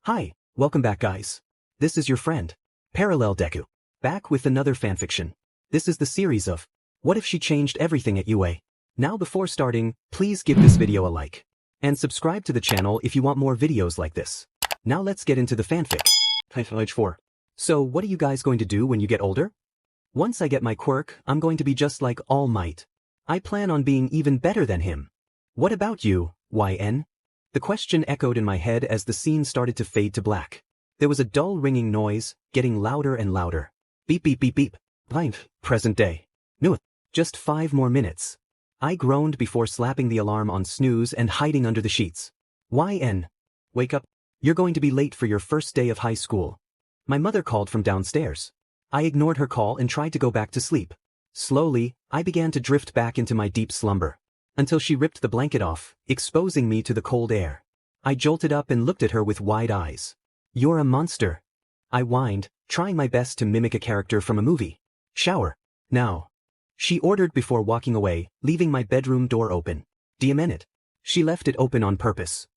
Hi, welcome back guys. This is your friend, Parallel Deku, back with another fanfiction. This is the series of, What If She Changed Everything at UA? Now before starting, please give this video a like. And subscribe to the channel if you want more videos like this. Now let's get into the fanfic. Page 4. So what are you guys going to do when you get older? Once I get my quirk, I'm going to be just like All Might. I plan on being even better than him. What about you, YN? The question echoed in my head as the scene started to fade to black. There was a dull ringing noise, getting louder and louder. Beep beep beep beep. Present day. Knew it. Just 5 more minutes. I groaned before slapping the alarm on snooze and hiding under the sheets. YN. Wake up. You're going to be late for your first day of high school. My mother called from downstairs. I ignored her call and tried to go back to sleep. Slowly, I began to drift back into my deep slumber. Until she ripped the blanket off, exposing me to the cold air. I jolted up and looked at her with wide eyes. You're a monster. I whined, trying my best to mimic a character from a movie. Shower. Now. She ordered before walking away, leaving my bedroom door open. It. She left it open on purpose.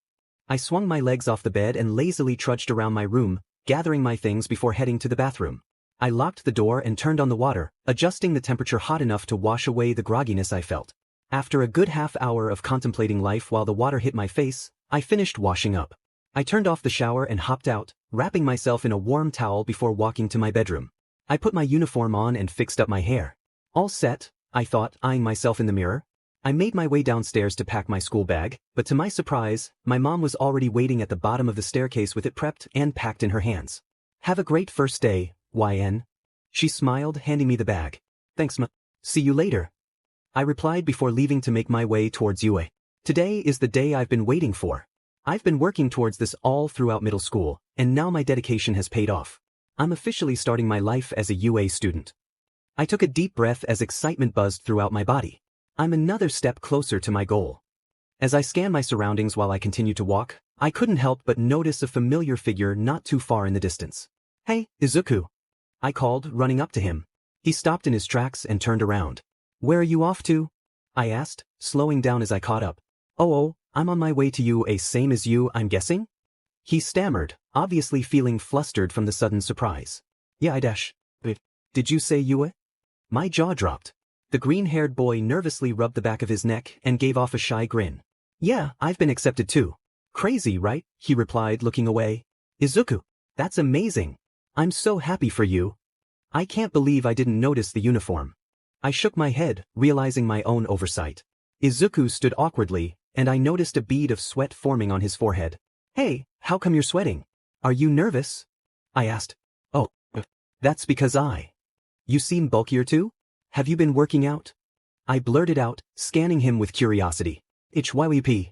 I swung my legs off the bed and lazily trudged around my room, gathering my things before heading to the bathroom. I locked the door and turned on the water, adjusting the temperature hot enough to wash away the grogginess I felt. After a good half-hour of contemplating life while the water hit my face, I finished washing up. I turned off the shower and hopped out, wrapping myself in a warm towel before walking to my bedroom. I put my uniform on and fixed up my hair. All set, I thought, eyeing myself in the mirror. I made my way downstairs to pack my school bag, but to my surprise, my mom was already waiting at the bottom of the staircase with it prepped and packed in her hands. Have a great first day, YN. She smiled, handing me the bag. Thanks, ma. See you later. I replied before leaving to make my way towards UA. Today is the day I've been waiting for. I've been working towards this all throughout middle school, and now my dedication has paid off. I'm officially starting my life as a UA student. I took a deep breath as excitement buzzed throughout my body. I'm another step closer to my goal. As I scanned my surroundings while I continued to walk, I couldn't help but notice a familiar figure not too far in the distance. Hey, Izuku. I called, running up to him. He stopped in his tracks and turned around. Where are you off to? I asked, slowing down as I caught up. Oh, I'm on my way to UA, same as you, I'm guessing? He stammered, obviously feeling flustered from the sudden surprise. Yeah, Did you say UA? My jaw dropped. The green-haired boy nervously rubbed the back of his neck and gave off a shy grin. Yeah, I've been accepted too. Crazy, right? He replied, looking away. Izuku, that's amazing. I'm so happy for you. I can't believe I didn't notice the uniform. I shook my head, realizing my own oversight. Izuku stood awkwardly, and I noticed a bead of sweat forming on his forehead. Hey, how come you're sweating? Are you nervous? I asked. Oh, that's because You seem bulkier too? Have you been working out? I blurted out, scanning him with curiosity. HYWP.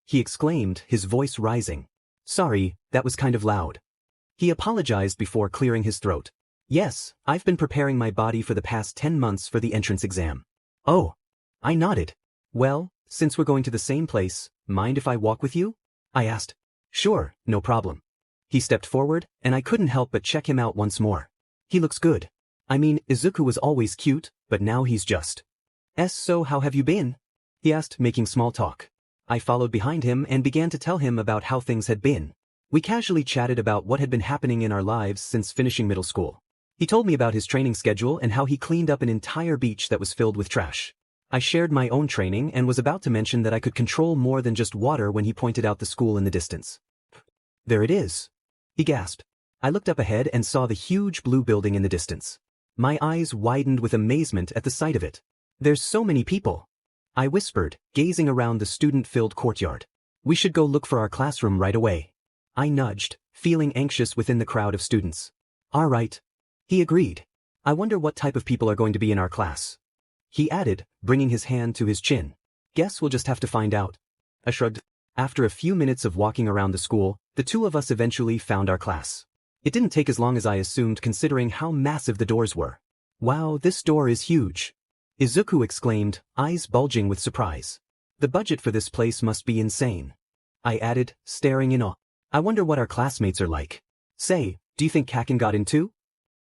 He exclaimed, his voice rising. Sorry, that was kind of loud. He apologized before clearing his throat. Yes, I've been preparing my body for the past 10 months for the entrance exam. Oh. I nodded. Well, since we're going to the same place, mind if I walk with you? I asked. Sure, no problem. He stepped forward, and I couldn't help but check him out once more. He looks good. I mean, Izuku was always cute, but now he's just. So how have you been? He asked, making small talk. I followed behind him and began to tell him about how things had been. We casually chatted about what had been happening in our lives since finishing middle school. He told me about his training schedule and how he cleaned up an entire beach that was filled with trash. I shared my own training and was about to mention that I could control more than just water when he pointed out the school in the distance. There it is. He gasped. I looked up ahead and saw the huge blue building in the distance. My eyes widened with amazement at the sight of it. There's so many people. I whispered, gazing around the student-filled courtyard. We should go look for our classroom right away. I nudged, feeling anxious within the crowd of students. All right. He agreed. I wonder what type of people are going to be in our class. He added, bringing his hand to his chin. Guess we'll just have to find out. I shrugged. After a few minutes of walking around the school, the two of us eventually found our class. It didn't take as long as I assumed considering how massive the doors were. Wow, this door is huge. Izuku exclaimed, eyes bulging with surprise. The budget for this place must be insane. I added, staring in awe. I wonder what our classmates are like. Say, do you think Kaken got in too?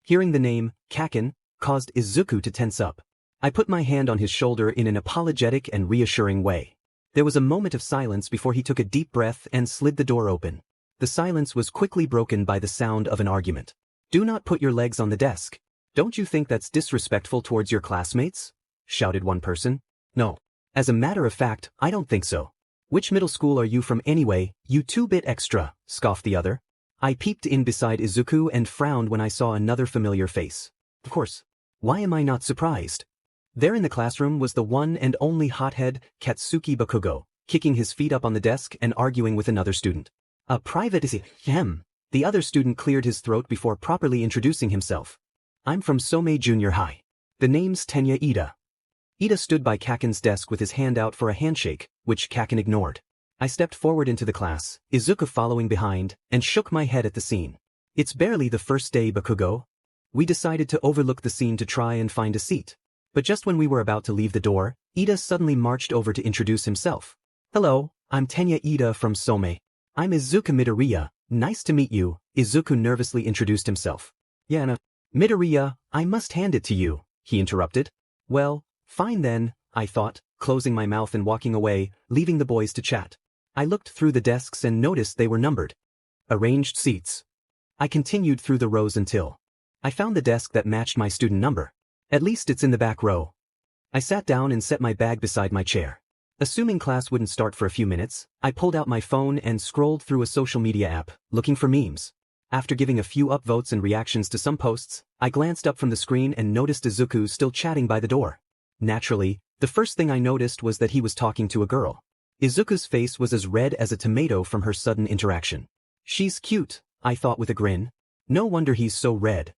Hearing the name, Kaken, caused Izuku to tense up. I put my hand on his shoulder in an apologetic and reassuring way. There was a moment of silence before he took a deep breath and slid the door open. The silence was quickly broken by the sound of an argument. "Do not put your legs on the desk. Don't you think that's disrespectful towards your classmates?" shouted one person. "No. As a matter of fact, I don't think so." "Which middle school are you from anyway, you 2-bit extra?" scoffed the other. I peeped in beside Izuku and frowned when I saw another familiar face. Of course. Why am I not surprised? There in the classroom was the one and only hothead, Katsuki Bakugo, kicking his feet up on the desk and arguing with another student. "A private is him." The other student cleared his throat before properly introducing himself. "I'm from Somei Junior High. The name's Tenya Ida." Ida stood by Kaken's desk with his hand out for a handshake, which Kaken ignored. I stepped forward into the class, Izuku following behind, and shook my head at the scene. "It's barely the first day, Bakugo." We decided to overlook the scene to try and find a seat. But just when we were about to leave the door, Ida suddenly marched over to introduce himself. "Hello, I'm Tenya Ida from Somei. I'm Izuku Midoriya, nice to meet you," Izuku nervously introduced himself. "Yeah, no. Midoriya, I must hand it to you," he interrupted. "Well, fine then," I thought, closing my mouth and walking away, leaving the boys to chat. I looked through the desks and noticed they were numbered. Arranged seats. I continued through the rows until I found the desk that matched my student number. At least it's in the back row. I sat down and set my bag beside my chair. Assuming class wouldn't start for a few minutes, I pulled out my phone and scrolled through a social media app, looking for memes. After giving a few upvotes and reactions to some posts, I glanced up from the screen and noticed Izuku still chatting by the door. Naturally, the first thing I noticed was that he was talking to a girl. Izuku's face was as red as a tomato from her sudden interaction. "She's cute," I thought with a grin. "No wonder he's so red."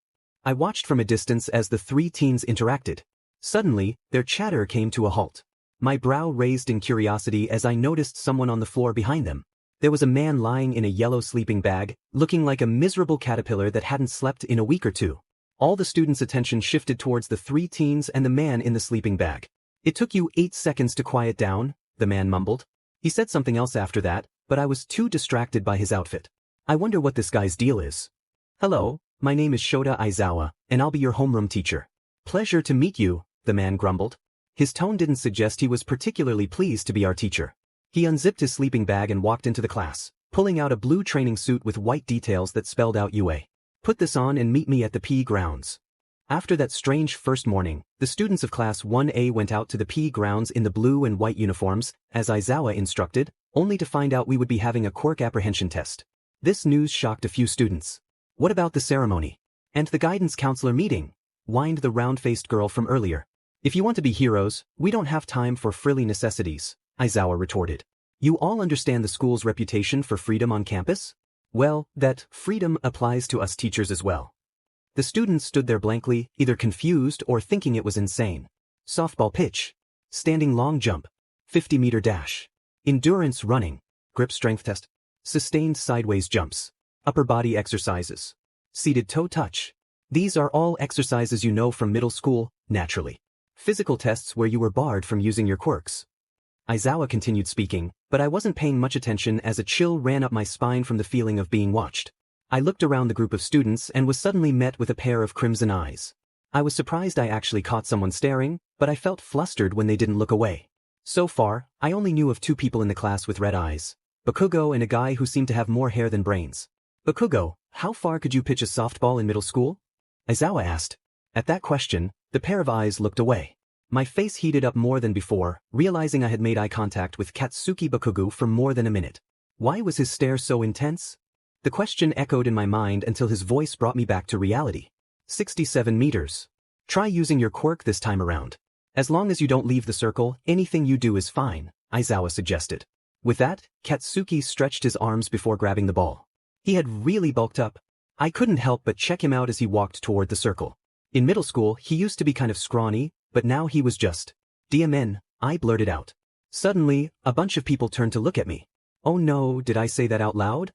I watched from a distance as the three teens interacted. Suddenly, their chatter came to a halt. My brow raised in curiosity as I noticed someone on the floor behind them. There was a man lying in a yellow sleeping bag, looking like a miserable caterpillar that hadn't slept in a week or two. All the students' attention shifted towards the three teens and the man in the sleeping bag. "It took you 8 seconds to quiet down," the man mumbled. He said something else after that, but I was too distracted by his outfit. I wonder what this guy's deal is. "Hello, my name is Shota Aizawa, and I'll be your homeroom teacher." "Pleasure to meet you," the man grumbled. His tone didn't suggest he was particularly pleased to be our teacher. He unzipped his sleeping bag and walked into the class, pulling out a blue training suit with white details that spelled out UA. "Put this on and meet me at the PE grounds." After that strange first morning, the students of Class 1A went out to the PE grounds in the blue and white uniforms, as Aizawa instructed, only to find out we would be having a Quirk apprehension test. This news shocked a few students. "What about the ceremony? And the guidance counselor meeting?" whined the round-faced girl from earlier. "If you want to be heroes, we don't have time for frilly necessities," Aizawa retorted. "You all understand the school's reputation for freedom on campus? Well, that freedom applies to us teachers as well." The students stood there blankly, either confused or thinking it was insane. Softball pitch. Standing long jump. 50-meter dash. Endurance running. Grip strength test. Sustained sideways jumps. Upper body exercises. Seated toe touch. These are all exercises you know from middle school, naturally. Physical tests where you were barred from using your quirks. Aizawa continued speaking, but I wasn't paying much attention as a chill ran up my spine from the feeling of being watched. I looked around the group of students and was suddenly met with a pair of crimson eyes. I was surprised I actually caught someone staring, but I felt flustered when they didn't look away. So far, I only knew of 2 people in the class with red eyes. Bakugo and a guy who seemed to have more hair than brains. "Bakugo, how far could you pitch a softball in middle school?" Aizawa asked. At that question, the pair of eyes looked away. My face heated up more than before, realizing I had made eye contact with Katsuki Bakugo for more than a minute. Why was his stare so intense? The question echoed in my mind until his voice brought me back to reality. 67 meters. "Try using your quirk this time around. As long as you don't leave the circle, anything you do is fine," Aizawa suggested. With that, Katsuki stretched his arms before grabbing the ball. He had really bulked up. I couldn't help but check him out as he walked toward the circle. In middle school, he used to be kind of scrawny, but now he was just DMN, I blurted out. Suddenly, a bunch of people turned to look at me. Oh no, did I say that out loud?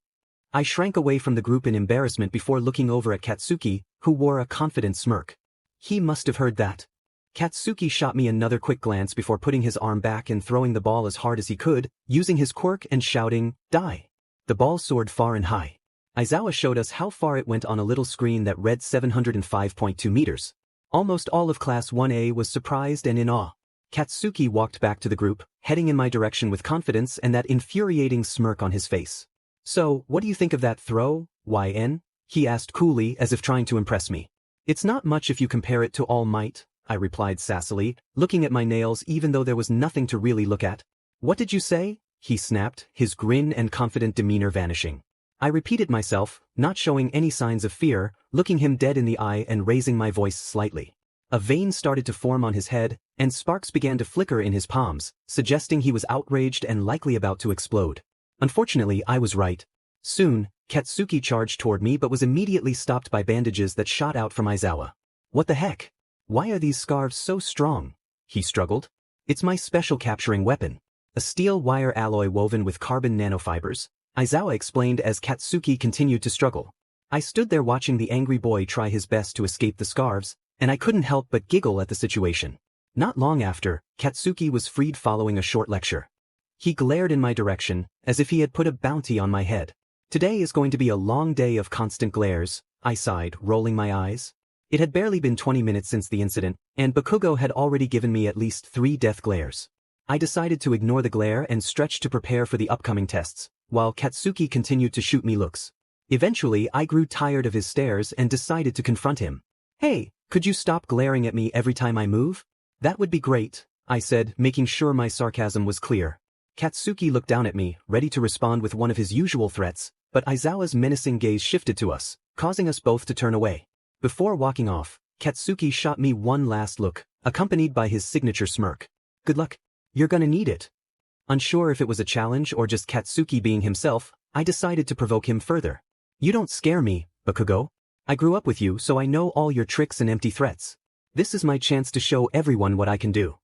I shrank away from the group in embarrassment before looking over at Katsuki, who wore a confident smirk. He must have heard that. Katsuki shot me another quick glance before putting his arm back and throwing the ball as hard as he could, using his quirk and shouting, "Die!" The ball soared far and high. Aizawa showed us how far it went on a little screen that read 705.2 meters. Almost all of Class 1A was surprised and in awe. Katsuki walked back to the group, heading in my direction with confidence and that infuriating smirk on his face. So, what do you think of that throw, YN? He asked coolly as if trying to impress me. It's not much if you compare it to All Might, I replied sassily, looking at my nails even though there was nothing to really look at. What did you say? He snapped, his grin and confident demeanor vanishing. I repeated myself, not showing any signs of fear, looking him dead in the eye and raising my voice slightly. A vein started to form on his head, and sparks began to flicker in his palms, suggesting he was outraged and likely about to explode. Unfortunately, I was right. Soon, Katsuki charged toward me but was immediately stopped by bandages that shot out from Aizawa. What the heck? Why are these scarves so strong? He struggled. It's my special capturing weapon. A steel wire alloy woven with carbon nanofibers, Aizawa explained as Katsuki continued to struggle. I stood there watching the angry boy try his best to escape the scarves, and I couldn't help but giggle at the situation. Not long after, Katsuki was freed following a short lecture. He glared in my direction, as if he had put a bounty on my head. Today is going to be a long day of constant glares, I sighed, rolling my eyes. It had barely been 20 minutes since the incident, and Bakugo had already given me at least 3 death glares. I decided to ignore the glare and stretch to prepare for the upcoming tests, while Katsuki continued to shoot me looks. Eventually, I grew tired of his stares and decided to confront him. Hey, could you stop glaring at me every time I move? That would be great, I said, making sure my sarcasm was clear. Katsuki looked down at me, ready to respond with one of his usual threats, but Aizawa's menacing gaze shifted to us, causing us both to turn away. Before walking off, Katsuki shot me one last look, accompanied by his signature smirk. Good luck. You're gonna need it. Unsure if it was a challenge or just Katsuki being himself, I decided to provoke him further. You don't scare me, Bakugo. I grew up with you so I know all your tricks and empty threats. This is my chance to show everyone what I can do.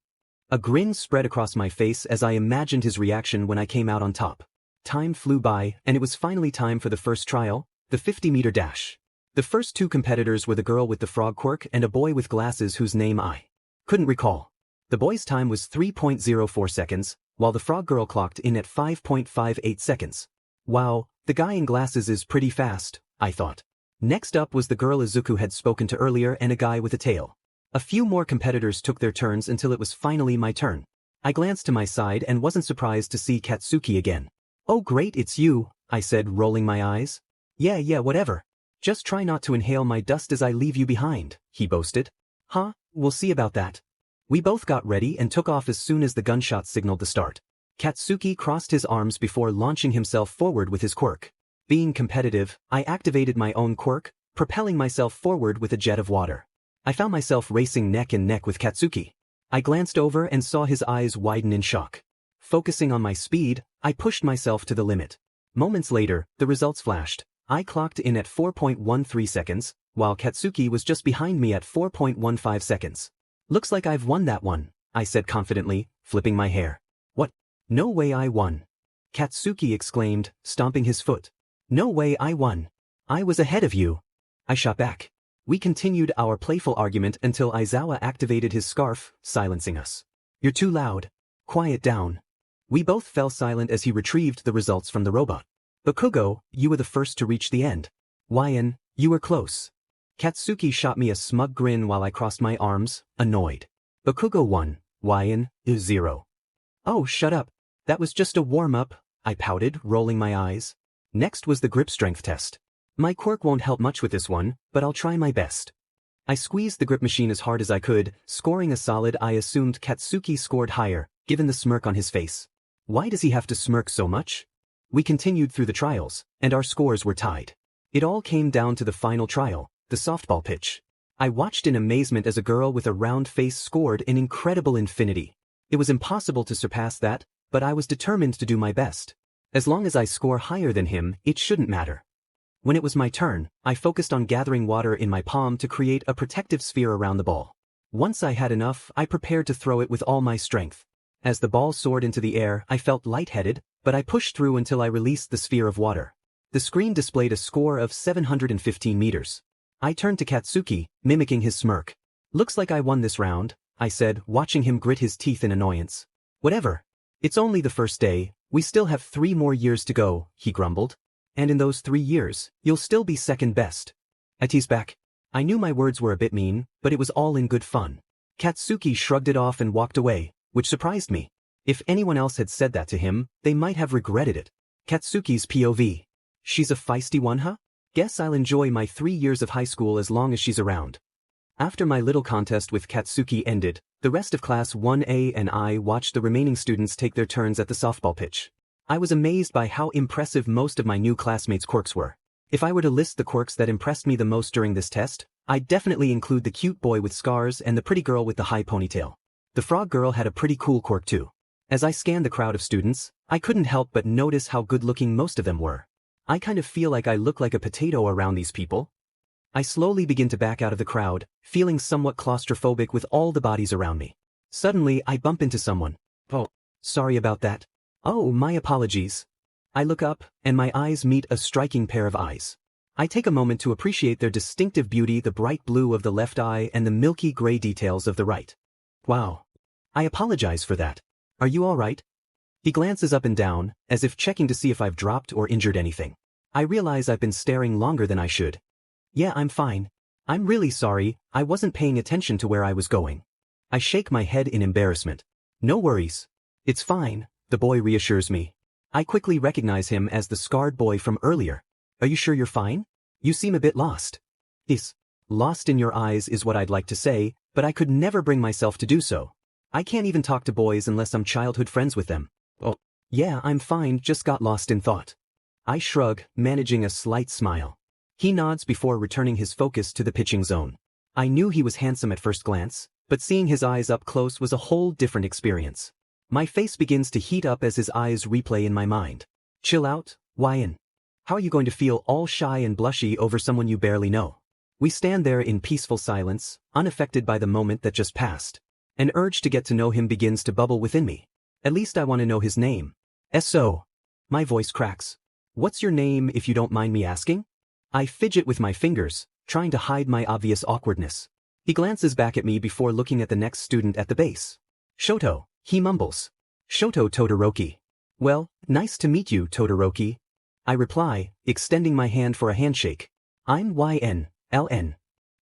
A grin spread across my face as I imagined his reaction when I came out on top. Time flew by, and it was finally time for the first trial, the 50-meter dash. The first 2 competitors were the girl with the frog quirk and a boy with glasses whose name I couldn't recall. The boy's time was 3.04 seconds, while the frog girl clocked in at 5.58 seconds. Wow, the guy in glasses is pretty fast, I thought. Next up was the girl Izuku had spoken to earlier and a guy with a tail. A few more competitors took their turns until it was finally my turn. I glanced to my side and wasn't surprised to see Katsuki again. Oh great, it's you, I said, rolling my eyes. Yeah, whatever. Just try not to inhale my dust as I leave you behind, he boasted. Huh, we'll see about that. We both got ready and took off as soon as the gunshots signaled the start. Katsuki crossed his arms before launching himself forward with his quirk. Being competitive, I activated my own quirk, propelling myself forward with a jet of water. I found myself racing neck and neck with Katsuki. I glanced over and saw his eyes widen in shock. Focusing on my speed, I pushed myself to the limit. Moments later, the results flashed. I clocked in at 4.13 seconds, while Katsuki was just behind me at 4.15 seconds. Looks like I've won that one, I said confidently, flipping my hair. What? No way I won. Katsuki exclaimed, stomping his foot. No way I won. I was ahead of you. I shot back. We continued our playful argument until Aizawa activated his scarf, silencing us. You're too loud. Quiet down. We both fell silent as he retrieved the results from the robot. Bakugo, you were the first to reach the end. YN, you were close. Katsuki shot me a smug grin while I crossed my arms, annoyed. Bakugo won, YN, 0. Oh, shut up. That was just a warm-up, I pouted, rolling my eyes. Next was the grip strength test. My quirk won't help much with this one, but I'll try my best. I squeezed the grip machine as hard as I could, scoring a solid. I assumed Katsuki scored higher, given the smirk on his face. Why does he have to smirk so much? We continued through the trials, and our scores were tied. It all came down to the final trial, the softball pitch. I watched in amazement as a girl with a round face scored an incredible infinity. It was impossible to surpass that, but I was determined to do my best. As long as I score higher than him, it shouldn't matter. When it was my turn, I focused on gathering water in my palm to create a protective sphere around the ball. Once I had enough, I prepared to throw it with all my strength. As the ball soared into the air, I felt lightheaded, but I pushed through until I released the sphere of water. The screen displayed a score of 715 meters. I turned to Katsuki, mimicking his smirk. Looks like I won this round, I said, watching him grit his teeth in annoyance. Whatever. It's only the first day, we still have 3 more years to go, he grumbled. And in those 3 years, you'll still be second best. I teased back. I knew my words were a bit mean, but it was all in good fun. Katsuki shrugged it off and walked away, which surprised me. If anyone else had said that to him, they might have regretted it. Katsuki's POV. She's a feisty one, huh? Guess I'll enjoy my 3 years of high school as long as she's around. After my little contest with Katsuki ended, the rest of Class 1A and I watched the remaining students take their turns at the softball pitch. I was amazed by how impressive most of my new classmates' quirks were. If I were to list the quirks that impressed me the most during this test, I'd definitely include the cute boy with scars and the pretty girl with the high ponytail. The frog girl had a pretty cool quirk too. As I scanned the crowd of students, I couldn't help but notice how good-looking most of them were. I kind of feel like I look like a potato around these people. I slowly begin to back out of the crowd, feeling somewhat claustrophobic with all the bodies around me. Suddenly, I bump into someone. Oh, sorry about that. Oh, my apologies. I look up, and my eyes meet a striking pair of eyes. I take a moment to appreciate their distinctive beauty, the bright blue of the left eye and the milky gray details of the right. Wow. I apologize for that. Are you all right? He glances up and down, as if checking to see if I've dropped or injured anything. I realize I've been staring longer than I should. Yeah, I'm fine. I'm really sorry, I wasn't paying attention to where I was going. I shake my head in embarrassment. No worries. It's fine, the boy reassures me. I quickly recognize him as the scarred boy from earlier. Are you sure you're fine? You seem a bit lost. Lost in your eyes is what I'd like to say, but I could never bring myself to do so. I can't even talk to boys unless I'm childhood friends with them. Oh, yeah, I'm fine, just got lost in thought. I shrug, managing a slight smile. He nods before returning his focus to the pitching zone. I knew he was handsome at first glance, but seeing his eyes up close was a whole different experience. My face begins to heat up as his eyes replay in my mind. Chill out, YN. How are you going to feel all shy and blushy over someone you barely know? We stand there in peaceful silence, unaffected by the moment that just passed. An urge to get to know him begins to bubble within me. At least I want to know his name. So. My voice cracks. What's your name if you don't mind me asking? I fidget with my fingers, trying to hide my obvious awkwardness. He glances back at me before looking at the next student at the base. Shoto, he mumbles. Shoto Todoroki. Well, nice to meet you, Todoroki. I reply, extending my hand for a handshake. I'm YN.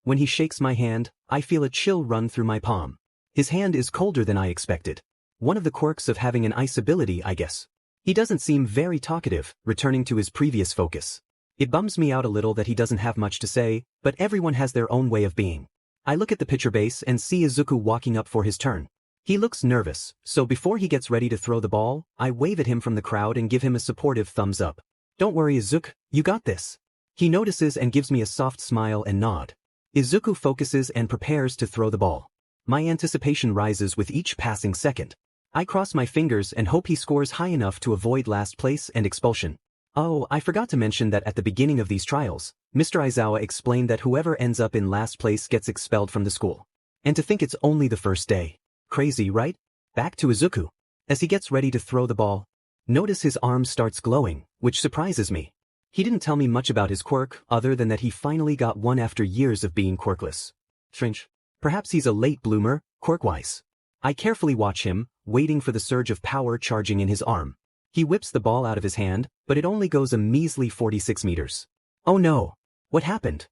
When he shakes my hand, I feel a chill run through my palm. His hand is colder than I expected. One of the quirks of having an ice ability, I guess. He doesn't seem very talkative, returning to his previous focus. It bums me out a little that he doesn't have much to say, but everyone has their own way of being. I look at the pitcher base and see Izuku walking up for his turn. He looks nervous, so before he gets ready to throw the ball, I wave at him from the crowd and give him a supportive thumbs up. Don't worry, Izuku, you got this. He notices and gives me a soft smile and nod. Izuku focuses and prepares to throw the ball. My anticipation rises with each passing second. I cross my fingers and hope he scores high enough to avoid last place and expulsion. Oh, I forgot to mention that at the beginning of these trials, Mr. Aizawa explained that whoever ends up in last place gets expelled from the school. And to think it's only the first day. Crazy, right? Back to Izuku. As he gets ready to throw the ball, notice his arm starts glowing, which surprises me. He didn't tell me much about his quirk other than that he finally got one after years of being quirkless. Strange. Perhaps he's a late bloomer, quirk-wise. I carefully watch him, waiting for the surge of power charging in his arm. He whips the ball out of his hand, but it only goes a measly 46 meters. Oh no! What happened?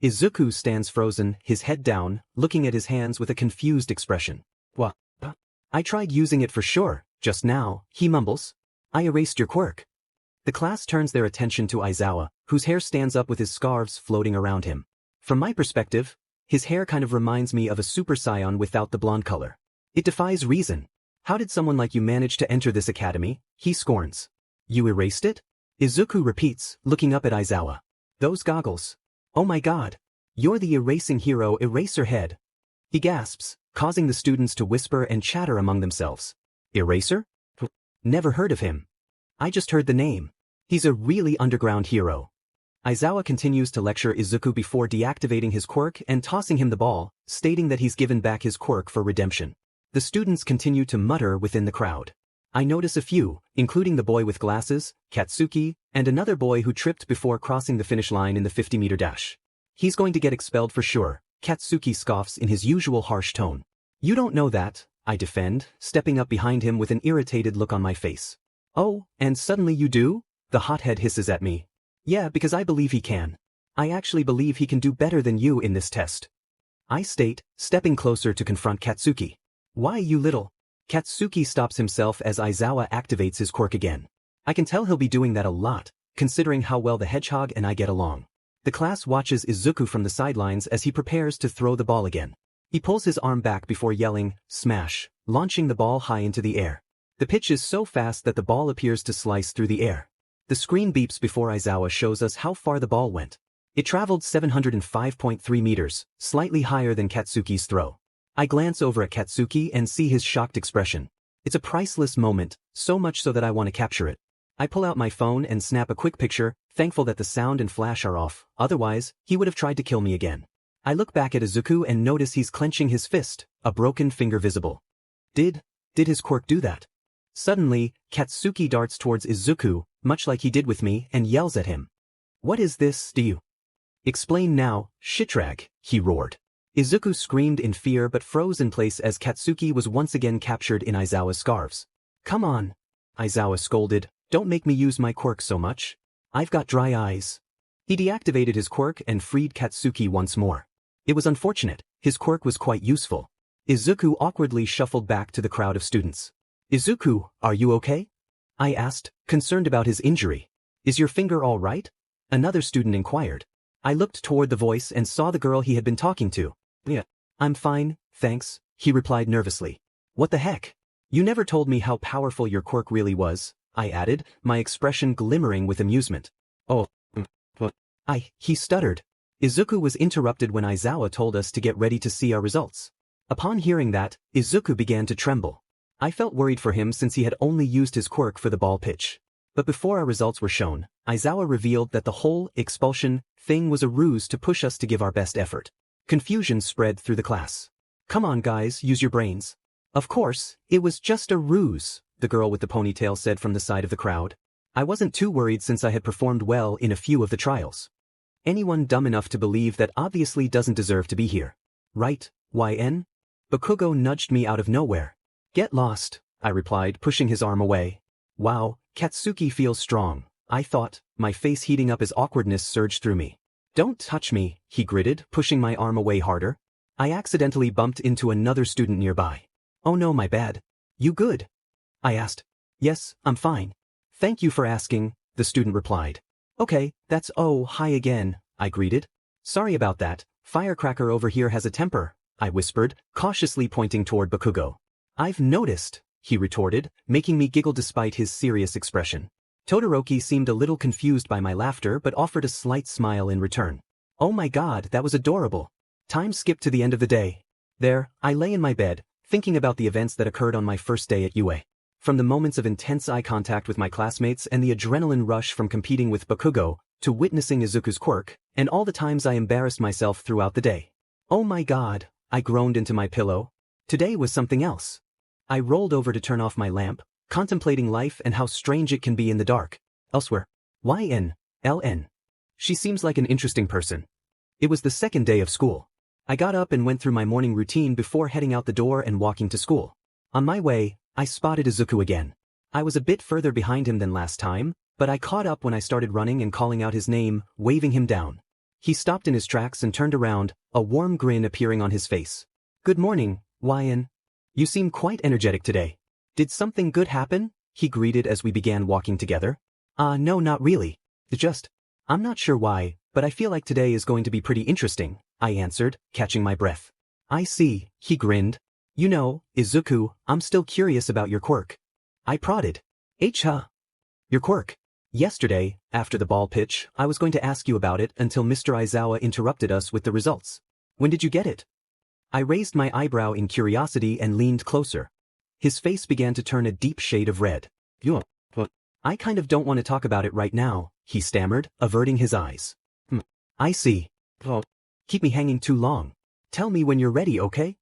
Izuku stands frozen, his head down, looking at his hands with a confused expression. What? I tried using it for sure, just now, he mumbles. I erased your quirk. The class turns their attention to Aizawa, whose hair stands up with his scarves floating around him. From my perspective, his hair kind of reminds me of a Super Saiyan without the blonde color. It defies reason. How did someone like you manage to enter this academy? He scorns. You erased it? Izuku repeats, looking up at Aizawa. Those goggles. Oh my god. You're the erasing hero, Eraserhead. He gasps, causing the students to whisper and chatter among themselves. Eraser? Never heard of him. I just heard the name. He's a really underground hero. Aizawa continues to lecture Izuku before deactivating his quirk and tossing him the ball, stating that he's given back his quirk for redemption. The students continue to mutter within the crowd. I notice a few, including the boy with glasses, Katsuki, and another boy who tripped before crossing the finish line in the 50-meter dash. He's going to get expelled for sure, Katsuki scoffs in his usual harsh tone. You don't know that, I defend, stepping up behind him with an irritated look on my face. Oh, and suddenly you do? The hothead hisses at me. Yeah, because I believe he can. I actually believe he can do better than you in this test. I state, stepping closer to confront Katsuki. Why, you little? Katsuki stops himself as Aizawa activates his quirk again. I can tell he'll be doing that a lot, considering how well the hedgehog and I get along. The class watches Izuku from the sidelines as he prepares to throw the ball again. He pulls his arm back before yelling, "Smash," launching the ball high into the air. The pitch is so fast that the ball appears to slice through the air. The screen beeps before Aizawa shows us how far the ball went. It traveled 705.3 meters, slightly higher than Katsuki's throw. I glance over at Katsuki and see his shocked expression. It's a priceless moment, so much so that I want to capture it. I pull out my phone and snap a quick picture, thankful that the sound and flash are off, otherwise, he would have tried to kill me again. I look back at Izuku and notice he's clenching his fist, a broken finger visible. Did his quirk do that? Suddenly, Katsuki darts towards Izuku, much like he did with me, and yells at him. "What is this, do you?" "Explain now, shitrag," he roared. Izuku screamed in fear but froze in place as Katsuki was once again captured in Aizawa's scarves. "Come on," Aizawa scolded, "don't make me use my quirk so much. I've got dry eyes." He deactivated his quirk and freed Katsuki once more. It was unfortunate, his quirk was quite useful. Izuku awkwardly shuffled back to the crowd of students. "Izuku, are you okay?" I asked, concerned about his injury. "Is your finger all right?" Another student inquired. I looked toward the voice and saw the girl he had been talking to. "Yeah, I'm fine, thanks," he replied nervously. "What the heck? You never told me how powerful your quirk really was," I added, my expression glimmering with amusement. "Oh, what?" He stuttered. Izuku was interrupted when Aizawa told us to get ready to see our results. Upon hearing that, Izuku began to tremble. I felt worried for him since he had only used his quirk for the ball pitch. But before our results were shown, Aizawa revealed that the whole expulsion thing was a ruse to push us to give our best effort. Confusion spread through the class. "Come on guys, use your brains." "Of course, it was just a ruse," the girl with the ponytail said from the side of the crowd. I wasn't too worried since I had performed well in a few of the trials. Anyone dumb enough to believe that obviously doesn't deserve to be here. Right, YN? Bakugo nudged me out of nowhere. "Get lost," I replied, pushing his arm away. Wow, Katsuki feels strong, I thought, my face heating up as awkwardness surged through me. "Don't touch me," he gritted, pushing my arm away harder. I accidentally bumped into another student nearby. "Oh no, my bad. You good?" I asked. "Yes, I'm fine. Thank you for asking," the student replied. "Okay, that's hi again," I greeted. "Sorry about that, Firecracker over here has a temper," I whispered, cautiously pointing toward Bakugo. "I've noticed," he retorted, making me giggle despite his serious expression. Todoroki seemed a little confused by my laughter but offered a slight smile in return. "Oh my god, that was adorable." Time skipped to the end of the day. There, I lay in my bed, thinking about the events that occurred on my first day at UA. From the moments of intense eye contact with my classmates and the adrenaline rush from competing with Bakugo, to witnessing Izuku's quirk, and all the times I embarrassed myself throughout the day. "Oh my god," I groaned into my pillow. Today was something else. I rolled over to turn off my lamp, contemplating life and how strange it can be in the dark. Elsewhere. YN. She seems like an interesting person. It was the second day of school. I got up and went through my morning routine before heading out the door and walking to school. On my way, I spotted Izuku again. I was a bit further behind him than last time, but I caught up when I started running and calling out his name, waving him down. He stopped in his tracks and turned around, a warm grin appearing on his face. "Good morning, YN. You seem quite energetic today. Did something good happen?" he greeted as we began walking together. No, not really. I'm not sure why, but I feel like today is going to be pretty interesting," I answered, catching my breath. "I see," he grinned. "You know, Izuku, I'm still curious about your quirk." I prodded. Your quirk. Yesterday, after the ball pitch, I was going to ask you about it until Mr. Aizawa interrupted us with the results. When did you get it?" I raised my eyebrow in curiosity and leaned closer. His face began to turn a deep shade of red. "I kind of don't want to talk about it right now," he stammered, averting his eyes. "I see. Keep me hanging too long. Tell me when you're ready, okay?"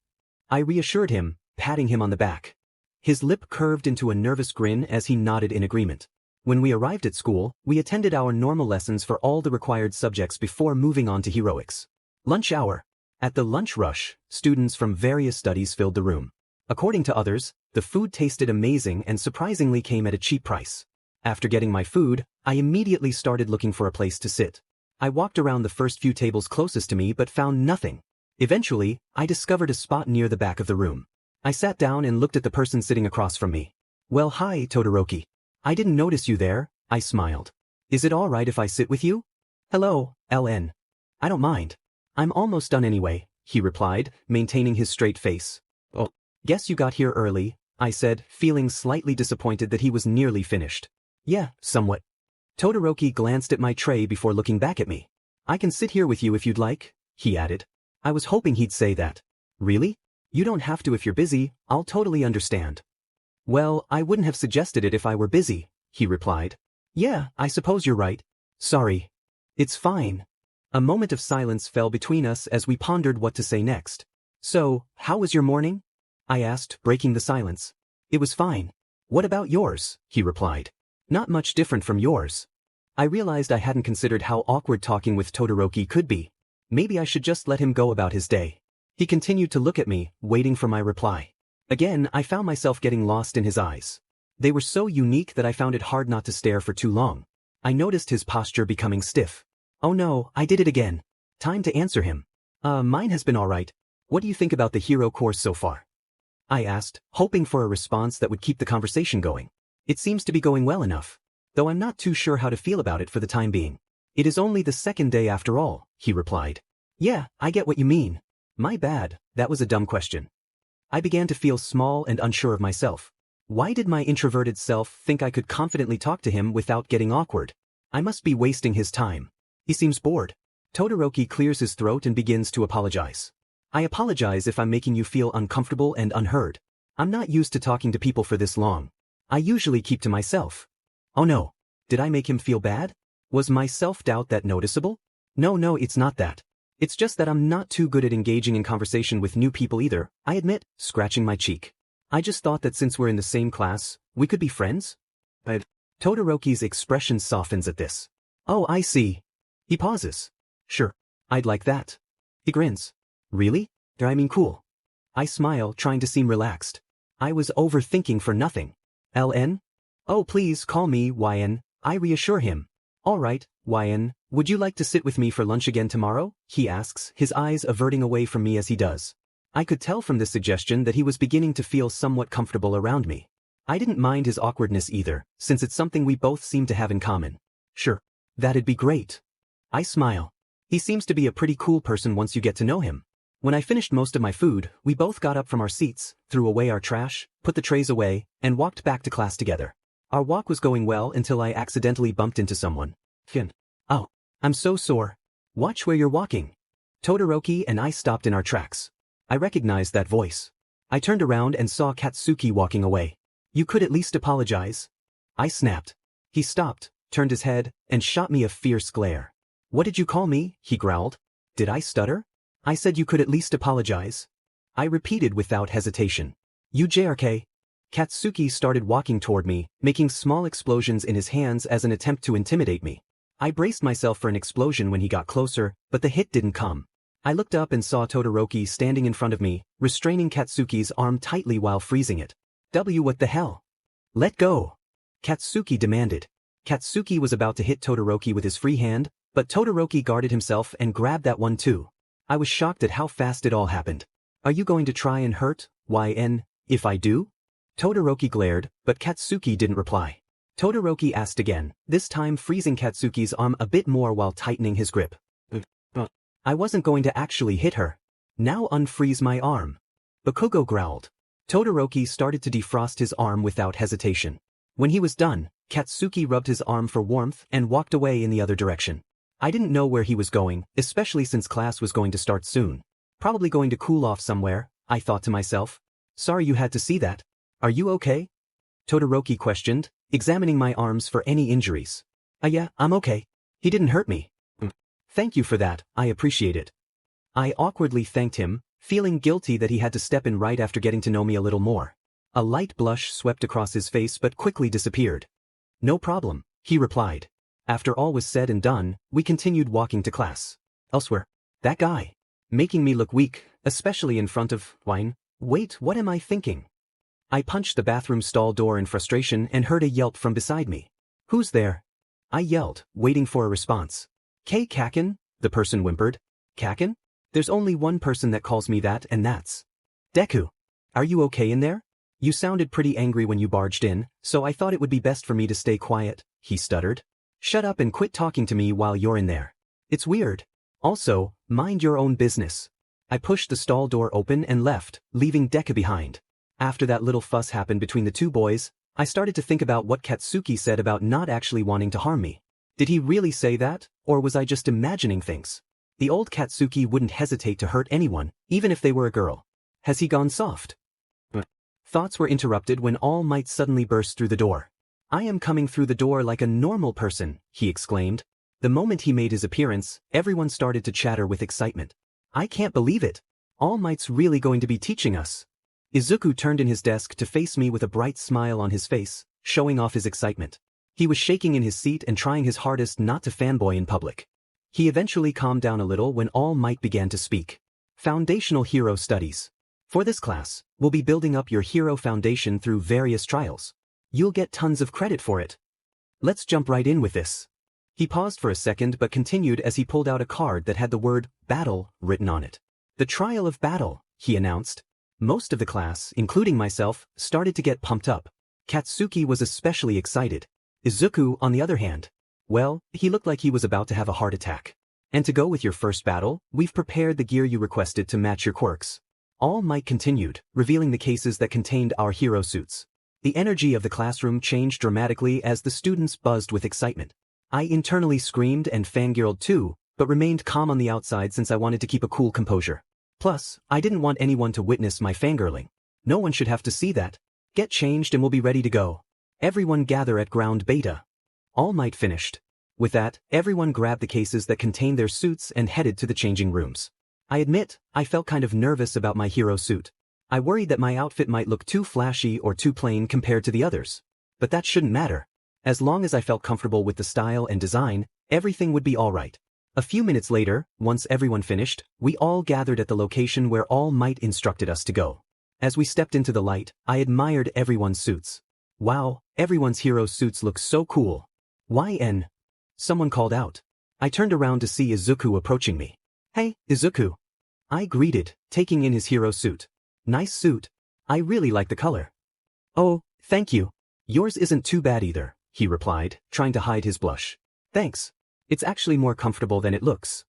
I reassured him, patting him on the back. His lip curved into a nervous grin as he nodded in agreement. When we arrived at school, we attended our normal lessons for all the required subjects before moving on to heroics. Lunch hour. At the lunch rush, students from various studies filled the room. According to others, the food tasted amazing and surprisingly came at a cheap price. After getting my food, I immediately started looking for a place to sit. I walked around the first few tables closest to me but found nothing. Eventually, I discovered a spot near the back of the room. I sat down and looked at the person sitting across from me. "Well, hi, Todoroki. I didn't notice you there," I smiled. Is it alright if I sit with you? Hello, LN. I don't mind. I'm almost done anyway, he replied, maintaining his straight face. Oh, guess you got here early, I said, feeling slightly disappointed that he was nearly finished. Yeah, somewhat. Todoroki glanced at my tray before looking back at me. I can sit here with you if you'd like, he added. I was hoping he'd say that. Really? You don't have to if you're busy, I'll totally understand. Well, I wouldn't have suggested it if I were busy, he replied. Yeah, I suppose you're right. Sorry. It's fine. A moment of silence fell between us as we pondered what to say next. So, how was your morning? I asked, breaking the silence. It was fine. What about yours? He replied. Not much different from yours. I realized I hadn't considered how awkward talking with Todoroki could be. Maybe I should just let him go about his day. He continued to look at me, waiting for my reply. Again, I found myself getting lost in his eyes. They were so unique that I found it hard not to stare for too long. I noticed his posture becoming stiff. Oh no, I did it again. Time to answer him. Mine has been alright. What do you think about the hero course so far? I asked, hoping for a response that would keep the conversation going. It seems to be going well enough, though I'm not too sure how to feel about it for the time being. It is only the second day after all, he replied. Yeah, I get what you mean. My bad, that was a dumb question. I began to feel small and unsure of myself. Why did my introverted self think I could confidently talk to him without getting awkward? I must be wasting his time. He seems bored. Todoroki clears his throat and begins to apologize. I apologize if I'm making you feel uncomfortable and unheard. I'm not used to talking to people for this long. I usually keep to myself. Oh no. Did I make him feel bad? Was my self-doubt that noticeable? No, it's not that. It's just that I'm not too good at engaging in conversation with new people either, I admit, scratching my cheek. I just thought that since we're in the same class, we could be friends? But Todoroki's expression softens at this. Oh, I see. He pauses. Sure, I'd like that. He grins. Really? I mean cool. I smile, trying to seem relaxed. I was overthinking for nothing. LN? Oh, please call me YN, I reassure him. Alright, YN, would you like to sit with me for lunch again tomorrow? He asks, his eyes averting away from me as he does. I could tell from this suggestion that he was beginning to feel somewhat comfortable around me. I didn't mind his awkwardness either, since it's something we both seem to have in common. Sure. That'd be great. I smile. He seems to be a pretty cool person once you get to know him. When I finished most of my food, we both got up from our seats, threw away our trash, put the trays away, and walked back to class together. Our walk was going well until I accidentally bumped into someone. Oh, I'm so sore. Watch where you're walking. Todoroki and I stopped in our tracks. I recognized that voice. I turned around and saw Katsuki walking away. You could at least apologize. I snapped. He stopped, turned his head, and shot me a fierce glare. What did you call me? He growled. Did I stutter? I said you could at least apologize. I repeated without hesitation. You JRK. Katsuki started walking toward me, making small explosions in his hands as an attempt to intimidate me. I braced myself for an explosion when he got closer, but the hit didn't come. I looked up and saw Todoroki standing in front of me, restraining Katsuki's arm tightly while freezing it. What the hell? Let go! Katsuki demanded. Katsuki was about to hit Todoroki with his free hand, but Todoroki guarded himself and grabbed that one too. I was shocked at how fast it all happened. Are you going to try and hurt, YN, if I do? Todoroki glared, but Katsuki didn't reply. Todoroki asked again, this time freezing Katsuki's arm a bit more while tightening his grip. I wasn't going to actually hit her. Now unfreeze my arm. Bakugo growled. Todoroki started to defrost his arm without hesitation. When he was done, Katsuki rubbed his arm for warmth and walked away in the other direction. I didn't know where he was going, especially since class was going to start soon. Probably going to cool off somewhere, I thought to myself. Sorry you had to see that. Are you okay? Todoroki questioned, examining my arms for any injuries. Yeah, I'm okay. He didn't hurt me. Thank you for that, I appreciate it. I awkwardly thanked him, feeling guilty that he had to step in right after getting to know me a little more. A light blush swept across his face but quickly disappeared. No problem, he replied. After all was said and done, we continued walking to class. Elsewhere. That guy. Making me look weak, especially in front of wine. Wait, what am I thinking? I punched the bathroom stall door in frustration and heard a yelp from beside me. Who's there? I yelled, waiting for a response. Kakken, the person whimpered. Kakken? There's only one person that calls me that, and that's Deku. Are you okay in there? You sounded pretty angry when you barged in, so I thought it would be best for me to stay quiet, he stuttered. Shut up and quit talking to me while you're in there. It's weird. Also, mind your own business. I pushed the stall door open and left, leaving Deku behind. After that little fuss happened between the two boys, I started to think about what Katsuki said about not actually wanting to harm me. Did he really say that, or was I just imagining things? The old Katsuki wouldn't hesitate to hurt anyone, even if they were a girl. Has he gone soft? Thoughts were interrupted when All Might suddenly burst through the door. I am coming through the door like a normal person, he exclaimed. The moment he made his appearance, everyone started to chatter with excitement. I can't believe it. All Might's really going to be teaching us. Izuku turned in his desk to face me with a bright smile on his face, showing off his excitement. He was shaking in his seat and trying his hardest not to fanboy in public. He eventually calmed down a little when All Might began to speak. Foundational Hero Studies. For this class, we'll be building up your hero foundation through various trials. You'll get tons of credit for it. Let's jump right in with this. He paused for a second but continued as he pulled out a card that had the word battle written on it. The trial of battle, he announced. Most of the class, including myself, started to get pumped up. Katsuki was especially excited. Izuku, on the other hand, well, he looked like he was about to have a heart attack. And to go with your first battle, we've prepared the gear you requested to match your quirks. All Might continued, revealing the cases that contained our hero suits. The energy of the classroom changed dramatically as the students buzzed with excitement. I internally screamed and fangirled too, but remained calm on the outside since I wanted to keep a cool composure. Plus, I didn't want anyone to witness my fangirling. No one should have to see that. Get changed and we'll be ready to go. Everyone gather at ground beta. All Might finished. With that, everyone grabbed the cases that contained their suits and headed to the changing rooms. I admit, I felt kind of nervous about my hero suit. I worried that my outfit might look too flashy or too plain compared to the others. But that shouldn't matter. As long as I felt comfortable with the style and design, everything would be alright. A few minutes later, once everyone finished, we all gathered at the location where All Might instructed us to go. As we stepped into the light, I admired everyone's suits. Wow, everyone's hero suits look so cool. YN. Someone called out. I turned around to see Izuku approaching me. Hey, Izuku. I greeted, taking in his hero suit. Nice suit. I really like the color. Oh, thank you. Yours isn't too bad either, he replied, trying to hide his blush. Thanks. It's actually more comfortable than it looks.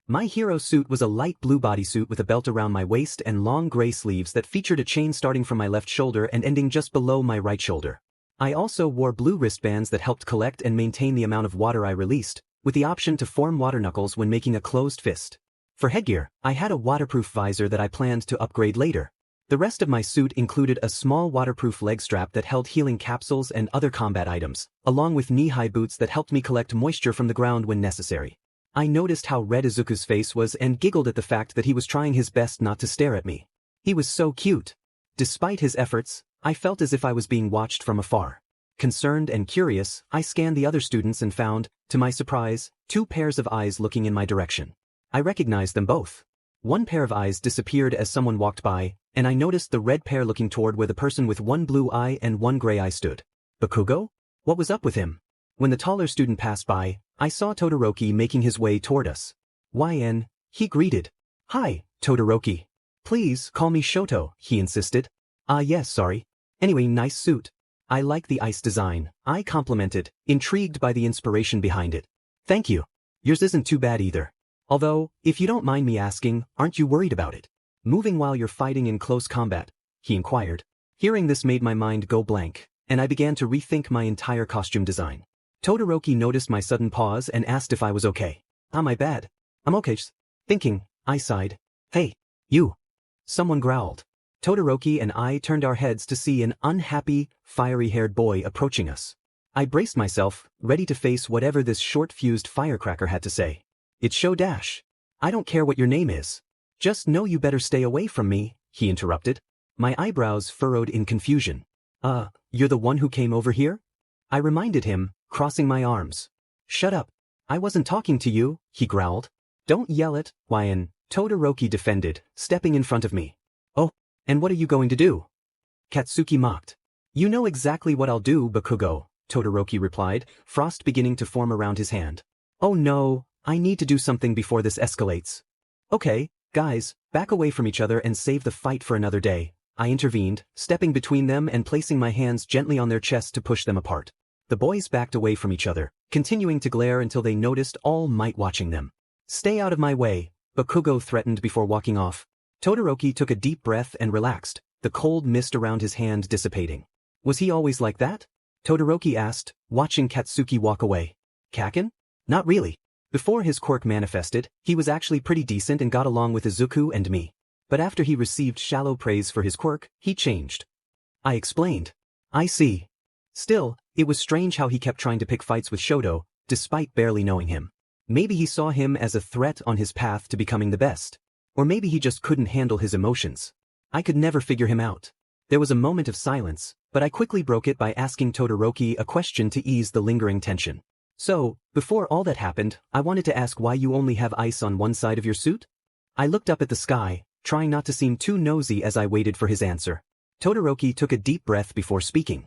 My hero suit was a light blue bodysuit with a belt around my waist and long gray sleeves that featured a chain starting from my left shoulder and ending just below my right shoulder. I also wore blue wristbands that helped collect and maintain the amount of water I released, with the option to form water knuckles when making a closed fist. For headgear, I had a waterproof visor that I planned to upgrade later. The rest of my suit included a small waterproof leg strap that held healing capsules and other combat items, along with knee-high boots that helped me collect moisture from the ground when necessary. I noticed how red Izuku's face was and giggled at the fact that he was trying his best not to stare at me. He was so cute. Despite his efforts, I felt as if I was being watched from afar. Concerned and curious, I scanned the other students and found, to my surprise, 2 pairs of eyes looking in my direction. I recognized them both. One pair of eyes disappeared as someone walked by, and I noticed the red pair looking toward where the person with one blue eye and one gray eye stood. Bakugo? What was up with him? When the taller student passed by, I saw Todoroki making his way toward us. YN, he greeted. Hi, Todoroki. Please call me Shoto, he insisted. Yes, sorry. Anyway, nice suit. I like the ice design, I complimented, intrigued by the inspiration behind it. Thank you. Yours isn't too bad either. Although, if you don't mind me asking, aren't you worried about it? Moving while you're fighting in close combat, he inquired. Hearing this made my mind go blank, and I began to rethink my entire costume design. Todoroki noticed my sudden pause and asked if I was okay. My bad. I'm okay. Thinking, I sighed. Hey, you. Someone growled. Todoroki and I turned our heads to see an unhappy, fiery-haired boy approaching us. I braced myself, ready to face whatever this short-fused firecracker had to say. It's Shodash. I don't care what your name is. Just know you better stay away from me, he interrupted. My eyebrows furrowed in confusion. You're the one who came over here? I reminded him, crossing my arms. Shut up. I wasn't talking to you, he growled. Don't yell it, YN, Todoroki defended, stepping in front of me. Oh, and what are you going to do? Katsuki mocked. You know exactly what I'll do, Bakugo, Todoroki replied, frost beginning to form around his hand. Oh no, I need to do something before this escalates. Okay, guys, back away from each other and save the fight for another day, I intervened, stepping between them and placing my hands gently on their chests to push them apart. The boys backed away from each other, continuing to glare until they noticed All Might watching them. "Stay out of my way," Bakugo threatened before walking off. Todoroki took a deep breath and relaxed, the cold mist around his hand dissipating. "Was he always like that?" Todoroki asked, watching Katsuki walk away. "Kaken? Not really. Before his quirk manifested, he was actually pretty decent and got along with Izuku and me. But after he received shallow praise for his quirk, he changed." I explained. "I see." Still, it was strange how he kept trying to pick fights with Shoto, despite barely knowing him. Maybe he saw him as a threat on his path to becoming the best. Or maybe he just couldn't handle his emotions. I could never figure him out. There was a moment of silence, but I quickly broke it by asking Todoroki a question to ease the lingering tension. "So, before all that happened, I wanted to ask why you only have ice on one side of your suit?" I looked up at the sky, trying not to seem too nosy as I waited for his answer. Todoroki took a deep breath before speaking.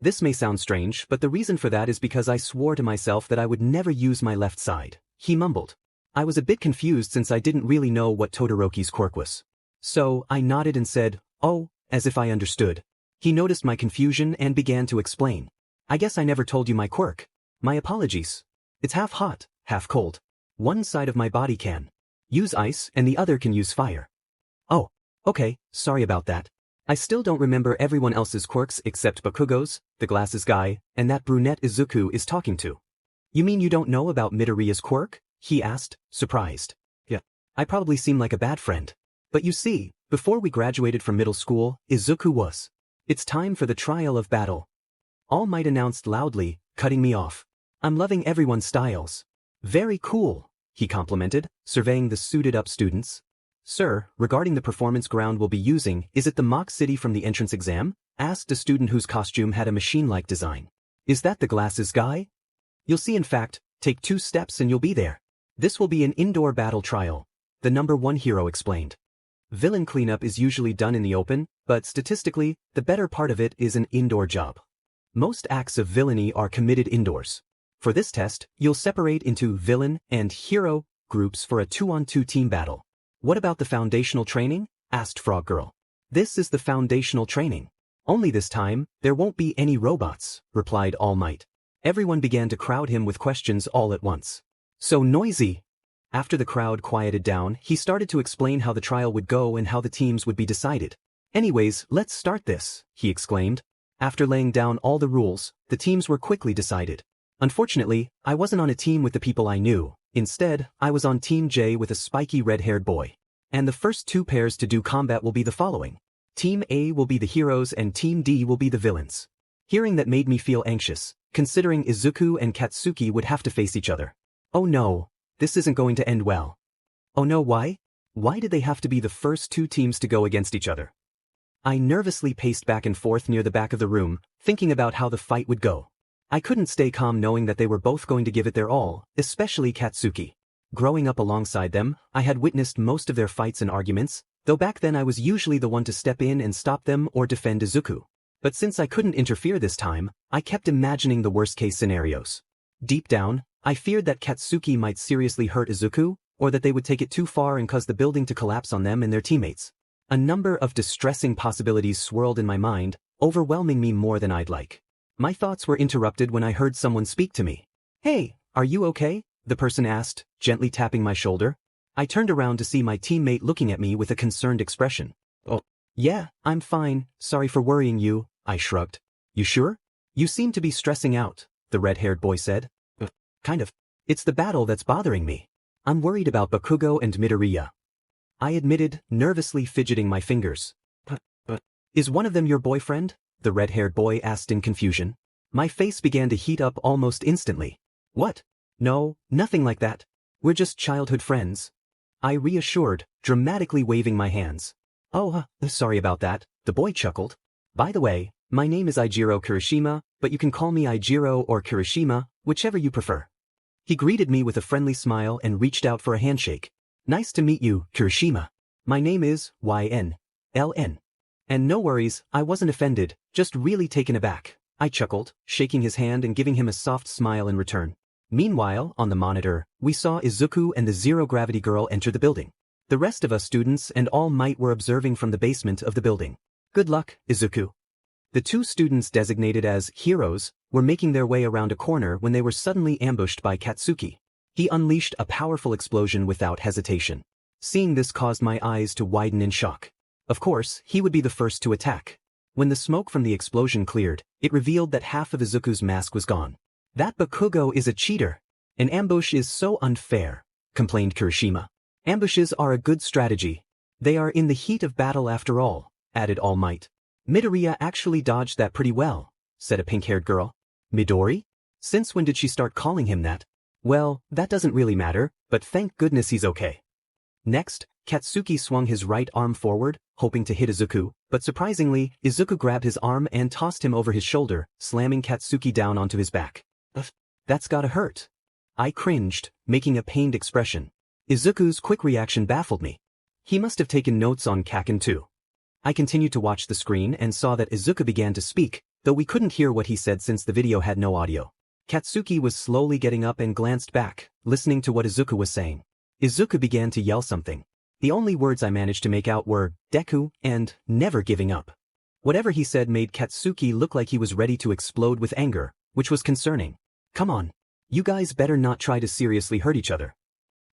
"This may sound strange, but the reason for that is because I swore to myself that I would never use my left side," he mumbled. I was a bit confused since I didn't really know what Todoroki's quirk was. So, I nodded and said, "Oh," as if I understood. He noticed my confusion and began to explain. "I guess I never told you my quirk. My apologies. It's half hot, half cold. One side of my body can use ice and the other can use fire." "Oh, okay, sorry about that. I still don't remember everyone else's quirks except Bakugo's, the glasses guy, and that brunette Izuku is talking to." "You mean you don't know about Midoriya's quirk?" he asked, surprised. "Yeah, I probably seem like a bad friend. But you see, before we graduated from middle school, Izuku was. It's time for the trial of battle." All Might announced loudly, cutting me off. "I'm loving everyone's styles." "Very cool," he complimented, surveying the suited-up students. "Sir, regarding the performance ground we'll be using, is it the mock city from the entrance exam?" asked a student whose costume had a machine-like design. "Is that the glasses guy?" "You'll see, in fact, take 2 steps and you'll be there. This will be an indoor battle trial," the #1 hero explained. "Villain cleanup is usually done in the open, but statistically, the better part of it is an indoor job. Most acts of villainy are committed indoors. For this test, you'll separate into villain and hero groups for a 2-on-2 team battle." "What about the foundational training?" asked Frog Girl. "This is the foundational training. Only this time, there won't be any robots," replied All Might. Everyone began to crowd him with questions all at once. "So noisy." After the crowd quieted down, he started to explain how the trial would go and how the teams would be decided. "Anyways, let's start this," he exclaimed. After laying down all the rules, the teams were quickly decided. Unfortunately, I wasn't on a team with the people I knew. Instead, I was on Team J with a spiky red-haired boy. And the first 2 pairs to do combat will be the following. Team A will be the heroes and Team D will be the villains. Hearing that made me feel anxious, considering Izuku and Katsuki would have to face each other. Oh no, this isn't going to end well. Oh no, why? Why did they have to be the first 2 teams to go against each other? I nervously paced back and forth near the back of the room, thinking about how the fight would go. I couldn't stay calm knowing that they were both going to give it their all, especially Katsuki. Growing up alongside them, I had witnessed most of their fights and arguments, though back then I was usually the one to step in and stop them or defend Izuku. But since I couldn't interfere this time, I kept imagining the worst-case scenarios. Deep down, I feared that Katsuki might seriously hurt Izuku, or that they would take it too far and cause the building to collapse on them and their teammates. A number of distressing possibilities swirled in my mind, overwhelming me more than I'd like. My thoughts were interrupted when I heard someone speak to me. "Hey, are you okay?" the person asked, gently tapping my shoulder. I turned around to see my teammate looking at me with a concerned expression. "Oh, yeah, I'm fine, sorry for worrying you," I shrugged. "You sure? You seem to be stressing out," the red-haired boy said. Kind of. It's the battle that's bothering me. I'm worried about Bakugo and Midoriya." I admitted, nervously fidgeting my fingers. But, is one of them your boyfriend?" the red-haired boy asked in confusion. My face began to heat up almost instantly. "What? No, nothing like that. We're just childhood friends," I reassured, dramatically waving my hands. "Oh, sorry about that," the boy chuckled. "By the way, my name is Eijiro Kirishima, but you can call me Eijiro or Kirishima, whichever you prefer." He greeted me with a friendly smile and reached out for a handshake. "Nice to meet you, Kirishima. My name is YN. And no worries, I wasn't offended, just really taken aback," I chuckled, shaking his hand and giving him a soft smile in return. Meanwhile, on the monitor, we saw Izuku and the zero-gravity girl enter the building. The rest of us students and All Might were observing from the basement of the building. "Good luck, Izuku." The two students designated as heroes were making their way around a corner when they were suddenly ambushed by Katsuki. He unleashed a powerful explosion without hesitation. Seeing this caused my eyes to widen in shock. Of course, he would be the first to attack. When the smoke from the explosion cleared, it revealed that half of Izuku's mask was gone. That Bakugo is a cheater. An ambush is so unfair, complained Kirishima. Ambushes are a good strategy. They are in the heat of battle after all, added All Might. Midoriya actually dodged that pretty well, said a pink-haired girl. Midori? Since when did she start calling him that? Well, that doesn't really matter, but thank goodness he's okay. Next, Katsuki swung his right arm forward, hoping to hit Izuku, but surprisingly, Izuku grabbed his arm and tossed him over his shoulder, slamming Katsuki down onto his back. That's gotta hurt. I cringed, making a pained expression. Izuku's quick reaction baffled me. He must have taken notes on Kaken too. I continued to watch the screen and saw that Izuku began to speak, though we couldn't hear what he said since the video had no audio. Katsuki was slowly getting up and glanced back, listening to what Izuku was saying. Izuku began to yell something. The only words I managed to make out were, deku, and never giving up. Whatever he said made Katsuki look like he was ready to explode with anger, which was concerning. Come on. You guys better not try to seriously hurt each other.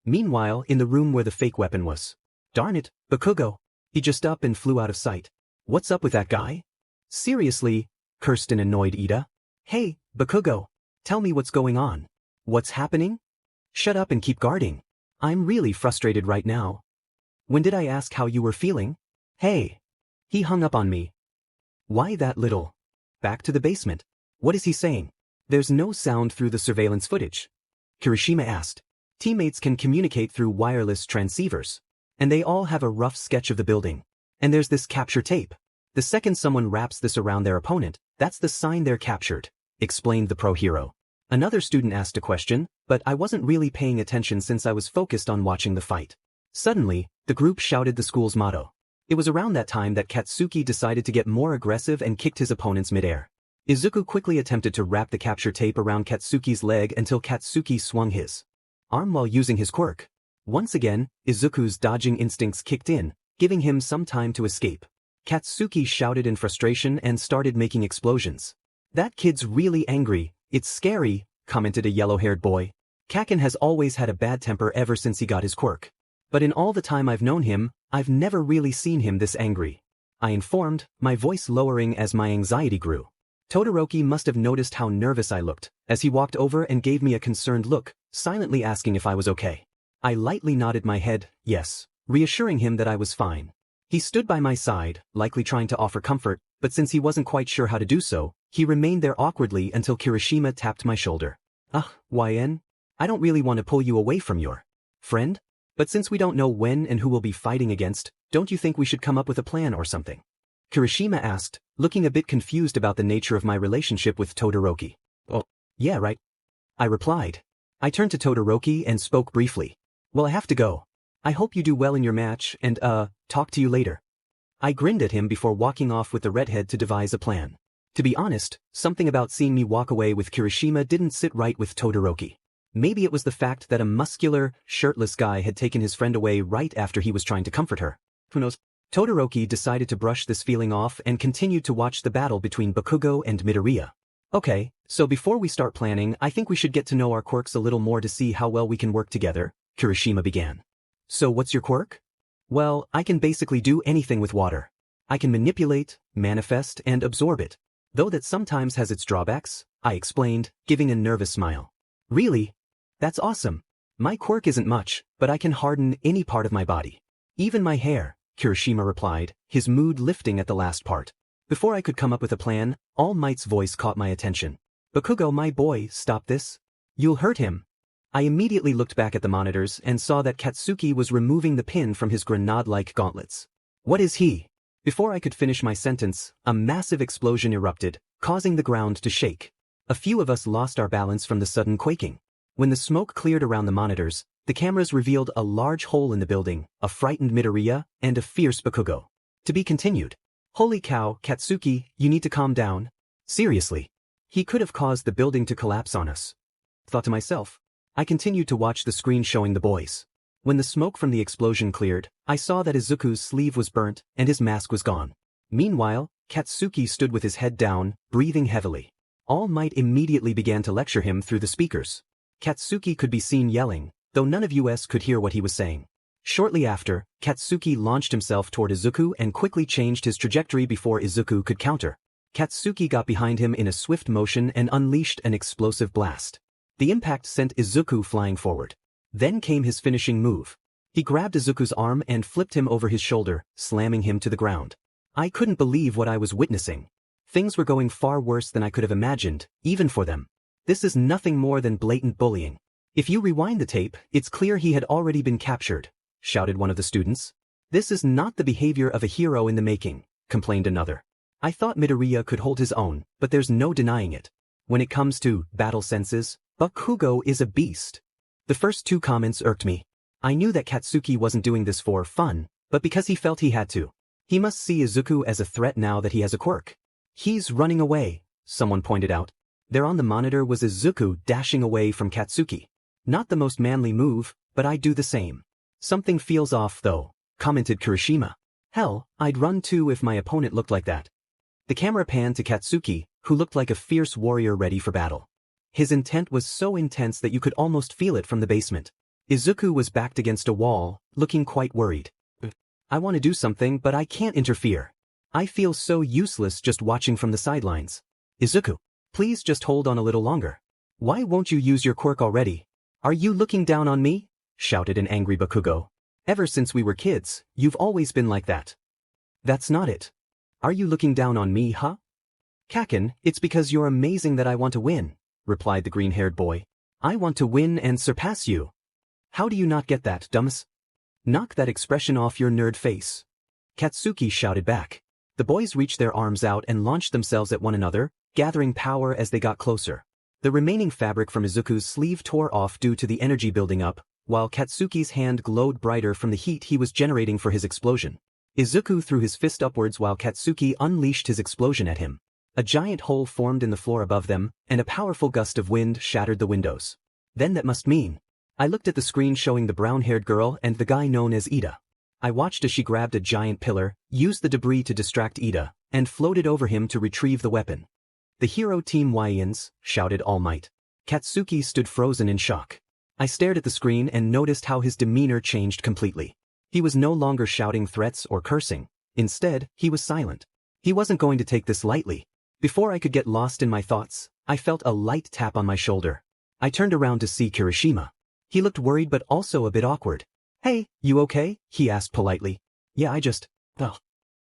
Meanwhile, in the room where the fake weapon was. Darn it, Bakugo. He just up and flew out of sight. What's up with that guy? Seriously, cursed an annoyed Ida. Hey, Bakugo. Tell me what's going on. What's happening? Shut up and keep guarding. I'm really frustrated right now. When did I ask how you were feeling? Hey. He hung up on me. Why that little? Back to the basement. What is he saying? There's no sound through the surveillance footage. Kirishima asked. Teammates can communicate through wireless transceivers. And they all have a rough sketch of the building. And there's this capture tape. The second someone wraps this around their opponent, that's the sign they're captured, explained the pro hero. Another student asked a question, but I wasn't really paying attention since I was focused on watching the fight. Suddenly, the group shouted the school's motto. It was around that time that Katsuki decided to get more aggressive and kicked his opponents midair. Izuku quickly attempted to wrap the capture tape around Katsuki's leg until Katsuki swung his arm while using his quirk. Once again, Izuku's dodging instincts kicked in, giving him some time to escape. Katsuki shouted in frustration and started making explosions. That kid's really angry. It's scary, commented a yellow-haired boy. Kaken has always had a bad temper ever since he got his quirk. But in all the time I've known him, I've never really seen him this angry. I informed, my voice lowering as my anxiety grew. Todoroki must have noticed how nervous I looked, as he walked over and gave me a concerned look, silently asking if I was okay. I lightly nodded my head, yes, reassuring him that I was fine. He stood by my side, likely trying to offer comfort, but since he wasn't quite sure how to do so, he remained there awkwardly until Kirishima tapped my shoulder. YN? I don't really want to pull you away from your friend, but since we don't know when and who we'll be fighting against, don't you think we should come up with a plan or something? Kirishima asked, looking a bit confused about the nature of my relationship with Todoroki. Oh, yeah, right. I replied. I turned to Todoroki and spoke briefly. Well, I have to go. I hope you do well in your match and, talk to you later. I grinned at him before walking off with the redhead to devise a plan. To be honest, something about seeing me walk away with Kirishima didn't sit right with Todoroki. Maybe it was the fact that a muscular, shirtless guy had taken his friend away right after he was trying to comfort her. Who knows? Todoroki decided to brush this feeling off and continued to watch the battle between Bakugo and Midoriya. Okay, so before we start planning, I think we should get to know our quirks a little more to see how well we can work together, Kirishima began. So what's your quirk? Well, I can basically do anything with water. I can manipulate, manifest, and absorb it. Though that sometimes has its drawbacks, I explained, giving a nervous smile. Really? That's awesome. My quirk isn't much, but I can harden any part of my body. Even my hair, Kirishima replied, his mood lifting at the last part. Before I could come up with a plan, All Might's voice caught my attention. Bakugo, my boy, stop this. You'll hurt him. I immediately looked back at the monitors and saw that Katsuki was removing the pin from his grenade-like gauntlets. What is he? Before I could finish my sentence, a massive explosion erupted, causing the ground to shake. A few of us lost our balance from the sudden quaking. When the smoke cleared around the monitors, the cameras revealed a large hole in the building, a frightened Midoriya, and a fierce Bakugo. To be continued. Holy cow, Katsuki, you need to calm down. Seriously. He could have caused the building to collapse on us. Thought to myself. I continued to watch the screen showing the boys. When the smoke from the explosion cleared, I saw that Izuku's sleeve was burnt and his mask was gone. Meanwhile, Katsuki stood with his head down, breathing heavily. All Might immediately began to lecture him through the speakers. Katsuki could be seen yelling, though none of us could hear what he was saying. Shortly after, Katsuki launched himself toward Izuku and quickly changed his trajectory before Izuku could counter. Katsuki got behind him in a swift motion and unleashed an explosive blast. The impact sent Izuku flying forward. Then came his finishing move. He grabbed Izuku's arm and flipped him over his shoulder, slamming him to the ground. I couldn't believe what I was witnessing. Things were going far worse than I could have imagined, even for them. This is nothing more than blatant bullying. If you rewind the tape, it's clear he had already been captured, shouted one of the students. This is not the behavior of a hero in the making, complained another. I thought Midoriya could hold his own, but there's no denying it. When it comes to battle senses, Bakugo is a beast. The first two comments irked me. I knew that Katsuki wasn't doing this for fun, but because he felt he had to. He must see Izuku as a threat now that he has a quirk. He's running away, someone pointed out. There on the monitor was Izuku dashing away from Katsuki. Not the most manly move, but I'd do the same. Something feels off though, commented Kirishima. Hell, I'd run too if my opponent looked like that. The camera panned to Katsuki, who looked like a fierce warrior ready for battle. His intent was so intense that you could almost feel it from the basement. Izuku was backed against a wall, looking quite worried. I want to do something, but I can't interfere. I feel so useless just watching from the sidelines. Izuku, please just hold on a little longer. Why won't you use your quirk already? Are you looking down on me? Shouted an angry Bakugo. Ever since we were kids, you've always been like that. That's not it. Are you looking down on me, huh? Kaken, it's because you're amazing that I want to win, replied the green-haired boy. I want to win and surpass you. How do you not get that, dumbass? Knock that expression off your nerd face. Katsuki shouted back. The boys reached their arms out and launched themselves at one another, gathering power as they got closer. The remaining fabric from Izuku's sleeve tore off due to the energy building up, while Katsuki's hand glowed brighter from the heat he was generating for his explosion. Izuku threw his fist upwards while Katsuki unleashed his explosion at him. A giant hole formed in the floor above them, and a powerful gust of wind shattered the windows. Then that must mean. I looked at the screen showing the brown-haired girl and the guy known as Ida. I watched as she grabbed a giant pillar, used the debris to distract Ida, and floated over him to retrieve the weapon. The hero team Yans, shouted All Might. Katsuki stood frozen in shock. I stared at the screen and noticed how his demeanor changed completely. He was no longer shouting threats or cursing. Instead, he was silent. He wasn't going to take this lightly. Before I could get lost in my thoughts, I felt a light tap on my shoulder. I turned around to see Kirishima. He looked worried but also a bit awkward. Hey, you okay? He asked politely. Yeah, Ugh.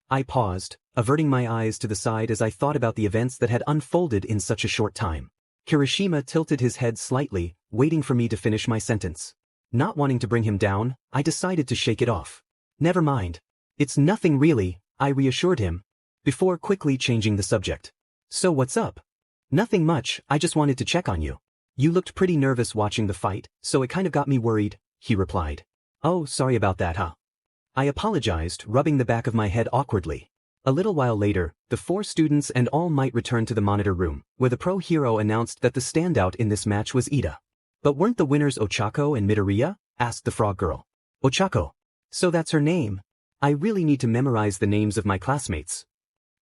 I paused, averting my eyes to the side as I thought about the events that had unfolded in such a short time. Kirishima tilted his head slightly, waiting for me to finish my sentence. Not wanting to bring him down, I decided to shake it off. Never mind. It's nothing really, I reassured him, before quickly changing the subject. So what's up? Nothing much, I just wanted to check on you. You looked pretty nervous watching the fight, so it kind of got me worried, he replied. Oh, sorry about that, huh? I apologized, rubbing the back of my head awkwardly. A little while later, the 4 students and All Might returned to the monitor room, where the pro hero announced that the standout in this match was Ida. But weren't the winners Ochako and Midoriya? Asked the frog girl. Ochako. So that's her name. I really need to memorize the names of my classmates.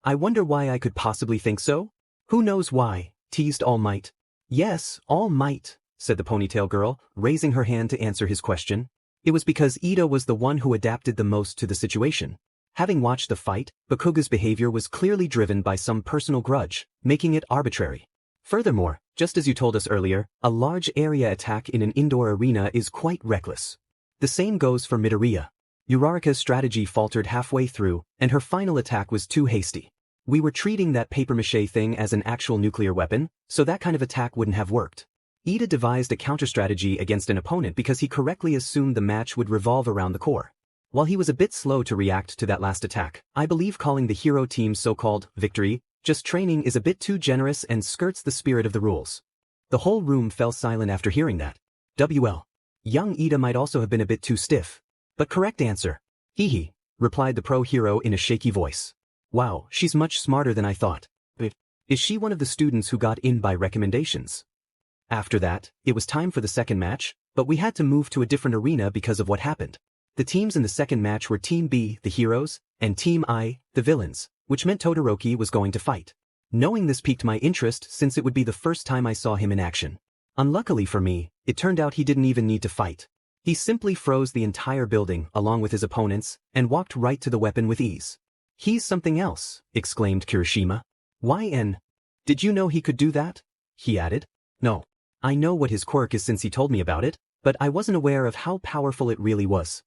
I wonder why I could possibly think so? Who knows why, teased All Might. Yes, All Might, said the ponytail girl, raising her hand to answer his question. It was because Ida was the one who adapted the most to the situation. Having watched the fight, Bakugo's behavior was clearly driven by some personal grudge, making it arbitrary. Furthermore, just as you told us earlier, a large area attack in an indoor arena is quite reckless. The same goes for Midoriya. Uraraka's strategy faltered halfway through, and her final attack was too hasty. We were treating that papier-mâché thing as an actual nuclear weapon, so that kind of attack wouldn't have worked. Ida devised a counter-strategy against an opponent because he correctly assumed the match would revolve around the core. While he was a bit slow to react to that last attack, I believe calling the hero team's so-called victory just training is a bit too generous and skirts the spirit of the rules. The whole room fell silent after hearing that. WL. Young Ida might also have been a bit too stiff. But correct answer. Hee, replied the pro hero in a shaky voice. Wow, she's much smarter than I thought. Is she one of the students who got in by recommendations? After that, it was time for the second match, but we had to move to a different arena because of what happened. The teams in the second match were Team B, the heroes, and Team I, the villains. which meant Todoroki was going to fight. Knowing this piqued my interest since it would be the first time I saw him in action. Unluckily for me, it turned out he didn't even need to fight. He simply froze the entire building along with his opponents and walked right to the weapon with ease. "He's something else," exclaimed Kirishima. "YN. Did you know he could do that?" he added. "No. I know what his quirk is since he told me about it, but I wasn't aware of how powerful it really was,"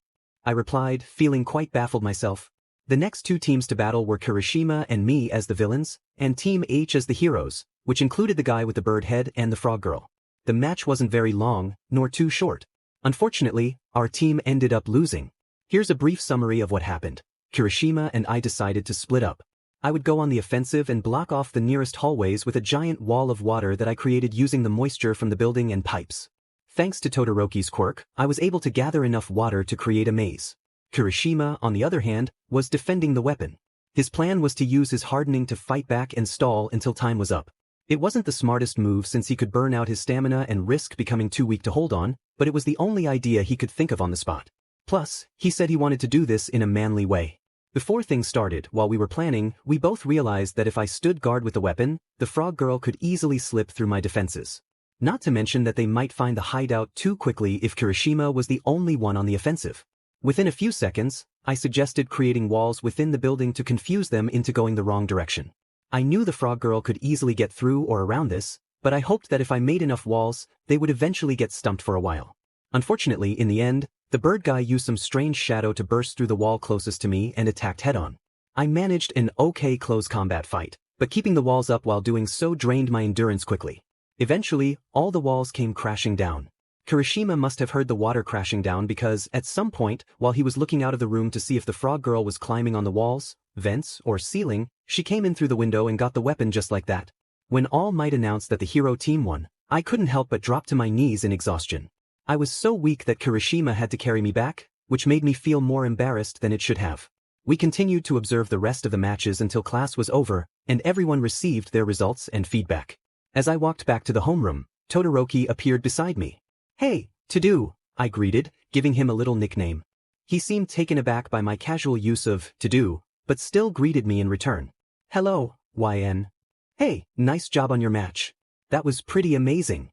I replied, feeling quite baffled myself. The next two teams to battle were Kirishima and me as the villains, and Team H as the heroes, which included the guy with the bird head and the frog girl. The match wasn't very long, nor too short. Unfortunately, our team ended up losing. Here's a brief summary of what happened. Kirishima and I decided to split up. I would go on the offensive and block off the nearest hallways with a giant wall of water that I created using the moisture from the building and pipes. Thanks to Todoroki's quirk, I was able to gather enough water to create a maze. Kirishima, on the other hand, was defending the weapon. His plan was to use his hardening to fight back and stall until time was up. It wasn't the smartest move since he could burn out his stamina and risk becoming too weak to hold on, but it was the only idea he could think of on the spot. Plus, he said he wanted to do this in a manly way. Before things started, while we were planning, we both realized that if I stood guard with the weapon, the frog girl could easily slip through my defenses. Not to mention that they might find the hideout too quickly if Kirishima was the only one on the offensive. Within a few seconds, I suggested creating walls within the building to confuse them into going the wrong direction. I knew the frog girl could easily get through or around this, but I hoped that if I made enough walls, they would eventually get stumped for a while. Unfortunately, in the end, the bird guy used some strange shadow to burst through the wall closest to me and attacked head-on. I managed an okay close combat fight, but keeping the walls up while doing so drained my endurance quickly. Eventually, all the walls came crashing down. Kirishima must have heard the water crashing down because, at some point, while he was looking out of the room to see if the frog girl was climbing on the walls, vents, or ceiling, she came in through the window and got the weapon just like that. When All Might announced that the hero team won, I couldn't help but drop to my knees in exhaustion. I was so weak that Kirishima had to carry me back, which made me feel more embarrassed than it should have. We continued to observe the rest of the matches until class was over, and everyone received their results and feedback. As I walked back to the homeroom, Todoroki appeared beside me. "Hey, to-do," I greeted, giving him a little nickname. He seemed taken aback by my casual use of to-do, but still greeted me in return. "Hello, YN. Hey, nice job on your match. That was pretty amazing,"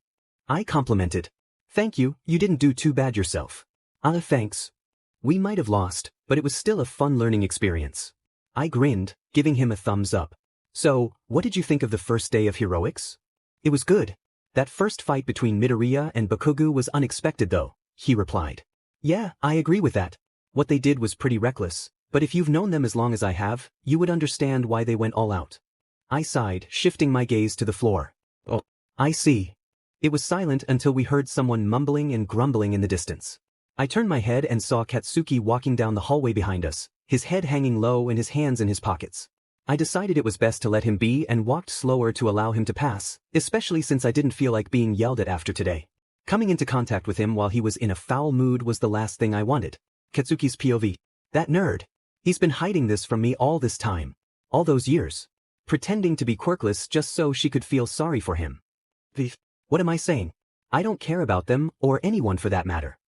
I complimented. "Thank you, you didn't do too bad yourself." Thanks. We might have lost, but it was still a fun learning experience." I grinned, giving him a thumbs up. "So, what did you think of the first day of heroics?" "It was good. That first fight between Midoriya and Bakugo was unexpected though," he replied. "Yeah, I agree with that. What they did was pretty reckless, but if you've known them as long as I have, you would understand why they went all out." I sighed, shifting my gaze to the floor. "Oh, I see." It was silent until we heard someone mumbling and grumbling in the distance. I turned my head and saw Katsuki walking down the hallway behind us, his head hanging low and his hands in his pockets. I decided it was best to let him be and walked slower to allow him to pass, especially since I didn't feel like being yelled at after today. Coming into contact with him while he was in a foul mood was the last thing I wanted. Katsuki's POV. That nerd. He's been hiding this from me all this time. All those years. Pretending to be quirkless just so she could feel sorry for him. What am I saying? I don't care about them, or anyone for that matter.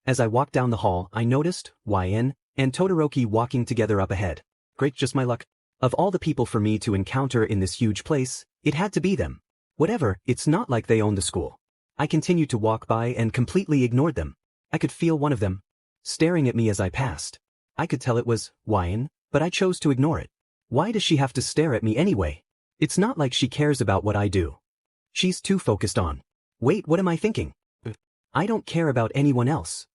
As I walked down the hall, I noticed YN and Todoroki walking together up ahead. Great, just my luck. Of all the people for me to encounter in this huge place, it had to be them. Whatever, it's not like they own the school. I continued to walk by and completely ignored them. I could feel one of them staring at me as I passed. I could tell it was YN, but I chose to ignore it. Why does she have to stare at me anyway? It's not like she cares about what I do. She's too focused on. Wait, what am I thinking? I don't care about anyone else.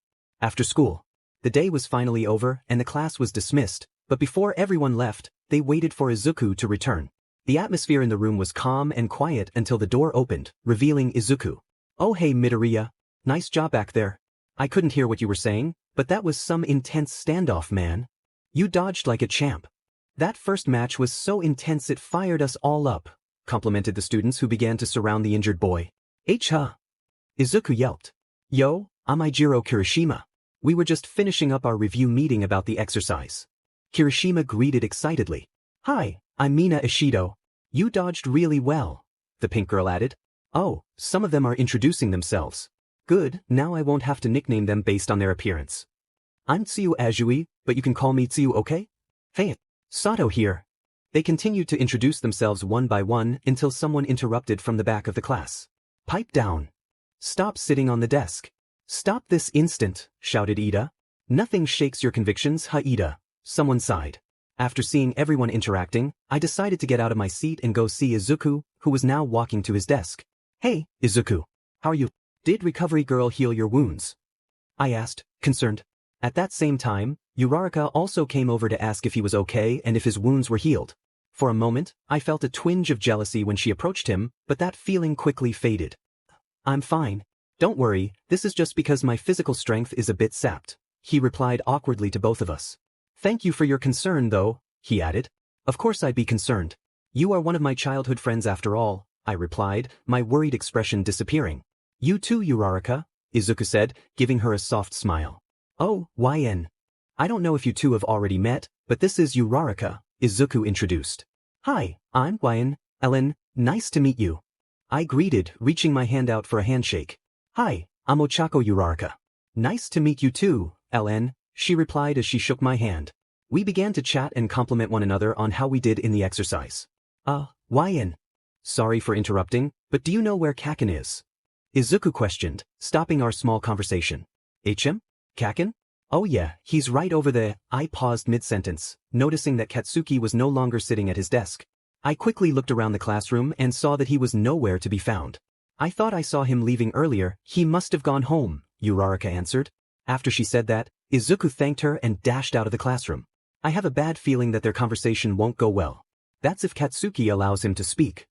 After school, the day was finally over and the class was dismissed, but before everyone left, they waited for Izuku to return. The atmosphere in the room was calm and quiet until the door opened, revealing Izuku. "Oh hey Midoriya. Nice job back there. I couldn't hear what you were saying, but that was some intense standoff, man. You dodged like a champ. That first match was so intense it fired us all up," complimented the students who began to surround the injured boy. "Huh?" Izuku yelped. "Yo, I'm Ijiro Kirishima. We were just finishing up our review meeting about the exercise." Kirishima greeted excitedly. "Hi, I'm Mina Ishido. You dodged really well," the pink girl added. "Oh, some of them are introducing themselves. Good, now I won't have to nickname them based on their appearance. I'm Tsuyu Azui, but you can call me Tsuyu, okay? Hey, Sato here. They continued to introduce themselves one by one until someone interrupted from the back of the class. Pipe down. Stop sitting on the desk. Stop this instant, shouted Ida. Nothing shakes your convictions, Ida. Someone sighed. After seeing everyone interacting, I decided to get out of my seat and go see Izuku, who was now walking to his desk. Hey, Izuku. How are you? Did Recovery Girl heal your wounds? I asked, concerned. At that same time, Uraraka also came over to ask if he was okay and if his wounds were healed. For a moment, I felt a twinge of jealousy when she approached him, but that feeling quickly faded. I'm fine. Don't worry, this is just because my physical strength is a bit sapped, he replied awkwardly to both of us. Thank you for your concern though, he added. Of course I'd be concerned. You are one of my childhood friends after all, I replied, my worried expression disappearing. You too, Uraraka, Izuku said, giving her a soft smile. Oh, YN. I don't know if you two have already met, but this is Uraraka, Izuku introduced. Hi, I'm YN, Ellen, nice to meet you. I greeted, reaching my hand out for a handshake. Hi, I'm Ochako Uraraka. Nice to meet you too, Ellen, she replied as she shook my hand. We began to chat and compliment one another on how we did in the exercise. YN. Sorry for interrupting, but do you know where Kaken is? Izuku questioned, stopping our small conversation. HM? Kaken? Oh yeah, he's right over there. I paused mid-sentence, noticing that Katsuki was no longer sitting at his desk. I quickly looked around the classroom and saw that he was nowhere to be found. I thought I saw him leaving earlier. He must have gone home, Uraraka answered. After she said that, Izuku thanked her and dashed out of the classroom. I have a bad feeling that their conversation won't go well. That's if Katsuki allows him to speak.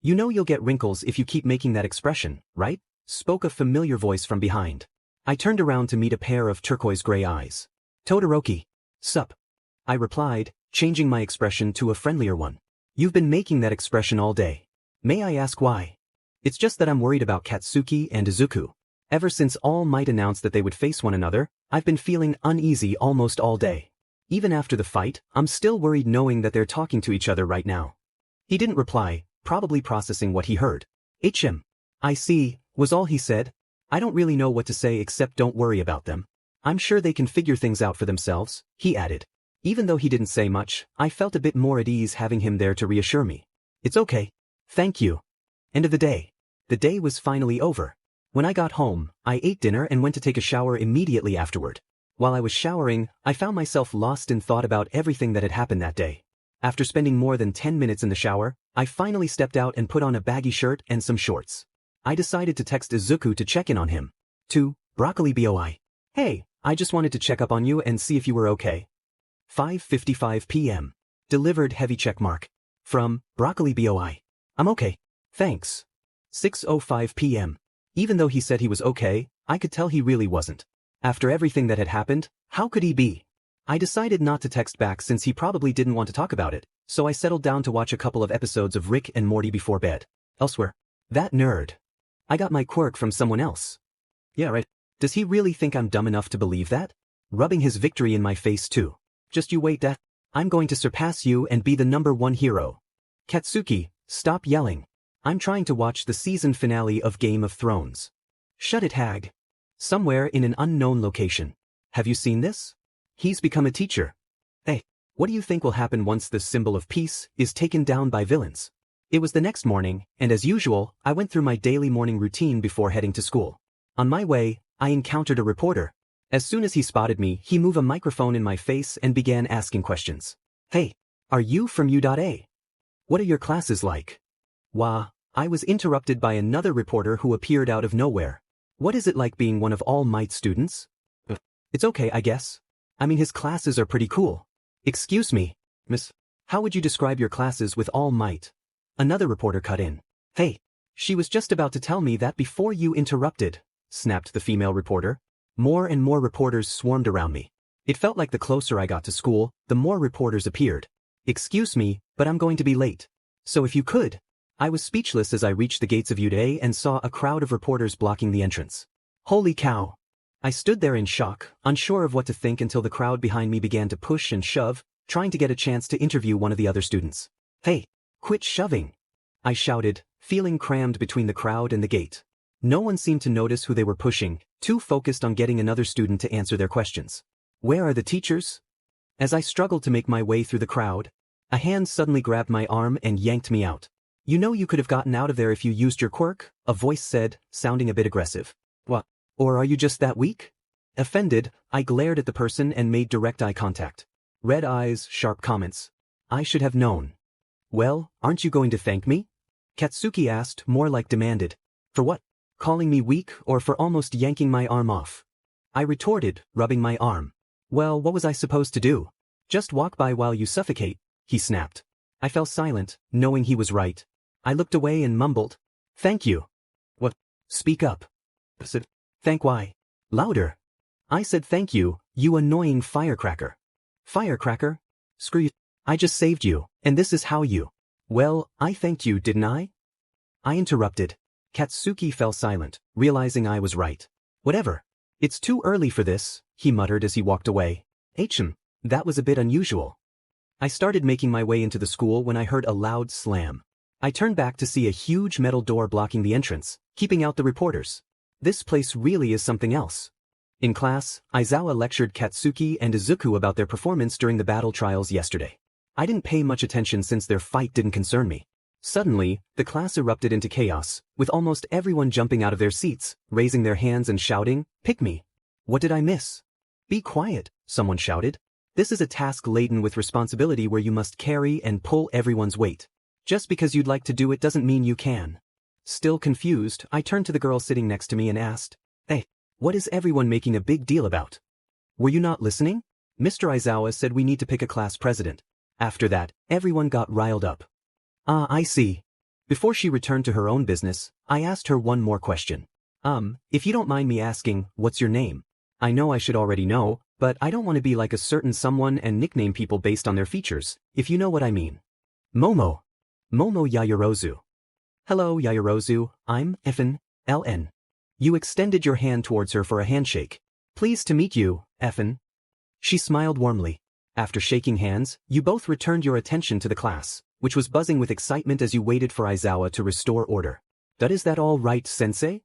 You know you'll get wrinkles if you keep making that expression, right? Spoke a familiar voice from behind. I turned around to meet a pair of turquoise-gray eyes. Todoroki. Sup? I replied, changing my expression to a friendlier one. You've been making that expression all day. May I ask why? It's just that I'm worried about Katsuki and Izuku. Ever since All Might announced that they would face one another, I've been feeling uneasy almost all day. Even after the fight, I'm still worried knowing that they're talking to each other right now. He didn't reply, probably processing what he heard. HM. I see, was all he said. I don't really know what to say except don't worry about them. I'm sure they can figure things out for themselves, he added. Even though he didn't say much, I felt a bit more at ease having him there to reassure me. It's okay. Thank you. End of the day. The day was finally over. When I got home, I ate dinner and went to take a shower immediately afterward. While I was showering, I found myself lost in thought about everything that had happened that day. After spending more than 10 minutes in the shower, I finally stepped out and put on a baggy shirt and some shorts. I decided to text Izuku to check in on him. To Broccoli Boy. Hey, I just wanted to check up on you and see if you were okay. 5:55 p.m. Delivered heavy checkmark. From Broccoli Boy. I'm okay. Thanks. 6:05 p.m. Even though he said he was okay, I could tell he really wasn't. After everything that had happened, how could he be? I decided not to text back since he probably didn't want to talk about it, so I settled down to watch a couple of episodes of Rick and Morty before bed. Elsewhere. That nerd. I got my quirk from someone else. Yeah, right. Does he really think I'm dumb enough to believe that? Rubbing his victory in my face too. Just you wait, I'm going to surpass you and be the #1 hero. Katsuki, stop yelling. I'm trying to watch the season finale of Game of Thrones. Shut it, hag. Somewhere in an unknown location. Have you seen this? He's become a teacher. Hey, what do you think will happen once the symbol of peace is taken down by villains? It was the next morning, and as usual, I went through my daily morning routine before heading to school. On my way, I encountered a reporter. As soon as he spotted me, he moved a microphone in my face and began asking questions. Hey, are you from UA? What are your classes like? Wah, I was interrupted by another reporter who appeared out of nowhere. What is it like being one of All Might's students? It's okay, I guess. I mean, his classes are pretty cool. Excuse me, miss. How would you describe your classes with All Might? Another reporter cut in. Hey, she was just about to tell me that before you interrupted, snapped the female reporter. More and more reporters swarmed around me. It felt like the closer I got to school, the more reporters appeared. Excuse me, but I'm going to be late. So if you could. I was speechless as I reached the gates of UA and saw a crowd of reporters blocking the entrance. Holy cow. I stood there in shock, unsure of what to think until the crowd behind me began to push and shove, trying to get a chance to interview one of the other students. Hey, quit shoving. I shouted, feeling crammed between the crowd and the gate. No one seemed to notice who they were pushing, too focused on getting another student to answer their questions. Where are the teachers? As I struggled to make my way through the crowd, A hand suddenly grabbed my arm and yanked me out. You know you could have gotten out of there if you used your quirk, a voice said, sounding a bit aggressive. What? Or are you just that weak? Offended, I glared at the person and made direct eye contact. Red eyes, sharp comments. I should have known. Well, aren't you going to thank me? Katsuki asked, more like demanded. For what? Calling me weak or for almost yanking my arm off? I retorted, rubbing my arm. Well, what was I supposed to do? Just walk by while you suffocate, he snapped. I fell silent, knowing he was right. I looked away and mumbled. Thank you. What? Speak up. I said, thank why? Louder. I said thank you, you annoying firecracker. Firecracker? Screw you. I just saved you, and this is how you. Well, I thanked you, didn't I? I interrupted. Katsuki fell silent, realizing I was right. Whatever. It's too early for this, he muttered as he walked away. That was a bit unusual. I started making my way into the school when I heard a loud slam. I turned back to see a huge metal door blocking the entrance, keeping out the reporters. This place really is something else. In class, Aizawa lectured Katsuki and Izuku about their performance during the battle trials yesterday. I didn't pay much attention since their fight didn't concern me. Suddenly, the class erupted into chaos, with almost everyone jumping out of their seats, raising their hands and shouting, "Pick me!" What did I miss? Be quiet, someone shouted. This is a task laden with responsibility where you must carry and pull everyone's weight. Just because you'd like to do it doesn't mean you can. Still confused, I turned to the girl sitting next to me and asked, Hey, what is everyone making a big deal about? Were you not listening? Mr. Aizawa said we need to pick a class president. After that, everyone got riled up. Ah, I see. Before she returned to her own business, I asked her one more question. If you don't mind me asking, what's your name? I know I should already know, but I don't want to be like a certain someone and nickname people based on their features, if you know what I mean. Momo Yaoyorozu. Hello, Yaoyorozu, I'm LN. You extended your hand towards her for a handshake. Pleased to meet you, Effin. She smiled warmly. After shaking hands, you both returned your attention to the class, which was buzzing with excitement as you waited for Aizawa to restore order. Is that all right, sensei?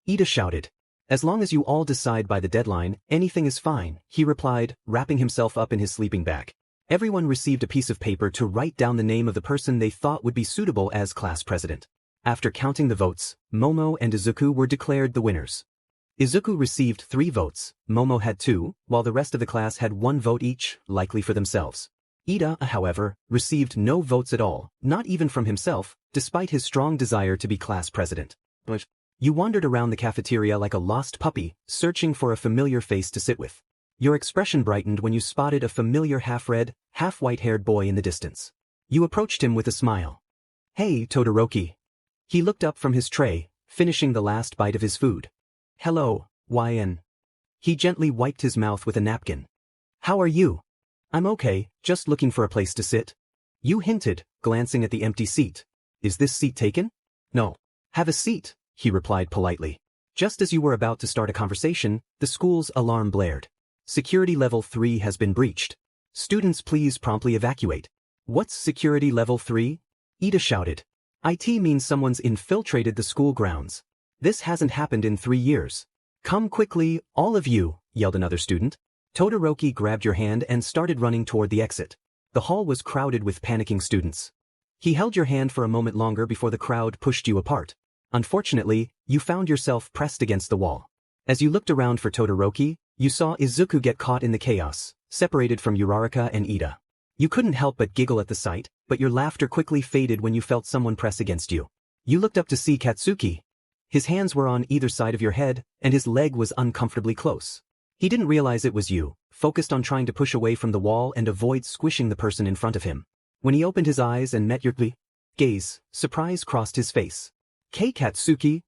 Ida shouted. As long as you all decide by the deadline, anything is fine, he replied, wrapping himself up in his sleeping bag. Everyone received a piece of paper to write down the name of the person they thought would be suitable as class president. After counting the votes, Momo and Izuku were declared the winners. Izuku received 3 votes, Momo had 2, while the rest of the class had 1 vote each, likely for themselves. Ida, however, received no votes at all, not even from himself, despite his strong desire to be class president. You wandered around the cafeteria like a lost puppy, searching for a familiar face to sit with. Your expression brightened when you spotted a familiar half-red, half-white-haired boy in the distance. You approached him with a smile. Hey, Todoroki. He looked up from his tray, finishing the last bite of his food. Hello, YN. He gently wiped his mouth with a napkin. How are you? I'm okay, just looking for a place to sit. You hinted, glancing at the empty seat. Is this seat taken? No. Have a seat, he replied politely. Just as you were about to start a conversation, the school's alarm blared. Security level 3 has been breached. Students please promptly evacuate. What's security level 3? Ida shouted. IT means someone's infiltrated the school grounds. This hasn't happened in 3 years. Come quickly, all of you, yelled another student. Todoroki grabbed your hand and started running toward the exit. The hall was crowded with panicking students. He held your hand for a moment longer before the crowd pushed you apart. Unfortunately, you found yourself pressed against the wall. As you looked around for Todoroki, you saw Izuku get caught in the chaos, separated from Uraraka and Ida. You couldn't help but giggle at the sight, but your laughter quickly faded when you felt someone press against you. You looked up to see Katsuki. His hands were on either side of your head, and his leg was uncomfortably close. He didn't realize it was you, focused on trying to push away from the wall and avoid squishing the person in front of him. When he opened his eyes and met your gaze, surprise crossed his face. Katsuki?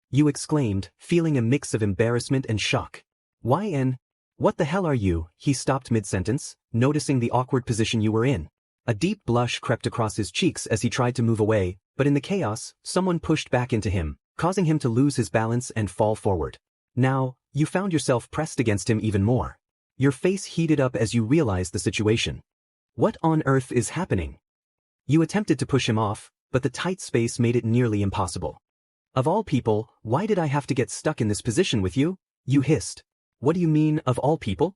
You exclaimed, feeling a mix of embarrassment and shock. YN? What the hell are you? He stopped mid-sentence, noticing the awkward position you were in. A deep blush crept across his cheeks as he tried to move away, but in the chaos, someone pushed back into him, causing him to lose his balance and fall forward. Now, you found yourself pressed against him even more. Your face heated up as you realized the situation. What on earth is happening? You attempted to push him off, but the tight space made it nearly impossible. Of all people, why did I have to get stuck in this position with you? You hissed. What do you mean, of all people?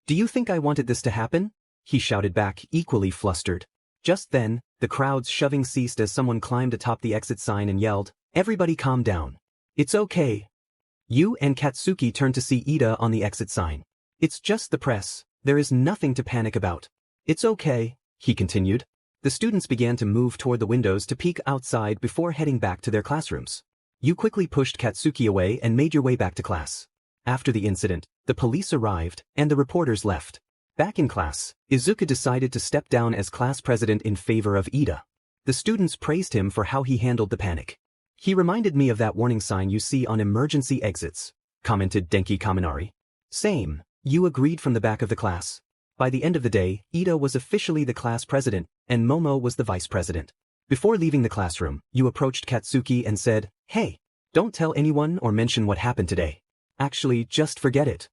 Do you think I wanted this to happen? He shouted back, equally flustered. Just then, the crowd's shoving ceased as someone climbed atop the exit sign and yelled, "Everybody calm down. It's okay." Yu and Katsuki turned to see Ida on the exit sign. "It's just the press, there is nothing to panic about. It's okay," he continued. The students began to move toward the windows to peek outside before heading back to their classrooms. You quickly pushed Katsuki away and made your way back to class. After the incident, the police arrived, and the reporters left. Back in class, Izuku decided to step down as class president in favor of Ida. The students praised him for how he handled the panic. "He reminded me of that warning sign you see on emergency exits," commented Denki Kaminari. "Same," you agreed from the back of the class. By the end of the day, Ida was officially the class president, and Momo was the vice president. Before leaving the classroom, you approached Katsuki and said, "Hey, don't tell anyone or mention what happened today. Actually, just forget it."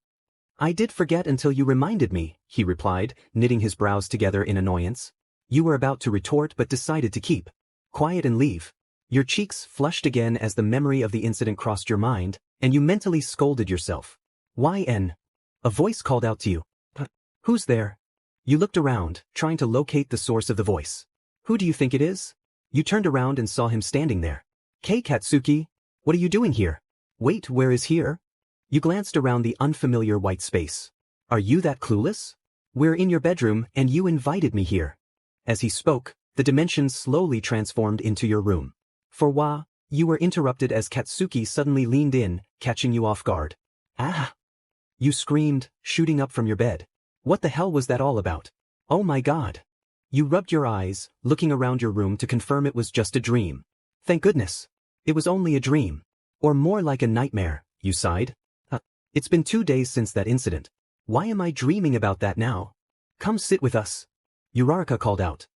"I did forget until you reminded me," he replied, knitting his brows together in annoyance. You were about to retort but decided to keep quiet and leave. Your cheeks flushed again as the memory of the incident crossed your mind, and you mentally scolded yourself. "YN." A voice called out to you. "Who's there?" You looked around, trying to locate the source of the voice. "Who do you think it is?" You turned around and saw him standing there. "Kei Katsuki, what are you doing here?" "Wait, where is here?" You glanced around the unfamiliar white space. "Are you that clueless? We're in your bedroom and you invited me here." As he spoke, the dimensions slowly transformed into your room. You were interrupted as Katsuki suddenly leaned in, catching you off guard. "Ah!" You screamed, shooting up from your bed. What the hell was that all about? "Oh my god." You rubbed your eyes, looking around your room to confirm it was just a dream. "Thank goodness. It was only a dream. Or more like a nightmare," you sighed. "It's been 2 days since that incident. Why am I dreaming about that now? Come sit with us." Uraraka called out.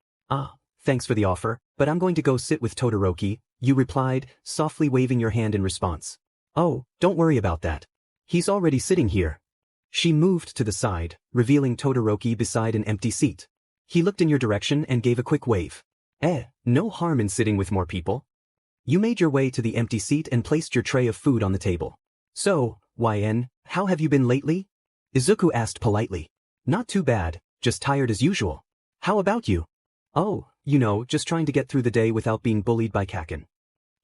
Thanks for the offer, but I'm going to go sit with Todoroki," you replied, softly waving your hand in response. "Oh, don't worry about that. He's already sitting here." She moved to the side, revealing Todoroki beside an empty seat. He looked in your direction and gave a quick wave. No harm in sitting with more people." You made your way to the empty seat and placed your tray of food on the table. "So, YN, how have you been lately?" Izuku asked politely. "Not too bad, just tired as usual. How about you?" "Oh, just trying to get through the day without being bullied by Kaken."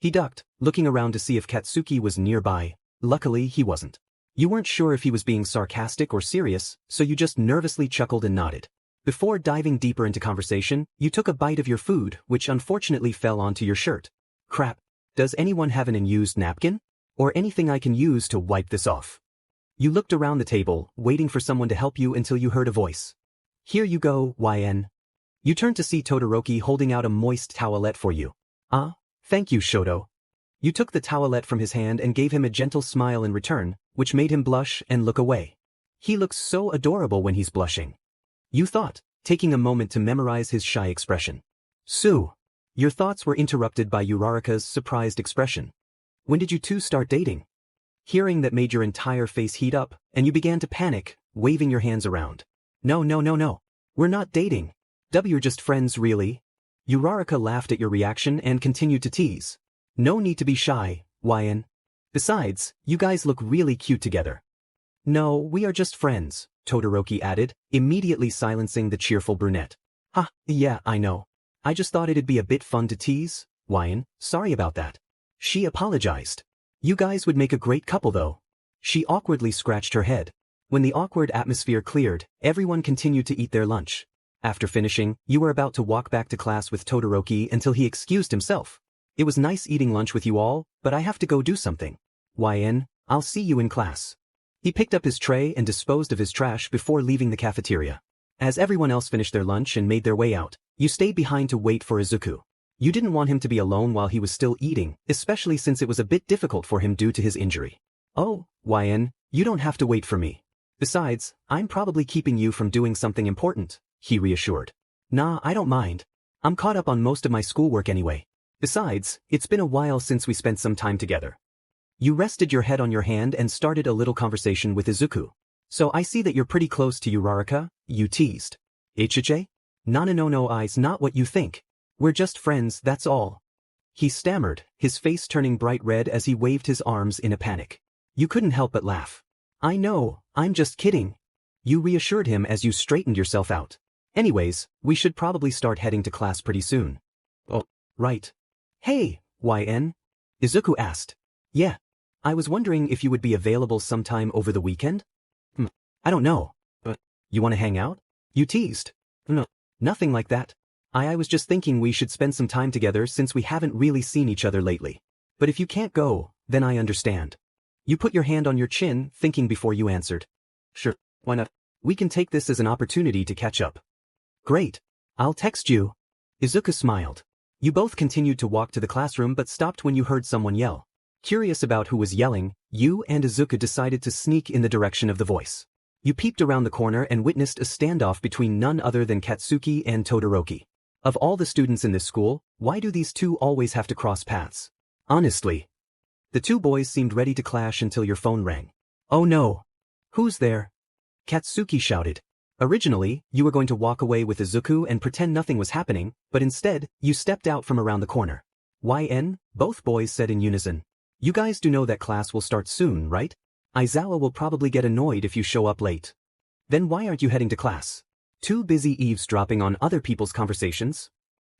He ducked, looking around to see if Katsuki was nearby. Luckily, he wasn't. You weren't sure if he was being sarcastic or serious, so you just nervously chuckled and nodded. Before diving deeper into conversation, you took a bite of your food, which unfortunately fell onto your shirt. "Crap, does anyone have an unused napkin? Or anything I can use to wipe this off?" You looked around the table, waiting for someone to help you until you heard a voice. "Here you go, YN." You turned to see Todoroki holding out a moist towelette for you. Thank you, Shoto." You took the towelette from his hand and gave him a gentle smile in return, which made him blush and look away. He looks so adorable when he's blushing. You thought, taking a moment to memorize his shy expression. "Sue." Your thoughts were interrupted by Uraraka's surprised expression. "When did you two start dating?" Hearing that made your entire face heat up, and you began to panic, waving your hands around. No. We're not dating. We're just friends, really." Uraraka laughed at your reaction and continued to tease. "No need to be shy, YN. Besides, you guys look really cute together." "No, we are just friends," Todoroki added, immediately silencing the cheerful brunette. Yeah, I know. I just thought it'd be a bit fun to tease, YN, sorry about that." She apologized. "You guys would make a great couple though." She awkwardly scratched her head. When the awkward atmosphere cleared, everyone continued to eat their lunch. After finishing, you were about to walk back to class with Todoroki until he excused himself. "It was nice eating lunch with you all, but I have to go do something. YN, I'll see you in class." He picked up his tray and disposed of his trash before leaving the cafeteria. As everyone else finished their lunch and made their way out, you stayed behind to wait for Izuku. You didn't want him to be alone while he was still eating, especially since it was a bit difficult for him due to his injury. "Oh, YN, you don't have to wait for me. Besides, I'm probably keeping you from doing something important," he reassured. "Nah, I don't mind. I'm caught up on most of my schoolwork anyway. Besides, it's been a while since we spent some time together." You rested your head on your hand and started a little conversation with Izuku. "So I see that you're pretty close to Uraraka," you teased. "Ichiche? No, I's not what you think. We're just friends, that's all." He stammered, his face turning bright red as he waved his arms in a panic. You couldn't help but laugh. "I know, I'm just kidding." You reassured him as you straightened yourself out. Anyways, we should probably start heading to class pretty soon. Oh, right. Hey, YN? Izuku asked. Yeah. I was wondering if you would be available sometime over the weekend? I don't know. But, you want to hang out? You teased. No, nothing like that. I was just thinking we should spend some time together since we haven't really seen each other lately. But if you can't go, then I understand. You put your hand on your chin, thinking before you answered. Sure, why not? We can take this as an opportunity to catch up. Great. I'll text you. Izuku smiled. You both continued to walk to the classroom but stopped when you heard someone yell. Curious about who was yelling, you and Izuku decided to sneak in the direction of the voice. You peeped around the corner and witnessed a standoff between none other than Katsuki and Todoroki. Of all the students in this school, why do these two always have to cross paths? Honestly. The two boys seemed ready to clash until your phone rang. Oh no. Who's there? Katsuki shouted. Originally, you were going to walk away with Izuku and pretend nothing was happening, but instead, you stepped out from around the corner. YN, both boys said in unison. You guys do know that class will start soon, right? Aizawa will probably get annoyed if you show up late. Then why aren't you heading to class? Too busy eavesdropping on other people's conversations?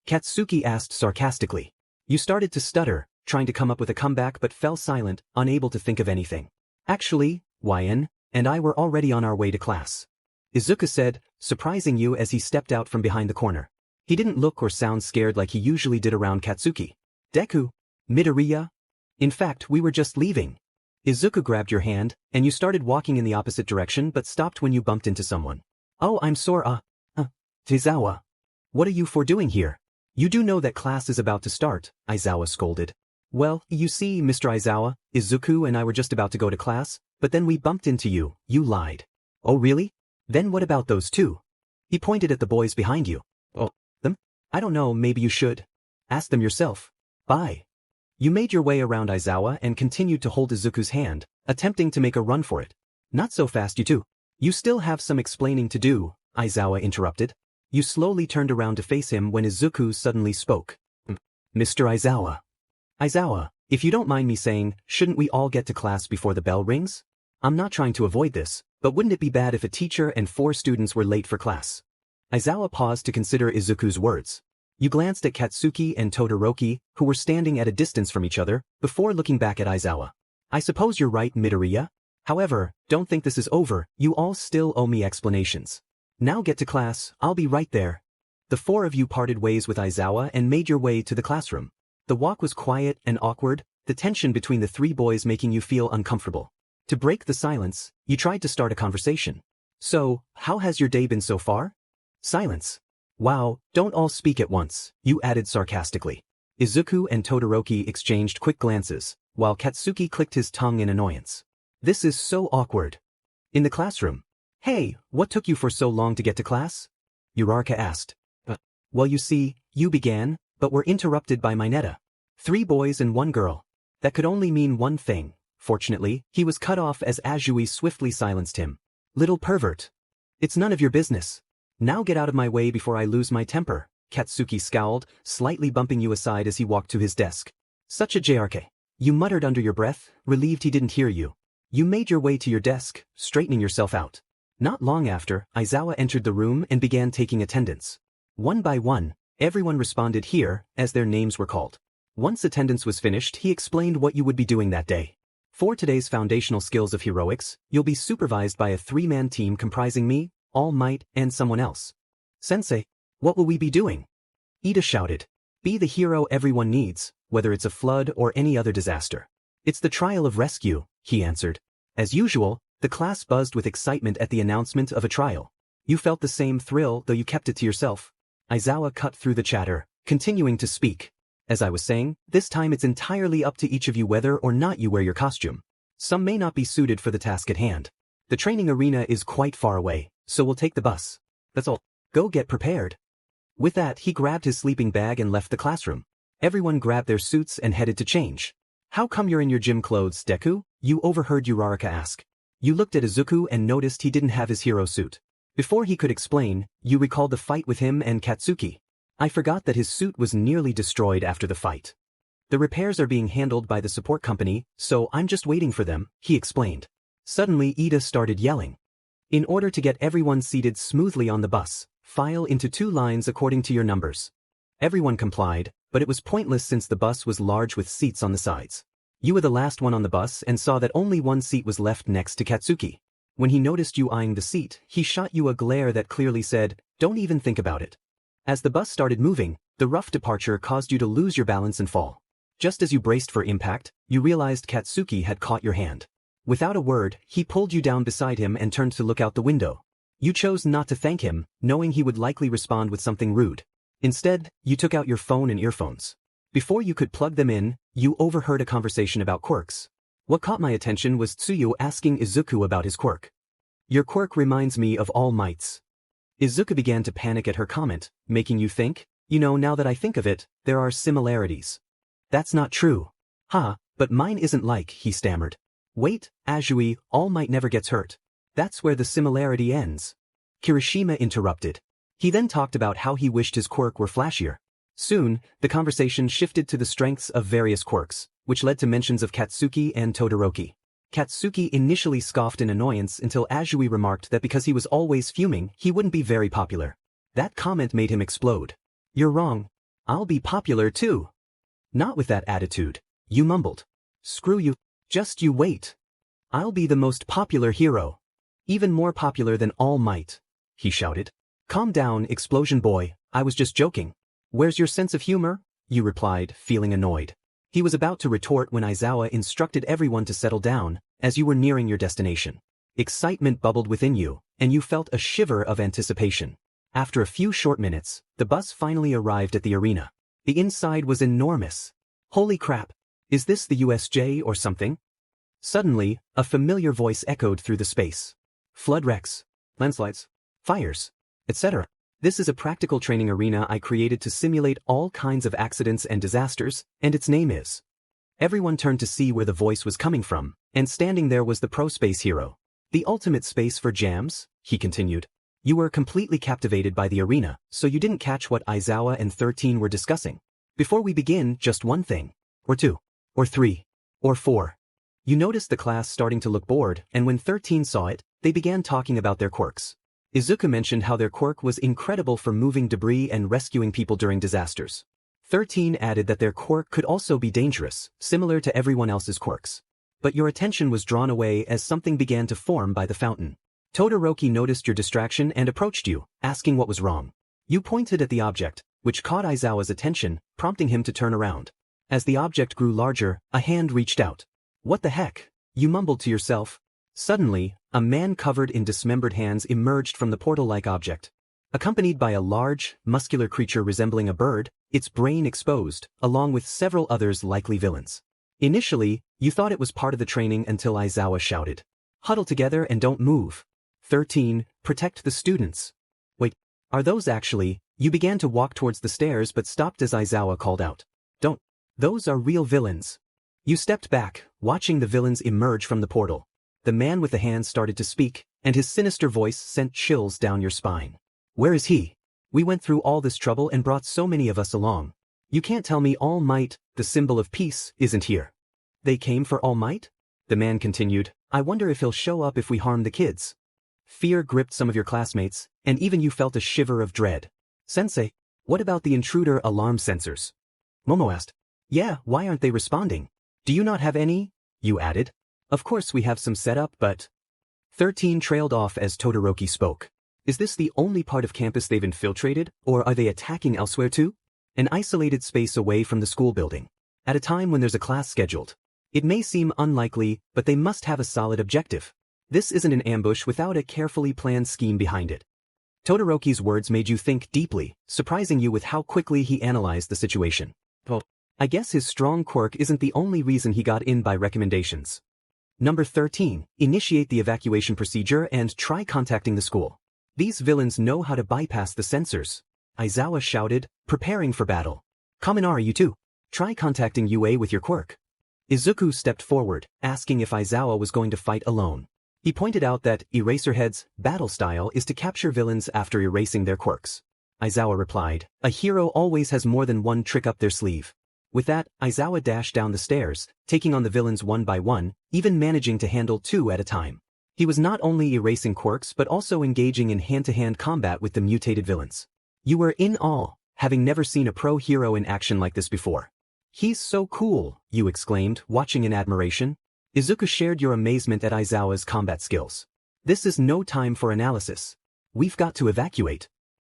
Katsuki asked sarcastically. You started to stutter, trying to come up with a comeback but fell silent, unable to think of anything. Actually, YN and I were already on our way to class. Izuku said, surprising you as he stepped out from behind the corner. He didn't look or sound scared like he usually did around Katsuki. Deku? Midoriya? In fact, we were just leaving. Izuku grabbed your hand, and you started walking in the opposite direction but stopped when you bumped into someone. Oh, I'm sorry, Aizawa. What are you four doing here? You do know that class is about to start, Aizawa scolded. Well, you see, Mr. Aizawa, Izuku and I were just about to go to class, but then we bumped into you, you lied. Oh really? Then what about those two? He pointed at the boys behind you. Oh, them? I don't know, maybe you should. Ask them yourself. Bye. You made your way around Aizawa and continued to hold Izuku's hand, attempting to make a run for it. Not so fast, you two. You still have some explaining to do, Aizawa interrupted. You slowly turned around to face him when Izuku suddenly spoke. Mr. Aizawa. Aizawa, if you don't mind me saying, shouldn't we all get to class before the bell rings? I'm not trying to avoid this, but wouldn't it be bad if a teacher and 4 students were late for class? Aizawa paused to consider Izuku's words. You glanced at Katsuki and Todoroki, who were standing at a distance from each other, before looking back at Aizawa. I suppose you're right, Midoriya. However, don't think this is over, you all still owe me explanations. Now get to class, I'll be right there. The 4 of you parted ways with Aizawa and made your way to the classroom. The walk was quiet and awkward, the tension between the 3 boys making you feel uncomfortable. To break the silence, you tried to start a conversation. So, how has your day been so far? Silence. Wow, don't all speak at once, you added sarcastically. Izuku and Todoroki exchanged quick glances, while Katsuki clicked his tongue in annoyance. This is so awkward. In the classroom. Hey, what took you for so long to get to class? Uraraka asked. Well, you see, you began, but were interrupted by Mineta. 3 boys and 1 girl. That could only mean one thing. Fortunately, he was cut off as Azui swiftly silenced him. Little pervert. It's none of your business. Now get out of my way before I lose my temper, Katsuki scowled, slightly bumping you aside as he walked to his desk. Such a JRK. You muttered under your breath, relieved he didn't hear you. You made your way to your desk, straightening yourself out. Not long after, Aizawa entered the room and began taking attendance. One by one, everyone responded here, as their names were called. Once attendance was finished, he explained what you would be doing that day. For today's foundational skills of heroics, you'll be supervised by a 3-man team comprising me, All Might, and someone else. Sensei, what will we be doing? Ida shouted. Be the hero everyone needs, whether it's a flood or any other disaster. It's the trial of rescue, he answered. As usual, the class buzzed with excitement at the announcement of a trial. You felt the same thrill, though you kept it to yourself. Aizawa cut through the chatter, continuing to speak. As I was saying, this time it's entirely up to each of you whether or not you wear your costume. Some may not be suited for the task at hand. The training arena is quite far away, so we'll take the bus. That's all. Go get prepared. With that, he grabbed his sleeping bag and left the classroom. Everyone grabbed their suits and headed to change. How come you're in your gym clothes, Deku? You overheard Uraraka ask. You looked at Izuku and noticed he didn't have his hero suit. Before he could explain, you recalled the fight with him and Katsuki. I forgot that his suit was nearly destroyed after the fight. The repairs are being handled by the support company, so I'm just waiting for them, he explained. Suddenly Ida started yelling. In order to get everyone seated smoothly on the bus, file into 2 lines according to your numbers. Everyone complied, but it was pointless since the bus was large with seats on the sides. You were the last one on the bus and saw that only one seat was left next to Katsuki. When he noticed you eyeing the seat, he shot you a glare that clearly said, "Don't even think about it." As the bus started moving, the rough departure caused you to lose your balance and fall. Just as you braced for impact, you realized Katsuki had caught your hand. Without a word, he pulled you down beside him and turned to look out the window. You chose not to thank him, knowing he would likely respond with something rude. Instead, you took out your phone and earphones. Before you could plug them in, you overheard a conversation about quirks. What caught my attention was Tsuyu asking Izuku about his quirk. "Your quirk reminds me of All Might's." Izuku began to panic at her comment, making you think, now that I think of it, there are similarities. "That's not true." "Huh, but mine isn't like," he stammered. "Wait, Azui, All Might never gets hurt. That's where the similarity ends." Kirishima interrupted. He then talked about how he wished his quirk were flashier. Soon, the conversation shifted to the strengths of various quirks, which led to mentions of Katsuki and Todoroki. Katsuki initially scoffed in annoyance until Azui remarked that because he was always fuming, he wouldn't be very popular. That comment made him explode. "You're wrong. I'll be popular too." "Not with that attitude," you mumbled. "Screw you. Just you wait. I'll be the most popular hero. Even more popular than All Might," he shouted. "Calm down, Explosion Boy, I was just joking." "Where's your sense of humor?" you replied, feeling annoyed. He was about to retort when Aizawa instructed everyone to settle down, as you were nearing your destination. Excitement bubbled within you, and you felt a shiver of anticipation. After a few short minutes, the bus finally arrived at the arena. The inside was enormous. "Holy crap! Is this the USJ or something?" Suddenly, a familiar voice echoed through the space. "Flood wrecks, landslides, fires, etc. This is a practical training arena I created to simulate all kinds of accidents and disasters, and its name is." Everyone turned to see where the voice was coming from, and standing there was the pro space hero. "The ultimate space for jams," he continued. "You were completely captivated by the arena, so you didn't catch what Aizawa and 13 were discussing. Before we begin, just one thing. Or 2. Or 3. Or 4. You noticed the class starting to look bored, and when 13 saw it, they began talking about their quirks. Izuku mentioned how their quirk was incredible for moving debris and rescuing people during disasters. 13 added that their quirk could also be dangerous, similar to everyone else's quirks. But your attention was drawn away as something began to form by the fountain. Todoroki noticed your distraction and approached you, asking what was wrong. You pointed at the object, which caught Aizawa's attention, prompting him to turn around. As the object grew larger, a hand reached out. "What the heck?" you mumbled to yourself. Suddenly, a man covered in dismembered hands emerged from the portal-like object. Accompanied by a large, muscular creature resembling a bird, its brain exposed, along with several others likely villains. Initially, you thought it was part of the training until Aizawa shouted, "Huddle together and don't move. 13, protect the students." "Wait, are those actually?" You began to walk towards the stairs but stopped as Aizawa called out. "Don't. Those are real villains." You stepped back, watching the villains emerge from the portal. The man with the hands started to speak, and his sinister voice sent chills down your spine. "Where is he? We went through all this trouble and brought so many of us along. You can't tell me All Might, the symbol of peace, isn't here." "They came for All Might?" the man continued. "I wonder if he'll show up if we harm the kids." Fear gripped some of your classmates, and even you felt a shiver of dread. "Sensei, what about the intruder alarm sensors?" Momo asked. "Yeah, why aren't they responding? Do you not have any?" you added. "Of course we have some set up, but..." 13 trailed off as Todoroki spoke. "Is this the only part of campus they've infiltrated, or are they attacking elsewhere too? An isolated space away from the school building. At a time when there's a class scheduled. It may seem unlikely, but they must have a solid objective. This isn't an ambush without a carefully planned scheme behind it." Todoroki's words made you think deeply, surprising you with how quickly he analyzed the situation. "Well, I guess his strong quirk isn't the only reason he got in by recommendations. Number 13, initiate the evacuation procedure and try contacting the school. These villains know how to bypass the sensors." Aizawa shouted, preparing for battle. "Kaminari, you too. Try contacting UA with your quirk." Izuku stepped forward, asking if Aizawa was going to fight alone. He pointed out that Eraserhead's battle style is to capture villains after erasing their quirks. Aizawa replied, "A hero always has more than one trick up their sleeve." With that, Aizawa dashed down the stairs, taking on the villains one by one, even managing to handle 2 at a time. He was not only erasing quirks but also engaging in hand-to-hand combat with the mutated villains. You were in awe, having never seen a pro hero in action like this before. He's so cool, you exclaimed, watching in admiration. Izuku shared your amazement at Aizawa's combat skills. This is no time for analysis. We've got to evacuate.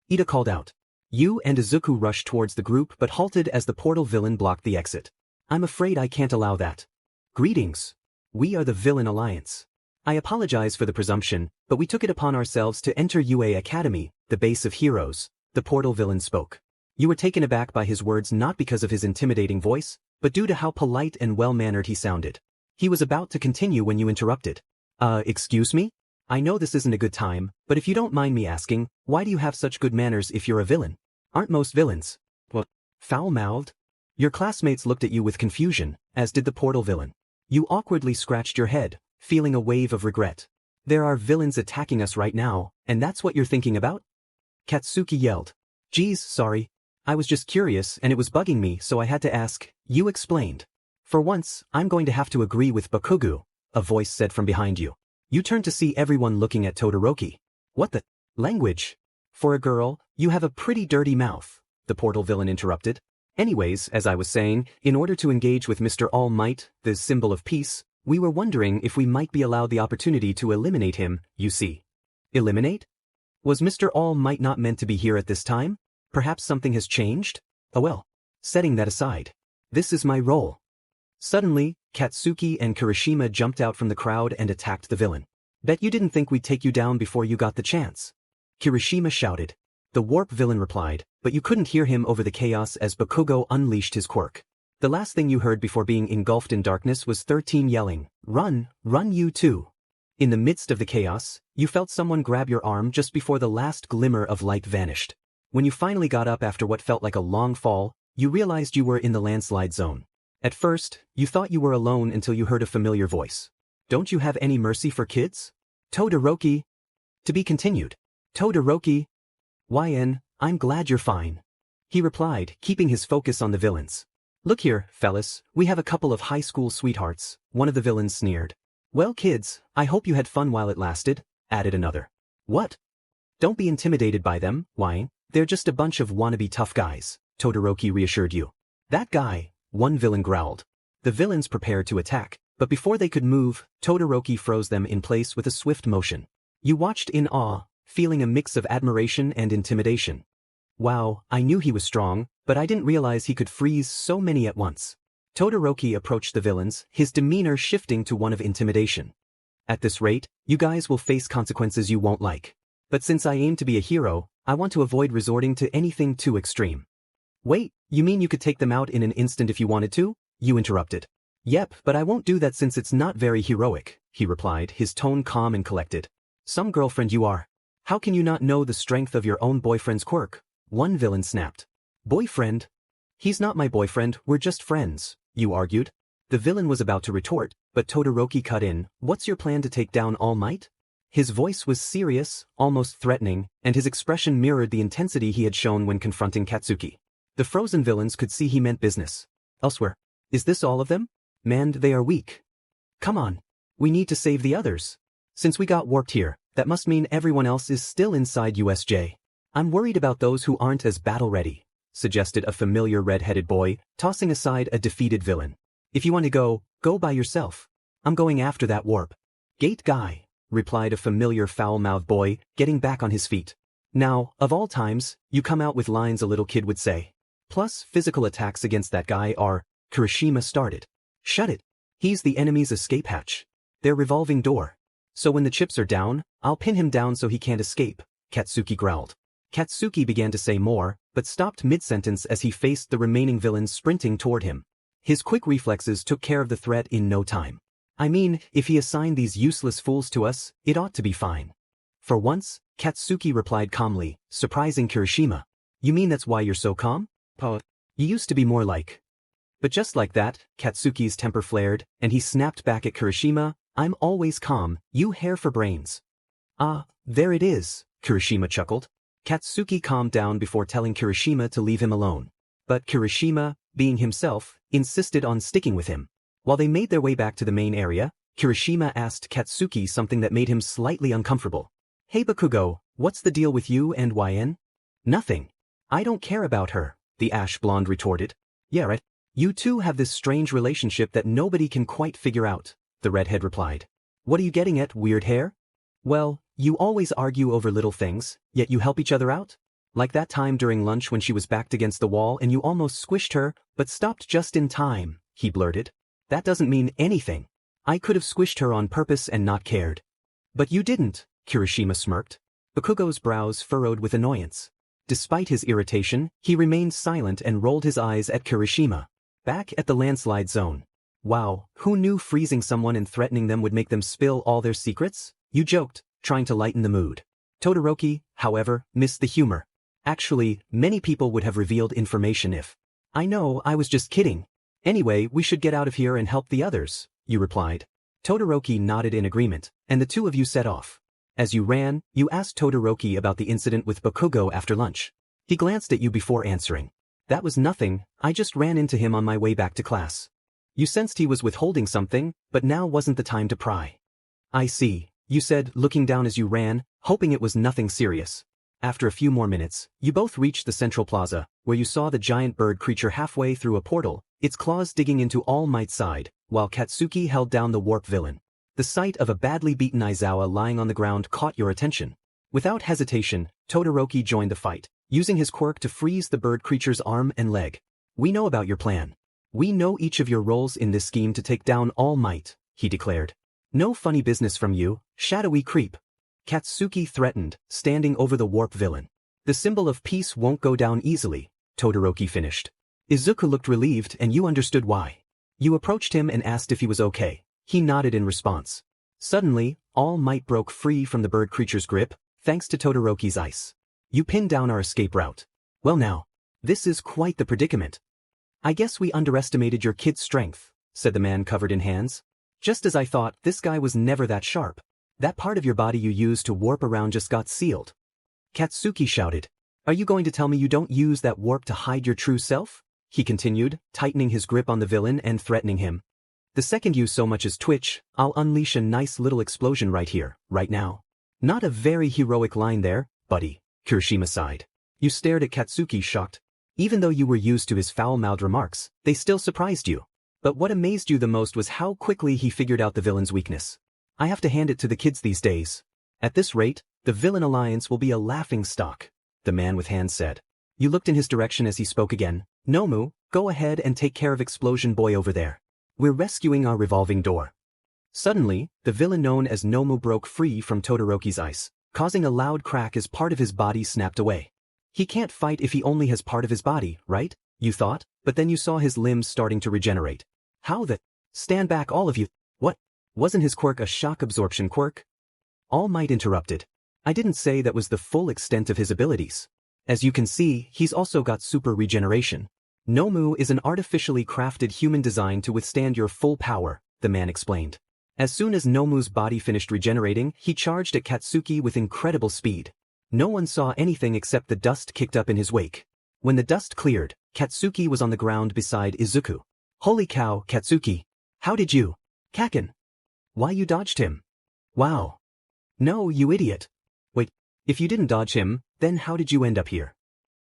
Ida called out. You and Izuku rushed towards the group but halted as the portal villain blocked the exit. I'm afraid I can't allow that. Greetings. We are the Villain Alliance. I apologize for the presumption, but we took it upon ourselves to enter UA Academy, the base of heroes, the portal villain spoke. You were taken aback by his words not because of his intimidating voice, but due to how polite and well-mannered he sounded. He was about to continue when you interrupted. Excuse me? I know this isn't a good time, but if you don't mind me asking, why do you have such good manners if you're a villain? Aren't most villains? What? Foul-mouthed? Your classmates looked at you with confusion, as did the portal villain. You awkwardly scratched your head, feeling a wave of regret. There are villains attacking us right now, and that's what you're thinking about? Katsuki yelled. Geez, sorry. I was just curious and it was bugging me so I had to ask, you explained. For once, I'm going to have to agree with Bakugo, a voice said from behind you. You turned to see everyone looking at Todoroki. What the? Language? For a girl, you have a pretty dirty mouth, the portal villain interrupted. Anyways, as I was saying, in order to engage with Mr. All Might, the symbol of peace, we were wondering if we might be allowed the opportunity to eliminate him, you see. Eliminate? Was Mr. All Might not meant to be here at this time? Perhaps something has changed? Oh well. Setting that aside. This is my role. Suddenly, Katsuki and Kirishima jumped out from the crowd and attacked the villain. Bet you didn't think we'd take you down before you got the chance. Kirishima shouted. The warp villain replied, but you couldn't hear him over the chaos as Bakugo unleashed his quirk. The last thing you heard before being engulfed in darkness was 13 yelling, Run, run you too. In the midst of the chaos, you felt someone grab your arm just before the last glimmer of light vanished. When you finally got up after what felt like a long fall, you realized you were in the landslide zone. At first, you thought you were alone until you heard a familiar voice. Don't you have any mercy for kids? Todoroki. To be continued. Todoroki. YN, I'm glad you're fine. He replied, keeping his focus on the villains. Look here, fellas, we have a couple of high school sweethearts, one of the villains sneered. Well kids, I hope you had fun while it lasted, added another. What? Don't be intimidated by them, YN, they're just a bunch of wannabe tough guys, Todoroki reassured you. That guy, one villain growled. The villains prepared to attack, but before they could move, Todoroki froze them in place with a swift motion. You watched in awe, feeling a mix of admiration and intimidation. Wow, I knew he was strong, but I didn't realize he could freeze so many at once. Todoroki approached the villains, his demeanor shifting to one of intimidation. At this rate, you guys will face consequences you won't like. But since I aim to be a hero, I want to avoid resorting to anything too extreme. Wait, you mean you could take them out in an instant if you wanted to? You interrupted. Yep, but I won't do that since it's not very heroic, he replied, his tone calm and collected. Some girlfriend you are. How can you not know the strength of your own boyfriend's quirk? One villain snapped. Boyfriend? He's not my boyfriend, we're just friends, you argued. The villain was about to retort, but Todoroki cut in, what's your plan to take down All Might? His voice was serious, almost threatening, and his expression mirrored the intensity he had shown when confronting Katsuki. The frozen villains could see he meant business. Elsewhere. Is this all of them? Man, they are weak. Come on. We need to save the others. Since we got warped here, that must mean everyone else is still inside USJ. I'm worried about those who aren't as battle-ready, suggested a familiar red-headed boy, tossing aside a defeated villain. If you want to go, go by yourself. I'm going after that warp. Gate guy, replied a familiar foul-mouthed boy, getting back on his feet. Now, of all times, you come out with lines a little kid would say. Plus, physical attacks against that guy are, Kirishima started. Shut it. He's the enemy's escape hatch. Their revolving door. So when the chips are down, I'll pin him down so he can't escape, Katsuki growled. Katsuki began to say more, but stopped mid-sentence as he faced the remaining villains sprinting toward him. His quick reflexes took care of the threat in no time. I mean, if he assigned these useless fools to us, it ought to be fine. For once, Katsuki replied calmly, surprising Kirishima. You mean that's why you're so calm? You used to be more like. But just like that, Katsuki's temper flared, and he snapped back at Kirishima, I'm always calm, you hair for brains. Ah, there it is, Kirishima chuckled. Katsuki calmed down before telling Kirishima to leave him alone. But Kirishima, being himself, insisted on sticking with him. While they made their way back to the main area, Kirishima asked Katsuki something that made him slightly uncomfortable. Hey Bakugo, what's the deal with you and YN? Nothing. I don't care about her, the ash blonde retorted. Yeah right. You two have this strange relationship that nobody can quite figure out, the redhead replied. What are you getting at, weird hair? Well, you always argue over little things, yet you help each other out? Like that time during lunch when she was backed against the wall and you almost squished her, but stopped just in time, he blurted. That doesn't mean anything. I could have squished her on purpose and not cared. But you didn't, Kirishima smirked. Bakugo's brows furrowed with annoyance. Despite his irritation, he remained silent and rolled his eyes at Kirishima. Back at the landslide zone. Wow, who knew freezing someone and threatening them would make them spill all their secrets? You joked, trying to lighten the mood. Todoroki, however, missed the humor. Actually, many people would have revealed information if. I know, I was just kidding. Anyway, we should get out of here and help the others, you replied. Todoroki nodded in agreement, and the two of you set off. As you ran, you asked Todoroki about the incident with Bakugo after lunch. He glanced at you before answering. That was nothing, I just ran into him on my way back to class. You sensed he was withholding something, but now wasn't the time to pry. I see, you said, looking down as you ran, hoping it was nothing serious. After a few more minutes, you both reached the central plaza, where you saw the giant bird creature halfway through a portal, its claws digging into All Might's side, while Katsuki held down the warp villain. The sight of a badly beaten Aizawa lying on the ground caught your attention. Without hesitation, Todoroki joined the fight, using his quirk to freeze the bird creature's arm and leg. We know about your plan. We know each of your roles in this scheme to take down All Might, he declared. No funny business from you, shadowy creep. Katsuki threatened, standing over the warp villain. The symbol of peace won't go down easily, Todoroki finished. Izuku looked relieved and you understood why. You approached him and asked if he was okay. He nodded in response. Suddenly, All Might broke free from the bird creature's grip, thanks to Todoroki's ice. You pinned down our escape route. Well now, this is quite the predicament. I guess we underestimated your kid's strength, said the man covered in hands. Just as I thought, this guy was never that sharp. That part of your body you used to warp around just got sealed. Katsuki shouted. Are you going to tell me you don't use that warp to hide your true self? He continued, tightening his grip on the villain and threatening him. The second you so much as twitch, I'll unleash a nice little explosion right here, right now. Not a very heroic line there, buddy, Kirishima sighed. You stared at Katsuki shocked. Even though you were used to his foul-mouthed remarks, they still surprised you. But what amazed you the most was how quickly he figured out the villain's weakness. I have to hand it to the kids these days. At this rate, the villain alliance will be a laughingstock, the man with hands said. You looked in his direction as he spoke again. Nomu, go ahead and take care of Explosion Boy over there. We're rescuing our revolving door. Suddenly, the villain known as Nomu broke free from Todoroki's ice, causing a loud crack as part of his body snapped away. He can't fight if he only has part of his body, right? You thought, but then you saw his limbs starting to regenerate. How the— Stand back all of you. What? Wasn't his quirk a shock absorption quirk? All Might interrupted. I didn't say that was the full extent of his abilities. As you can see, he's also got super regeneration. Nomu is an artificially crafted human designed to withstand your full power, the man explained. As soon as Nomu's body finished regenerating, he charged at Katsuki with incredible speed. No one saw anything except the dust kicked up in his wake. When the dust cleared, Katsuki was on the ground beside Izuku. Holy cow, Katsuki. How did you? Kakken. Why you dodged him? Wow. No, you idiot. Wait, if you didn't dodge him, then how did you end up here?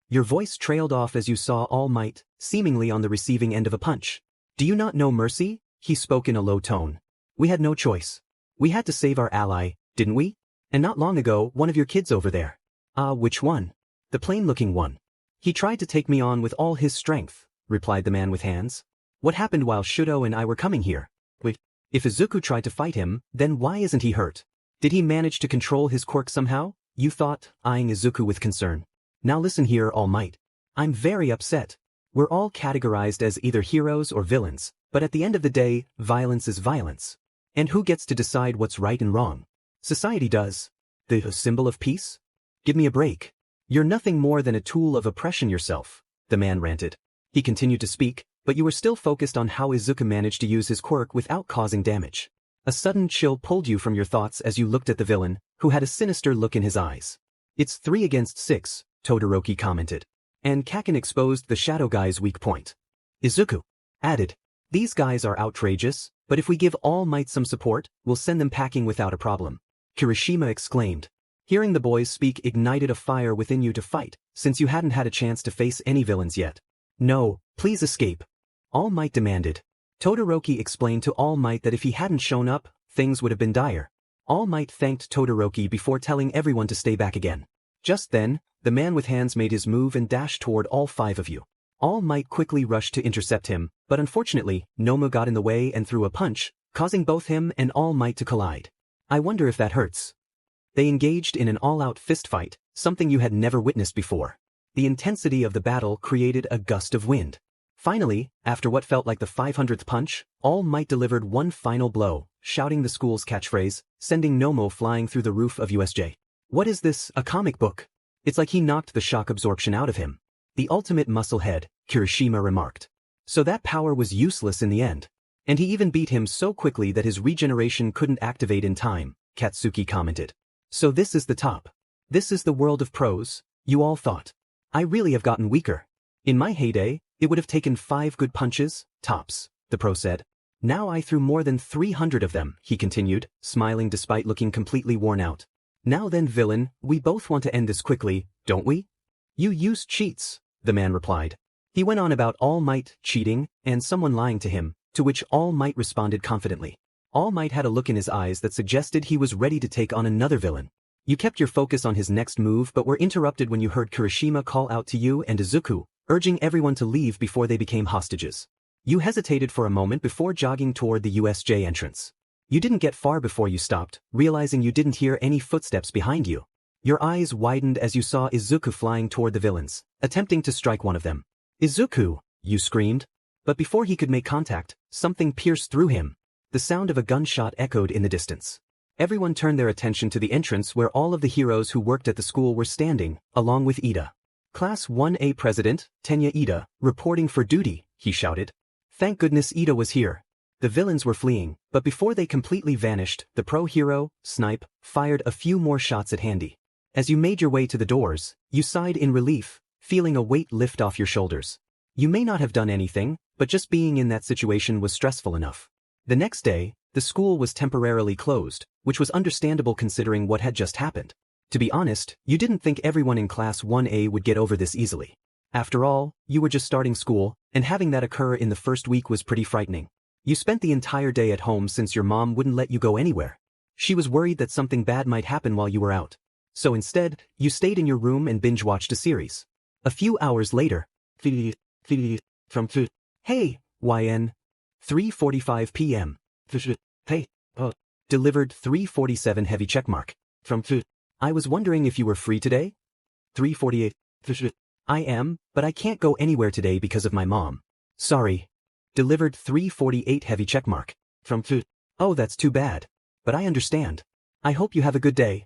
Your voice trailed off as you saw All Might, seemingly on the receiving end of a punch. Do you not know mercy? He spoke in a low tone. We had no choice. We had to save our ally, didn't we? And not long ago, one of your kids over there. Which one? The plain-looking one. He tried to take me on with all his strength, replied the man with hands. What happened while Shudo and I were coming here? Wait, if Izuku tried to fight him, then why isn't he hurt? Did he manage to control his quirk somehow? You thought, eyeing Izuku with concern. Now listen here, All Might. I'm very upset. We're all categorized as either heroes or villains, but at the end of the day, violence is violence. And who gets to decide what's right and wrong? Society does. The symbol of peace? Give me a break. You're nothing more than a tool of oppression yourself, the man ranted. He continued to speak, but you were still focused on how Izuku managed to use his quirk without causing damage. A sudden chill pulled you from your thoughts as you looked at the villain, who had a sinister look in his eyes. It's 3 against 6, Todoroki commented. And Kakken exposed the shadow guy's weak point. Izuku added, these guys are outrageous, But if we give All Might some support, we'll send them packing without a problem. Kirishima exclaimed. Hearing the boys speak ignited a fire within you to fight, since you hadn't had a chance to face any villains yet. No, please escape. All Might demanded. Todoroki explained to All Might that if he hadn't shown up, things would have been dire. All Might thanked Todoroki before telling everyone to stay back again. Just then, the man with hands made his move and dashed toward all 5 of you. All Might quickly rushed to intercept him, but unfortunately, Nomu got in the way and threw a punch, causing both him and All Might to collide. I wonder if that hurts. They engaged in an all-out fistfight, something you had never witnessed before. The intensity of the battle created a gust of wind. Finally, after what felt like the 500th punch, All Might delivered one final blow, shouting the school's catchphrase, sending Nomu flying through the roof of USJ. What is this, a comic book? It's like he knocked the shock absorption out of him. The ultimate musclehead, Kirishima remarked. So that power was useless in the end. And he even beat him so quickly that his regeneration couldn't activate in time, Katsuki commented. So this is the top. This is the world of pros, you all thought. I really have gotten weaker. In my heyday, it would have taken 5 good punches, tops, the pro said. Now I threw more than 300 of them, he continued, smiling despite looking completely worn out. Now then, villain, we both want to end this quickly, don't we? You use cheats, the man replied. He went on about All Might cheating and someone lying to him, to which All Might responded confidently. All Might had a look in his eyes that suggested he was ready to take on another villain. You kept your focus on his next move but were interrupted when you heard Kirishima call out to you and Izuku, urging everyone to leave before they became hostages. You hesitated for a moment before jogging toward the USJ entrance. You didn't get far before you stopped, realizing you didn't hear any footsteps behind you. Your eyes widened as you saw Izuku flying toward the villains, attempting to strike one of them. Izuku, you screamed. But before he could make contact, something pierced through him. The sound of a gunshot echoed in the distance. Everyone turned their attention to the entrance where all of the heroes who worked at the school were standing, along with Ida. Class 1A President, Tenya Ida, reporting for duty, he shouted. Thank goodness Ida was here. The villains were fleeing, but before they completely vanished, the pro hero, Snipe, fired a few more shots at Handy. As you made your way to the doors, you sighed in relief, feeling a weight lift off your shoulders. You may not have done anything, but just being in that situation was stressful enough. The next day, the school was temporarily closed, which was understandable considering what had just happened. To be honest, you didn't think everyone in Class 1A would get over this easily. After all, you were just starting school, and having that occur in the first week was pretty frightening. You spent the entire day at home since your mom wouldn't let you go anywhere. She was worried that something bad might happen while you were out. So instead, you stayed in your room and binge-watched a series. A few hours later, hey, YN. 3:45 p.m. Hey, delivered 3:47 heavy checkmark. I was wondering if you were free today? 3:48. I am, but I can't go anywhere today because of my mom. Sorry. Delivered 3:48 heavy checkmark. Oh, that's too bad. But I understand. I hope you have a good day.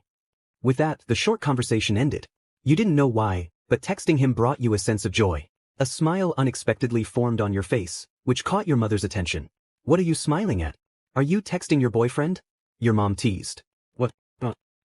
With that, the short conversation ended. You didn't know why, but texting him brought you a sense of joy. A smile unexpectedly formed on your face, which caught your mother's attention. What are you smiling at? Are you texting your boyfriend? Your mom teased. What?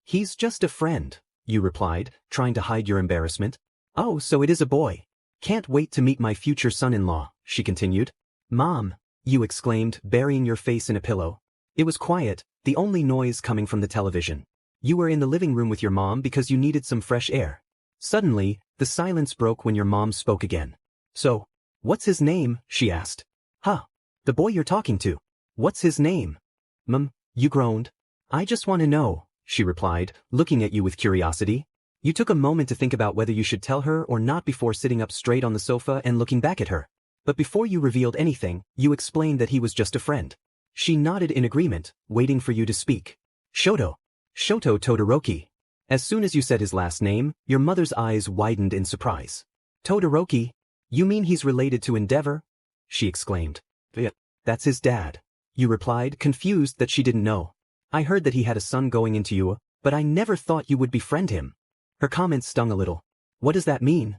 He's just a friend, you replied, trying to hide your embarrassment. Oh, so it is a boy. Can't wait to meet my future son-in-law, she continued. Mom, you exclaimed, burying your face in a pillow. It was quiet, the only noise coming from the television. You were in the living room with your mom because you needed some fresh air. Suddenly, the silence broke when your mom spoke again. So, what's his name? She asked. Huh. The boy you're talking to. What's his name? Mom, you groaned. I just want to know, she replied, looking at you with curiosity. You took a moment to think about whether you should tell her or not before sitting up straight on the sofa and looking back at her. But before you revealed anything, you explained that he was just a friend. She nodded in agreement, waiting for you to speak. Shoto Todoroki. As soon as you said his last name, your mother's eyes widened in surprise. Todoroki? You mean he's related to Endeavor? She exclaimed. Yeah, that's his dad. You replied, confused that she didn't know. I heard that he had a son going into UA, but I never thought you would befriend him. Her comment stung a little. What does that mean?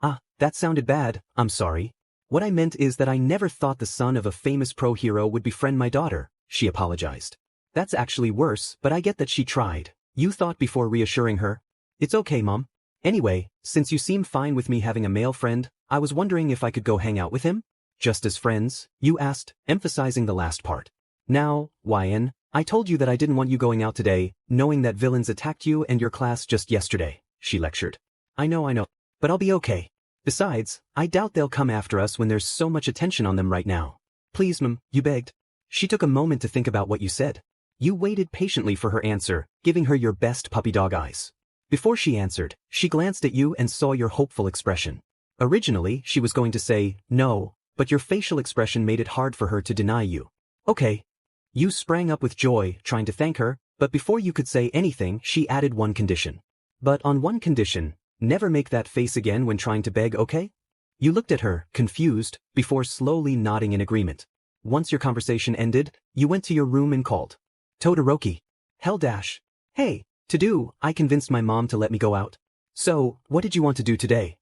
Ah, that sounded bad, I'm sorry. What I meant is that I never thought the son of a famous pro hero would befriend my daughter, she apologized. That's actually worse, but I get that she tried. You thought before reassuring her. It's okay, Mom. Anyway, since you seem fine with me having a male friend, I was wondering if I could go hang out with him? Just as friends, you asked, emphasizing the last part. Now, YN, I told you that I didn't want you going out today, knowing that villains attacked you and your class just yesterday, she lectured. I know, but I'll be okay. Besides, I doubt they'll come after us when there's so much attention on them right now. Please, ma'am, you begged. She took a moment to think about what you said. You waited patiently for her answer, giving her your best puppy dog eyes. Before she answered, she glanced at you and saw your hopeful expression. Originally, she was going to say, no, but your facial expression made it hard for her to deny you. Okay. You sprang up with joy, trying to thank her, but before you could say anything, she added one condition. But on one condition, never make that face again when trying to beg, okay? You looked at her, confused, before slowly nodding in agreement. Once your conversation ended, you went to your room and called. Todoroki. Hell dash. Hey, to do, I convinced my mom to let me go out. So, what did you want to do today?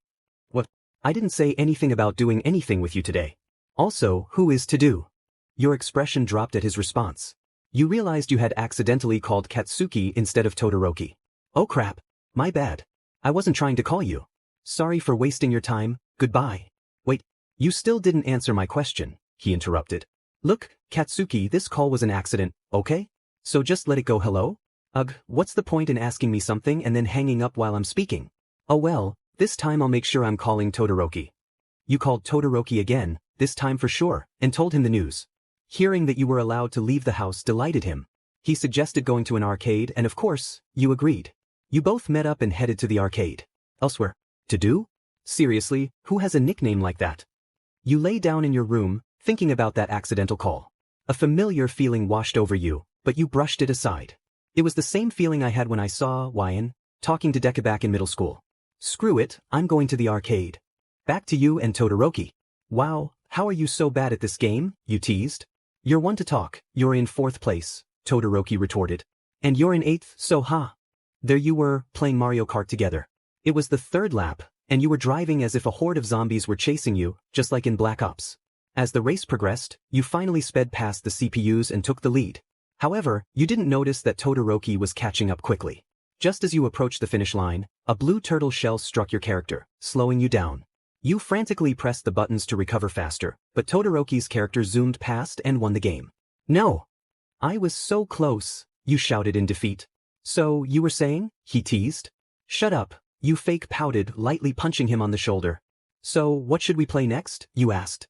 What? I didn't say anything about doing anything with you today. Also, who is to do? Your expression dropped at his response. You realized you had accidentally called Katsuki instead of Todoroki. Oh crap. My bad. I wasn't trying to call you. Sorry for wasting your time, goodbye. Wait, you still didn't answer my question, he interrupted. Look, Katsuki, this call was an accident, okay? So just let it go. Hello? Ugh, what's the point in asking me something and then hanging up while I'm speaking? Oh well, this time I'll make sure I'm calling Todoroki. You called Todoroki again, this time for sure, and told him the news. Hearing that you were allowed to leave the house delighted him. He suggested going to an arcade and of course, you agreed. You both met up and headed to the arcade. Elsewhere. To do? Seriously, who has a nickname like that? You lay down in your room, thinking about that accidental call. A familiar feeling washed over you, but you brushed it aside. It was the same feeling I had when I saw YN talking to Deku back in middle school. Screw it, I'm going to the arcade. Back to you and Todoroki. Wow, how are you so bad at this game? You teased. You're one to talk, you're in 4th place, Todoroki retorted. And you're in 8th, so ha. There you were, playing Mario Kart together. It was the 3rd lap, and you were driving as if a horde of zombies were chasing you, just like in Black Ops. As the race progressed, you finally sped past the CPUs and took the lead. However, you didn't notice that Todoroki was catching up quickly. Just as you approached the finish line, a blue turtle shell struck your character, slowing you down. You frantically pressed the buttons to recover faster, but Todoroki's character zoomed past and won the game. No! I was so close, you shouted in defeat. So, you were saying? He teased. Shut up, you fake pouted, lightly punching him on the shoulder. So, what should we play next? You asked.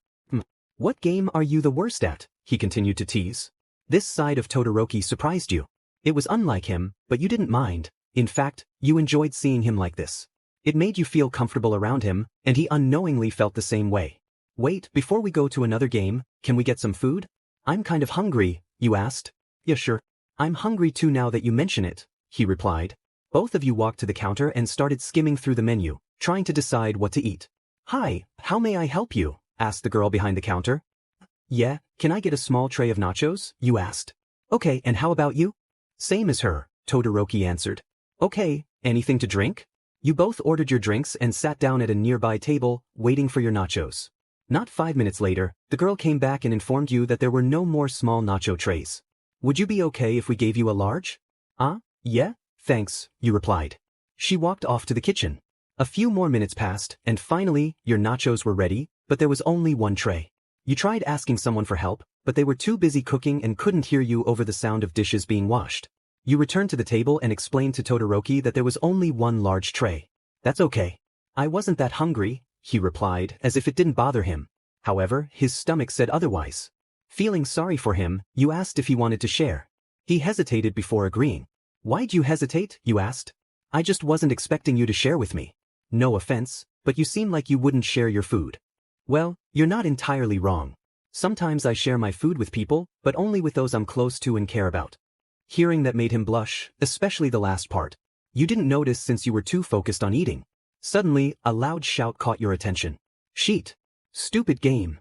What game are you the worst at? He continued to tease. This side of Todoroki surprised you. It was unlike him, but you didn't mind. In fact, you enjoyed seeing him like this. It made you feel comfortable around him, and he unknowingly felt the same way. Wait, before we go to another game, can we get some food? I'm kind of hungry, you asked. Yeah, sure. I'm hungry too now that you mention it, he replied. Both of you walked to the counter and started skimming through the menu, trying to decide what to eat. Hi, how may I help you? Asked the girl behind the counter. Yeah, can I get a small tray of nachos? You asked. Okay, and how about you? Same as her, Todoroki answered. Okay, anything to drink? You both ordered your drinks and sat down at a nearby table, waiting for your nachos. Not 5 minutes later, the girl came back and informed you that there were no more small nacho trays. Would you be okay if we gave you a large? Yeah, thanks, you replied. She walked off to the kitchen. A few more minutes passed, and finally, your nachos were ready, but there was only one tray. You tried asking someone for help, but they were too busy cooking and couldn't hear you over the sound of dishes being washed. You returned to the table and explained to Todoroki that there was only one large tray. That's okay. I wasn't that hungry, he replied, as if it didn't bother him. However, his stomach said otherwise. Feeling sorry for him, you asked if he wanted to share. He hesitated before agreeing. Why'd you hesitate? You asked. I just wasn't expecting you to share with me. No offense, but you seem like you wouldn't share your food. Well, you're not entirely wrong. Sometimes I share my food with people, but only with those I'm close to and care about. Hearing that made him blush, especially the last part. You didn't notice since you were too focused on eating. Suddenly, a loud shout caught your attention. Sheet. Stupid game.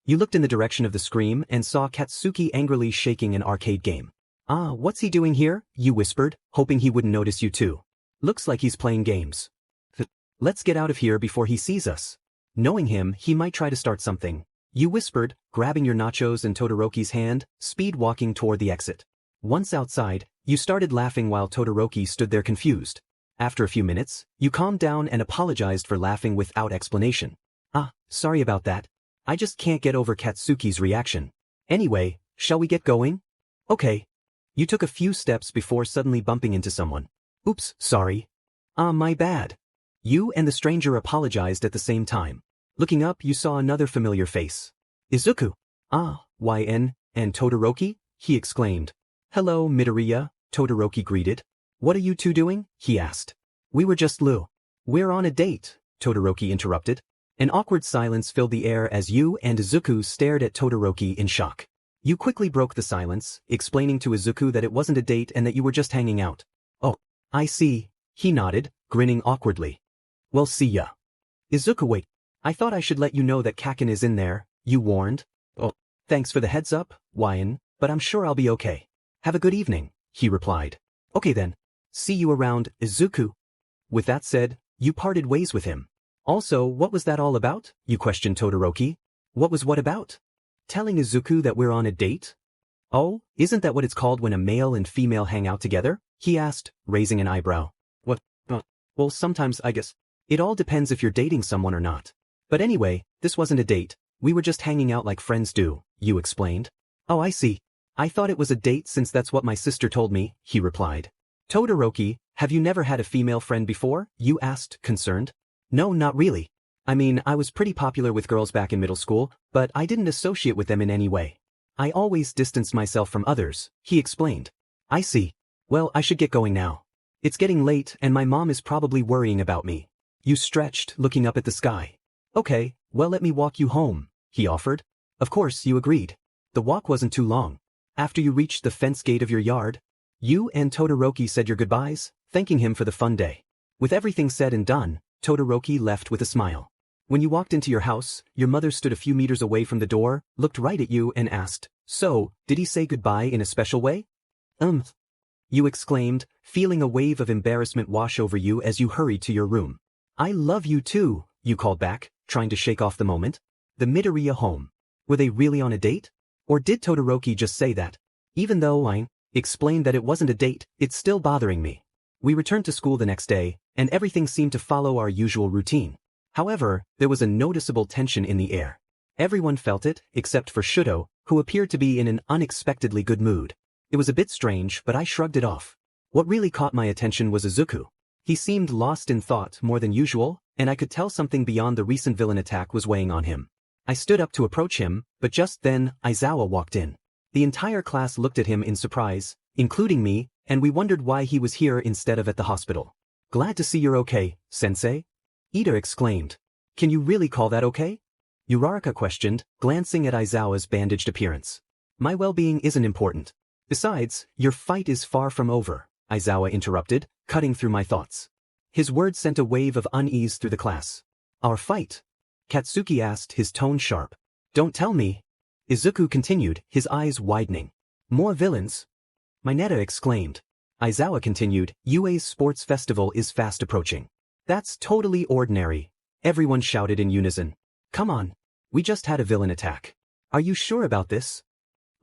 You looked in the direction of the scream and saw Katsuki angrily shaking an arcade game. What's he doing here? You whispered, hoping he wouldn't notice you too. Looks like he's playing games. Let's get out of here before he sees us. Knowing him, he might try to start something. You whispered, grabbing your nachos and Todoroki's hand, speed walking toward the exit. Once outside, you started laughing while Todoroki stood there confused. After a few minutes, you calmed down and apologized for laughing without explanation. Sorry about that. I just can't get over Katsuki's reaction. Anyway, Shall we get going? Okay. You took a few steps before suddenly bumping into someone. Oops, sorry. My bad. You and the stranger apologized at the same time. Looking up, you saw another familiar face. Izuku. YN, and Todoroki? He exclaimed. Hello, Midoriya, Todoroki greeted. What are you two doing? He asked. We were just We're on a date, Todoroki interrupted. An awkward silence filled the air as you and Izuku stared at Todoroki in shock. You quickly broke the silence, explaining to Izuku that it wasn't a date and that you were just hanging out. Oh, I see, he nodded, grinning awkwardly. Well, see ya. Izuku, wait. I thought I should let you know that Kaken is in there, you warned. Oh, thanks for the heads up, YN, but I'm sure I'll be okay. Have a good evening, he replied. Okay then. See you around, Izuku. With that said, you parted ways with him. Also, what was that all about? You questioned Todoroki. What about? Telling Izuku that we're on a date? Oh, isn't that what it's called when a male and female hang out together? He asked, raising an eyebrow. What? Well, sometimes I guess. It all depends if you're dating someone or not. But anyway, this wasn't a date. We were just hanging out like friends do, you explained. Oh, I see. I thought it was a date since that's what my sister told me, he replied. Todoroki, have you never had a female friend before? You asked, concerned. No, not really. I mean, I was pretty popular with girls back in middle school, but I didn't associate with them in any way. I always distanced myself from others, he explained. I see. Well, I should get going now. It's getting late and my mom is probably worrying about me. You stretched, looking up at the sky. Okay, well let me walk you home, he offered. Of course, you agreed. The walk wasn't too long. After you reached the fence gate of your yard, you and Todoroki said your goodbyes, thanking him for the fun day. With everything said and done, Todoroki left with a smile. When you walked into your house, your mother stood a few meters away from the door, looked right at you and asked, So, did he say goodbye in a special way? You exclaimed, feeling a wave of embarrassment wash over you as you hurried to your room. I love you too, you called back, trying to shake off the moment. The Midoriya home. Were they really on a date? Or did Todoroki just say that? Even though I explained that it wasn't a date, it's still bothering me. We returned to school the next day, and everything seemed to follow our usual routine. However, there was a noticeable tension in the air. Everyone felt it, except for Shudo, who appeared to be in an unexpectedly good mood. It was a bit strange, but I shrugged it off. What really caught my attention was Izuku. He seemed lost in thought more than usual, and I could tell something beyond the recent villain attack was weighing on him. I stood up to approach him, but just then, Aizawa walked in. The entire class looked at him in surprise, including me, and we wondered why he was here instead of at the hospital. Glad to see you're okay, sensei? Ida exclaimed. Can you really call that okay? Uraraka questioned, glancing at Aizawa's bandaged appearance. My well-being isn't important. Besides, your fight is far from over, Aizawa interrupted, cutting through my thoughts. His words sent a wave of unease through the class. Our fight? Katsuki asked, his tone sharp. Don't tell me. Izuku continued, his eyes widening. More villains? Mineta exclaimed. Aizawa continued, UA's sports festival is fast approaching. That's totally ordinary. Everyone shouted in unison. Come on. We just had a villain attack. Are you sure about this?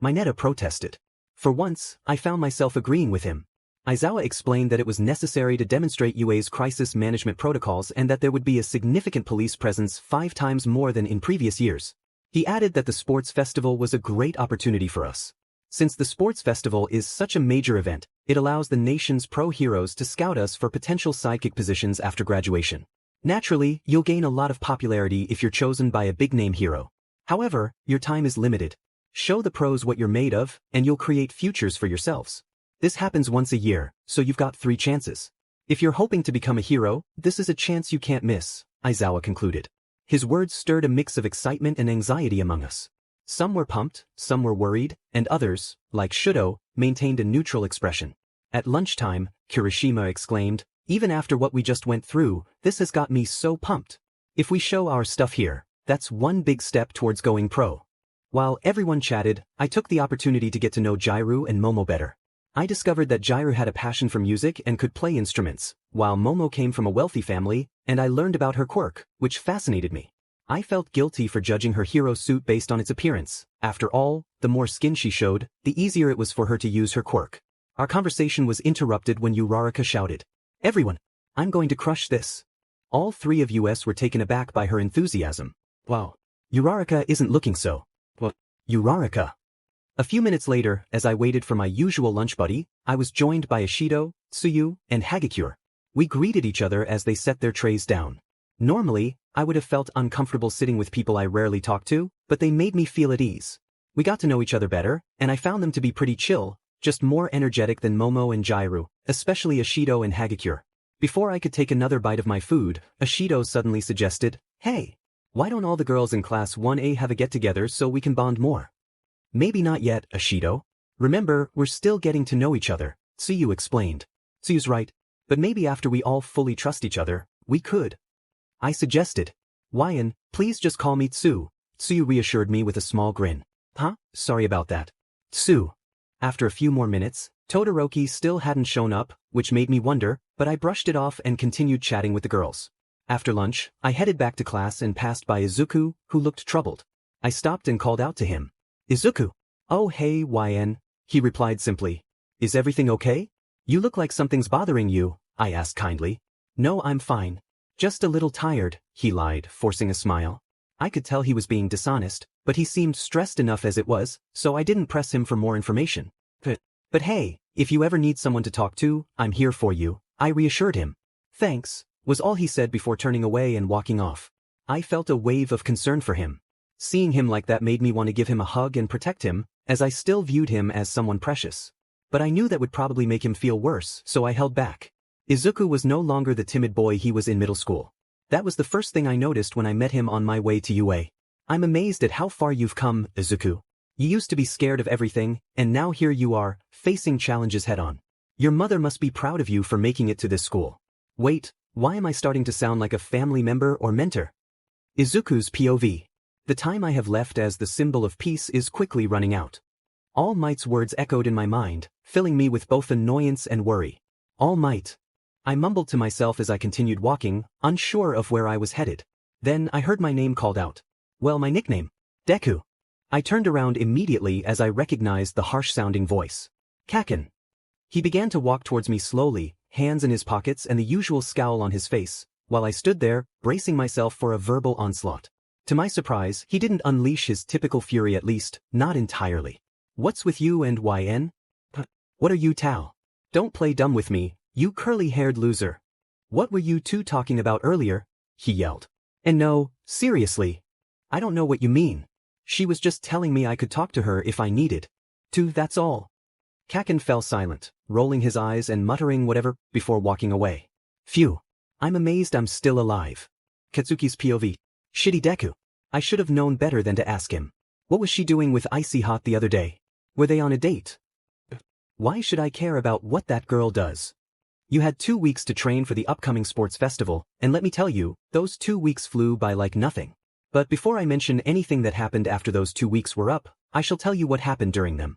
Mineta protested. For once, I found myself agreeing with him. Aizawa explained that it was necessary to demonstrate UA's crisis management protocols and that there would be a significant police presence 5 times more than in previous years. He added that the sports festival was a great opportunity for us. Since the sports festival is such a major event, it allows the nation's pro heroes to scout us for potential sidekick positions after graduation. Naturally, you'll gain a lot of popularity if you're chosen by a big-name hero. However, your time is limited. Show the pros what you're made of, and you'll create futures for yourselves. This happens once a year, so you've got 3 chances. If you're hoping to become a hero, this is a chance you can't miss, Aizawa concluded. His words stirred a mix of excitement and anxiety among us. Some were pumped, some were worried, and others, like Shudo, maintained a neutral expression. At lunchtime, Kirishima exclaimed, Even after what we just went through, this has got me so pumped. If we show our stuff here, that's one big step towards going pro. While everyone chatted, I took the opportunity to get to know Jairu and Momo better. I discovered that Jairu had a passion for music and could play instruments, while Momo came from a wealthy family, and I learned about her quirk, which fascinated me. I felt guilty for judging her hero suit based on its appearance. After all, the more skin she showed, the easier it was for her to use her quirk. Our conversation was interrupted when Uraraka shouted, Everyone! I'm going to crush this. All 3 of us were taken aback by her enthusiasm. Wow. Uraraka isn't looking so. What? Uraraka. A few minutes later, as I waited for my usual lunch buddy, I was joined by Ishido, Tsuyu, and Hagakure. We greeted each other as they set their trays down. Normally, I would have felt uncomfortable sitting with people I rarely talk to, but they made me feel at ease. We got to know each other better, and I found them to be pretty chill, just more energetic than Momo and Jairu, especially Ishido and Hagakure. Before I could take another bite of my food, Ishido suddenly suggested, "Hey, why don't all the girls in Class 1A have a get-together so we can bond more?" "Maybe not yet, Ishido. Remember, we're still getting to know each other," Tsuyu explained. "Tsuyu's right, but maybe after we all fully trust each other, we could." I suggested. "Wyan, please just call me Tsu," Tsuyu reassured me with a small grin. "Huh? Sorry about that. Tsu." After a few more minutes, Todoroki still hadn't shown up, which made me wonder, but I brushed it off and continued chatting with the girls. After lunch, I headed back to class and passed by Izuku, who looked troubled. I stopped and called out to him. "Izuku." "Oh hey, Wyan," he replied simply. "Is everything okay? You look like something's bothering you," I asked kindly. "No, I'm fine. Just a little tired," he lied, forcing a smile. I could tell he was being dishonest, but he seemed stressed enough as it was, so I didn't press him for more information. But hey, if you ever need someone to talk to, I'm here for you," I reassured him. "Thanks," was all he said before turning away and walking off. I felt a wave of concern for him. Seeing him like that made me want to give him a hug and protect him, as I still viewed him as someone precious. But I knew that would probably make him feel worse, so I held back. Izuku was no longer the timid boy he was in middle school. That was the first thing I noticed when I met him on my way to UA. "I'm amazed at how far you've come, Izuku. You used to be scared of everything, and now here you are, facing challenges head-on. Your mother must be proud of you for making it to this school." Wait, why am I starting to sound like a family member or mentor? Izuku's POV. The time I have left as the symbol of peace is quickly running out. All Might's words echoed in my mind, filling me with both annoyance and worry. All Might. I mumbled to myself as I continued walking, unsure of where I was headed. Then I heard my name called out. Well, my nickname. Deku. I turned around immediately as I recognized the harsh-sounding voice. Kaken. He began to walk towards me slowly, hands in his pockets and the usual scowl on his face, while I stood there, bracing myself for a verbal onslaught. To my surprise, he didn't unleash his typical fury, at least, not entirely. "What's with you and YN? What are you, Tao? Don't play dumb with me, you curly-haired loser. What were you two talking about earlier?" he yelled. "And no, seriously. I don't know what you mean. She was just telling me I could talk to her if I needed to, that's all." Kaken fell silent, rolling his eyes and muttering whatever before walking away. Phew. I'm amazed I'm still alive. Katsuki's POV. Shitty Deku. I should have known better than to ask him. What was she doing with Icy Hot the other day? Were they on a date? Why should I care about what that girl does? You had 2 weeks to train for the upcoming sports festival, and let me tell you, those 2 weeks flew by like nothing. But before I mention anything that happened after those 2 weeks were up, I shall tell you what happened during them.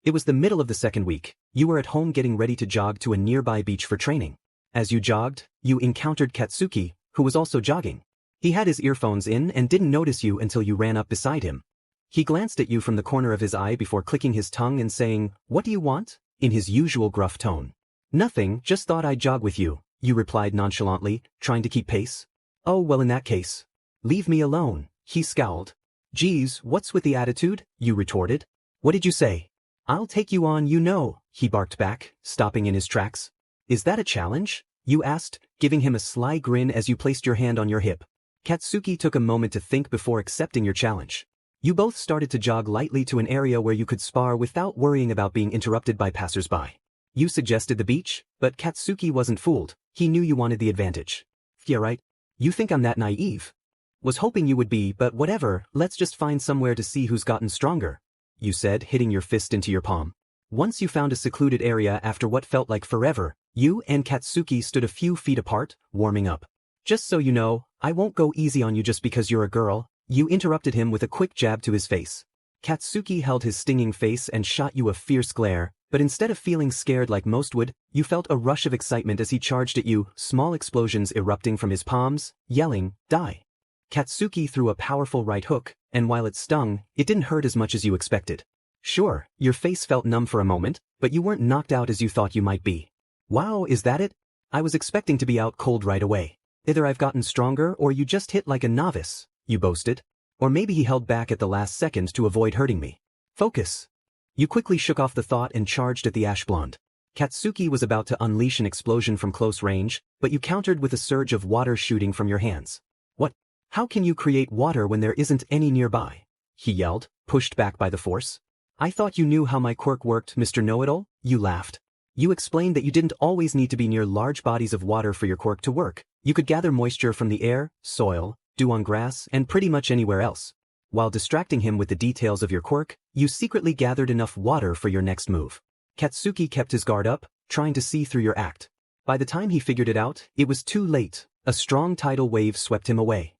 It was the middle of the second week. You were at home getting ready to jog to a nearby beach for training. As you jogged, you encountered Katsuki, who was also jogging. He had his earphones in and didn't notice you until you ran up beside him. He glanced at you from the corner of his eye before clicking his tongue and saying, "What do you want?" in his usual gruff tone. "Nothing, just thought I'd jog with you," you replied nonchalantly, trying to keep pace. "Oh well, in that case. Leave me alone," he scowled. "Geez, what's with the attitude?" you retorted. "What did you say?" "I'll take you on, you know," he barked back, stopping in his tracks. "Is that a challenge?" you asked, giving him a sly grin as you placed your hand on your hip. Katsuki took a moment to think before accepting your challenge. You both started to jog lightly to an area where you could spar without worrying about being interrupted by passers-by. You suggested the beach, but Katsuki wasn't fooled. He knew you wanted the advantage. "Yeah, right. You think I'm that naive?" "Was hoping you would be, but whatever, let's just find somewhere to see who's gotten stronger," you said, hitting your fist into your palm. Once you found a secluded area after what felt like forever, you and Katsuki stood a few feet apart, warming up. "Just so you know, I won't go easy on you just because you're a girl," you interrupted him with a quick jab to his face. Katsuki held his stinging face and shot you a fierce glare, but instead of feeling scared like most would, you felt a rush of excitement as he charged at you, small explosions erupting from his palms, yelling, "Die!" Katsuki threw a powerful right hook, and while it stung, it didn't hurt as much as you expected. Sure, your face felt numb for a moment, but you weren't knocked out as you thought you might be. "Wow, is that it? I was expecting to be out cold right away. Either I've gotten stronger or you just hit like a novice," you boasted. Or maybe he held back at the last second to avoid hurting me. Focus. You quickly shook off the thought and charged at the ash blonde. Katsuki was about to unleash an explosion from close range, but you countered with a surge of water shooting from your hands. What? How can you create water when there isn't any nearby? He yelled, pushed back by the force. I thought you knew how my quirk worked, Mr. Know-it-all, you laughed. You explained that you didn't always need to be near large bodies of water for your quirk to work. You could gather moisture from the air, soil, dew on grass, and pretty much anywhere else. While distracting him with the details of your quirk, you secretly gathered enough water for your next move. Katsuki kept his guard up, trying to see through your act. By the time he figured it out, it was too late. A strong tidal wave swept him away.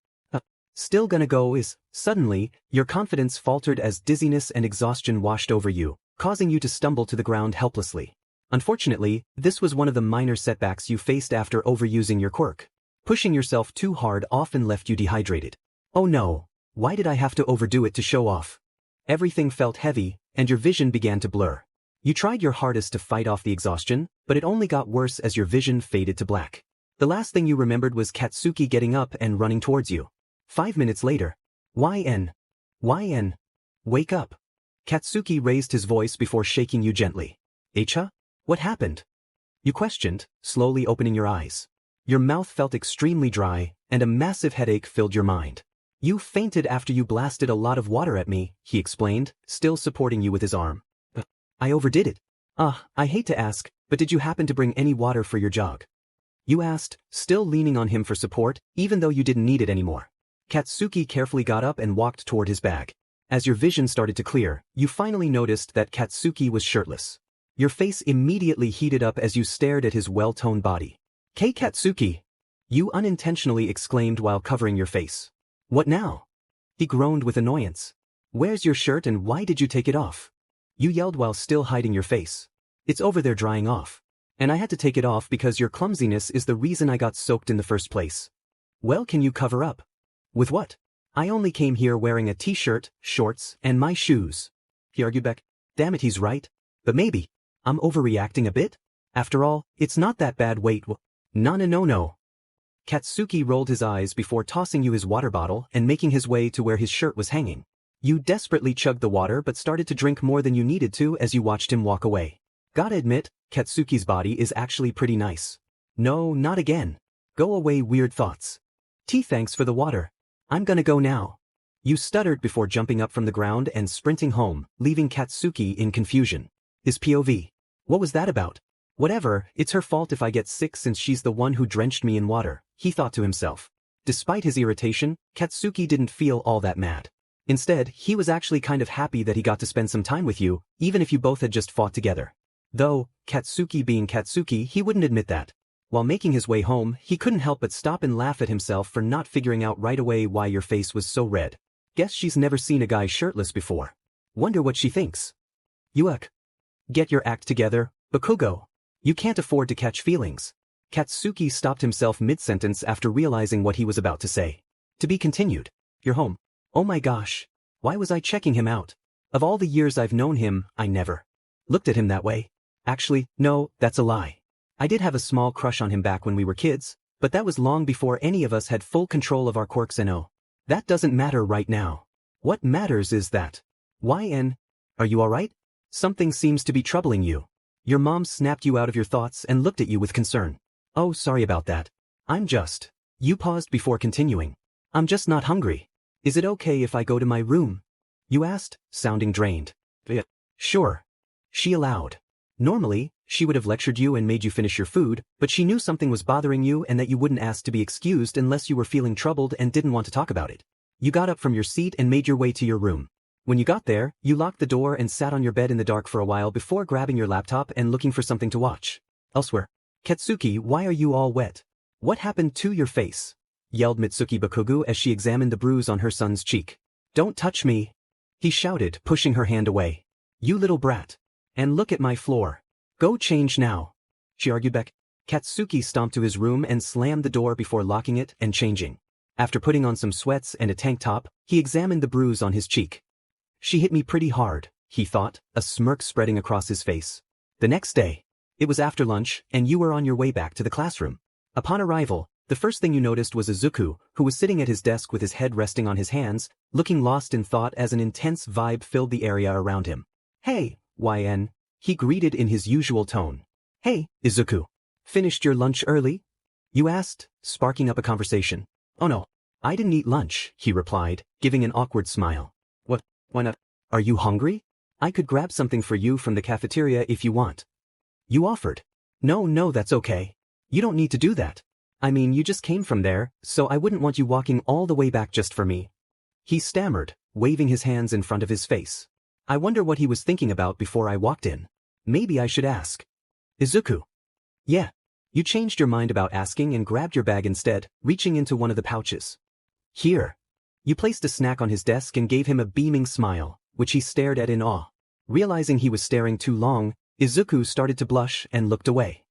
Still gonna go is, suddenly, your confidence faltered as dizziness and exhaustion washed over you, causing you to stumble to the ground helplessly. Unfortunately, this was one of the minor setbacks you faced after overusing your quirk. Pushing yourself too hard often left you dehydrated. Oh no, why did I have to overdo it to show off? Everything felt heavy, and your vision began to blur. You tried your hardest to fight off the exhaustion, but it only got worse as your vision faded to black. The last thing you remembered was Katsuki getting up and running towards you. 5 minutes later. YN. Wake up. Katsuki raised his voice before shaking you gently. Eicha? What happened? You questioned, slowly opening your eyes. Your mouth felt extremely dry, and a massive headache filled your mind. You fainted after you blasted a lot of water at me, he explained, still supporting you with his arm. I overdid it. I hate to ask, but did you happen to bring any water for your jog? You asked, still leaning on him for support, even though you didn't need it anymore. Katsuki carefully got up and walked toward his bag. As your vision started to clear, you finally noticed that Katsuki was shirtless. Your face immediately heated up as you stared at his well-toned body. Katsuki! You unintentionally exclaimed while covering your face. What now? He groaned with annoyance. Where's your shirt and why did you take it off? You yelled while still hiding your face. It's over there drying off. And I had to take it off because your clumsiness is the reason I got soaked in the first place. Well, can you cover up? With what? I only came here wearing a t-shirt, shorts, and my shoes. He argued back. Damn it, he's right. But maybe I'm overreacting a bit? After all, it's not that bad. Wait, no. Katsuki rolled his eyes before tossing you his water bottle and making his way to where his shirt was hanging. You desperately chugged the water but started to drink more than you needed to as you watched him walk away. Gotta admit, Katsuki's body is actually pretty nice. No, not again. Go away, weird thoughts. Thanks for the water. I'm gonna go now. You stuttered before jumping up from the ground and sprinting home, leaving Katsuki in confusion. His POV. What was that about? Whatever, it's her fault if I get sick since she's the one who drenched me in water, he thought to himself. Despite his irritation, Katsuki didn't feel all that mad. Instead, he was actually kind of happy that he got to spend some time with you, even if you both had just fought together. Though, Katsuki being Katsuki, he wouldn't admit that. While making his way home, he couldn't help but stop and laugh at himself for not figuring out right away why your face was so red. Guess she's never seen a guy shirtless before. Wonder what she thinks. Yuck. Get your act together, Bakugo. You can't afford to catch feelings. Katsuki stopped himself mid-sentence after realizing what he was about to say. To be continued. You're home. Oh my gosh. Why was I checking him out? Of all the years I've known him, I never looked at him that way. Actually, no, that's a lie. I did have a small crush on him back when we were kids, but that was long before any of us had full control of our quirks and oh. That doesn't matter right now. What matters is that. YN. Are you alright? Something seems to be troubling you. Your mom snapped you out of your thoughts and looked at you with concern. Oh, sorry about that. I'm just. You paused before continuing. I'm just not hungry. Is it okay if I go to my room? You asked, sounding drained. Sure. She allowed. Normally, she would have lectured you and made you finish your food, but she knew something was bothering you and that you wouldn't ask to be excused unless you were feeling troubled and didn't want to talk about it. You got up from your seat and made your way to your room. When you got there, you locked the door and sat on your bed in the dark for a while before grabbing your laptop and looking for something to watch. Elsewhere. Katsuki, why are you all wet? What happened to your face? Yelled Mitsuki Bakugo as she examined the bruise on her son's cheek. Don't touch me. He shouted, pushing her hand away. You little brat. And look at my floor. Go change now. She argued back. Katsuki stomped to his room and slammed the door before locking it and changing. After putting on some sweats and a tank top, he examined the bruise on his cheek. She hit me pretty hard, he thought, a smirk spreading across his face. The next day. It was after lunch, and you were on your way back to the classroom. Upon arrival, The first thing you noticed was Izuku, who was sitting at his desk with his head resting on his hands, looking lost in thought as an intense vibe filled the area around him. "Hey, YN," he greeted in his usual tone. "Hey, Izuku. Finished your lunch early?" you asked, sparking up a conversation. "Oh no, I didn't eat lunch," he replied, giving an awkward smile. "What, why not? Are you hungry? I could grab something for you from the cafeteria if you want." You offered. No, that's okay. You don't need to do that. I mean, you just came from there, so I wouldn't want you walking all the way back just for me." He stammered, waving his hands in front of his face. I wonder what he was thinking about before I walked in. Maybe I should ask. "Izuku." "Yeah. You changed your mind about asking and grabbed your bag instead, reaching into one of the pouches. "Here." You placed a snack on his desk and gave him a beaming smile, which he stared at in awe. Realizing he was staring too long, Izuku started to blush and looked away.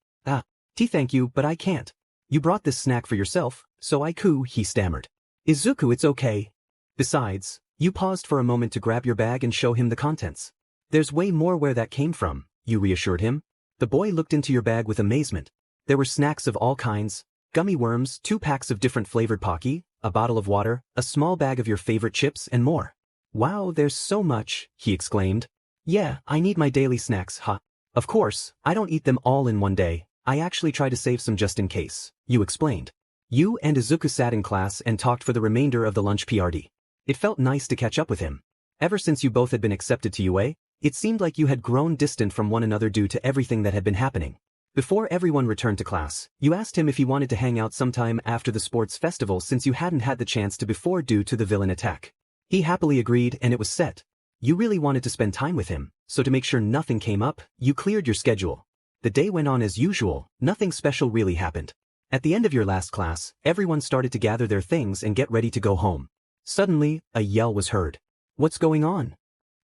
Thank you, but I can't. You brought this snack for yourself, so he stammered. "Izuku, it's okay. Besides, you paused for a moment to grab your bag and show him the contents. There's way more where that came from," you reassured him. The boy looked into your bag with amazement. There were snacks of all kinds, gummy worms, 2 packs of different flavored Pocky, a bottle of water, a small bag of your favorite chips, and more. "Wow, there's so much," he exclaimed. "Yeah, I need my daily snacks, huh? Of course, I don't eat them all in one day. I actually try to save some just in case," you explained. You and Izuku sat in class and talked for the remainder of the lunch PRD. It felt nice to catch up with him. Ever since you both had been accepted to UA, it seemed like you had grown distant from one another due to everything that had been happening. Before everyone returned to class, you asked him if he wanted to hang out sometime after the sports festival since you hadn't had the chance to before due to the villain attack. He happily agreed and it was set. You really wanted to spend time with him, so to make sure nothing came up, you cleared your schedule. The day went on as usual, nothing special really happened. At the end of your last class, everyone started to gather their things and get ready to go home. Suddenly, a yell was heard. "What's going on?"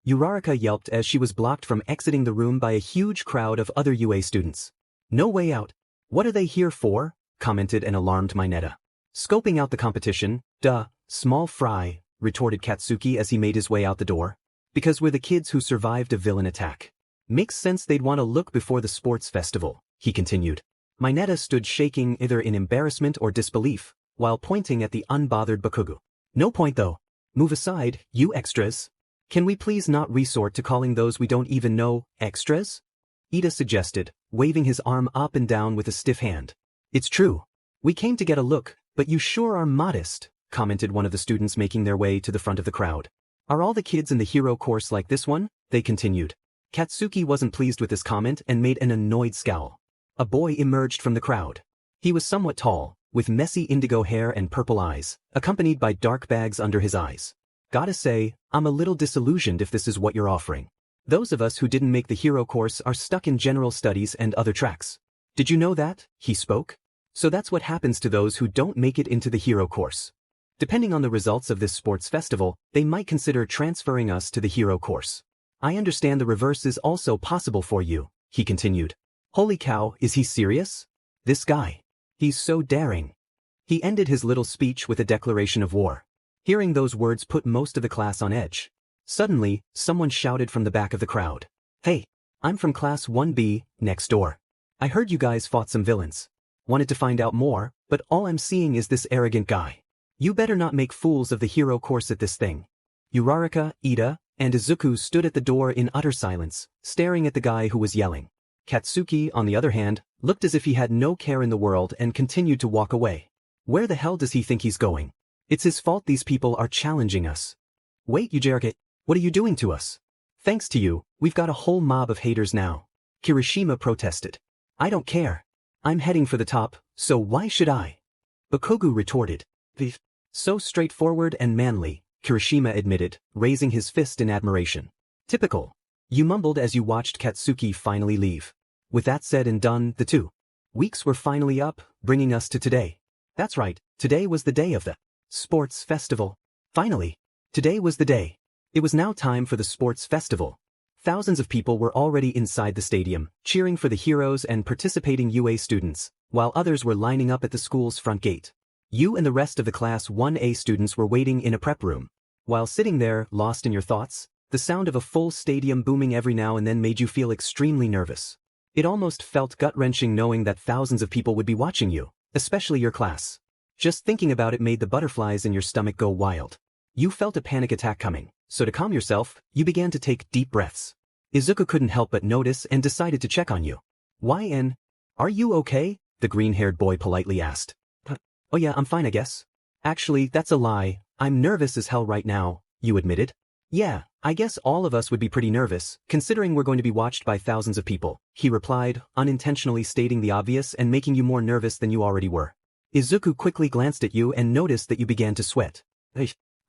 Uraraka yelped as she was blocked from exiting the room by a huge crowd of other UA students. "No way out. What are they here for?" commented an alarmed Mineta. "Scoping out the competition, duh, small fry," retorted Katsuki as he made his way out the door. "Because we're the kids who survived a villain attack. Makes sense they'd want to look before the sports festival," he continued. Mineta stood shaking either in embarrassment or disbelief, while pointing at the unbothered Bakugo. "No point though. Move aside, you extras. Can we please not resort to calling those we don't even know extras?" Ida suggested, waving his arm up and down with a stiff hand. "It's true. We came to get a look, but you sure are modest," commented one of the students making their way to the front of the crowd. "Are all the kids in the hero course like this one?" they continued. Katsuki wasn't pleased with this comment and made an annoyed scowl. A boy emerged from the crowd. He was somewhat tall, with messy indigo hair and purple eyes, accompanied by dark bags under his eyes. "Gotta say, I'm a little disillusioned if this is what you're offering. Those of us who didn't make the hero course are stuck in general studies and other tracks. Did you know that?" he spoke. "So that's what happens to those who don't make it into the hero course. Depending on the results of this sports festival, they might consider transferring us to the hero course. I understand the reverse is also possible for you," he continued. "Holy cow, is he serious? This guy. He's so daring." He ended his little speech with a declaration of war. Hearing those words put most of the class on edge. Suddenly, someone shouted from the back of the crowd. "Hey, I'm from class 1B, next door. I heard you guys fought some villains. Wanted to find out more, but all I'm seeing is this arrogant guy. You better not make fools of the hero course at this thing." Uraraka, Ida, and Izuku stood at the door in utter silence, staring at the guy who was yelling. Katsuki, on the other hand, looked as if he had no care in the world and continued to walk away. Where the hell does he think he's going? It's his fault these people are challenging us. "Wait, Ujaraka, what are you doing to us? Thanks to you, we've got a whole mob of haters now," Kirishima protested. "I don't care. I'm heading for the top, so why should I?" Bakugo retorted. "So straightforward and manly," Kirishima admitted, raising his fist in admiration. "Typical." You mumbled as you watched Katsuki finally leave. With that said and done, the 2 weeks were finally up, bringing us to today. That's right, today was the day of the sports festival. Finally, today was the day. It was now time for the sports festival. Thousands of people were already inside the stadium, cheering for the heroes and participating UA students, while others were lining up at the school's front gate. You and the rest of the Class 1A students were waiting in a prep room. While sitting there, lost in your thoughts, the sound of a full stadium booming every now and then made you feel extremely nervous. It almost felt gut-wrenching knowing that thousands of people would be watching you, especially your class. Just thinking about it made the butterflies in your stomach go wild. You felt a panic attack coming, so to calm yourself, you began to take deep breaths. Izuku couldn't help but notice and decided to check on you. Are you okay? The green-haired boy politely asked. Oh yeah, I'm fine I guess. Actually, that's a lie, I'm nervous as hell right now, you admitted. Yeah, I guess all of us would be pretty nervous, considering we're going to be watched by thousands of people, he replied, unintentionally stating the obvious and making you more nervous than you already were. Izuku quickly glanced at you and noticed that you began to sweat.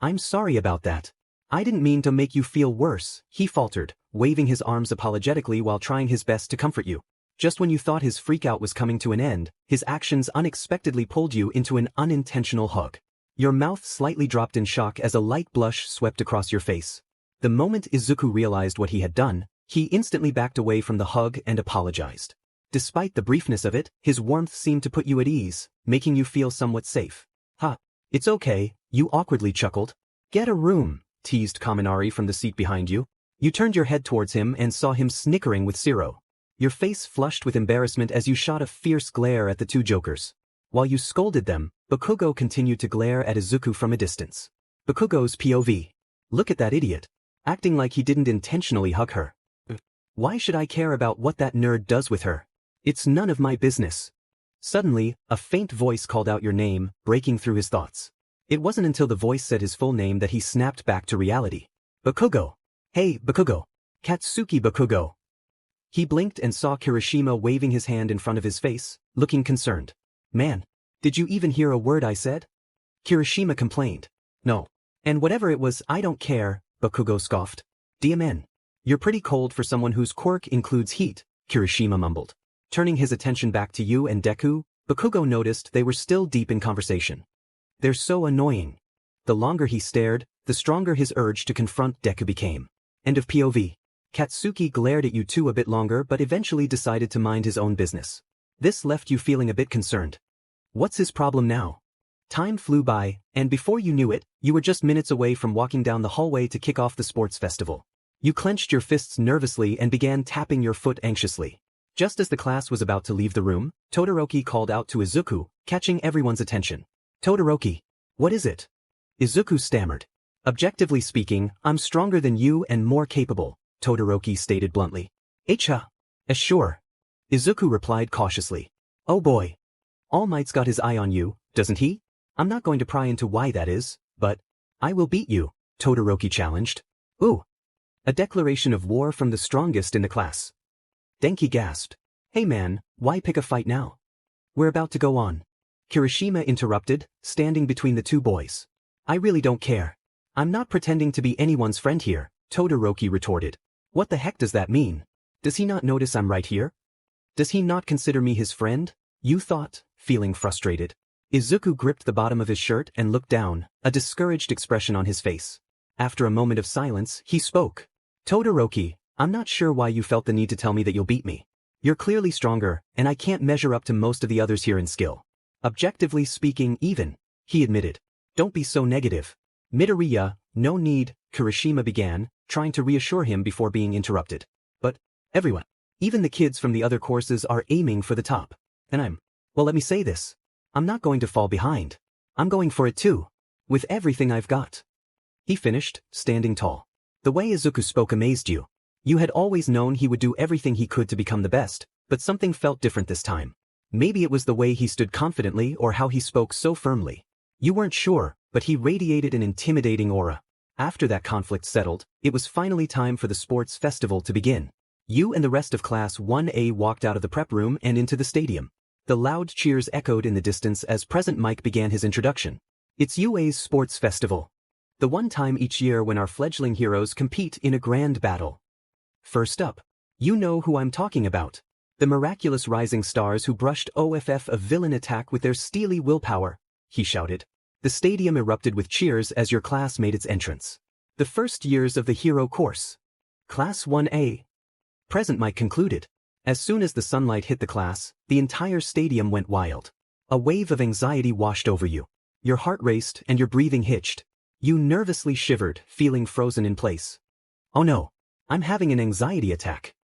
I'm sorry about that. I didn't mean to make you feel worse, he faltered, waving his arms apologetically while trying his best to comfort you. Just when you thought his freakout was coming to an end, his actions unexpectedly pulled you into an unintentional hug. Your mouth slightly dropped in shock as a light blush swept across your face. The moment Izuku realized what he had done, he instantly backed away from the hug and apologized. Despite the briefness of it, his warmth seemed to put you at ease, making you feel somewhat safe. It's okay, you awkwardly chuckled. Get a room, teased Kaminari from the seat behind you. You turned your head towards him and saw him snickering with Zero. Your face flushed with embarrassment as you shot a fierce glare at the two jokers. While you scolded them, Bakugo continued to glare at Izuku from a distance. Bakugo's POV. Look at that idiot. Acting like he didn't intentionally hug her. Why should I care about what that nerd does with her? It's none of my business. Suddenly, a faint voice called out your name, breaking through his thoughts. It wasn't until the voice said his full name that he snapped back to reality. Bakugo. Hey, Bakugo. Katsuki Bakugo. He blinked and saw Kirishima waving his hand in front of his face, looking concerned. Man, did you even hear a word I said? Kirishima complained. No. And whatever it was, I don't care, Bakugo scoffed. DMN. You're pretty cold for someone whose quirk includes heat, Kirishima mumbled. Turning his attention back to you and Deku, Bakugo noticed they were still deep in conversation. They're so annoying. The longer he stared, the stronger his urge to confront Deku became. End of POV. Katsuki glared at you two a bit longer but eventually decided to mind his own business. This left you feeling a bit concerned. What's his problem now? Time flew by, and before you knew it, you were just minutes away from walking down the hallway to kick off the sports festival. You clenched your fists nervously and began tapping your foot anxiously. Just as the class was about to leave the room, Todoroki called out to Izuku, catching everyone's attention. Todoroki, what is it? Izuku stammered. Objectively speaking, I'm stronger than you and more capable, Todoroki stated bluntly. Sure. Izuku replied cautiously. Oh boy. All Might's got his eye on you, doesn't he? I'm not going to pry into why that is, but I will beat you, Todoroki challenged. Ooh. A declaration of war from the strongest in the class. Denki gasped. Hey man, why pick a fight now? We're about to go on. Kirishima interrupted, standing between the two boys. I really don't care. I'm not pretending to be anyone's friend here, Todoroki retorted. What the heck does that mean? Does he not notice I'm right here? Does he not consider me his friend? You thought, feeling frustrated. Izuku gripped the bottom of his shirt and looked down, a discouraged expression on his face. After a moment of silence, he spoke. Todoroki, I'm not sure why you felt the need to tell me that you'll beat me. You're clearly stronger, and I can't measure up to most of the others here in skill. Objectively speaking, even, he admitted. Don't be so negative. Midoriya, no need, Kirishima began, trying to reassure him before being interrupted. But, everyone, even the kids from the other courses are aiming for the top. And well, let me say this. I'm not going to fall behind. I'm going for it too. With everything I've got. He finished, standing tall. The way Izuku spoke amazed you. You had always known he would do everything he could to become the best, but something felt different this time. Maybe it was the way he stood confidently or how he spoke so firmly. You weren't sure, but he radiated an intimidating aura. After that conflict settled, it was finally time for the sports festival to begin. You and the rest of Class 1A walked out of the prep room and into the stadium. The loud cheers echoed in the distance as President Mike began his introduction. It's UA's sports festival. The one time each year when our fledgling heroes compete in a grand battle. First up, you know who I'm talking about. The miraculous rising stars who brushed off a villain attack with their steely willpower, he shouted. The stadium erupted with cheers as your class made its entrance. The first years of the hero course. Class 1A. Present Mike concluded. As soon as the sunlight hit the class, the entire stadium went wild. A wave of anxiety washed over you. Your heart raced and your breathing hitched. You nervously shivered, feeling frozen in place. Oh no, I'm having an anxiety attack.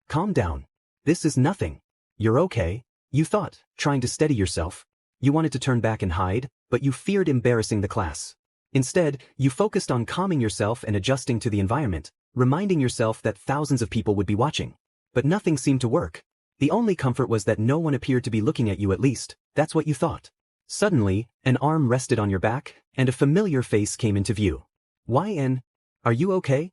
Calm down. This is nothing. You're okay, you thought, trying to steady yourself. You wanted to turn back and hide, but you feared embarrassing the class. Instead, you focused on calming yourself and adjusting to the environment, reminding yourself that thousands of people would be watching. But nothing seemed to work. The only comfort was that no one appeared to be looking at you, at least, that's what you thought. Suddenly, an arm rested on your back, and a familiar face came into view. YN, are you okay?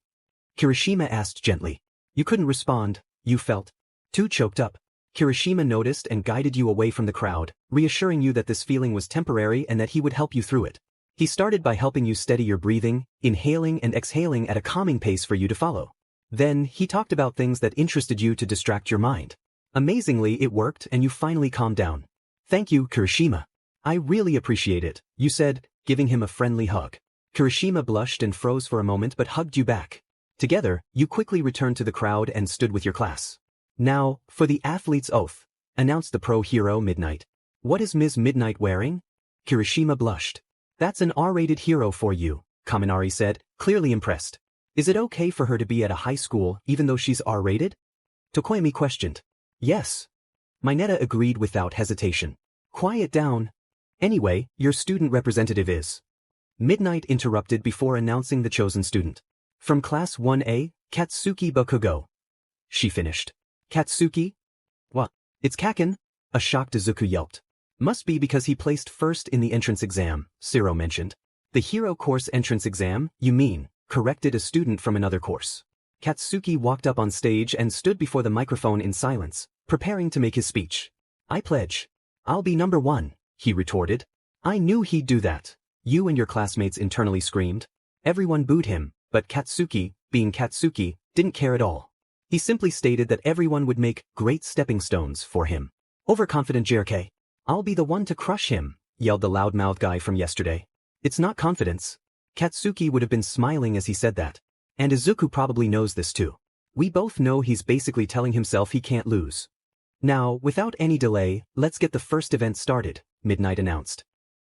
Kirishima asked gently. You couldn't respond, you felt too choked up. Kirishima noticed and guided you away from the crowd, reassuring you that this feeling was temporary and that he would help you through it. He started by helping you steady your breathing, inhaling and exhaling at a calming pace for you to follow. Then, he talked about things that interested you to distract your mind. Amazingly, it worked and you finally calmed down. Thank you, Kirishima. I really appreciate it, you said, giving him a friendly hug. Kirishima blushed and froze for a moment but hugged you back. Together, you quickly returned to the crowd and stood with your class. Now, for the athlete's oath, announced the pro hero Midnight. What is Ms. Midnight wearing? Kirishima blushed. That's an R-rated hero for you, Kaminari said, clearly impressed. Is it okay for her to be at a high school even though she's R-rated? Tokoyami questioned. Yes. Mineta agreed without hesitation. Quiet down. Anyway, your student representative is. Midnight interrupted before announcing the chosen student. From Class 1A, Katsuki Bakugo. She finished. Katsuki? What? It's Kaken? A shocked Izuku yelped. Must be because he placed first in the entrance exam, Siro mentioned. The hero course entrance exam, you mean, corrected a student from another course. Katsuki walked up on stage and stood before the microphone in silence, preparing to make his speech. I pledge. I'll be number 1, he retorted. I knew he'd do that. You and your classmates internally screamed. Everyone booed him, but Katsuki, being Katsuki, didn't care at all. He simply stated that everyone would make great stepping stones for him. Overconfident JRK. I'll be the one to crush him, yelled the loudmouth guy from yesterday. It's not confidence. Katsuki would have been smiling as he said that. And Izuku probably knows this too. We both know he's basically telling himself he can't lose. Now, without any delay, let's get the first event started, Midnight announced.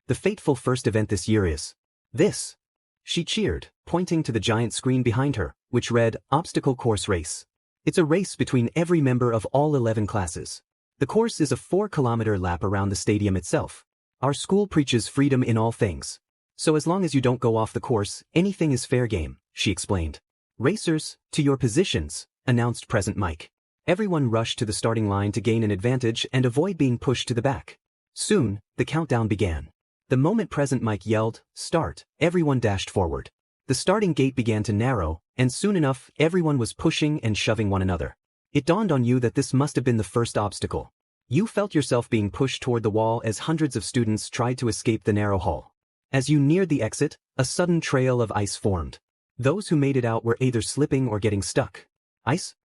The fateful first event this year is this. She cheered, pointing to the giant screen behind her, which read, Obstacle Course Race. It's a race between every member of all 11 classes. The course is a 4-kilometer lap around the stadium itself. Our school preaches freedom in all things. So as long as you don't go off the course, anything is fair game, she explained. Racers, to your positions, announced Present Mike. Everyone rushed to the starting line to gain an advantage and avoid being pushed to the back. Soon, the countdown began. The moment Present Mike yelled, Start, everyone dashed forward. The starting gate began to narrow, and soon enough, everyone was pushing and shoving one another. It dawned on you that this must have been the first obstacle. You felt yourself being pushed toward the wall as hundreds of students tried to escape the narrow hall. As you neared the exit, a sudden trail of ice formed. Those who made it out were either slipping or getting stuck. Ice?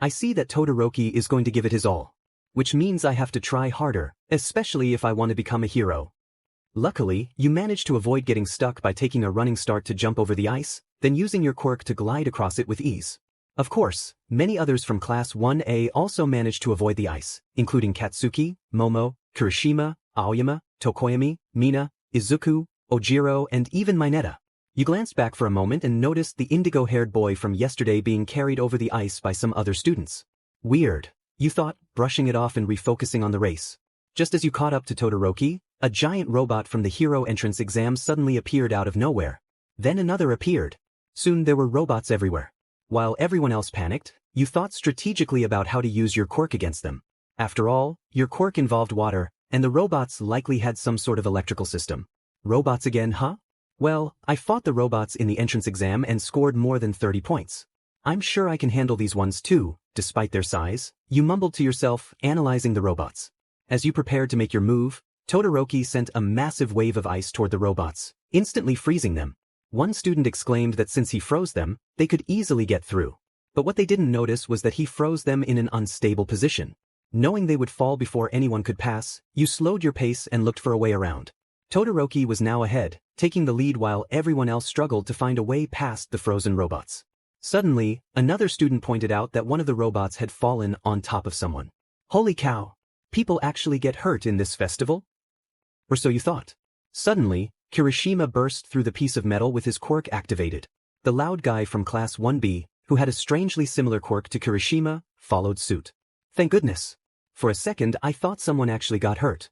I see that Todoroki is going to give it his all. Which means I have to try harder, especially if I want to become a hero. Luckily, you managed to avoid getting stuck by taking a running start to jump over the ice, then using your quirk to glide across it with ease. Of course, many others from Class 1A also managed to avoid the ice, including Katsuki, Momo, Kirishima, Aoyama, Tokoyami, Mina, Izuku, Ojiro, and even Mineta. You glanced back for a moment and noticed the indigo-haired boy from yesterday being carried over the ice by some other students. Weird, you thought, brushing it off and refocusing on the race. Just as you caught up to Todoroki, a giant robot from the hero entrance exam suddenly appeared out of nowhere. Then another appeared. Soon there were robots everywhere. While everyone else panicked, you thought strategically about how to use your quirk against them. After all, your quirk involved water, and the robots likely had some sort of electrical system. Robots again, huh? Well, I fought the robots in the entrance exam and scored more than 30 points. I'm sure I can handle these ones too, despite their size, you mumbled to yourself, analyzing the robots. As you prepared to make your move, Todoroki sent a massive wave of ice toward the robots, instantly freezing them. One student exclaimed that since he froze them, they could easily get through. But what they didn't notice was that he froze them in an unstable position. Knowing they would fall before anyone could pass, you slowed your pace and looked for a way around. Todoroki was now ahead, taking the lead while everyone else struggled to find a way past the frozen robots. Suddenly, another student pointed out that one of the robots had fallen on top of someone. Holy cow! People actually get hurt in this festival? Or so you thought. Suddenly, Kirishima burst through the piece of metal with his quirk activated. The loud guy from Class 1B, who had a strangely similar quirk to Kirishima, followed suit. Thank goodness. For a second I thought someone actually got hurt.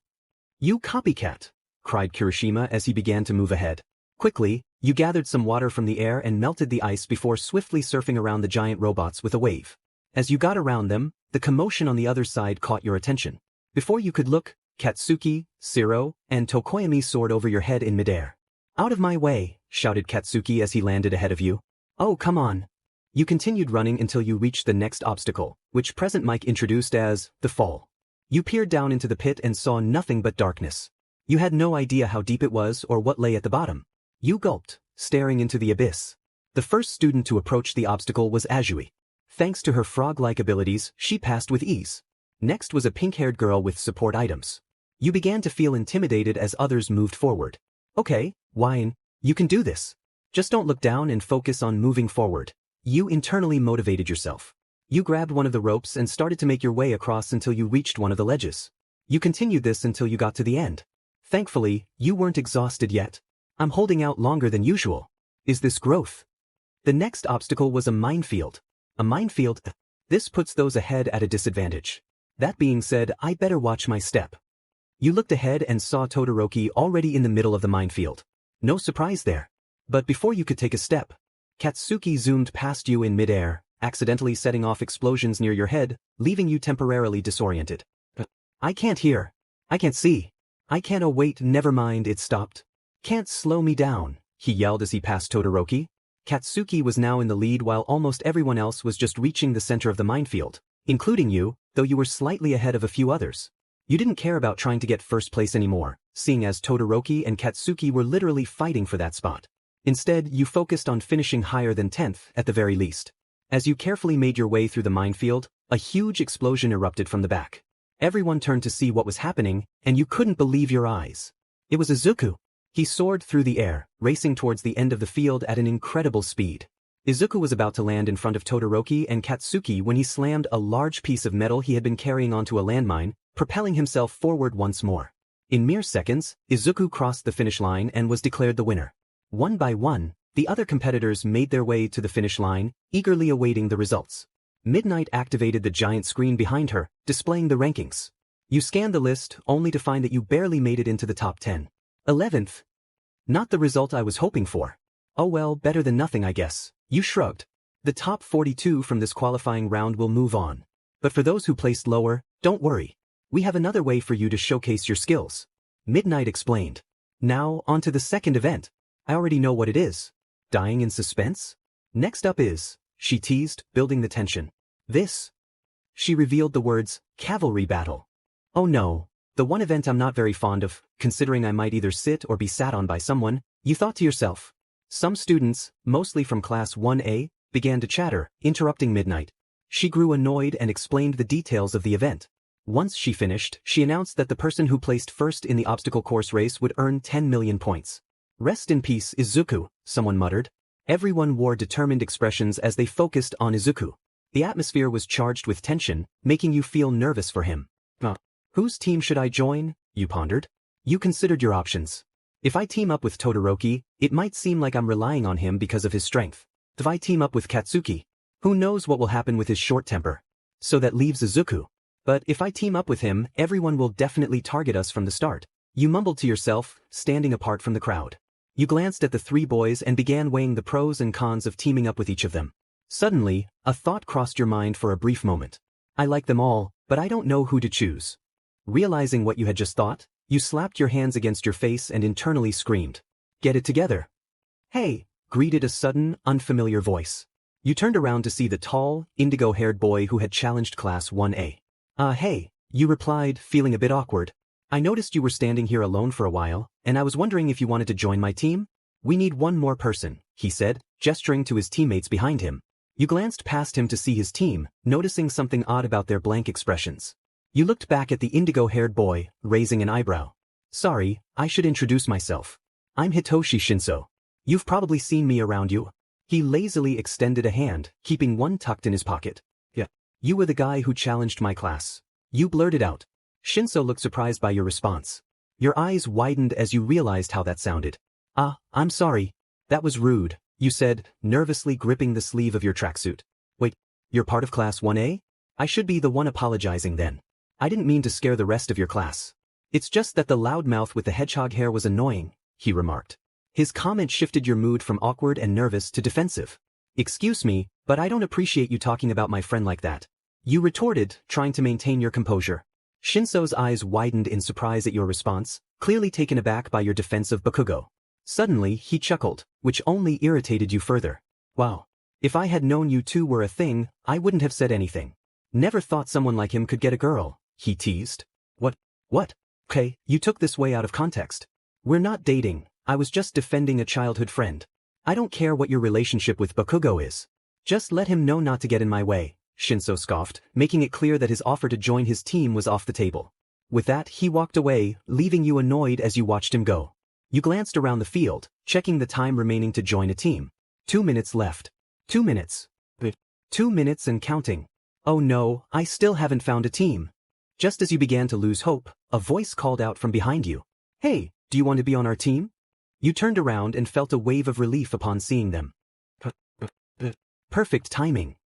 You copycat, cried Kirishima as he began to move ahead. Quickly, you gathered some water from the air and melted the ice before swiftly surfing around the giant robots with a wave. As you got around them, the commotion on the other side caught your attention. Before you could look, Katsuki, Siro, and Tokoyami soared over your head in midair. Out of my way, shouted Katsuki as he landed ahead of you. Oh, come on. You continued running until you reached the next obstacle, which Present Mike introduced as the fall. You peered down into the pit and saw nothing but darkness. You had no idea how deep it was or what lay at the bottom. You gulped, staring into the abyss. The first student to approach the obstacle was Azui. Thanks to her frog-like abilities, she passed with ease. Next was a pink-haired girl with support items. You began to feel intimidated as others moved forward. Okay, Wine, you can do this. Just don't look down and focus on moving forward. You internally motivated yourself. You grabbed one of the ropes and started to make your way across until you reached one of the ledges. You continued this until you got to the end. Thankfully, you weren't exhausted yet. I'm holding out longer than usual. Is this growth? The next obstacle was a minefield. A minefield? This puts those ahead at a disadvantage. That being said, I better watch my step. You looked ahead and saw Todoroki already in the middle of the minefield. No surprise there. But before you could take a step, Katsuki zoomed past you in midair, accidentally setting off explosions near your head, leaving you temporarily disoriented. I can't hear. I can't see. I can't. Oh wait, never mind, it stopped. Can't slow me down, he yelled as he passed Todoroki. Katsuki was now in the lead while almost everyone else was just reaching the center of the minefield, including you, though you were slightly ahead of a few others. You didn't care about trying to get first place anymore, seeing as Todoroki and Katsuki were literally fighting for that spot. Instead, you focused on finishing higher than 10th at the very least. As you carefully made your way through the minefield, a huge explosion erupted from the back. Everyone turned to see what was happening, and you couldn't believe your eyes. It was Izuku. He soared through the air, racing towards the end of the field at an incredible speed. Izuku was about to land in front of Todoroki and Katsuki when he slammed a large piece of metal he had been carrying onto a landmine, propelling himself forward once more. In mere seconds, Izuku crossed the finish line and was declared the winner. One by one, the other competitors made their way to the finish line, eagerly awaiting the results. Midnight activated the giant screen behind her, displaying the rankings. You scanned the list, only to find that you barely made it into the top 10. 11th. Not the result I was hoping for. Oh well, better than nothing I guess. You shrugged. The top 42 from this qualifying round will move on. But for those who placed lower, don't worry. We have another way for you to showcase your skills. Midnight explained. Now, on to the second event. I already know what it is. Dying in suspense? Next up is, she teased, building the tension. This. She revealed the words, Cavalry Battle. Oh no, the one event I'm not very fond of, considering I might either sit or be sat on by someone, you thought to yourself. Some students, mostly from Class 1A, began to chatter, interrupting Midnight. She grew annoyed and explained the details of the event. Once she finished, she announced that the person who placed first in the obstacle course race would earn 10 million points. Rest in peace, Izuku, someone muttered. Everyone wore determined expressions as they focused on Izuku. The atmosphere was charged with tension, making you feel nervous for him. Whose team should I join? You pondered. You considered your options. If I team up with Todoroki, it might seem like I'm relying on him because of his strength. If I team up with Katsuki, who knows what will happen with his short temper? So that leaves Izuku. But if I team up with him, everyone will definitely target us from the start. You mumbled to yourself, standing apart from the crowd. You glanced at the three boys and began weighing the pros and cons of teaming up with each of them. Suddenly, a thought crossed your mind for a brief moment. I like them all, but I don't know who to choose. Realizing what you had just thought, you slapped your hands against your face and internally screamed. Get it together. Hey, greeted a sudden, unfamiliar voice. You turned around to see the tall, indigo-haired boy who had challenged Class 1A. Hey, you replied, feeling a bit awkward. I noticed you were standing here alone for a while, and I was wondering if you wanted to join my team? We need one more person, he said, gesturing to his teammates behind him. You glanced past him to see his team, noticing something odd about their blank expressions. You looked back at the indigo-haired boy, raising an eyebrow. Sorry, I should introduce myself. I'm Hitoshi Shinso. You've probably seen me around you. He lazily extended a hand, keeping one tucked in his pocket. Yeah. You were the guy who challenged my class. You blurted out. Shinso looked surprised by your response. Your eyes widened as you realized how that sounded. I'm sorry. That was rude, you said, nervously gripping the sleeve of your tracksuit. Wait, you're part of Class 1A? I should be the one apologizing then. I didn't mean to scare the rest of your class. It's just that the loudmouth with the hedgehog hair was annoying, he remarked. His comment shifted your mood from awkward and nervous to defensive. Excuse me, but I don't appreciate you talking about my friend like that. You retorted, trying to maintain your composure. Shinso's eyes widened in surprise at your response, clearly taken aback by your defense of Bakugo. Suddenly, he chuckled, which only irritated you further. Wow. If I had known you two were a thing, I wouldn't have said anything. Never thought someone like him could get a girl, he teased. What? Okay, you took this way out of context. We're not dating, I was just defending a childhood friend. I don't care what your relationship with Bakugo is. Just let him know not to get in my way, Shinso scoffed, making it clear that his offer to join his team was off the table. With that, he walked away, leaving you annoyed as you watched him go. You glanced around the field, checking the time remaining to join a team. 2 minutes left. 2 minutes. 2 minutes and counting. Oh no, I still haven't found a team. Just as you began to lose hope, a voice called out from behind you. Hey, do you want to be on our team? You turned around and felt a wave of relief upon seeing them. Perfect timing.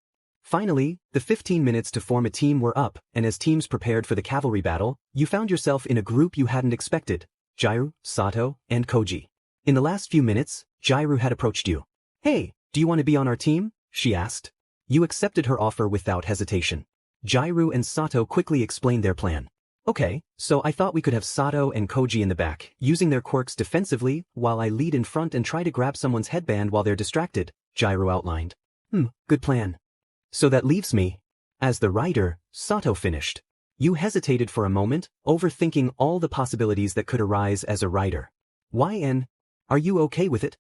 Finally, the 15 minutes to form a team were up, and as teams prepared for the cavalry battle, you found yourself in a group you hadn't expected. Jairu, Sato, and Koji. In the last few minutes, Jairu had approached you. Hey, do you want to be on our team? She asked. You accepted her offer without hesitation. Jairu and Sato quickly explained their plan. Okay, so I thought we could have Sato and Koji in the back, using their quirks defensively, while I lead in front and try to grab someone's headband while they're distracted, Jairu outlined. Good plan. So that leaves me. As the rider, Sato finished. You hesitated for a moment, overthinking all the possibilities that could arise as a rider. Are you okay with it?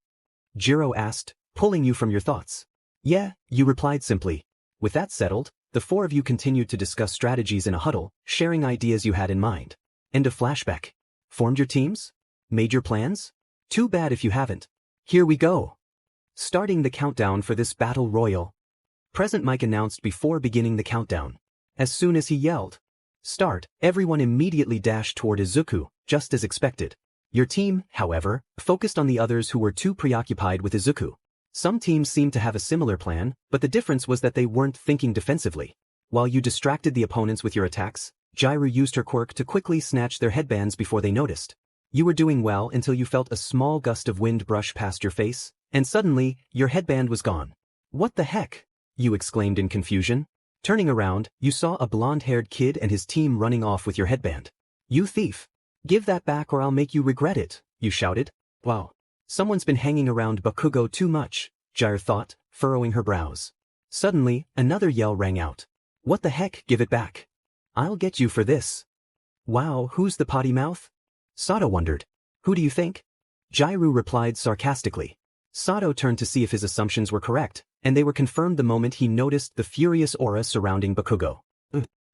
Jiro asked, pulling you from your thoughts. Yeah, you replied simply. With that settled, the four of you continued to discuss strategies in a huddle, sharing ideas you had in mind. End of flashback. Formed your teams? Made your plans? Too bad if you haven't. Here we go. Starting the countdown for this battle royal. Present Mike announced before beginning the countdown. As soon as he yelled, "Start," everyone immediately dashed toward Izuku, just as expected. Your team, however, focused on the others who were too preoccupied with Izuku. Some teams seemed to have a similar plan, but the difference was that they weren't thinking defensively. While you distracted the opponents with your attacks, Jairu used her quirk to quickly snatch their headbands before they noticed. You were doing well until you felt a small gust of wind brush past your face, and suddenly, your headband was gone. What the heck? You exclaimed in confusion. Turning around, you saw a blonde-haired kid and his team running off with your headband. You thief! Give that back or I'll make you regret it, you shouted. Wow. Someone's been hanging around Bakugo too much, Jair thought, furrowing her brows. Suddenly, another yell rang out. What the heck, give it back. I'll get you for this. Wow, who's the potty mouth? Sato wondered. Who do you think? Jairu replied sarcastically. Sato turned to see if his assumptions were correct, and they were confirmed the moment he noticed the furious aura surrounding Bakugo.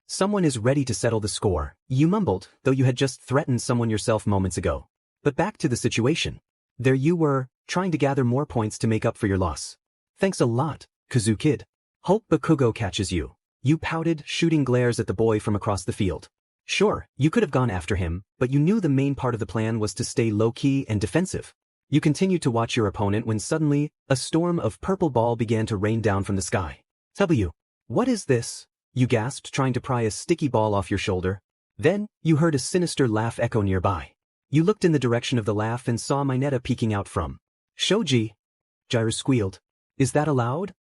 Someone is ready to settle the score, you mumbled, though you had just threatened someone yourself moments ago. But back to the situation. There you were, trying to gather more points to make up for your loss. Thanks a lot, Kazu Kid. Hope Bakugo catches you. You pouted, shooting glares at the boy from across the field. Sure, you could have gone after him, but you knew the main part of the plan was to stay low-key and defensive. You continued to watch your opponent when suddenly, a storm of purple ball began to rain down from the sky. What is this? You gasped, trying to pry a sticky ball off your shoulder. Then, you heard a sinister laugh echo nearby. You looked in the direction of the laugh and saw Mineta peeking out from. Shoji! Jairu squealed. Is that allowed?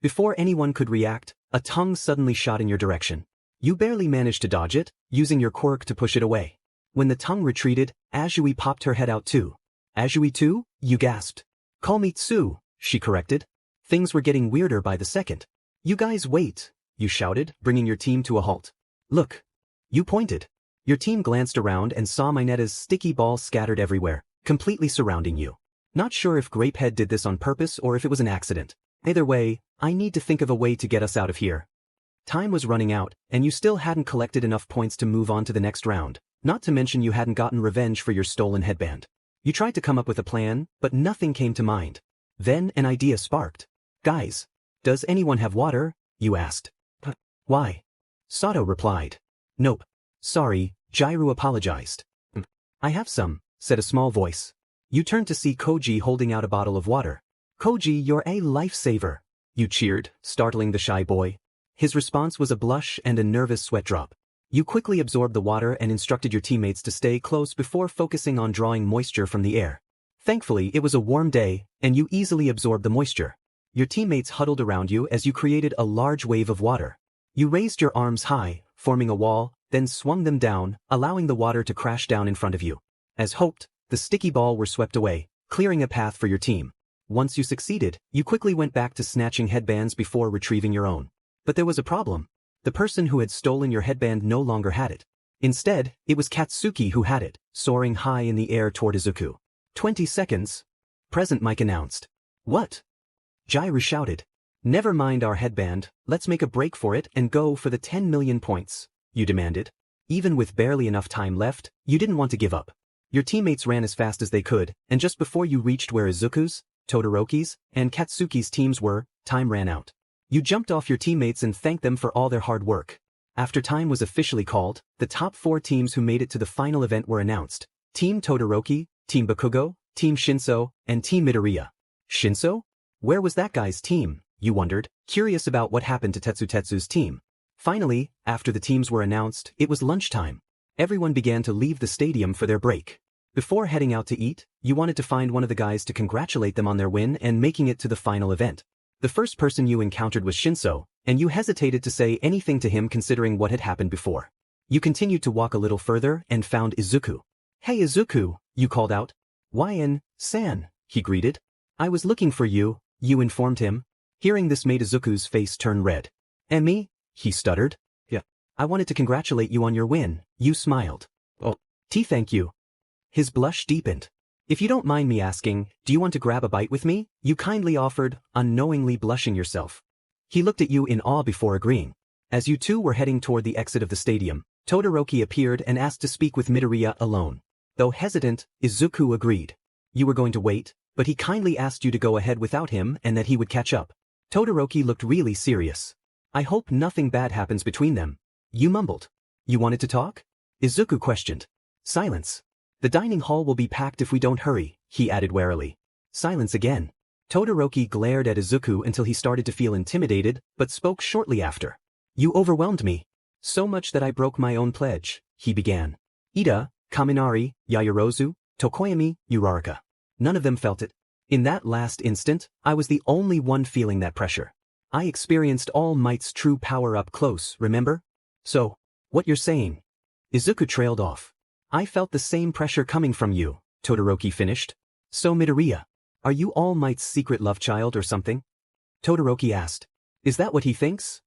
Before anyone could react, a tongue suddenly shot in your direction. You barely managed to dodge it, using your quirk to push it away. When the tongue retreated, Azui popped her head out too. Azui too? You gasped. Call me Tsu, she corrected. Things were getting weirder by the second. You guys wait, you shouted, bringing your team to a halt. Look. You pointed. Your team glanced around and saw Mineta's sticky ball scattered everywhere, completely surrounding you. Not sure if Grapehead did this on purpose or if it was an accident. Either way, I need to think of a way to get us out of here. Time was running out, and you still hadn't collected enough points to move on to the next round, not to mention you hadn't gotten revenge for your stolen headband. You tried to come up with a plan, but nothing came to mind. Then an idea sparked. Guys, does anyone have water? You asked. Why? Sato replied. Nope. Sorry, Jairu apologized. I have some, said a small voice. You turned to see Koji holding out a bottle of water. Koji, you're a lifesaver, you cheered, startling the shy boy. His response was a blush and a nervous sweat drop. You quickly absorbed the water and instructed your teammates to stay close before focusing on drawing moisture from the air. Thankfully, it was a warm day, and you easily absorbed the moisture. Your teammates huddled around you as you created a large wave of water. You raised your arms high, forming a wall, then swung them down, allowing the water to crash down in front of you. As hoped, the sticky ball were swept away, clearing a path for your team. Once you succeeded, you quickly went back to snatching headbands before retrieving your own. But there was a problem. The person who had stolen your headband no longer had it. Instead, it was Katsuki who had it, soaring high in the air toward Izuku. 20 seconds. Present Mike announced. What? Jairu shouted. Never mind our headband, let's make a break for it and go for the 10 million points, you demanded. Even with barely enough time left, you didn't want to give up. Your teammates ran as fast as they could, and just before you reached where Izuku's, Todoroki's, and Katsuki's teams were, time ran out. You jumped off your teammates and thanked them for all their hard work. After time was officially called, the top 4 teams who made it to the final event were announced. Team Todoroki, Team Bakugo, Team Shinso, and Team Midoriya. Shinso? Where was that guy's team? You wondered, curious about what happened to Tetsu's team. Finally, after the teams were announced, it was lunchtime. Everyone began to leave the stadium for their break. Before heading out to eat, you wanted to find one of the guys to congratulate them on their win and making it to the final event. The first person you encountered was Shinso, and you hesitated to say anything to him considering what had happened before. You continued to walk a little further and found Izuku. Hey Izuku, you called out. YN-san, he greeted. I was looking for you, you informed him. Hearing this made Izuku's face turn red. And me? He stuttered. Yeah. I wanted to congratulate you on your win, you smiled. Oh, thank you. His blush deepened. If you don't mind me asking, do you want to grab a bite with me? You kindly offered, unknowingly blushing yourself. He looked at you in awe before agreeing. As you two were heading toward the exit of the stadium, Todoroki appeared and asked to speak with Midoriya alone. Though hesitant, Izuku agreed. You were going to wait, but he kindly asked you to go ahead without him and that he would catch up. Todoroki looked really serious. I hope nothing bad happens between them. You mumbled. You wanted to talk? Izuku questioned. Silence. The dining hall will be packed if we don't hurry, he added warily. Silence again. Todoroki glared at Izuku until he started to feel intimidated, but spoke shortly after. You overwhelmed me. So much that I broke my own pledge, he began. Ida, Kaminari, Yaoyorozu, Tokoyami, Uraraka. None of them felt it. In that last instant, I was the only one feeling that pressure. I experienced All Might's true power up close, remember? So, what you're saying? Izuku trailed off. I felt the same pressure coming from you, Todoroki finished. So Midoriya, are you All Might's secret love child or something? Todoroki asked. Is that what he thinks?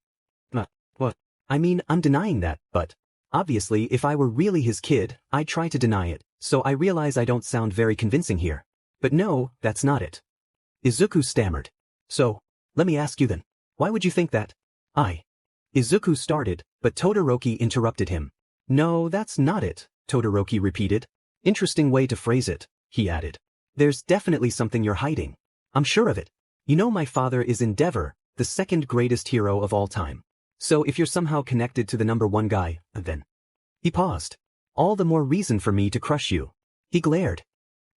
What? I mean, I'm denying that, but obviously if I were really his kid, I'd try to deny it, so I realize I don't sound very convincing here. But no, that's not it. Izuku stammered. So, let me ask you then, why would you think that? Izuku started, but Todoroki interrupted him. No, that's not it. Todoroki repeated. Interesting way to phrase it, he added. There's definitely something you're hiding. I'm sure of it. You know my father is Endeavor, the second greatest hero of all time. So if you're somehow connected to the #1 guy, then... He paused. All the more reason for me to crush you. He glared.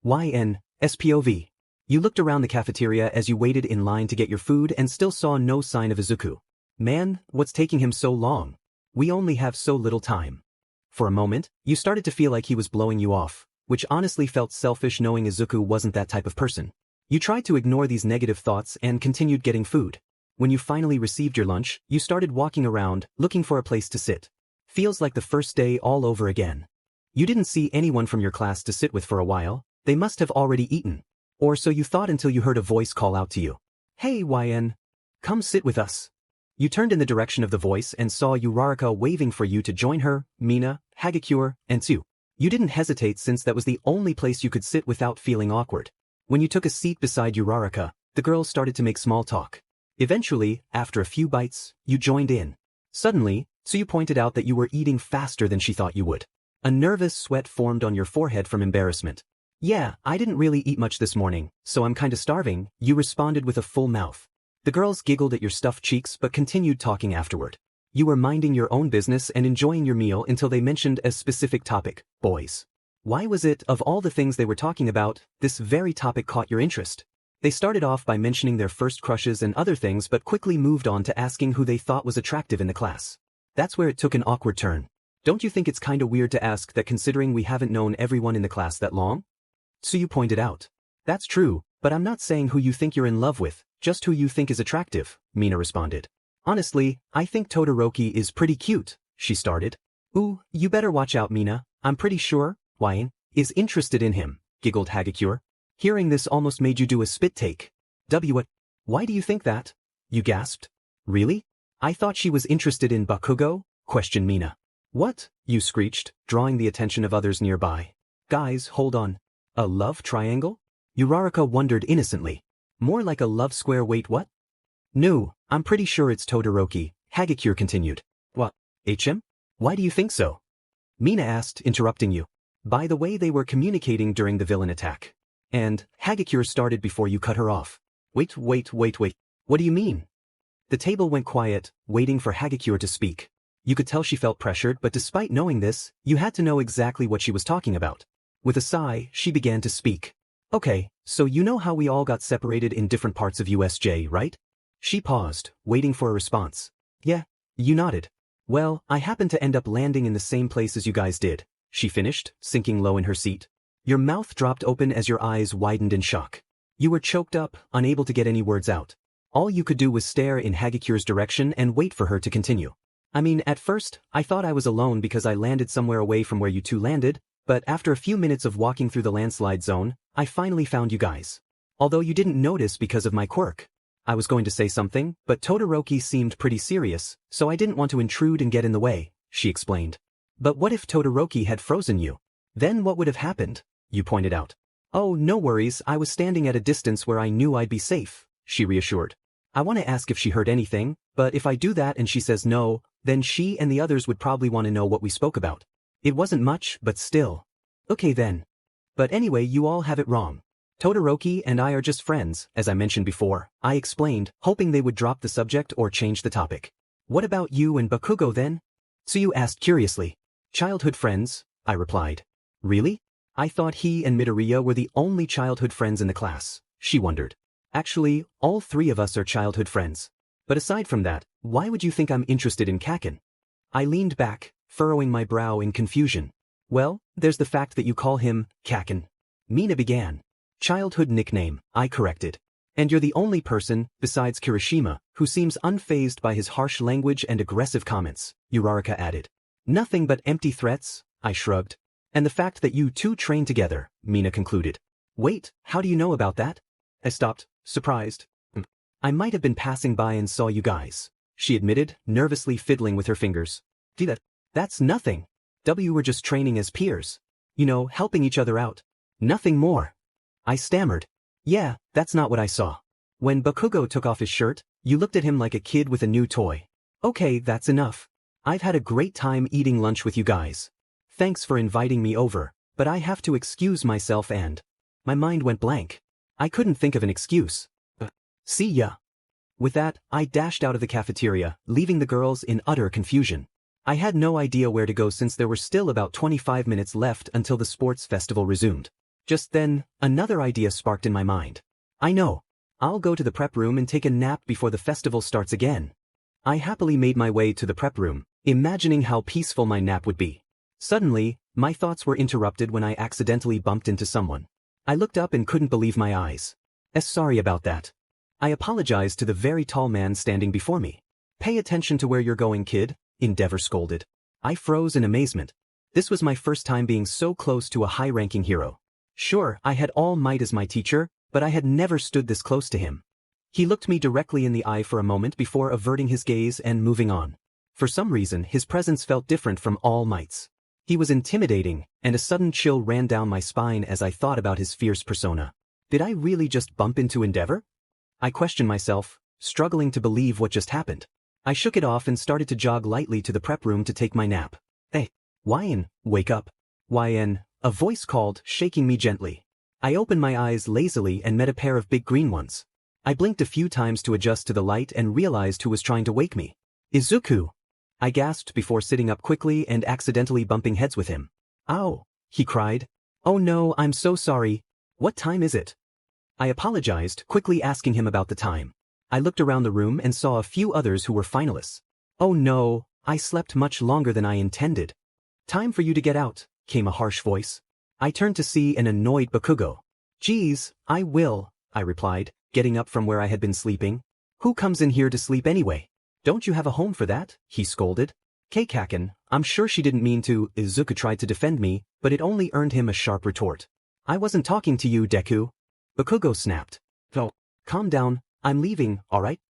YN-SPOV. You looked around the cafeteria as you waited in line to get your food and still saw no sign of Izuku. Man, what's taking him so long? We only have so little time. For a moment, you started to feel like he was blowing you off, which honestly felt selfish knowing Izuku wasn't that type of person. You tried to ignore these negative thoughts and continued getting food. When you finally received your lunch, you started walking around, looking for a place to sit. Feels like the first day all over again. You didn't see anyone from your class to sit with for a while. They must have already eaten. Or so you thought until you heard a voice call out to you. Hey YN, come sit with us. You turned in the direction of the voice and saw Uraraka waving for you to join her, Mina, Hagakure, and Tsu. You didn't hesitate since that was the only place you could sit without feeling awkward. When you took a seat beside Uraraka, the girls started to make small talk. Eventually, after a few bites, you joined in. Suddenly, Tsu pointed out that you were eating faster than she thought you would. A nervous sweat formed on your forehead from embarrassment. Yeah, I didn't really eat much this morning, so I'm kinda starving, you responded with a full mouth. The girls giggled at your stuffed cheeks but continued talking afterward. You were minding your own business and enjoying your meal until they mentioned a specific topic, boys. Why was it, of all the things they were talking about, this very topic caught your interest? They started off by mentioning their first crushes and other things but quickly moved on to asking who they thought was attractive in the class. That's where it took an awkward turn. Don't you think it's kinda weird to ask that considering we haven't known everyone in the class that long? Tsuyu pointed out. That's true, but I'm not saying who you think you're in love with, just who you think is attractive, Mina responded. Honestly, I think Todoroki is pretty cute, she started. Ooh, you better watch out, Mina, I'm pretty sure, Wayne, is interested in him, giggled Hagakure. Hearing this almost made you do a spit take. What? Why do you think that? You gasped. Really? I thought she was interested in Bakugo? Questioned Mina. What? You screeched, drawing the attention of others nearby. Guys, hold on. A love triangle? Uraraka wondered innocently. More like a love square. Wait, what? No, I'm pretty sure it's Todoroki, Hagakure continued. What? HM? Why do you think so? Mina asked, interrupting you. By the way, they were communicating during the villain attack. And Hagakure started before you cut her off. Wait. What do you mean? The table went quiet, waiting for Hagakure to speak. You could tell she felt pressured, but despite knowing this, you had to know exactly what she was talking about. With a sigh, she began to speak. Okay, so you know how we all got separated in different parts of USJ, right? She paused, waiting for a response. Yeah, you nodded. Well, I happened to end up landing in the same place as you guys did, she finished, sinking low in her seat. Your mouth dropped open as your eyes widened in shock. You were choked up, unable to get any words out. All you could do was stare in Hagakure's direction and wait for her to continue. I mean, at first, I thought I was alone because I landed somewhere away from where you two landed, but after a few minutes of walking through the landslide zone, I finally found you guys. Although you didn't notice because of my quirk. I was going to say something, but Todoroki seemed pretty serious, so I didn't want to intrude and get in the way, she explained. But what if Todoroki had frozen you? Then what would have happened? You pointed out. Oh, no worries, I was standing at a distance where I knew I'd be safe, she reassured. I want to ask if she heard anything, but if I do that and she says no, then she and the others would probably want to know what we spoke about. It wasn't much, but still. Okay then. But anyway, you all have it wrong. Todoroki and I are just friends, as I mentioned before, I explained, hoping they would drop the subject or change the topic. What about you and Bakugo then? Tsuyu asked curiously. Childhood friends, I replied. Really? I thought he and Midoriya were the only childhood friends in the class, she wondered. Actually, all three of us are childhood friends. But aside from that, why would you think I'm interested in Kaken? I leaned back, furrowing my brow in confusion. Well, there's the fact that you call him Kaken. Mina began. Childhood nickname, I corrected. And you're the only person, besides Kirishima, who seems unfazed by his harsh language and aggressive comments, Uraraka added. Nothing but empty threats, I shrugged. And the fact that you two train together, Mina concluded. Wait, how do you know about that? I stopped, surprised. I might have been passing by and saw you guys, she admitted, nervously fiddling with her fingers. That's nothing. We were just training as peers. You know, helping each other out. Nothing more. I stammered. Yeah, that's not what I saw. When Bakugo took off his shirt, you looked at him like a kid with a new toy. Okay, that's enough. I've had a great time eating lunch with you guys. Thanks for inviting me over, but I have to excuse myself and... My mind went blank. I couldn't think of an excuse. See ya. With that, I dashed out of the cafeteria, leaving the girls in utter confusion. I had no idea where to go since there were still about 25 minutes left until the sports festival resumed. Just then, another idea sparked in my mind. I know. I'll go to the prep room and take a nap before the festival starts again. I happily made my way to the prep room, imagining how peaceful my nap would be. Suddenly, my thoughts were interrupted when I accidentally bumped into someone. I looked up and couldn't believe my eyes. Sorry about that. I apologized to the very tall man standing before me. Pay attention to where you're going, kid, Endeavor scolded. I froze in amazement. This was my first time being so close to a high-ranking hero. Sure, I had All Might as my teacher, but I had never stood this close to him. He looked me directly in the eye for a moment before averting his gaze and moving on. For some reason, his presence felt different from All Might's. He was intimidating, and a sudden chill ran down my spine as I thought about his fierce persona. Did I really just bump into Endeavor? I questioned myself, struggling to believe what just happened. I shook it off and started to jog lightly to the prep room to take my nap. Hey, Wyan, wake up. Wyan, a voice called, shaking me gently. I opened my eyes lazily and met a pair of big green ones. I blinked a few times to adjust to the light and realized who was trying to wake me. Izuku! I gasped before sitting up quickly and accidentally bumping heads with him. Ow! He cried. Oh no, I'm so sorry. What time is it? I apologized, quickly asking him about the time. I looked around the room and saw a few others who were finalists. Oh no, I slept much longer than I intended. Time for you to get out, came a harsh voice. I turned to see an annoyed Bakugo. Geez, I will, I replied, getting up from where I had been sleeping. Who comes in here to sleep anyway? Don't you have a home for that? He scolded. Kaken, I'm sure she didn't mean to. Izuku tried to defend me, but it only earned him a sharp retort. I wasn't talking to you, Deku. Bakugo snapped. Oh, calm down, I'm leaving, alright?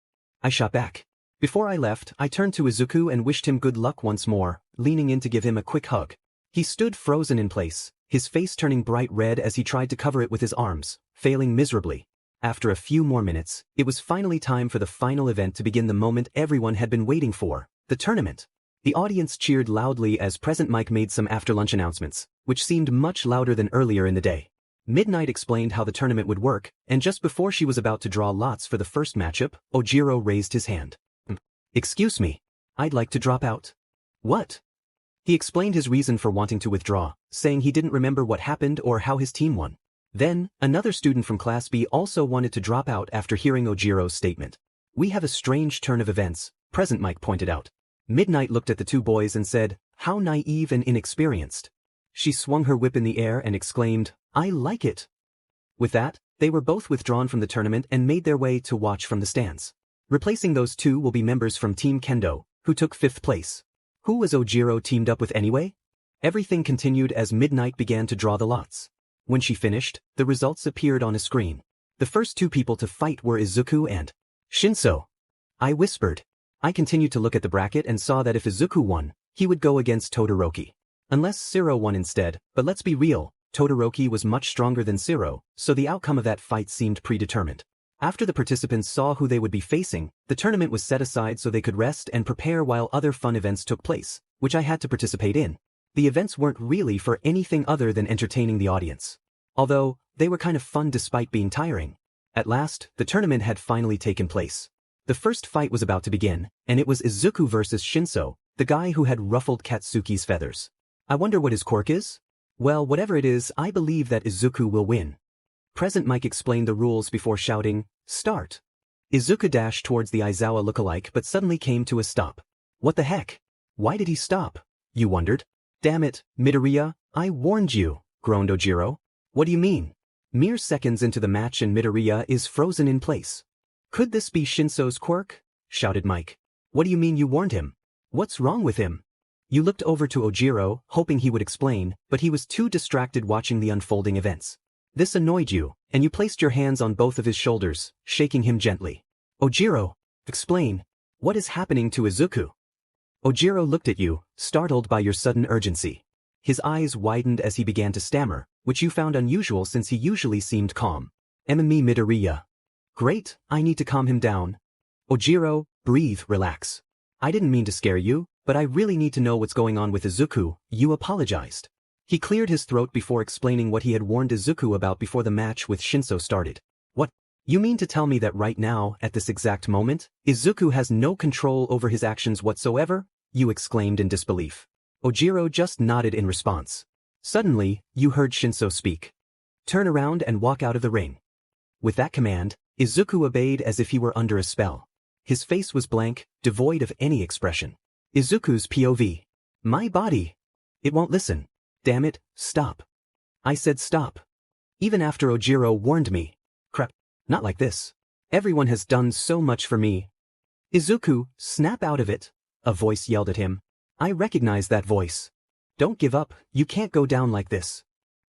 I shot back. Before I left, I turned to Izuku and wished him good luck once more, leaning in to give him a quick hug. He stood frozen in place, his face turning bright red as he tried to cover it with his arms, failing miserably. After a few more minutes, it was finally time for the final event to begin, the moment everyone had been waiting for, the tournament. The audience cheered loudly as Present Mike made some after-lunch announcements, which seemed much louder than earlier in the day. Midnight explained how the tournament would work, and just before she was about to draw lots for the first matchup, Ojiro raised his hand. Excuse me. I'd like to drop out. What? He explained his reason for wanting to withdraw, saying he didn't remember what happened or how his team won. Then, another student from Class B also wanted to drop out after hearing Ojiro's statement. We have a strange turn of events, Present Mike pointed out. Midnight looked at the two boys and said, how naive and inexperienced. She swung her whip in the air and exclaimed, I like it. With that, they were both withdrawn from the tournament and made their way to watch from the stands. Replacing those two will be members from Team Kendo, who took 5th place. Who was Ojiro teamed up with anyway? Everything continued as Midnight began to draw the lots. When she finished, the results appeared on a screen. The first two people to fight were Izuku and Shinso. I whispered. I continued to look at the bracket and saw that if Izuku won, he would go against Todoroki. Unless Siro won instead, but let's be real, Todoroki was much stronger than Siro, so the outcome of that fight seemed predetermined. After the participants saw who they would be facing, the tournament was set aside so they could rest and prepare while other fun events took place, which I had to participate in. The events weren't really for anything other than entertaining the audience. Although, they were kind of fun despite being tiring. At last, the tournament had finally taken place. The first fight was about to begin, and it was Izuku versus Shinso, the guy who had ruffled Katsuki's feathers. I wonder what his quirk is? Well, whatever it is, I believe that Izuku will win. Present Mike explained the rules before shouting, Start. Izuku dashed towards the Aizawa lookalike but suddenly came to a stop. What the heck? Why did he stop? You wondered? Damn it, Midoriya, I warned you, groaned Ojiro. What do you mean? Mere seconds into the match and Midoriya is frozen in place. Could this be Shinso's quirk? Shouted Mike. What do you mean you warned him? What's wrong with him? You looked over to Ojiro, hoping he would explain, but he was too distracted watching the unfolding events. This annoyed you, and you placed your hands on both of his shoulders, shaking him gently. Ojiro, explain. What is happening to Izuku? Ojiro looked at you, startled by your sudden urgency. His eyes widened as he began to stammer, which you found unusual since he usually seemed calm. Emimi Midoriya. Great, I need to calm him down. Ojiro, breathe, relax. I didn't mean to scare you, but I really need to know what's going on with Izuku, you apologized. He cleared his throat before explaining what he had warned Izuku about before the match with Shinso started. What? You mean to tell me that right now, at this exact moment, Izuku has no control over his actions whatsoever? You exclaimed in disbelief. Ojiro just nodded in response. Suddenly, you heard Shinso speak. Turn around and walk out of the ring. With that command, Izuku obeyed as if he were under a spell. His face was blank, devoid of any expression. Izuku's POV. My body. It won't listen. Damn it, stop. I said stop. Even after Ojiro warned me. Crap, not like this. Everyone has done so much for me. Izuku, snap out of it, a voice yelled at him. I recognize that voice. Don't give up, you can't go down like this.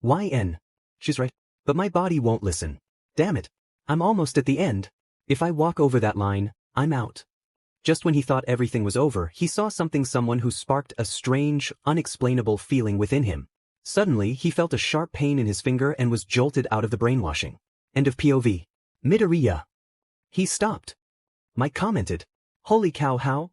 YN. She's right, but my body won't listen. Damn it, I'm almost at the end. If I walk over that line, I'm out. Just when he thought everything was over, he saw someone who sparked a strange, unexplainable feeling within him. Suddenly, he felt a sharp pain in his finger and was jolted out of the brainwashing. End of POV. Midoriya. He stopped. Mike commented. Holy cow, how?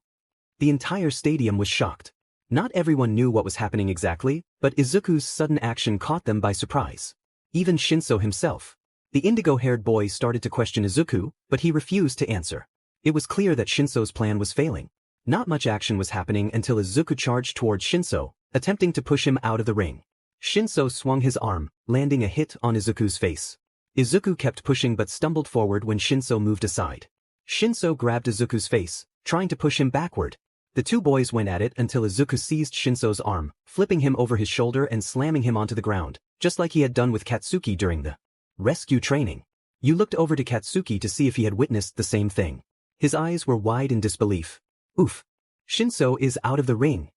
The entire stadium was shocked. Not everyone knew what was happening exactly, but Izuku's sudden action caught them by surprise. Even Shinso himself. The indigo-haired boy started to question Izuku, but he refused to answer. It was clear that Shinso's plan was failing. Not much action was happening until Izuku charged towards Shinso, attempting to push him out of the ring. Shinso swung his arm, landing a hit on Izuku's face. Izuku kept pushing but stumbled forward when Shinso moved aside. Shinso grabbed Izuku's face, trying to push him backward. The two boys went at it until Izuku seized Shinso's arm, flipping him over his shoulder and slamming him onto the ground, just like he had done with Katsuki during the rescue training. You looked over to Katsuki to see if he had witnessed the same thing. His eyes were wide in disbelief. Oof. Shinso is out of the ring.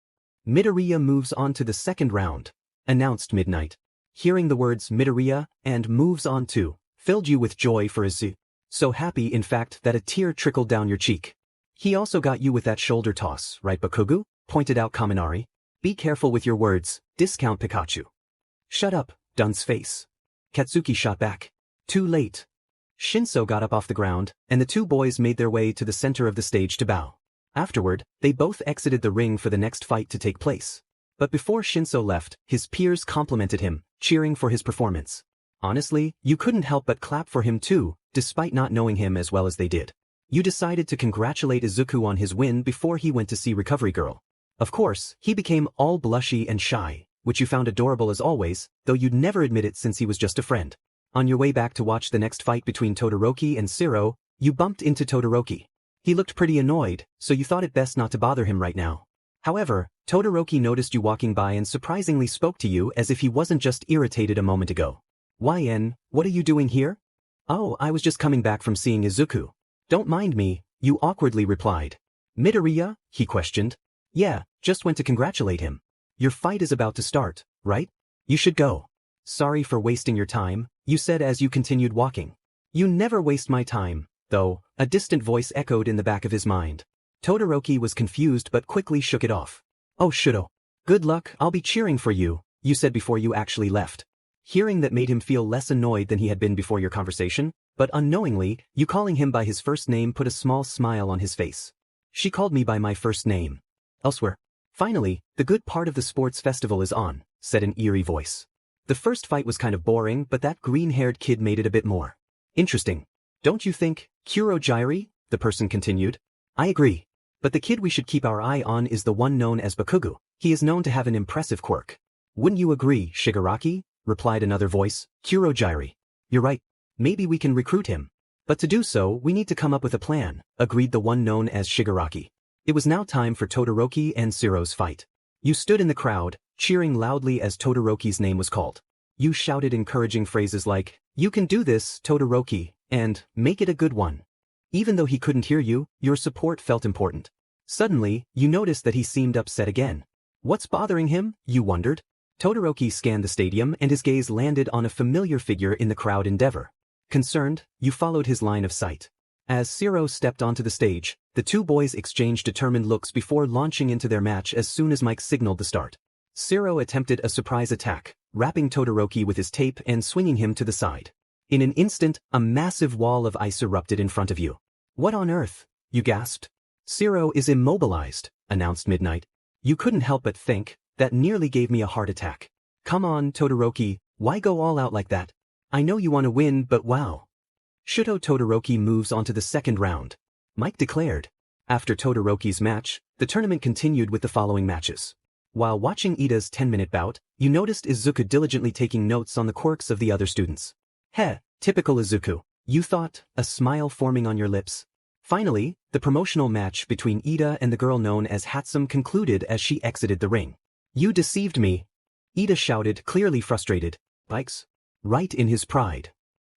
Midoriya moves on to the second round, announced Midnight. Hearing the words Midoriya and moves on to filled you with joy for Izuku. So happy in fact that a tear trickled down your cheek. He also got you with that shoulder toss, right Bakugo? Pointed out Kaminari. Be careful with your words, discount Pikachu. Shut up, dunce face. Katsuki shot back. Too late. Shinso got up off the ground, and the two boys made their way to the center of the stage to bow. Afterward, they both exited the ring for the next fight to take place. But before Shinso left, his peers complimented him, cheering for his performance. Honestly, you couldn't help but clap for him too, despite not knowing him as well as they did. You decided to congratulate Izuku on his win before he went to see Recovery Girl. Of course, he became all blushy and shy, which you found adorable as always, though you'd never admit it since he was just a friend. On your way back to watch the next fight between Todoroki and Shiro, you bumped into Todoroki. He looked pretty annoyed, so you thought it best not to bother him right now. However, Todoroki noticed you walking by and surprisingly spoke to you as if he wasn't just irritated a moment ago. YN, what are you doing here? Oh, I was just coming back from seeing Izuku. Don't mind me, you awkwardly replied. Midoriya? He questioned. Yeah, just went to congratulate him. Your fight is about to start, right? You should go. Sorry for wasting your time, you said as you continued walking. You never waste my time, though, a distant voice echoed in the back of his mind. Todoroki was confused but quickly shook it off. Oh Shudo. Good luck, I'll be cheering for you, you said before you actually left. Hearing that made him feel less annoyed than he had been before your conversation, but unknowingly, you calling him by his first name put a small smile on his face. She called me by my first name. Elsewhere. Finally, the good part of the sports festival is on, said an eerie voice. The first fight was kind of boring, but that green-haired kid made it a bit more interesting. Don't you think, Kurojiiri? The person continued. I agree. But the kid we should keep our eye on is the one known as Bakugo. He is known to have an impressive quirk. Wouldn't you agree, Shigaraki? Replied another voice. Kurojiiri. You're right. Maybe we can recruit him. But to do so, we need to come up with a plan, agreed the one known as Shigaraki. It was now time for Todoroki and Shiro's fight. You stood in the crowd, cheering loudly as Todoroki's name was called. You shouted encouraging phrases like, "You can do this, Todoroki," and "Make it a good one." Even though he couldn't hear you, your support felt important. Suddenly, you noticed that he seemed upset again. What's bothering him? You wondered. Todoroki scanned the stadium and his gaze landed on a familiar figure in the crowd endeavor. Concerned, you followed his line of sight. As Shiro stepped onto the stage, the two boys exchanged determined looks before launching into their match as soon as Mike signaled the start. Shiro attempted a surprise attack, wrapping Todoroki with his tape and swinging him to the side. In an instant, a massive wall of ice erupted in front of you. What on earth? You gasped. Shiro is immobilized, announced Midnight. You couldn't help but think, that nearly gave me a heart attack. Come on, Todoroki, why go all out like that? I know you want to win, but wow. Shudo Todoroki moves on to the second round. Mike declared. After Todoroki's match, the tournament continued with the following matches. While watching Ida's 10-minute bout, you noticed Izuku diligently taking notes on the quirks of the other students. Heh, typical Izuku, you thought, a smile forming on your lips. Finally, the promotional match between Ida and the girl known as Hatsum concluded as she exited the ring. You deceived me. Ida shouted, clearly frustrated. Bikes? Right in his pride.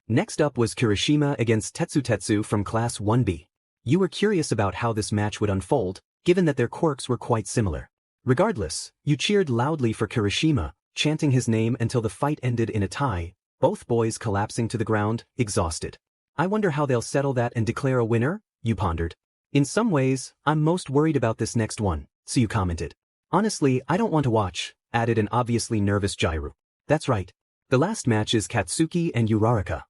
Next up was Kirishima against Tetsu from Class 1B. You were curious about how this match would unfold, given that their quirks were quite similar. Regardless, you cheered loudly for Kirishima, chanting his name until the fight ended in a tie, both boys collapsing to the ground, exhausted. I wonder how they'll settle that and declare a winner, you pondered. In some ways, I'm most worried about this next one, so you commented. Honestly, I don't want to watch, added an obviously nervous Jairu. That's right. The last match is Katsuki and Uraraka.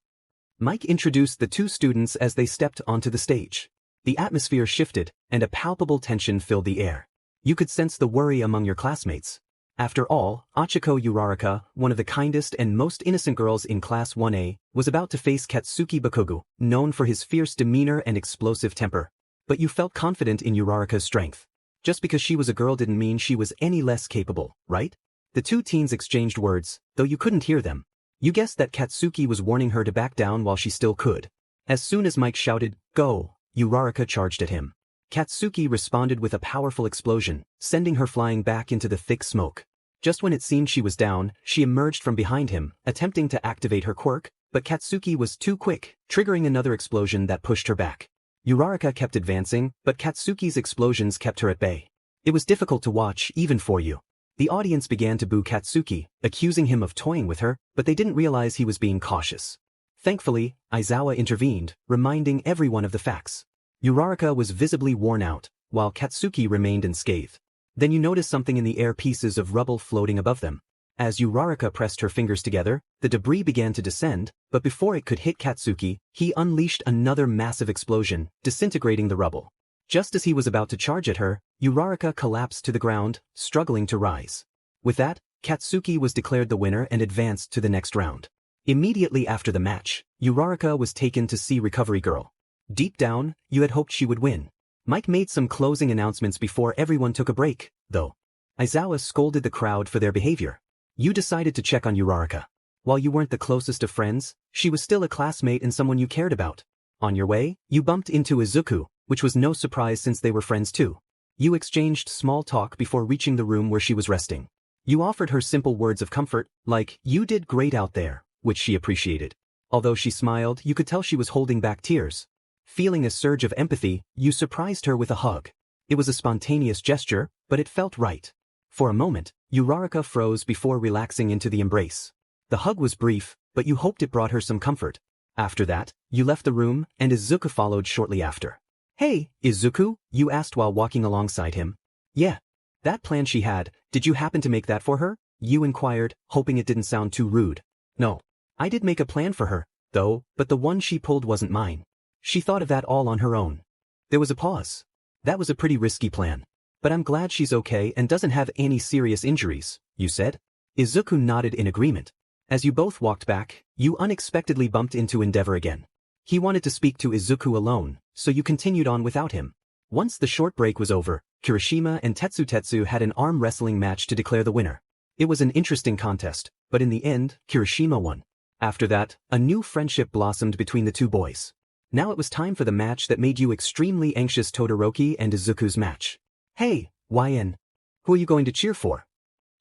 Mike introduced the two students as they stepped onto the stage. The atmosphere shifted, and a palpable tension filled the air. You could sense the worry among your classmates. After all, Achiko Uraraka, one of the kindest and most innocent girls in Class 1A, was about to face Katsuki Bakugo, known for his fierce demeanor and explosive temper. But you felt confident in Uraraka's strength. Just because she was a girl didn't mean she was any less capable, right? The two teens exchanged words, though you couldn't hear them. You guessed that Katsuki was warning her to back down while she still could. As soon as Mike shouted, "Go!" Uraraka charged at him. Katsuki responded with a powerful explosion, sending her flying back into the thick smoke. Just when it seemed she was down, she emerged from behind him, attempting to activate her quirk, but Katsuki was too quick, triggering another explosion that pushed her back. Uraraka kept advancing, but Katsuki's explosions kept her at bay. It was difficult to watch, even for you. The audience began to boo Katsuki, accusing him of toying with her, but they didn't realize he was being cautious. Thankfully, Aizawa intervened, reminding everyone of the facts. Uraraka was visibly worn out, while Katsuki remained unscathed. Then you noticed something in the air, pieces of rubble floating above them. As Uraraka pressed her fingers together, the debris began to descend, but before it could hit Katsuki, he unleashed another massive explosion, disintegrating the rubble. Just as he was about to charge at her, Uraraka collapsed to the ground, struggling to rise. With that, Katsuki was declared the winner and advanced to the next round. Immediately after the match, Uraraka was taken to see Recovery Girl. Deep down, you had hoped she would win. Mike made some closing announcements before everyone took a break, though. Aizawa scolded the crowd for their behavior. You decided to check on Uraraka. While you weren't the closest of friends, she was still a classmate and someone you cared about. On your way, you bumped into Izuku, which was no surprise since they were friends too. You exchanged small talk before reaching the room where she was resting. You offered her simple words of comfort, like, "You did great out there," which she appreciated. Although she smiled, you could tell she was holding back tears. Feeling a surge of empathy, you surprised her with a hug. It was a spontaneous gesture, but it felt right. For a moment, Uraraka froze before relaxing into the embrace. The hug was brief, but you hoped it brought her some comfort. After that, you left the room, and Izuku followed shortly after. "Hey, Izuku?" you asked while walking alongside him. "Yeah. That plan she had, did you happen to make that for her?" you inquired, hoping it didn't sound too rude. "No. I did make a plan for her, though, but the one she pulled wasn't mine. She thought of that all on her own." There was a pause. "That was a pretty risky plan. But I'm glad she's okay and doesn't have any serious injuries," you said. Izuku nodded in agreement. As you both walked back, you unexpectedly bumped into Endeavor again. He wanted to speak to Izuku alone, so you continued on without him. Once the short break was over, Kirishima and Tetsu had an arm wrestling match to declare the winner. It was an interesting contest, but in the end, Kirishima won. After that, a new friendship blossomed between the two boys. Now it was time for the match that made you extremely anxious, Todoroki and Izuku's match. "Hey, YN. Who are you going to cheer for?"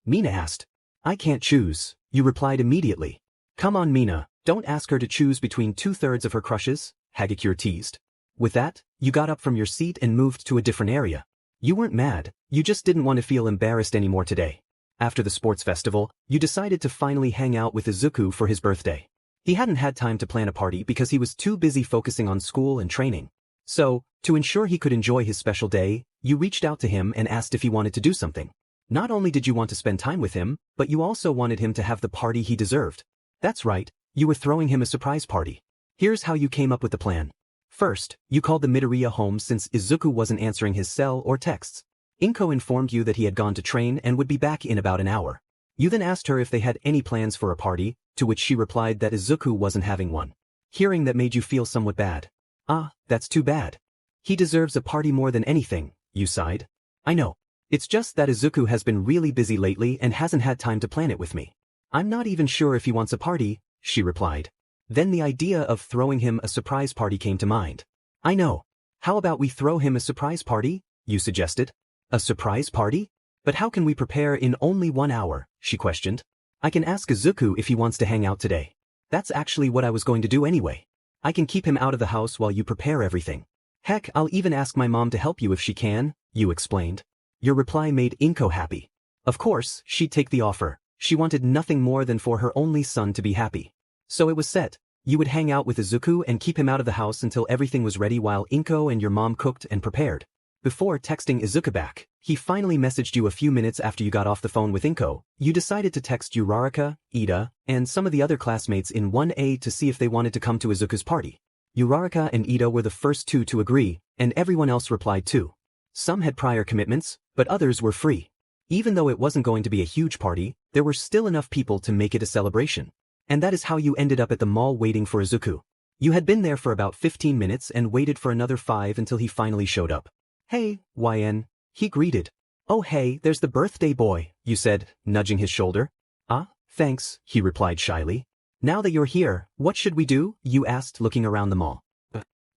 Mina asked. "I can't choose," you replied immediately. "Come on, Mina, don't ask her to choose between 2/3 of her crushes," Hagakure teased. With that, you got up from your seat and moved to a different area. You weren't mad, you just didn't want to feel embarrassed anymore today. After the sports festival, you decided to finally hang out with Izuku for his birthday. He hadn't had time to plan a party because he was too busy focusing on school and training. So, to ensure he could enjoy his special day, you reached out to him and asked if he wanted to do something. Not only did you want to spend time with him, but you also wanted him to have the party he deserved. That's right, you were throwing him a surprise party. Here's how you came up with the plan. First, you called the Midoriya home since Izuku wasn't answering his cell or texts. Inko informed you that he had gone to train and would be back in about an hour. You then asked her if they had any plans for a party, to which she replied that Izuku wasn't having one. Hearing that made you feel somewhat bad. "Ah, that's too bad. He deserves a party more than anything," you sighed. "I know. It's just that Izuku has been really busy lately and hasn't had time to plan it with me. I'm not even sure if he wants a party," she replied. Then the idea of throwing him a surprise party came to mind. "I know. How about we throw him a surprise party?" you suggested. "A surprise party? But how can we prepare in only 1 hour?" she questioned. "I can ask Izuku if he wants to hang out today. That's actually what I was going to do anyway. I can keep him out of the house while you prepare everything. Heck, I'll even ask my mom to help you if she can," you explained. Your reply made Inko happy. Of course, she'd take the offer. She wanted nothing more than for her only son to be happy. So it was set. You would hang out with Izuku and keep him out of the house until everything was ready while Inko and your mom cooked and prepared. Before texting Izuku back, he finally messaged you a few minutes after you got off the phone with Inko. You decided to text Uraraka, Ida, and some of the other classmates in 1A to see if they wanted to come to Izuku's party. Uraraka and Ida were the first two to agree, and everyone else replied too. Some had prior commitments, but others were free. Even though it wasn't going to be a huge party, there were still enough people to make it a celebration. And that is how you ended up at the mall waiting for Izuku. You had been there for about 15 minutes and waited for another 5 until he finally showed up. "Hey, YN, he greeted. "Oh hey, there's the birthday boy," you said, nudging his shoulder. "Ah, thanks," he replied shyly. "Now that you're here, what should we do?" you asked, looking around the mall.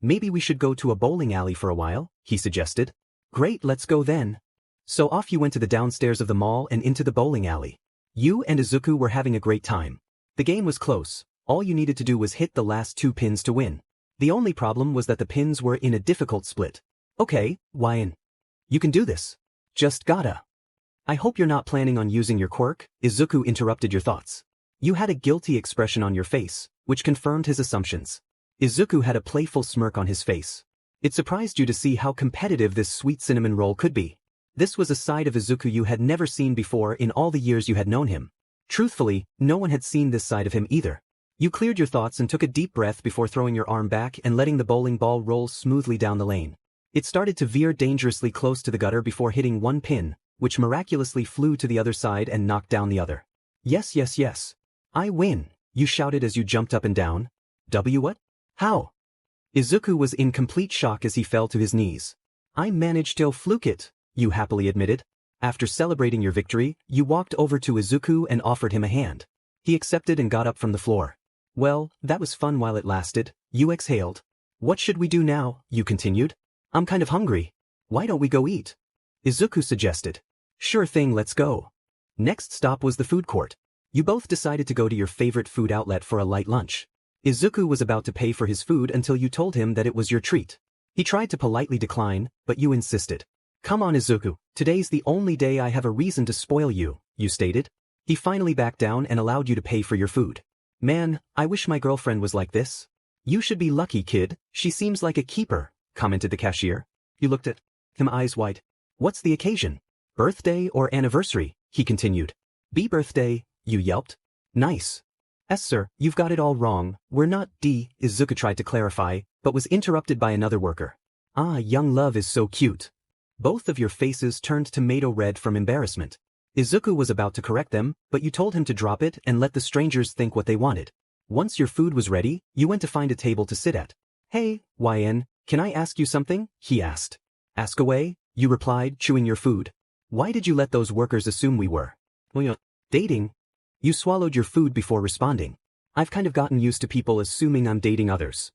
Maybe we should go to a bowling alley for a while, he suggested. Great, let's go then. So off you went to the downstairs of the mall and into the bowling alley. You and Izuku were having a great time. The game was close, all you needed to do was hit the last 2 pins to win. The only problem was that the pins were in a difficult split. Okay, YN. You can do this. Just gotta. I hope you're not planning on using your quirk, Izuku interrupted your thoughts. You had a guilty expression on your face, which confirmed his assumptions. Izuku had a playful smirk on his face. It surprised you to see how competitive this sweet cinnamon roll could be. This was a side of Izuku you had never seen before in all the years you had known him. Truthfully, no one had seen this side of him either. You cleared your thoughts and took a deep breath before throwing your arm back and letting the bowling ball roll smoothly down the lane. It started to veer dangerously close to the gutter before hitting one pin, which miraculously flew to the other side and knocked down the other. Yes, yes, yes. I win, you shouted as you jumped up and down. What? How? Izuku was in complete shock as he fell to his knees. I managed to fluke it, you happily admitted. After celebrating your victory, you walked over to Izuku and offered him a hand. He accepted and got up from the floor. Well, that was fun while it lasted, you exhaled. What should we do now, you continued. I'm kind of hungry. Why don't we go eat? Izuku suggested. Sure thing, let's go. Next stop was the food court. You both decided to go to your favorite food outlet for a light lunch. Izuku was about to pay for his food until you told him that it was your treat. He tried to politely decline, but you insisted. Come on Izuku, today's the only day I have a reason to spoil you, you stated. He finally backed down and allowed you to pay for your food. Man, I wish my girlfriend was like this. You should be lucky, kid, she seems like a keeper, commented the cashier. You looked at him eyes wide. What's the occasion? Birthday or anniversary, he continued. Be birthday, you yelped. Nice. Yes sir, you've got it all wrong, we're not Izuku tried to clarify, but was interrupted by another worker. Ah, young love is so cute. Both of your faces turned tomato red from embarrassment. Izuku was about to correct them, but you told him to drop it and let the strangers think what they wanted. Once your food was ready, you went to find a table to sit at. Hey, YN, can I ask you something? He asked. Ask away, you replied, chewing your food. Why did you let those workers assume we were dating? You swallowed your food before responding. I've kind of gotten used to people assuming I'm dating others.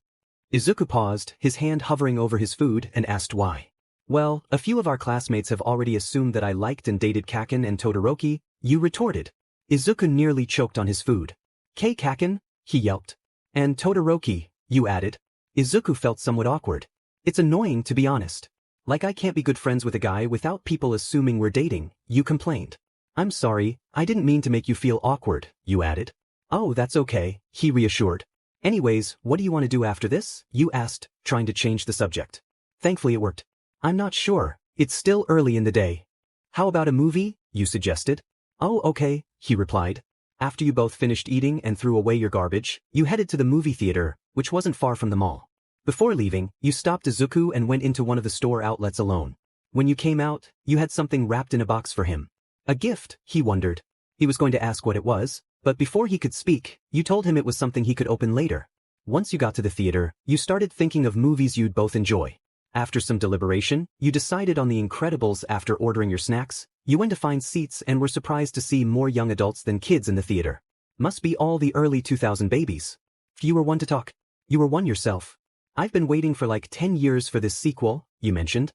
Izuku paused, his hand hovering over his food, and asked why. Well, a few of our classmates have already assumed that I liked and dated Kaken and Todoroki, you retorted. Izuku nearly choked on his food. Kaken? He yelped. And Todoroki, you added. Izuku felt somewhat awkward. It's annoying to be honest. Like I can't be good friends with a guy without people assuming we're dating, you complained. I'm sorry, I didn't mean to make you feel awkward, you added. Oh, that's okay, he reassured. Anyways, what do you want to do after this? You asked, trying to change the subject. Thankfully it worked. I'm not sure, it's still early in the day. How about a movie? You suggested. Oh, okay, he replied. After you both finished eating and threw away your garbage, you headed to the movie theater, which wasn't far from the mall. Before leaving, you stopped Izuku and went into one of the store outlets alone. When you came out, you had something wrapped in a box for him. A gift, he wondered. He was going to ask what it was, but before he could speak, you told him it was something he could open later. Once you got to the theater, you started thinking of movies you'd both enjoy. After some deliberation, you decided on The Incredibles after ordering your snacks. You went to find seats and were surprised to see more young adults than kids in the theater. Must be all the early 2000 babies. You were one to talk. You were one yourself. I've been waiting for like 10 years for this sequel, you mentioned.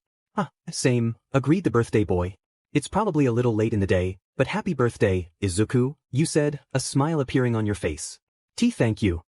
Same, agreed the birthday boy. It's probably a little late in the day, but happy birthday, Izuku, you said, a smile appearing on your face. Thank you.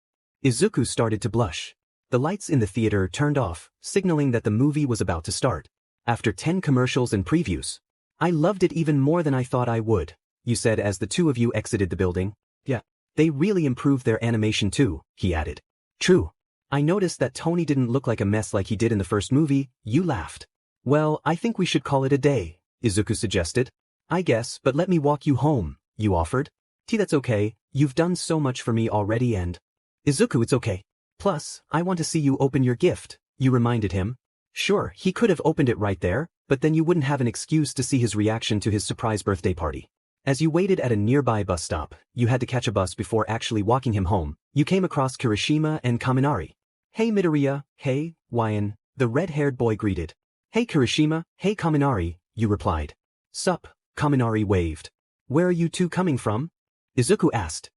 Izuku started to blush. The lights in the theater turned off, signaling that the movie was about to start. After 10 commercials and previews. I loved it even more than I thought I would, you said as the two of you exited the building. Yeah. They really improved their animation too, he added. True. I noticed that Tony didn't look like a mess like he did in the first movie, you laughed. Well, I think we should call it a day, Izuku suggested. I guess, but let me walk you home, you offered. That's okay, you've done so much for me already and… Izuku, it's okay. Plus, I want to see you open your gift, you reminded him. Sure, he could have opened it right there, but then you wouldn't have an excuse to see his reaction to his surprise birthday party. As you waited at a nearby bus stop, you had to catch a bus before actually walking him home, you came across Kirishima and Kaminari. Hey Midoriya, hey, YN, the red-haired boy greeted. Hey Kirishima, hey Kaminari, you replied. Sup, Kaminari waved. Where are you two coming from? Izuku asked.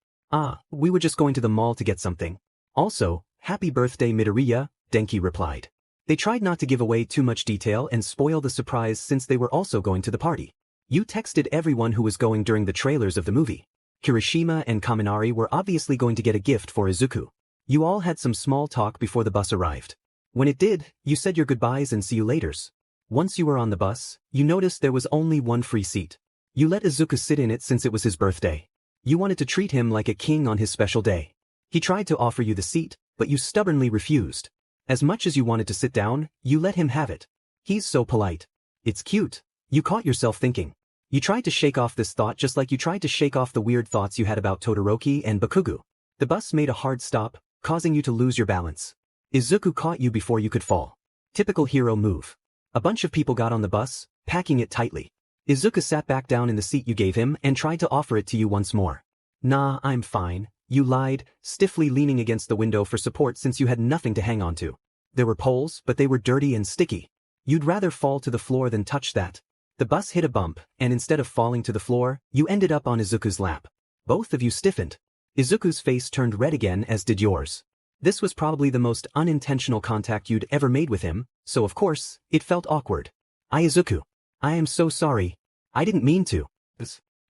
We were just going to the mall to get something. Also, happy birthday Midoriya, Denki replied. They tried not to give away too much detail and spoil the surprise since they were also going to the party. You texted everyone who was going during the trailers of the movie. Kirishima and Kaminari were obviously going to get a gift for Izuku. You all had some small talk before the bus arrived. When it did, you said your goodbyes and see you laters. Once you were on the bus, you noticed there was only one free seat. You let Izuku sit in it since it was his birthday. You wanted to treat him like a king on his special day. He tried to offer you the seat, but you stubbornly refused. As much as you wanted to sit down, you let him have it. He's so polite. It's cute. You caught yourself thinking. You tried to shake off this thought just like you tried to shake off the weird thoughts you had about Todoroki and Bakugo. The bus made a hard stop, causing you to lose your balance. Izuku caught you before you could fall. Typical hero move. A bunch of people got on the bus, packing it tightly. Izuku sat back down in the seat you gave him and tried to offer it to you once more. Nah, I'm fine. You lied, stiffly leaning against the window for support since you had nothing to hang on to. There were poles, but they were dirty and sticky. You'd rather fall to the floor than touch that. The bus hit a bump, and instead of falling to the floor, you ended up on Izuku's lap. Both of you stiffened. Izuku's face turned red again, as did yours. This was probably the most unintentional contact you'd ever made with him, so of course, it felt awkward. Izuku. I am so sorry. I didn't mean to.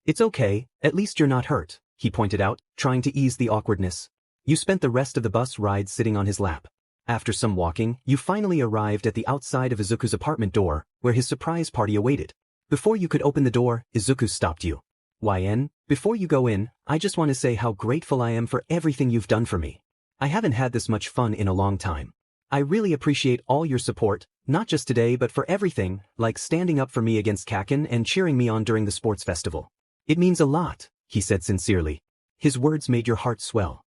It's okay, at least you're not hurt, he pointed out, trying to ease the awkwardness. You spent the rest of the bus ride sitting on his lap. After some walking, you finally arrived at the outside of Izuku's apartment door, where his surprise party awaited. Before you could open the door, Izuku stopped you. YN, before you go in, I just want to say how grateful I am for everything you've done for me. I haven't had this much fun in a long time. I really appreciate all your support, not just today but for everything, like standing up for me against Kakken and cheering me on during the sports festival. It means a lot, he said sincerely. His words made your heart swell.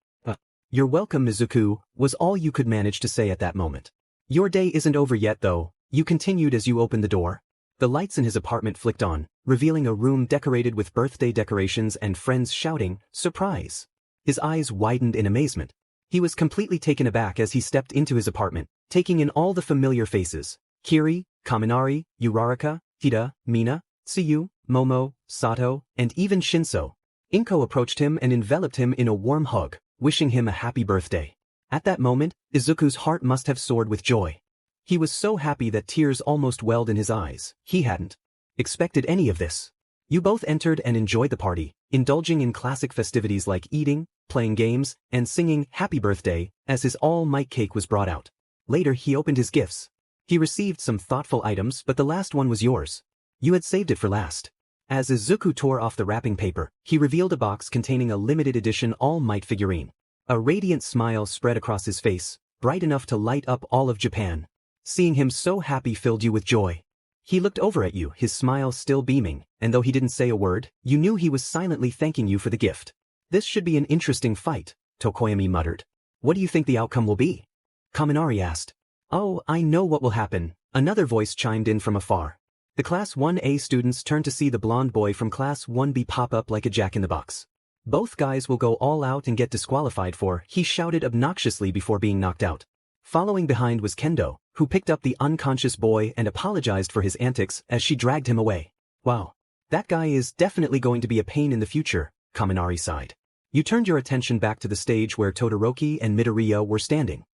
You're welcome, Izuku, was all you could manage to say at that moment. Your day isn't over yet though, you continued as you opened the door. The lights in his apartment flicked on, revealing a room decorated with birthday decorations and friends shouting, "Surprise!" His eyes widened in amazement. He was completely taken aback as he stepped into his apartment, taking in all the familiar faces. Kiri, Kaminari, Uraraka, Hida, Mina, Tsuyu, Momo, Sato, and even Shinso. Inko approached him and enveloped him in a warm hug, wishing him a happy birthday. At that moment, Izuku's heart must have soared with joy. He was so happy that tears almost welled in his eyes. He hadn't expected any of this. You both entered and enjoyed the party, indulging in classic festivities like eating, playing games, and singing "Happy Birthday" as his all-might cake was brought out. Later he opened his gifts. He received some thoughtful items, but the last one was yours. You had saved it for last. As Izuku tore off the wrapping paper, he revealed a box containing a limited edition All Might figurine. A radiant smile spread across his face, bright enough to light up all of Japan. Seeing him so happy filled you with joy. He looked over at you, his smile still beaming, and though he didn't say a word, you knew he was silently thanking you for the gift. This should be an interesting fight, Tokoyami muttered. What do you think the outcome will be? Kaminari asked. Oh, I know what will happen, another voice chimed in from afar. The Class 1A students turned to see the blonde boy from Class 1B pop up like a jack-in-the-box. Both guys will go all out and get disqualified for, he shouted obnoxiously before being knocked out. Following behind was Kendo, who picked up the unconscious boy and apologized for his antics as she dragged him away. Wow. That guy is definitely going to be a pain in the future, Kaminari sighed. You turned your attention back to the stage where Todoroki and Midoriya were standing.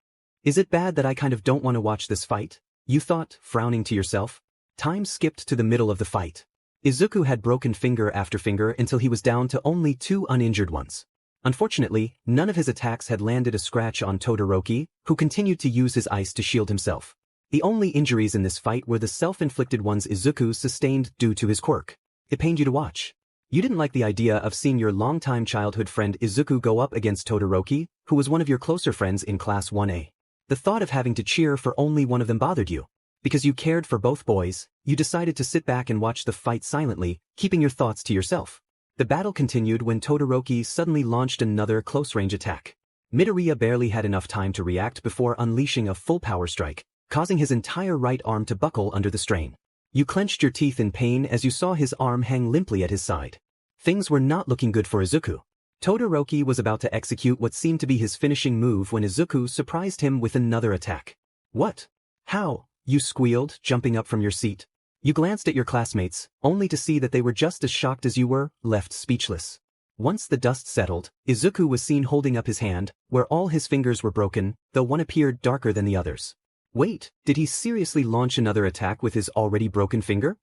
Is it bad that I kind of don't want to watch this fight? You thought, frowning to yourself. Time skipped to the middle of the fight. Izuku had broken finger after finger until he was down to only 2 uninjured ones. Unfortunately, none of his attacks had landed a scratch on Todoroki, who continued to use his ice to shield himself. The only injuries in this fight were the self-inflicted ones Izuku sustained due to his quirk. It pained you to watch. You didn't like the idea of seeing your longtime childhood friend Izuku go up against Todoroki, who was one of your closer friends in Class 1A. The thought of having to cheer for only one of them bothered you. Because you cared for both boys, you decided to sit back and watch the fight silently, keeping your thoughts to yourself. The battle continued when Todoroki suddenly launched another close-range attack. Midoriya barely had enough time to react before unleashing a full power strike, causing his entire right arm to buckle under the strain. You clenched your teeth in pain as you saw his arm hang limply at his side. Things were not looking good for Izuku. Todoroki was about to execute what seemed to be his finishing move when Izuku surprised him with another attack. What? How? You squealed, jumping up from your seat. You glanced at your classmates, only to see that they were just as shocked as you were, left speechless. Once the dust settled, Izuku was seen holding up his hand, where all his fingers were broken, though one appeared darker than the others. Wait, did he seriously launch another attack with his already broken finger?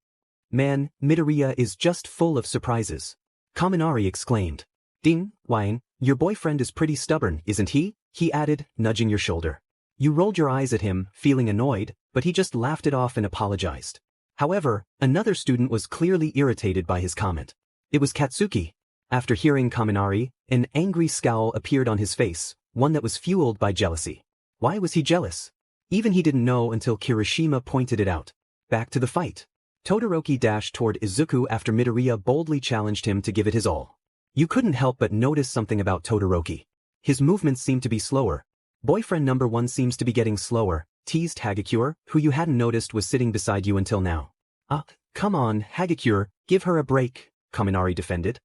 Man, Midoriya is just full of surprises. Kaminari exclaimed. Ding, Wine, your boyfriend is pretty stubborn, isn't he? He added, nudging your shoulder. You rolled your eyes at him, feeling annoyed, but he just laughed it off and apologized. However, another student was clearly irritated by his comment. It was Katsuki. After hearing Kaminari, an angry scowl appeared on his face, one that was fueled by jealousy. Why was he jealous? Even he didn't know until Kirishima pointed it out. Back to the fight. Todoroki dashed toward Izuku after Midoriya boldly challenged him to give it his all. You couldn't help but notice something about Todoroki. His movements seemed to be slower. Boyfriend number 1 seems to be getting slower, teased Hagakure, who you hadn't noticed was sitting beside you until now. Come on, Hagakure, give her a break, Kaminari defended.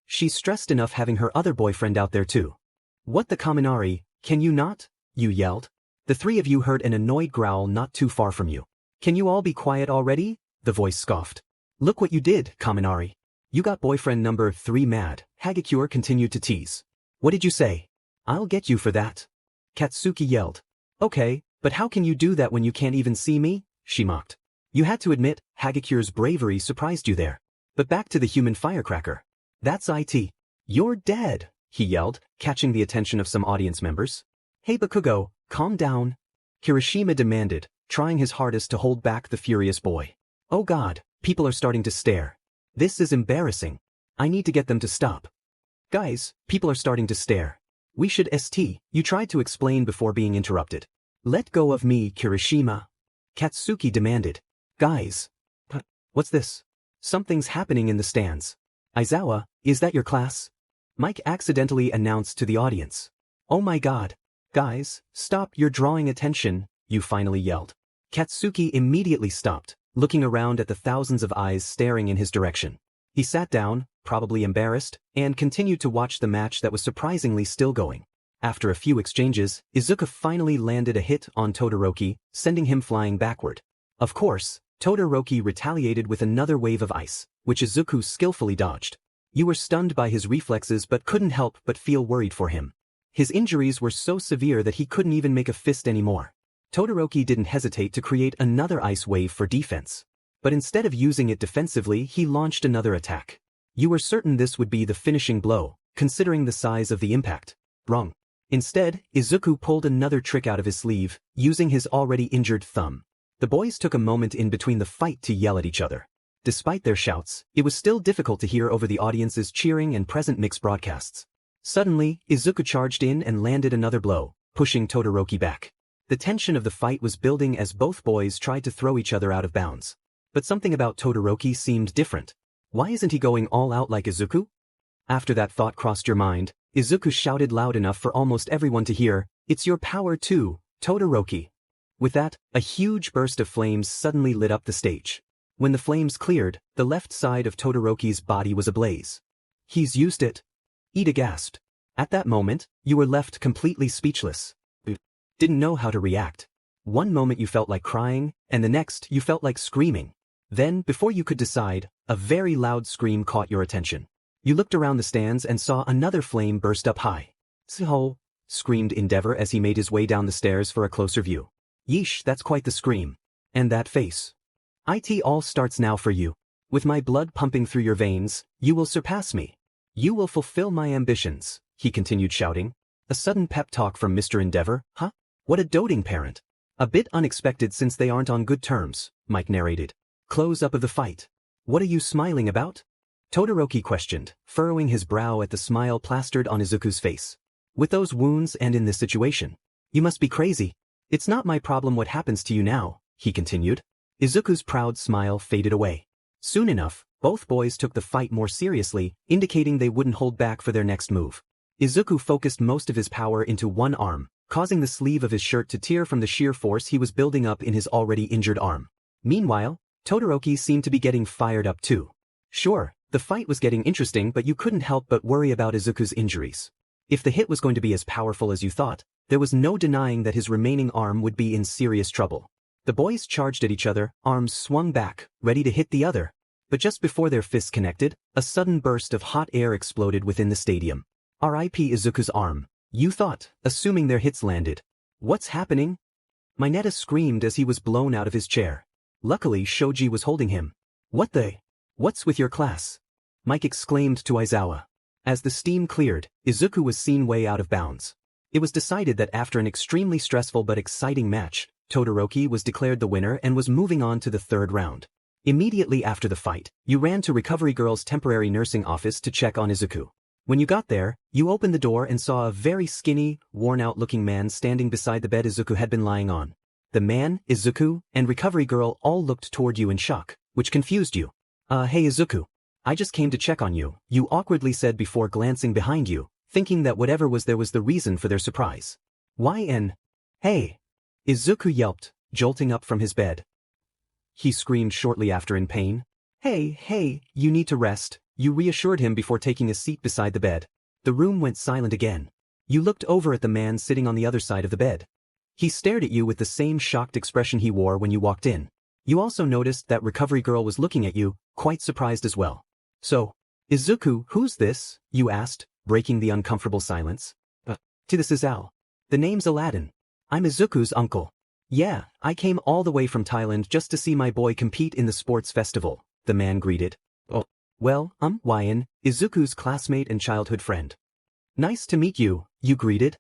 She's stressed enough having her other boyfriend out there too. What the Kaminari, can you not? You yelled. The three of you heard an annoyed growl not too far from you. Can you all be quiet already? The voice scoffed. Look what you did, Kaminari. You got boyfriend number 3 mad, Hagakure continued to tease. What did you say? I'll get you for that. Katsuki yelled. Okay, but how can you do that when you can't even see me? She mocked. You had to admit, Hagakure's bravery surprised you there. But back to the human firecracker. That's it. You're dead, he yelled, catching the attention of some audience members. Hey Bakugo, calm down. Kirishima demanded, trying his hardest to hold back the furious boy. Oh god, people are starting to stare. This is embarrassing. I need to get them to stop. Guys, people are starting to stare. We should you tried to explain before being interrupted. Let go of me, Kirishima. Katsuki demanded. Guys. What's this? Something's happening in the stands. Aizawa, is that your class? Mike accidentally announced to the audience. Oh my god. Guys, stop, you're drawing attention, you finally yelled. Katsuki immediately stopped, looking around at the thousands of eyes staring in his direction. He sat down, probably embarrassed, and continued to watch the match that was surprisingly still going. After a few exchanges, Izuku finally landed a hit on Todoroki, sending him flying backward. Of course, Todoroki retaliated with another wave of ice, which Izuku skillfully dodged. You were stunned by his reflexes but couldn't help but feel worried for him. His injuries were so severe that he couldn't even make a fist anymore. Todoroki didn't hesitate to create another ice wave for defense. But instead of using it defensively, he launched another attack. You were certain this would be the finishing blow, considering the size of the impact. Wrong. Instead, Izuku pulled another trick out of his sleeve, using his already injured thumb. The boys took a moment in between the fight to yell at each other. Despite their shouts, it was still difficult to hear over the audience's cheering and present mixed broadcasts. Suddenly, Izuku charged in and landed another blow, pushing Todoroki back. The tension of the fight was building as both boys tried to throw each other out of bounds. But something about Todoroki seemed different. Why isn't he going all out like Izuku? After that thought crossed your mind, Izuku shouted loud enough for almost everyone to hear, "It's your power too, Todoroki." With that, a huge burst of flames suddenly lit up the stage. When the flames cleared, the left side of Todoroki's body was ablaze. He's used it. Ida gasped. At that moment, you were left completely speechless. Didn't know how to react. One moment you felt like crying, and the next you felt like screaming. Then, before you could decide, a very loud scream caught your attention. You looked around the stands and saw another flame burst up high. "Tsuho!" screamed Endeavor as he made his way down the stairs for a closer view. Yeesh, that's quite the scream. And that face. It all starts now for you. With my blood pumping through your veins, you will surpass me. You will fulfill my ambitions, he continued shouting. A sudden pep talk from Mr. Endeavor, huh? What a doting parent. A bit unexpected since they aren't on good terms, Mike narrated. Close up of the fight. What are you smiling about? Todoroki questioned, furrowing his brow at the smile plastered on Izuku's face. With those wounds and in this situation, you must be crazy. It's not my problem what happens to you now, he continued. Izuku's proud smile faded away. Soon enough, both boys took the fight more seriously, indicating they wouldn't hold back for their next move. Izuku focused most of his power into one arm, causing the sleeve of his shirt to tear from the sheer force he was building up in his already injured arm. Meanwhile, Todoroki seemed to be getting fired up too. Sure, the fight was getting interesting, but you couldn't help but worry about Izuku's injuries. If the hit was going to be as powerful as you thought, there was no denying that his remaining arm would be in serious trouble. The boys charged at each other, arms swung back, ready to hit the other. But just before their fists connected, a sudden burst of hot air exploded within the stadium. R.I.P. Izuku's arm. You thought, assuming their hits landed. What's happening? Mineta screamed as he was blown out of his chair. Luckily Shoji was holding him. What's with your class? Mike exclaimed to Aizawa. As the steam cleared, Izuku was seen way out of bounds. It was decided that after an extremely stressful but exciting match, Todoroki was declared the winner and was moving on to the third round. Immediately after the fight, you ran to Recovery Girl's temporary nursing office to check on Izuku. When you got there, you opened the door and saw a very skinny, worn-out-looking man standing beside the bed Izuku had been lying on. The man, Izuku, and Recovery Girl all looked toward you in shock, which confused you. Hey Izuku. I just came to check on you, you awkwardly said before glancing behind you, thinking that whatever was there was the reason for their surprise. Hey! Izuku yelped, jolting up from his bed. He screamed shortly after in pain. Hey, you need to rest, you reassured him before taking a seat beside the bed. The room went silent again. You looked over at the man sitting on the other side of the bed. He stared at you with the same shocked expression he wore when you walked in. You also noticed that Recovery Girl was looking at you, quite surprised as well. So, Izuku, who's this? You asked, breaking the uncomfortable silence. This is Al. The name's Aladdin. I'm Izuku's uncle. Yeah, I came all the way from Thailand just to see my boy compete in the sports festival, the man greeted. Oh, well, Wyan, Izuku's classmate and childhood friend. Nice to meet you, you greeted.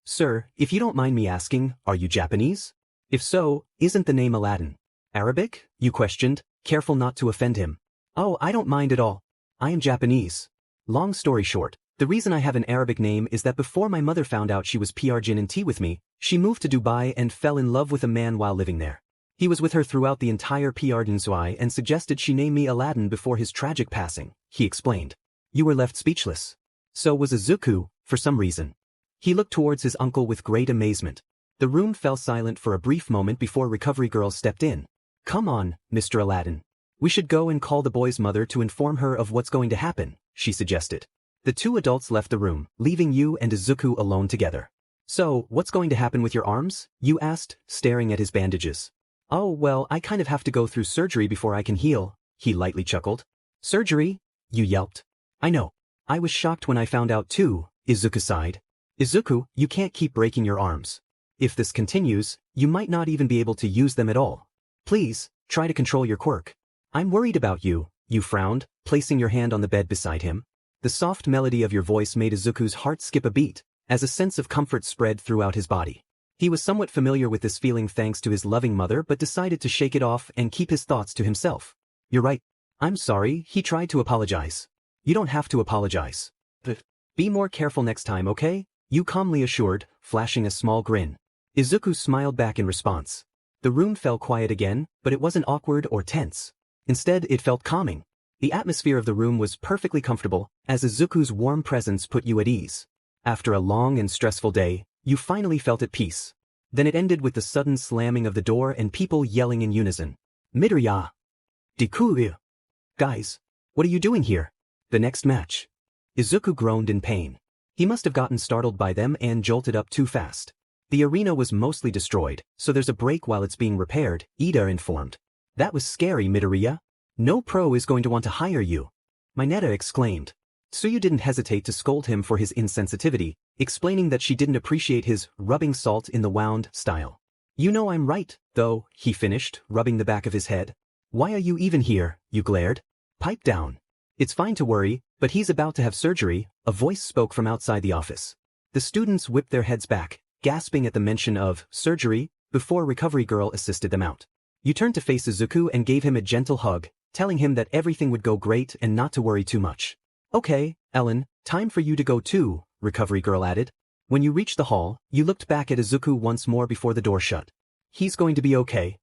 Sir, if you don't mind me asking, are you Japanese? If so, isn't the name Aladdin Arabic? You questioned, careful not to offend him. Oh, I don't mind at all. I am Japanese. Long story short, the reason I have an Arabic name is that before my mother found out she was Jin and T with me, she moved to Dubai and fell in love with a man while living there. He was with her throughout the entire Prdinsui and suggested she name me Aladdin before his tragic passing, he explained. You were left speechless. So was Izuku, for some reason. He looked towards his uncle with great amazement. The room fell silent for a brief moment before Recovery Girl stepped in. Come on, Mr. Aladdin. We should go and call the boy's mother to inform her of what's going to happen, she suggested. The two adults left the room, leaving you and Izuku alone together. So, what's going to happen with your arms? You asked, staring at his bandages. Oh well, I kind of have to go through surgery before I can heal, he lightly chuckled. Surgery? You yelped. I know. I was shocked when I found out too, Izuku sighed. Izuku, you can't keep breaking your arms. If this continues, you might not even be able to use them at all. Please, try to control your quirk. I'm worried about you, you frowned, placing your hand on the bed beside him. The soft melody of your voice made Izuku's heart skip a beat, as a sense of comfort spread throughout his body. He was somewhat familiar with this feeling thanks to his loving mother but decided to shake it off and keep his thoughts to himself. You're right. I'm sorry, he tried to apologize. You don't have to apologize. Be more careful next time, okay? You calmly assured, flashing a small grin. Izuku smiled back in response. The room fell quiet again, but it wasn't awkward or tense. Instead, it felt calming. The atmosphere of the room was perfectly comfortable, as Izuku's warm presence put you at ease. After a long and stressful day, you finally felt at peace. Then it ended with the sudden slamming of the door and people yelling in unison. Midoriya! Deku! Guys, what are you doing here? The next match. Izuku groaned in pain. He must have gotten startled by them and jolted up too fast. The arena was mostly destroyed, so there's a break while it's being repaired, Ida informed. That was scary, Midoriya. No pro is going to want to hire you. Mineta exclaimed. Tsuyu didn't hesitate to scold him for his insensitivity, explaining that she didn't appreciate his rubbing salt in the wound style. You know I'm right, though, he finished, rubbing the back of his head. Why are you even here, you glared. Pipe down. It's fine to worry, but he's about to have surgery, a voice spoke from outside the office. The students whipped their heads back, gasping at the mention of surgery, before Recovery Girl assisted them out. You turned to face Izuku and gave him a gentle hug, telling him that everything would go great and not to worry too much. Okay, Ellen, time for you to go too, Recovery Girl added. When you reached the hall, you looked back at Izuku once more before the door shut. He's going to be okay.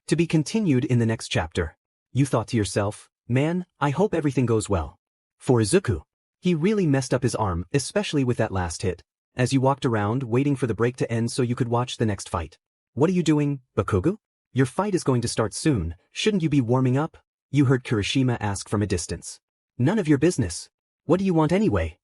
To be continued in the next chapter. You thought to yourself, man, I hope everything goes well. For Izuku. He really messed up his arm, especially with that last hit, as you walked around waiting for the break to end so you could watch the next fight. What are you doing, Bakugo? Your fight is going to start soon, shouldn't you be warming up? You heard Kirishima ask from a distance. None of your business. What do you want anyway?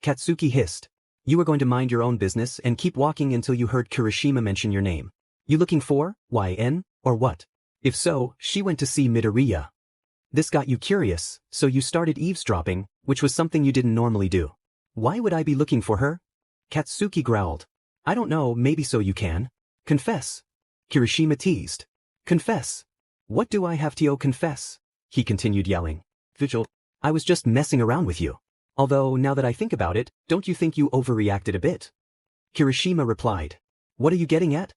Katsuki hissed. You were going to mind your own business and keep walking until you heard Kirishima mention your name. You looking for, YN, or what? If so, she went to see Midoriya. This got you curious, so you started eavesdropping, which was something you didn't normally do. Why would I be looking for her? Katsuki growled. I don't know, maybe so you can. Confess. Kirishima teased. Confess. What do I have to confess? He continued yelling. Vigil. I was just messing around with you. Although, now that I think about it, don't you think you overreacted a bit? Kirishima replied. What are you getting at?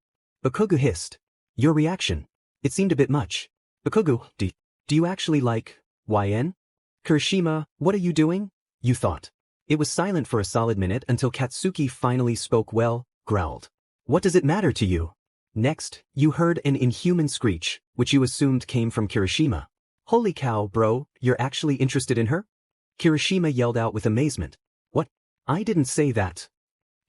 Bakugo hissed. Your reaction. It seemed a bit much. Bakugo, do you actually like YN? Kirishima, what are you doing? You thought. It was silent for a solid minute until Katsuki finally spoke growled. What does it matter to you? Next, you heard an inhuman screech, which you assumed came from Kirishima. Holy cow, bro, you're actually interested in her? Kirishima yelled out with amazement. What? I didn't say that.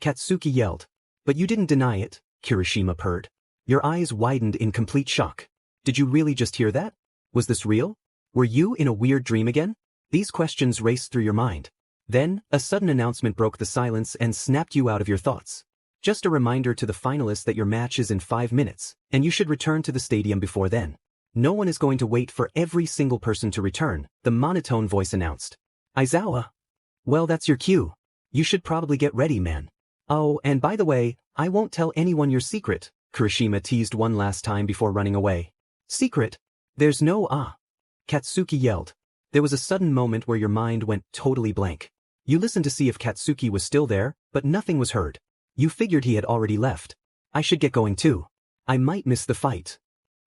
Katsuki yelled. But you didn't deny it, Kirishima purred. Your eyes widened in complete shock. Did you really just hear that? Was this real? Were you in a weird dream again? These questions raced through your mind. Then, a sudden announcement broke the silence and snapped you out of your thoughts. Just a reminder to the finalists that your match is in 5 minutes, and you should return to the stadium before then. No one is going to wait for every single person to return, the monotone voice announced. Aizawa. Well, that's your cue. You should probably get ready, man. Oh, and by the way, I won't tell anyone your secret, Kirishima teased one last time before running away. Secret? There's no Katsuki yelled. There was a sudden moment where your mind went totally blank. You listened to see if Katsuki was still there, but nothing was heard. You figured he had already left. I should get going too. I might miss the fight.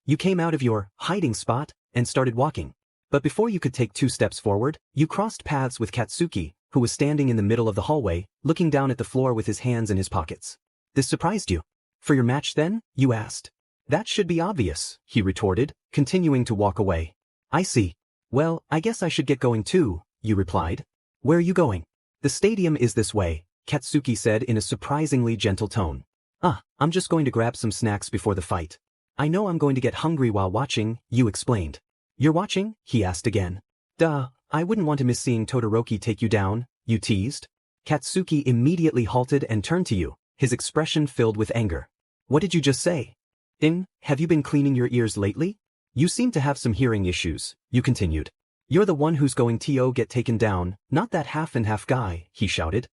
You came out of your hiding spot and started walking. But before you could take 2 steps forward, you crossed paths with Katsuki, who was standing in the middle of the hallway, looking down at the floor with his hands in his pockets. This surprised you. For your match then? You asked. That should be obvious, he retorted, continuing to walk away. I see. Well, I guess I should get going too, you replied. Where are you going? The stadium is this way, Katsuki said in a surprisingly gentle tone. I'm just going to grab some snacks before the fight. I know I'm going to get hungry while watching, you explained. You're watching? He asked again. Duh, I wouldn't want to miss seeing Todoroki take you down, you teased. Katsuki immediately halted and turned to you, his expression filled with anger. What did you just say? Have you been cleaning your ears lately? You seem to have some hearing issues, you continued. You're the one who's going to get taken down, not that half and half guy, he shouted.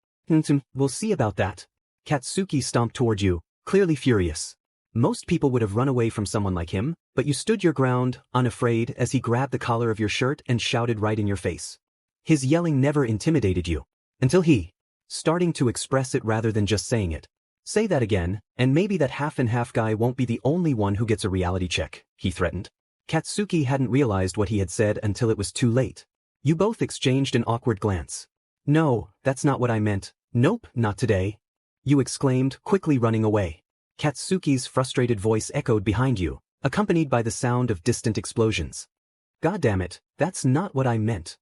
We'll see about that. Katsuki stomped toward you, clearly furious. Most people would have run away from someone like him, but you stood your ground, unafraid, as he grabbed the collar of your shirt and shouted right in your face. His yelling never intimidated you. Until he, starting to express it rather than just saying it. Say that again, and maybe that half and half guy won't be the only one who gets a reality check, he threatened. Katsuki hadn't realized what he had said until it was too late. You both exchanged an awkward glance. No, that's not what I meant. Nope, not today. You exclaimed, quickly running away. Katsuki's frustrated voice echoed behind you, accompanied by the sound of distant explosions. God damn it, that's not what I meant.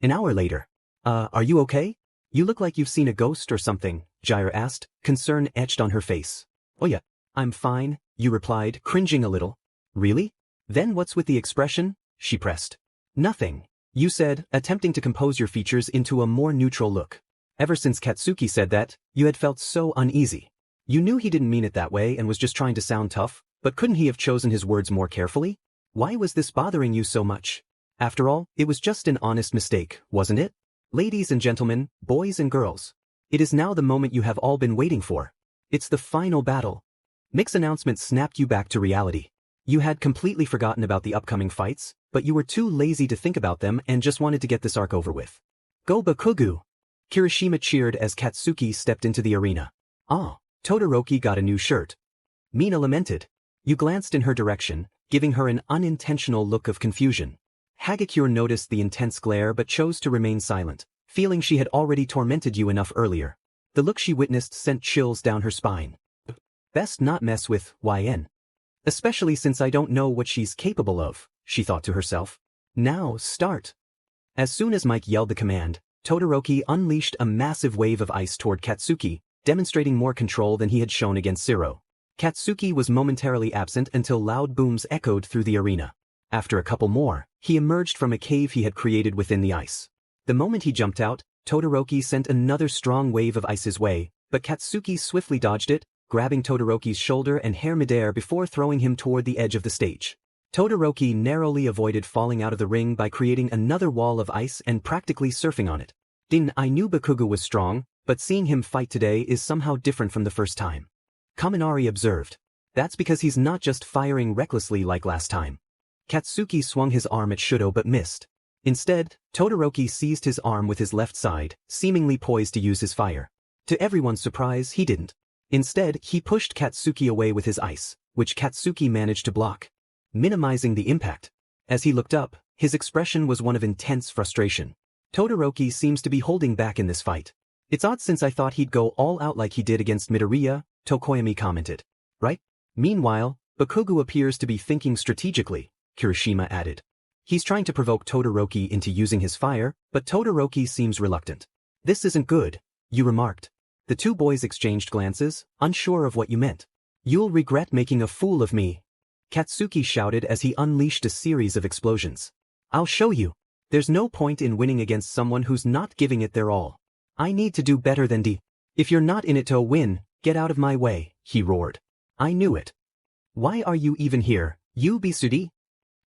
An hour later. Are you okay? You look like you've seen a ghost or something, Jair asked, concern etched on her face. Oh yeah, I'm fine, you replied, cringing a little. Really? Then what's with the expression? She pressed. Nothing, you said, attempting to compose your features into a more neutral look. Ever since Katsuki said that, you had felt so uneasy. You knew he didn't mean it that way and was just trying to sound tough, but couldn't he have chosen his words more carefully? Why was this bothering you so much? After all, it was just an honest mistake, wasn't it? Ladies and gentlemen, boys and girls. It is now the moment you have all been waiting for. It's the final battle. Mick's announcement snapped you back to reality. You had completely forgotten about the upcoming fights, but you were too lazy to think about them and just wanted to get this arc over with. Go Bakugo! Kirishima cheered as Katsuki stepped into the arena. Todoroki got a new shirt. Mina lamented. You glanced in her direction, giving her an unintentional look of confusion. Hagakure noticed the intense glare but chose to remain silent, feeling she had already tormented you enough earlier. The look she witnessed sent chills down her spine. Best not mess with YN. Especially since I don't know what she's capable of, she thought to herself. Now, start. As soon as Mike yelled the command, Todoroki unleashed a massive wave of ice toward Katsuki, demonstrating more control than he had shown against Zero. Katsuki was momentarily absent until loud booms echoed through the arena. After a couple more, he emerged from a cave he had created within the ice. The moment he jumped out, Todoroki sent another strong wave of ice his way, but Katsuki swiftly dodged it, grabbing Todoroki's shoulder and hair midair before throwing him toward the edge of the stage. Todoroki narrowly avoided falling out of the ring by creating another wall of ice and practically surfing on it. I knew Bakugo was strong, but seeing him fight today is somehow different from the first time. Kaminari observed. That's because he's not just firing recklessly like last time. Katsuki swung his arm at Shudo but missed. Instead, Todoroki seized his arm with his left side, seemingly poised to use his fire. To everyone's surprise, he didn't. Instead, he pushed Katsuki away with his ice, which Katsuki managed to block, minimizing the impact. As he looked up, his expression was one of intense frustration. Todoroki seems to be holding back in this fight. It's odd since I thought he'd go all out like he did against Midoriya, Tokoyami commented. Right? Meanwhile, Bakugo appears to be thinking strategically, Kirishima added. He's trying to provoke Todoroki into using his fire, but Todoroki seems reluctant. This isn't good, you remarked. The two boys exchanged glances, unsure of what you meant. You'll regret making a fool of me, Katsuki shouted as he unleashed a series of explosions. I'll show you. There's no point in winning against someone who's not giving it their all. I need to do better than D. If you're not in it to win, get out of my way, he roared. I knew it. Why are you even here, you Bisudi?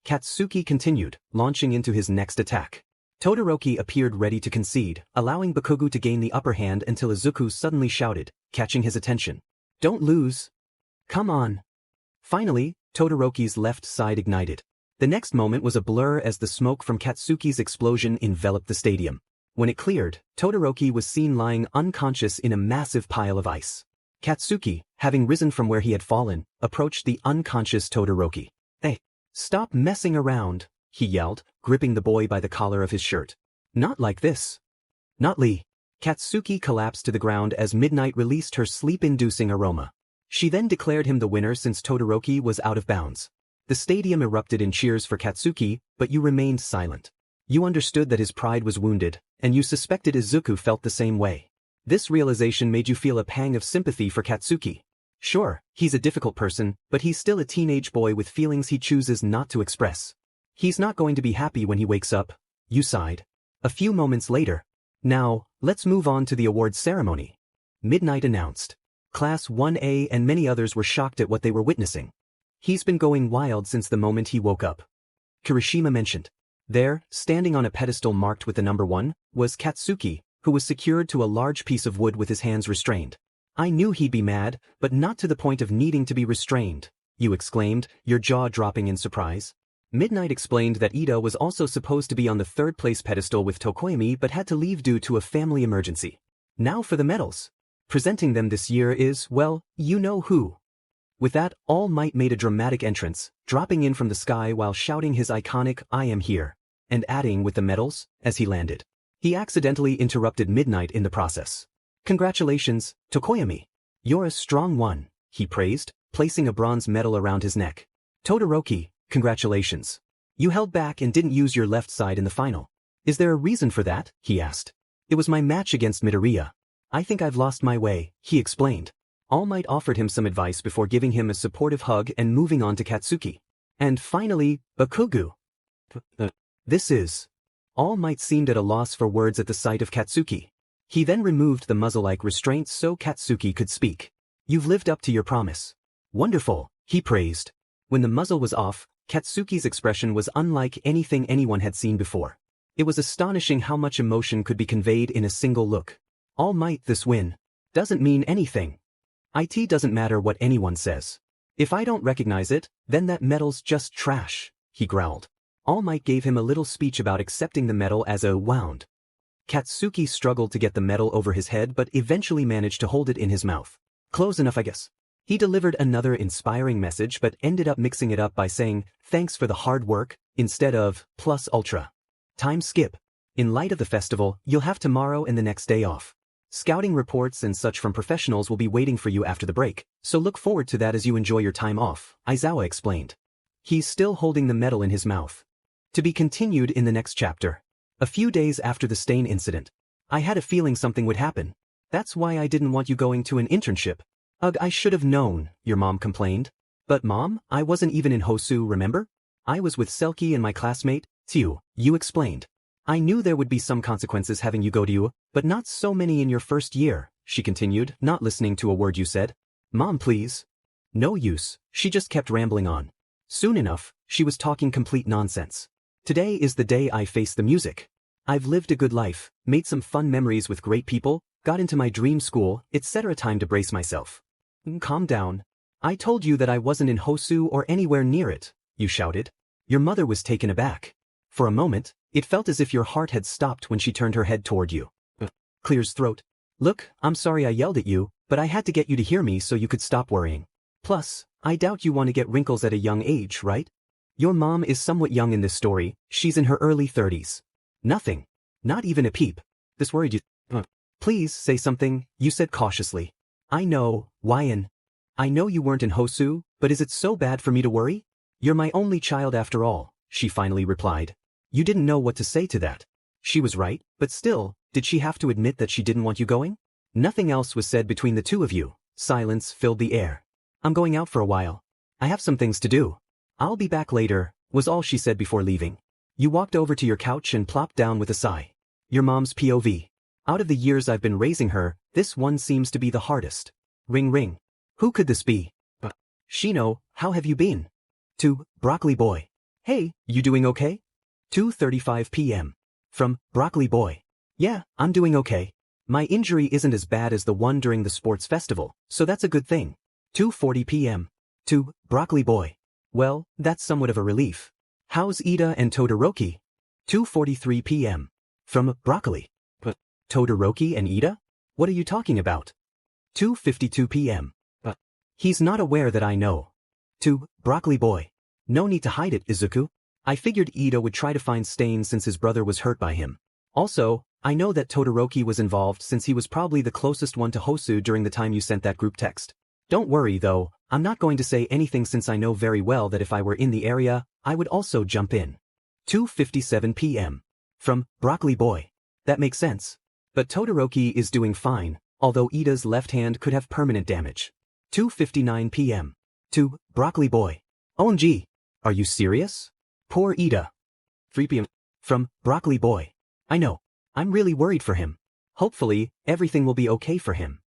Katsuki continued, launching into his next attack. Todoroki appeared ready to concede, allowing Bakugo to gain the upper hand until Izuku suddenly shouted, catching his attention. Don't lose. Come on. Finally, Todoroki's left side ignited. The next moment was a blur as the smoke from Katsuki's explosion enveloped the stadium. When it cleared, Todoroki was seen lying unconscious in a massive pile of ice. Katsuki, having risen from where he had fallen, approached the unconscious Todoroki. Hey, stop messing around, he yelled, gripping the boy by the collar of his shirt. Not like this. Not Lee. Katsuki collapsed to the ground as Midnight released her sleep-inducing aroma. She then declared him the winner since Todoroki was out of bounds. The stadium erupted in cheers for Katsuki, but you remained silent. You understood that his pride was wounded, and you suspected Izuku felt the same way. This realization made you feel a pang of sympathy for Katsuki. Sure, he's a difficult person, but he's still a teenage boy with feelings he chooses not to express. He's not going to be happy when he wakes up, you sighed. A few moments later. Now, let's move on to the awards ceremony. Midnight announced. Class 1A and many others were shocked at what they were witnessing. He's been going wild since the moment he woke up. Kirishima mentioned. There, standing on a pedestal marked with the number 1, was Katsuki, who was secured to a large piece of wood with his hands restrained. I knew he'd be mad, but not to the point of needing to be restrained, you exclaimed, your jaw dropping in surprise. Midnight explained that Ida was also supposed to be on the third-place pedestal with Tokoyami but had to leave due to a family emergency. Now for the medals. Presenting them this year is, well, you know who. With that, All Might made a dramatic entrance, dropping in from the sky while shouting his iconic I am here, and adding with the medals, as he landed. He accidentally interrupted Midnight in the process. Congratulations, Tokoyami. You're a strong one, he praised, placing a bronze medal around his neck. Todoroki, congratulations. You held back and didn't use your left side in the final. Is there a reason for that? He asked. It was my match against Midoriya. I think I've lost my way, he explained. All Might offered him some advice before giving him a supportive hug and moving on to Katsuki. And finally, Bakugo. This is. All Might seemed at a loss for words at the sight of Katsuki. He then removed the muzzle-like restraint so Katsuki could speak. You've lived up to your promise. Wonderful, he praised. When the muzzle was off, Katsuki's expression was unlike anything anyone had seen before. It was astonishing how much emotion could be conveyed in a single look. All Might, this win doesn't mean anything. It doesn't matter what anyone says. If I don't recognize it, then that medal's just trash, he growled. All Might gave him a little speech about accepting the medal as a wound. Katsuki struggled to get the medal over his head but eventually managed to hold it in his mouth. Close enough, I guess. He delivered another inspiring message but ended up mixing it up by saying, thanks for the hard work, instead of, plus ultra. Time skip. In light of the festival, you'll have tomorrow and the next day off. Scouting reports and such from professionals will be waiting for you after the break, so look forward to that as you enjoy your time off, Aizawa explained. He's still holding the medal in his mouth. To be continued in the next chapter. A few days after the stain incident. I had a feeling something would happen. That's why I didn't want you going to an internship. Ugh, I should have known, your mom complained. But mom, I wasn't even in Hosu, remember? I was with Selkie and my classmate, Tiu, you explained. I knew there would be some consequences having you go to UA, but not so many in your first year, she continued, not listening to a word you said. Mom, please. No use, she just kept rambling on. Soon enough, she was talking complete nonsense. Today is the day I face the music. I've lived a good life, made some fun memories with great people, got into my dream school, etc. Time to brace myself. Calm down. I told you that I wasn't in Hosu or anywhere near it, you shouted. Your mother was taken aback. For a moment, it felt as if your heart had stopped when she turned her head toward you. Clears throat. Look, I'm sorry I yelled at you, but I had to get you to hear me so you could stop worrying. Plus, I doubt you want to get wrinkles at a young age, right? Your mom is somewhat young in this story, she's in her early 30s. Nothing. Not even a peep. This worried you. Please say something, you said cautiously. I know, Wyan. I know you weren't in Hosu, but is it so bad for me to worry? You're my only child after all, she finally replied. You didn't know what to say to that. She was right, but still, did she have to admit that she didn't want you going? Nothing else was said between the two of you. Silence filled the air. I'm going out for a while. I have some things to do. I'll be back later, was all she said before leaving. You walked over to your couch and plopped down with a sigh. Your mom's POV. Out of the years I've been raising her, this one seems to be the hardest. Ring ring. Who could this be? Shino, how have you been? To Broccoli Boy. Hey, you doing okay? 2:35 p.m. From Broccoli Boy. Yeah, I'm doing okay. My injury isn't as bad as the one during the sports festival, so that's a good thing. 2:40 p.m. To Broccoli Boy. Well, that's somewhat of a relief. How's Ida and Todoroki? 2:43 p.m. From Broccoli. Todoroki and Ida? What are you talking about? 2:52 p.m. He's not aware that I know. To Broccoli Boy. No need to hide it, Izuku. I figured Ida would try to find stains since his brother was hurt by him. Also, I know that Todoroki was involved since he was probably the closest one to Hosu during the time you sent that group text. Don't worry though, I'm not going to say anything since I know very well that if I were in the area, I would also jump in. 2:57 p.m. From Broccoli Boy. That makes sense. But Todoroki is doing fine, although Ida's left hand could have permanent damage. 2:59 p.m. To Broccoli Boy. OMG. Are you serious? Poor Ida. 3 p.m. From Broccoli Boy. I know. I'm really worried for him. Hopefully, everything will be okay for him.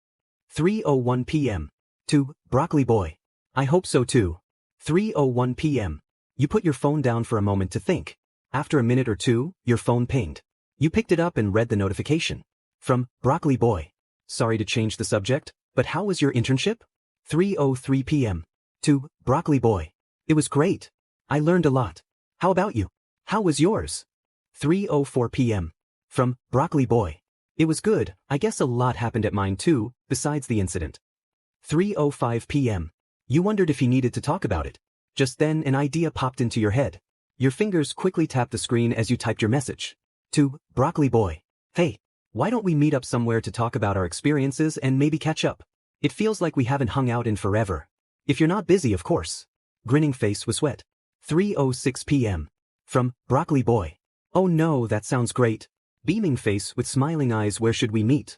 3:01 p.m. To Broccoli Boy. I hope so too. 3:01 p.m. You put your phone down for a moment to think. After a minute or two, your phone pinged. You picked it up and read the notification. From Broccoli Boy. Sorry to change the subject, but how was your internship? 3:03 p.m. To Broccoli Boy. It was great. I learned a lot. How about you? How was yours? 3:04 p.m. From Broccoli Boy. It was good, I guess a lot happened at mine too, besides the incident. 3:05 p.m. You wondered if he needed to talk about it. Just then an idea popped into your head. Your fingers quickly tapped the screen as you typed your message. To Broccoli Boy. Hey, why don't we meet up somewhere to talk about our experiences and maybe catch up? It feels like we haven't hung out in forever. If you're not busy, of course. Grinning face with sweat. 3:06 p.m. From Broccoli Boy. Oh no, that sounds great. Beaming face with smiling eyes, where should we meet?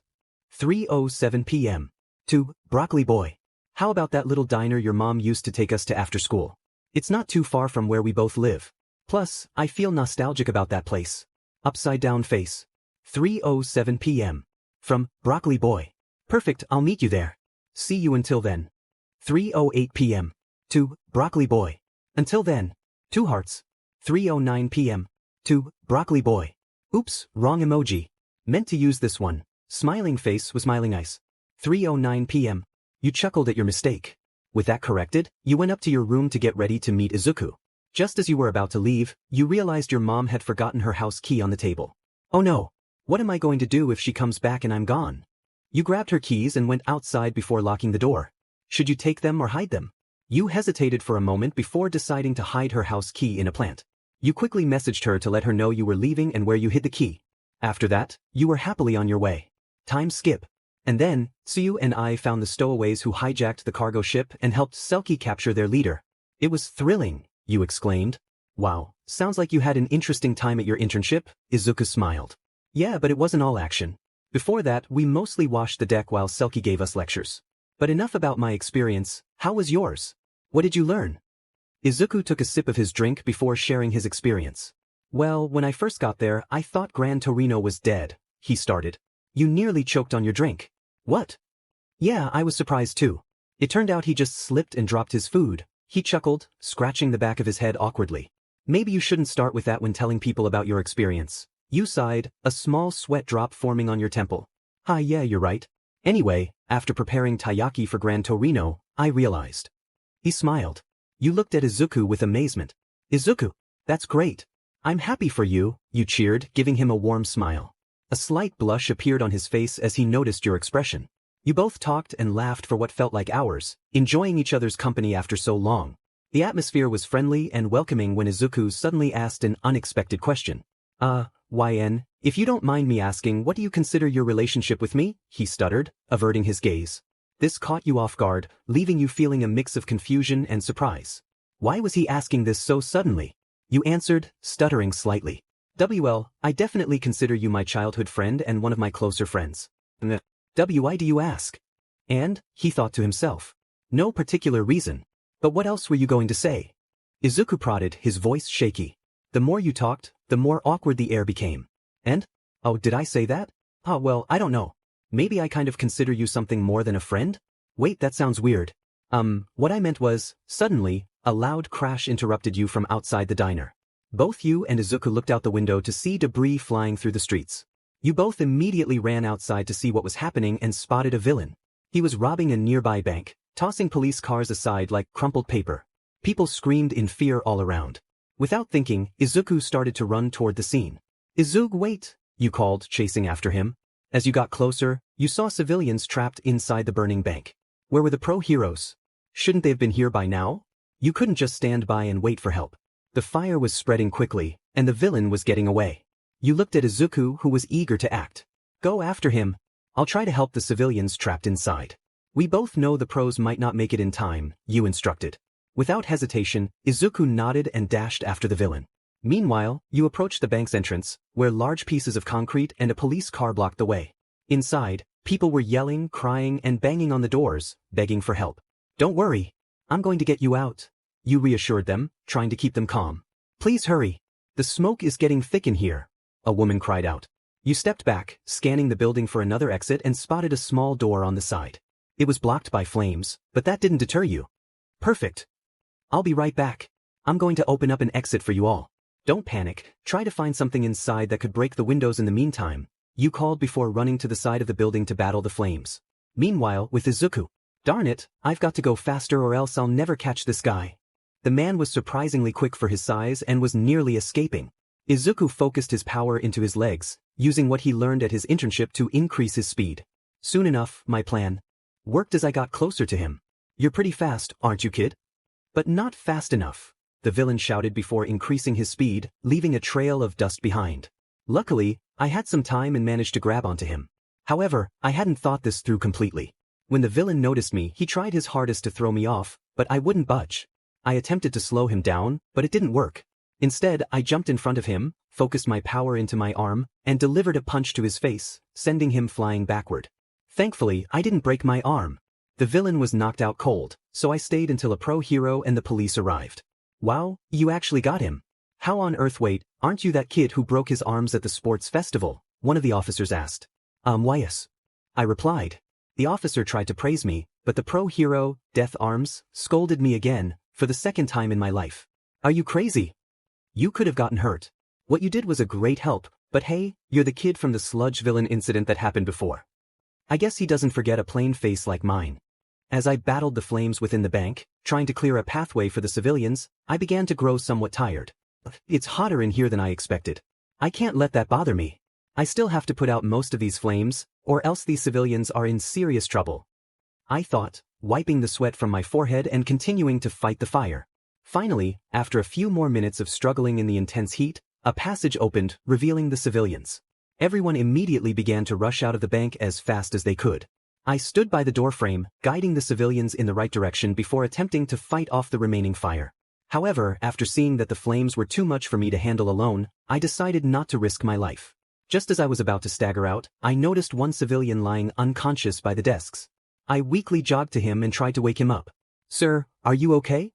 3:07 p.m. To Broccoli Boy. How about that little diner your mom used to take us to after school? It's not too far from where we both live. Plus, I feel nostalgic about that place. Upside down face. 3:07 p.m. From Broccoli Boy. Perfect, I'll meet you there. See you until then. 3:08 p.m. To Broccoli Boy. Until then. 2 hearts. 3:09 p.m. To Broccoli Boy. Oops, wrong emoji. Meant to use this one. Smiling face with smiling eyes. 3:09 p.m. You chuckled at your mistake. With that corrected, you went up to your room to get ready to meet Izuku. Just as you were about to leave, you realized your mom had forgotten her house key on the table. Oh no. What am I going to do if she comes back and I'm gone? You grabbed her keys and went outside before locking the door. Should you take them or hide them? You hesitated for a moment before deciding to hide her house key in a plant. You quickly messaged her to let her know you were leaving and where you hid the key. After that, you were happily on your way. Time skip. And then, Tsuyu and I found the stowaways who hijacked the cargo ship and helped Selkie capture their leader. It was thrilling, you exclaimed. Wow, sounds like you had an interesting time at your internship, Izuku smiled. Yeah, but it wasn't all action. Before that, we mostly washed the deck while Selkie gave us lectures. But enough about my experience, how was yours? What did you learn? Izuku took a sip of his drink before sharing his experience. Well, when I first got there, I thought Gran Torino was dead, he started. You nearly choked on your drink. What? Yeah, I was surprised too. It turned out he just slipped and dropped his food, He chuckled, scratching the back of his head awkwardly. Maybe you shouldn't start with that when telling people about your experience. You sighed, a small sweat drop forming on your temple. Yeah, you're right. Anyway, after preparing taiyaki for Gran Torino, I realized. He smiled. You looked at Izuku with amazement. Izuku, that's great. I'm happy for you, you cheered, giving him a warm smile. A slight blush appeared on his face as he noticed your expression. You both talked and laughed for what felt like hours, enjoying each other's company after so long. The atmosphere was friendly and welcoming when Izuku suddenly asked an unexpected question. YN, if you don't mind me asking, what do you consider your relationship with me? He stuttered, averting his gaze. This caught you off guard, leaving you feeling a mix of confusion and surprise. Why was he asking this so suddenly? You answered, stuttering slightly. WL, I definitely consider you my childhood friend and one of my closer friends. Why do you ask? And, he thought to himself. No particular reason. But what else were you going to say? Izuku prodded, his voice shaky. The more you talked, the more awkward the air became. And? Oh, did I say that? Well, I don't know. Maybe I kind of consider you something more than a friend? Wait, that sounds weird. What I meant was, suddenly, a loud crash interrupted you from outside the diner. Both you and Izuku looked out the window to see debris flying through the streets. You both immediately ran outside to see what was happening and spotted a villain. He was robbing a nearby bank, tossing police cars aside like crumpled paper. People screamed in fear all around. Without thinking, Izuku started to run toward the scene. Izuku, wait, you called, chasing after him. As you got closer, you saw civilians trapped inside the burning bank. Where were the pro-heroes? Shouldn't they have been here by now? You couldn't just stand by and wait for help. The fire was spreading quickly, and the villain was getting away. You looked at Izuku, who was eager to act. Go after him. I'll try to help the civilians trapped inside. We both know the pros might not make it in time, you instructed. Without hesitation, Izuku nodded and dashed after the villain. Meanwhile, you approached the bank's entrance, where large pieces of concrete and a police car blocked the way. Inside, people were yelling, crying, and banging on the doors, begging for help. Don't worry. I'm going to get you out. You reassured them, trying to keep them calm. Please hurry. The smoke is getting thick in here. A woman cried out. You stepped back, scanning the building for another exit and spotted a small door on the side. It was blocked by flames, but that didn't deter you. Perfect. I'll be right back. I'm going to open up an exit for you all. Don't panic, try to find something inside that could break the windows in the meantime, you called before running to the side of the building to battle the flames. Meanwhile, with Izuku. Darn it, I've got to go faster or else I'll never catch this guy. The man was surprisingly quick for his size and was nearly escaping. Izuku focused his power into his legs, using what he learned at his internship to increase his speed. Soon enough, my plan worked as I got closer to him. You're pretty fast, aren't you, kid? But not fast enough, the villain shouted before increasing his speed, leaving a trail of dust behind. Luckily, I had some time and managed to grab onto him. However, I hadn't thought this through completely. When the villain noticed me, he tried his hardest to throw me off, but I wouldn't budge. I attempted to slow him down, but it didn't work. Instead, I jumped in front of him, focused my power into my arm, and delivered a punch to his face, sending him flying backward. Thankfully, I didn't break my arm. The villain was knocked out cold, so I stayed until a pro-hero and the police arrived. Wow, you actually got him. How on earth? Wait, aren't you that kid who broke his arms at the sports festival? One of the officers asked. Yes. I replied. The officer tried to praise me, but the pro-hero, Death Arms, scolded me again, for the second time in my life. Are you crazy? You could have gotten hurt. What you did was a great help, but hey, you're the kid from the sludge villain incident that happened before. I guess he doesn't forget a plain face like mine. As I battled the flames within the bank, trying to clear a pathway for the civilians, I began to grow somewhat tired. It's hotter in here than I expected. I can't let that bother me. I still have to put out most of these flames, or else these civilians are in serious trouble. I thought, wiping the sweat from my forehead and continuing to fight the fire. Finally, after a few more minutes of struggling in the intense heat, a passage opened, revealing the civilians. Everyone immediately began to rush out of the bank as fast as they could. I stood by the doorframe, guiding the civilians in the right direction before attempting to fight off the remaining fire. However, after seeing that the flames were too much for me to handle alone, I decided not to risk my life. Just as I was about to stagger out, I noticed one civilian lying unconscious by the desks. I weakly jogged to him and tried to wake him up. Sir, are you okay?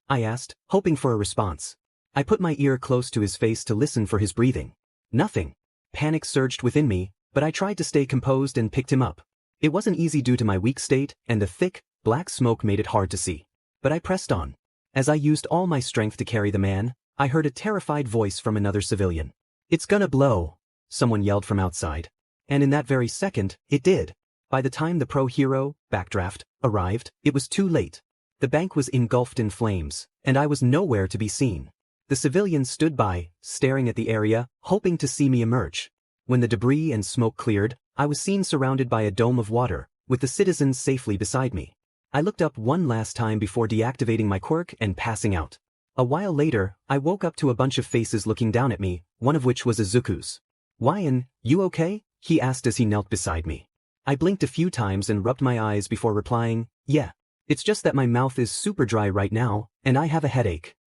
I asked, hoping for a response. I put my ear close to his face to listen for his breathing. Nothing. Panic surged within me, but I tried to stay composed and picked him up. It wasn't easy due to my weak state, and the thick, black smoke made it hard to see. But I pressed on. As I used all my strength to carry the man, I heard a terrified voice from another civilian. "It's gonna blow," someone yelled from outside. And in that very second, it did. By the time the pro-hero, Backdraft, arrived, it was too late. The bank was engulfed in flames, and I was nowhere to be seen. The civilians stood by, staring at the area, hoping to see me emerge. When the debris and smoke cleared, I was seen surrounded by a dome of water, with the citizens safely beside me. I looked up one last time before deactivating my quirk and passing out. A while later, I woke up to a bunch of faces looking down at me, one of which was Izuku's. "Wyan, you okay?" he asked as he knelt beside me. I blinked a few times and rubbed my eyes before replying, "Yeah. It's just that my mouth is super dry right now, and I have a headache."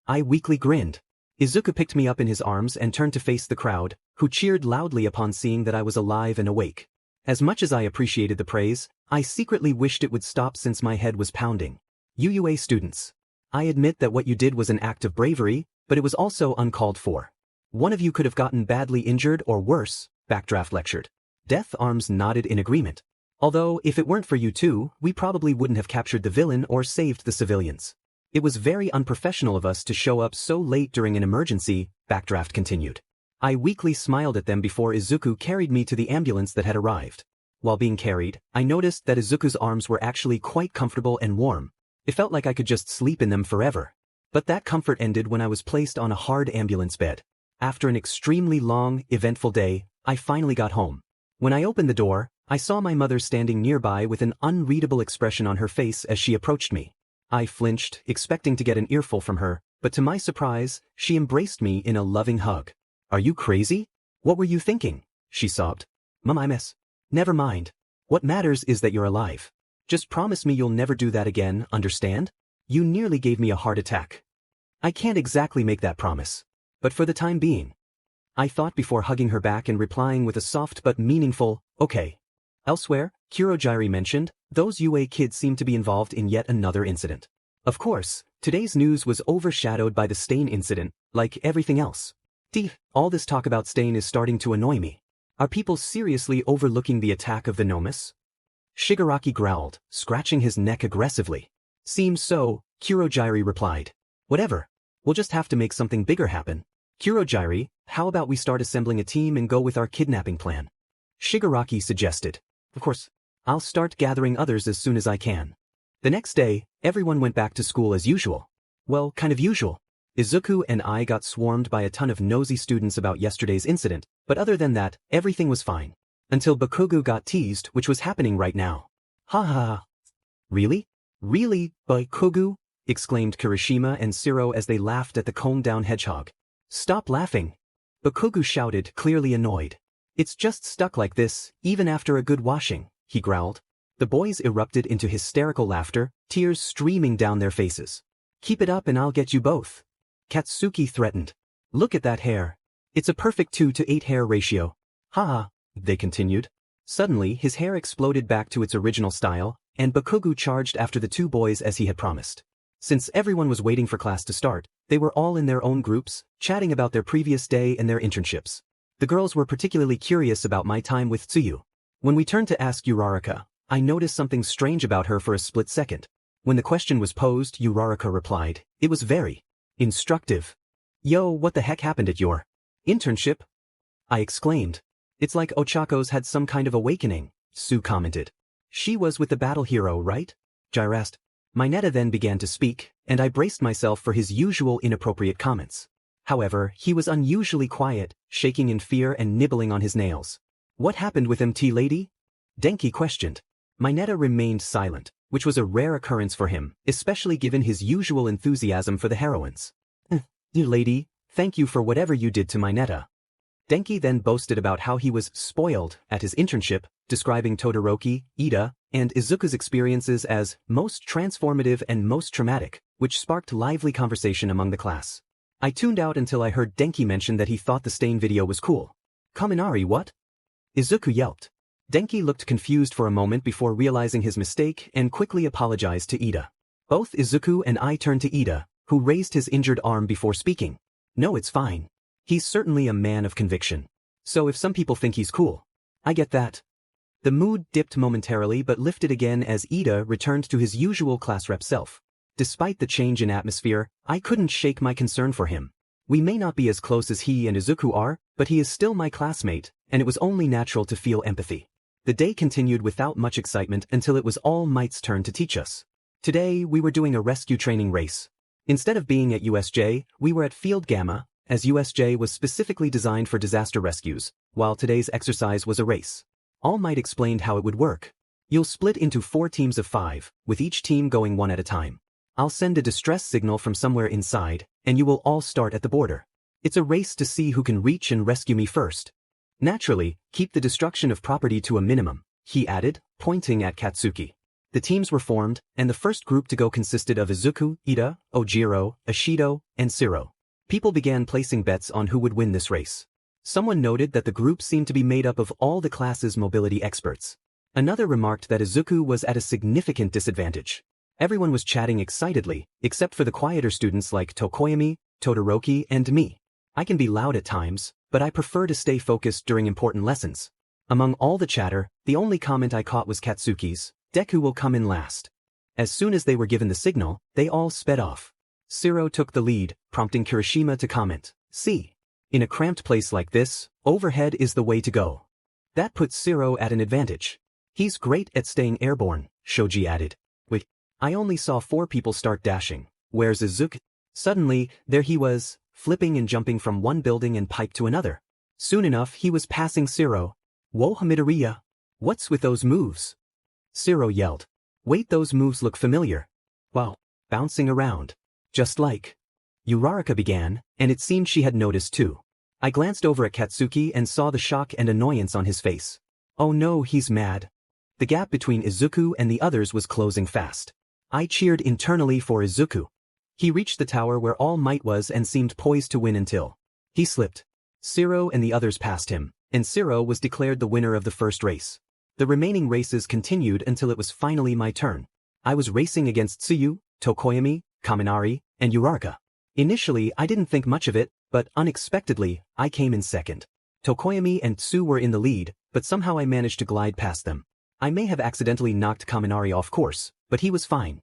I weakly grinned. Izuku picked me up in his arms and turned to face the crowd, who cheered loudly upon seeing that I was alive and awake. As much as I appreciated the praise, I secretly wished it would stop since my head was pounding. UA students. I admit that what you did was an act of bravery, but it was also uncalled for. One of you could have gotten badly injured or worse, Backdraft lectured. Death Arms nodded in agreement. Although, if it weren't for you two, we probably wouldn't have captured the villain or saved the civilians. It was very unprofessional of us to show up so late during an emergency, Backdraft continued. I weakly smiled at them before Izuku carried me to the ambulance that had arrived. While being carried, I noticed that Izuku's arms were actually quite comfortable and warm. It felt like I could just sleep in them forever. But that comfort ended when I was placed on a hard ambulance bed. After an extremely long, eventful day, I finally got home. When I opened the door, I saw my mother standing nearby with an unreadable expression on her face as she approached me. I flinched, expecting to get an earful from her, but to my surprise, she embraced me in a loving hug. "Are you crazy? What were you thinking?" she sobbed. "Mom, I miss." "Never mind. What matters is that you're alive. Just promise me you'll never do that again, understand? You nearly gave me a heart attack." "I can't exactly make that promise. But for the time being," I thought before hugging her back and replying with a soft but meaningful, "Okay." Elsewhere, Kurojiri mentioned, those UA kids seem to be involved in yet another incident. Of course, today's news was overshadowed by the Stain incident, like everything else. All this talk about Stain is starting to annoy me. Are people seriously overlooking the attack of the Nomus? Shigaraki growled, scratching his neck aggressively. "Seems so," Kurojiri replied. "Whatever. We'll just have to make something bigger happen. Kurojiri, how about we start assembling a team and go with our kidnapping plan?" Shigaraki suggested. "Of course. I'll start gathering others as soon as I can." The next day, everyone went back to school as usual. Well, kind of usual. Izuku and I got swarmed by a ton of nosy students about yesterday's incident, but other than that, everything was fine. Until Bakugo got teased, which was happening right now. "Ha ha ha. Really? Really, Bakugo?" exclaimed Kirishima and Siro as they laughed at the combed-down hedgehog. "Stop laughing," Bakugo shouted, clearly annoyed. "It's just stuck like this, even after a good washing," he growled. The boys erupted into hysterical laughter, tears streaming down their faces. "Keep it up and I'll get you both," Katsuki threatened. "Look at that hair. It's a perfect 2-to-8 hair ratio." "Ha," they continued. Suddenly, his hair exploded back to its original style, and Bakugo charged after the two boys as he had promised. Since everyone was waiting for class to start, they were all in their own groups, chatting about their previous day and their internships. The girls were particularly curious about my time with Tsuyu. When we turned to ask Uraraka, I noticed something strange about her for a split second. When the question was posed, Uraraka replied, "It was very instructive." "Yo, what the heck happened at your internship?" I exclaimed. "It's like Ochako's had some kind of awakening," Sue commented. "She was with the battle hero, right?" Jair asked. Mineta then began to speak, and I braced myself for his usual inappropriate comments. However, he was unusually quiet, shaking in fear and nibbling on his nails. "What happened with MT lady?" Denki questioned. Mineta remained silent, which was a rare occurrence for him, especially given his usual enthusiasm for the heroines. "Dear lady, thank you for whatever you did to Mineta." Denki then boasted about how he was spoiled at his internship, describing Todoroki, Ida, and Izuku's experiences as most transformative and most traumatic, which sparked lively conversation among the class. I tuned out until I heard Denki mention that he thought the Stain video was cool. "Kaminari what?" Izuku yelped. Denki looked confused for a moment before realizing his mistake and quickly apologized to Ida. Both Izuku and I turned to Ida, who raised his injured arm before speaking. "No, it's fine. He's certainly a man of conviction. So if some people think he's cool, I get that." The mood dipped momentarily but lifted again as Ida returned to his usual class rep self. Despite the change in atmosphere, I couldn't shake my concern for him. We may not be as close as he and Izuku are, but he is still my classmate, and it was only natural to feel empathy. The day continued without much excitement until it was All Might's turn to teach us. Today, we were doing a rescue training race. Instead of being at USJ, we were at Field Gamma, as USJ was specifically designed for disaster rescues, while today's exercise was a race. All Might explained how it would work. You'll split into 4 teams of 5, with each team going one at a time. I'll send a distress signal from somewhere inside, and you will all start at the border. It's a race to see who can reach and rescue me first. Naturally, keep the destruction of property to a minimum, he added, pointing at Katsuki. The teams were formed, and the first group to go consisted of Izuku, Ida, Ojiro, Ashido, and Siro. People began placing bets on who would win this race. Someone noted that the group seemed to be made up of all the class's mobility experts. Another remarked that Izuku was at a significant disadvantage. Everyone was chatting excitedly, except for the quieter students like Tokoyami, Todoroki, and me. I can be loud at times, but I prefer to stay focused during important lessons. Among all the chatter, the only comment I caught was Katsuki's, "Deku will come in last." As soon as they were given the signal, they all sped off. Siro took the lead, prompting Kirishima to comment, "See. In a cramped place like this, overhead is the way to go." That puts Siro at an advantage. "He's great at staying airborne," Shoji added. "Wait, I only saw 4 people start dashing. Where's Izuku?" Suddenly, there he was, flipping and jumping from one building and pipe to another. Soon enough he was passing Siro. "Whoa Midoriya! What's with those moves?" Siro yelled. "Wait, those moves look familiar." "Wow, bouncing around. Just like..." Uraraka began, and it seemed she had noticed too. I glanced over at Katsuki and saw the shock and annoyance on his face. Oh no, he's mad. The gap between Izuku and the others was closing fast. I cheered internally for Izuku. He reached the tower where All Might was and seemed poised to win until he slipped. Siro and the others passed him, and Siro was declared the winner of the first race. The remaining races continued until it was finally my turn. I was racing against Tsuyu, Tokoyami, Kaminari, and Uraraka. Initially, I didn't think much of it, but unexpectedly, I came in second. Tokoyami and Tsu were in the lead, but somehow I managed to glide past them. I may have accidentally knocked Kaminari off course, but he was fine.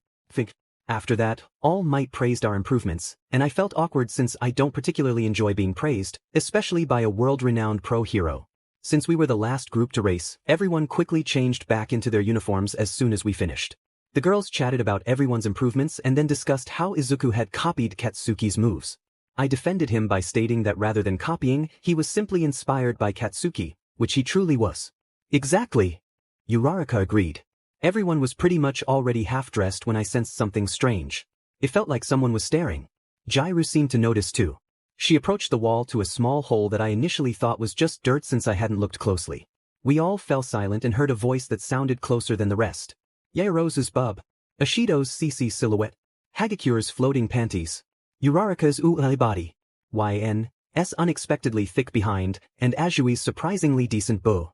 After that, All Might praised our improvements, and I felt awkward since I don't particularly enjoy being praised, especially by a world-renowned pro hero. Since we were the last group to race, everyone quickly changed back into their uniforms as soon as we finished. The girls chatted about everyone's improvements and then discussed how Izuku had copied Katsuki's moves. I defended him by stating that rather than copying, he was simply inspired by Katsuki, which he truly was. Exactly. Uraraka agreed. Everyone was pretty much already half-dressed when I sensed something strange. It felt like someone was staring. Jairu seemed to notice too. She approached the wall to a small hole that I initially thought was just dirt since I hadn't looked closely. We all fell silent and heard a voice that sounded closer than the rest. Yairo's bub. Ashido's CC silhouette. Hagikure's floating panties. Uraraka's UA body. YN's unexpectedly thick behind, and Ajui's surprisingly decent bow.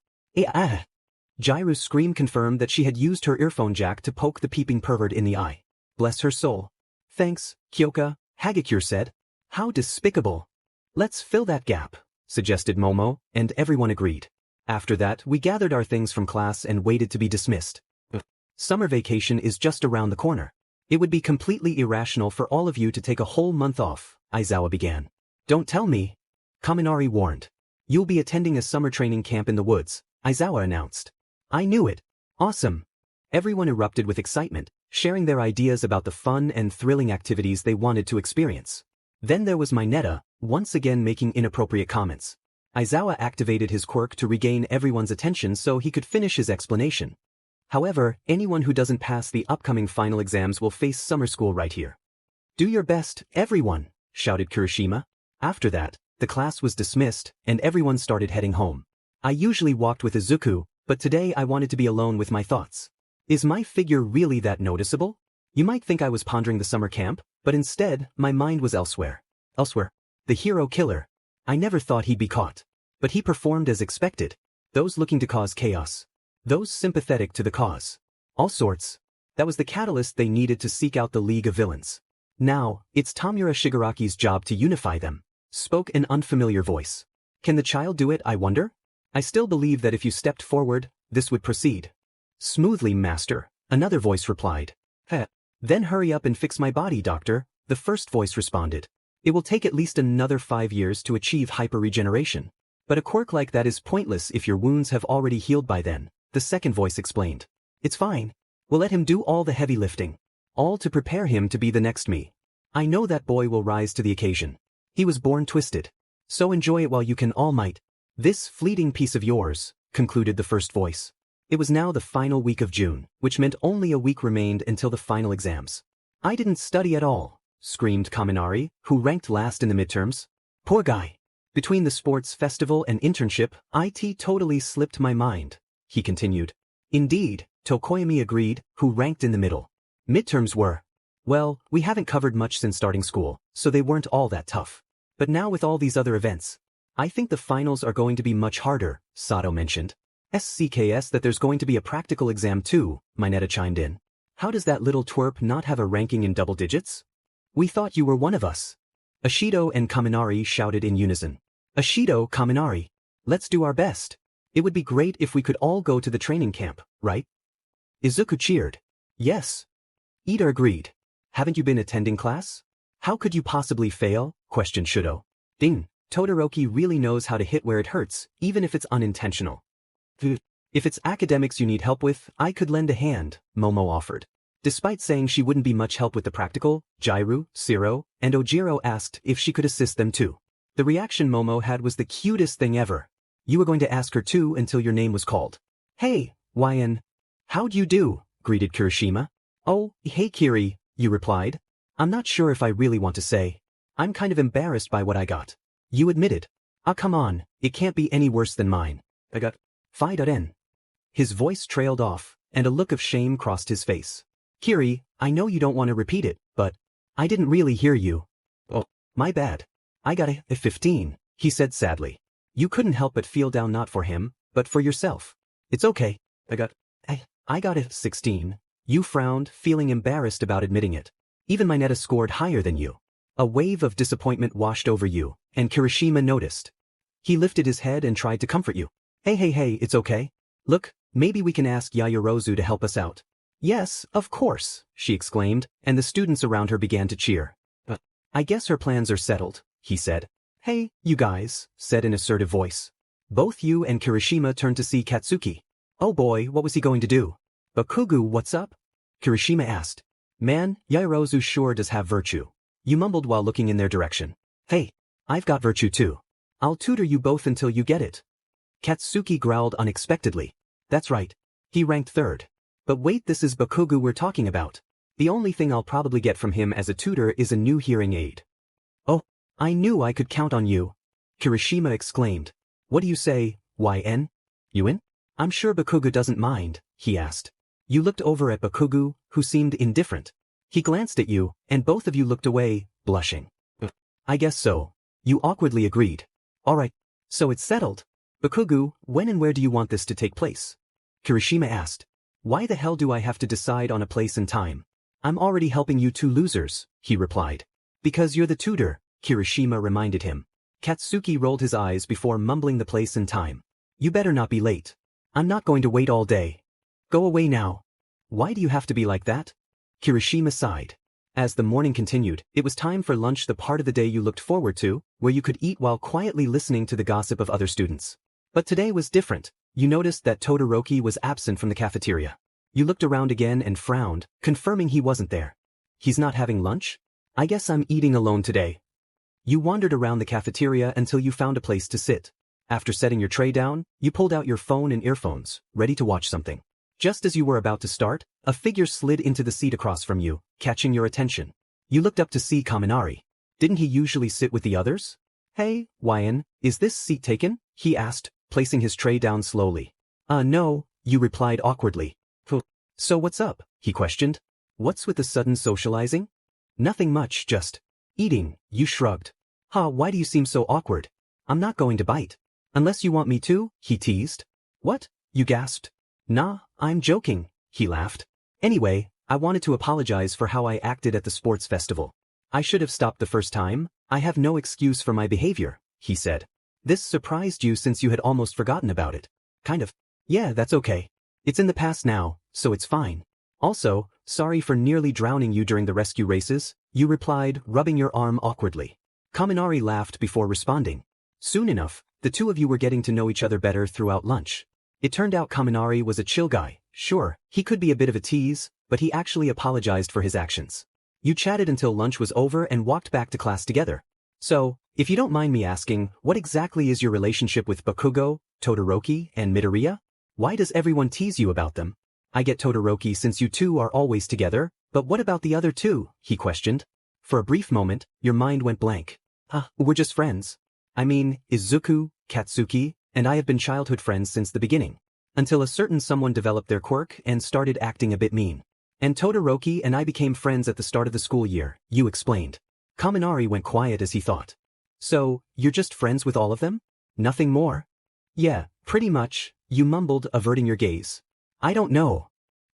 Jairu's scream confirmed that she had used her earphone jack to poke the peeping pervert in the eye. Bless her soul. Thanks, Kyoka, Hagikure said. How despicable. Let's fill that gap, suggested Momo, and everyone agreed. After that, we gathered our things from class and waited to be dismissed. Summer vacation is just around the corner. It would be completely irrational for all of you to take a whole month off, Aizawa began. Don't tell me. Kaminari warned. You'll be attending a summer training camp in the woods, Aizawa announced. I knew it. Awesome. Everyone erupted with excitement, sharing their ideas about the fun and thrilling activities they wanted to experience. Then there was Mineta, once again making inappropriate comments. Aizawa activated his quirk to regain everyone's attention so he could finish his explanation. However, anyone who doesn't pass the upcoming final exams will face summer school right here. Do your best, everyone, shouted Kirishima. After that, the class was dismissed, and everyone started heading home. I usually walked with Izuku, but today I wanted to be alone with my thoughts. Is my figure really that noticeable? You might think I was pondering the summer camp, but instead, my mind was elsewhere. The hero killer. I never thought he'd be caught. But he performed as expected. Those looking to cause chaos. Those sympathetic to the cause. All sorts. That was the catalyst they needed to seek out the League of Villains. Now, it's Tamura Shigaraki's job to unify them, spoke an unfamiliar voice. Can the child do it, I wonder? I still believe that if you stepped forward, this would proceed. Smoothly, master, another voice replied. Then hurry up and fix my body, doctor, the first voice responded. It will take at least another 5 years to achieve hyper-regeneration. But a quirk like that is pointless if your wounds have already healed by then, the second voice explained. It's fine. We'll let him do all the heavy lifting. All to prepare him to be the next me. I know that boy will rise to the occasion. He was born twisted. So enjoy it while you can, All Might. This fleeting piece of yours, concluded the first voice. It was now the final week of June, which meant only a week remained until the final exams. I didn't study at all, screamed Kaminari, who ranked last in the midterms. Poor guy. Between the sports festival and internship, IT totally slipped my mind, he continued. Indeed, Tokoyami agreed, who ranked in the middle. Midterms were, well, we haven't covered much since starting school, so they weren't all that tough. But now with all these other events, I think the finals are going to be much harder, Sato mentioned. SCKS that there's going to be a practical exam too, Mineta chimed in. How does that little twerp not have a ranking in double digits? We thought you were one of us. Ashido and Kaminari shouted in unison. Ashido, Kaminari. Let's do our best. It would be great if we could all go to the training camp, right? Izuku cheered. Yes. Ida agreed. Haven't you been attending class? How could you possibly fail? Questioned Shudo. Ding. Todoroki really knows how to hit where it hurts, even if it's unintentional. If it's academics you need help with, I could lend a hand, Momo offered. Despite saying she wouldn't be much help with the practical, Jairu, Siro, and Ojiro asked if she could assist them too. The reaction Momo had was the cutest thing ever. You were going to ask her too until your name was called. Hey, YN. How'd you do? Greeted Kirishima. Oh, hey Kiri, you replied. I'm not sure if I really want to say. I'm kind of embarrassed by what I got. You admitted. Ah, come on, it can't be any worse than mine. I got Fi.N. His voice trailed off, and a look of shame crossed his face. Kiri, I know you don't want to repeat it, but I didn't really hear you. Oh, my bad. I got a 15, he said sadly. You couldn't help but feel down not for him, but for yourself. It's okay. I got a 16. You frowned, feeling embarrassed about admitting it. Even Mineta scored higher than you. A wave of disappointment washed over you, and Kirishima noticed. He lifted his head and tried to comfort you. Hey, it's okay. Look, maybe we can ask Yaoyorozu to help us out. Yes, of course, she exclaimed, and the students around her began to cheer. But I guess her plans are settled, he said. Hey, you guys, said an assertive voice. Both you and Kirishima turned to see Katsuki. Oh boy, what was he going to do? Bakugo, what's up? Kirishima asked. Man, Yaoyorozu sure does have virtue. You mumbled while looking in their direction. Hey, I've got virtue too. I'll tutor you both until you get it. Katsuki growled unexpectedly. That's right. He ranked third. But wait, this is Bakugo we're talking about. The only thing I'll probably get from him as a tutor is a new hearing aid. Oh, I knew I could count on you. Kirishima exclaimed. What do you say, YN? You in? I'm sure Bakugo doesn't mind, he asked. You looked over at Bakugo, who seemed indifferent. He glanced at you, and both of you looked away, blushing. I guess so. You awkwardly agreed. All right. So it's settled. Bakugo, when and where do you want this to take place? Kirishima asked. Why the hell do I have to decide on a place and time? I'm already helping you two losers, he replied. Because you're the tutor, Kirishima reminded him. Katsuki rolled his eyes before mumbling the place and time. You better not be late. I'm not going to wait all day. Go away now. Why do you have to be like that? Kirishima sighed. As the morning continued, it was time for lunch, the part of the day you looked forward to, where you could eat while quietly listening to the gossip of other students. But today was different. You noticed that Todoroki was absent from the cafeteria. You looked around again and frowned, confirming he wasn't there. He's not having lunch? I guess I'm eating alone today. You wandered around the cafeteria until you found a place to sit. After setting your tray down, you pulled out your phone and earphones, ready to watch something. Just as you were about to start, a figure slid into the seat across from you, catching your attention. You looked up to see Kaminari. Didn't he usually sit with the others? Hey, YN, is this seat taken? He asked, placing his tray down slowly. No, you replied awkwardly. So what's up? He questioned. What's with the sudden socializing? Nothing much, just eating, you shrugged. Why do you seem so awkward? I'm not going to bite. Unless you want me to, he teased. What? You gasped. Nah, I'm joking, he laughed. Anyway, I wanted to apologize for how I acted at the sports festival. I should have stopped the first time. I have no excuse for my behavior, he said. This surprised you since you had almost forgotten about it. Kind of. Yeah, that's okay. It's in the past now, so it's fine. Also, sorry for nearly drowning you during the rescue races, you replied, rubbing your arm awkwardly. Kaminari laughed before responding. Soon enough, the two of you were getting to know each other better throughout lunch. It turned out Kaminari was a chill guy. Sure, he could be a bit of a tease, but he actually apologized for his actions. You chatted until lunch was over and walked back to class together. So, if you don't mind me asking, what exactly is your relationship with Bakugo, Todoroki, and Midoriya? Why does everyone tease you about them? I get Todoroki since you two are always together, but what about the other two? He questioned. For a brief moment, your mind went blank. We're just friends. I mean, Izuku, Katsuki, and I have been childhood friends since the beginning. Until a certain someone developed their quirk and started acting a bit mean. And Todoroki and I became friends at the start of the school year, you explained. Kaminari went quiet as he thought. So, you're just friends with all of them? Nothing more? Yeah, pretty much, you mumbled, averting your gaze. I don't know.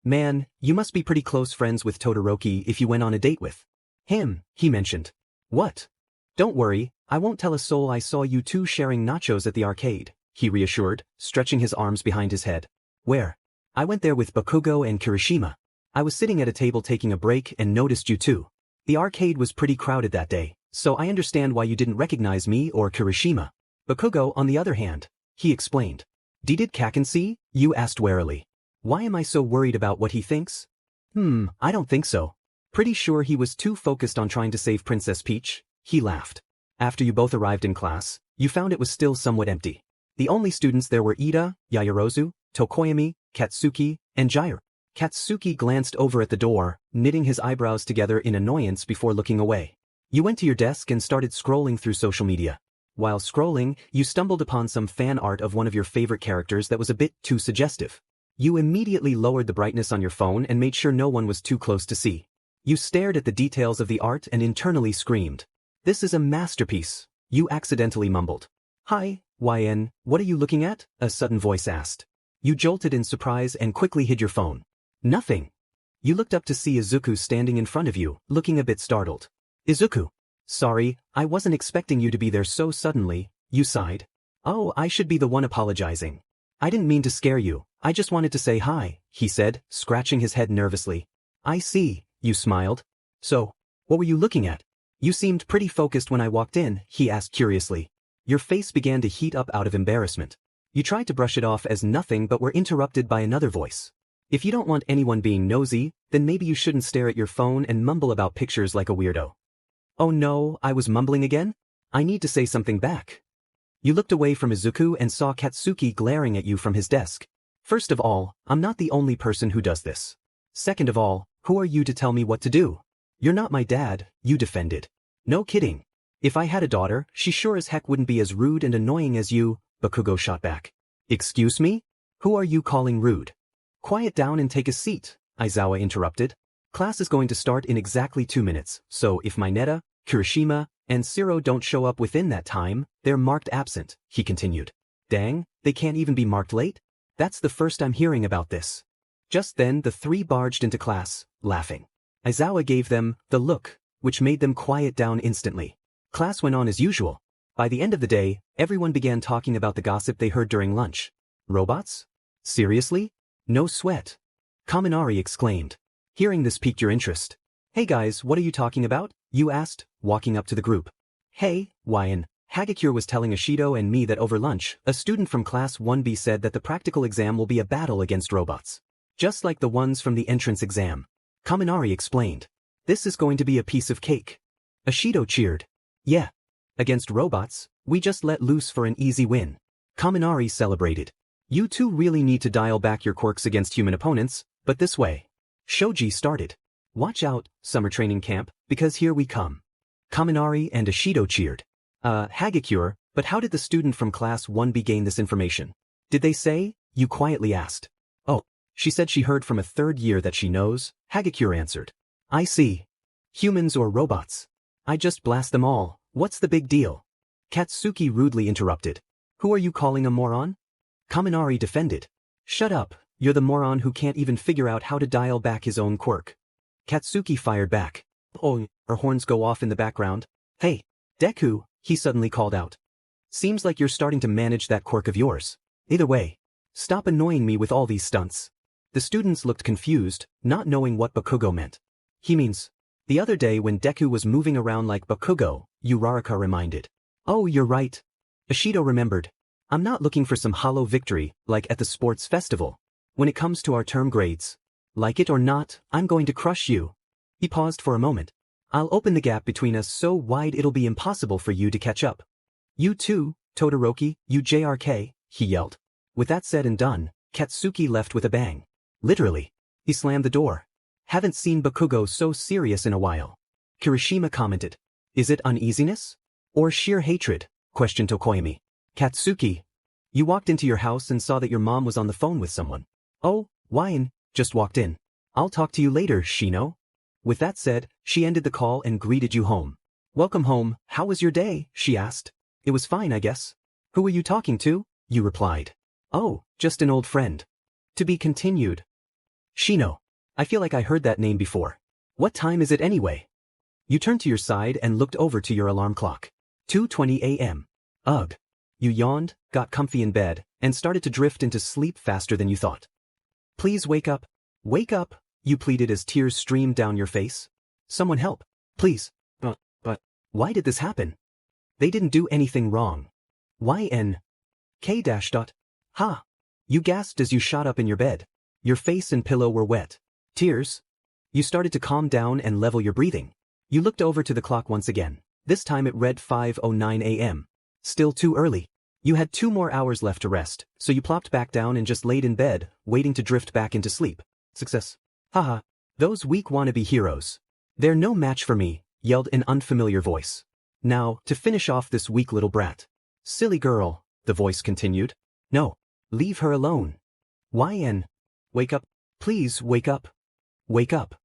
Man, you must be pretty close friends with Todoroki if you went on a date with him, he mentioned. What? Don't worry, I won't tell a soul I saw you two sharing nachos at the arcade, he reassured, stretching his arms behind his head. Where? I went there with Bakugo and Kirishima. I was sitting at a table taking a break and noticed you two. The arcade was pretty crowded that day, so I understand why you didn't recognize me or Kirishima. Bakugo, on the other hand, he explained. Did Kakansi? You asked warily. Why am I so worried about what he thinks? I don't think so. Pretty sure he was too focused on trying to save Princess Peach, he laughed. After you both arrived in class, you found it was still somewhat empty. The only students there were Ida, Yaoyorozu, Tokoyami, Katsuki, and Jairo. Katsuki glanced over at the door, knitting his eyebrows together in annoyance before looking away. You went to your desk and started scrolling through social media. While scrolling, you stumbled upon some fan art of one of your favorite characters that was a bit too suggestive. You immediately lowered the brightness on your phone and made sure no one was too close to see. You stared at the details of the art and internally screamed. This is a masterpiece, you accidentally mumbled. Hi, YN, what are you looking at? A sudden voice asked. You jolted in surprise and quickly hid your phone. Nothing. You looked up to see Izuku standing in front of you, looking a bit startled. Izuku. Sorry, I wasn't expecting you to be there so suddenly, you sighed. Oh, I should be the one apologizing. I didn't mean to scare you, I just wanted to say hi, he said, scratching his head nervously. I see, you smiled. So, what were you looking at? You seemed pretty focused when I walked in, he asked curiously. Your face began to heat up out of embarrassment. You tried to brush it off as nothing but were interrupted by another voice. If you don't want anyone being nosy, then maybe you shouldn't stare at your phone and mumble about pictures like a weirdo. Oh no, I was mumbling again? I need to say something back. You looked away from Izuku and saw Katsuki glaring at you from his desk. First of all, I'm not the only person who does this. Second of all, who are you to tell me what to do? You're not my dad, you defended. No kidding. If I had a daughter, she sure as heck wouldn't be as rude and annoying as you, Bakugo shot back. Excuse me? Who are you calling rude? Quiet down and take a seat, Aizawa interrupted. Class is going to start in exactly 2 minutes, so if Mineta, Kirishima, and Siro don't show up within that time, they're marked absent, he continued. Dang, they can't even be marked late? That's the first I'm hearing about this. Just then the three barged into class, laughing. Aizawa gave them the look, which made them quiet down instantly. Class went on as usual. By the end of the day, everyone began talking about the gossip they heard during lunch. Robots? Seriously? No sweat. Kaminari exclaimed. Hearing this piqued your interest. Hey guys, what are you talking about? You asked, walking up to the group. Hey, YN. Hagakure was telling Ashido and me that over lunch, a student from class 1B said that the practical exam will be a battle against robots. Just like the ones from the entrance exam. Kaminari explained. This is going to be a piece of cake. Ashido cheered. Yeah. Against robots, we just let loose for an easy win. Kaminari celebrated. You two really need to dial back your quirks against human opponents, but this way. Shoji started. Watch out, summer training camp, because here we come. Kaminari and Ashido cheered. Hagakure, but how did the student from class 1B gain this information? Did they say? You quietly asked. Oh, she said she heard from a third year that she knows, Hagakure answered. I see. Humans or robots? I just blast them all, what's the big deal? Katsuki rudely interrupted. Who are you calling a moron? Kaminari defended. Shut up, you're the moron who can't even figure out how to dial back his own quirk. Katsuki fired back. Oh, her horns go off in the background. Hey, Deku, he suddenly called out. Seems like you're starting to manage that quirk of yours. Either way, stop annoying me with all these stunts. The students looked confused, not knowing what Bakugo meant. He means, the other day when Deku was moving around like Bakugo, Uraraka reminded. Oh, you're right. Ishido remembered. I'm not looking for some hollow victory, like at the sports festival. When it comes to our term grades. Like it or not, I'm going to crush you. He paused for a moment. I'll open the gap between us so wide it'll be impossible for you to catch up. You too, Todoroki, you JRK, he yelled. With that said and done, Katsuki left with a bang. Literally. He slammed the door. Haven't seen Bakugo so serious in a while. Kirishima commented. Is it uneasiness? Or sheer hatred? Questioned Tokoyami. Katsuki. You walked into your house and saw that your mom was on the phone with someone. Oh, wine, just walked in. I'll talk to you later, Shino. With that said, she ended the call and greeted you home. Welcome home, how was your day? She asked. It was fine, I guess. Who were you talking to? You replied. Oh, just an old friend. To be continued. Shino. I feel like I heard that name before. What time is it anyway? You turned to your side and looked over to your alarm clock. 2:20 a.m. Ugh. You yawned, got comfy in bed, and started to drift into sleep faster than you thought. Please wake up. Wake up, you pleaded as tears streamed down your face. Someone help, please. But, why did this happen? They didn't do anything wrong. YNK. Ha. You gasped as you shot up in your bed. Your face and pillow were wet. Tears. You started to calm down and level your breathing. You looked over to the clock once again. This time it read 5:09 a.m. Still too early. You had 2 more hours left to rest, so you plopped back down and just laid in bed, waiting to drift back into sleep. Success. Haha. Those weak wannabe heroes. They're no match for me, yelled an unfamiliar voice. Now, to finish off this weak little brat. Silly girl, the voice continued. No. Leave her alone. YN. Wake up. Please wake up. Wake up.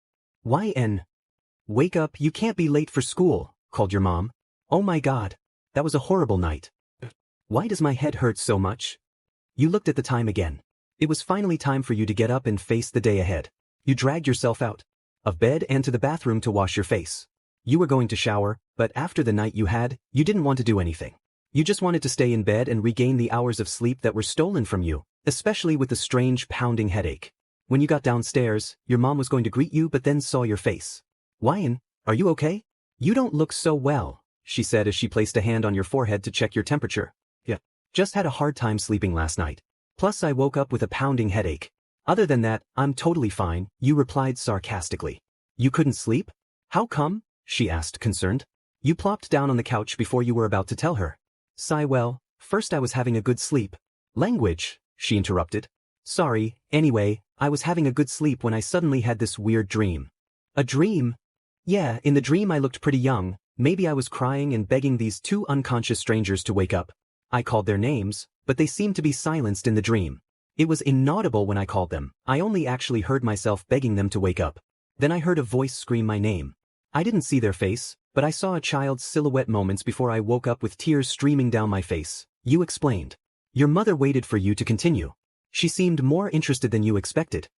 YN. Wake up, you can't be late for school, called your mom. Oh my god. That was a horrible night. Why does my head hurt so much? You looked at the time again. It was finally time for you to get up and face the day ahead. You dragged yourself out of bed and to the bathroom to wash your face. You were going to shower, but after the night you had, you didn't want to do anything. You just wanted to stay in bed and regain the hours of sleep that were stolen from you, especially with the strange pounding headache. When you got downstairs, your mom was going to greet you but then saw your face. Wyan, are you okay? You don't look so well, she said as she placed a hand on your forehead to check your temperature. Yeah, just had a hard time sleeping last night. Plus I woke up with a pounding headache. Other than that, I'm totally fine, you replied sarcastically. You couldn't sleep? How come? She asked, concerned. You plopped down on the couch before you were about to tell her. Sigh, well, first I was having a good sleep. Language, she interrupted. Sorry, anyway, I was having a good sleep when I suddenly had this weird dream. A dream? Yeah, in the dream I looked pretty young, maybe I was crying and begging these 2 unconscious strangers to wake up. I called their names, but they seemed to be silenced in the dream. It was inaudible when I called them, I only actually heard myself begging them to wake up. Then I heard a voice scream my name. I didn't see their face, but I saw a child's silhouette moments before I woke up with tears streaming down my face. You explained. Your mother waited for you to continue. She seemed more interested than you expected.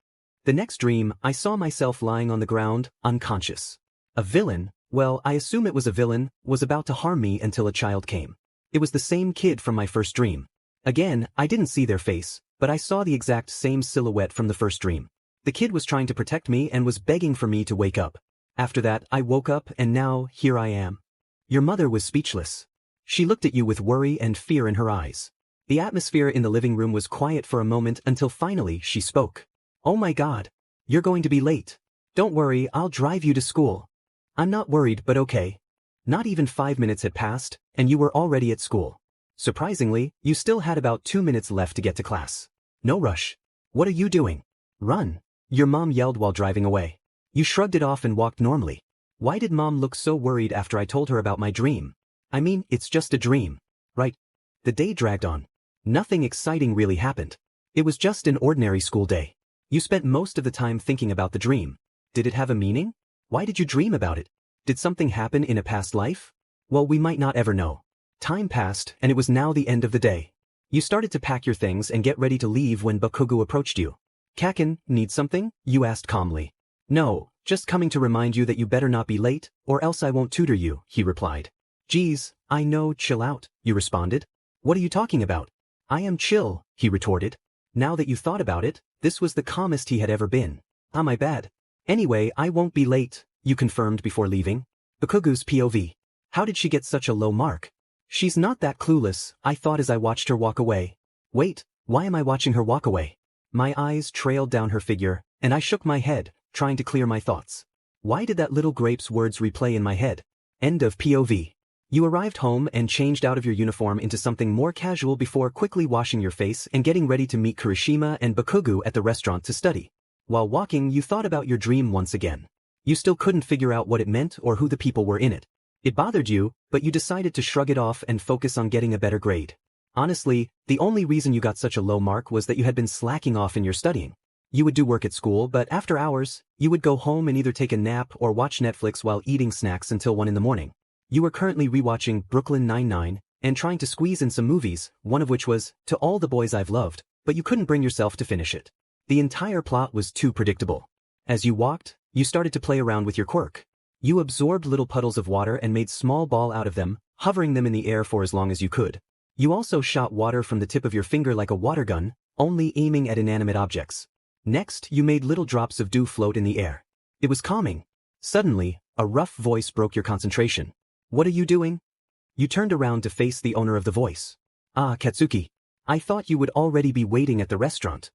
The next dream, I saw myself lying on the ground, unconscious. A villain, well, I assume it was a villain, was about to harm me until a child came. It was the same kid from my first dream. Again, I didn't see their face, but I saw the exact same silhouette from the first dream. The kid was trying to protect me and was begging for me to wake up. After that, I woke up and now, here I am. Your mother was speechless. She looked at you with worry and fear in her eyes. The atmosphere in the living room was quiet for a moment until finally she spoke. Oh my god. You're going to be late. Don't worry, I'll drive you to school. I'm not worried, but okay. Not even 5 minutes had passed, and you were already at school. Surprisingly, you still had about 2 minutes left to get to class. No rush. What are you doing? Run. Your mom yelled while driving away. You shrugged it off and walked normally. Why did mom look so worried after I told her about my dream? I mean, it's just a dream, right? The day dragged on. Nothing exciting really happened. It was just an ordinary school day. You spent most of the time thinking about the dream. Did it have a meaning? Why did you dream about it? Did something happen in a past life? Well, we might not ever know. Time passed, and it was now the end of the day. You started to pack your things and get ready to leave when Bakugo approached you. Kakken, need something? You asked calmly. No, just coming to remind you that you better not be late, or else I won't tutor you, he replied. Geez, I know, chill out, you responded. What are you talking about? I am chill, he retorted. Now that you thought about it, this was the calmest he had ever been. Ah, my bad. Anyway, I won't be late, you confirmed before leaving. Bakugo's POV. How did she get such a low mark? She's not that clueless, I thought as I watched her walk away. Wait, why am I watching her walk away? My eyes trailed down her figure, and I shook my head, trying to clear my thoughts. Why did that little grape's words replay in my head? End of POV. You arrived home and changed out of your uniform into something more casual before quickly washing your face and getting ready to meet Kirishima and Bakugo at the restaurant to study. While walking, you thought about your dream once again. You still couldn't figure out what it meant or who the people were in it. It bothered you, but you decided to shrug it off and focus on getting a better grade. Honestly, the only reason you got such a low mark was that you had been slacking off in your studying. You would do work at school, but after hours, you would go home and either take a nap or watch Netflix while eating snacks until 1 in the morning. You were currently rewatching Brooklyn Nine-Nine and trying to squeeze in some movies, one of which was To All the Boys I've Loved, but you couldn't bring yourself to finish it. The entire plot was too predictable. As you walked, you started to play around with your quirk. You absorbed little puddles of water and made small ball out of them, hovering them in the air for as long as you could. You also shot water from the tip of your finger like a water gun, only aiming at inanimate objects. Next, you made little drops of dew float in the air. It was calming. Suddenly, a rough voice broke your concentration. What are you doing? You turned around to face the owner of the voice. Ah, Katsuki. I thought you would already be waiting at the restaurant.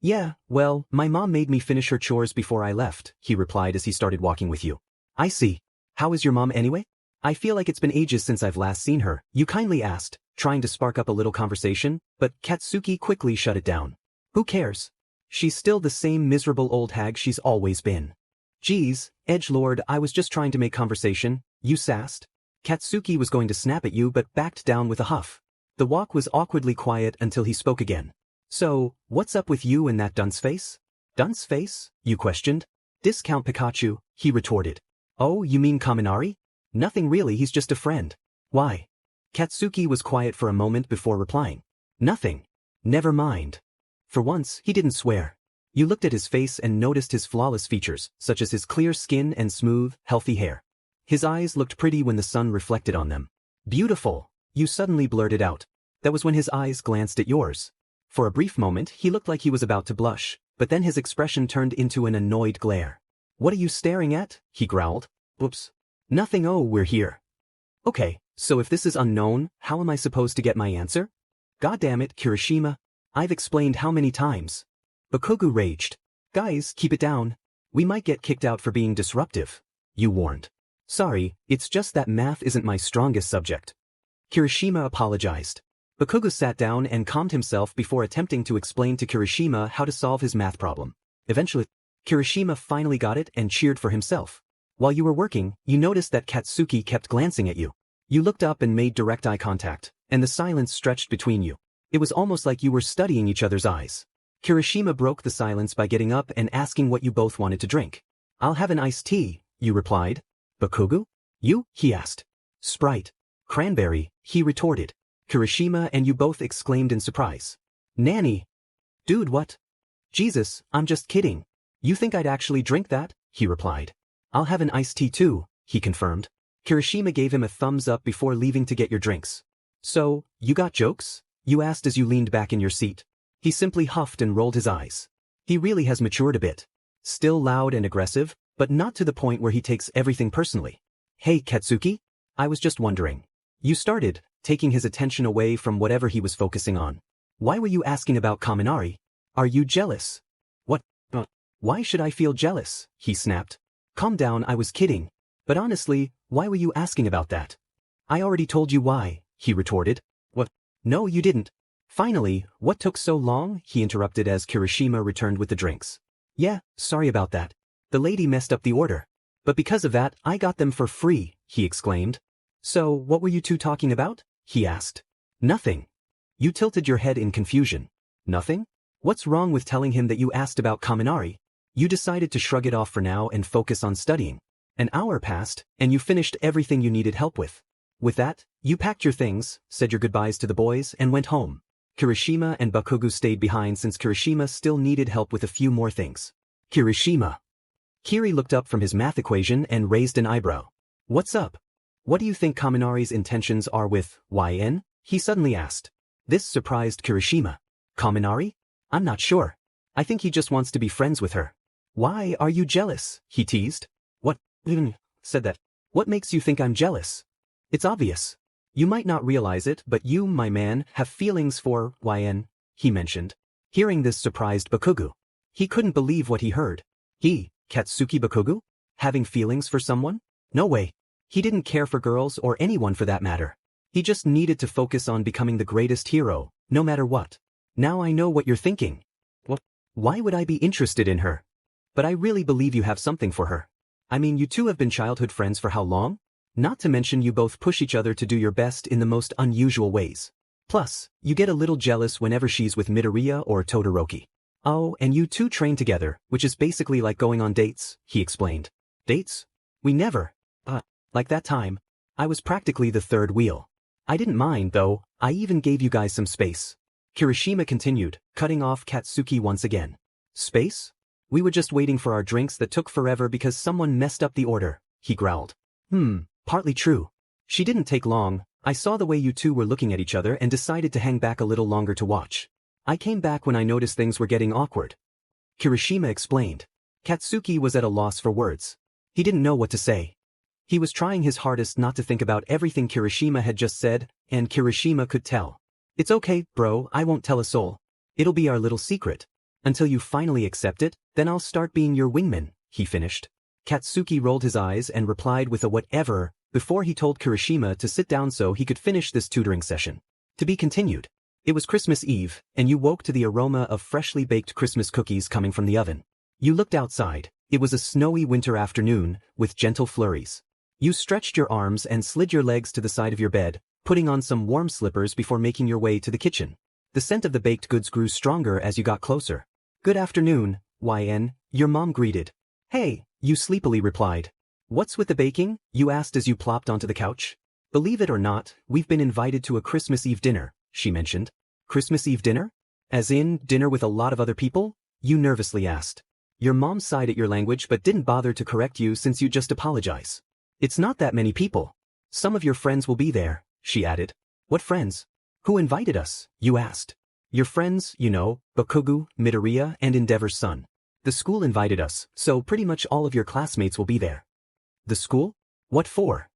Yeah, well, my mom made me finish her chores before I left, he replied as he started walking with you. I see. How is your mom anyway? I feel like it's been ages since I've last seen her, you kindly asked, trying to spark up a little conversation, but Katsuki quickly shut it down. Who cares? She's still the same miserable old hag she's always been. Geez, edgelord, I was just trying to make conversation, you sassed. Katsuki was going to snap at you but backed down with a huff. The walk was awkwardly quiet until he spoke again. So, what's up with you and that dunce face? Dunce face? You questioned. Discount Pikachu, he retorted. Oh, you mean Kaminari? Nothing really, he's just a friend. Why? Katsuki was quiet for a moment before replying. Nothing. Never mind. For once, he didn't swear. You looked at his face and noticed his flawless features, such as his clear skin and smooth, healthy hair. His eyes looked pretty when the sun reflected on them. Beautiful, you suddenly blurted out. That was when his eyes glanced at yours. For a brief moment, he looked like he was about to blush, but then his expression turned into an annoyed glare. What are you staring at? He growled. Oops. Nothing. Oh, we're here. Okay, so if this is unknown, how am I supposed to get my answer? God damn it, Kirishima. I've explained how many times? Bakugo raged. Guys, keep it down. We might get kicked out for being disruptive. You warned. Sorry, it's just that math isn't my strongest subject. Kirishima apologized. Bakugo sat down and calmed himself before attempting to explain to Kirishima how to solve his math problem. Eventually, Kirishima finally got it and cheered for himself. While you were working, you noticed that Katsuki kept glancing at you. You looked up and made direct eye contact, and the silence stretched between you. It was almost like you were studying each other's eyes. Kirishima broke the silence by getting up and asking what you both wanted to drink. I'll have an iced tea, you replied. Bakugo? You? He asked. Sprite. Cranberry, he retorted. Kirishima and you both exclaimed in surprise. Nanny! Dude, what? Jesus, I'm just kidding. You think I'd actually drink that? He replied. I'll have an iced tea too, he confirmed. Kirishima gave him a thumbs up before leaving to get your drinks. So, you got jokes? You asked as you leaned back in your seat. He simply huffed and rolled his eyes. He really has matured a bit. Still loud and aggressive, but not to the point where he takes everything personally. Hey, Katsuki? I was just wondering. You started, taking his attention away from whatever he was focusing on. Why were you asking about Kaminari? Are you jealous? What? Why should I feel jealous? He snapped. Calm down, I was kidding. But honestly, why were you asking about that? I already told you why, he retorted. What? No, you didn't. Finally, what took so long? He interrupted as Kirishima returned with the drinks. Yeah, sorry about that. The lady messed up the order. But because of that, I got them for free, he exclaimed. So, what were you two talking about? He asked. Nothing. You tilted your head in confusion. Nothing? What's wrong with telling him that you asked about Kaminari? You decided to shrug it off for now and focus on studying. An hour passed, and you finished everything you needed help with. With that, you packed your things, said your goodbyes to the boys, and went home. Kirishima and Bakugo stayed behind since Kirishima still needed help with a few more things. Kirishima. Kiri looked up from his math equation and raised an eyebrow. What's up? What do you think Kaminari's intentions are with YN? He suddenly asked. This surprised Kirishima. Kaminari? I'm not sure. I think he just wants to be friends with her. Why are you jealous? He teased. What? Said that. What makes you think I'm jealous? It's obvious. You might not realize it, but you, my man, have feelings for YN, he mentioned. Hearing this surprised Bakugo. He couldn't believe what he heard. He, Katsuki Bakugo? Having feelings for someone? No way. He didn't care for girls or anyone for that matter. He just needed to focus on becoming the greatest hero, no matter what. Now I know what you're thinking. What? Why would I be interested in her? But I really believe you have something for her. I mean, you two have been childhood friends for how long? Not to mention you both push each other to do your best in the most unusual ways. Plus, you get a little jealous whenever she's with Midoriya or Todoroki. Oh, and you two train together, which is basically like going on dates, he explained. Dates? We never. Like that time. I was practically the third wheel. I didn't mind, though. I even gave you guys some space. Kirishima continued, cutting off Katsuki once again. Space? We were just waiting for our drinks that took forever because someone messed up the order, he growled. Partly true. She didn't take long. I saw the way you two were looking at each other and decided to hang back a little longer to watch. I came back when I noticed things were getting awkward. Kirishima explained. Katsuki was at a loss for words. He didn't know what to say. He was trying his hardest not to think about everything Kirishima had just said, and Kirishima could tell. It's okay, bro, I won't tell a soul. It'll be our little secret. Until you finally accept it, then I'll start being your wingman, he finished. Katsuki rolled his eyes and replied with a whatever, before he told Kirishima to sit down so he could finish this tutoring session. To be continued. It was Christmas Eve, and you woke to the aroma of freshly baked Christmas cookies coming from the oven. You looked outside. It was a snowy winter afternoon, with gentle flurries. You stretched your arms and slid your legs to the side of your bed, putting on some warm slippers before making your way to the kitchen. The scent of the baked goods grew stronger as you got closer. Good afternoon, YN, your mom greeted. Hey, you sleepily replied. What's with the baking? You asked as you plopped onto the couch. Believe it or not, we've been invited to a Christmas Eve dinner, she mentioned. Christmas Eve dinner? As in, dinner with a lot of other people? You nervously asked. Your mom sighed at your language but didn't bother to correct you since you just apologize. It's not that many people. Some of your friends will be there, she added. What friends? Who invited us? You asked. Your friends, you know, Bakugo, Midoriya, and Endeavor's son. The school invited us, so pretty much all of your classmates will be there. The school? What for?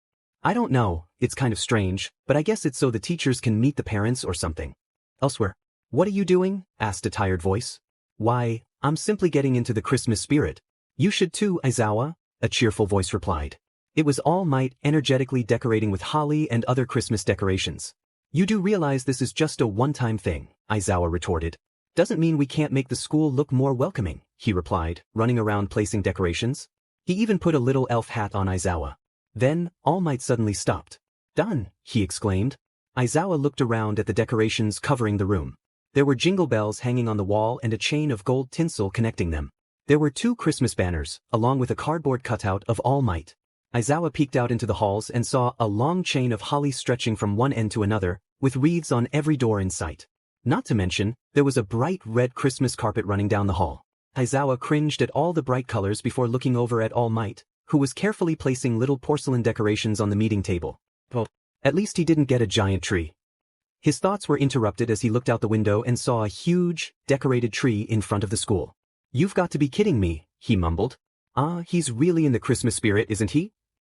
I don't know, it's kind of strange, but I guess it's so the teachers can meet the parents or something. Elsewhere. What are you doing? Asked a tired voice. Why, I'm simply getting into the Christmas spirit. You should too, Aizawa, a cheerful voice replied. It was All Might energetically decorating with holly and other Christmas decorations. You do realize this is just a one-time thing, Aizawa retorted. Doesn't mean we can't make the school look more welcoming, he replied, running around placing decorations. He even put a little elf hat on Aizawa. Then, All Might suddenly stopped. Done, he exclaimed. Aizawa looked around at the decorations covering the room. There were jingle bells hanging on the wall and a chain of gold tinsel connecting them. There were 2 Christmas banners, along with a cardboard cutout of All Might. Aizawa peeked out into the halls and saw a long chain of holly stretching from one end to another, with wreaths on every door in sight. Not to mention, there was a bright red Christmas carpet running down the hall. Aizawa cringed at all the bright colors before looking over at All Might, who was carefully placing little porcelain decorations on the meeting table. Well, at least he didn't get a giant tree. His thoughts were interrupted as he looked out the window and saw a huge, decorated tree in front of the school. You've got to be kidding me, he mumbled. He's really in the Christmas spirit, isn't he?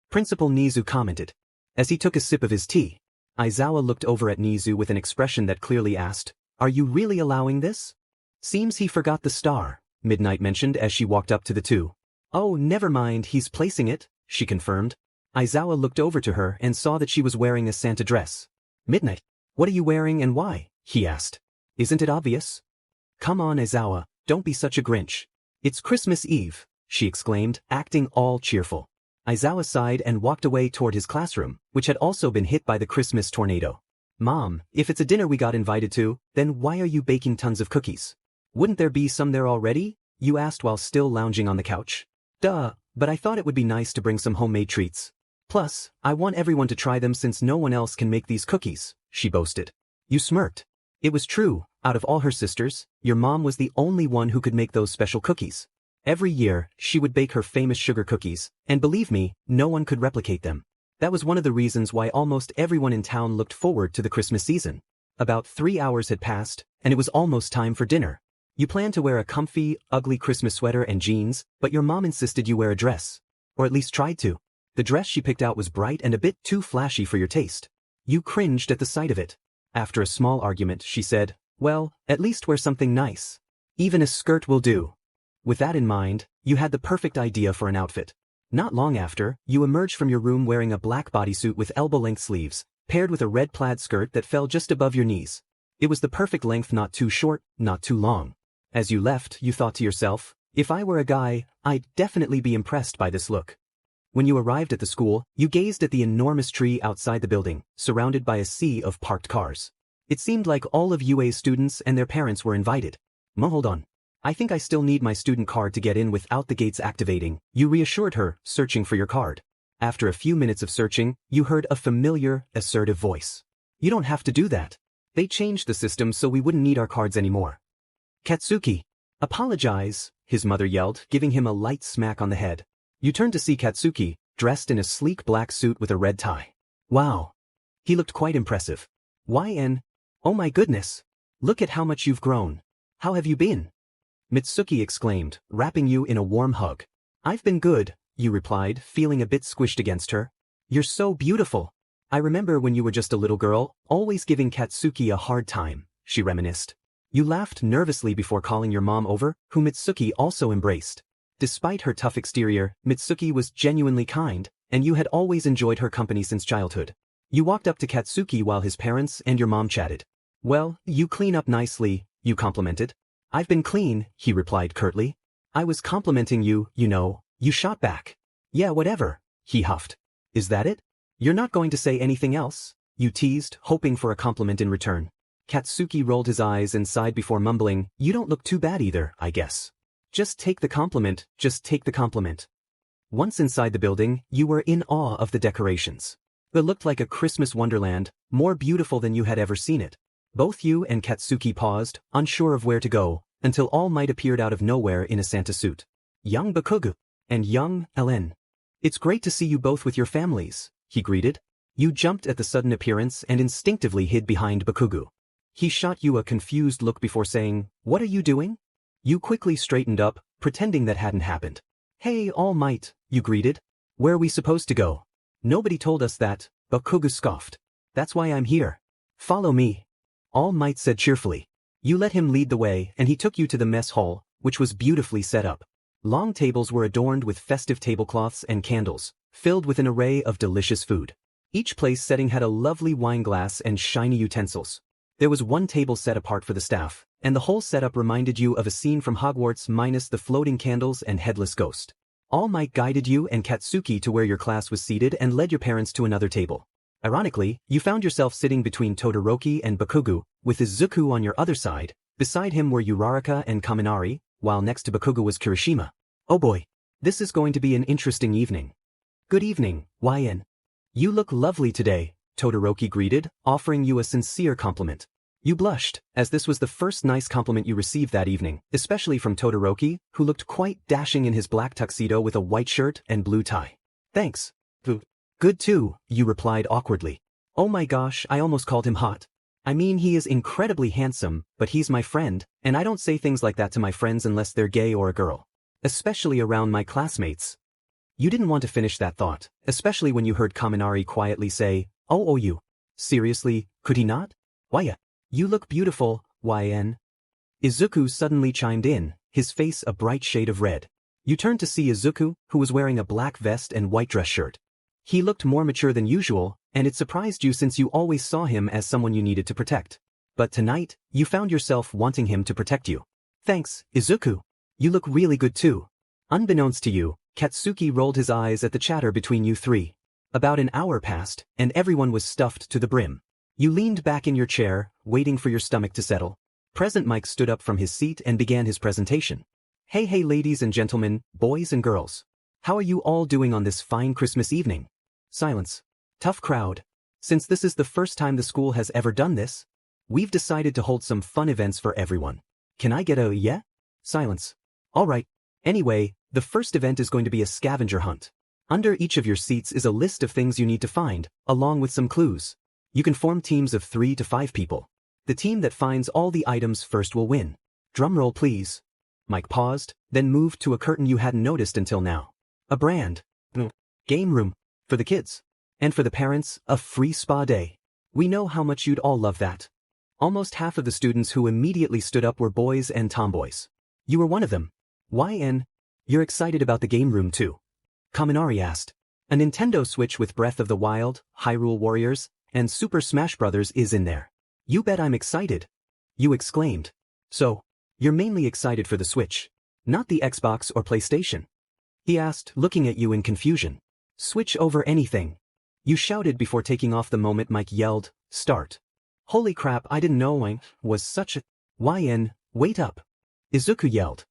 Principal Nizu commented. As he took a sip of his tea, Aizawa looked over at Nizu with an expression that clearly asked, Are you really allowing this? Seems he forgot the star, Midnight mentioned as she walked up to the two. Oh, never mind, he's placing it, she confirmed. Aizawa looked over to her and saw that she was wearing a Santa dress. Midnight, what are you wearing and why? He asked. Isn't it obvious? Come on, Aizawa, don't be such a Grinch. It's Christmas Eve, she exclaimed, acting all cheerful. Aizawa sighed and walked away toward his classroom, which had also been hit by the Christmas tornado. Mom, if it's a dinner we got invited to, then why are you baking tons of cookies? Wouldn't there be some there already? You asked while still lounging on the couch. Duh, but I thought it would be nice to bring some homemade treats. Plus, I want everyone to try them since no one else can make these cookies, she boasted. You smirked. It was true, out of all her sisters, your mom was the only one who could make those special cookies. Every year, she would bake her famous sugar cookies, and believe me, no one could replicate them. That was one of the reasons why almost everyone in town looked forward to the Christmas season. About 3 hours had passed, and it was almost time for dinner. You planned to wear a comfy, ugly Christmas sweater and jeans, but your mom insisted you wear a dress. Or at least tried to. The dress she picked out was bright and a bit too flashy for your taste. You cringed at the sight of it. After a small argument, she said, "Well, at least wear something nice. Even a skirt will do." With that in mind, you had the perfect idea for an outfit. Not long after, you emerged from your room wearing a black bodysuit with elbow-length sleeves, paired with a red plaid skirt that fell just above your knees. It was the perfect length, not too short, not too long. As you left, you thought to yourself, if I were a guy, I'd definitely be impressed by this look. When you arrived at the school, you gazed at the enormous tree outside the building, surrounded by a sea of parked cars. It seemed like all of UA's students and their parents were invited. Hold on. I think I still need my student card to get in without the gates activating, you reassured her, searching for your card. After a few minutes of searching, you heard a familiar, assertive voice. You don't have to do that. They changed the system so we wouldn't need our cards anymore. Katsuki. Apologize, his mother yelled, giving him a light smack on the head. You turned to see Katsuki, dressed in a sleek black suit with a red tie. Wow. He looked quite impressive. YN. Oh my goodness. Look at how much you've grown. How have you been? Mitsuki exclaimed, wrapping you in a warm hug. I've been good, you replied, feeling a bit squished against her. You're so beautiful. I remember when you were just a little girl, always giving Katsuki a hard time, she reminisced. You laughed nervously before calling your mom over, who Mitsuki also embraced. Despite her tough exterior, Mitsuki was genuinely kind, and you had always enjoyed her company since childhood. You walked up to Katsuki while his parents and your mom chatted. Well, you clean up nicely, you complimented. I've been clean, he replied curtly. I was complimenting you, you know, you shot back. Yeah, whatever, he huffed. Is that it? You're not going to say anything else? You teased, hoping for a compliment in return. Katsuki rolled his eyes and sighed before mumbling, you don't look too bad either, I guess. Just take the compliment, just take the compliment. Once inside the building, you were in awe of the decorations. It looked like a Christmas wonderland, more beautiful than you had ever seen it. Both you and Katsuki paused, unsure of where to go, until All Might appeared out of nowhere in a Santa suit. Young Bakugo. And young Ellen. It's great to see you both with your families, he greeted. You jumped at the sudden appearance and instinctively hid behind Bakugo. He shot you a confused look before saying, "What are you doing?" You quickly straightened up, pretending that hadn't happened. "Hey, All Might," you greeted. "Where are we supposed to go?" "Nobody told us that," Bakugo scoffed. "That's why I'm here. Follow me." All Might said cheerfully. You let him lead the way and he took you to the mess hall, which was beautifully set up. Long tables were adorned with festive tablecloths and candles, filled with an array of delicious food. Each place setting had a lovely wine glass and shiny utensils. There was one table set apart for the staff, and the whole setup reminded you of a scene from Hogwarts minus the floating candles and headless ghost. All Might guided you and Katsuki to where your class was seated and led your parents to another table. Ironically, you found yourself sitting between Todoroki and Bakugo, with Izuku on your other side. Beside him were Uraraka and Kaminari, while next to Bakugo was Kirishima. Oh boy. This is going to be an interesting evening. Good evening, YN. You look lovely today, Todoroki greeted, offering you a sincere compliment. You blushed, as this was the first nice compliment you received that evening, especially from Todoroki, who looked quite dashing in his black tuxedo with a white shirt and blue tie. Thanks. Good too, you replied awkwardly. Oh my gosh, I almost called him hot. I mean, he is incredibly handsome, but he's my friend, and I don't say things like that to my friends unless they're gay or a girl. Especially around my classmates. You didn't want to finish that thought, especially when you heard Kaminari quietly say, "Oh you. Seriously, could he not? Why, you look beautiful, YN." Izuku suddenly chimed in, his face a bright shade of red. You turned to see Izuku, who was wearing a black vest and white dress shirt. He looked more mature than usual, and it surprised you since you always saw him as someone you needed to protect. But tonight, you found yourself wanting him to protect you. Thanks, Izuku. You look really good too. Unbeknownst to you, Katsuki rolled his eyes at the chatter between you three. About an hour passed, and everyone was stuffed to the brim. You leaned back in your chair, waiting for your stomach to settle. President Mike stood up from his seat and began his presentation. Hey ladies and gentlemen, boys and girls. How are you all doing on this fine Christmas evening? Silence. Tough crowd. Since this is the first time the school has ever done this, we've decided to hold some fun events for everyone. Can I get a yeah? Silence. Alright. Anyway, the first event is going to be a scavenger hunt. Under each of your seats is a list of things you need to find, along with some clues. You can form teams of 3 to 5 people. The team that finds all the items first will win. Drumroll please. Mike paused, then moved to a curtain you hadn't noticed until now. A brand. Game room. For the kids. And for the parents, a free spa day. We know how much you'd all love that. Almost half of the students who immediately stood up were boys and tomboys. You were one of them. YN. You're excited about the game room too? Kaminari asked. A Nintendo Switch with Breath of the Wild, Hyrule Warriors, and Super Smash Bros. Is in there. You bet I'm excited. You exclaimed. So, you're mainly excited for the Switch, not the Xbox or PlayStation? He asked, looking at you in confusion. Switch over anything. You shouted before taking off the moment Mike yelled, start. Holy crap, I didn't know I was such a... YN, wait up. Izuku yelled.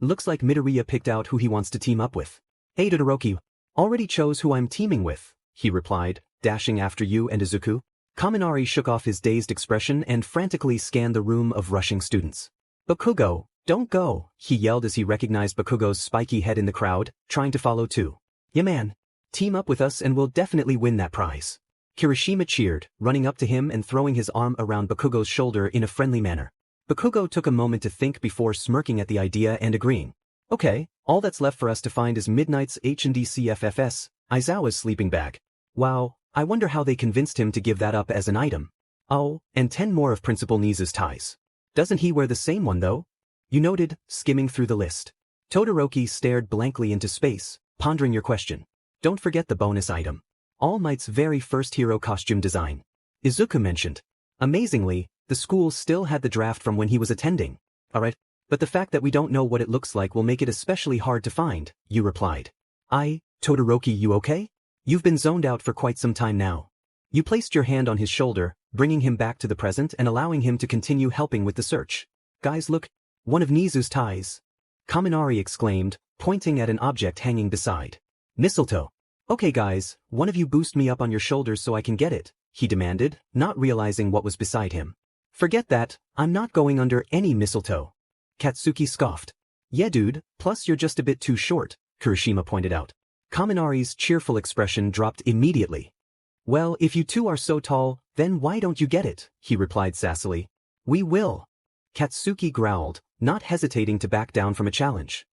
Looks like Midoriya picked out who he wants to team up with. Hey Todoroki, already chose who I'm teaming with, he replied, dashing after you and Izuku. Kaminari shook off his dazed expression and frantically scanned the room of rushing students. Bakugo, don't go, he yelled as he recognized Bakugo's spiky head in the crowd, trying to follow too. Yeah man, team up with us and we'll definitely win that prize. Kirishima cheered, running up to him and throwing his arm around Bakugo's shoulder in a friendly manner. Bakugo took a moment to think before smirking at the idea and agreeing. Okay, all that's left for us to find is Midnight's H&D CFFS, Aizawa's sleeping bag. Wow, I wonder how they convinced him to give that up as an item. Oh, and 10 more of Principal Nizu's ties. Doesn't he wear the same one though? You noted, skimming through the list. Todoroki stared blankly into space, pondering your question. Don't forget the bonus item. All Might's very first hero costume design. Izuku mentioned. Amazingly, the school still had the draft from when he was attending. Alright, but the fact that we don't know what it looks like will make it especially hard to find, you replied. Todoroki, you okay? You've been zoned out for quite some time now. You placed your hand on his shoulder, bringing him back to the present and allowing him to continue helping with the search. Guys look, one of Nizu's ties. Kaminari exclaimed, pointing at an object hanging beside. Mistletoe. Okay guys, one of you boost me up on your shoulders so I can get it, he demanded, not realizing what was beside him. Forget that, I'm not going under any mistletoe. Katsuki scoffed. Yeah dude, plus you're just a bit too short, Kirishima pointed out. Kaminari's cheerful expression dropped immediately. Well, if you two are so tall, then why don't you get it, he replied sassily. We will. Katsuki growled, not hesitating to back down from a challenge.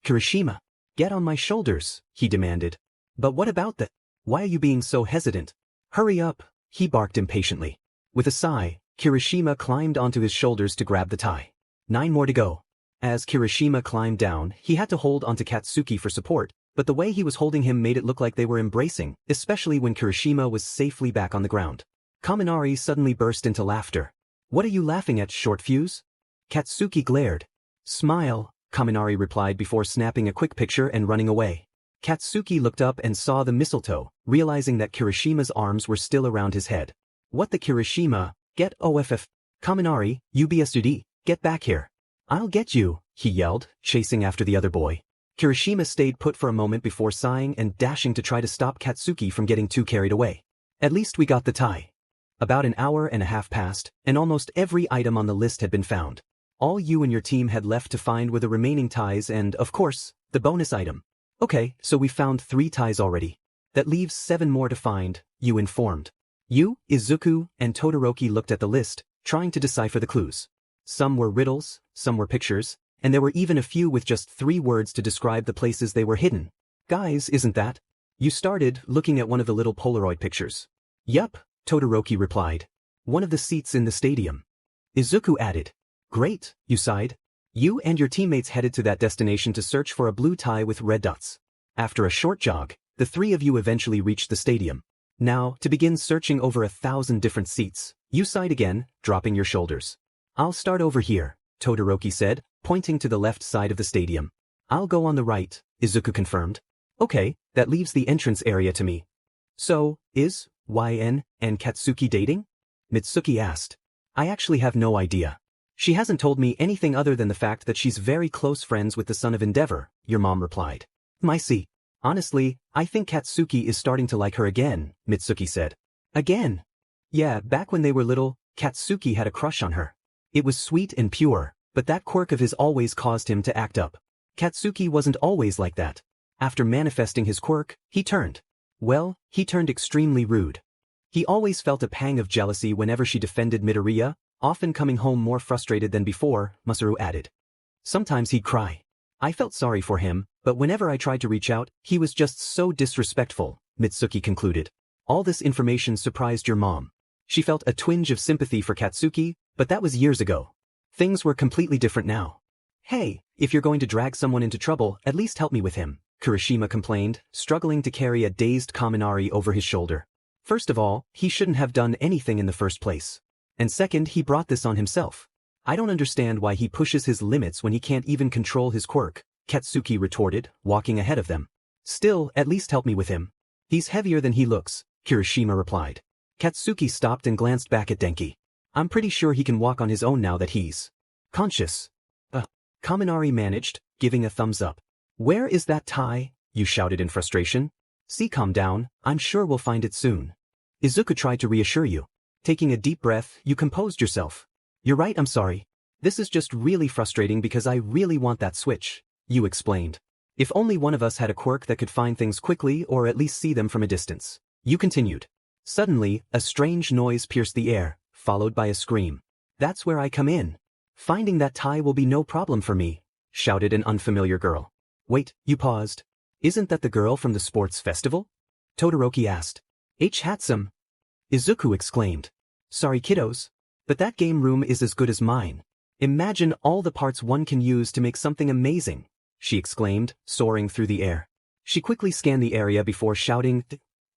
Kirishima, get on my shoulders, he demanded. But what about that? Why are you being so hesitant? Hurry up, he barked impatiently. With a sigh, Kirishima climbed onto his shoulders to grab the tie. 9 more to go. As Kirishima climbed down, he had to hold onto Katsuki for support, but the way he was holding him made it look like they were embracing, especially when Kirishima was safely back on the ground. Kaminari suddenly burst into laughter. What are you laughing at, short fuse? Katsuki glared. Smile, Kaminari replied before snapping a quick picture and running away. Katsuki looked up and saw the mistletoe, realizing that Kirishima's arms were still around his head. What the Kirishima? Get OFF. Kaminari, UBSUD, get back here. I'll get you, he yelled, chasing after the other boy. Kirishima stayed put for a moment before sighing and dashing to try to stop Katsuki from getting too carried away. At least we got the tie. About an hour and a half passed, and almost every item on the list had been found. All you and your team had left to find were the remaining ties and, of course, the bonus item. Okay, so we found 3 ties already. That leaves 7 more to find, you informed. You, Izuku, and Todoroki looked at the list, trying to decipher the clues. Some were riddles, some were pictures, and there were even a few with just 3 words to describe the places they were hidden. Guys, isn't that? You started, looking at one of the little Polaroid pictures. Yup, Todoroki replied. One of the seats in the stadium. Izuku added. Great, you sighed. You and your teammates headed to that destination to search for a blue tie with red dots. After a short jog, the 3 of you eventually reached the stadium. Now, to begin searching over 1,000 different seats, you sighed again, dropping your shoulders. I'll start over here, Todoroki said, pointing to the left side of the stadium. I'll go on the right, Izuku confirmed. Okay, that leaves the entrance area to me. So, is YN and Katsuki dating? Mitsuki asked. I actually have no idea. She hasn't told me anything other than the fact that she's very close friends with the son of Endeavor, your mom replied. I see. Honestly, I think Katsuki is starting to like her again, Mitsuki said. Again? Yeah, back when they were little, Katsuki had a crush on her. It was sweet and pure, but that quirk of his always caused him to act up. Katsuki wasn't always like that. After manifesting his quirk, he turned. Well, he turned extremely rude. He always felt a pang of jealousy whenever she defended Midoriya, often coming home more frustrated than before, Masaru added. Sometimes he'd cry. I felt sorry for him, but whenever I tried to reach out, he was just so disrespectful, Mitsuki concluded. All this information surprised your mom. She felt a twinge of sympathy for Katsuki, but that was years ago. Things were completely different now. Hey, if you're going to drag someone into trouble, at least help me with him, Kirishima complained, struggling to carry a dazed Kaminari over his shoulder. First of all, he shouldn't have done anything in the first place. And second, he brought this on himself. I don't understand why he pushes his limits when he can't even control his quirk, Katsuki retorted, walking ahead of them. Still, at least help me with him. He's heavier than he looks, Kirishima replied. Katsuki stopped and glanced back at Denki. I'm pretty sure he can walk on his own now that he's conscious. Kaminari managed, giving a thumbs up. Where is that tie? You shouted in frustration. See, calm down, I'm sure we'll find it soon. Izuku tried to reassure you. Taking a deep breath, you composed yourself. You're right, I'm sorry. This is just really frustrating because I really want that switch, you explained. If only one of us had a quirk that could find things quickly or at least see them from a distance. You continued. Suddenly, a strange noise pierced the air, followed by a scream. That's where I come in. Finding that tie will be no problem for me, shouted an unfamiliar girl. Wait, you paused. Isn't that the girl from the sports festival? Todoroki asked. Hatsum. Izuku exclaimed. Sorry kiddos, but that game room is as good as mine. Imagine all the parts one can use to make something amazing, she exclaimed, soaring through the air. She quickly scanned the area before shouting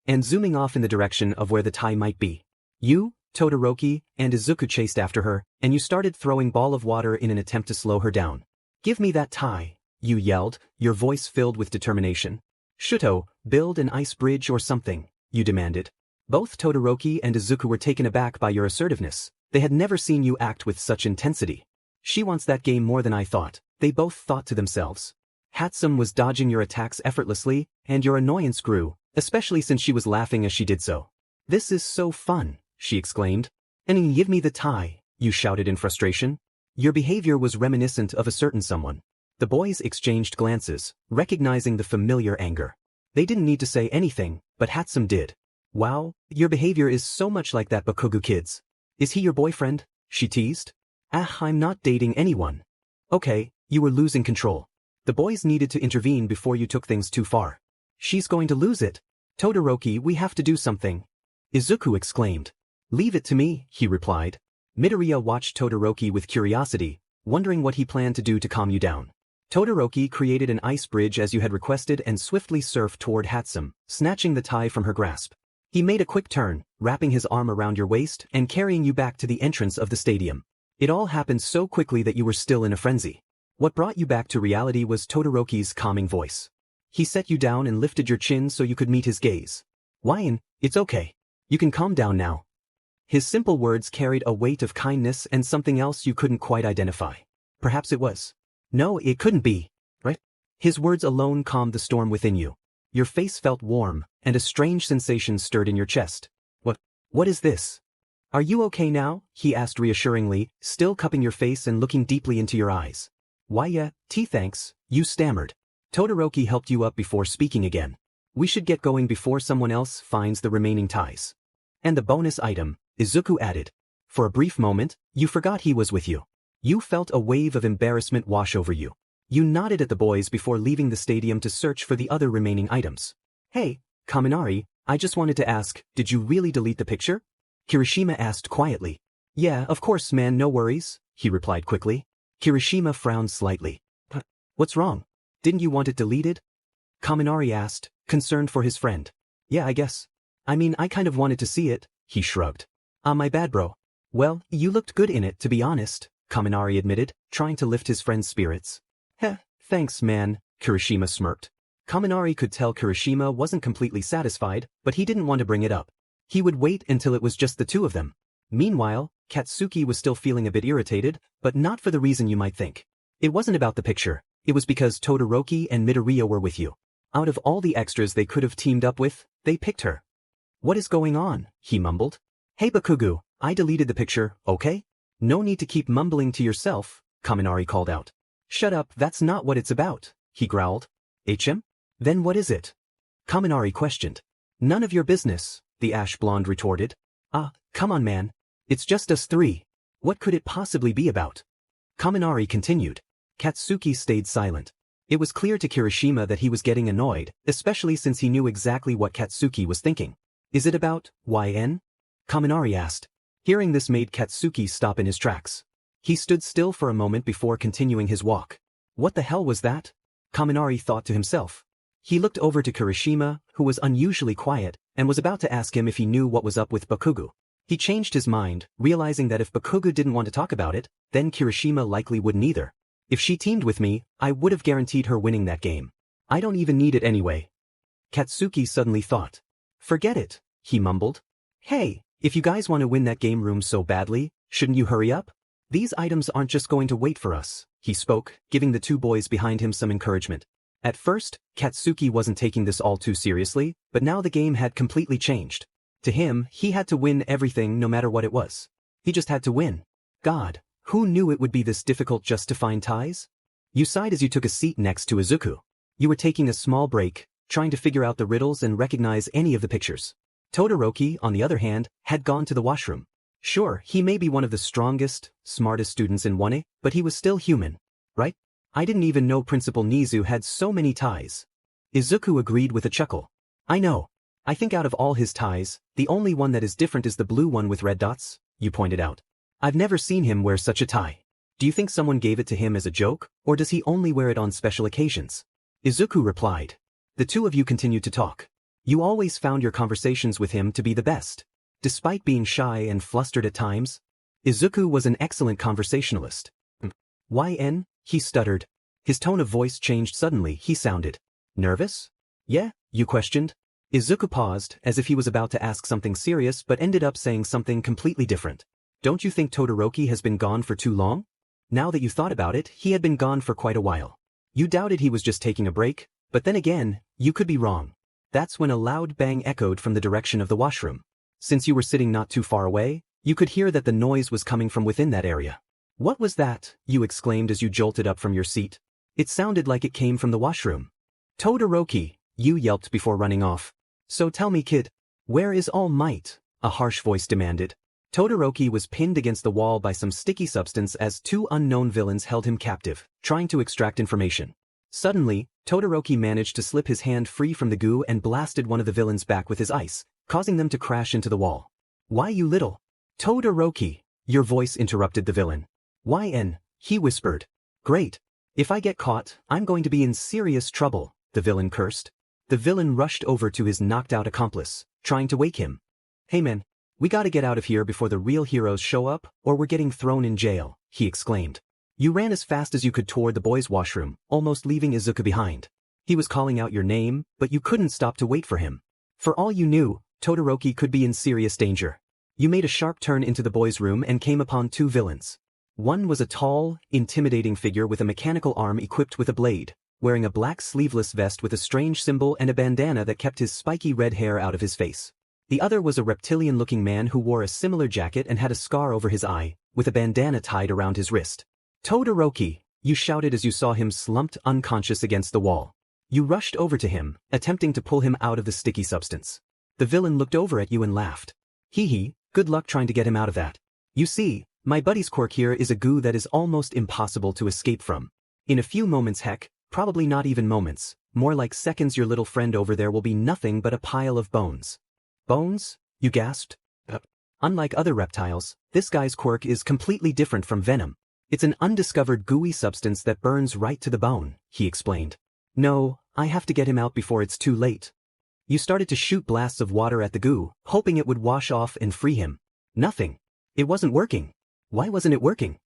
and zooming off in the direction of where the tie might be. You, Todoroki, and Izuku chased after her, and you started throwing ball of water in an attempt to slow her down. Give me that tie, you yelled, your voice filled with determination. Shuto, build an ice bridge or something, you demanded. Both Todoroki and Izuku were taken aback by your assertiveness. They had never seen you act with such intensity. She wants that game more than I thought, they both thought to themselves. Hatsum was dodging your attacks effortlessly, and your annoyance grew, especially since she was laughing as she did so. This is so fun, she exclaimed. And give me the tie, you shouted in frustration. Your behavior was reminiscent of a certain someone. The boys exchanged glances, recognizing the familiar anger. They didn't need to say anything, but Hatsum did. Wow, your behavior is so much like that Bakugo kid's. Is he your boyfriend? She teased. I'm not dating anyone. Okay, you were losing control. The boys needed to intervene before you took things too far. She's going to lose it. Todoroki, we have to do something. Izuku exclaimed. Leave it to me, he replied. Midoriya watched Todoroki with curiosity, wondering what he planned to do to calm you down. Todoroki created an ice bridge as you had requested and swiftly surfed toward Hatsum, snatching the tie from her grasp. He made a quick turn, wrapping his arm around your waist and carrying you back to the entrance of the stadium. It all happened so quickly that you were still in a frenzy. What brought you back to reality was Todoroki's calming voice. He set you down and lifted your chin so you could meet his gaze. Wyan, it's okay. You can calm down now. His simple words carried a weight of kindness and something else you couldn't quite identify. Perhaps it was. No, it couldn't be, right? His words alone calmed the storm within you. Your face felt warm, and a strange sensation stirred in your chest. What is this? Are you okay now? He asked reassuringly, still cupping your face and looking deeply into your eyes. Why yeah, thanks, you stammered. Todoroki helped you up before speaking again. We should get going before someone else finds the remaining ties. And the bonus item, Izuku added. For a brief moment, you forgot he was with you. You felt a wave of embarrassment wash over you. You nodded at the boys before leaving the stadium to search for the other remaining items. Hey, Kaminari, I just wanted to ask, did you really delete the picture? Kirishima asked quietly. Yeah, of course man, no worries, he replied quickly. Kirishima frowned slightly. What's wrong? Didn't you want it deleted? Kaminari asked, concerned for his friend. Yeah, I guess. I mean, I kind of wanted to see it, he shrugged. My bad bro. Well, you looked good in it to be honest, Kaminari admitted, trying to lift his friend's spirits. Heh, thanks man, Kirishima smirked. Kaminari could tell Kirishima wasn't completely satisfied, but he didn't want to bring it up. He would wait until it was just the two of them. Meanwhile, Katsuki was still feeling a bit irritated, but not for the reason you might think. It wasn't about the picture, it was because Todoroki and Midoriya were with you. Out of all the extras they could have teamed up with, they picked her. What is going on? He mumbled. Hey Bakugo, I deleted the picture, okay? No need to keep mumbling to yourself, Kaminari called out. Shut up, that's not what it's about, he growled. HM? Then what is it? Kaminari questioned. None of your business, the ash blonde retorted. Come on man. It's just us three. What could it possibly be about? Kaminari continued. Katsuki stayed silent. It was clear to Kirishima that he was getting annoyed, especially since he knew exactly what Katsuki was thinking. Is it about YN? Kaminari asked. Hearing this made Katsuki stop in his tracks. He stood still for a moment before continuing his walk. What the hell was that? Kaminari thought to himself. He looked over to Kirishima, who was unusually quiet, and was about to ask him if he knew what was up with Bakugo. He changed his mind, realizing that if Bakugo didn't want to talk about it, then Kirishima likely wouldn't either. If she teamed with me, I would have guaranteed her winning that game. I don't even need it anyway. Katsuki suddenly thought. Forget it, he mumbled. Hey, if you guys want to win that game room so badly, shouldn't you hurry up? These items aren't just going to wait for us, he spoke, giving the two boys behind him some encouragement. At first, Katsuki wasn't taking this all too seriously, but now the game had completely changed. To him, he had to win everything no matter what it was. He just had to win. God, who knew it would be this difficult just to find ties? You sighed as you took a seat next to Izuku. You were taking a small break, trying to figure out the riddles and recognize any of the pictures. Todoroki, on the other hand, had gone to the washroom. Sure, he may be one of the strongest, smartest students in 1A, but he was still human, right? I didn't even know Principal Nizu had so many ties. Izuku agreed with a chuckle. I know. I think out of all his ties, the only one that is different is the blue one with red dots, you pointed out. I've never seen him wear such a tie. Do you think someone gave it to him as a joke, or does he only wear it on special occasions? Izuku replied. The two of you continued to talk. You always found your conversations with him to be the best. Despite being shy and flustered at times, Izuku was an excellent conversationalist. YN? He stuttered. His tone of voice changed suddenly. He sounded nervous? Yeah, you questioned? Izuku paused, as if he was about to ask something serious but ended up saying something completely different. Don't you think Todoroki has been gone for too long? Now that you thought about it, he had been gone for quite a while. You doubted he was just taking a break, but then again, you could be wrong. That's when a loud bang echoed from the direction of the washroom. Since you were sitting not too far away, you could hear that the noise was coming from within that area. What was that? You exclaimed as you jolted up from your seat. It sounded like it came from the washroom. Todoroki, you yelped before running off. So tell me, kid, where is All Might? A harsh voice demanded. Todoroki was pinned against the wall by some sticky substance as two unknown villains held him captive, trying to extract information. Suddenly, Todoroki managed to slip his hand free from the goo and blasted one of the villains back with his ice, causing them to crash into the wall. Why, you little Todoroki? Your voice interrupted the villain. YN, he whispered. Great. If I get caught, I'm going to be in serious trouble, the villain cursed. The villain rushed over to his knocked-out accomplice, trying to wake him. Hey man, we gotta get out of here before the real heroes show up, or we're getting thrown in jail, he exclaimed. You ran as fast as you could toward the boys' washroom, almost leaving Izuku behind. He was calling out your name, but you couldn't stop to wait for him. For all you knew, Todoroki could be in serious danger. You made a sharp turn into the boys' room and came upon two villains. One was a tall, intimidating figure with a mechanical arm equipped with a blade, wearing a black sleeveless vest with a strange symbol and a bandana that kept his spiky red hair out of his face. The other was a reptilian-looking man who wore a similar jacket and had a scar over his eye, with a bandana tied around his wrist. Todoroki, you shouted as you saw him slumped unconscious against the wall. You rushed over to him, attempting to pull him out of the sticky substance. The villain looked over at you and laughed. Hee hee, good luck trying to get him out of that. You see, my buddy's Quirk here is a goo that is almost impossible to escape from. In a few moments, heck, probably not even moments, more like seconds, your little friend over there will be nothing but a pile of bones. Bones? You gasped. Unlike other reptiles, this guy's Quirk is completely different from venom. It's an undiscovered gooey substance that burns right to the bone, he explained. No, I have to get him out before it's too late. You started to shoot blasts of water at the goo, hoping it would wash off and free him. Nothing. It wasn't working. Why wasn't it working?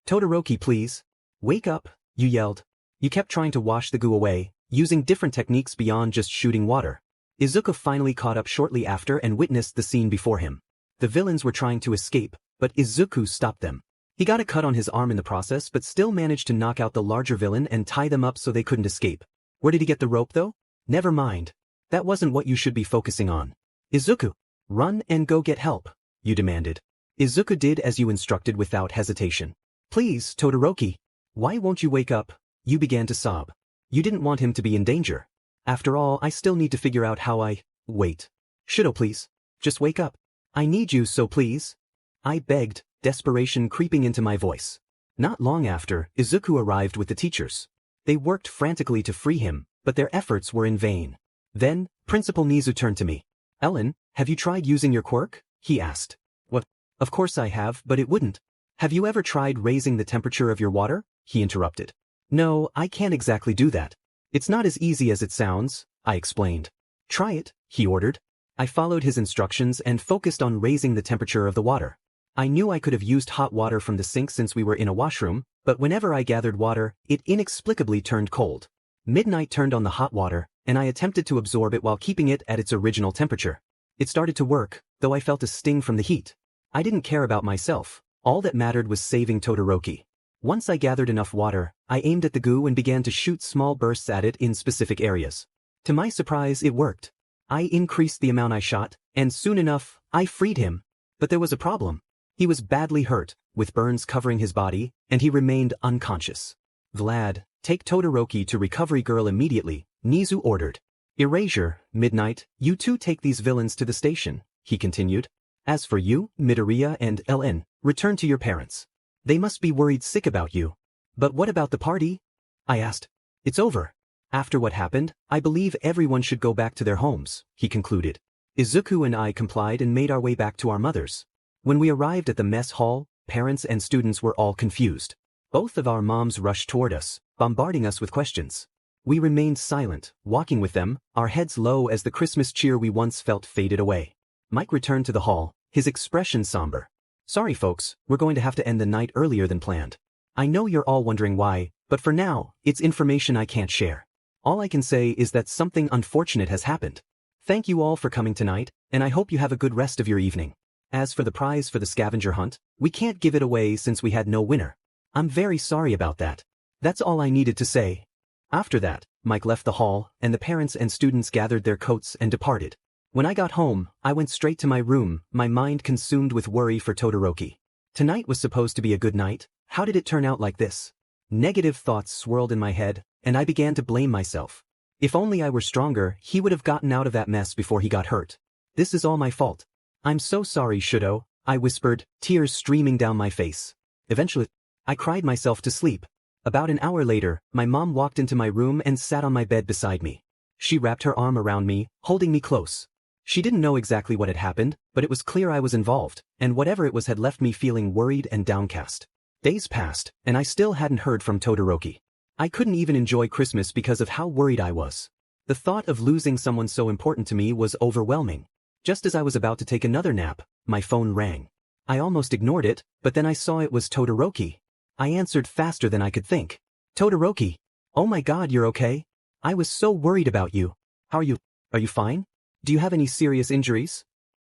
Todoroki, please. Wake up, you yelled. You kept trying to wash the goo away, using different techniques beyond just shooting water. Izuku finally caught up shortly after and witnessed the scene before him. The villains were trying to escape, but Izuku stopped them. He got a cut on his arm in the process but still managed to knock out the larger villain and tie them up so they couldn't escape. Where did he get the rope though? Never mind. That wasn't what you should be focusing on. Izuku, run and go get help, you demanded. Izuku did as you instructed without hesitation. Please, Todoroki. Why won't you wake up? You began to sob. You didn't want him to be in danger. After all, I still need to figure out how I... Wait. Shido, please. Just wake up. I need you, so please. I begged, desperation creeping into my voice. Not long after, Izuku arrived with the teachers. They worked frantically to free him, but their efforts were in vain. Then, Principal Nizu turned to me. Ellen, have you tried using your quirk? He asked. What? Of course I have, but it wouldn't. Have you ever tried raising the temperature of your water? He interrupted. No, I can't exactly do that. It's not as easy as it sounds, I explained. Try it, he ordered. I followed his instructions and focused on raising the temperature of the water. I knew I could have used hot water from the sink since we were in a washroom, but whenever I gathered water, it inexplicably turned cold. Midnight turned on the hot water, and I attempted to absorb it while keeping it at its original temperature. It started to work, though I felt a sting from the heat. I didn't care about myself. All that mattered was saving Todoroki. Once I gathered enough water, I aimed at the goo and began to shoot small bursts at it in specific areas. To my surprise, it worked. I increased the amount I shot, and soon enough, I freed him. But there was a problem. He was badly hurt, with burns covering his body, and he remained unconscious. Vlad, take Todoroki to Recovery Girl immediately, Nizu ordered. Erasure, Midnight, you two take these villains to the station, he continued. As for you, Midoriya and LN, return to your parents. They must be worried sick about you. But what about the party? I asked. It's over. After what happened, I believe everyone should go back to their homes, he concluded. Izuku and I complied and made our way back to our mothers. When we arrived at the mess hall, parents and students were all confused. Both of our moms rushed toward us, bombarding us with questions. We remained silent, walking with them, our heads low as the Christmas cheer we once felt faded away. Mike returned to the hall, his expression somber. Sorry folks, we're going to have to end the night earlier than planned. I know you're all wondering why, but for now, it's information I can't share. All I can say is that something unfortunate has happened. Thank you all for coming tonight, and I hope you have a good rest of your evening. As for the prize for the scavenger hunt, we can't give it away since we had no winner. I'm very sorry about that. That's all I needed to say. After that, Mike left the hall, and the parents and students gathered their coats and departed. When I got home, I went straight to my room, my mind consumed with worry for Todoroki. Tonight was supposed to be a good night. How did it turn out like this? Negative thoughts swirled in my head, and I began to blame myself. If only I were stronger, he would have gotten out of that mess before he got hurt. This is all my fault. I'm so sorry, Shudo, I whispered, tears streaming down my face. Eventually, I cried myself to sleep. About an hour later, my mom walked into my room and sat on my bed beside me. She wrapped her arm around me, holding me close. She didn't know exactly what had happened, but it was clear I was involved, and whatever it was had left me feeling worried and downcast. Days passed, and I still hadn't heard from Todoroki. I couldn't even enjoy Christmas because of how worried I was. The thought of losing someone so important to me was overwhelming. Just as I was about to take another nap, my phone rang. I almost ignored it, but then I saw it was Todoroki. I answered faster than I could think. Todoroki. Oh my god, you're okay? I was so worried about you. How are you? Are you fine? Do you have any serious injuries?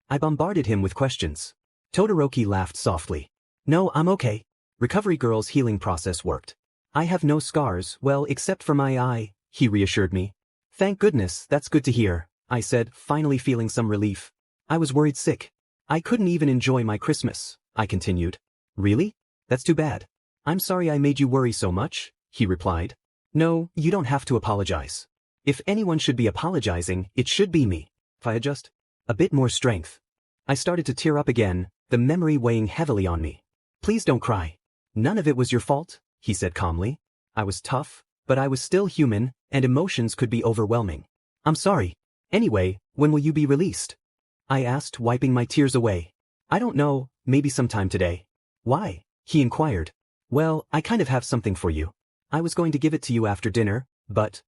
I bombarded him with questions. Todoroki laughed softly. No, I'm okay. Recovery Girl's healing process worked. I have no scars, well, except for my eye, he reassured me. Thank goodness, that's good to hear, I said, finally feeling some relief. I was worried sick. I couldn't even enjoy my Christmas, I continued. Really? That's too bad. I'm sorry I made you worry so much, he replied. No, you don't have to apologize. If anyone should be apologizing, it should be me. If I had just a bit more strength. I started to tear up again, the memory weighing heavily on me. Please don't cry. None of it was your fault, he said calmly. I was tough, but I was still human, and emotions could be overwhelming. I'm sorry. Anyway, when will you be released? I asked, wiping my tears away. I don't know, maybe sometime today. Why? He inquired. Well, I kind of have something for you. I was going to give it to you after dinner, but...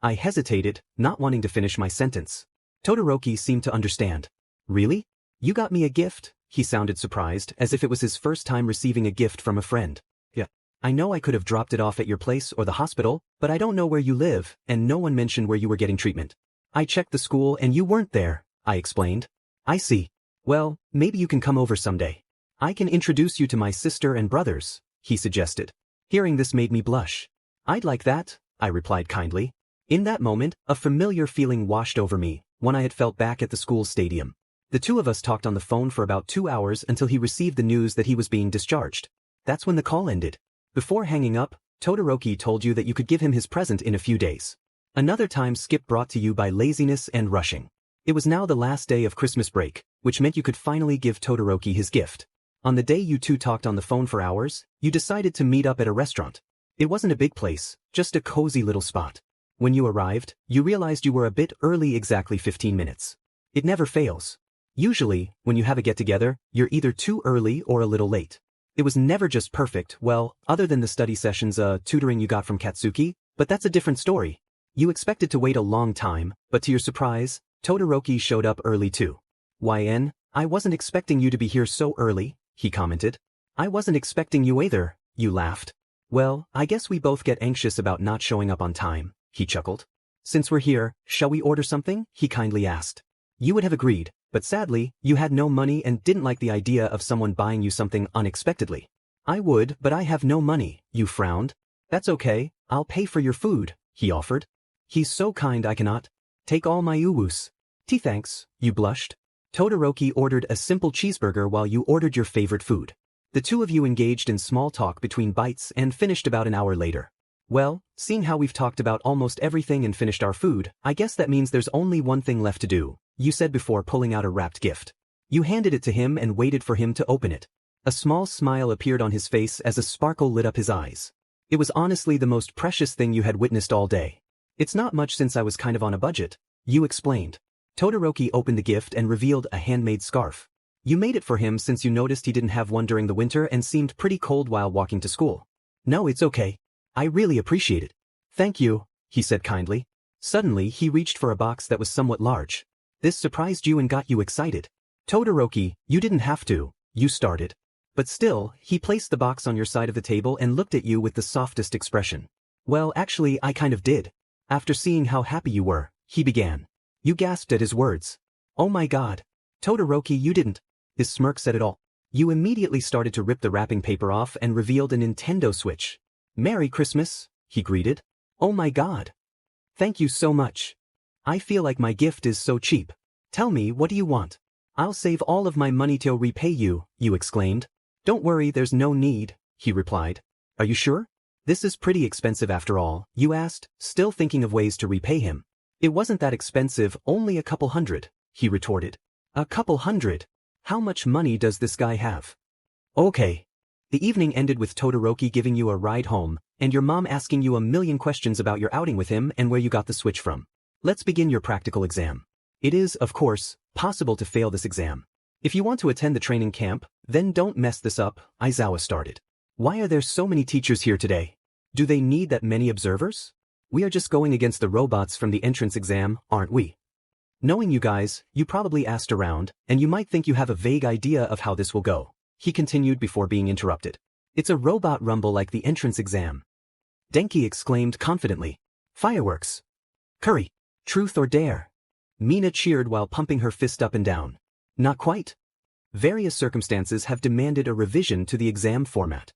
I hesitated, not wanting to finish my sentence. Todoroki seemed to understand. Really? You got me a gift? He sounded surprised, as if it was his first time receiving a gift from a friend. Yeah. I know I could have dropped it off at your place or the hospital, but I don't know where you live, and no one mentioned where you were getting treatment. I checked the school and you weren't there, I explained. I see. Well, maybe you can come over someday. I can introduce you to my sister and brothers, he suggested. Hearing this made me blush. I'd like that, I replied kindly. In that moment, a familiar feeling washed over me, one I had felt back at the school stadium. The two of us talked on the phone for about 2 hours until he received the news that he was being discharged. That's when the call ended. Before hanging up, Todoroki told you that you could give him his present in a few days. Another time skip brought to you by laziness and rushing. It was now the last day of Christmas break, which meant you could finally give Todoroki his gift. On the day you two talked on the phone for hours, you decided to meet up at a restaurant. It wasn't a big place, just a cozy little spot. When you arrived, you realized you were a bit early, exactly 15 minutes. It never fails. Usually, when you have a get-together, you're either too early or a little late. It was never just perfect, well, other than the study sessions tutoring you got from Katsuki, but that's a different story. You expected to wait a long time, but to your surprise, Todoroki showed up early too. "YN, I wasn't expecting you to be here so early," he commented. "I wasn't expecting you either," you laughed. "Well, I guess we both get anxious about not showing up on time," he chuckled. "Since we're here, shall we order something?" he kindly asked. You would have agreed, but sadly, you had no money and didn't like the idea of someone buying you something unexpectedly. "I would, but I have no money," you frowned. "That's okay, I'll pay for your food," he offered. "He's so kind I cannot. Take all my uwus." Thanks," you blushed. Todoroki ordered a simple cheeseburger while you ordered your favorite food. The two of you engaged in small talk between bites and finished about an hour later. "Well, seeing how we've talked about almost everything and finished our food, I guess that means there's only one thing left to do," you said before pulling out a wrapped gift. You handed it to him and waited for him to open it. A small smile appeared on his face as a sparkle lit up his eyes. It was honestly the most precious thing you had witnessed all day. "It's not much since I was kind of on a budget," you explained. Todoroki opened the gift and revealed a handmade scarf. You made it for him since you noticed he didn't have one during the winter and seemed pretty cold while walking to school. "No, it's okay. I really appreciate it." "Thank you," he said kindly. Suddenly, he reached for a box that was somewhat large. This surprised you and got you excited. "Todoroki, you didn't have to," you started. But still, he placed the box on your side of the table and looked at you with the softest expression. "Well, actually, I kind of did. After seeing how happy you were," he began. You gasped at his words. "Oh my god. Todoroki, you didn't." His smirk said it all. You immediately started to rip the wrapping paper off and revealed a Nintendo Switch. "Merry Christmas," he greeted. "Oh my god. Thank you so much. I feel like my gift is so cheap. Tell me, what do you want?" "I'll save all of my money to repay you," you exclaimed. "Don't worry, there's no need," he replied. "Are you sure? This is pretty expensive after all," you asked, still thinking of ways to repay him. "It wasn't that expensive, only a couple hundred," he retorted. "A couple hundred? How much money does this guy have?" "Okay." The evening ended with Todoroki giving you a ride home, and your mom asking you a million questions about your outing with him and where you got the Switch from. Let's begin your practical exam. It is, of course, possible to fail this exam. If you want to attend the training camp, then don't mess this up, Aizawa started. "Why are there so many teachers here today? Do they need that many observers? We are just going against the robots from the entrance exam, aren't we?" Knowing you guys, you probably asked around, and you might think you have a vague idea of how this will go, he continued before being interrupted. "It's a robot rumble like the entrance exam," Denki exclaimed confidently. "Fireworks. Curry. Truth or dare." Mina cheered while pumping her fist up and down. "Not quite. Various circumstances have demanded a revision to the exam format."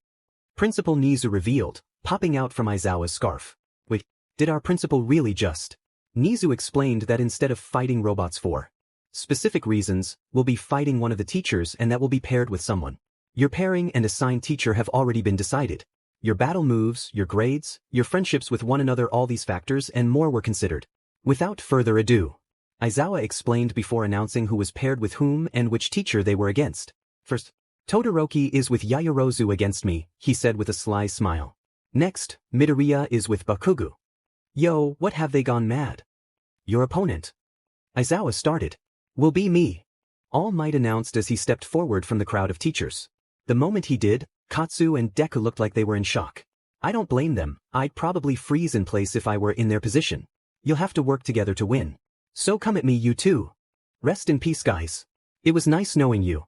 Principal Nizu revealed, popping out from Aizawa's scarf. "Wait, did our principal really just?" Nizu explained that instead of fighting robots for specific reasons, we'll be fighting one of the teachers and that will be paired with someone. Your pairing and assigned teacher have already been decided. Your battle moves, your grades, your friendships with one another, all these factors and more were considered. Without further ado, Aizawa explained before announcing who was paired with whom and which teacher they were against. "First, Todoroki is with Yaoyorozu against me," he said with a sly smile. "Next, Midoriya is with Bakugo." "Yo, what have they gone mad?" "Your opponent," Aizawa started, "will be me," All Might announced as he stepped forward from the crowd of teachers. The moment he did, Katsu and Deku looked like they were in shock. I don't blame them, I'd probably freeze in place if I were in their position. You'll have to work together to win. So come at me, you two. Rest in peace, guys. It was nice knowing you.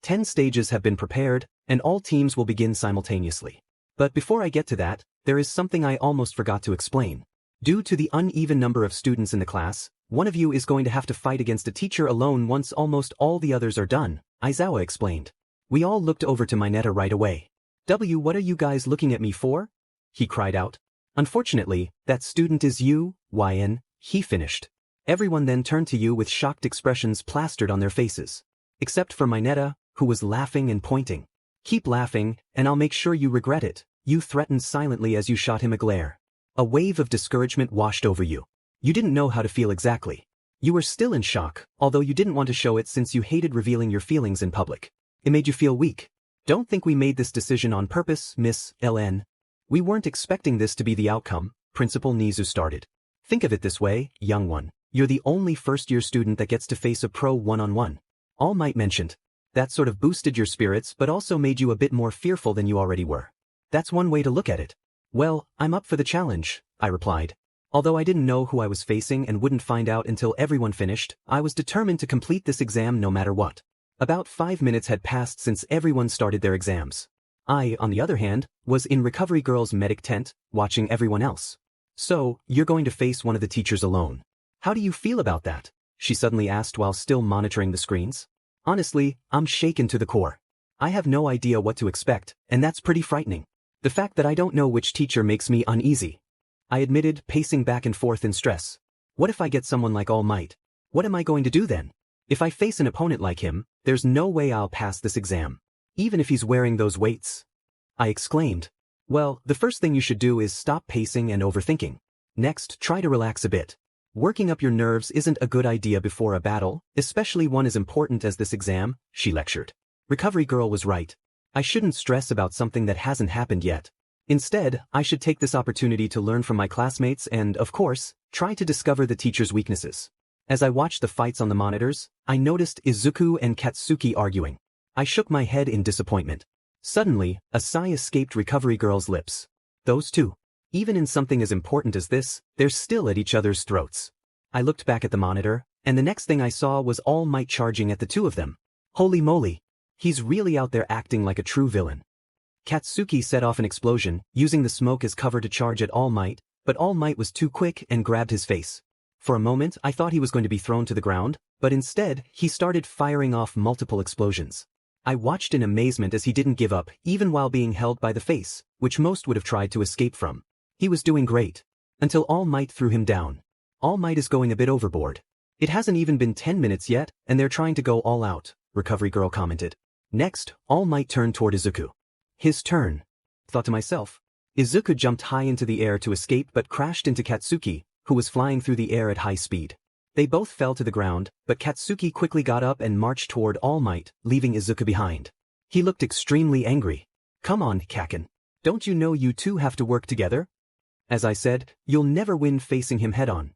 10 stages have been prepared, and all teams will begin simultaneously. But before I get to that, there is something I almost forgot to explain. Due to the uneven number of students in the class, one of you is going to have to fight against a teacher alone once almost all the others are done, Aizawa explained. We all looked over to Mineta right away. What are you guys looking at me for?" he cried out. "Unfortunately, that student is you, YN, he finished. Everyone then turned to you with shocked expressions plastered on their faces. Except for Mineta, who was laughing and pointing. "Keep laughing, and I'll make sure you regret it," you threatened silently as you shot him a glare. A wave of discouragement washed over you. You didn't know how to feel exactly. You were still in shock, although you didn't want to show it since you hated revealing your feelings in public. It made you feel weak. Don't think we made this decision on purpose, Miss LN. We weren't expecting this to be the outcome, Principal Nizu started. Think of it this way, young one. You're the only first-year student that gets to face a pro one-on-one. All Might mentioned. That sort of boosted your spirits but also made you a bit more fearful than you already were. That's one way to look at it. Well, I'm up for the challenge, I replied. Although I didn't know who I was facing and wouldn't find out until everyone finished, I was determined to complete this exam no matter what. About 5 minutes had passed since everyone started their exams. I, on the other hand, was in Recovery Girl's medic tent, watching everyone else. So, you're going to face one of the teachers alone. How do you feel about that? She suddenly asked while still monitoring the screens. Honestly, I'm shaken to the core. I have no idea what to expect, and that's pretty frightening. The fact that I don't know which teacher makes me uneasy. I admitted, pacing back and forth in stress. What if I get someone like All Might? What am I going to do then? If I face an opponent like him, there's no way I'll pass this exam. Even if he's wearing those weights. I exclaimed. Well, the first thing you should do is stop pacing and overthinking. Next, try to relax a bit. Working up your nerves isn't a good idea before a battle, especially one as important as this exam, she lectured. Recovery Girl was right. I shouldn't stress about something that hasn't happened yet. Instead, I should take this opportunity to learn from my classmates and, of course, try to discover the teacher's weaknesses. As I watched the fights on the monitors, I noticed Izuku and Katsuki arguing. I shook my head in disappointment. Suddenly, a sigh escaped Recovery Girl's lips. Those two. Even in something as important as this, they're still at each other's throats. I looked back at the monitor, and the next thing I saw was All Might charging at the two of them. Holy moly! He's really out there acting like a true villain. Katsuki set off an explosion, using the smoke as cover to charge at All Might, but All Might was too quick and grabbed his face. For a moment, I thought he was going to be thrown to the ground, but instead, he started firing off multiple explosions. I watched in amazement as he didn't give up, even while being held by the face, which most would have tried to escape from. He was doing great. Until All Might threw him down. All Might is going a bit overboard. It hasn't even been 10 minutes yet, and they're trying to go all out, Recovery Girl commented. Next, All Might turned toward Izuku. His turn. Thought to myself. Izuku jumped high into the air to escape but crashed into Katsuki, who was flying through the air at high speed. They both fell to the ground, but Katsuki quickly got up and marched toward All Might, leaving Izuku behind. He looked extremely angry. Come on, Kaken. Don't you know you two have to work together? As I said, you'll never win facing him head-on.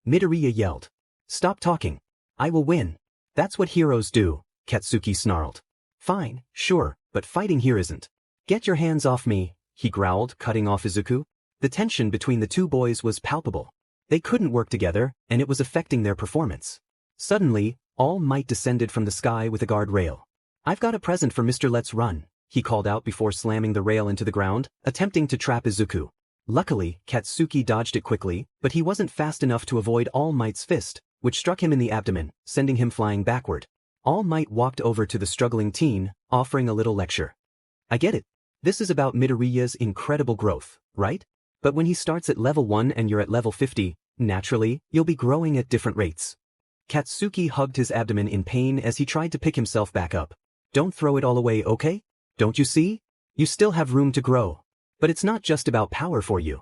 Midoriya yelled. Stop talking. I will win. That's what heroes do, Katsuki snarled. Fine, sure, but fighting here isn't. Get your hands off me, he growled, cutting off Izuku. The tension between the two boys was palpable. They couldn't work together, and it was affecting their performance. Suddenly, All Might descended from the sky with a guard rail. I've got a present for Mr. Let's Run, he called out before slamming the rail into the ground, attempting to trap Izuku. Luckily, Katsuki dodged it quickly, but he wasn't fast enough to avoid All Might's fist, which struck him in the abdomen, sending him flying backward. All Might walked over to the struggling teen, offering a little lecture. I get it. This is about Midoriya's incredible growth, right? But when he starts at level 1 and you're at level 50, naturally, you'll be growing at different rates. Katsuki hugged his abdomen in pain as he tried to pick himself back up. Don't throw it all away, okay? Don't you see? You still have room to grow. But it's not just about power for you.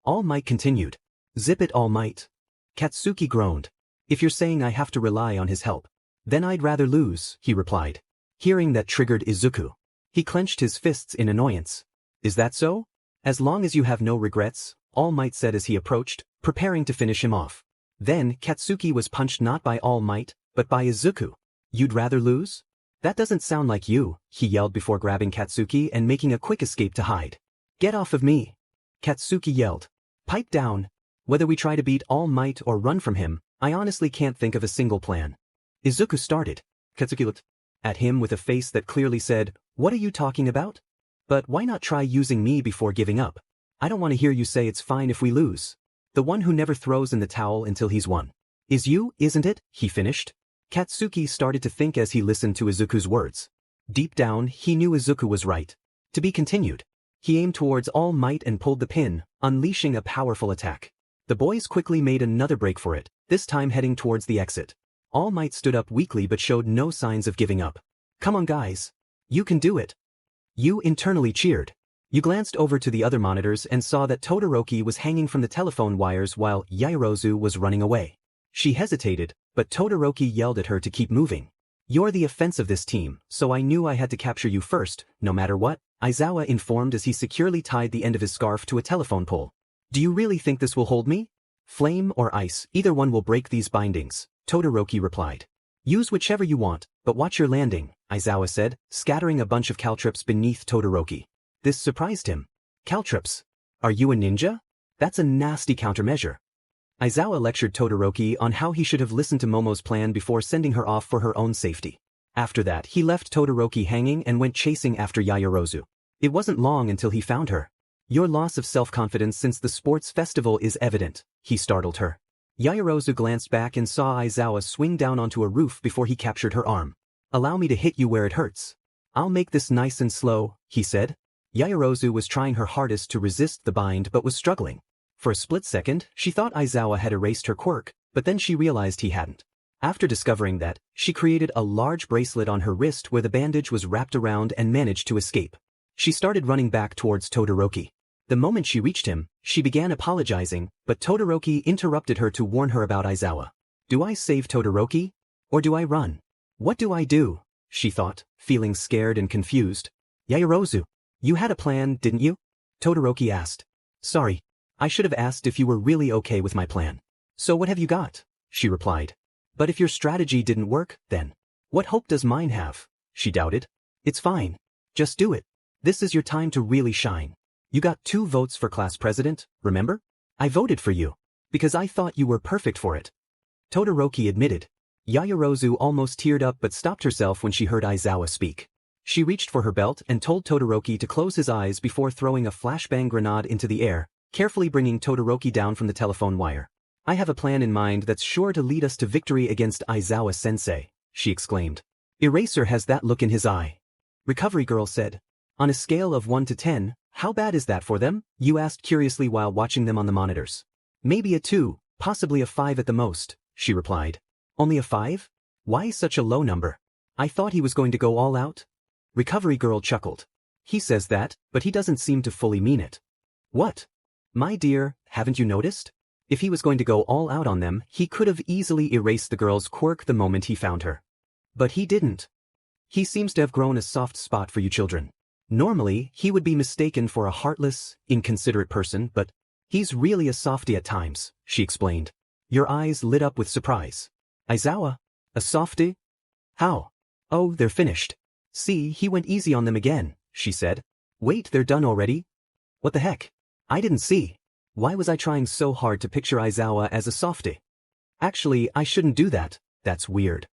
All Might continued. Zip it, All Might. Katsuki groaned. If you're saying I have to rely on his help, then I'd rather lose, he replied. Hearing that triggered Izuku. He clenched his fists in annoyance. Is that so? As long as you have no regrets, All Might said as he approached, preparing to finish him off. Then Katsuki was punched not by All Might, but by Izuku. You'd rather lose? That doesn't sound like you, he yelled before grabbing Katsuki and making a quick escape to hide. Get off of me! Katsuki yelled. Pipe down. Whether we try to beat All Might or run from him, I honestly can't think of a single plan. Izuku started. Katsuki looked at him with a face that clearly said, what are you talking about? But why not try using me before giving up? I don't want to hear you say it's fine if we lose. The one who never throws in the towel until he's won. Is you, isn't it? He finished. Katsuki started to think as he listened to Izuku's words. Deep down, he knew Izuku was right. To be continued. He aimed towards All Might and pulled the pin, unleashing a powerful attack. The boys quickly made another break for it, this time heading towards the exit. All Might stood up weakly but showed no signs of giving up. Come on guys. You can do it. You internally cheered. You glanced over to the other monitors and saw that Todoroki was hanging from the telephone wires while Yaoyorozu was running away. She hesitated, but Todoroki yelled at her to keep moving. You're the offense of this team, so I knew I had to capture you first, no matter what, Aizawa informed as he securely tied the end of his scarf to a telephone pole. Do you really think this will hold me? Flame or ice, either one will break these bindings, Todoroki replied. Use whichever you want, but watch your landing, Aizawa said, scattering a bunch of caltrips beneath Todoroki. This surprised him. Caltrips? Are you a ninja? That's a nasty countermeasure. Aizawa lectured Todoroki on how he should have listened to Momo's plan before sending her off for her own safety. After that, he left Todoroki hanging and went chasing after Yaoyorozu. It wasn't long until he found her. Your loss of self-confidence since the sports festival is evident, he startled her. Yaoyorozu glanced back and saw Aizawa swing down onto a roof before he captured her arm. Allow me to hit you where it hurts. I'll make this nice and slow, he said. Yaoyorozu was trying her hardest to resist the bind but was struggling. For a split second, she thought Aizawa had erased her quirk, but then she realized he hadn't. After discovering that, she created a large bracelet on her wrist where the bandage was wrapped around and managed to escape. She started running back towards Todoroki. The moment she reached him, she began apologizing, but Todoroki interrupted her to warn her about Aizawa. Do I save Todoroki? Or do I run? What do I do? She thought, feeling scared and confused. Yaoyorozu, you had a plan, didn't you? Todoroki asked. Sorry, I should have asked if you were really okay with my plan. So what have you got? She replied. But if your strategy didn't work, then what hope does mine have? She doubted. It's fine. Just do it. This is your time to really shine. You got 2 votes for class president, remember? I voted for you. Because I thought you were perfect for it. Todoroki admitted. Yaoyorozu almost teared up but stopped herself when she heard Aizawa speak. She reached for her belt and told Todoroki to close his eyes before throwing a flashbang grenade into the air, carefully bringing Todoroki down from the telephone wire. I have a plan in mind that's sure to lead us to victory against Aizawa-sensei, she exclaimed. Eraser has that look in his eye. Recovery Girl said. On a scale of 1 to 10, how bad is that for them? You asked curiously while watching them on the monitors. Maybe a 2, possibly a 5 at the most, she replied. Only a 5? Why such a low number? I thought he was going to go all out. Recovery Girl chuckled. He says that, but he doesn't seem to fully mean it. What? My dear, haven't you noticed? If he was going to go all out on them, he could have easily erased the girl's quirk the moment he found her. But he didn't. He seems to have grown a soft spot for you children. Normally, he would be mistaken for a heartless, inconsiderate person, but he's really a softie at times, she explained. Your eyes lit up with surprise. Aizawa? A softie? How? Oh, they're finished. See, he went easy on them again, she said. Wait, they're done already? What the heck? I didn't see. Why was I trying so hard to picture Aizawa as a softie? Actually, I shouldn't do that. That's weird.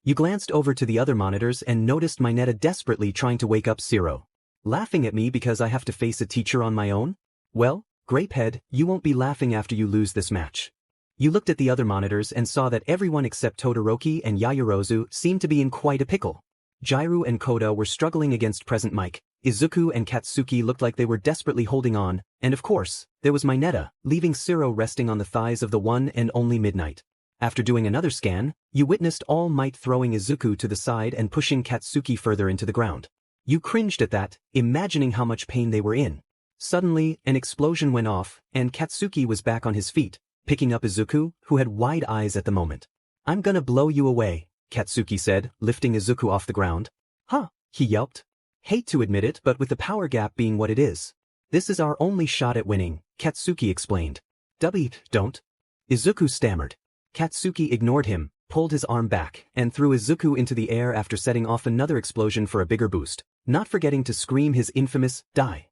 You glanced over to the other monitors and noticed Mineta desperately trying to wake up Zero. Laughing at me because I have to face a teacher on my own? Well, Grapehead, you won't be laughing after you lose this match. You looked at the other monitors and saw that everyone except Todoroki and Yaoyorozu seemed to be in quite a pickle. Jairu and Koda were struggling against present Mike, Izuku and Katsuki looked like they were desperately holding on, and of course, there was Mineta, leaving Zero resting on the thighs of the one and only Midnight. After doing another scan, you witnessed All Might throwing Izuku to the side and pushing Katsuki further into the ground. You cringed at that, imagining how much pain they were in. Suddenly, an explosion went off, and Katsuki was back on his feet, picking up Izuku, who had wide eyes at the moment. I'm gonna blow you away, Katsuki said, lifting Izuku off the ground. Huh, he yelped. Hate to admit it, but with the power gap being what it is. This is our only shot at winning, Katsuki explained. Don't. Izuku stammered. Katsuki ignored him, pulled his arm back, and threw Izuku into the air after setting off another explosion for a bigger boost, not forgetting to scream his infamous, die.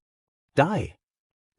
Die.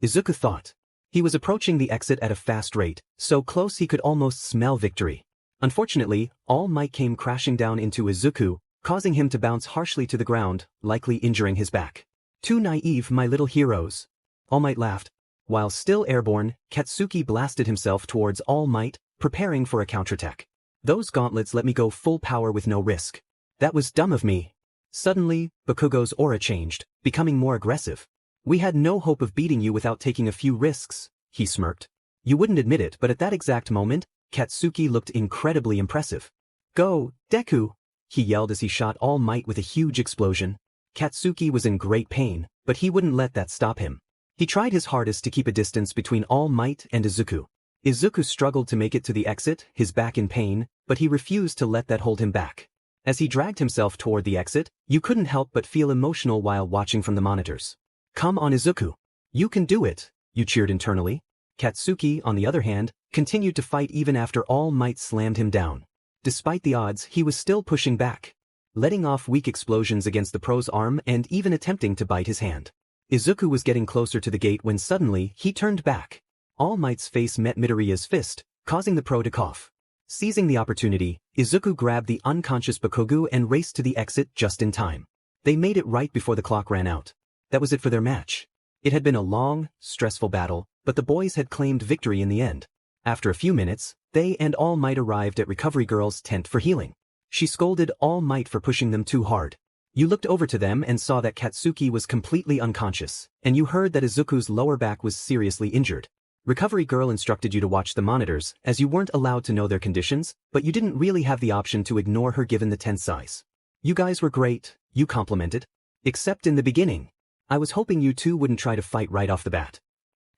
Izuku thought. He was approaching the exit at a fast rate, so close he could almost smell victory. Unfortunately, All Might came crashing down into Izuku, causing him to bounce harshly to the ground, likely injuring his back. Too naive, my little heroes. All Might laughed. While still airborne, Katsuki blasted himself towards All Might, preparing for a counterattack. Those gauntlets let me go full power with no risk. That was dumb of me. Suddenly, Bakugo's aura changed, becoming more aggressive. We had no hope of beating you without taking a few risks, he smirked. You wouldn't admit it, but at that exact moment, Katsuki looked incredibly impressive. Go, deku! He yelled as he shot All Might with a huge explosion. Katsuki was in great pain, but he wouldn't let that stop him. He tried his hardest to keep a distance between All Might and Izuku. Izuku struggled to make it to the exit, his back in pain, but he refused to let that hold him back. As he dragged himself toward the exit, you couldn't help but feel emotional while watching from the monitors. Come on Izuku. You can do it, you cheered internally. Katsuki, on the other hand, continued to fight even after All Might slammed him down. Despite the odds, he was still pushing back, letting off weak explosions against the pro's arm and even attempting to bite his hand. Izuku was getting closer to the gate when suddenly he turned back. All Might's face met Midoriya's fist, causing the pro to cough. Seizing the opportunity, Izuku grabbed the unconscious Bakugo and raced to the exit just in time. They made it right before the clock ran out. That was it for their match. It had been a long, stressful battle, but the boys had claimed victory in the end. After a few minutes, they and All Might arrived at Recovery Girl's tent for healing. She scolded All Might for pushing them too hard. You looked over to them and saw that Katsuki was completely unconscious, and you heard that Izuku's lower back was seriously injured. Recovery Girl instructed you to watch the monitors, as you weren't allowed to know their conditions, but you didn't really have the option to ignore her given the tent size. You guys were great, you complimented. Except in the beginning. I was hoping you two wouldn't try to fight right off the bat.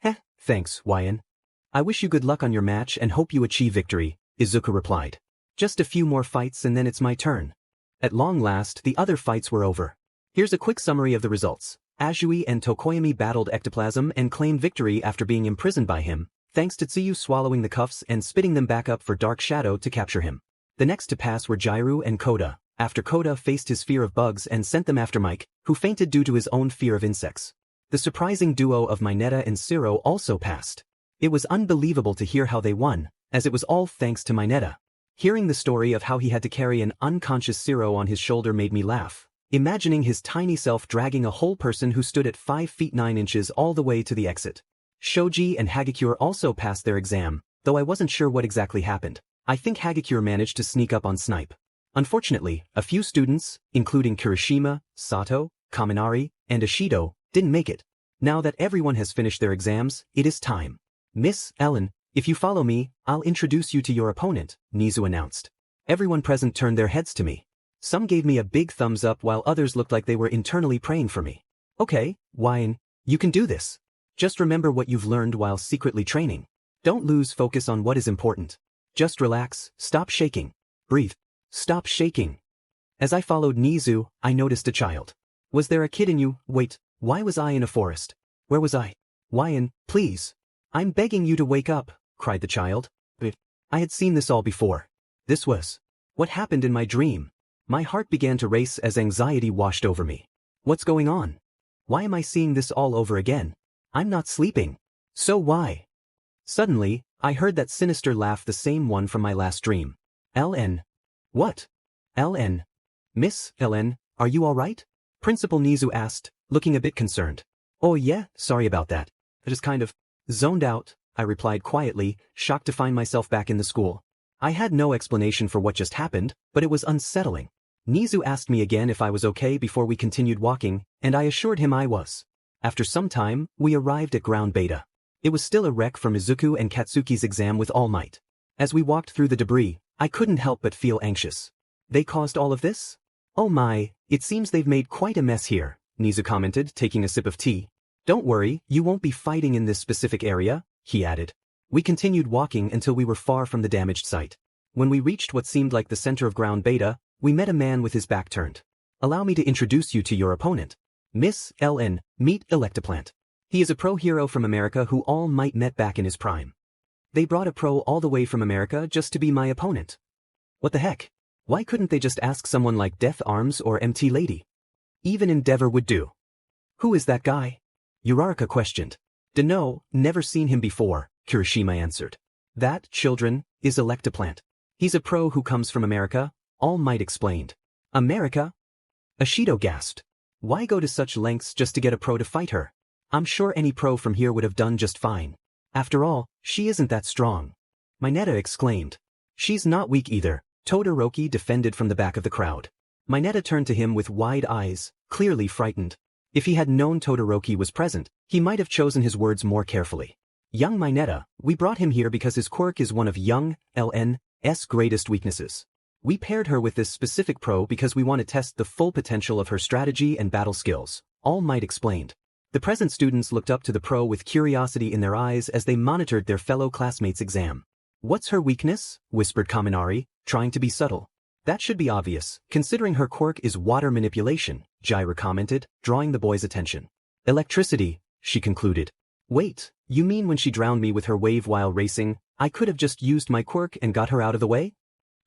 Heh, thanks, YN. I wish you good luck on your match and hope you achieve victory, Izuku replied. Just a few more fights and then it's my turn. At long last, the other fights were over. Here's a quick summary of the results. Azui and Tokoyami battled Ectoplasm and claimed victory after being imprisoned by him, thanks to Tsuyu swallowing the cuffs and spitting them back up for Dark Shadow to capture him. The next to pass were Jairu and Koda, after Koda faced his fear of bugs and sent them after Mike, who fainted due to his own fear of insects. The surprising duo of Mineta and Siro also passed. It was unbelievable to hear how they won, as it was all thanks to Mineta. Hearing the story of how he had to carry an unconscious Siro on his shoulder made me laugh, imagining his tiny self dragging a whole person who stood at 5 feet 9 inches all the way to the exit. Shoji and Hagakure also passed their exam, though I wasn't sure what exactly happened. I think Hagakure managed to sneak up on Snipe. Unfortunately, a few students, including Kirishima, Sato, Kaminari, and Ishido, didn't make it. Now that everyone has finished their exams, it is time. Miss Ellen, if you follow me, I'll introduce you to your opponent, Nizu announced. Everyone present turned their heads to me. Some gave me a big thumbs up while others looked like they were internally praying for me. Okay, YN, you can do this. Just remember what you've learned while secretly training. Don't lose focus on what is important. Just relax, stop shaking. Breathe. Stop shaking. As I followed Nizu, I noticed a child. Was there a kid in you? Wait, why was I in a forest? Where was I? YN, please. I'm begging you to wake up, cried the child. But I had seen this all before. This was what happened in my dream. My heart began to race as anxiety washed over me. What's going on? Why am I seeing this all over again? I'm not sleeping. So why? Suddenly, I heard that sinister laugh, the same one from my last dream. LN. What? LN. Miss LN, are you all right? Principal Nizu asked, looking a bit concerned. Oh yeah, sorry about that. I just kind of zoned out, I replied quietly, shocked to find myself back in the school. I had no explanation for what just happened, but it was unsettling. Nizu asked me again if I was okay before we continued walking, and I assured him I was. After some time, we arrived at Ground Beta. It was still a wreck from Izuku and Katsuki's exam with All Might. As we walked through the debris, I couldn't help but feel anxious. They caused all of this? Oh my, it seems they've made quite a mess here, Nizu commented, taking a sip of tea. Don't worry, you won't be fighting in this specific area, he added. We continued walking until we were far from the damaged site. When we reached what seemed like the center of Ground Beta, we met a man with his back turned. Allow me to introduce you to your opponent. Miss LN, meet Electoplant. He is a pro hero from America who All Might met back in his prime. They brought a pro all the way from America just to be my opponent. What the heck? Why couldn't they just ask someone like Death Arms or MT Lady? Even Endeavor would do. Who is that guy? Uraraka questioned. Dunno, never seen him before, Kirishima answered. That, children, is Electoplant. He's a pro who comes from America, All Might explained. America? Ishido gasped. Why go to such lengths just to get a pro to fight her? I'm sure any pro from here would have done just fine. After all, she isn't that strong. Mineta exclaimed. She's not weak either, Todoroki defended from the back of the crowd. Mineta turned to him with wide eyes, clearly frightened. If he had known Todoroki was present, he might have chosen his words more carefully. Young Mineta, we brought him here because his quirk is one of young LN's greatest weaknesses. We paired her with this specific pro because we want to test the full potential of her strategy and battle skills, All Might explained. The present students looked up to the pro with curiosity in their eyes as they monitored their fellow classmates' exam. What's her weakness? Whispered Kaminari, trying to be subtle. That should be obvious, considering her quirk is water manipulation, Jiraiya commented, drawing the boy's attention. Electricity, she concluded. Wait, you mean when she drowned me with her wave while racing, I could have just used my quirk and got her out of the way?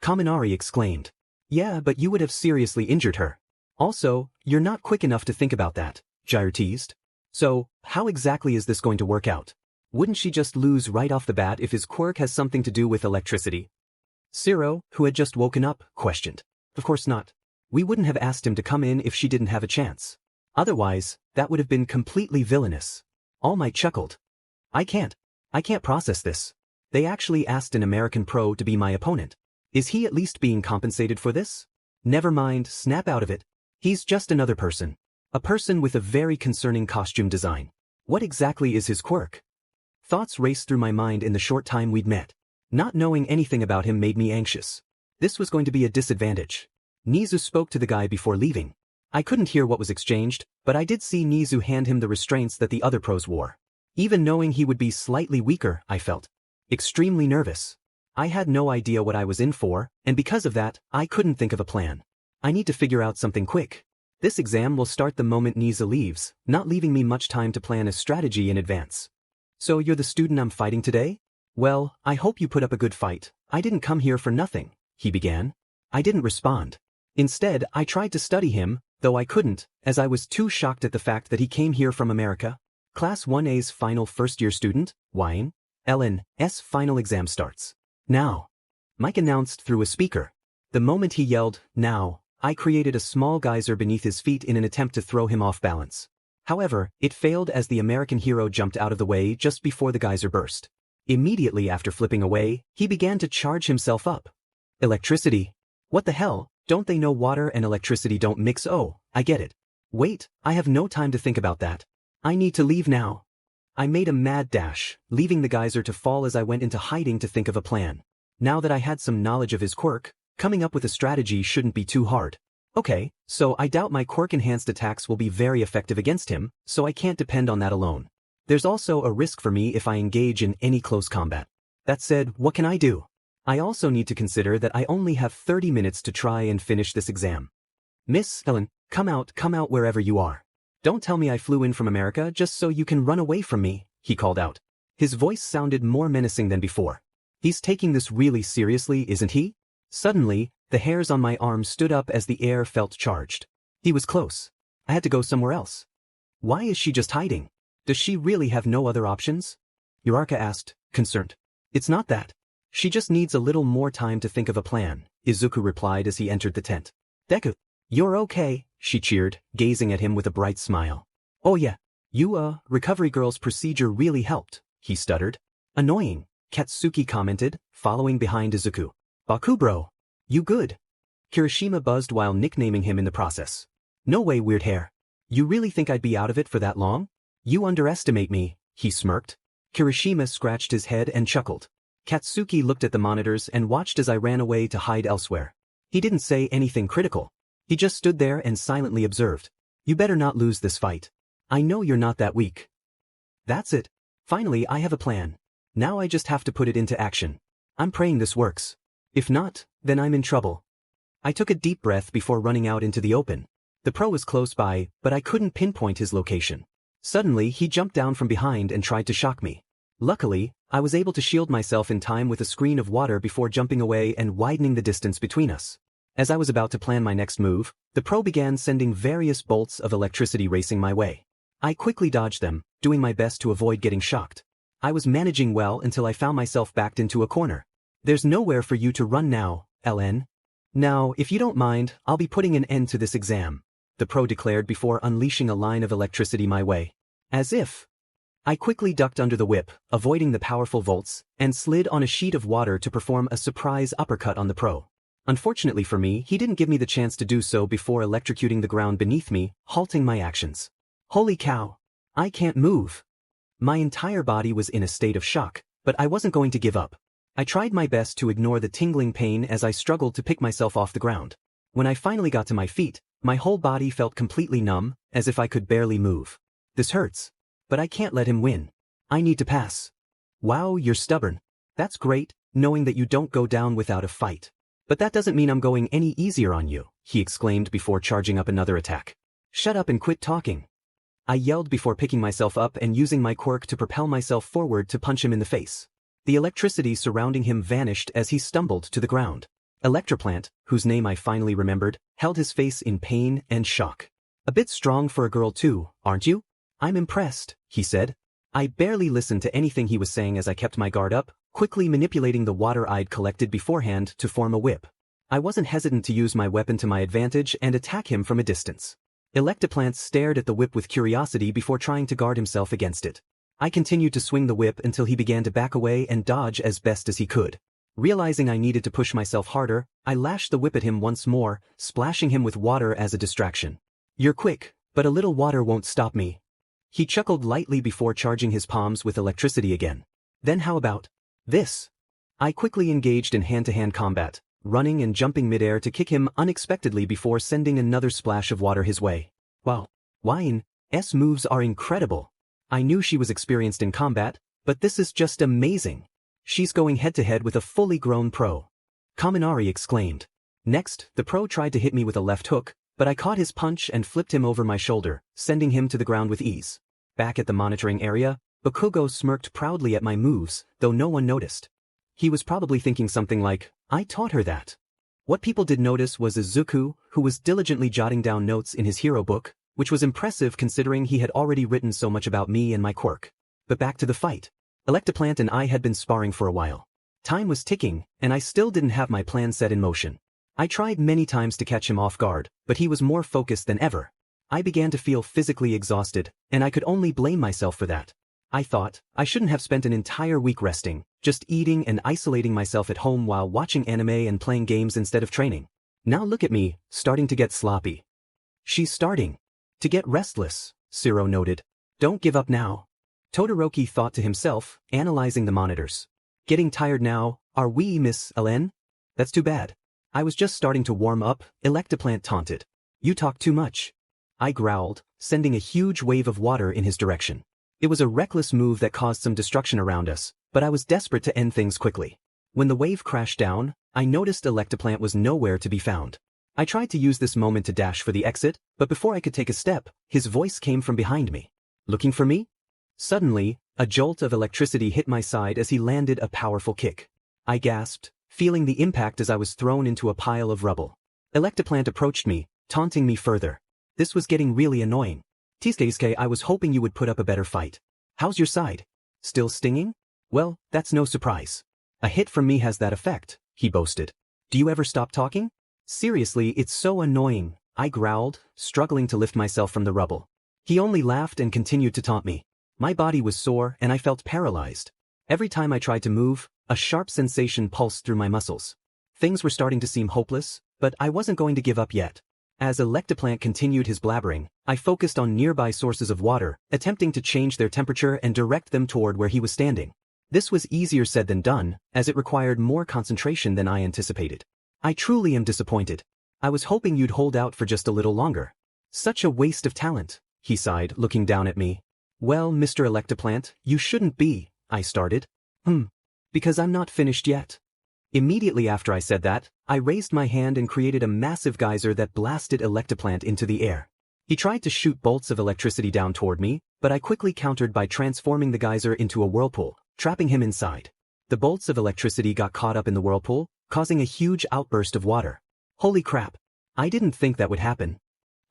Kaminari exclaimed. Yeah, but you would have seriously injured her. Also, you're not quick enough to think about that, Jiraiya teased. So, how exactly is this going to work out? Wouldn't she just lose right off the bat if his quirk has something to do with electricity? Zero, who had just woken up, questioned. Of course not. We wouldn't have asked him to come in if she didn't have a chance. Otherwise, that would have been completely villainous. All Might chuckled. I can't process this. They actually asked an American pro to be my opponent. Is he at least being compensated for this? Never mind, snap out of it. He's just another person. A person with a very concerning costume design. What exactly is his quirk? Thoughts raced through my mind in the short time we'd met. Not knowing anything about him made me anxious. This was going to be a disadvantage. Nizu spoke to the guy before leaving. I couldn't hear what was exchanged, but I did see Nizu hand him the restraints that the other pros wore. Even knowing he would be slightly weaker, I felt extremely nervous. I had no idea what I was in for, and because of that, I couldn't think of a plan. I need to figure out something quick. This exam will start the moment Nizu leaves, not leaving me much time to plan a strategy in advance. So you're the student I'm fighting today? Well, I hope you put up a good fight. I didn't come here for nothing, he began. I didn't respond. Instead, I tried to study him, though I couldn't, as I was too shocked at the fact that he came here from America. Class 1A's final first-year student, Wine, LN's final exam starts. Now. Mike announced through a speaker. The moment he yelled, now, I created a small geyser beneath his feet in an attempt to throw him off balance. However, it failed as the American hero jumped out of the way just before the geyser burst. Immediately after flipping away, he began to charge himself up. Electricity. What the hell, don't they know water and electricity don't mix? Oh, I get it. Wait, I have no time to think about that. I need to leave now. I made a mad dash, leaving the geyser to fall as I went into hiding to think of a plan. Now that I had some knowledge of his quirk, coming up with a strategy shouldn't be too hard. Okay, so I doubt my quirk-enhanced attacks will be very effective against him, so I can't depend on that alone. There's also a risk for me if I engage in any close combat. That said, what can I do? I also need to consider that I only have 30 minutes to try and finish this exam. Miss Ellen, come out wherever you are. Don't tell me I flew in from America just so you can run away from me, he called out. His voice sounded more menacing than before. He's taking this really seriously, isn't he? Suddenly, the hairs on my arms stood up as the air felt charged. He was close. I had to go somewhere else. Why is she just hiding? Does she really have no other options? Uraraka asked, concerned. It's not that. She just needs a little more time to think of a plan, Izuku replied as he entered the tent. Deku, you're okay, she cheered, gazing at him with a bright smile. Oh yeah, recovery girl's procedure really helped, he stuttered. Annoying, Katsuki commented, following behind Izuku. Bakubro, you good? Kirishima buzzed while nicknaming him in the process. No way, weird hair. You really think I'd be out of it for that long? You underestimate me, he smirked. Kirishima scratched his head and chuckled. Katsuki looked at the monitors and watched as I ran away to hide elsewhere. He didn't say anything critical. He just stood there and silently observed. You better not lose this fight. I know you're not that weak. That's it. Finally, I have a plan. Now I just have to put it into action. I'm praying this works. If not, then I'm in trouble. I took a deep breath before running out into the open. The pro was close by, but I couldn't pinpoint his location. Suddenly, he jumped down from behind and tried to shock me. Luckily, I was able to shield myself in time with a screen of water before jumping away and widening the distance between us. As I was about to plan my next move, the pro began sending various bolts of electricity racing my way. I quickly dodged them, doing my best to avoid getting shocked. I was managing well until I found myself backed into a corner. There's nowhere for you to run now, LN. Now, if you don't mind, I'll be putting an end to this exam, the pro declared before unleashing a line of electricity my way. As if. I quickly ducked under the whip, avoiding the powerful volts, and slid on a sheet of water to perform a surprise uppercut on the pro. Unfortunately for me, he didn't give me the chance to do so before electrocuting the ground beneath me, halting my actions. Holy cow! I can't move. My entire body was in a state of shock, but I wasn't going to give up. I tried my best to ignore the tingling pain as I struggled to pick myself off the ground. When I finally got to my feet, my whole body felt completely numb, as if I could barely move. This hurts. But I can't let him win. I need to pass. Wow, you're stubborn. That's great, knowing that you don't go down without a fight. But that doesn't mean I'm going any easier on you, he exclaimed before charging up another attack. Shut up and quit talking. I yelled before picking myself up and using my quirk to propel myself forward to punch him in the face. The electricity surrounding him vanished as he stumbled to the ground. Electroplant, whose name I finally remembered, held his face in pain and shock. A bit strong for a girl too, aren't you? I'm impressed, he said. I barely listened to anything he was saying as I kept my guard up, quickly manipulating the water I'd collected beforehand to form a whip. I wasn't hesitant to use my weapon to my advantage and attack him from a distance. Electoplant stared at the whip with curiosity before trying to guard himself against it. I continued to swing the whip until he began to back away and dodge as best as he could. Realizing I needed to push myself harder, I lashed the whip at him once more, splashing him with water as a distraction. You're quick, but a little water won't stop me. He chuckled lightly before charging his palms with electricity again. Then how about this? I quickly engaged in hand-to-hand combat, running and jumping midair to kick him unexpectedly before sending another splash of water his way. Wow, Wine's moves are incredible. I knew she was experienced in combat, but this is just amazing. She's going head-to-head with a fully grown pro. Kaminari exclaimed. Next, the pro tried to hit me with a left hook, but I caught his punch and flipped him over my shoulder, sending him to the ground with ease. Back at the monitoring area, Bakugo smirked proudly at my moves, though no one noticed. He was probably thinking something like, I taught her that. What people did notice was Izuku, who was diligently jotting down notes in his hero book, which was impressive considering he had already written so much about me and my quirk. But back to the fight. Electoplant and I had been sparring for a while. Time was ticking, and I still didn't have my plan set in motion. I tried many times to catch him off guard, but he was more focused than ever. I began to feel physically exhausted, and I could only blame myself for that. I thought, I shouldn't have spent an entire week resting, just eating and isolating myself at home while watching anime and playing games instead of training. Now look at me, starting to get sloppy. She's starting to get restless, Siro noted. Don't give up now. Todoroki thought to himself, analyzing the monitors. Getting tired now, are we, Miss Ellen? That's too bad. I was just starting to warm up, Electoplant taunted. You talk too much. I growled, sending a huge wave of water in his direction. It was a reckless move that caused some destruction around us, but I was desperate to end things quickly. When the wave crashed down, I noticed Electoplant was nowhere to be found. I tried to use this moment to dash for the exit, but before I could take a step, his voice came from behind me. Looking for me? Suddenly, a jolt of electricity hit my side as he landed a powerful kick. I gasped, feeling the impact as I was thrown into a pile of rubble. Electoplant approached me, taunting me further. This was getting really annoying. Tsuke, I was hoping you would put up a better fight. How's your side? Still stinging? Well, that's no surprise. A hit from me has that effect, he boasted. Do you ever stop talking? Seriously, it's so annoying, I growled, struggling to lift myself from the rubble. He only laughed and continued to taunt me. My body was sore and I felt paralyzed. Every time I tried to move, a sharp sensation pulsed through my muscles. Things were starting to seem hopeless, but I wasn't going to give up yet. As Electoplant continued his blabbering, I focused on nearby sources of water, attempting to change their temperature and direct them toward where he was standing. This was easier said than done, as it required more concentration than I anticipated. I truly am disappointed. I was hoping you'd hold out for just a little longer. Such a waste of talent, he sighed, looking down at me. Well, Mr. Electoplant, you shouldn't be, I started. Because I'm not finished yet. Immediately after I said that, I raised my hand and created a massive geyser that blasted Electoplant into the air. He tried to shoot bolts of electricity down toward me, but I quickly countered by transforming the geyser into a whirlpool, trapping him inside. The bolts of electricity got caught up in the whirlpool, causing a huge outburst of water. Holy crap! I didn't think that would happen.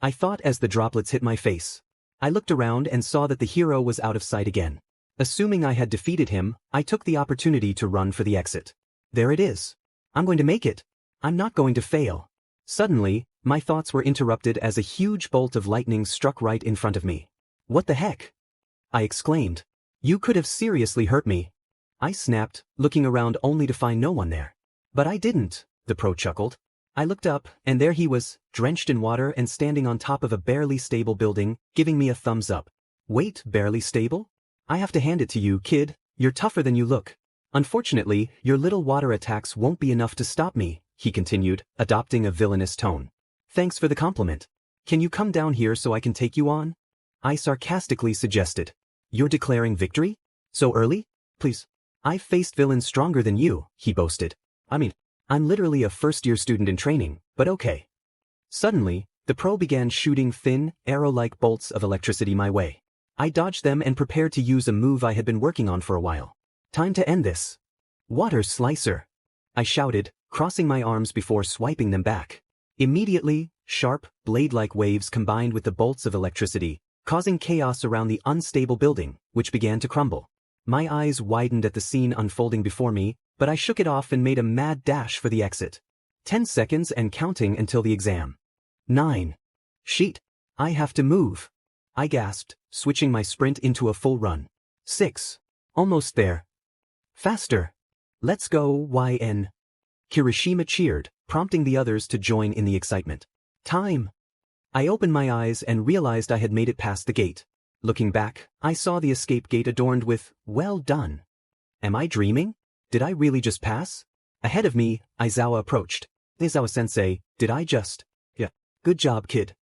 I thought as the droplets hit my face. I looked around and saw that the hero was out of sight again. Assuming I had defeated him, I took the opportunity to run for the exit. There it is. I'm going to make it. I'm not going to fail. Suddenly, my thoughts were interrupted as a huge bolt of lightning struck right in front of me. What the heck? I exclaimed. You could have seriously hurt me. I snapped, looking around only to find no one there. But I didn't, the pro chuckled. I looked up, and there he was, drenched in water and standing on top of a barely stable building, giving me a thumbs up. Wait, barely stable? I have to hand it to you, kid, you're tougher than you look. Unfortunately, your little water attacks won't be enough to stop me, he continued, adopting a villainous tone. Thanks for the compliment. Can you come down here so I can take you on? I sarcastically suggested. You're declaring victory? So early? Please. I've faced villains stronger than you, he boasted. I'm literally a first-year student in training, but okay. Suddenly, the pro began shooting thin, arrow-like bolts of electricity my way. I dodged them and prepared to use a move I had been working on for a while. Time to end this. Water slicer, I shouted, crossing my arms before swiping them back. Immediately, sharp, blade-like waves combined with the bolts of electricity, causing chaos around the unstable building, which began to crumble. My eyes widened at the scene unfolding before me, but I shook it off and made a mad dash for the exit. 10 seconds and counting until the exam. 9. Sheet. I have to move. I gasped, switching my sprint into a full run. 6. Almost there. Faster. Let's go, YN. Kirishima cheered, prompting the others to join in the excitement. Time. I opened my eyes and realized I had made it past the gate. Looking back, I saw the escape gate adorned with, "Well done." Am I dreaming? Did I really just pass? Ahead of me, Aizawa approached. Aizawa-sensei, did I just? Yeah. Good job, kid.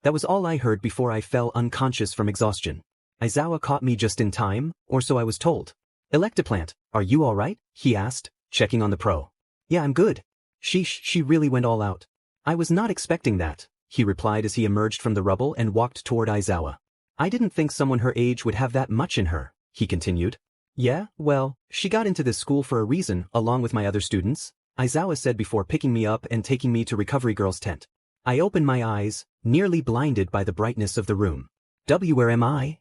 That was all I heard before I fell unconscious from exhaustion. Aizawa caught me just in time, or so I was told. Electoplant, are you alright? He asked, checking on the pro. Yeah, I'm good. She really went all out. I was not expecting that, he replied as he emerged from the rubble and walked toward Aizawa. I didn't think someone her age would have that much in her, he continued. Yeah, well, she got into this school for a reason, along with my other students, Aizawa said before picking me up and taking me to Recovery Girl's tent. I opened my eyes, nearly blinded by the brightness of the room. Where am I?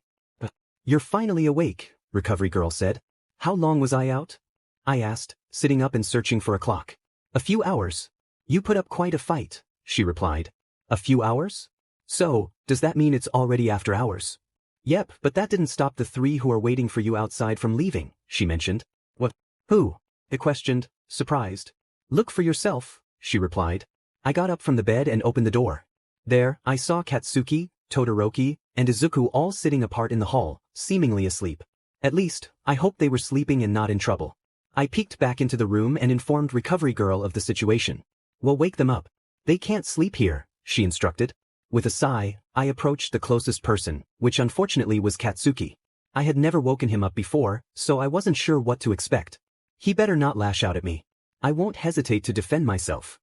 You're finally awake, Recovery Girl said. How long was I out? I asked, sitting up and searching for a clock. A few hours. You put up quite a fight, she replied. A few hours? So, does that mean it's already after hours? Yep, but that didn't stop the 3 who are waiting for you outside from leaving, she mentioned. What? Who? I questioned, surprised. Look for yourself, she replied. I got up from the bed and opened the door. There, I saw Katsuki, Todoroki, and Izuku all sitting apart in the hall, seemingly asleep. At least, I hoped they were sleeping and not in trouble. I peeked back into the room and informed Recovery Girl of the situation. Well, wake them up. They can't sleep here, she instructed. With a sigh, I approached the closest person, which unfortunately was Katsuki. I had never woken him up before, so I wasn't sure what to expect. He better not lash out at me. I won't hesitate to defend myself.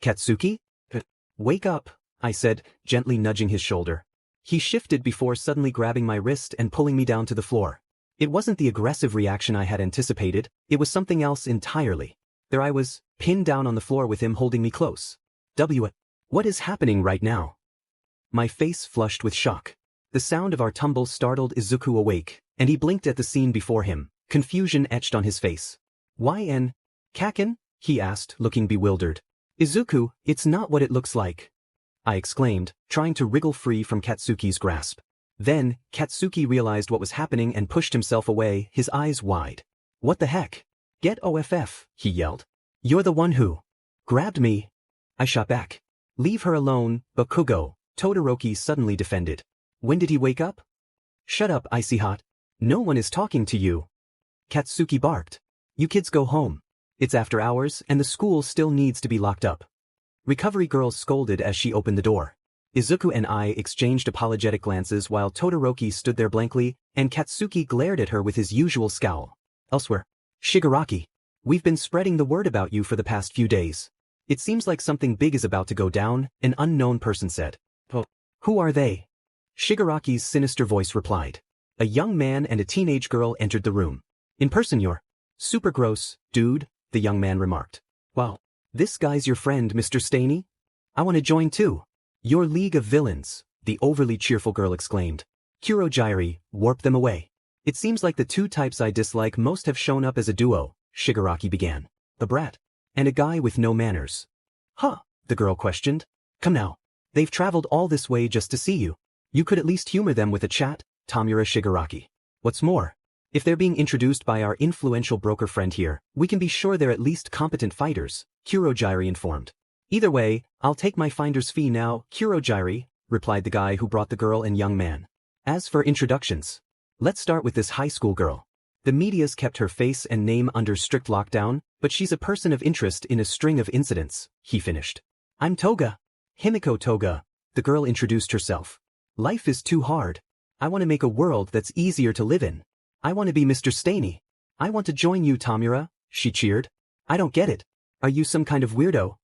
Katsuki? Wake up, I said, gently nudging his shoulder. He shifted before suddenly grabbing my wrist and pulling me down to the floor. It wasn't the aggressive reaction I had anticipated, it was something else entirely. There I was, pinned down on the floor with him holding me close. What is happening right now? My face flushed with shock. The sound of our tumble startled Izuku awake, and he blinked at the scene before him, confusion etched on his face. YN? Kaken? He asked, looking bewildered. Izuku, it's not what it looks like, I exclaimed, trying to wriggle free from Katsuki's grasp. Then, Katsuki realized what was happening and pushed himself away, his eyes wide. What the heck? Get OFF, he yelled. You're the one who grabbed me. I shot back. Leave her alone, Bakugo, Todoroki suddenly defended. When did he wake up? Shut up, Icy Hot. No one is talking to you. Katsuki barked. You kids go home. It's after hours and the school still needs to be locked up. Recovery Girl scolded as she opened the door. Izuku and I exchanged apologetic glances while Todoroki stood there blankly, and Katsuki glared at her with his usual scowl. Elsewhere. Shigaraki. We've been spreading the word about you for the past few days. It seems like something big is about to go down, an unknown person said. Oh. Who are they? Shigaraki's sinister voice replied. A young man and a teenage girl entered the room. In person you're super gross, dude, the young man remarked. Wow. This guy's your friend, Mr. Staney? I want to join too. Your League of Villains, the overly cheerful girl exclaimed. Kurogyri, warp them away. It seems like the 2 types I dislike most have shown up as a duo, Shigaraki began. A brat. And a guy with no manners. Huh, the girl questioned. Come now. They've traveled all this way just to see you. You could at least humor them with a chat, Tamura Shigaraki. What's more, if they're being introduced by our influential broker friend here, we can be sure they're at least competent fighters, Kurogyri informed. Either way, I'll take my finder's fee now, Kurogyri, replied the guy who brought the girl and young man. As for introductions, let's start with this high school girl. The media's kept her face and name under strict lockdown, but she's a person of interest in a string of incidents, he finished. I'm Toga. Himiko Toga, the girl introduced herself. Life is too hard. I want to make a world that's easier to live in. I want to be Mr. Staney. I want to join you, Tamura, she cheered. I don't get it. Are you some kind of weirdo?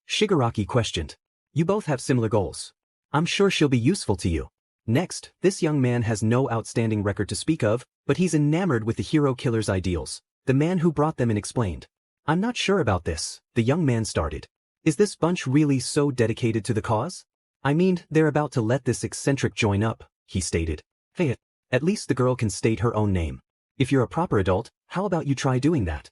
Shigaraki questioned. You both have similar goals. I'm sure she'll be useful to you. Next, this young man has no outstanding record to speak of, but he's enamored with the hero killer's ideals. The man who brought them in explained. I'm not sure about this, the young man started. Is this bunch really so dedicated to the cause? I mean, they're about to let this eccentric join up, he stated. Hey, at least the girl can state her own name. If you're a proper adult, how about you try doing that?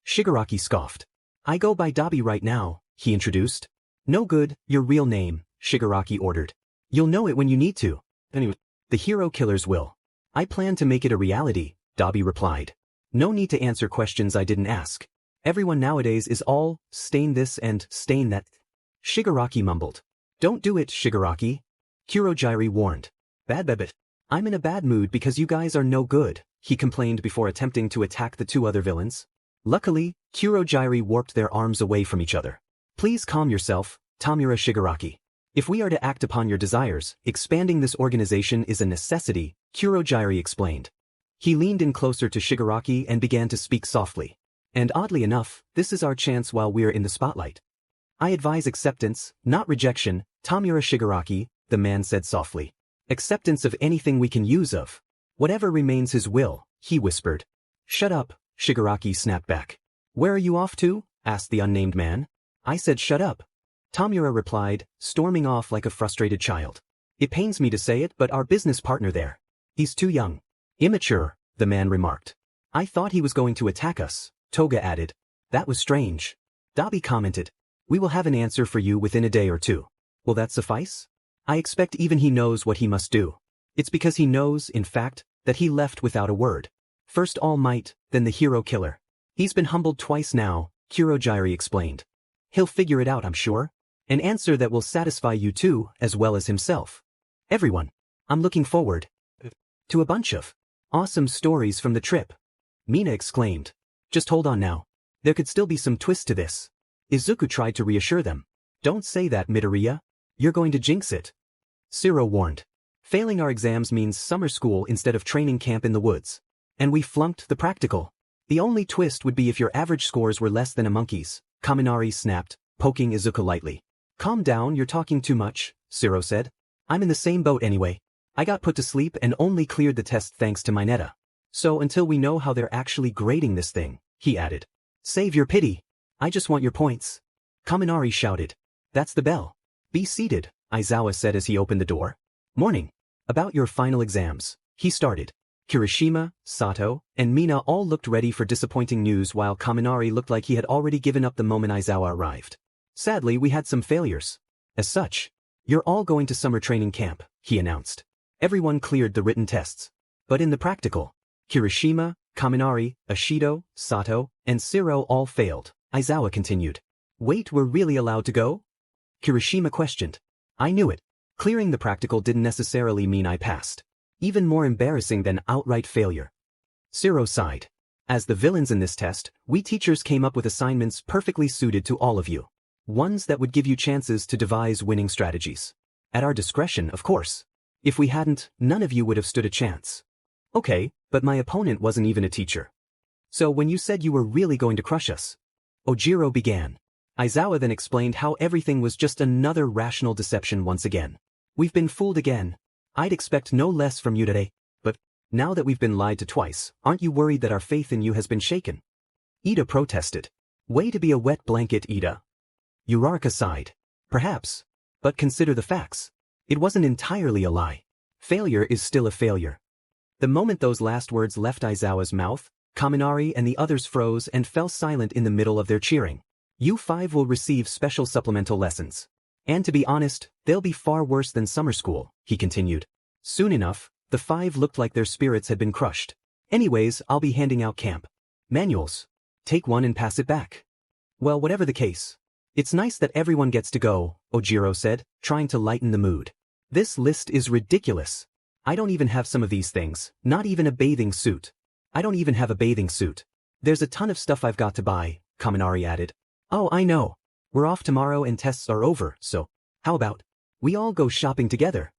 Shigaraki scoffed. I go by Dabi right now, he introduced. No good, your real name, Shigaraki ordered. You'll know it when you need to. Anyway, the hero killers will. I plan to make it a reality, Dabi replied. No need to answer questions I didn't ask. Everyone nowadays is all, stain this and stain that. Shigaraki mumbled. Don't do it, Shigaraki. Kurojiri warned. Bad. I'm in a bad mood because you guys are no good, he complained before attempting to attack the two other villains. Luckily, Kurojiri warped their arms away from each other. Please calm yourself, Tamura Shigaraki. If we are to act upon your desires, expanding this organization is a necessity, Kurojiri explained. He leaned in closer to Shigaraki and began to speak softly. And oddly enough, this is our chance while we're in the spotlight. I advise acceptance, not rejection, Tamura Shigaraki, the man said softly. Acceptance of anything we can use of. Whatever remains his will, he whispered. Shut up, Shigaraki snapped back. Where are you off to? Asked the unnamed man. I said shut up. Tamura replied, storming off like a frustrated child. It pains me to say it, but our business partner there. He's too young. Immature, the man remarked. I thought he was going to attack us, Toga added. That was strange. Dabi commented. We will have an answer for you within a day or two. Will that suffice? I expect even he knows what he must do. It's because he knows, in fact, that he left without a word. First All Might, then the hero killer. He's been humbled twice now, Kurojiri explained. He'll figure it out, I'm sure. An answer that will satisfy you too, as well as himself. Everyone. I'm looking forward to a bunch of awesome stories from the trip. Mina exclaimed. Just hold on now. There could still be some twist to this. Izuku tried to reassure them. Don't say that, Midoriya. You're going to jinx it. Shiro warned. Failing our exams means summer school instead of training camp in the woods. And we flunked the practical. The only twist would be if your average scores were less than a monkey's, Kaminari snapped, poking Izuku lightly. Calm down, you're talking too much, Shiro said. I'm in the same boat anyway. I got put to sleep and only cleared the test thanks to Mineta. So until we know how they're actually grading this thing, he added. Save your pity. I just want your points. Kaminari shouted. That's the bell. Be seated, Aizawa said as he opened the door. Morning. About your final exams, he started. Kirishima, Sato, and Mina all looked ready for disappointing news while Kaminari looked like he had already given up the moment Aizawa arrived. Sadly, we had some failures. As such, you're all going to summer training camp, he announced. Everyone cleared the written tests. But in the practical, Kirishima, Kaminari, Ashido, Sato, and Shiro all failed, Aizawa continued. Wait, we're really allowed to go? Kirishima questioned. I knew it. Clearing the practical didn't necessarily mean I passed. Even more embarrassing than outright failure. Shiro sighed. As the villains in this test, we teachers came up with assignments perfectly suited to all of you. Ones that would give you chances to devise winning strategies. At our discretion, of course. If we hadn't, none of you would have stood a chance. Okay, but my opponent wasn't even a teacher. So when you said you were really going to crush us? Ojiro began. Aizawa then explained how everything was just another rational deception once again. We've been fooled again. I'd expect no less from you today. But, now that we've been lied to twice, aren't you worried that our faith in you has been shaken? Ida protested. Way to be a wet blanket, Ida. Uraraka sighed. Perhaps. But consider the facts. It wasn't entirely a lie. Failure is still a failure. The moment those last words left Aizawa's mouth, Kaminari and the others froze and fell silent in the middle of their cheering. You five will receive special supplemental lessons. And to be honest, they'll be far worse than summer school, he continued. Soon enough, the five looked like their spirits had been crushed. Anyways, I'll be handing out camp manuals. Take one and pass it back. Well, whatever the case. It's nice that everyone gets to go, Ojiro said, trying to lighten the mood. This list is ridiculous. I don't even have some of these things, not even a bathing suit. I don't even have a bathing suit. There's a ton of stuff I've got to buy, Kaminari added. Oh, I know. We're off tomorrow and tests are over, so how about we all go shopping together?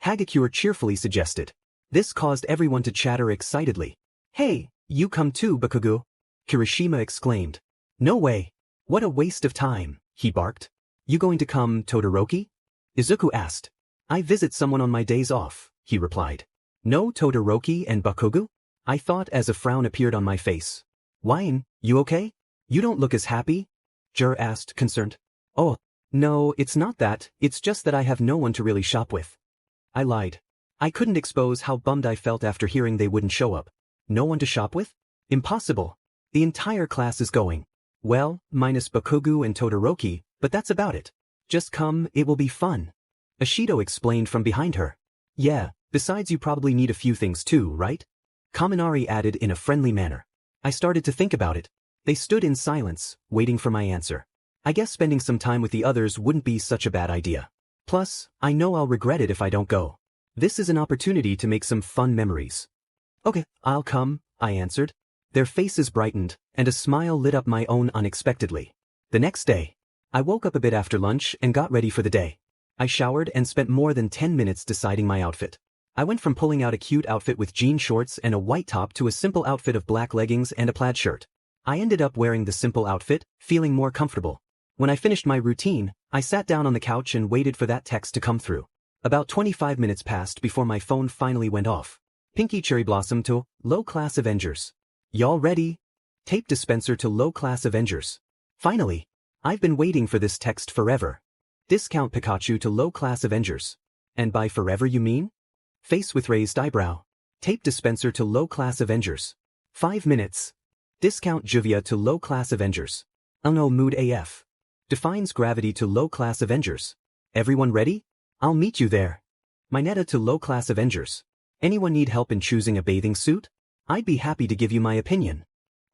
Hagakure cheerfully suggested. This caused everyone to chatter excitedly. Hey, you come too, Bakugo? Kirishima exclaimed. No way. What a waste of time, he barked. You going to come, Todoroki? Izuku asked. I visit someone on my days off, he replied. No Todoroki and Bakugo? I thought as a frown appeared on my face. Wine, you okay? You don't look as happy? Jur asked, concerned. Oh, no, it's not that, it's just that I have no one to really shop with. I lied. I couldn't expose how bummed I felt after hearing they wouldn't show up. No one to shop with? Impossible. The entire class is going. Well, minus Bakugo and Todoroki, but that's about it. Just come, it will be fun. Ashido explained from behind her. Yeah, besides you probably need a few things too, right? Kaminari added in a friendly manner. I started to think about it. They stood in silence, waiting for my answer. I guess spending some time with the others wouldn't be such a bad idea. Plus, I know I'll regret it if I don't go. This is an opportunity to make some fun memories. Okay, I'll come, I answered. Their faces brightened, and a smile lit up my own unexpectedly. The next day, I woke up a bit after lunch and got ready for the day. I showered and spent more than 10 minutes deciding my outfit. I went from pulling out a cute outfit with jean shorts and a white top to a simple outfit of black leggings and a plaid shirt. I ended up wearing the simple outfit, feeling more comfortable. When I finished my routine, I sat down on the couch and waited for that text to come through. About 25 minutes passed before my phone finally went off. Pinky Cherry Blossom to Low-Class Avengers. Y'all ready? Tape dispenser to Low-Class Avengers. Finally. I've been waiting for this text forever. Discount Pikachu to Low-Class Avengers. And by forever you mean? Face with raised eyebrow. Tape dispenser to Low-Class Avengers. 5 minutes. Discount Juvia to Low-Class Avengers. Oh no, mood AF. Defines gravity to Low-Class Avengers. Everyone ready? I'll meet you there. Mineta to Low-Class Avengers. Anyone need help in choosing a bathing suit? I'd be happy to give you my opinion.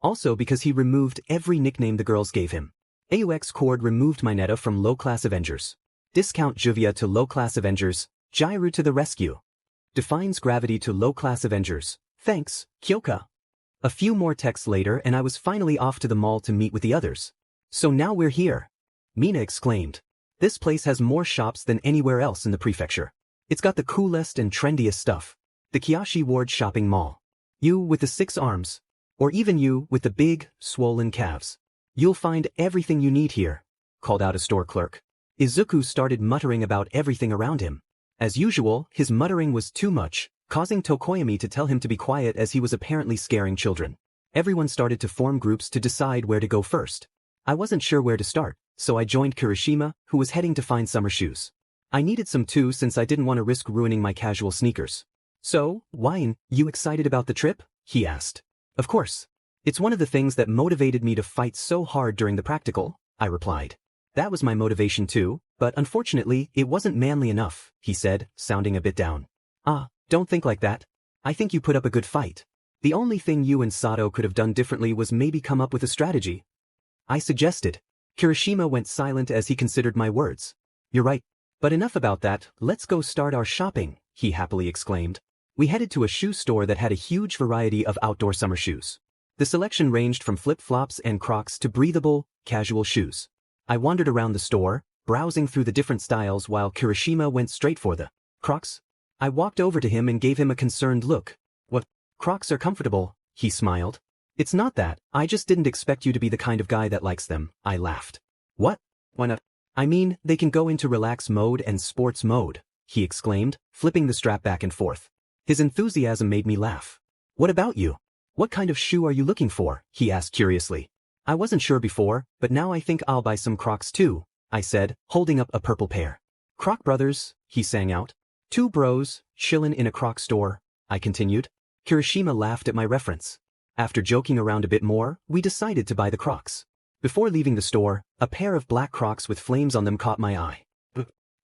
Also because he removed every nickname the girls gave him. AUX Cord removed Mineta from Low-Class Avengers. Discount Juvia to Low-Class Avengers. Jairu to the rescue. Defines gravity to Low-Class Avengers. Thanks, Kyoka. A few more texts later and I was finally off to the mall to meet with the others. So now we're here. Mina exclaimed. This place has more shops than anywhere else in the prefecture. It's got the coolest and trendiest stuff. The Kiyoshi Ward shopping mall. You with the 6 arms. Or even you with the big, swollen calves. You'll find everything you need here, called out a store clerk. Izuku started muttering about everything around him. As usual, his muttering was too much, causing Tokoyami to tell him to be quiet as he was apparently scaring children. Everyone started to form groups to decide where to go first. I wasn't sure where to start, so I joined Kirishima, who was heading to find summer shoes. I needed some too since I didn't want to risk ruining my casual sneakers. So, Wine, you excited about the trip? He asked. Of course. It's one of the things that motivated me to fight so hard during the practical, I replied. That was my motivation too, but unfortunately, it wasn't manly enough, he said, sounding a bit down. Don't think like that. I think you put up a good fight. The only thing you and Sato could have done differently was maybe come up with a strategy. I suggested. Kirishima went silent as he considered my words. You're right. But enough about that, let's go start our shopping, he happily exclaimed. We headed to a shoe store that had a huge variety of outdoor summer shoes. The selection ranged from flip-flops and Crocs to breathable, casual shoes. I wandered around the store, browsing through the different styles while Kirishima went straight for the Crocs. I walked over to him and gave him a concerned look. What? Crocs are comfortable, he smiled. It's not that, I just didn't expect you to be the kind of guy that likes them, I laughed. What? Why not? I mean, they can go into relax mode and sports mode, he exclaimed, flipping the strap back and forth. His enthusiasm made me laugh. What about you? What kind of shoe are you looking for? He asked curiously. I wasn't sure before, but now I think I'll buy some Crocs too, I said, holding up a purple pair. Croc brothers, he sang out. 2 bros, chillin' in a Croc store, I continued. Kirishima laughed at my reference. After joking around a bit more, we decided to buy the Crocs. Before leaving the store, a pair of black Crocs with flames on them caught my eye.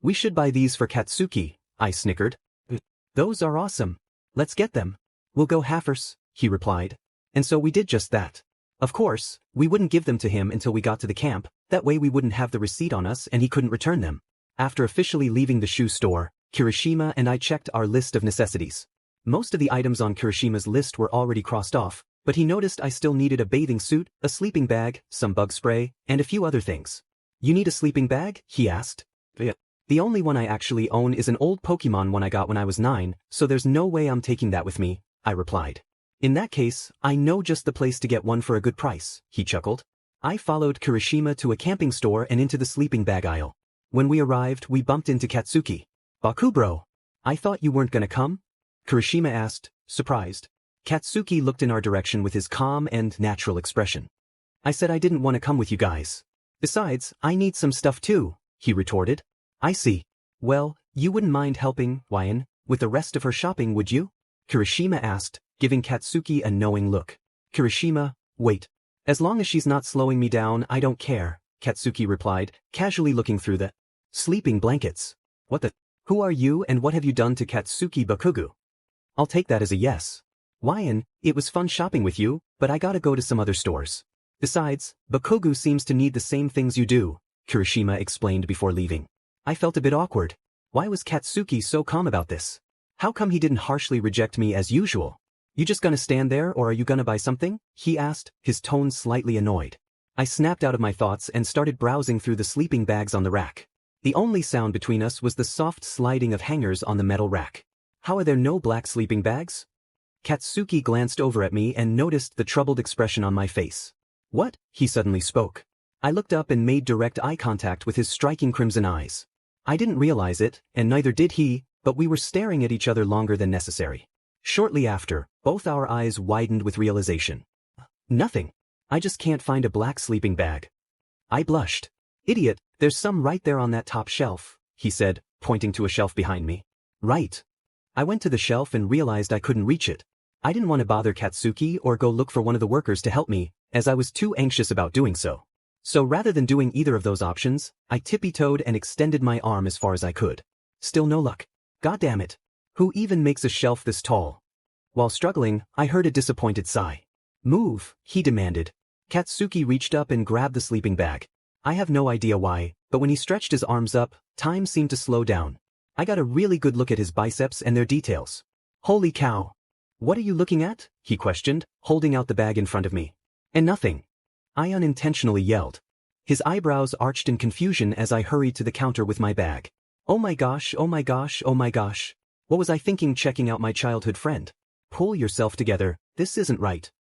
We should buy these for Katsuki, I snickered. Those are awesome. Let's get them. We'll go halfers, he replied. And so we did just that. Of course, we wouldn't give them to him until we got to the camp, that way we wouldn't have the receipt on us and he couldn't return them. After officially leaving the shoe store, Kirishima and I checked our list of necessities. Most of the items on Kirishima's list were already crossed off, but he noticed I still needed a bathing suit, a sleeping bag, some bug spray, and a few other things. You need a sleeping bag? He asked. Yeah. The only one I actually own is an old Pokemon one I got when I was 9, so there's no way I'm taking that with me, I replied. In that case, I know just the place to get one for a good price, he chuckled. I followed Kirishima to a camping store and into the sleeping bag aisle. When we arrived, we bumped into Katsuki. Bakubro, I thought you weren't gonna come? Kirishima asked, surprised. Katsuki looked in our direction with his calm and natural expression. I said I didn't want to come with you guys. Besides, I need some stuff too, he retorted. I see. Well, you wouldn't mind helping, Wyan, with the rest of her shopping, would you? Kirishima asked, giving Katsuki a knowing look. Kirishima, wait. As long as she's not slowing me down, I don't care, Katsuki replied, casually looking through the sleeping blankets. What the? Who are you and what have you done to Katsuki Bakugo? I'll take that as a yes. Wyan, it was fun shopping with you, but I gotta go to some other stores. Besides, Bakugo seems to need the same things you do, Kirishima explained before leaving. I felt a bit awkward. Why was Katsuki so calm about this? How come he didn't harshly reject me as usual? You just gonna stand there or are you gonna buy something? He asked, his tone slightly annoyed. I snapped out of my thoughts and started browsing through the sleeping bags on the rack. The only sound between us was the soft sliding of hangers on the metal rack. How are there no black sleeping bags? Katsuki glanced over at me and noticed the troubled expression on my face. What? He suddenly spoke. I looked up and made direct eye contact with his striking crimson eyes. I didn't realize it, and neither did he, but we were staring at each other longer than necessary. Shortly after, both our eyes widened with realization. Nothing. I just can't find a black sleeping bag. I blushed. Idiot, there's some right there on that top shelf, he said, pointing to a shelf behind me. Right. I went to the shelf and realized I couldn't reach it. I didn't want to bother Katsuki or go look for one of the workers to help me, as I was too anxious about doing so. So rather than doing either of those options, I tippy-toed and extended my arm as far as I could. Still no luck. God damn it. Who even makes a shelf this tall? While struggling, I heard a disappointed sigh. Move, he demanded. Katsuki reached up and grabbed the sleeping bag. I have no idea why, but when he stretched his arms up, time seemed to slow down. I got a really good look at his biceps and their details. Holy cow. What are you looking at? He questioned, holding out the bag in front of me. And nothing. I unintentionally yelled. His eyebrows arched in confusion as I hurried to the counter with my bag. Oh my gosh, oh my gosh, oh my gosh. What was I thinking checking out my childhood friend? Pull yourself together, this isn't right.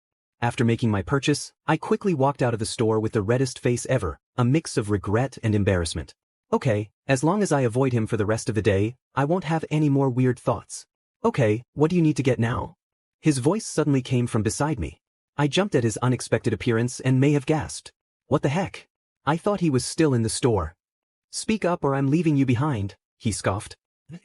After making my purchase, I quickly walked out of the store with the reddest face ever, a mix of regret and embarrassment. Okay, as long as I avoid him for the rest of the day, I won't have any more weird thoughts. Okay, what do you need to get now? His voice suddenly came from beside me. I jumped at his unexpected appearance and may have gasped. What the heck? I thought he was still in the store. Speak up or I'm leaving you behind, he scoffed.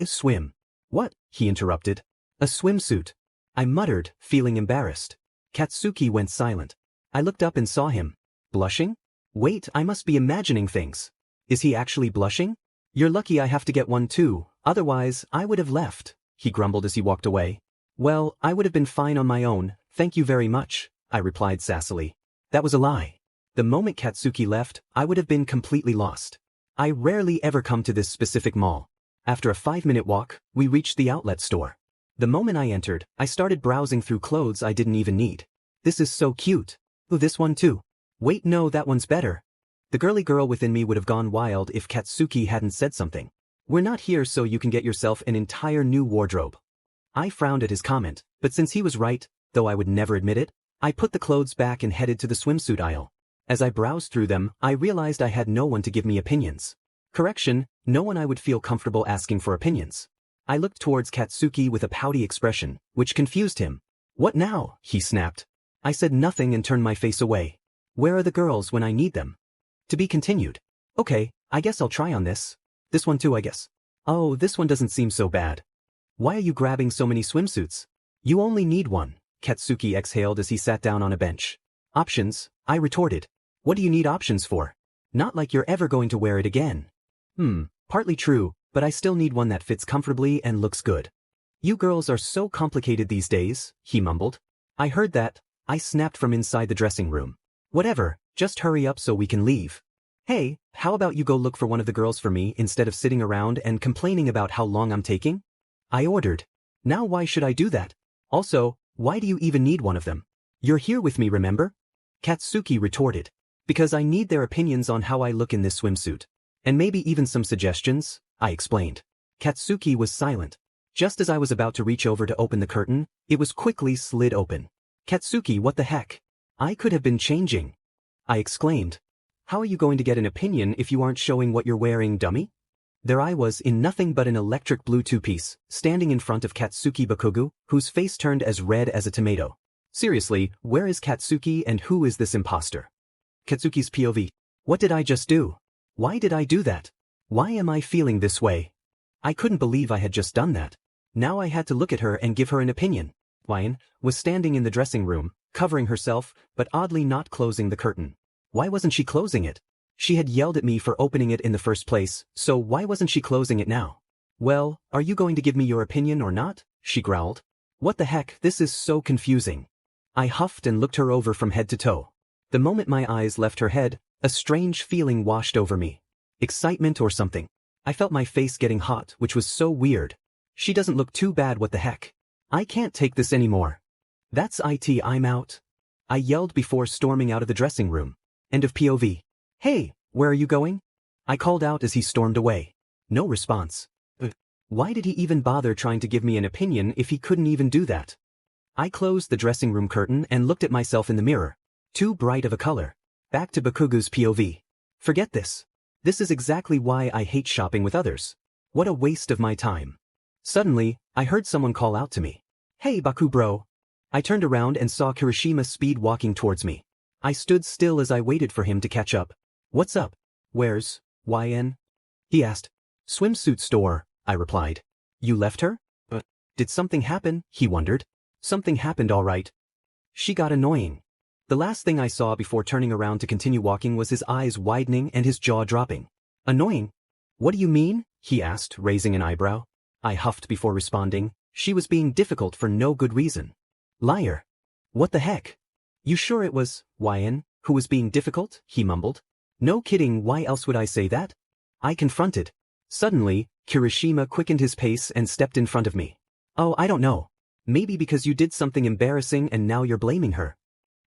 Swim. What? He interrupted. A swimsuit. I muttered, feeling embarrassed. Katsuki went silent. I looked up and saw him. Blushing? Wait, I must be imagining things. Is he actually blushing? You're lucky I have to get one too, otherwise I would have left, he grumbled as he walked away. Well, I would have been fine on my own, thank you very much, I replied sassily. That was a lie. The moment Katsuki left, I would have been completely lost. I rarely ever come to this specific mall. After a 5-minute walk, we reached the outlet store. The moment I entered, I started browsing through clothes I didn't even need. This is so cute. Oh, this one too. Wait, no, that one's better. The girly girl within me would have gone wild if Katsuki hadn't said something. We're not here so you can get yourself an entire new wardrobe. I frowned at his comment, but since he was right, though I would never admit it, I put the clothes back and headed to the swimsuit aisle. As I browsed through them, I realized I had no one to give me opinions. Correction, no one I would feel comfortable asking for opinions. I looked towards Katsuki with a pouty expression, which confused him. What now? He snapped. I said nothing and turned my face away. Where are the girls when I need them? To be continued. Okay, I guess I'll try on this. This one too, I guess. Oh, this one doesn't seem so bad. Why are you grabbing so many swimsuits? You only need one, Katsuki exhaled as he sat down on a bench. Options, I retorted. What do you need options for? Not like you're ever going to wear it again. Partly true, but I still need one that fits comfortably and looks good. You girls are so complicated these days, he mumbled. I heard that. I snapped from inside the dressing room. Whatever, just hurry up so we can leave. Hey, how about you go look for one of the girls for me instead of sitting around and complaining about how long I'm taking? I ordered. Now why should I do that? Also, why do you even need one of them? You're here with me, remember? Katsuki retorted. Because I need their opinions on how I look in this swimsuit. And maybe even some suggestions, I explained. Katsuki was silent. Just as I was about to reach over to open the curtain, it was quickly slid open. Katsuki, what the heck? I could have been changing. I exclaimed. How are you going to get an opinion if you aren't showing what you're wearing, dummy? There I was in nothing but an electric blue two-piece, standing in front of Katsuki Bakugo, whose face turned as red as a tomato. Seriously, where is Katsuki and who is this imposter? Katsuki's POV. What did I just do? Why did I do that? Why am I feeling this way? I couldn't believe I had just done that. Now I had to look at her and give her an opinion. Wyan was standing in the dressing room, covering herself, but oddly not closing the curtain. Why wasn't she closing it? She had yelled at me for opening it in the first place, so why wasn't she closing it now? Well, are you going to give me your opinion or not? She growled. What the heck, this is so confusing. I huffed and looked her over from head to toe. The moment my eyes left her head, a strange feeling washed over me. Excitement or something. I felt my face getting hot, which was so weird. She doesn't look too bad, what the heck. I can't take this anymore. That's it, I'm out. I yelled before storming out of the dressing room. End of POV. Hey, where are you going? I called out as he stormed away. No response. Why did he even bother trying to give me an opinion if he couldn't even do that? I closed the dressing room curtain and looked at myself in the mirror. Too bright of a color. Back to Bakugo's POV. Forget this. This is exactly why I hate shopping with others. What a waste of my time. Suddenly, I heard someone call out to me. Hey Baku bro. I turned around and saw Kirishima speed walking towards me. I stood still as I waited for him to catch up. What's up? Where's YN? He asked. Swimsuit store, I replied. You left her? Did something happen? He wondered. Something happened all right. She got annoying. The last thing I saw before turning around to continue walking was his eyes widening and his jaw dropping. Annoying? What do you mean? He asked, raising an eyebrow. I huffed before responding. She was being difficult for no good reason. Liar. What the heck? You sure it was YN who was being difficult? He mumbled. No kidding, why else would I say that? I confronted. Suddenly, Kirishima quickened his pace and stepped in front of me. Oh, I don't know. Maybe because you did something embarrassing and now you're blaming her.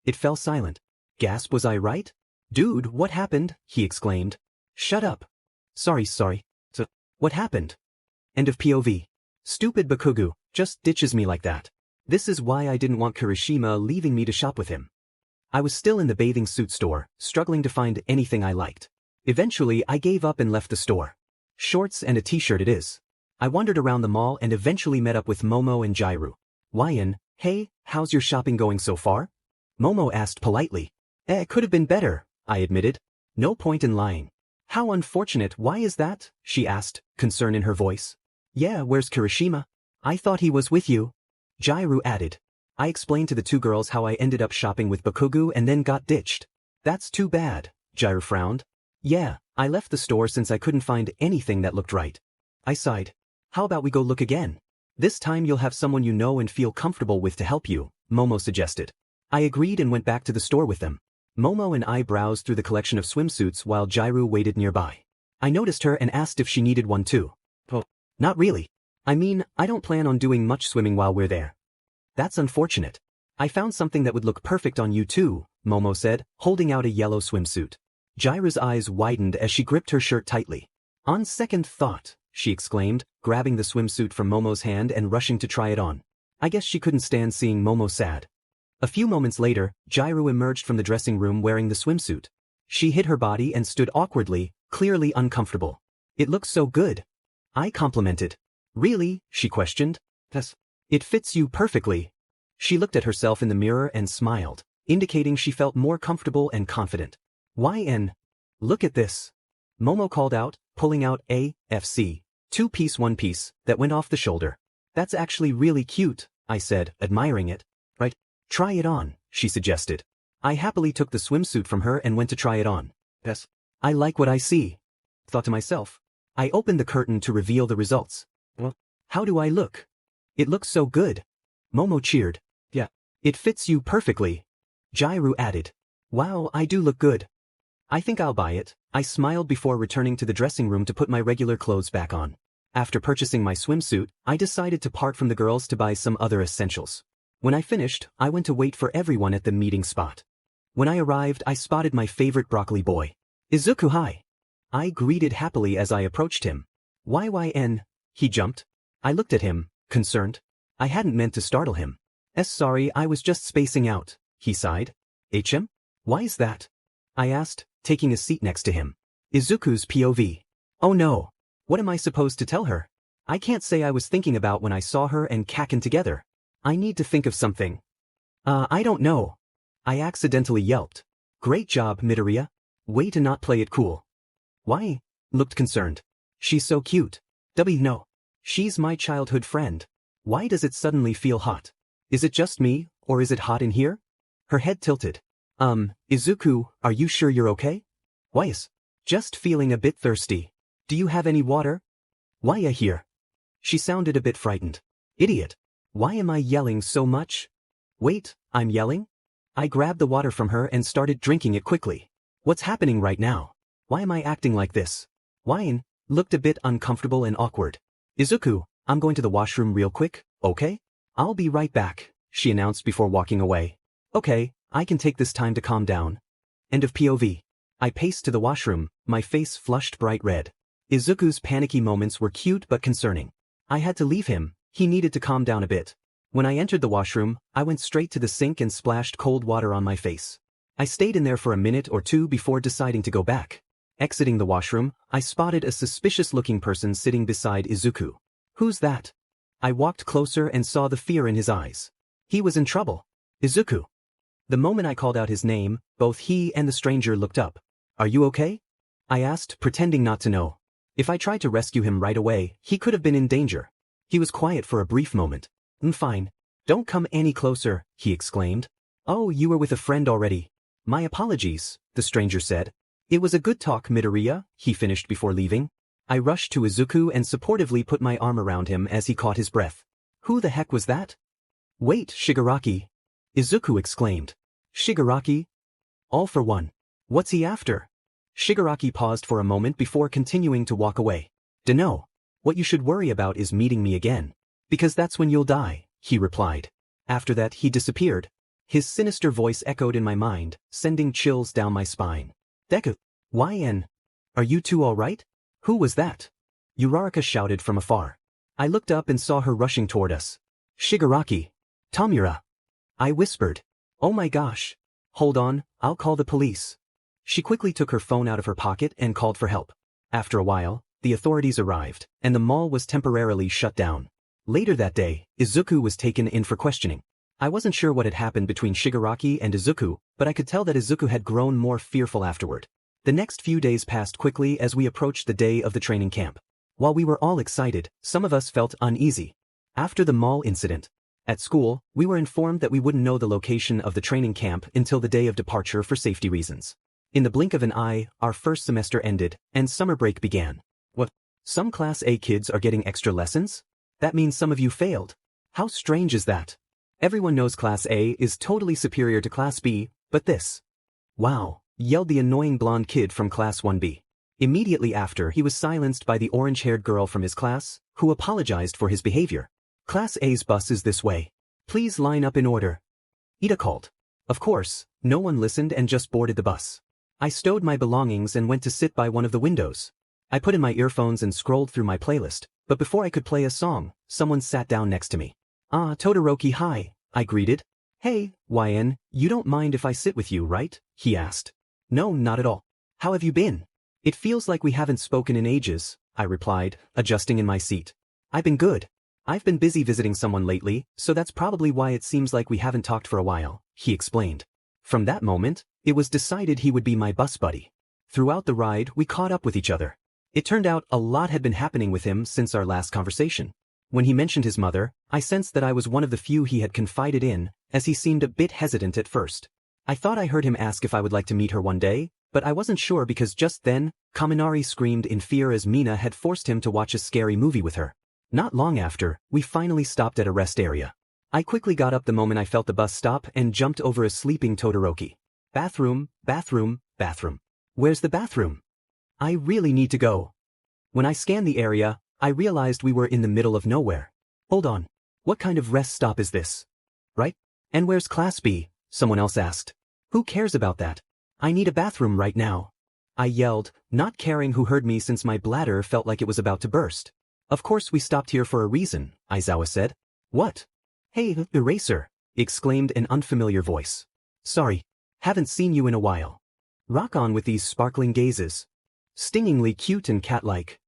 It fell silent. Gasp, was I right? Dude, what happened? He exclaimed. Shut up. Sorry. So, what happened? End of POV. Stupid Bakugo, just ditches me like that. This is why I didn't want Kirishima leaving me to shop with him. I was still in the bathing suit store, struggling to find anything I liked. Eventually, I gave up and left the store. Shorts and a t-shirt it is. I wandered around the mall and eventually met up with Momo and Jairu. YN, hey, how's your shopping going so far? Momo asked politely. It could have been better, I admitted. No point in lying. How unfortunate, why is that? She asked, concern in her voice. Yeah, where's Kirishima? I thought he was with you. Jairu added. I explained to the two girls how I ended up shopping with Bakugo and then got ditched. That's too bad, Jairu frowned. Yeah, I left the store since I couldn't find anything that looked right. I sighed. How about we go look again? This time you'll have someone you know and feel comfortable with to help you, Momo suggested. I agreed and went back to the store with them. Momo and I browsed through the collection of swimsuits while Jairu waited nearby. I noticed her and asked if she needed one too. Oh, not really. I mean, I don't plan on doing much swimming while we're there. That's unfortunate. I found something that would look perfect on you too, Momo said, holding out a yellow swimsuit. Jairu's eyes widened as she gripped her shirt tightly. On second thought, she exclaimed, grabbing the swimsuit from Momo's hand and rushing to try it on. I guess she couldn't stand seeing Momo sad. A few moments later, Jairu emerged from the dressing room wearing the swimsuit. She hid her body and stood awkwardly, clearly uncomfortable. It looks so good. I complimented. Really? She questioned. Yes. It fits you perfectly. She looked at herself in the mirror and smiled, indicating she felt more comfortable and confident. YN. Look at this. Momo called out, pulling out a FC, two-piece one-piece, that went off the shoulder. That's actually really cute, I said, admiring it. Right? Try it on, she suggested. I happily took the swimsuit from her and went to try it on. Yes. I like what I see. Thought to myself. I opened the curtain to reveal the results. Well, how do I look? It looks so good. Momo cheered. Yeah. It fits you perfectly. Jairu added. Wow, I do look good. I think I'll buy it. I smiled before returning to the dressing room to put my regular clothes back on. After purchasing my swimsuit, I decided to part from the girls to buy some other essentials. When I finished, I went to wait for everyone at the meeting spot. When I arrived, I spotted my favorite broccoli boy. Izuku, hi. I greeted happily as I approached him. YYN. He jumped. I looked at him, concerned. I hadn't meant to startle him. Sorry, I was just spacing out, he sighed. HM? Why is that? I asked, taking a seat next to him. Izuku's POV. Oh no. What am I supposed to tell her? I can't say I was thinking about when I saw her and Kaken together. I need to think of something. I don't know. I accidentally yelped. Great job, Midoriya. Way to not play it cool. Why? Looked concerned. She's so cute. No. She's my childhood friend. Why does it suddenly feel hot? Is it just me, or is it hot in here? Her head tilted. Izuku, are you sure you're okay? Why's? Just feeling a bit thirsty. Do you have any water? Why'a here? She sounded a bit frightened. Idiot. Why am I yelling so much? Wait, I'm yelling? I grabbed the water from her and started drinking it quickly. What's happening right now? Why am I acting like this? Wine looked a bit uncomfortable and awkward. Izuku, I'm going to the washroom real quick, okay? I'll be right back, she announced before walking away. Okay, I can take this time to calm down. End of POV. I paced to the washroom, my face flushed bright red. Izuku's panicky moments were cute but concerning. I had to leave him, he needed to calm down a bit. When I entered the washroom, I went straight to the sink and splashed cold water on my face. I stayed in there for a minute or two before deciding to go back. Exiting the washroom, I spotted a suspicious-looking person sitting beside Izuku. Who's that? I walked closer and saw the fear in his eyes. He was in trouble. Izuku. The moment I called out his name, both he and the stranger looked up. Are you okay? I asked, pretending not to know. If I tried to rescue him right away, he could have been in danger. He was quiet for a brief moment. Fine. Don't come any closer, he exclaimed. Oh, you were with a friend already. My apologies, the stranger said. It was a good talk, Midoriya, he finished before leaving. I rushed to Izuku and supportively put my arm around him as he caught his breath. Who the heck was that? Wait, Shigaraki. Izuku exclaimed. Shigaraki? All for one. What's he after? Shigaraki paused for a moment before continuing to walk away. Dunno. What you should worry about is meeting me again. Because that's when you'll die, he replied. After that he disappeared. His sinister voice echoed in my mind, sending chills down my spine. Deku. YN. Are you two alright? Who was that? Uraraka shouted from afar. I looked up and saw her rushing toward us. Shigaraki. Tomura. I whispered. Oh my gosh. Hold on, I'll call the police. She quickly took her phone out of her pocket and called for help. After a while, the authorities arrived, and the mall was temporarily shut down. Later that day, Izuku was taken in for questioning. I wasn't sure what had happened between Shigaraki and Izuku, but I could tell that Izuku had grown more fearful afterward. The next few days passed quickly as we approached the day of the training camp. While we were all excited, some of us felt uneasy. After the mall incident, at school, we were informed that we wouldn't know the location of the training camp until the day of departure for safety reasons. In the blink of an eye, our first semester ended, and summer break began. What? Some Class A kids are getting extra lessons? That means some of you failed. How strange is that? Everyone knows Class A is totally superior to Class B, but this. Wow, yelled the annoying blonde kid from Class 1B. Immediately after, he was silenced by the orange-haired girl from his class, who apologized for his behavior. Class A's bus is this way. Please line up in order. Ida called. Of course, no one listened and just boarded the bus. I stowed my belongings and went to sit by one of the windows. I put in my earphones and scrolled through my playlist, but before I could play a song, someone sat down next to me. Ah, Todoroki, hi, I greeted. Hey, YN, you don't mind if I sit with you, right? He asked. No, not at all. How have you been? It feels like we haven't spoken in ages, I replied, adjusting in my seat. I've been good. I've been busy visiting someone lately, so that's probably why it seems like we haven't talked for a while, he explained. From that moment, it was decided he would be my bus buddy. Throughout the ride, we caught up with each other. It turned out a lot had been happening with him since our last conversation. When he mentioned his mother, I sensed that I was one of the few he had confided in, as he seemed a bit hesitant at first. I thought I heard him ask if I would like to meet her one day, but I wasn't sure because just then, Kaminari screamed in fear as Mina had forced him to watch a scary movie with her. Not long after, we finally stopped at a rest area. I quickly got up the moment I felt the bus stop and jumped over a sleeping Todoroki. Bathroom, bathroom, bathroom. Where's the bathroom? I really need to go. When I scanned the area, I realized we were in the middle of nowhere. Hold on. What kind of rest stop is this? Right? And where's Class B? Someone else asked. Who cares about that? I need a bathroom right now. I yelled, not caring who heard me since my bladder felt like it was about to burst. Of course we stopped here for a reason, Aizawa said. What? Hey, Eraser, exclaimed an unfamiliar voice. Sorry, haven't seen you in a while. Rock on with these sparkling gazes. Stingingly cute and cat-like.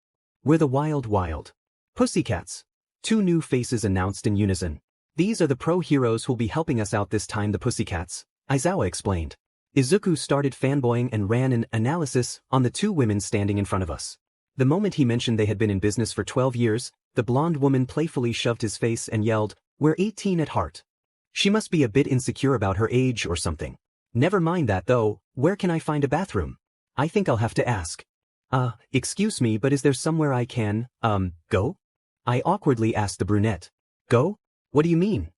We're the wild pussycats. Two new faces announced in unison. These are the pro heroes who'll be helping us out this time, the pussycats, Aizawa explained. Izuku started fanboying and ran an analysis on the two women standing in front of us. The moment he mentioned they had been in business for 12 years, the blonde woman playfully shoved his face and yelled, "We're 18 at heart." She must be a bit insecure about her age or something. Never mind that though, where can I find a bathroom? I think I'll have to ask. Excuse me, but is there somewhere I can, go? I awkwardly asked the brunette. Go? What do you mean?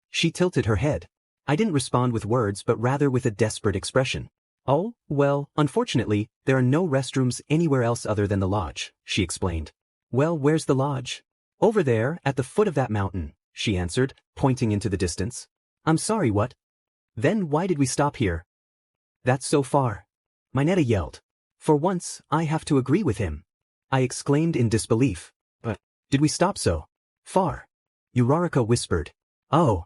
She tilted her head. I didn't respond with words but rather with a desperate expression. Oh, well, unfortunately, there are no restrooms anywhere else other than the lodge, she explained. Well, where's the lodge? Over there, at the foot of that mountain, she answered, pointing into the distance. I'm sorry, what? Then why did we stop here? That's so far. Mineta yelled. For once, I have to agree with him. I exclaimed in disbelief. But, did we stop so far? Uraraka whispered. Oh.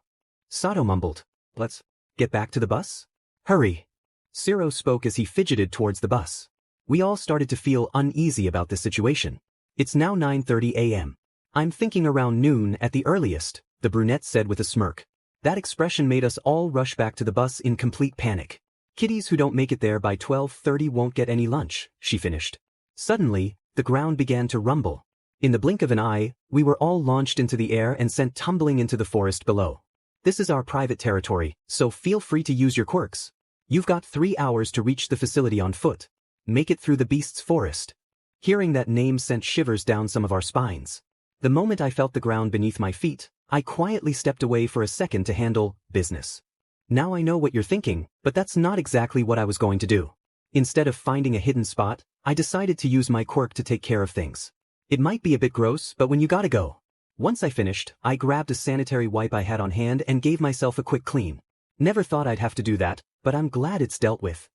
Sato mumbled. Let's get back to the bus? Hurry. Siro spoke as he fidgeted towards the bus. We all started to feel uneasy about the situation. It's now 9:30 a.m. I'm thinking around noon at the earliest, the brunette said with a smirk. That expression made us all rush back to the bus in complete panic. Kiddies who don't make it there by 12:30 won't get any lunch, she finished. Suddenly, the ground began to rumble. In the blink of an eye, we were all launched into the air and sent tumbling into the forest below. This is our private territory, so feel free to use your quirks. You've got 3 hours to reach the facility on foot. Make it through the beast's forest. Hearing that name sent shivers down some of our spines. The moment I felt the ground beneath my feet, I quietly stepped away for a second to handle business. Now I know what you're thinking, but that's not exactly what I was going to do. Instead of finding a hidden spot, I decided to use my quirk to take care of things. It might be a bit gross, but when you gotta go. Once I finished, I grabbed a sanitary wipe I had on hand and gave myself a quick clean. Never thought I'd have to do that, but I'm glad it's dealt with.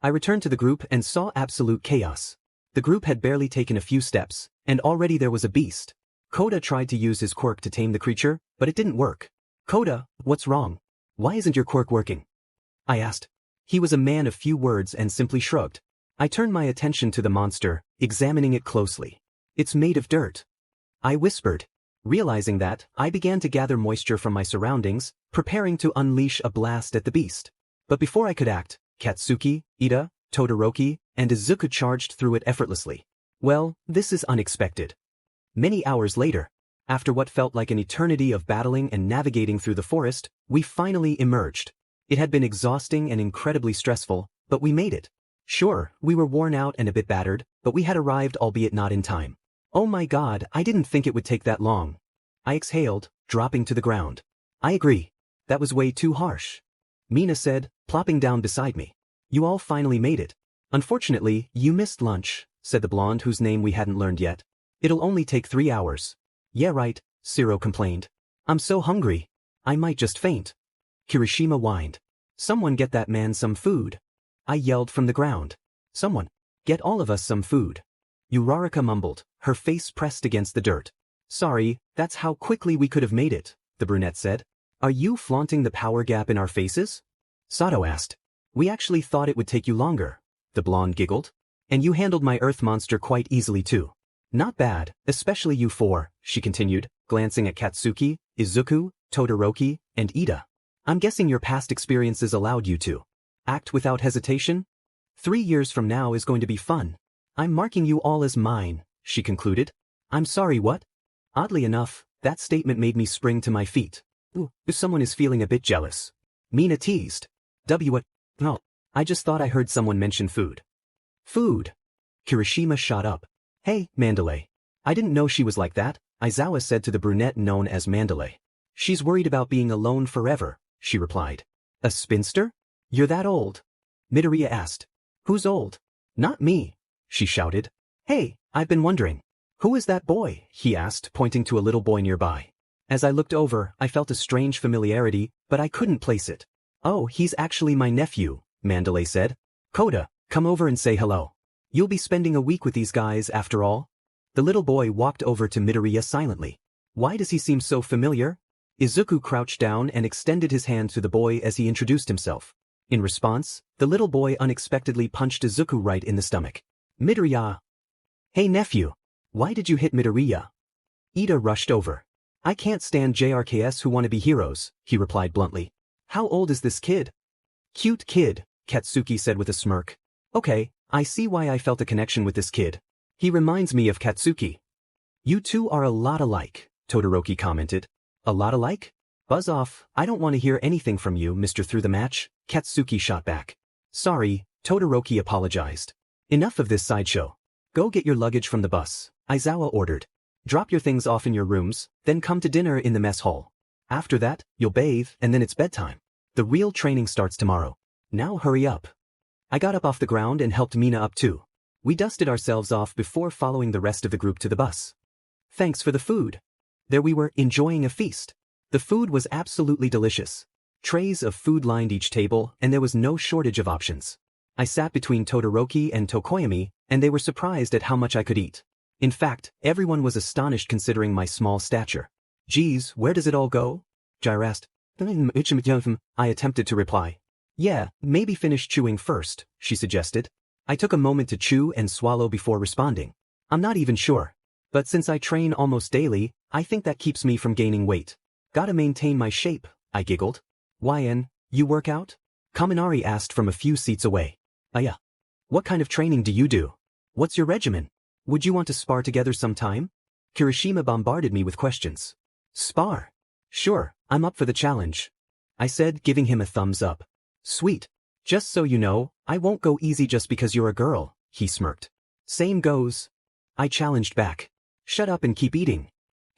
I returned to the group and saw absolute chaos. The group had barely taken a few steps, and already there was a beast. Koda tried to use his quirk to tame the creature, but it didn't work. Koda, what's wrong? Why isn't your quirk working? I asked. He was a man of few words and simply shrugged. I turned my attention to the monster, examining it closely. It's made of dirt. I whispered. Realizing that, I began to gather moisture from my surroundings, preparing to unleash a blast at the beast. But before I could act, Katsuki, Ida, Todoroki, and Izuku charged through it effortlessly. Well, this is unexpected. Many hours later, after what felt like an eternity of battling and navigating through the forest, we finally emerged. It had been exhausting and incredibly stressful, but we made it. Sure, we were worn out and a bit battered, but we had arrived, albeit not in time. Oh my god, I didn't think it would take that long. I exhaled, dropping to the ground. I agree. That was way too harsh. Mina said, plopping down beside me. You all finally made it. Unfortunately, you missed lunch, said the blonde whose name we hadn't learned yet. It'll only take 3 hours. Yeah right, Siro complained. I'm so hungry. I might just faint. Kirishima whined. Someone get that man some food. I yelled from the ground. Someone. Get all of us some food. Uraraka mumbled, her face pressed against the dirt. Sorry, that's how quickly we could have made it, the brunette said. Are you flaunting the power gap in our faces? Sato asked. We actually thought it would take you longer, the blonde giggled. And you handled my earth monster quite easily too. Not bad, especially you four, she continued, glancing at Katsuki, Izuku, Todoroki, and Ida. I'm guessing your past experiences allowed you to act without hesitation? 3 years from now is going to be fun. I'm marking you all as mine, she concluded. I'm sorry, what? Oddly enough, that statement made me spring to my feet. Ooh, if someone is feeling a bit jealous. Mina teased. What? No, I just thought I heard someone mention food. Food. Kirishima shot up. Hey, Mandalay. I didn't know she was like that, Aizawa said to the brunette known as Mandalay. She's worried about being alone forever, she replied. A spinster? You're that old? Midoriya asked. Who's old? Not me, she shouted. Hey, I've been wondering. Who is that boy? He asked, pointing to a little boy nearby. As I looked over, I felt a strange familiarity, but I couldn't place it. Oh, he's actually my nephew, Mandalay said. Koda, come over and say hello. You'll be spending a week with these guys after all? The little boy walked over to Midoriya silently. Why does he seem so familiar? Izuku crouched down and extended his hand to the boy as he introduced himself. In response, the little boy unexpectedly punched Izuku right in the stomach. Midoriya. Hey nephew. Why did you hit Midoriya? Ida rushed over. I can't stand JRKS who want to be heroes, he replied bluntly. How old is this kid? Cute kid, Katsuki said with a smirk. Okay, I see why I felt a connection with this kid. He reminds me of Katsuki. You two are a lot alike, Todoroki commented. A lot alike? Buzz off, I don't want to hear anything from you, Mr. Through the Match, Katsuki shot back. Sorry, Todoroki apologized. Enough of this sideshow. Go get your luggage from the bus, Aizawa ordered. Drop your things off in your rooms, then come to dinner in the mess hall. After that, you'll bathe, and then it's bedtime. The real training starts tomorrow. Now hurry up. I got up off the ground and helped Mina up too. We dusted ourselves off before following the rest of the group to the bus. Thanks for the food. There we were, enjoying a feast. The food was absolutely delicious. Trays of food lined each table, and there was no shortage of options. I sat between Todoroki and Tokoyami, and they were surprised at how much I could eat. In fact, everyone was astonished considering my small stature. Geez, where does it all go? Jair asked. I attempted to reply. Yeah, maybe finish chewing first, she suggested. I took a moment to chew and swallow before responding. I'm not even sure. But since I train almost daily, I think that keeps me from gaining weight. Gotta maintain my shape, I giggled. YN, you work out? Kaminari asked from a few seats away. Yeah. What kind of training do you do? What's your regimen? Would you want to spar together sometime? Kirishima bombarded me with questions. Spar? Sure, I'm up for the challenge. I said, giving him a thumbs up. Sweet. Just so you know, I won't go easy just because you're a girl, he smirked. Same goes. I challenged back. Shut up and keep eating.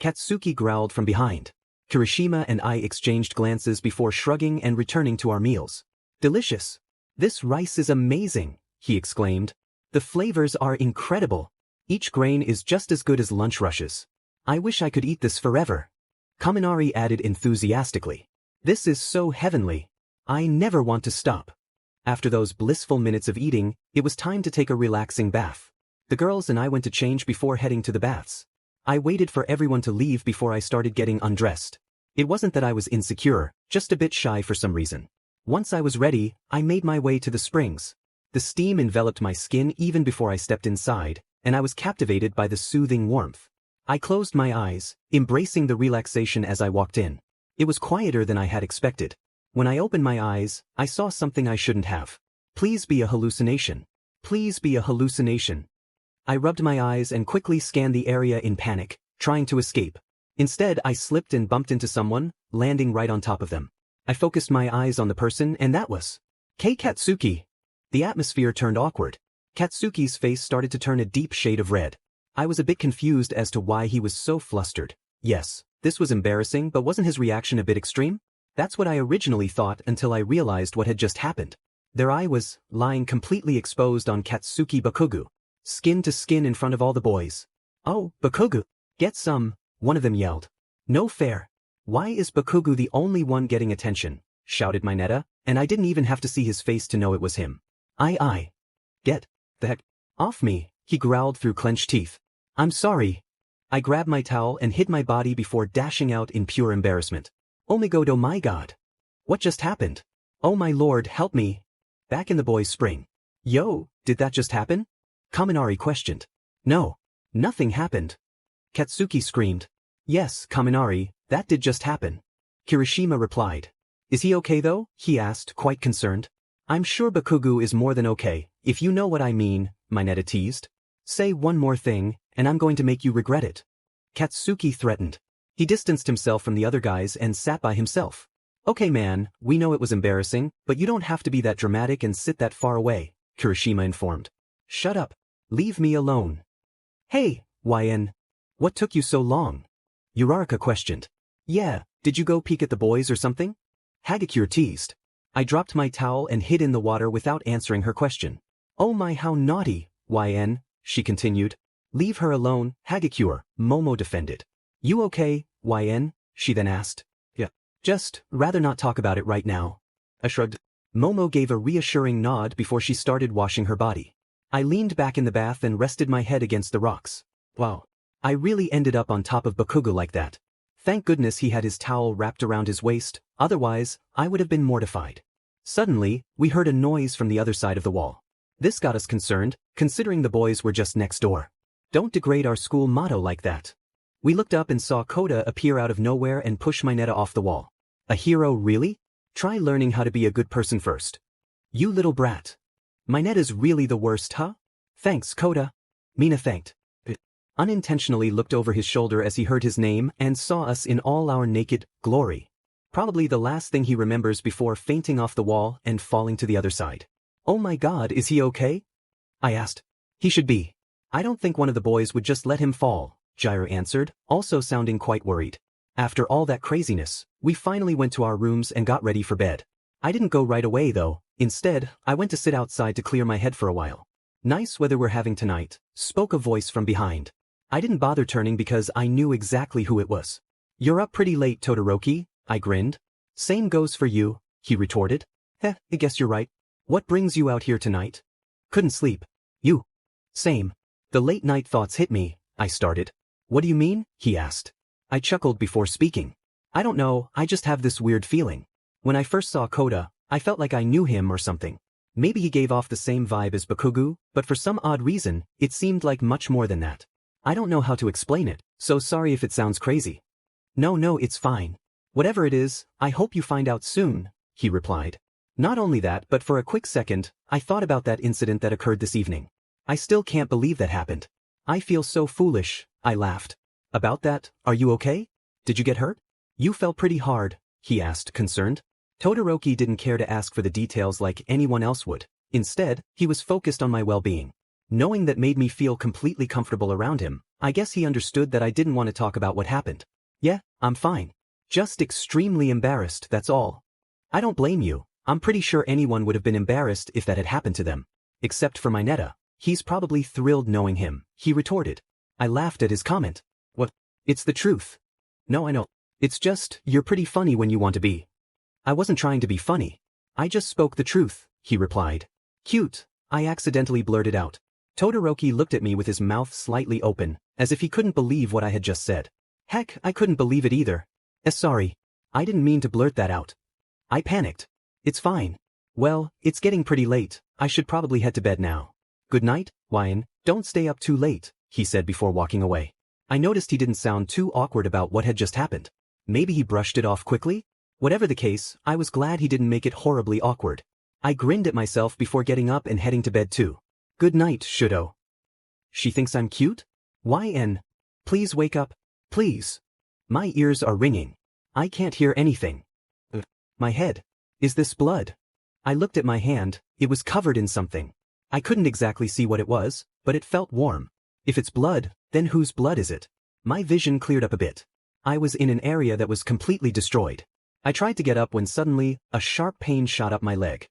Katsuki growled from behind. Kirishima and I exchanged glances before shrugging and returning to our meals. Delicious. This rice is amazing, he exclaimed. The flavors are incredible. Each grain is just as good as lunch rushes. I wish I could eat this forever. Kaminari added enthusiastically. This is so heavenly. I never want to stop. After those blissful minutes of eating, it was time to take a relaxing bath. The girls and I went to change before heading to the baths. I waited for everyone to leave before I started getting undressed. It wasn't that I was insecure, just a bit shy for some reason. Once I was ready, I made my way to the springs. The steam enveloped my skin even before I stepped inside, and I was captivated by the soothing warmth. I closed my eyes, embracing the relaxation as I walked in. It was quieter than I had expected. When I opened my eyes, I saw something I shouldn't have. Please be a hallucination. Please be a hallucination. I rubbed my eyes and quickly scanned the area in panic, trying to escape. Instead, I slipped and bumped into someone, landing right on top of them. I focused my eyes on the person, and that was Katsuki. The atmosphere turned awkward. Katsuki's face started to turn a deep shade of red. I was a bit confused as to why he was so flustered. Yes, this was embarrassing, but wasn't his reaction a bit extreme? That's what I originally thought until I realized what had just happened. There I was, lying completely exposed on Katsuki Bakugo. Skin to skin in front of all the boys. Oh, Bakugo, get some, one of them yelled. No fair. Why is Bakugo the only one getting attention? Shouted Mineta, and I didn't even have to see his face to know it was him. Get the heck off me, he growled through clenched teeth. I'm sorry. I grabbed my towel and hid my body before dashing out in pure embarrassment. Oh my god. What just happened? Oh my lord, help me. Back in the boys' spring. Yo, did that just happen? Kaminari questioned. No. Nothing happened. Katsuki screamed. Yes, Kaminari, that did just happen. Kirishima replied. Is he okay though? He asked, quite concerned. I'm sure Bakugo is more than okay, if you know what I mean, Mineta teased. Say one more thing, and I'm going to make you regret it. Katsuki threatened. He distanced himself from the other guys and sat by himself. Okay man, we know it was embarrassing, but you don't have to be that dramatic and sit that far away, Kirishima informed. Shut up. Leave me alone. Hey, YN. What took you so long? Uraraka questioned. Yeah, did you go peek at the boys or something? Hagakure teased. I dropped my towel and hid in the water without answering her question. Oh my how naughty, YN, she continued. Leave her alone, Hagakure, Momo defended. You okay, YN? She then asked. Yeah. Just, rather not talk about it right now. I shrugged. Momo gave a reassuring nod before she started washing her body. I leaned back in the bath and rested my head against the rocks. Wow. I really ended up on top of Bakugo like that. Thank goodness he had his towel wrapped around his waist, otherwise, I would have been mortified. Suddenly, we heard a noise from the other side of the wall. This got us concerned, considering the boys were just next door. Don't degrade our school motto like that. We looked up and saw Koda appear out of nowhere and push Mineta off the wall. A hero, really? Try learning how to be a good person first. You little brat. Mineta's really the worst, huh? Thanks, Koda. Mina thanked. Unintentionally looked over his shoulder as he heard his name and saw us in all our naked glory. Probably the last thing he remembers before fainting off the wall and falling to the other side. Oh my god, is he okay? I asked. He should be. I don't think one of the boys would just let him fall, Jiraiya answered, also sounding quite worried. After all that craziness, we finally went to our rooms and got ready for bed. I didn't go right away though. Instead, I went to sit outside to clear my head for a while. Nice weather we're having tonight, spoke a voice from behind. I didn't bother turning because I knew exactly who it was. You're up pretty late, Todoroki, I grinned. Same goes for you, he retorted. I guess you're right. What brings you out here tonight? Couldn't sleep. You. Same. The late night thoughts hit me, I started. What do you mean? He asked. I chuckled before speaking. I don't know, I just have this weird feeling. When I first saw Koda, I felt like I knew him or something. Maybe he gave off the same vibe as Bakugo, but for some odd reason, it seemed like much more than that. I don't know how to explain it, so sorry if it sounds crazy. No, it's fine. Whatever it is, I hope you find out soon, he replied. Not only that, but for a quick second, I thought about that incident that occurred this evening. I still can't believe that happened. I feel so foolish, I laughed. About that, are you okay? Did you get hurt? You fell pretty hard, he asked, concerned. Todoroki didn't care to ask for the details like anyone else would. Instead, he was focused on my well-being. Knowing that made me feel completely comfortable around him, I guess he understood that I didn't want to talk about what happened. Yeah, I'm fine. Just extremely embarrassed, that's all. I don't blame you. I'm pretty sure anyone would have been embarrassed if that had happened to them. Except for Mineta. He's probably thrilled knowing him, he retorted. I laughed at his comment. What? It's the truth. No, I know. It's just, you're pretty funny when you want to be. I wasn't trying to be funny. I just spoke the truth, he replied. Cute, I accidentally blurted out. Todoroki looked at me with his mouth slightly open, as if he couldn't believe what I had just said. Heck, I couldn't believe it either. Sorry. I didn't mean to blurt that out. I panicked. It's fine. Well, it's getting pretty late, I should probably head to bed now. Good night, Wyan, don't stay up too late, he said before walking away. I noticed he didn't sound too awkward about what had just happened. Maybe he brushed it off quickly? Whatever the case, I was glad he didn't make it horribly awkward. I grinned at myself before getting up and heading to bed too. Good night, Shudo. She thinks I'm cute? Yn. Please wake up. Please. My ears are ringing. I can't hear anything. My head. Is this blood? I looked at my hand, it was covered in something. I couldn't exactly see what it was, but it felt warm. If it's blood, then whose blood is it? My vision cleared up a bit. I was in an area that was completely destroyed. I tried to get up when suddenly, a sharp pain shot up my leg.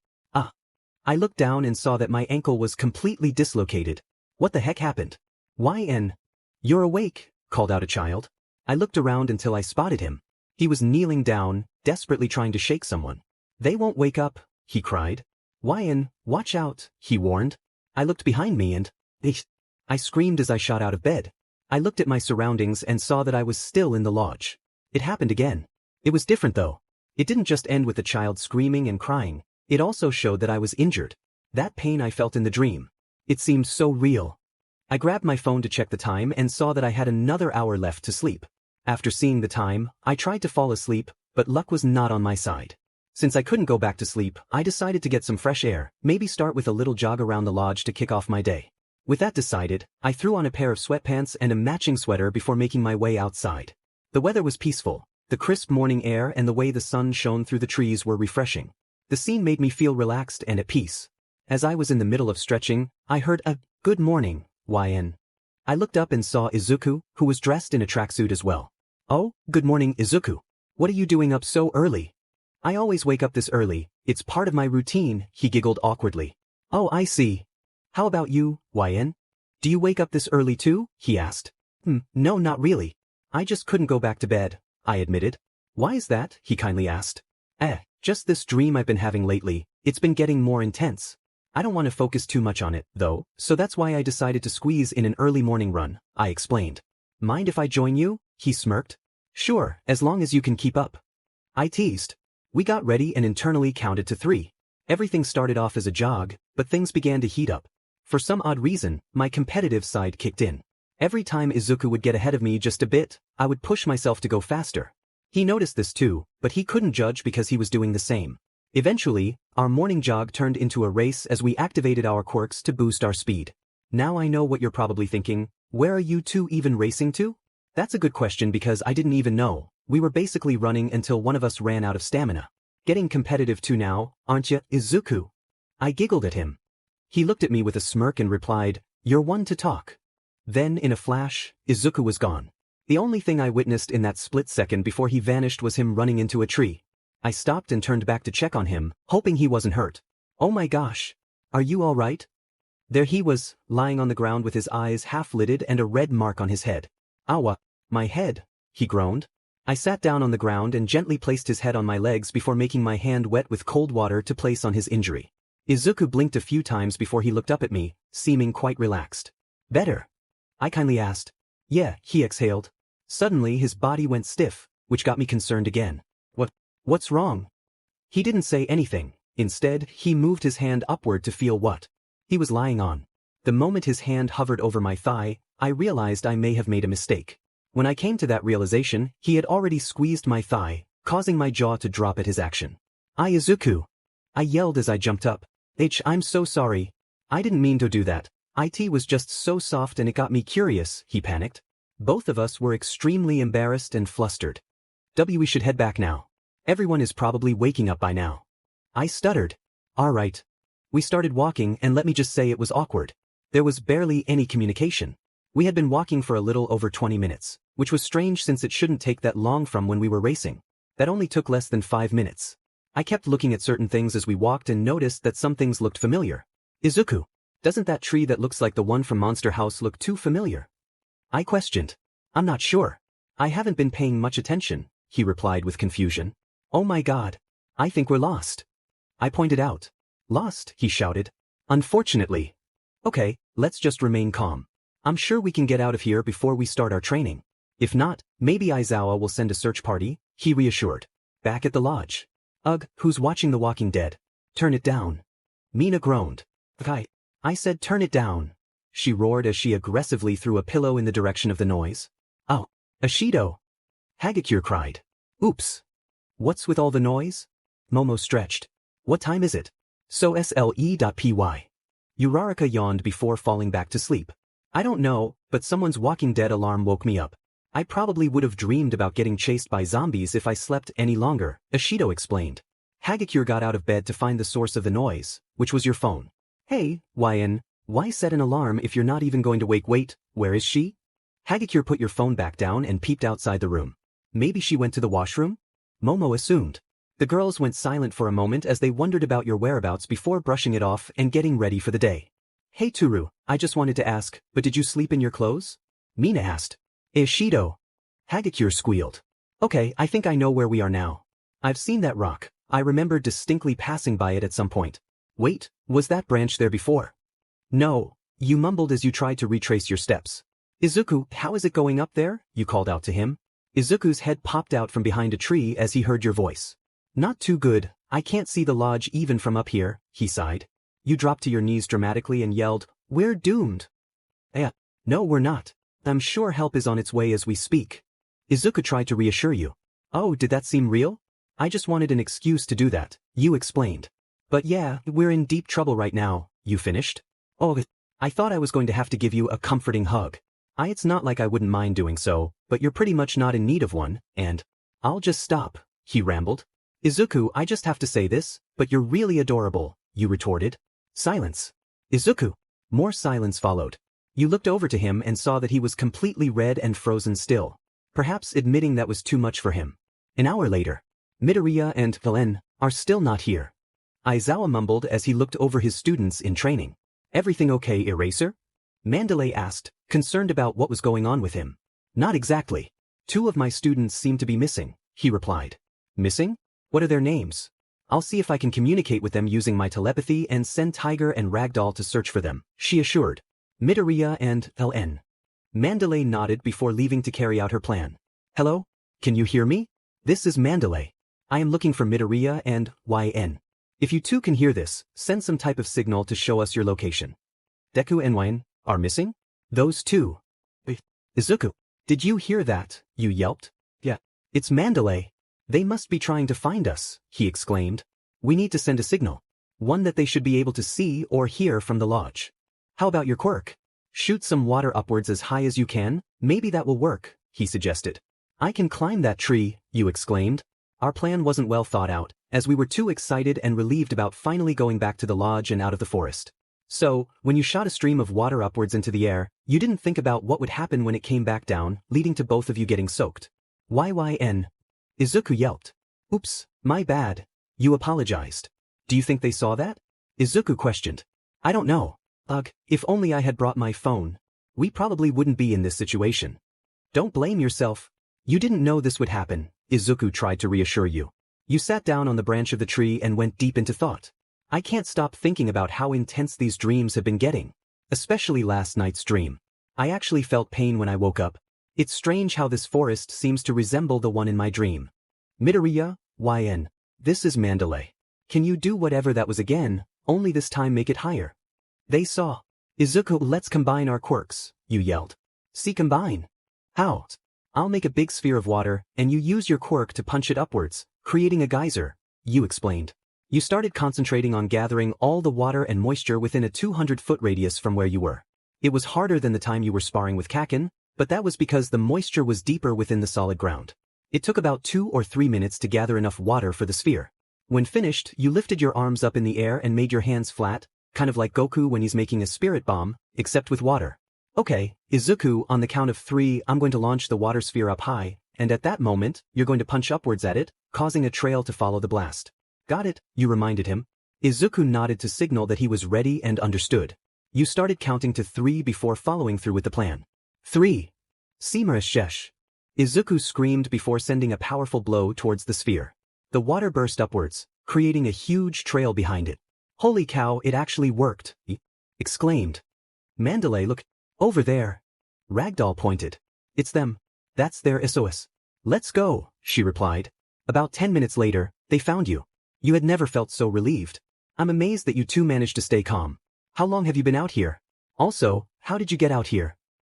I looked down and saw that my ankle was completely dislocated. What the heck happened? Yn. You're awake, called out a child. I looked around until I spotted him. He was kneeling down, desperately trying to shake someone. They won't wake up, he cried. Yn, watch out, he warned. I looked behind me and... I screamed as I shot out of bed. I looked at my surroundings and saw that I was still in the lodge. It happened again. It was different though. It didn't just end with the child screaming and crying. It also showed that I was injured. That pain I felt in the dream. It seemed so real. I grabbed my phone to check the time and saw that I had another hour left to sleep. After seeing the time, I tried to fall asleep, but luck was not on my side. Since I couldn't go back to sleep, I decided to get some fresh air, maybe start with a little jog around the lodge to kick off my day. With that decided, I threw on a pair of sweatpants and a matching sweater before making my way outside. The weather was peaceful. The crisp morning air and the way the sun shone through the trees were refreshing. The scene made me feel relaxed and at peace. As I was in the middle of stretching, I heard a good morning, Yn. I looked up and saw Izuku, who was dressed in a tracksuit as well. Oh, good morning, Izuku. What are you doing up so early? I always wake up this early, it's part of my routine, he giggled awkwardly. Oh, I see. How about you, Yn? Do you wake up this early too? He asked. No, not really. I just couldn't go back to bed, I admitted. Why is that? He kindly asked. Just this dream I've been having lately, it's been getting more intense. I don't want to focus too much on it, though, so that's why I decided to squeeze in an early morning run, I explained. Mind if I join you? He smirked. Sure, as long as you can keep up. I teased. We got ready and internally counted to 3. Everything started off as a jog, but things began to heat up. For some odd reason, my competitive side kicked in. Every time Izuku would get ahead of me just a bit, I would push myself to go faster. He noticed this too, but he couldn't judge because he was doing the same. Eventually, our morning jog turned into a race as we activated our quirks to boost our speed. Now I know what you're probably thinking, where are you two even racing to? That's a good question because I didn't even know. We were basically running until one of us ran out of stamina. Getting competitive too now, aren't you, Izuku? I giggled at him. He looked at me with a smirk and replied, "You're one to talk." Then, in a flash, Izuku was gone. The only thing I witnessed in that split second before he vanished was him running into a tree. I stopped and turned back to check on him, hoping he wasn't hurt. Oh my gosh. Are you all right? There he was, lying on the ground with his eyes half-lidded and a red mark on his head. "Awa, my head," he groaned. I sat down on the ground and gently placed his head on my legs before making my hand wet with cold water to place on his injury. Izuku blinked a few times before he looked up at me, seeming quite relaxed. "Better?" I kindly asked. "Yeah," he exhaled. Suddenly his body went stiff, which got me concerned again. What's wrong?" He didn't say anything. Instead, he moved his hand upward to feel what he was lying on. The moment his hand hovered over my thigh, I realized I may have made a mistake. When I came to that realization, he had already squeezed my thigh, causing my jaw to drop at his action. Izuku!" I yelled as I jumped up. I'm so sorry. I didn't mean to do that. It was just so soft and it got me curious," he panicked. Both of us were extremely embarrassed and flustered. We should head back now. Everyone is probably waking up by now." I stuttered. "All right." We started walking and let me just say it was awkward. There was barely any communication. We had been walking for a little over 20 minutes, which was strange since it shouldn't take that long from when we were racing. That only took less than 5 minutes. I kept looking at certain things as we walked and noticed that some things looked familiar. "Izuku, doesn't that tree that looks like the one from Monster House look too familiar?" I questioned. "I'm not sure. I haven't been paying much attention," he replied with confusion. "Oh my god. I think we're lost." I pointed out. "Lost?" he shouted. "Unfortunately." "Okay, let's just remain calm. I'm sure we can get out of here before we start our training. If not, maybe Aizawa will send a search party," he reassured. Back at the lodge. "Ugh, who's watching The Walking Dead? Turn it down." Mina groaned. I said turn it down," she roared as she aggressively threw a pillow in the direction of the noise. "Oh, Ashido!" Hagakure cried. "Oops. What's with all the noise?" Momo stretched. "What time is it?" So sle.py. Uraraka yawned before falling back to sleep. "I don't know, but someone's Walking Dead alarm woke me up. I probably would have dreamed about getting chased by zombies if I slept any longer," Ashido explained. Hagakure got out of bed to find the source of the noise, which was your phone. "Hey, why set an alarm if you're not even going to wake? Wait, where is she?" Hagakure put your phone back down and peeped outside the room. "Maybe she went to the washroom?" Momo assumed. The girls went silent for a moment as they wondered about your whereabouts before brushing it off and getting ready for the day. "Hey Toru, I just wanted to ask, but did you sleep in your clothes?" Mina asked. "Ishido." Hagakure squealed. "Okay, I think I know where we are now. I've seen that rock. I remember distinctly passing by it at some point. Wait, was that branch there before?" "No," you mumbled as you tried to retrace your steps. "Izuku, how is it going up there?" you called out to him. Izuku's head popped out from behind a tree as he heard your voice. "Not too good, I can't see the lodge even from up here," he sighed. You dropped to your knees dramatically and yelled, "We're doomed." No we're not. I'm sure help is on its way as we speak." Izuku tried to reassure you. "Oh, did that seem real?" "I just wanted an excuse to do that," you explained. "But yeah, we're in deep trouble right now," you finished. "Oh, I thought I was going to have to give you a comforting hug. It's not like I wouldn't mind doing so, but you're pretty much not in need of one, and..." "I'll just stop," he rambled. "Izuku, I just have to say this, but you're really adorable," you retorted. Silence. "Izuku." More silence followed. You looked over to him and saw that he was completely red and frozen still, perhaps admitting that was too much for him. An hour later. Midoriya and Valen are still not here. Aizawa mumbled as he looked over his students in training. "Everything okay, Eraser?" Mandalay asked, concerned about what was going on with him. "Not exactly. 2 of my students seem to be missing," he replied. "Missing? What are their names?" "I'll see if I can communicate with them using my telepathy and send Tiger and Ragdoll to search for them," she assured. Midoriya and LN. Mandalay nodded before leaving to carry out her plan. "Hello? Can you hear me? This is Mandalay. I am looking for Midoriya and YN. If you two can hear this, send some type of signal to show us your location. Deku and Wayne are missing? Those two. Izuku, did you hear that? You yelped. Yeah. It's Mandalay. They must be trying to find us, he exclaimed. We need to send a signal. One that they should be able to see or hear from the lodge. How about your quirk? Shoot some water upwards as high as you can, maybe that will work, he suggested. I can climb that tree, you exclaimed. Our plan wasn't well thought out, as we were too excited and relieved about finally going back to the lodge and out of the forest. So, when you shot a stream of water upwards into the air, you didn't think about what would happen when it came back down, leading to both of you getting soaked. YYN. Izuku yelped. Oops, my bad. You apologized. Do you think they saw that? Izuku questioned. I don't know. Ugh, if only I had brought my phone. We probably wouldn't be in this situation. Don't blame yourself. You didn't know this would happen, Izuku tried to reassure you. You sat down on the branch of the tree and went deep into thought. I can't stop thinking about how intense these dreams have been getting. Especially last night's dream. I actually felt pain when I woke up. It's strange how this forest seems to resemble the one in my dream. Midoriya, YN. This is Mandalay. Can you do whatever that was again, only this time make it higher? They saw. Izuku, let's combine our quirks, you yelled. See, combine. How? I'll make a big sphere of water, and you use your quirk to punch it upwards, creating a geyser, you explained. You started concentrating on gathering all the water and moisture within a 200-foot radius from where you were. It was harder than the time you were sparring with Kakken, but that was because the moisture was deeper within the solid ground. It took about 2 or 3 minutes to gather enough water for the sphere. When finished, you lifted your arms up in the air and made your hands flat, kind of like Goku when he's making a spirit bomb, except with water. Okay, Izuku, on the count of 3, I'm going to launch the water sphere up high, and at that moment, you're going to punch upwards at it, causing a trail to follow the blast. Got it, you reminded him. Izuku nodded to signal that he was ready and understood. You started counting to 3 before following through with the plan. 3. Simura Shesh. Izuku screamed before sending a powerful blow towards the sphere. The water burst upwards, creating a huge trail behind it. Holy cow, it actually worked, he exclaimed. Mandalay, look, over there. Ragdoll pointed. It's them. That's their SOS. Let's go, she replied. About 10 minutes later, they found you. You had never felt so relieved. I'm amazed that you two managed to stay calm. How long have you been out here? Also, how did you get out here?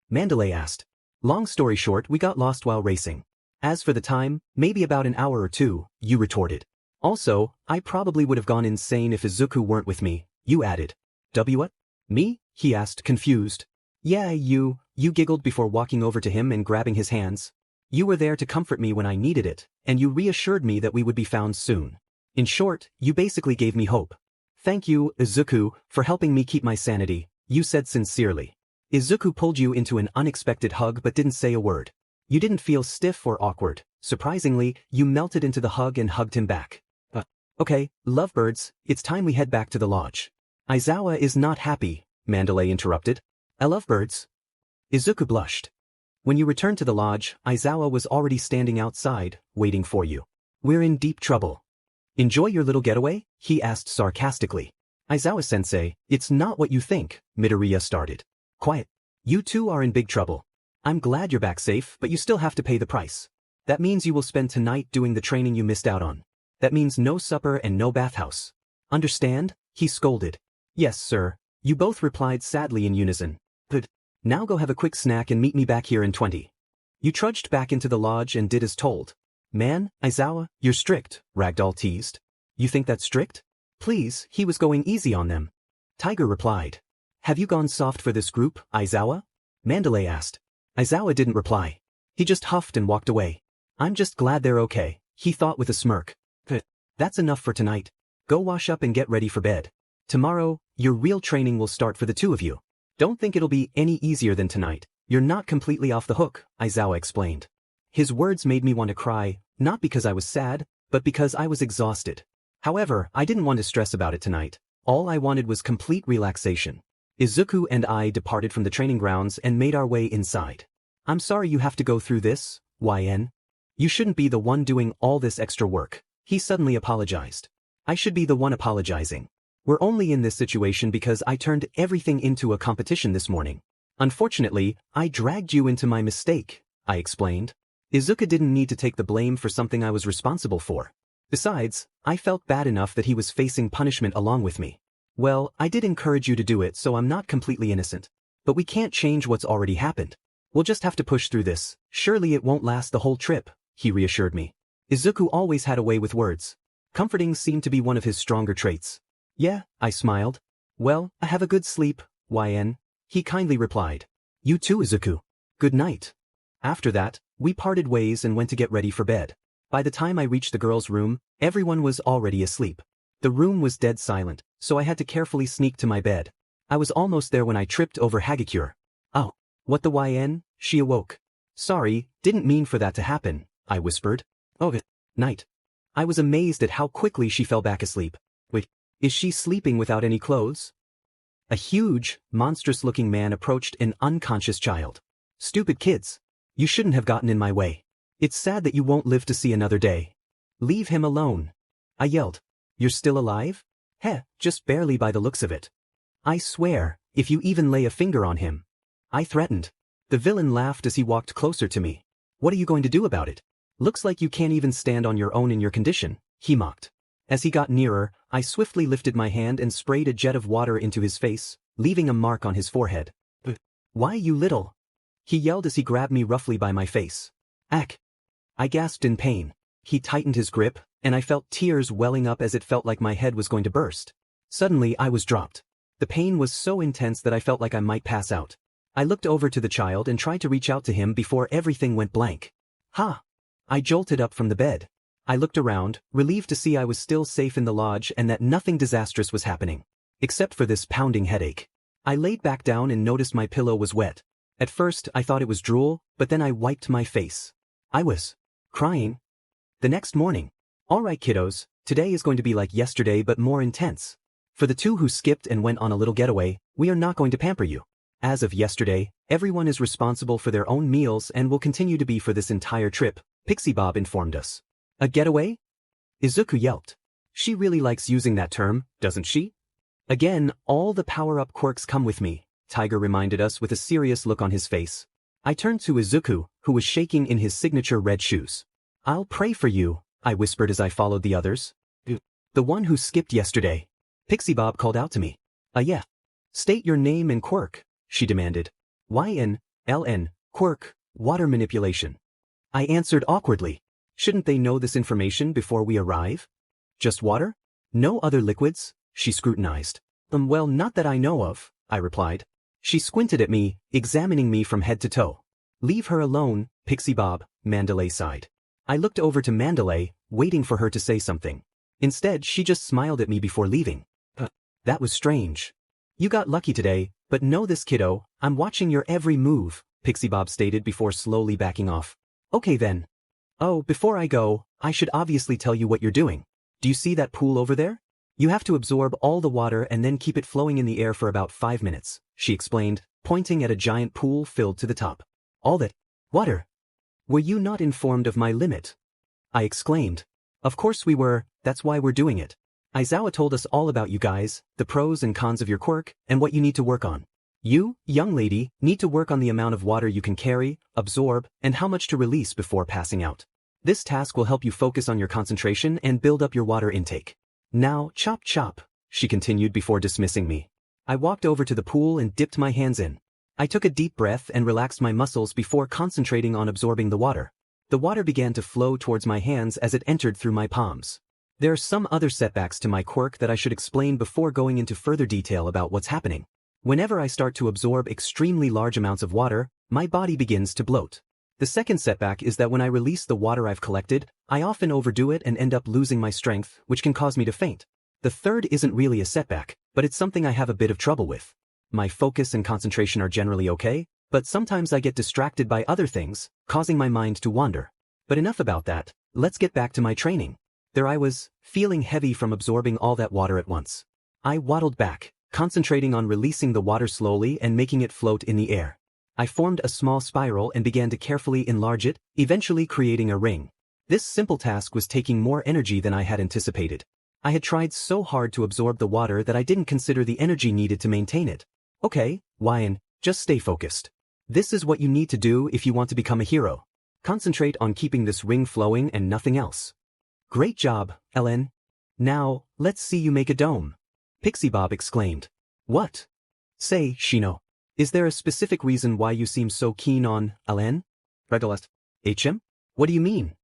Mandalay asked. Long story short, we got lost while racing. As for the time, maybe about an hour or 2, you retorted. Also, I probably would have gone insane if Izuku weren't with me, you added. What? Me? He asked, confused. Yeah, you giggled before walking over to him and grabbing his hands. You were there to comfort me when I needed it, and you reassured me that we would be found soon. In short, you basically gave me hope. Thank you, Izuku, for helping me keep my sanity, you said sincerely. Izuku pulled you into an unexpected hug but didn't say a word. You didn't feel stiff or awkward. Surprisingly, you melted into the hug and hugged him back. Okay, lovebirds, it's time we head back to the lodge. Aizawa is not happy, Mandalay interrupted. Lovebirds? Izuku blushed. When you returned to the lodge, Aizawa was already standing outside, waiting for you. We're in deep trouble. Enjoy your little getaway? He asked sarcastically. Aizawa-sensei, it's not what you think, Midoriya started. Quiet. You two are in big trouble. I'm glad you're back safe, but you still have to pay the price. That means you will spend tonight doing the training you missed out on. That means no supper and no bathhouse. Understand? He scolded. Yes, sir. You both replied sadly in unison. Good. Now go have a quick snack and meet me back here in 20. You trudged back into the lodge and did as told. Man, Aizawa, you're strict, Ragdoll teased. You think that's strict? Please, he was going easy on them. Tiger replied. Have you gone soft for this group, Aizawa? Mandalay asked. Aizawa didn't reply. He just huffed and walked away. I'm just glad they're okay, he thought with a smirk. That's enough for tonight. Go wash up and get ready for bed. Tomorrow, your real training will start for the two of you. Don't think it'll be any easier than tonight. You're not completely off the hook, Aizawa explained. His words made me want to cry, not because I was sad, but because I was exhausted. However, I didn't want to stress about it tonight. All I wanted was complete relaxation. Izuku and I departed from the training grounds and made our way inside. I'm sorry you have to go through this, YN. You shouldn't be the one doing all this extra work. He suddenly apologized. I should be the one apologizing. We're only in this situation because I turned everything into a competition this morning. Unfortunately, I dragged you into my mistake, I explained. Izuku didn't need to take the blame for something I was responsible for. Besides, I felt bad enough that he was facing punishment along with me. Well, I did encourage you to do it, so I'm not completely innocent. But we can't change what's already happened. We'll just have to push through this. Surely it won't last the whole trip, he reassured me. Izuku always had a way with words. Comforting seemed to be one of his stronger traits. Yeah, I smiled. Well, I have a good sleep, YN. He kindly replied. You too, Izuku. Good night. After that, we parted ways and went to get ready for bed. By the time I reached the girls' room, everyone was already asleep. The room was dead silent, so I had to carefully sneak to my bed. I was almost there when I tripped over Hagakure. Oh, what the YN? She awoke. Sorry, didn't mean for that to happen, I whispered. Oh, good night. I was amazed at how quickly she fell back asleep. Wait, is she sleeping without any clothes? A huge, monstrous-looking man approached an unconscious child. Stupid kids. You shouldn't have gotten in my way. It's sad that you won't live to see another day. Leave him alone. I yelled. You're still alive? Heh, just barely by the looks of it. I swear, if you even lay a finger on him. I threatened. The villain laughed as he walked closer to me. What are you going to do about it? Looks like you can't even stand on your own in your condition, he mocked. As he got nearer, I swiftly lifted my hand and sprayed a jet of water into his face, leaving a mark on his forehead. Why, you little? He yelled as he grabbed me roughly by my face. Ack. I gasped in pain. He tightened his grip, and I felt tears welling up as it felt like my head was going to burst. Suddenly I was dropped. The pain was so intense that I felt like I might pass out. I looked over to the child and tried to reach out to him before everything went blank. Ha! I jolted up from the bed. I looked around, relieved to see I was still safe in the lodge and that nothing disastrous was happening. Except for this pounding headache. I laid back down and noticed my pillow was wet. At first I thought it was drool, but then I wiped my face. I was crying. The next morning. Alright kiddos, today is going to be like yesterday but more intense. For the two who skipped and went on a little getaway, we are not going to pamper you. As of yesterday, everyone is responsible for their own meals and will continue to be for this entire trip, Pixie Bob informed us. A getaway? Izuku yelped. She really likes using that term, doesn't she? Again, all the power-up quirks come with me, Tiger reminded us with a serious look on his face. I turned to Izuku, who was shaking in his signature red shoes. I'll pray for you, I whispered as I followed the others. The one who skipped yesterday. Pixie Bob called out to me. Yeah. State your name and quirk, she demanded. YN, quirk, water manipulation. I answered awkwardly. Shouldn't they know this information before we arrive? Just water? No other liquids? She scrutinized. Well, not that I know of, I replied. She squinted at me, examining me from head to toe. Leave her alone, Pixie Bob, Mandalay sighed. I looked over to Mandalay, waiting for her to say something. Instead, she just smiled at me before leaving. That was strange. You got lucky today, but know this kiddo, I'm watching your every move, Pixie Bob stated before slowly backing off. Okay then. Oh, before I go, I should obviously tell you what you're doing. Do you see that pool over there? You have to absorb all the water and then keep it flowing in the air for about 5 minutes, she explained, pointing at a giant pool filled to the top. All that water? Were you not informed of my limit? I exclaimed. Of course we were, that's why we're doing it. Aizawa told us all about you guys, the pros and cons of your quirk, and what you need to work on. You, young lady, need to work on the amount of water you can carry, absorb, and how much to release before passing out. This task will help you focus on your concentration and build up your water intake. Now, chop chop, she continued before dismissing me. I walked over to the pool and dipped my hands in. I took a deep breath and relaxed my muscles before concentrating on absorbing the water. The water began to flow towards my hands as it entered through my palms. There are some other setbacks to my quirk that I should explain before going into further detail about what's happening. Whenever I start to absorb extremely large amounts of water, my body begins to bloat. The second setback is that when I release the water I've collected, I often overdo it and end up losing my strength, which can cause me to faint. The third isn't really a setback, but it's something I have a bit of trouble with. My focus and concentration are generally okay, but sometimes I get distracted by other things, causing my mind to wander. But enough about that, let's get back to my training. There I was, feeling heavy from absorbing all that water at once. I waddled back, concentrating on releasing the water slowly and making it float in the air. I formed a small spiral and began to carefully enlarge it, eventually creating a ring. This simple task was taking more energy than I had anticipated. I had tried so hard to absorb the water that I didn't consider the energy needed to maintain it. Okay, Wyan, just stay focused. This is what you need to do if you want to become a hero. Concentrate on keeping this ring flowing and nothing else. Great job, Ellen. Now, let's see you make a dome. Pixie Bob exclaimed. What? Say, Shino. Is there a specific reason why you seem so keen on Ellen? Regulus. HM? What do you mean?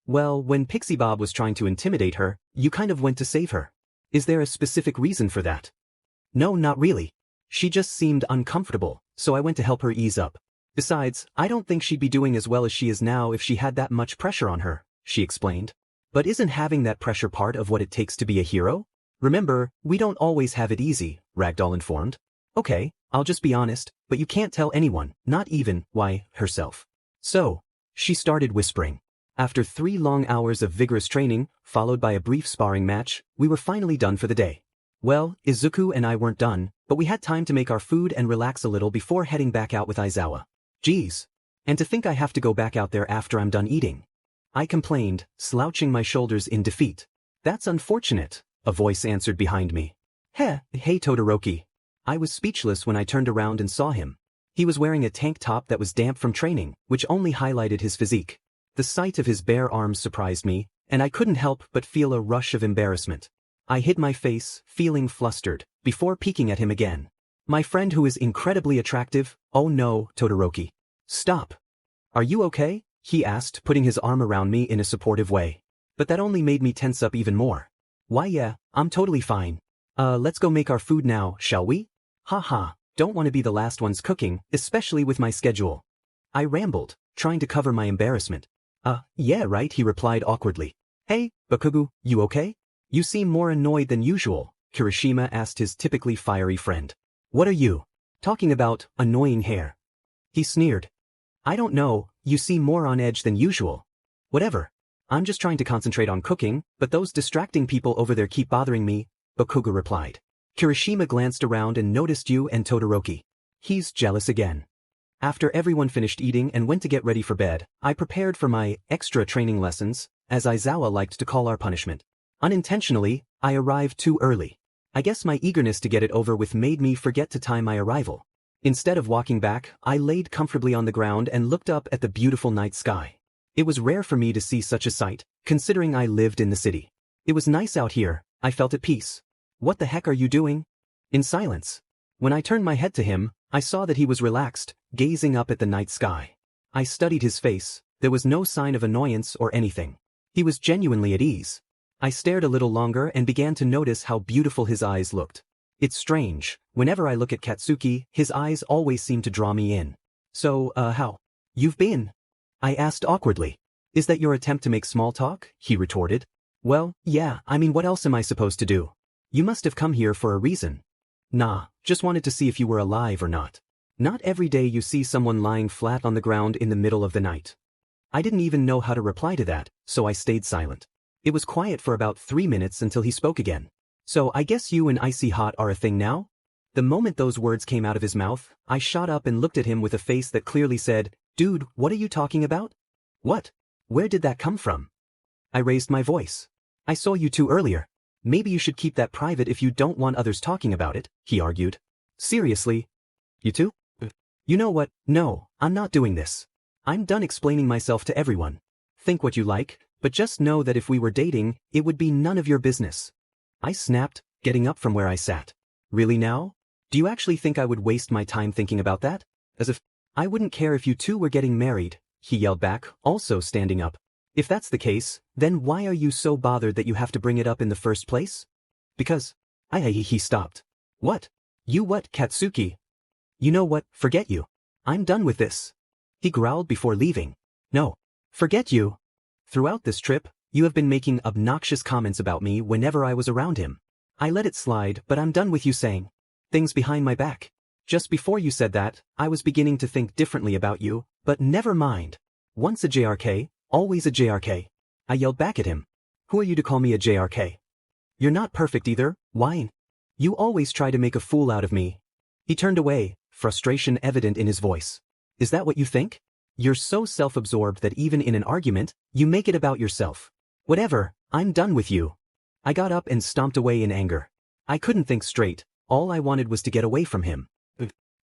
Well, when Pixie Bob was trying to intimidate her, you kind of went to save her. Is there a specific reason for that? No, not really. She just seemed uncomfortable, so I went to help her ease up. Besides, I don't think she'd be doing as well as she is now if she had that much pressure on her, she explained. But isn't having that pressure part of what it takes to be a hero? Remember, we don't always have it easy, Ragdoll informed. Okay, I'll just be honest, but you can't tell anyone, not even, why, herself. So, she started whispering. After 3 long hours of vigorous training, followed by a brief sparring match, we were finally done for the day. Well, Izuku and I weren't done, but we had time to make our food and relax a little before heading back out with Aizawa. Geez. And to think I have to go back out there after I'm done eating. I complained, slouching my shoulders in defeat. That's unfortunate, a voice answered behind me. Hey Todoroki. I was speechless when I turned around and saw him. He was wearing a tank top that was damp from training, which only highlighted his physique. The sight of his bare arms surprised me, and I couldn't help but feel a rush of embarrassment. I hid my face, feeling flustered, before peeking at him again. My friend who is incredibly attractive. Oh no, Todoroki. Stop. Are you okay? He asked, putting his arm around me in a supportive way. But that only made me tense up even more. Why yeah, I'm totally fine. Let's go make our food now, shall we? Haha, don't want to be the last ones cooking, especially with my schedule. I rambled, trying to cover my embarrassment. Yeah right, he replied awkwardly. Hey, Bakugo, you okay? You seem more annoyed than usual, Kirishima asked his typically fiery friend. What are you talking about, annoying hair? He sneered. I don't know, you seem more on edge than usual. Whatever. I'm just trying to concentrate on cooking, but those distracting people over there keep bothering me, Bakugo replied. Kirishima glanced around and noticed you and Todoroki. He's jealous again. After everyone finished eating and went to get ready for bed, I prepared for my extra training lessons, as Aizawa liked to call our punishment. Unintentionally, I arrived too early. I guess my eagerness to get it over with made me forget to time my arrival. Instead of walking back, I laid comfortably on the ground and looked up at the beautiful night sky. It was rare for me to see such a sight, considering I lived in the city. It was nice out here, I felt at peace. What the heck are you doing? In silence. When I turned my head to him, I saw that he was relaxed, gazing up at the night sky. I studied his face, there was no sign of annoyance or anything. He was genuinely at ease. I stared a little longer and began to notice how beautiful his eyes looked. It's strange, whenever I look at Katsuki, his eyes always seem to draw me in. So, how? You've been? I asked awkwardly. Is that your attempt to make small talk? He retorted. Well, yeah, I mean what else am I supposed to do? You must have come here for a reason. Nah, just wanted to see if you were alive or not. Not every day you see someone lying flat on the ground in the middle of the night. I didn't even know how to reply to that, so I stayed silent. It was quiet for about 3 minutes until he spoke again. So I guess you and Icy Hot are a thing now? The moment those words came out of his mouth, I shot up and looked at him with a face that clearly said, Dude, what are you talking about? What? Where did that come from? I raised my voice. I saw you two earlier. Maybe you should keep that private if you don't want others talking about it, he argued. Seriously? You two? You know what? No, I'm not doing this. I'm done explaining myself to everyone. Think what you like, but just know that if we were dating, it would be none of your business. I snapped, getting up from where I sat. Really now? Do you actually think I would waste my time thinking about that? As if I wouldn't care if you two were getting married, he yelled back, also standing up. If that's the case, then why are you so bothered that you have to bring it up in the first place? Because he stopped. What? You what, Katsuki? You know what, forget you. I'm done with this. He growled before leaving. No. Forget you. Throughout this trip, you have been making obnoxious comments about me whenever I was around him. I let it slide, but I'm done with you saying things behind my back. Just before you said that, I was beginning to think differently about you, but never mind. Once a JRK, always a JRK. I yelled back at him. Who are you to call me a JRK? You're not perfect either, whine. You always try to make a fool out of me. He turned away, frustration evident in his voice. Is that what you think? You're so self-absorbed that even in an argument, you make it about yourself. Whatever, I'm done with you. I got up and stomped away in anger. I couldn't think straight, all I wanted was to get away from him.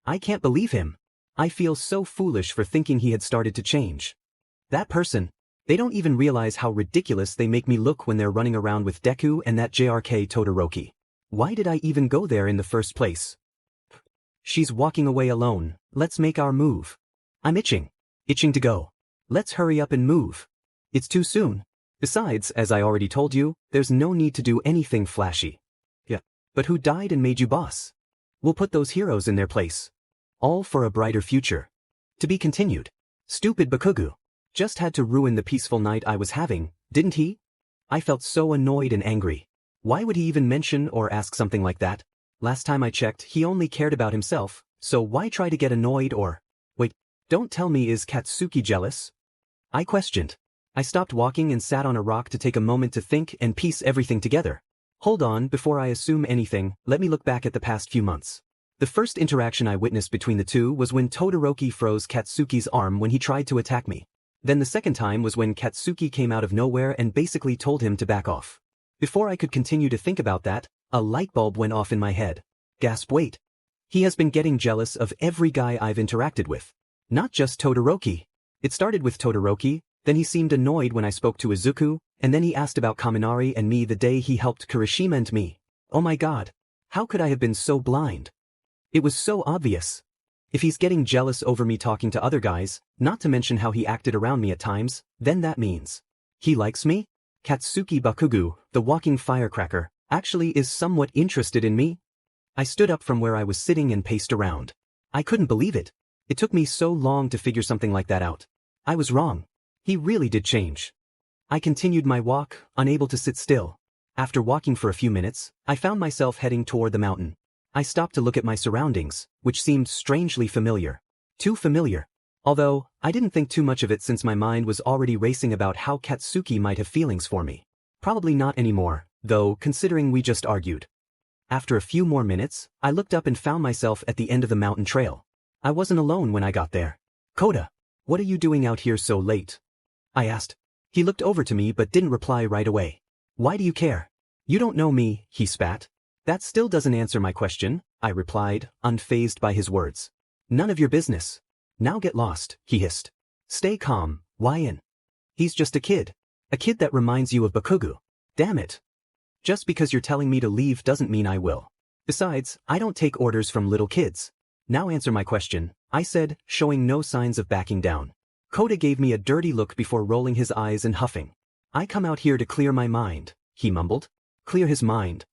I can't believe him. I feel so foolish for thinking he had started to change. That person. They don't even realize how ridiculous they make me look when they're running around with Deku and that JRK Todoroki. Why did I even go there in the first place? She's walking away alone. Let's make our move. I'm itching to go. Let's hurry up and move. It's too soon. Besides, as I already told you, there's no need to do anything flashy. Yeah. But who died and made you boss? We'll put those heroes in their place. All for a brighter future. To be continued. Stupid Bakugo. Just had to ruin the peaceful night I was having, didn't he? I felt so annoyed and angry. Why would he even mention or ask something like that? Last time I checked, he only cared about himself, so why try to get annoyed or… Wait, don't tell me, is Katsuki jealous? I questioned. I stopped walking and sat on a rock to take a moment to think and piece everything together. Hold on, before I assume anything, let me look back at the past few months. The first interaction I witnessed between the two was when Todoroki froze Katsuki's arm when he tried to attack me. Then the second time was when Katsuki came out of nowhere and basically told him to back off. Before I could continue to think about that, a light bulb went off in my head. Gasp, wait. He has been getting jealous of every guy I've interacted with. Not just Todoroki. It started with Todoroki, then he seemed annoyed when I spoke to Izuku, and then he asked about Kaminari and me the day he helped Kirishima and me. Oh my god. How could I have been so blind? It was so obvious. If he's getting jealous over me talking to other guys, not to mention how he acted around me at times, then that means he likes me? Katsuki Bakugo, the walking firecracker, actually is somewhat interested in me? I stood up from where I was sitting and paced around. I couldn't believe it. It took me so long to figure something like that out. I was wrong. He really did change. I continued my walk, unable to sit still. After walking for a few minutes, I found myself heading toward the mountain. I stopped to look at my surroundings, which seemed strangely familiar. Too familiar. Although, I didn't think too much of it since my mind was already racing about how Katsuki might have feelings for me. Probably not anymore, though, considering we just argued. After a few more minutes, I looked up and found myself at the end of the mountain trail. I wasn't alone when I got there. Koda, what are you doing out here so late? I asked. He looked over to me but didn't reply right away. Why do you care? You don't know me, he spat. That still doesn't answer my question, I replied, unfazed by his words. None of your business. Now get lost, he hissed. Stay calm, Wyan. He's just a kid. A kid that reminds you of Bakugo. Damn it. Just because you're telling me to leave doesn't mean I will. Besides, I don't take orders from little kids. Now answer my question, I said, showing no signs of backing down. Koda gave me a dirty look before rolling his eyes and huffing. I come out here to clear my mind, he mumbled. Clear his mind.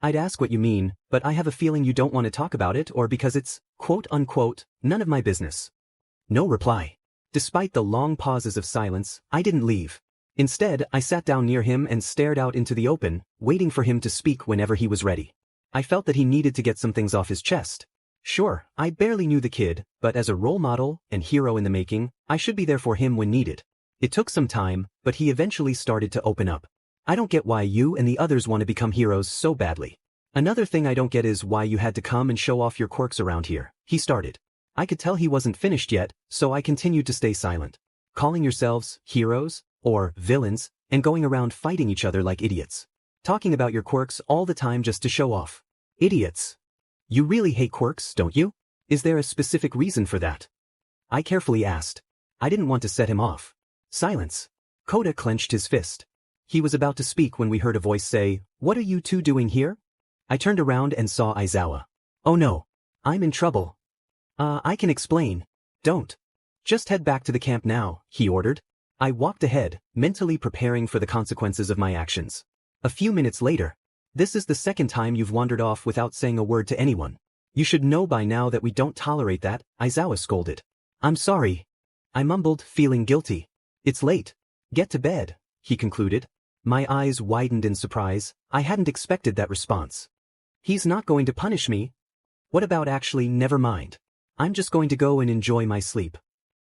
I'd ask what you mean, but I have a feeling you don't want to talk about it or because it's, quote-unquote, none of my business. No reply. Despite the long pauses of silence, I didn't leave. Instead, I sat down near him and stared out into the open, waiting for him to speak whenever he was ready. I felt that he needed to get some things off his chest. Sure, I barely knew the kid, but as a role model and hero in the making, I should be there for him when needed. It took some time, but he eventually started to open up. I don't get why you and the others want to become heroes so badly. Another thing I don't get is why you had to come and show off your quirks around here, he started. I could tell he wasn't finished yet, so I continued to stay silent. Calling yourselves heroes, or villains, and going around fighting each other like idiots. Talking about your quirks all the time just to show off. Idiots. You really hate quirks, don't you? Is there a specific reason for that? I carefully asked. I didn't want to set him off. Silence. Koda clenched his fist. He was about to speak when we heard a voice say, "What are you two doing here?" I turned around and saw Aizawa. Oh no. I'm in trouble. I can explain. Don't. Just head back to the camp now, he ordered. I walked ahead, mentally preparing for the consequences of my actions. A few minutes later. This is the second time you've wandered off without saying a word to anyone. You should know by now that we don't tolerate that, Aizawa scolded. I'm sorry. I mumbled, feeling guilty. It's late. Get to bed, he concluded. My eyes widened in surprise. I hadn't expected that response. He's not going to punish me. What about actually never mind? I'm just going to go and enjoy my sleep.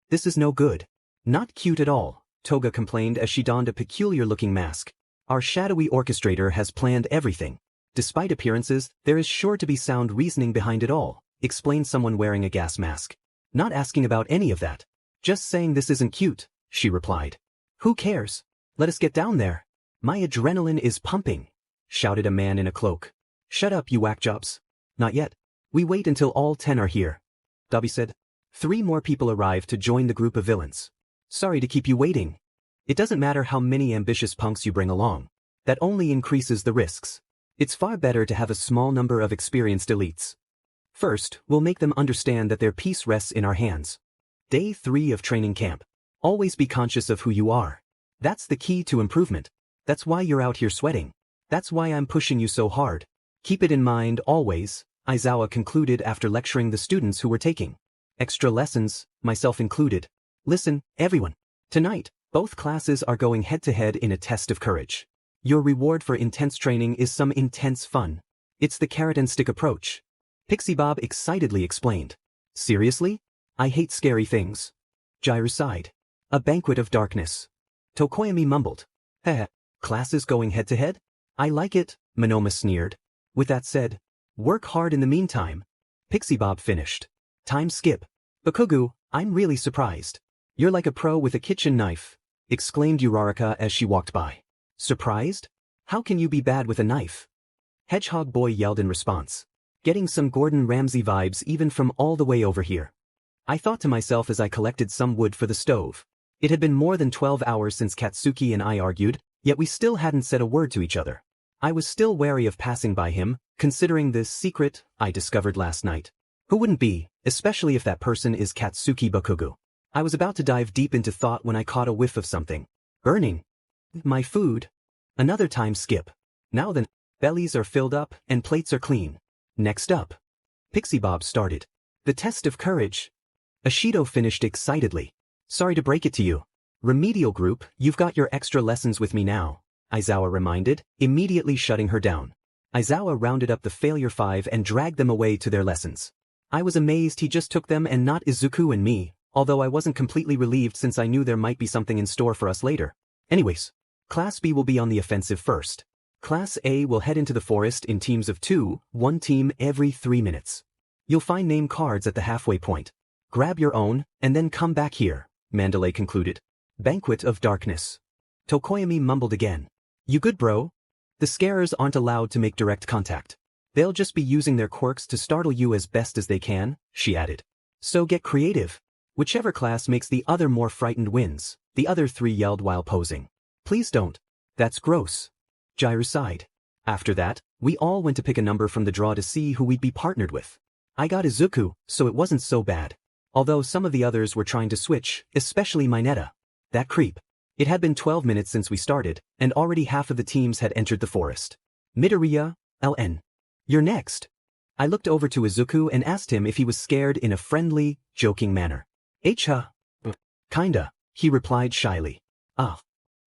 This is no good. Not cute at all, Toga complained as she donned a peculiar-looking mask. Our shadowy orchestrator has planned everything. Despite appearances, there is sure to be sound reasoning behind it all, explained someone wearing a gas mask. Not asking about any of that. Just saying this isn't cute, she replied. Who cares? Let us get down there. My adrenaline is pumping, shouted a man in a cloak. Shut up, you whackjobs. Not yet. We wait until all 10 are here. Dabi said. 3 more people arrived to join the group of villains. Sorry to keep you waiting. It doesn't matter how many ambitious punks you bring along. That only increases the risks. It's far better to have a small number of experienced elites. First, we'll make them understand that their peace rests in our hands. Day 3 of training camp. Always be conscious of who you are. That's the key to improvement. That's why you're out here sweating. That's why I'm pushing you so hard. Keep it in mind always, Aizawa concluded after lecturing the students who were taking extra lessons, myself included. Listen, everyone. Tonight, both classes are going head-to-head in a test of courage. Your reward for intense training is some intense fun. It's the carrot-and-stick approach. Pixie Bob excitedly explained. Seriously? I hate scary things. Jiru sighed. A banquet of darkness. Tokoyami mumbled. Heh, classes going head-to-head? I like it, Monoma sneered. With that said, work hard in the meantime. Pixie Bob finished. Time skip. Bakugo, I'm really surprised. You're like a pro with a kitchen knife, exclaimed Uraraka as she walked by. Surprised? How can you be bad with a knife? Hedgehog Boy yelled in response. Getting some Gordon Ramsay vibes even from all the way over here. I thought to myself as I collected some wood for the stove. It had been more than 12 hours since Katsuki and I argued, yet we still hadn't said a word to each other. I was still wary of passing by him, considering this secret I discovered last night. Who wouldn't be, especially if that person is Katsuki Bakugo? I was about to dive deep into thought when I caught a whiff of something. Burning. My food. Another time skip. Now then, bellies are filled up and plates are clean. Next up. Pixie Bob started. The test of courage. Ashido finished excitedly. Sorry to break it to you. Remedial group, you've got your extra lessons with me now, Aizawa reminded, immediately shutting her down. Aizawa rounded up the failure 5 and dragged them away to their lessons. I was amazed he just took them and not Izuku and me, although I wasn't completely relieved since I knew there might be something in store for us later. Anyways, Class B will be on the offensive first. Class A will head into the forest in teams of 2, one team every 3 minutes. You'll find name cards at the halfway point. Grab your own, and then come back here, Mandalay concluded. Banquet of darkness. Tokoyami mumbled again. You good, bro? The scarers aren't allowed to make direct contact. They'll just be using their quirks to startle you as best as they can, she added. So get creative. Whichever class makes the other more frightened wins, the other 3 yelled while posing. Please don't. That's gross. Jiru sighed. After that, we all went to pick a number from the draw to see who we'd be partnered with. I got Izuku, so it wasn't so bad. Although some of the others were trying to switch, especially Mineta. That creep. It had been 12 minutes since we started, and already half of the teams had entered the forest. Midoriya, LN. You're next. I looked over to Izuku and asked him if he was scared in a friendly, joking manner. Kinda, he replied shyly. Ah.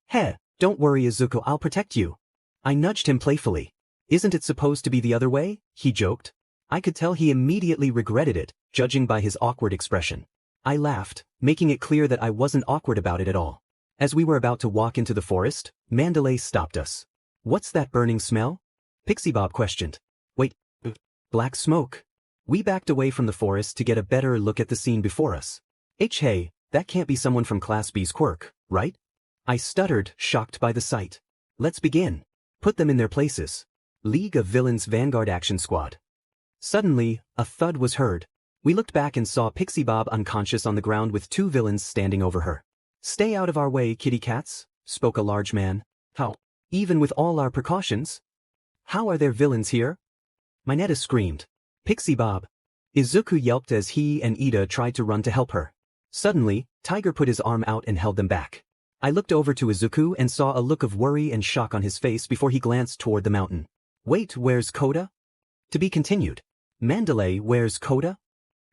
Heh, don't worry Izuku, I'll protect you. I nudged him playfully. Isn't it supposed to be the other way? He joked. I could tell he immediately regretted it, judging by his awkward expression. I laughed, making it clear that I wasn't awkward about it at all. As we were about to walk into the forest, Mandalay stopped us. What's that burning smell? Pixie Bob questioned. Wait, black smoke. We backed away from the forest to get a better look at the scene before us. Hey, that can't be someone from Class B's quirk, right? I stuttered, shocked by the sight. Let's begin. Put them in their places. League of Villains Vanguard Action Squad. Suddenly, a thud was heard. We looked back and saw Pixie Bob unconscious on the ground with 2 villains standing over her. Stay out of our way, kitty cats, spoke a large man. How? Even with all our precautions? How are there villains here? Mineta screamed. Pixie Bob. Izuku yelped as he and Ida tried to run to help her. Suddenly, Tiger put his arm out and held them back. I looked over to Izuku and saw a look of worry and shock on his face before he glanced toward the mountain. Wait, where's Koda? To be continued. Mandalay, where's Koda?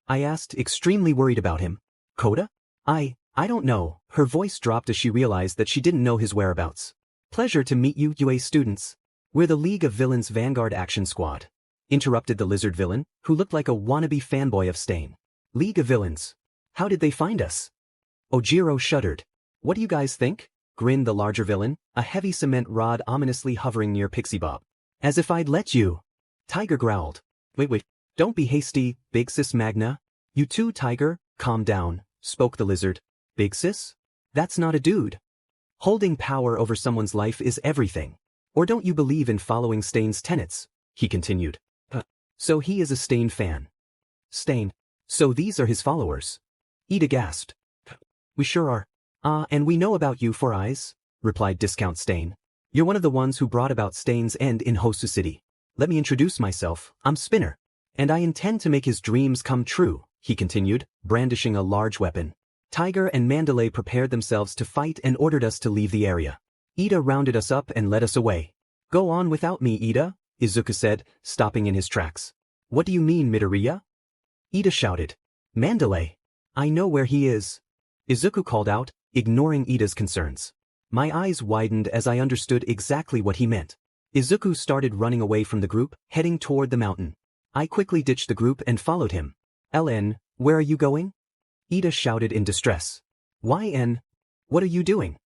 I asked, extremely worried about him. Koda? I don't know. Her voice dropped as she realized that she didn't know his whereabouts. Pleasure to meet you, UA students. We're the League of Villains Vanguard Action Squad. Interrupted the lizard villain, who looked like a wannabe fanboy of Stain. League of Villains. How did they find us? Ojiro shuddered. What do you guys think? Grinned the larger villain, a heavy cement rod ominously hovering near Pixie Bob. As if I'd let you. Tiger growled. Wait, don't be hasty, Big Sis Magna. You too, Tiger, calm down, spoke the lizard. Big Sis? That's not a dude. Holding power over someone's life is everything. Or don't you believe in following Stain's tenets? He continued. So he is a Stain fan. Stain. So these are his followers. Ida gasped. We sure are. And we know about you, Four Eyes, replied Discount Stain. You're one of the ones who brought about Stain's end in Hosu City. Let me introduce myself, I'm Spinner. And I intend to make his dreams come true, he continued, brandishing a large weapon. Tiger and Mandalay prepared themselves to fight and ordered us to leave the area. Ida rounded us up and led us away. Go on without me, Ida, Izuku said, stopping in his tracks. What do you mean, Midoriya? Ida shouted. Mandalay. I know where he is. Izuku called out, ignoring Ida's concerns. My eyes widened as I understood exactly what he meant. Izuku started running away from the group, heading toward the mountain. I quickly ditched the group and followed him. LN, where are you going? Ida shouted in distress. YN, what are you doing?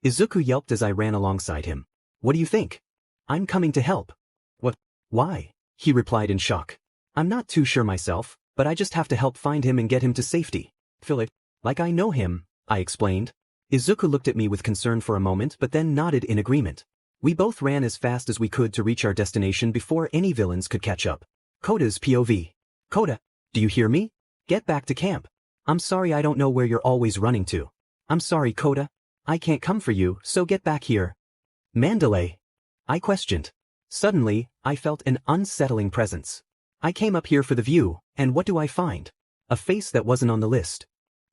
Izuku yelped as I ran alongside him. What do you think? I'm coming to help. What? Why? He replied in shock. I'm not too sure myself, but I just have to help find him and get him to safety. Philip, like I know him, I explained. Izuku looked at me with concern for a moment but then nodded in agreement. We both ran as fast as we could to reach our destination before any villains could catch up. Koda's POV. Koda, do you hear me? Get back to camp. I'm sorry I don't know where you're always running to. I'm sorry, Koda. I can't come for you, so get back here. Mandalay. I questioned. Suddenly, I felt an unsettling presence. I came up here for the view, and what do I find? A face that wasn't on the list.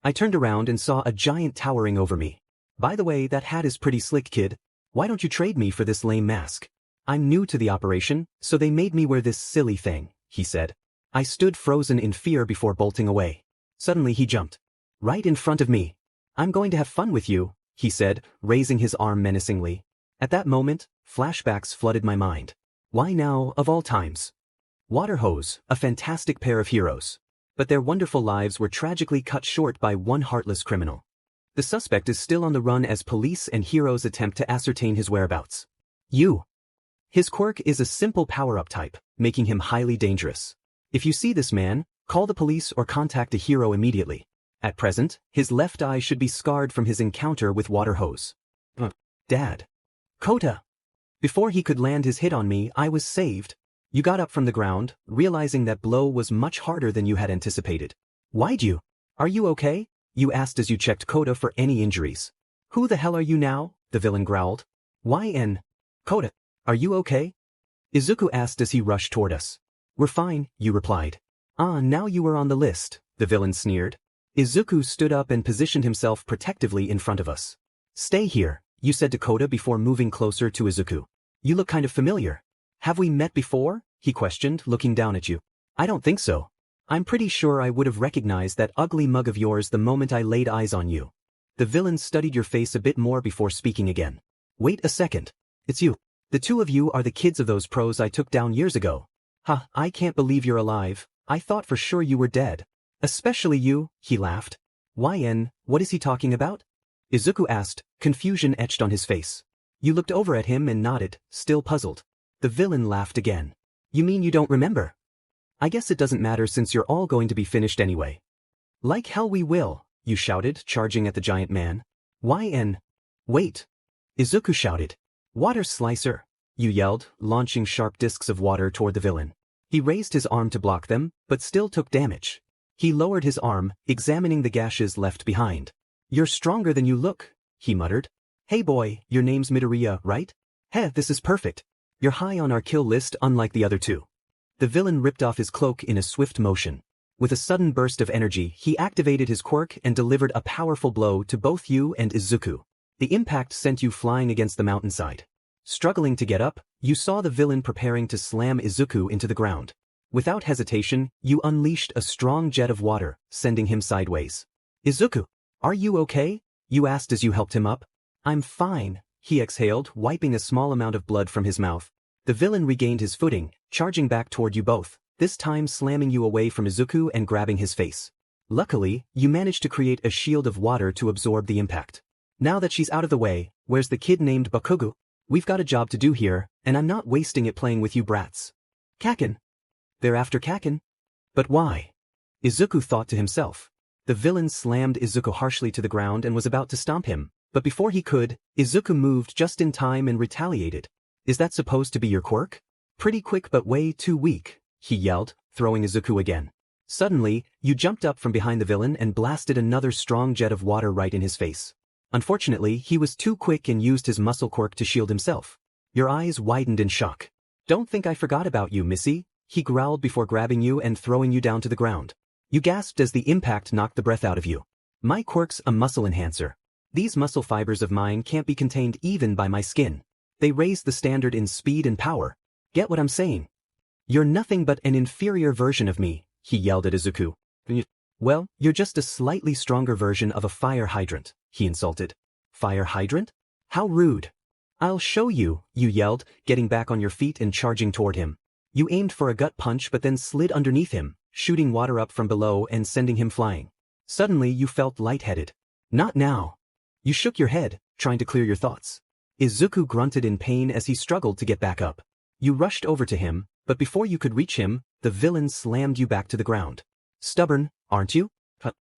I turned around and saw a giant towering over me. By the way, that hat is pretty slick, kid. Why don't you trade me for this lame mask? I'm new to the operation, so they made me wear this silly thing, he said. I stood frozen in fear before bolting away. Suddenly he jumped. Right in front of me. I'm going to have fun with you, he said, raising his arm menacingly. At that moment, flashbacks flooded my mind. Why now, of all times? Water Hose, a fantastic pair of heroes. But their wonderful lives were tragically cut short by one heartless criminal. The suspect is still on the run as police and heroes attempt to ascertain his whereabouts. His quirk is a simple power-up type, making him highly dangerous. If you see this man, call the police or contact a hero immediately. At present, his left eye should be scarred from his encounter with Water Hose. Dad. Kota. Before he could land his hit on me, I was saved. You got up from the ground, realizing that blow was much harder than you had anticipated. Why'd you? Are you okay? You asked as you checked Kota for any injuries. Who the hell are you now? The villain growled. YN. Kota, are you okay? Izuku asked as he rushed toward us. We're fine, you replied. Now you were on the list, the villain sneered. Izuku stood up and positioned himself protectively in front of us. Stay here, you said to Kota before moving closer to Izuku. You look kind of familiar. Have we met before? He questioned, looking down at you. I don't think so. I'm pretty sure I would have recognized that ugly mug of yours the moment I laid eyes on you. The villain studied your face a bit more before speaking again. Wait a second. It's you. The two of you are the kids of those pros I took down years ago. I can't believe you're alive. I thought for sure you were dead. Especially you, he laughed. YN, what is he talking about? Izuku asked, confusion etched on his face. You looked over at him and nodded, still puzzled. The villain laughed again. You mean you don't remember? I guess it doesn't matter since you're all going to be finished anyway. Like hell we will, you shouted, charging at the giant man. YN. Wait. Izuku shouted. Water Slicer, you yelled, launching sharp discs of water toward the villain. He raised his arm to block them, but still took damage. He lowered his arm, examining the gashes left behind. You're stronger than you look, he muttered. Hey boy, your name's Midoriya, right? Heh, this is perfect. You're high on our kill list unlike the other two. The villain ripped off his cloak in a swift motion. With a sudden burst of energy, he activated his quirk and delivered a powerful blow to both you and Izuku. The impact sent you flying against the mountainside. Struggling to get up, you saw the villain preparing to slam Izuku into the ground. Without hesitation, you unleashed a strong jet of water, sending him sideways. Izuku, are you okay? You asked as you helped him up. I'm fine, he exhaled, wiping a small amount of blood from his mouth. The villain regained his footing, charging back toward you both, this time slamming you away from Izuku and grabbing his face. Luckily, you managed to create a shield of water to absorb the impact. Now that she's out of the way, where's the kid named Bakugo? We've got a job to do here, and I'm not wasting it playing with you brats. Kakken. They're after Kakken. But why? Izuku thought to himself. The villain slammed Izuku harshly to the ground and was about to stomp him, but before he could, Izuku moved just in time and retaliated. Is that supposed to be your quirk? Pretty quick but way too weak, he yelled, throwing Izuku again. Suddenly, you jumped up from behind the villain and blasted another strong jet of water right in his face. Unfortunately, he was too quick and used his muscle quirk to shield himself. Your eyes widened in shock. Don't think I forgot about you, Missy, he growled before grabbing you and throwing you down to the ground. You gasped as the impact knocked the breath out of you. My quirk's a muscle enhancer. These muscle fibers of mine can't be contained even by my skin. They raise the standard in speed and power. Get what I'm saying? You're nothing but an inferior version of me, he yelled at Izuku. Well, you're just a slightly stronger version of a fire hydrant, he insulted. Fire hydrant? How rude. I'll show you, you yelled, getting back on your feet and charging toward him. You aimed for a gut punch but then slid underneath him, shooting water up from below and sending him flying. Suddenly you felt lightheaded. Not now. You shook your head, trying to clear your thoughts. Izuku grunted in pain as he struggled to get back up. You rushed over to him, but before you could reach him, the villain slammed you back to the ground. Stubborn, aren't you?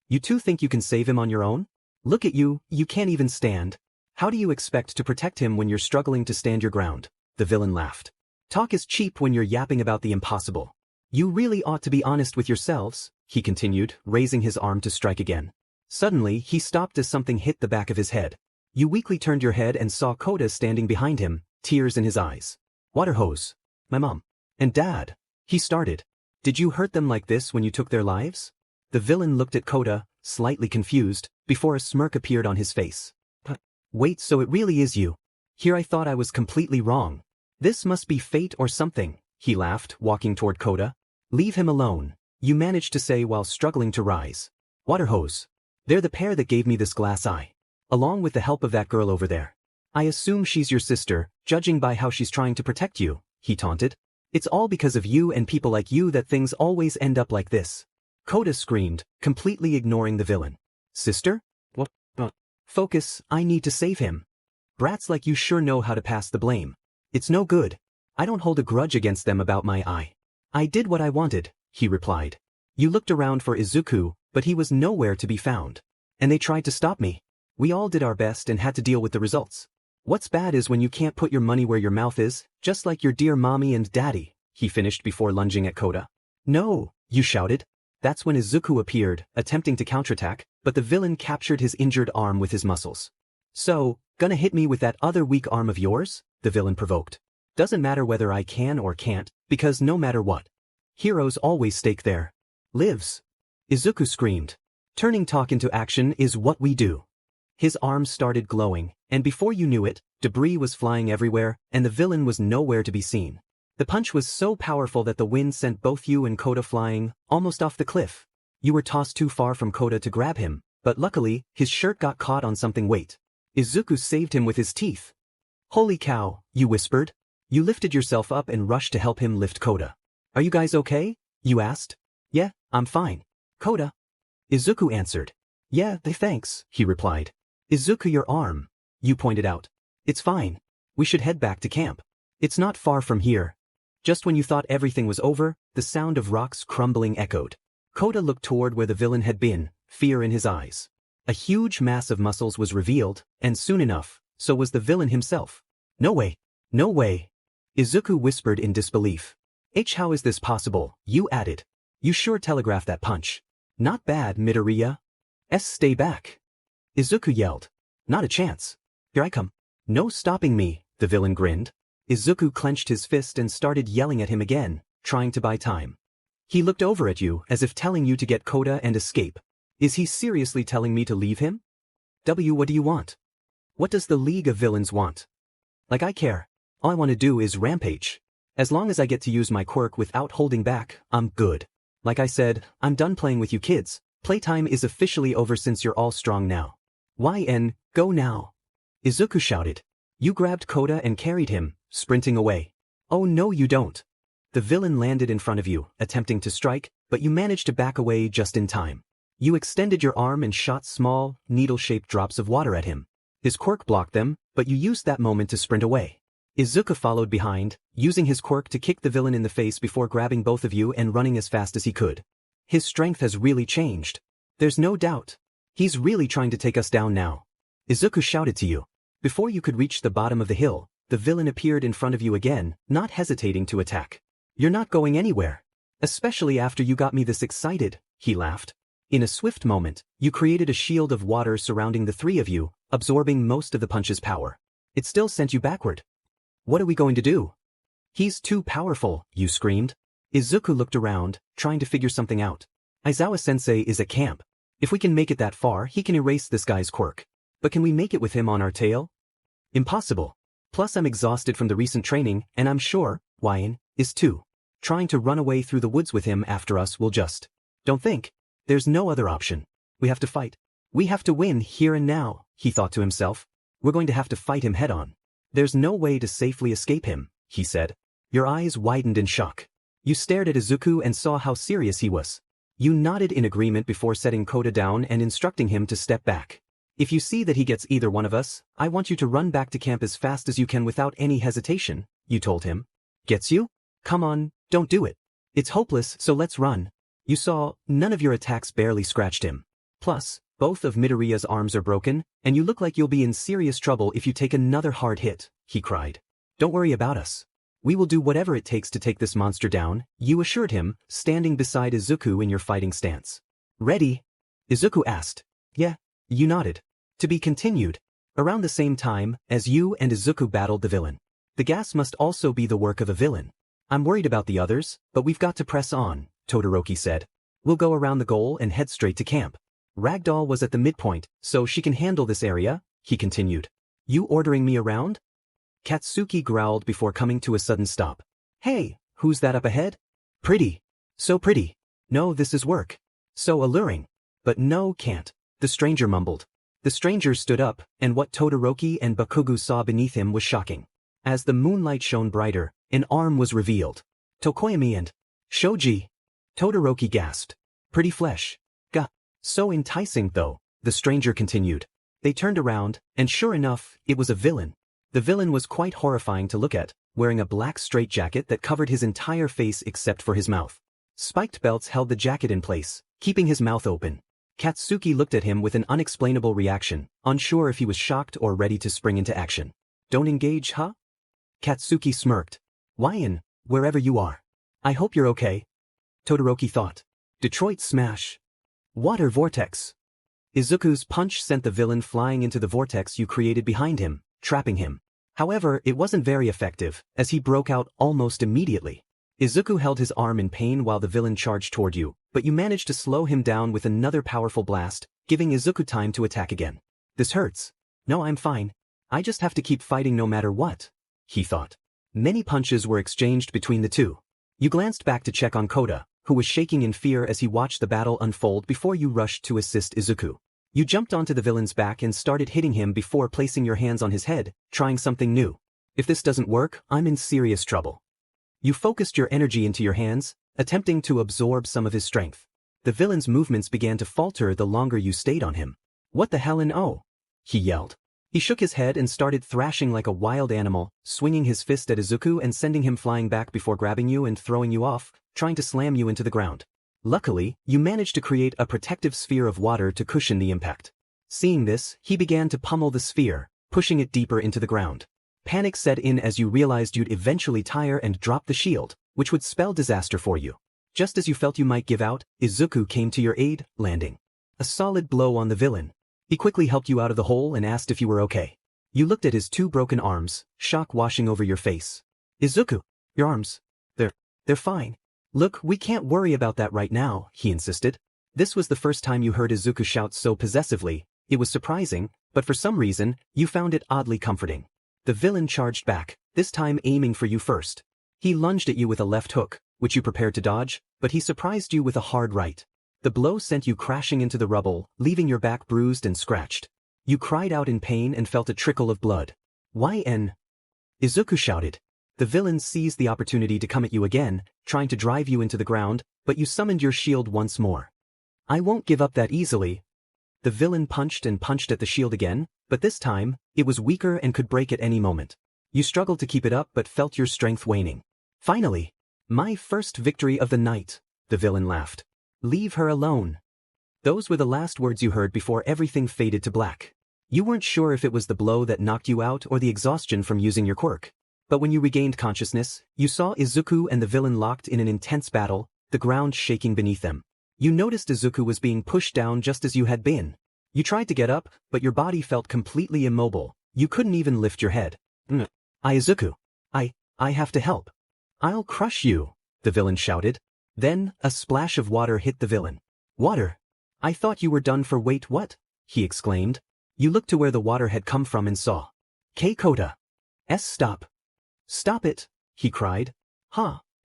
You two think you can save him on your own? Look at you, you can't even stand. How do you expect to protect him when you're struggling to stand your ground? The villain laughed. Talk is cheap when you're yapping about the impossible. You really ought to be honest with yourselves, he continued, raising his arm to strike again. Suddenly, he stopped as something hit the back of his head. You weakly turned your head and saw Kota standing behind him, tears in his eyes. Water hose. My mom. And dad. He started. Did you hurt them like this when you took their lives? The villain looked at Kota, slightly confused, before a smirk appeared on his face. Wait, so it really is you. Here I thought I was completely wrong. This must be fate or something, he laughed, walking toward Kota. Leave him alone, you managed to say while struggling to rise. Water hose. They're the pair that gave me this glass eye. Along with the help of that girl over there. I assume she's your sister, judging by how she's trying to protect you, he taunted. It's all because of you and people like you that things always end up like this. Kota screamed, completely ignoring the villain. Sister? What? Focus, I need to save him. Brats like you sure know how to pass the blame. It's no good. I don't hold a grudge against them about my eye. I did what I wanted, he replied. You looked around for Izuku, but he was nowhere to be found. And they tried to stop me. We all did our best and had to deal with the results. What's bad is when you can't put your money where your mouth is, just like your dear mommy and daddy, he finished before lunging at Kota. No, you shouted. That's when Izuku appeared, attempting to counterattack, but the villain captured his injured arm with his muscles. So, gonna hit me with that other weak arm of yours? The villain provoked. Doesn't matter whether I can or can't, because no matter what. Heroes always stake their lives. Izuku screamed. Turning talk into action is what we do. His arms started glowing, and before you knew it, debris was flying everywhere, and the villain was nowhere to be seen. The punch was so powerful that the wind sent both you and Kota flying, almost off the cliff. You were tossed too far from Kota to grab him, but luckily, his shirt got caught on something weight. Izuku saved him with his teeth. Holy cow, you whispered. You lifted yourself up and rushed to help him lift Kota. Are you guys okay? You asked. Yeah, I'm fine. Kota. Izuku answered. Yeah, thanks, he replied. Izuku, your arm. You pointed out. It's fine. We should head back to camp. It's not far from here. Just when you thought everything was over, the sound of rocks crumbling echoed. Kota looked toward where the villain had been, fear in his eyes. A huge mass of muscles was revealed, and soon enough, so was the villain himself. No way. No way. Izuku whispered in disbelief. How is this possible? You added. You sure telegraphed that punch. Not bad, Midoriya. Stay back. Izuku yelled. Not a chance. Here I come. No stopping me, the villain grinned. Izuku clenched his fist and started yelling at him again, trying to buy time. He looked over at you as if telling you to get Kota and escape. Is he seriously telling me to leave him? What do you want? What does the League of Villains want? Like I care. All I want to do is rampage. As long as I get to use my quirk without holding back, I'm good. Like I said, I'm done playing with you kids. Playtime is officially over since you're all strong now. Go now. Izuku shouted. You grabbed Kota and carried him, sprinting away. Oh no you don't. The villain landed in front of you, attempting to strike, but you managed to back away just in time. You extended your arm and shot small, needle-shaped drops of water at him. His quirk blocked them, but you used that moment to sprint away. Izuku followed behind, using his quirk to kick the villain in the face before grabbing both of you and running as fast as he could. His strength has really changed. There's no doubt. He's really trying to take us down now. Izuku shouted to you. Before you could reach the bottom of the hill, the villain appeared in front of you again, not hesitating to attack. You're not going anywhere. Especially after you got me this excited, he laughed. In a swift moment, you created a shield of water surrounding the three of you, absorbing most of the punch's power. It still sent you backward. What are we going to do? He's too powerful, you screamed. Izuku looked around, trying to figure something out. Aizawa-sensei is at camp. If we can make it that far, he can erase this guy's quirk. But can we make it with him on our tail? Impossible. Plus I'm exhausted from the recent training, and I'm sure, Wyan, is too. Trying to run away through the woods with him after us will just. Don't think. There's no other option. We have to fight. We have to win here and now, he thought to himself. We're going to have to fight him head-on. There's no way to safely escape him, he said. Your eyes widened in shock. You stared at Izuku and saw how serious he was. You nodded in agreement before setting Koda down and instructing him to step back. If you see that he gets either one of us, I want you to run back to camp as fast as you can without any hesitation, you told him. Gets you? Come on, don't do it. It's hopeless, so let's run. You saw, none of your attacks barely scratched him. Plus, both of Midoriya's arms are broken, and you look like you'll be in serious trouble if you take another hard hit, he cried. Don't worry about us. We will do whatever it takes to take this monster down, you assured him, standing beside Izuku in your fighting stance. Ready? Izuku asked. Yeah, you nodded. To be continued. Around the same time, as you and Izuku battled the villain. The gas must also be the work of a villain. I'm worried about the others, but we've got to press on, Todoroki said. We'll go around the goal and head straight to camp. Ragdoll was at the midpoint, so she can handle this area, he continued. You ordering me around? Katsuki growled before coming to a sudden stop. Hey, who's that up ahead? Pretty. So pretty. No, this is work. So alluring. But no, can't. The stranger mumbled. The stranger stood up, and what Todoroki and Bakugo saw beneath him was shocking. As the moonlight shone brighter, an arm was revealed. Tokoyami and Shoji. Todoroki gasped. Pretty flesh. Gah. So enticing though, the stranger continued. They turned around, and sure enough, it was a villain. The villain was quite horrifying to look at, wearing a black straitjacket that covered his entire face except for his mouth. Spiked belts held the jacket in place, keeping his mouth open. Katsuki looked at him with an unexplainable reaction, unsure if he was shocked or ready to spring into action. Don't engage, huh? Katsuki smirked. Wyan, wherever you are. I hope you're okay. Todoroki thought. Detroit smash. Water vortex. Izuku's punch sent the villain flying into the vortex you created behind him, trapping him. However, it wasn't very effective, as he broke out almost immediately. Izuku held his arm in pain while the villain charged toward you, but you managed to slow him down with another powerful blast, giving Izuku time to attack again. This hurts. No, I'm fine. I just have to keep fighting no matter what, he thought. Many punches were exchanged between the two. You glanced back to check on Koda, who was shaking in fear as he watched the battle unfold before you rushed to assist Izuku. You jumped onto the villain's back and started hitting him before placing your hands on his head, trying something new. If this doesn't work, I'm in serious trouble. You focused your energy into your hands, attempting to absorb some of his strength. The villain's movements began to falter the longer you stayed on him. What the hell he yelled. He shook his head and started thrashing like a wild animal, swinging his fist at Izuku and sending him flying back before grabbing you and throwing you off, trying to slam you into the ground. Luckily, you managed to create a protective sphere of water to cushion the impact. Seeing this, he began to pummel the sphere, pushing it deeper into the ground. Panic set in as you realized you'd eventually tire and drop the shield, which would spell disaster for you. Just as you felt you might give out, Izuku came to your aid, landing a solid blow on the villain. He quickly helped you out of the hole and asked if you were okay. You looked at his two broken arms, shock washing over your face. Izuku, your arms. They're fine. Look, we can't worry about that right now, he insisted. This was the first time you heard Izuku shout so possessively. It was surprising, but for some reason, you found it oddly comforting. The villain charged back, this time aiming for you first. He lunged at you with a left hook, which you prepared to dodge, but he surprised you with a hard right. The blow sent you crashing into the rubble, leaving your back bruised and scratched. You cried out in pain and felt a trickle of blood. YN! Izuku shouted. The villain seized the opportunity to come at you again, trying to drive you into the ground, but you summoned your shield once more. I won't give up that easily. The villain punched and punched at the shield again, but this time, it was weaker and could break at any moment. You struggled to keep it up but felt your strength waning. Finally! My first victory of the night, the villain laughed. Leave her alone. Those were the last words you heard before everything faded to black. You weren't sure if it was the blow that knocked you out or the exhaustion from using your quirk. But when you regained consciousness, you saw Izuku and the villain locked in an intense battle, the ground shaking beneath them. You noticed Izuku was being pushed down just as you had been. You tried to get up, but your body felt completely immobile. You couldn't even lift your head. Izuku. I have to help. I'll crush you, the villain shouted. Then, a splash of water hit the villain. Water? I thought you were done for. Wait, what? He exclaimed. You looked to where the water had come from and saw. Kota. Stop. Stop it, he cried.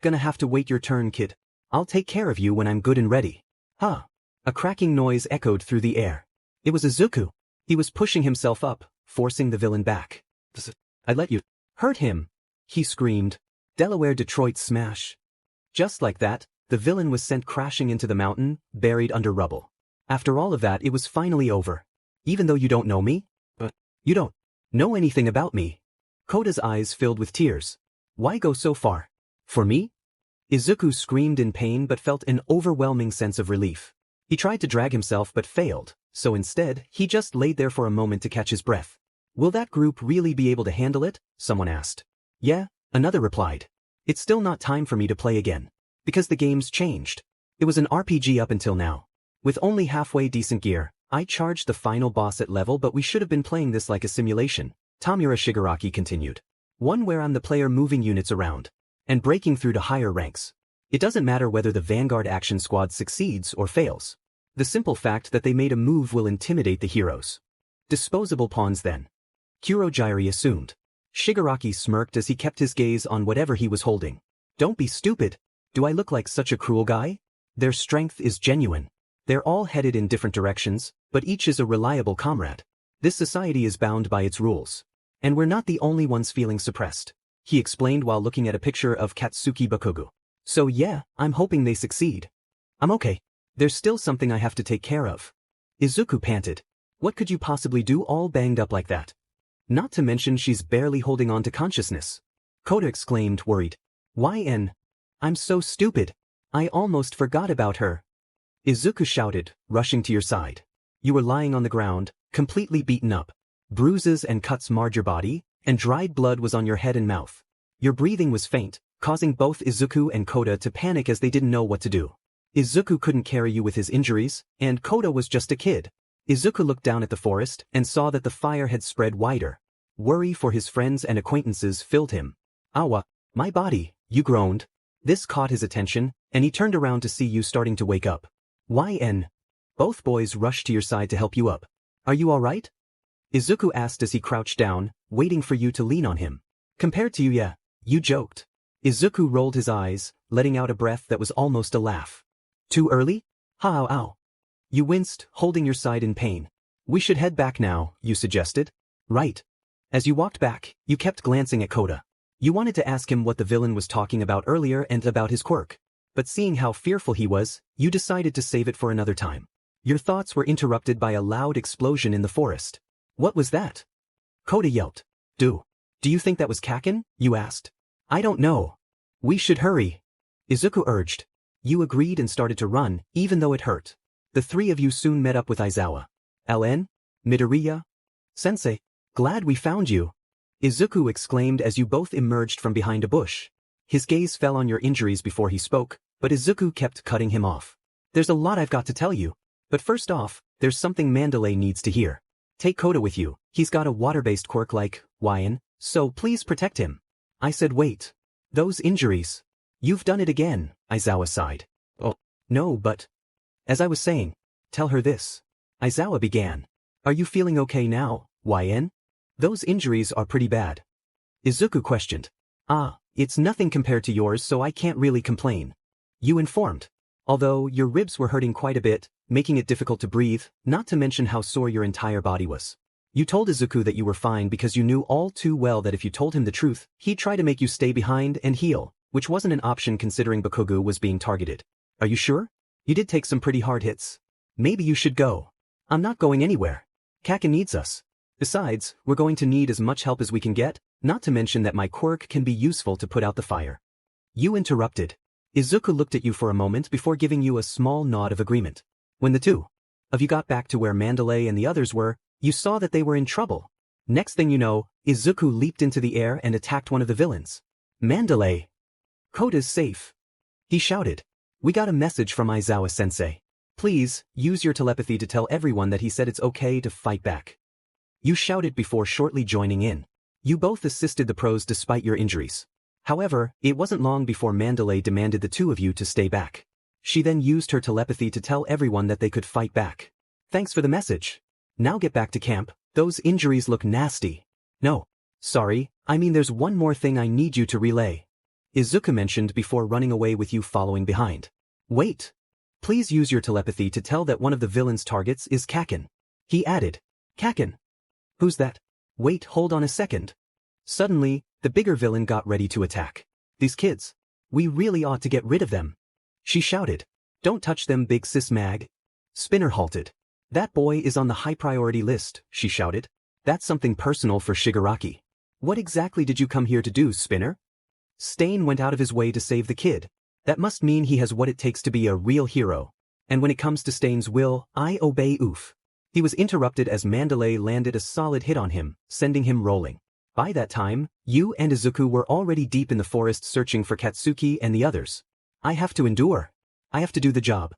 Gonna have to wait your turn, kid. I'll take care of you when I'm good and ready. A cracking noise echoed through the air. It was Izuku. He was pushing himself up, forcing the villain back. I let you hurt him, he screamed. Delaware Detroit smash. Just like that, the villain was sent crashing into the mountain, buried under rubble. After all of that, it was finally over. Even though you don't know me? But you don't know anything about me. Kota's eyes filled with tears. Why go so far? For me? Izuku screamed in pain but felt an overwhelming sense of relief. He tried to drag himself but failed, so instead, he just laid there for a moment to catch his breath. Will that group really be able to handle it? Someone asked. Yeah, another replied. It's still not time for me to play again. Because the game's changed. It was an RPG up until now. With only halfway decent gear, I charged the final boss at level, but we should have been playing this like a simulation, Tamura Shigaraki continued. One where I'm the player moving units around and breaking through to higher ranks. It doesn't matter whether the Vanguard Action Squad succeeds or fails. The simple fact that they made a move will intimidate the heroes. Disposable pawns then. Kurojiri assumed. Shigaraki smirked as he kept his gaze on whatever he was holding. Don't be stupid. Do I look like such a cruel guy? Their strength is genuine. They're all headed in different directions, but each is a reliable comrade. This society is bound by its rules. And we're not the only ones feeling suppressed, he explained while looking at a picture of Katsuki Bakugo. So yeah, I'm hoping they succeed. I'm okay. There's still something I have to take care of. Izuku panted. What could you possibly do all banged up like that? Not to mention she's barely holding on to consciousness. Kota exclaimed, worried. I'm so stupid. I almost forgot about her. Izuku shouted, rushing to your side. You were lying on the ground, completely beaten up. Bruises and cuts marred your body, and dried blood was on your head and mouth. Your breathing was faint, causing both Izuku and Kota to panic as they didn't know what to do. Izuku couldn't carry you with his injuries, and Kota was just a kid. Izuku looked down at the forest and saw that the fire had spread wider. Worry for his friends and acquaintances filled him. Awa, my body, you groaned. This caught his attention, and he turned around to see you starting to wake up. Both boys rushed to your side to help you up. Are you all right? Izuku asked as he crouched down, waiting for you to lean on him. Compared to you, yeah, you joked. Izuku rolled his eyes, letting out a breath that was almost a laugh. Too early? Ow. You winced, holding your side in pain. We should head back now, you suggested. Right. As you walked back, you kept glancing at Kota. You wanted to ask him what the villain was talking about earlier and about his quirk. But seeing how fearful he was, you decided to save it for another time. Your thoughts were interrupted by a loud explosion in the forest. What was that? Kota yelped. Do you think that was Kaken? You asked. I don't know. We should hurry. Izuku urged. You agreed and started to run, even though it hurt. The three of you soon met up with Aizawa. LN? Midoriya? Sensei? Glad we found you. Izuku exclaimed as you both emerged from behind a bush. His gaze fell on your injuries before he spoke, but Izuku kept cutting him off. There's a lot I've got to tell you. But first off, there's something Mandalay needs to hear. Take Kota with you. He's got a water-based quirk like Wyan, so please protect him. I said wait. Those injuries. You've done it again, Aizawa sighed. Oh, no, but... As I was saying, tell her this. Aizawa began. Are you feeling okay now, Wyan? Those injuries are pretty bad. Izuku questioned. It's nothing compared to yours, so I can't really complain. You informed. Although your ribs were hurting quite a bit, making it difficult to breathe, not to mention how sore your entire body was. You told Izuku that you were fine because you knew all too well that if you told him the truth, he'd try to make you stay behind and heal, which wasn't an option considering Bakugo was being targeted. Are you sure? You did take some pretty hard hits. Maybe you should go. I'm not going anywhere. Kaken needs us. Besides, we're going to need as much help as we can get, not to mention that my quirk can be useful to put out the fire. You interrupted. Izuku looked at you for a moment before giving you a small nod of agreement. When the two of you got back to where Mandalay and the others were, you saw that they were in trouble. Next thing you know, Izuku leaped into the air and attacked one of the villains. Mandalay! Kota's safe. He shouted. We got a message from Aizawa-sensei. Please, use your telepathy to tell everyone that he said it's okay to fight back. You shouted before shortly joining in. You both assisted the pros despite your injuries. However, it wasn't long before Mandalay demanded the two of you to stay back. She then used her telepathy to tell everyone that they could fight back. Thanks for the message. Now get back to camp, those injuries look nasty. No. Sorry, I mean there's one more thing I need you to relay. Izuku mentioned before running away with you following behind. Wait. Please use your telepathy to tell that one of the villain's targets is Kakken. He added. Kakken? Who's that? Wait, hold on a second. Suddenly, the bigger villain got ready to attack. These kids. We really ought to get rid of them. She shouted. Don't touch them, big sis mag. Spinner halted. That boy is on the high priority list, she shouted. That's something personal for Shigaraki. What exactly did you come here to do, Spinner? Stain went out of his way to save the kid. That must mean he has what it takes to be a real hero. And when it comes to Stain's will, I obey oof. He was interrupted as Mandalay landed a solid hit on him, sending him rolling. By that time, you and Izuku were already deep in the forest searching for Katsuki and the others. I have to endure. I have to do the job.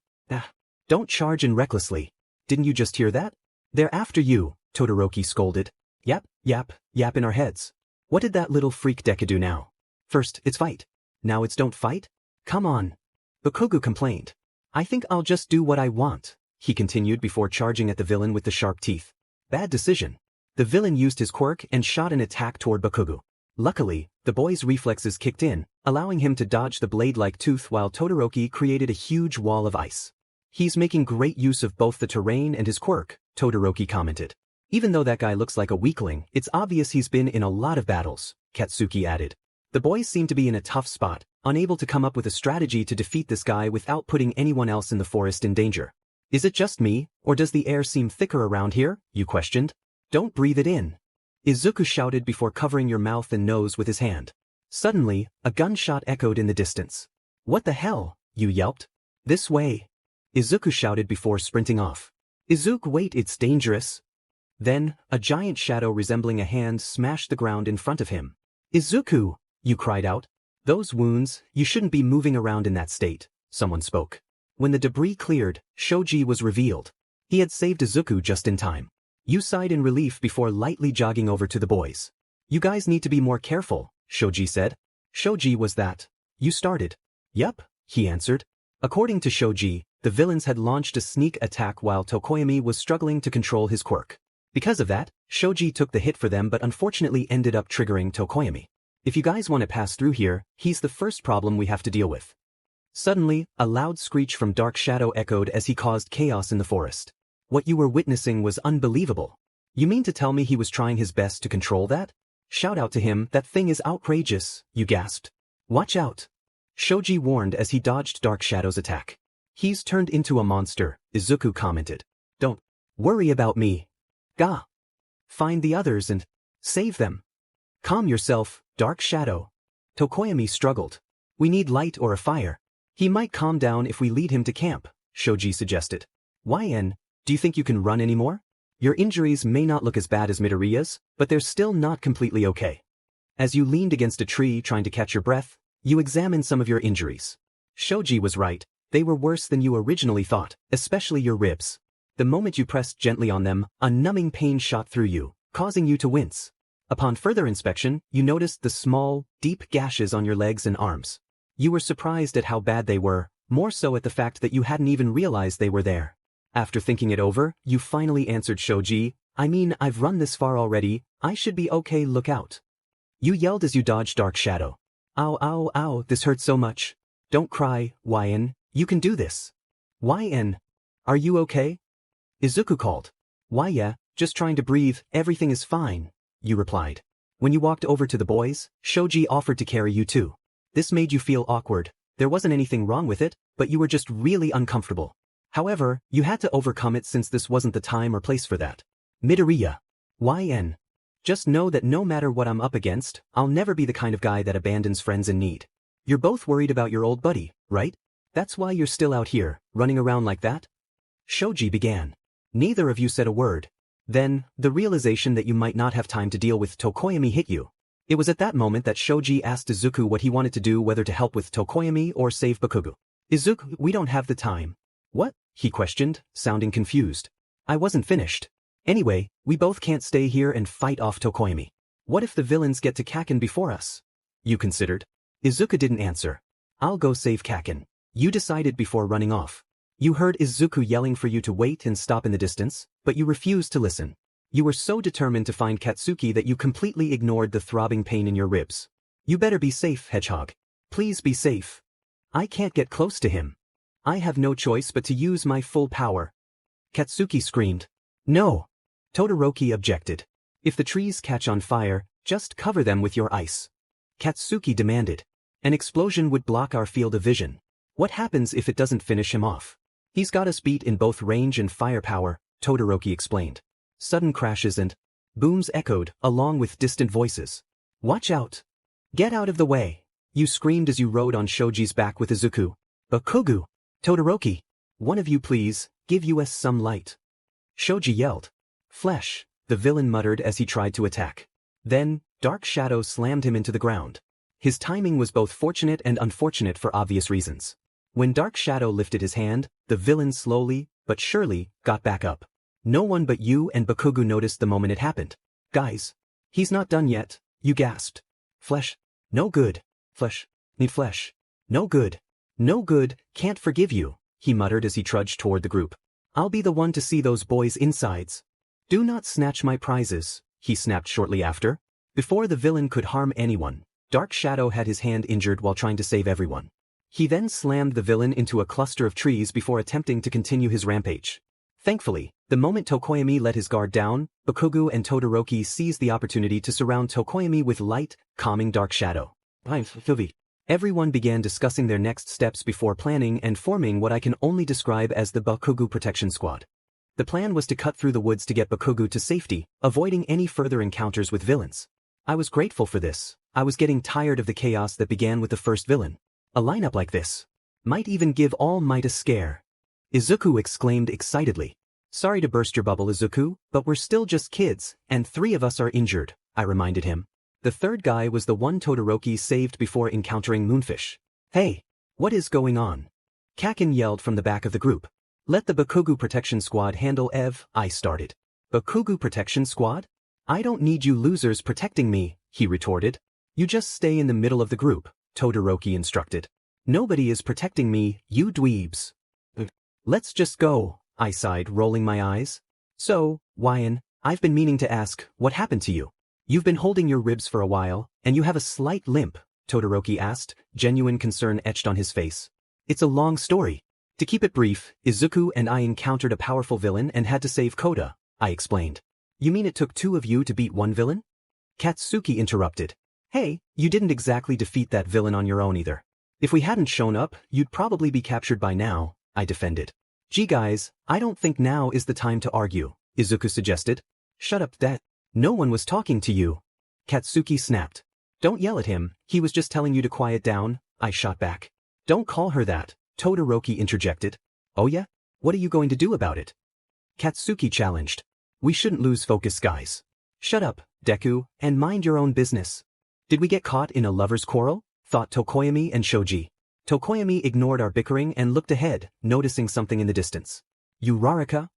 Don't charge in recklessly. Didn't you just hear that? They're after you, Todoroki scolded. Yap, yap, yap in our heads. What did that little freak Deku do now? First, it's fight. Now it's don't fight? Come on. Bakugo complained. I think I'll just do what I want, he continued before charging at the villain with the sharp teeth. Bad decision. The villain used his quirk and shot an attack toward Bakugo. Luckily, the boy's reflexes kicked in, allowing him to dodge the blade-like tooth while Todoroki created a huge wall of ice. He's making great use of both the terrain and his quirk, Todoroki commented. Even though that guy looks like a weakling, it's obvious he's been in a lot of battles, Katsuki added. The boys seem to be in a tough spot, unable to come up with a strategy to defeat this guy without putting anyone else in the forest in danger. Is it just me, or does the air seem thicker around here? You questioned. Don't breathe it in. Izuku shouted before covering your mouth and nose with his hand. Suddenly, a gunshot echoed in the distance. What the hell? You yelped. This way. Izuku shouted before sprinting off. Izuku, wait, it's dangerous. Then, a giant shadow resembling a hand smashed the ground in front of him. Izuku, you cried out. Those wounds, you shouldn't be moving around in that state, someone spoke. When the debris cleared, Shoji was revealed. He had saved Izuku just in time. You sighed in relief before lightly jogging over to the boys. You guys need to be more careful, Shoji said. Shoji, was that? You started. Yup, he answered. According to Shoji, the villains had launched a sneak attack while Tokoyami was struggling to control his quirk. Because of that, Shoji took the hit for them but unfortunately ended up triggering Tokoyami. If you guys want to pass through here, he's the first problem we have to deal with. Suddenly, a loud screech from Dark Shadow echoed as he caused chaos in the forest. What you were witnessing was unbelievable. You mean to tell me he was trying his best to control that? Shout out to him, that thing is outrageous, you gasped. Watch out. Shoji warned as he dodged Dark Shadow's attack. He's turned into a monster, Izuku commented. Don't worry about me. Ga. Find the others and save them. Calm yourself, Dark Shadow. Tokoyami struggled. We need light or a fire. He might calm down if we lead him to camp, Shoji suggested. YN, do you think you can run anymore? Your injuries may not look as bad as Midoriya's, but they're still not completely okay. As you leaned against a tree trying to catch your breath, you examined some of your injuries. Shoji was right, they were worse than you originally thought, especially your ribs. The moment you pressed gently on them, a numbing pain shot through you, causing you to wince. Upon further inspection, you noticed the small, deep gashes on your legs and arms. You were surprised at how bad they were, more so at the fact that you hadn't even realized they were there. After thinking it over, you finally answered Shoji, I mean, I've run this far already, I should be okay, look out. You yelled as you dodged Dark Shadow. Ow, ow, ow, this hurts so much. Don't cry, YN, you can do this. YN, are you okay? Izuku called. Why yeah, just trying to breathe, everything is fine, you replied. When you walked over to the boys, Shoji offered to carry you too. This made you feel awkward, there wasn't anything wrong with it, but you were just really uncomfortable. However, you had to overcome it since this wasn't the time or place for that. Midoriya. YN. Just know that no matter what I'm up against, I'll never be the kind of guy that abandons friends in need. You're both worried about your old buddy, right? That's why you're still out here, running around like that? Shoji began. Neither of you said a word. Then, the realization that you might not have time to deal with Tokoyami hit you. It was at that moment that Shoji asked Izuku what he wanted to do, whether to help with Tokoyami or save Bakugo. Izuku, we don't have the time. What? he questioned, sounding confused. I wasn't finished. Anyway, we both can't stay here and fight off Tokoyami. What if the villains get to Kaken before us? You considered? Izuku didn't answer. I'll go save Kaken. You decided before running off. You heard Izuku yelling for you to wait and stop in the distance, but you refused to listen. You were so determined to find Katsuki that you completely ignored the throbbing pain in your ribs. You better be safe, Hedgehog. Please be safe. I can't get close to him. I have no choice but to use my full power. Katsuki screamed. No. Todoroki objected. If the trees catch on fire, just cover them with your ice. Katsuki demanded. An explosion would block our field of vision. What happens if it doesn't finish him off? He's got us beat in both range and firepower, Todoroki explained. Sudden crashes and booms echoed, along with distant voices. Watch out. Get out of the way. You screamed as you rode on Shoji's back with Izuku. Bakugo. Todoroki. One of you please, give us some light. Shoji yelled. Flesh, the villain muttered as he tried to attack. Then, Dark Shadow slammed him into the ground. His timing was both fortunate and unfortunate for obvious reasons. When Dark Shadow lifted his hand, the villain slowly, but surely, got back up. No one but you and Bakugo noticed the moment it happened. Guys. He's not done yet, you gasped. Flesh. No good. Flesh. Need flesh. No good. No good, can't forgive you, he muttered as he trudged toward the group. I'll be the one to see those boys' insides. Do not snatch my prizes, he snapped shortly after. Before the villain could harm anyone, Dark Shadow had his hand injured while trying to save everyone. He then slammed the villain into a cluster of trees before attempting to continue his rampage. Thankfully, the moment Tokoyami let his guard down, Bakugo and Todoroki seized the opportunity to surround Tokoyami with light, calming Dark Shadow. Everyone began discussing their next steps before planning and forming what I can only describe as the Bakugo Protection Squad. The plan was to cut through the woods to get Bakugo to safety, avoiding any further encounters with villains. I was grateful for this. I was getting tired of the chaos that began with the first villain. A lineup like this might even give All Might a scare. Izuku exclaimed excitedly. Sorry to burst your bubble, Izuku, but we're still just kids, and 3 of us are injured, I reminded him. The third guy was the one Todoroki saved before encountering Moonfish. Hey, what is going on? Kaken yelled from the back of the group. Let the Bakugo Protection Squad handle I started. Bakugo Protection Squad? I don't need you losers protecting me, he retorted. You just stay in the middle of the group, Todoroki instructed. Nobody is protecting me, you dweebs. Let's just go, I sighed, rolling my eyes. So, Wyan, I've been meaning to ask, what happened to you? You've been holding your ribs for a while, and you have a slight limp, Todoroki asked, genuine concern etched on his face. It's a long story. To keep it brief, Izuku and I encountered a powerful villain and had to save Koda, I explained. You mean it took 2 of you to beat one villain? Katsuki interrupted. Hey, you didn't exactly defeat that villain on your own either. If we hadn't shown up, you'd probably be captured by now, I defended. Gee guys, I don't think now is the time to argue, Izuku suggested. Shut up, that. No one was talking to you. Katsuki snapped. Don't yell at him, he was just telling you to quiet down, I shot back. Don't call her that, Todoroki interjected. Oh yeah? What are you going to do about it? Katsuki challenged. We shouldn't lose focus, guys. Shut up, Deku, and mind your own business. Did we get caught in a lover's quarrel? Thought Tokoyami and Shoji. Tokoyami ignored our bickering and looked ahead, noticing something in the distance. Uraraka?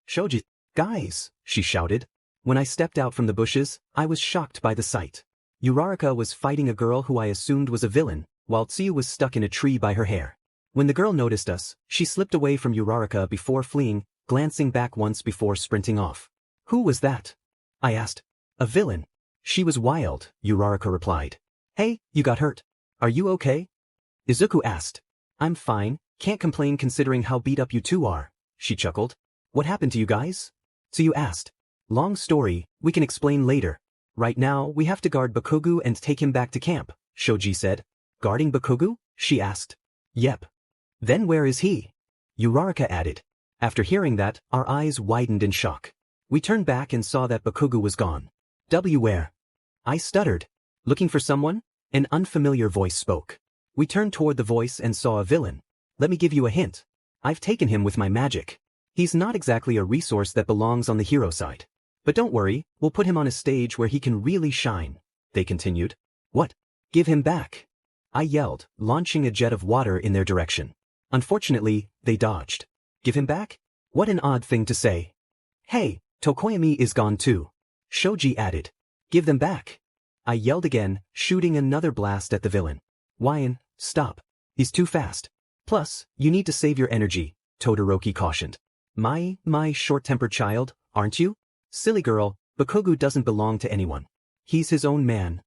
Shoji. Guys, she shouted. When I stepped out from the bushes, I was shocked by the sight. Uraraka was fighting a girl who I assumed was a villain, while Tsuyu was stuck in a tree by her hair. When the girl noticed us, she slipped away from Uraraka before fleeing, glancing back once before sprinting off. Who was that? I asked. A villain. She was wild, Uraraka replied. Hey, you got hurt. Are you okay? Izuku asked. I'm fine, can't complain considering how beat up you 2 are, she chuckled. What happened to you guys? Tsuyu asked. Long story, we can explain later. Right now, we have to guard Bakugo and take him back to camp, Shoji said. Guarding Bakugo? She asked. Yep. Then where is he? Uraraka added. After hearing that, our eyes widened in shock. We turned back and saw that Bakugo was gone. Where? I stuttered. Looking for someone? An unfamiliar voice spoke. We turned toward the voice and saw a villain. Let me give you a hint. I've taken him with my magic. He's not exactly a resource that belongs on the hero side. But don't worry, we'll put him on a stage where he can really shine, they continued. What? Give him back. I yelled, launching a jet of water in their direction. Unfortunately, they dodged. Give him back? What an odd thing to say. Hey, Tokoyami is gone too. Shoji added. Give them back. I yelled again, shooting another blast at the villain. Wyan, stop. He's too fast. Plus, you need to save your energy, Todoroki cautioned. My short-tempered child, aren't you? Silly girl, Bakugo doesn't belong to anyone. He's his own man.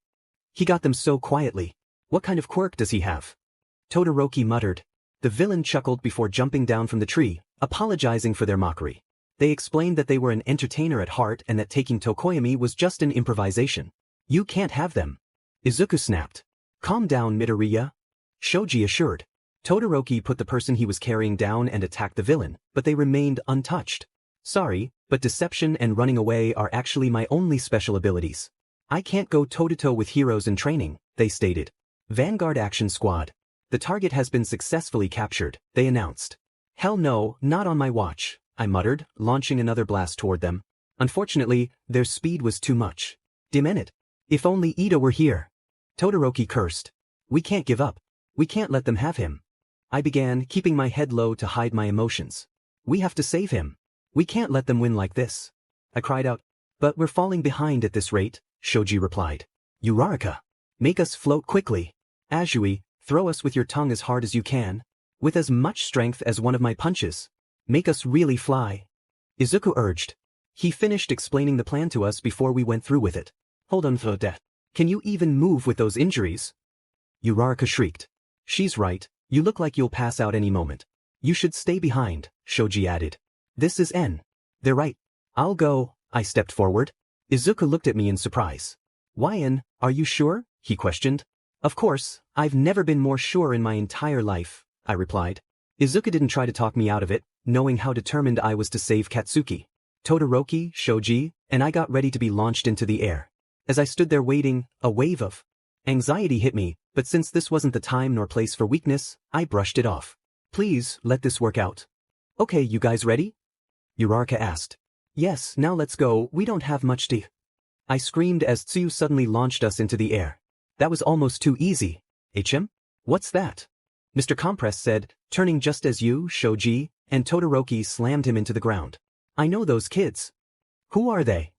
He got them so quietly. What kind of quirk does he have? Todoroki muttered. The villain chuckled before jumping down from the tree, apologizing for their mockery. They explained that they were an entertainer at heart and that taking Tokoyami was just an improvisation. You can't have them. Izuku snapped. Calm down, Midoriya. Shoji assured. Todoroki put the person he was carrying down and attacked the villain, but they remained untouched. Sorry, but deception and running away are actually my only special abilities. I can't go toe-to-toe with heroes in training, they stated. Vanguard Action Squad. The target has been successfully captured, they announced. Hell no, not on my watch, I muttered, launching another blast toward them. Unfortunately, their speed was too much. Damn it. If only Ida were here. Todoroki cursed. We can't give up. We can't let them have him. I began, keeping my head low to hide my emotions. We have to save him. We can't let them win like this. I cried out. But we're falling behind at this rate, Shoji replied. Uraraka. Make us float quickly. Azui, throw us with your tongue as hard as you can. With as much strength as one of my punches. Make us really fly. Izuku urged. He finished explaining the plan to us before we went through with it. Hold on for death. Can you even move with those injuries? Uraraka shrieked. She's right, you look like you'll pass out any moment. You should stay behind, Shoji added. This is N. They're right. I'll go, I stepped forward. Izuku looked at me in surprise. Wyan, are you sure? He questioned. Of course, I've never been more sure in my entire life, I replied. Izuku didn't try to talk me out of it, knowing how determined I was to save Katsuki. Todoroki, Shoji, and I got ready to be launched into the air. As I stood there waiting, a wave of anxiety hit me, but since this wasn't the time nor place for weakness, I brushed it off. Please, let this work out. Okay, you guys ready? Uraraka asked. Yes, now let's go, we don't have much to. I screamed as Tsuyu suddenly launched us into the air. That was almost too easy. HM? What's that? Mr. Compress said, turning just as you, Shoji, and Todoroki slammed him into the ground. I know those kids. Who are they?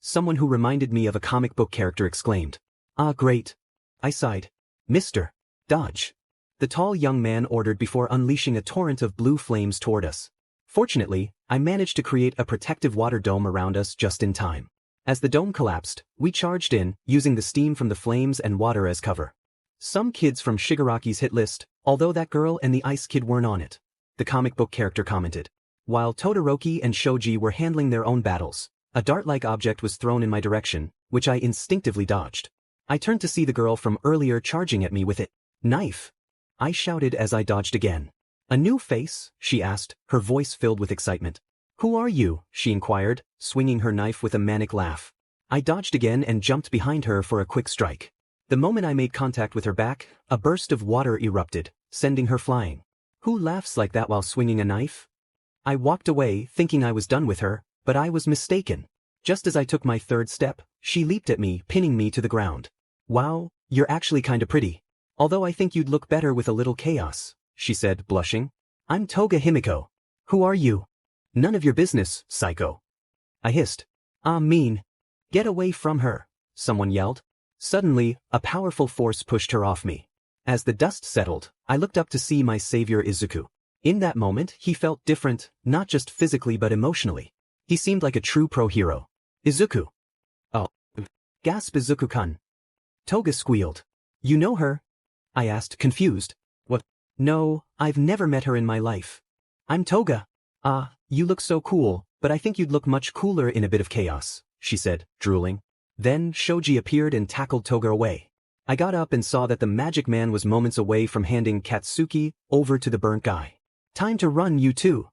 Someone who reminded me of a comic book character exclaimed. Ah, great. I sighed. Mr. Dodge. The tall young man ordered before unleashing a torrent of blue flames toward us. Fortunately, I managed to create a protective water dome around us just in time. As the dome collapsed, we charged in, using the steam from the flames and water as cover. Some kids from Shigaraki's hit list, although that girl and the ice kid weren't on it, the comic book character commented. While Todoroki and Shoji were handling their own battles, a dart-like object was thrown in my direction, which I instinctively dodged. I turned to see the girl from earlier charging at me with it. Knife! I shouted as I dodged again. A new face? She asked, her voice filled with excitement. Who are you? She inquired, swinging her knife with a manic laugh. I dodged again and jumped behind her for a quick strike. The moment I made contact with her back, a burst of water erupted, sending her flying. Who laughs like that while swinging a knife? I walked away, thinking I was done with her, but I was mistaken. Just as I took my third step, she leaped at me, pinning me to the ground. Wow, you're actually kinda pretty. Although I think you'd look better with a little chaos, she said, blushing. I'm Toga Himiko. Who are you? None of your business, psycho. I hissed. Ah, mean. Get away from her, someone yelled. Suddenly, a powerful force pushed her off me. As the dust settled, I looked up to see my savior Izuku. In that moment, he felt different, not just physically but emotionally. He seemed like a true pro-hero. Izuku. Oh. Gasped Izuku-kun. Toga squealed. You know her? I asked, confused. What? No, I've never met her in my life. I'm Toga. Ah, you look so cool, but I think you'd look much cooler in a bit of chaos, she said, drooling. Then Shoji appeared and tackled Toga away. I got up and saw that the magic man was moments away from handing Katsuki over to the burnt guy. Time to run, you two,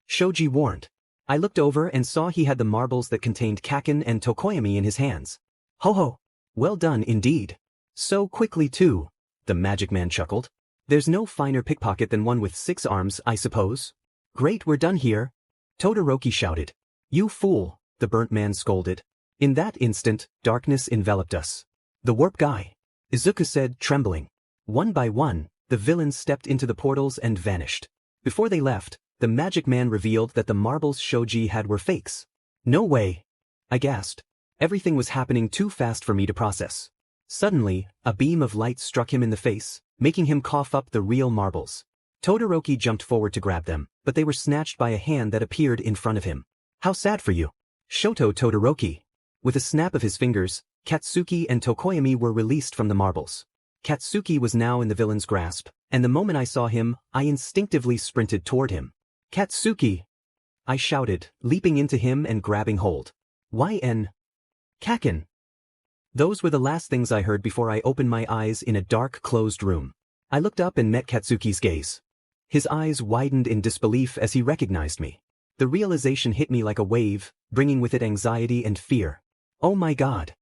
Shoji warned. I looked over and saw he had the marbles that contained Kaken and Tokoyami in his hands. Ho ho! Well done indeed. So quickly too, the magic man chuckled. There's no finer pickpocket than one with 6 arms, I suppose. Great, we're done here, Todoroki shouted. You fool, the burnt man scolded. In that instant, darkness enveloped us. The warp guy, Izuku said, trembling. One by one, the villains stepped into the portals and vanished. Before they left, the magic man revealed that the marbles Shoji had were fakes. No way. I gasped. Everything was happening too fast for me to process. Suddenly, a beam of light struck him in the face, making him cough up the real marbles. Todoroki jumped forward to grab them, but they were snatched by a hand that appeared in front of him. How sad for you. Shoto Todoroki. With a snap of his fingers, Katsuki and Tokoyami were released from the marbles. Katsuki was now in the villain's grasp, and the moment I saw him, I instinctively sprinted toward him. Katsuki! I shouted, leaping into him and grabbing hold. YN. Kakken. Those were the last things I heard before I opened my eyes in a dark, closed room. I looked up and met Katsuki's gaze. His eyes widened in disbelief as he recognized me. The realization hit me like a wave, bringing with it anxiety and fear. Oh my God.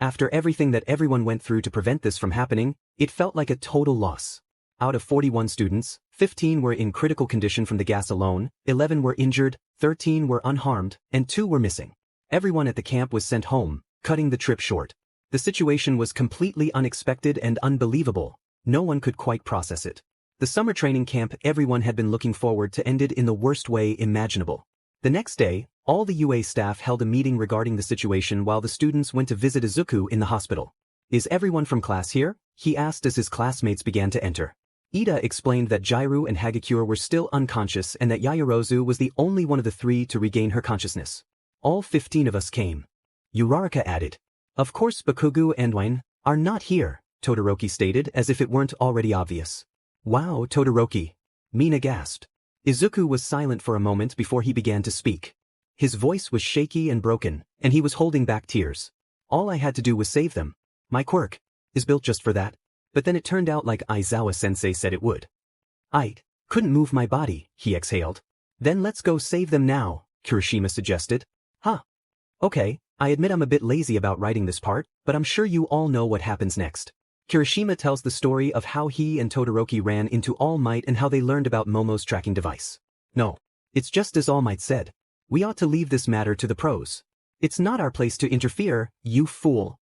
After everything that everyone went through to prevent this from happening, it felt like a total loss. Out of 41 students, 15 were in critical condition from the gas alone, 11 were injured, 13 were unharmed, and 2 were missing. Everyone at the camp was sent home, cutting the trip short. The situation was completely unexpected and unbelievable. No one could quite process it. The summer training camp everyone had been looking forward to ended in the worst way imaginable. The next day, all the UA staff held a meeting regarding the situation while the students went to visit Izuku in the hospital. Is everyone from class here? He asked as his classmates began to enter. Ida explained that Jairu and Hagakure were still unconscious and that Yaoyorozu was the only one of the 3 to regain her consciousness. All 15 of us came. Uraraka added. Of course Bakugo and UA are not here, Todoroki stated as if it weren't already obvious. Wow, Todoroki. Mina gasped. Izuku was silent for a moment before he began to speak. His voice was shaky and broken, and he was holding back tears. All I had to do was save them. My quirk is built just for that. But then it turned out like Aizawa-sensei said it would. I couldn't move my body, he exhaled. Then let's go save them now, Kirishima suggested. Huh. Okay, I admit I'm a bit lazy about writing this part, but I'm sure you all know what happens next. Kirishima tells the story of how he and Todoroki ran into All Might and how they learned about Momo's tracking device. No. It's just as All Might said. We ought to leave this matter to the pros. It's not our place to interfere, you fool.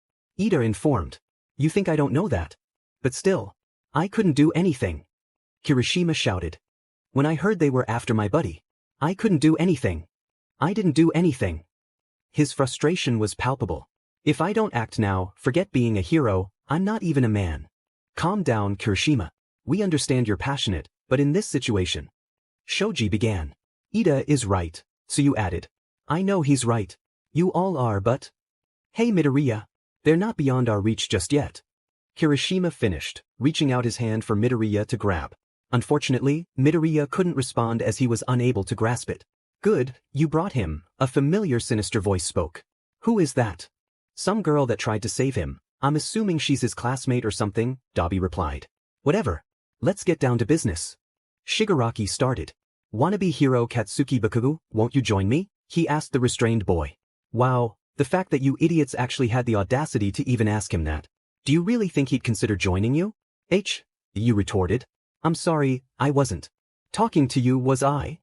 Ida informed. You think I don't know that? But still, I couldn't do anything. Kirishima shouted. When I heard they were after my buddy, I couldn't do anything. I didn't do anything. His frustration was palpable. If I don't act now, forget being a hero, I'm not even a man. Calm down, Kirishima. We understand you're passionate, but in this situation. Shoji began. Ida is right, so you added. I know he's right. You all are, but... Hey Midoriya. They're not beyond our reach just yet. Kirishima finished, reaching out his hand for Midoriya to grab. Unfortunately, Midoriya couldn't respond as he was unable to grasp it. Good, you brought him, a familiar sinister voice spoke. Who is that? Some girl that tried to save him. I'm assuming she's his classmate or something, Dabi replied. Whatever. Let's get down to business. Shigaraki started. Wannabe hero Katsuki Bakugo, won't you join me? He asked the restrained boy. Wow, the fact that you idiots actually had the audacity to even ask him that. Do you really think he'd consider joining you? You retorted. I'm sorry, I wasn't. Talking to you was I.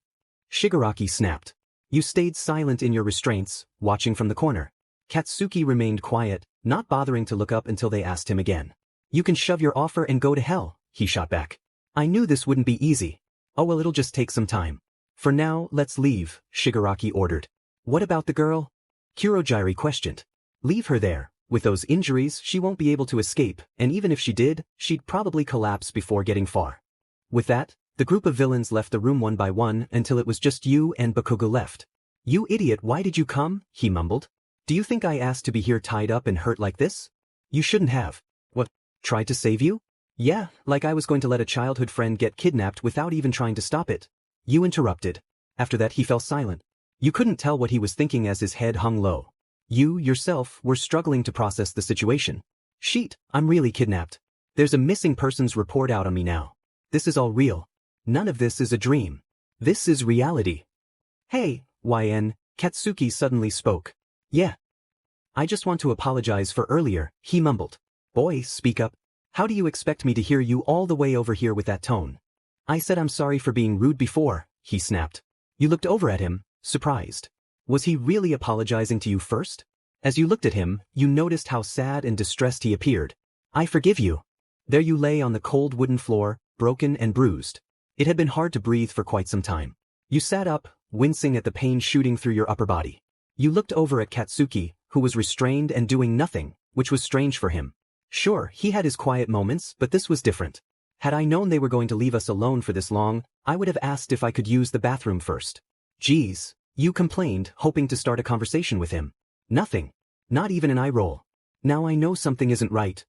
Shigaraki snapped. You stayed silent in your restraints, watching from the corner. Katsuki remained quiet, not bothering to look up until they asked him again. You can shove your offer and go to hell, he shot back. I knew this wouldn't be easy. Oh well, it'll just take some time. For now, let's leave, Shigaraki ordered. What about the girl? Kurojiri questioned. Leave her there. With those injuries, she won't be able to escape, and even if she did, she'd probably collapse before getting far. With that, the group of villains left the room one by one until it was just you and Bakugo left. You idiot, why did you come? He mumbled. Do you think I asked to be here tied up and hurt like this? You shouldn't have. What, tried to save you? Yeah, like I was going to let a childhood friend get kidnapped without even trying to stop it. You interrupted. After that he fell silent. You couldn't tell what he was thinking as his head hung low. You, yourself, were struggling to process the situation. Sheet, I'm really kidnapped. There's a missing persons report out on me now. This is all real. None of this is a dream. This is reality. Hey, YN, Katsuki suddenly spoke. Yeah. I just want to apologize for earlier, he mumbled. Boy, speak up. How do you expect me to hear you all the way over here with that tone? I said I'm sorry for being rude before, he snapped. You looked over at him, surprised. Was he really apologizing to you first? As you looked at him, you noticed how sad and distressed he appeared. I forgive you. There you lay on the cold wooden floor, broken and bruised. It had been hard to breathe for quite some time. You sat up, wincing at the pain shooting through your upper body. You looked over at Katsuki, who was restrained and doing nothing, which was strange for him. Sure, he had his quiet moments, but this was different. Had I known they were going to leave us alone for this long, I would have asked if I could use the bathroom first. Geez, you complained, hoping to start a conversation with him. Nothing. Not even an eye roll. Now I know something isn't right.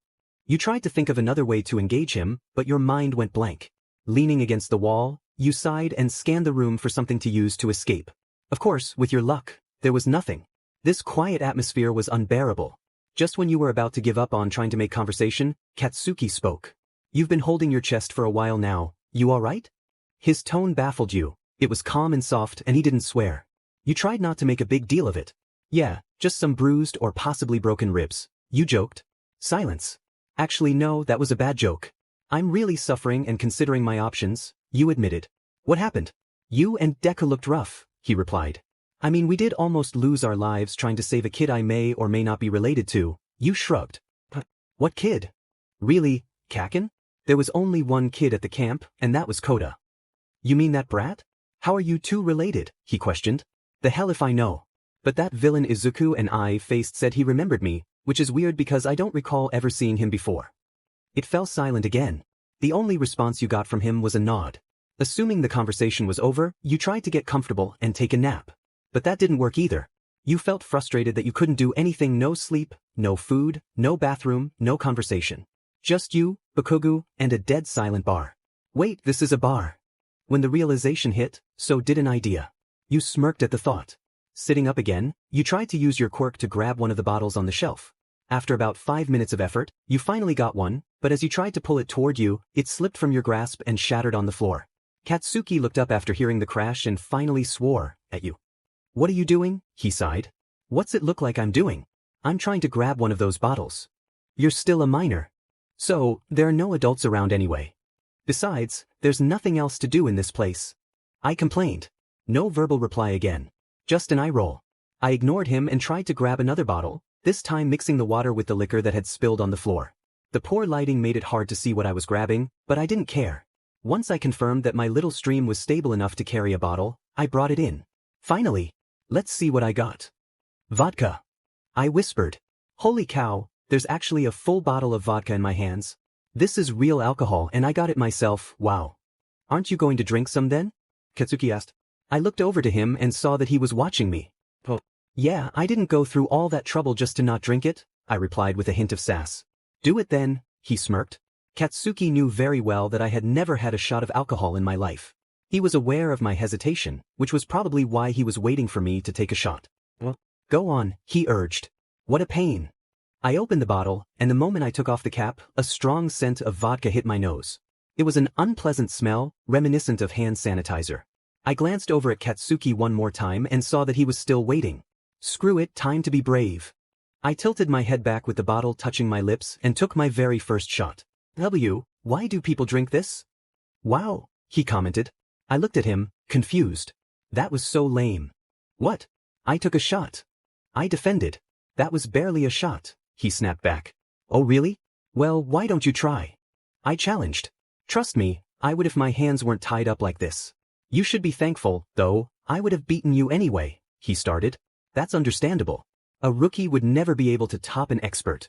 You tried to think of another way to engage him, but your mind went blank. Leaning against the wall, you sighed and scanned the room for something to use to escape. Of course, with your luck, there was nothing. This quiet atmosphere was unbearable. Just when you were about to give up on trying to make conversation, Katsuki spoke. You've been holding your chest for a while now, you alright? His tone baffled you. It was calm and soft and he didn't swear. You tried not to make a big deal of it. Yeah, just some bruised or possibly broken ribs. You joked. Silence. Actually no, that was a bad joke. I'm really suffering and considering my options, you admitted. What happened? You and Deku looked rough, he replied. I mean, we did almost lose our lives trying to save a kid I may or may not be related to. You shrugged. What kid? Really, Kaken? There was only one kid at the camp, and that was Koda. You mean that brat? How are you two related? He questioned. The hell if I know. But that villain Izuku and I faced said he remembered me, which is weird because I don't recall ever seeing him before. It fell silent again. The only response you got from him was a nod. Assuming the conversation was over, you tried to get comfortable and take a nap. But that didn't work either. You felt frustrated that you couldn't do anything. No sleep, no food, no bathroom, no conversation. Just you, Bakugo, and a dead silent bar. Wait, this is a bar. When the realization hit, so did an idea. You smirked at the thought. Sitting up again, you tried to use your quirk to grab one of the bottles on the shelf. After about 5 minutes of effort, you finally got one, but as you tried to pull it toward you, it slipped from your grasp and shattered on the floor. Katsuki looked up after hearing the crash and finally swore at you. What are you doing? He sighed. What's it look like I'm doing? I'm trying to grab one of those bottles. You're still a minor. So, there are no adults around anyway. Besides, there's nothing else to do in this place. I complained. No verbal reply again. Just an eye roll. I ignored him and tried to grab another bottle, this time mixing the water with the liquor that had spilled on the floor. The poor lighting made it hard to see what I was grabbing, but I didn't care. Once I confirmed that my little stream was stable enough to carry a bottle, I brought it in. Finally. Let's see what I got. Vodka. I whispered. Holy cow, there's actually a full bottle of vodka in my hands. This is real alcohol and I got it myself, wow. Aren't you going to drink some then? Katsuki asked. I looked over to him and saw that he was watching me. Oh, yeah, I didn't go through all that trouble just to not drink it, I replied with a hint of sass. Do it then, he smirked. Katsuki knew very well that I had never had a shot of alcohol in my life. He was aware of my hesitation, which was probably why he was waiting for me to take a shot. Well, go on, he urged. What a pain. I opened the bottle, and the moment I took off the cap, a strong scent of vodka hit my nose. It was an unpleasant smell, reminiscent of hand sanitizer. I glanced over at Katsuki one more time and saw that he was still waiting. Screw it, time to be brave. I tilted my head back with the bottle touching my lips and took my very first shot. Why do people drink this? Wow, he commented. I looked at him, confused. That was so lame. What? I took a shot. I defended. That was barely a shot, he snapped back. Oh really? Well, why don't you try? I challenged. Trust me, I would if my hands weren't tied up like this. You should be thankful, though, I would have beaten you anyway, he started. That's understandable. A rookie would never be able to top an expert.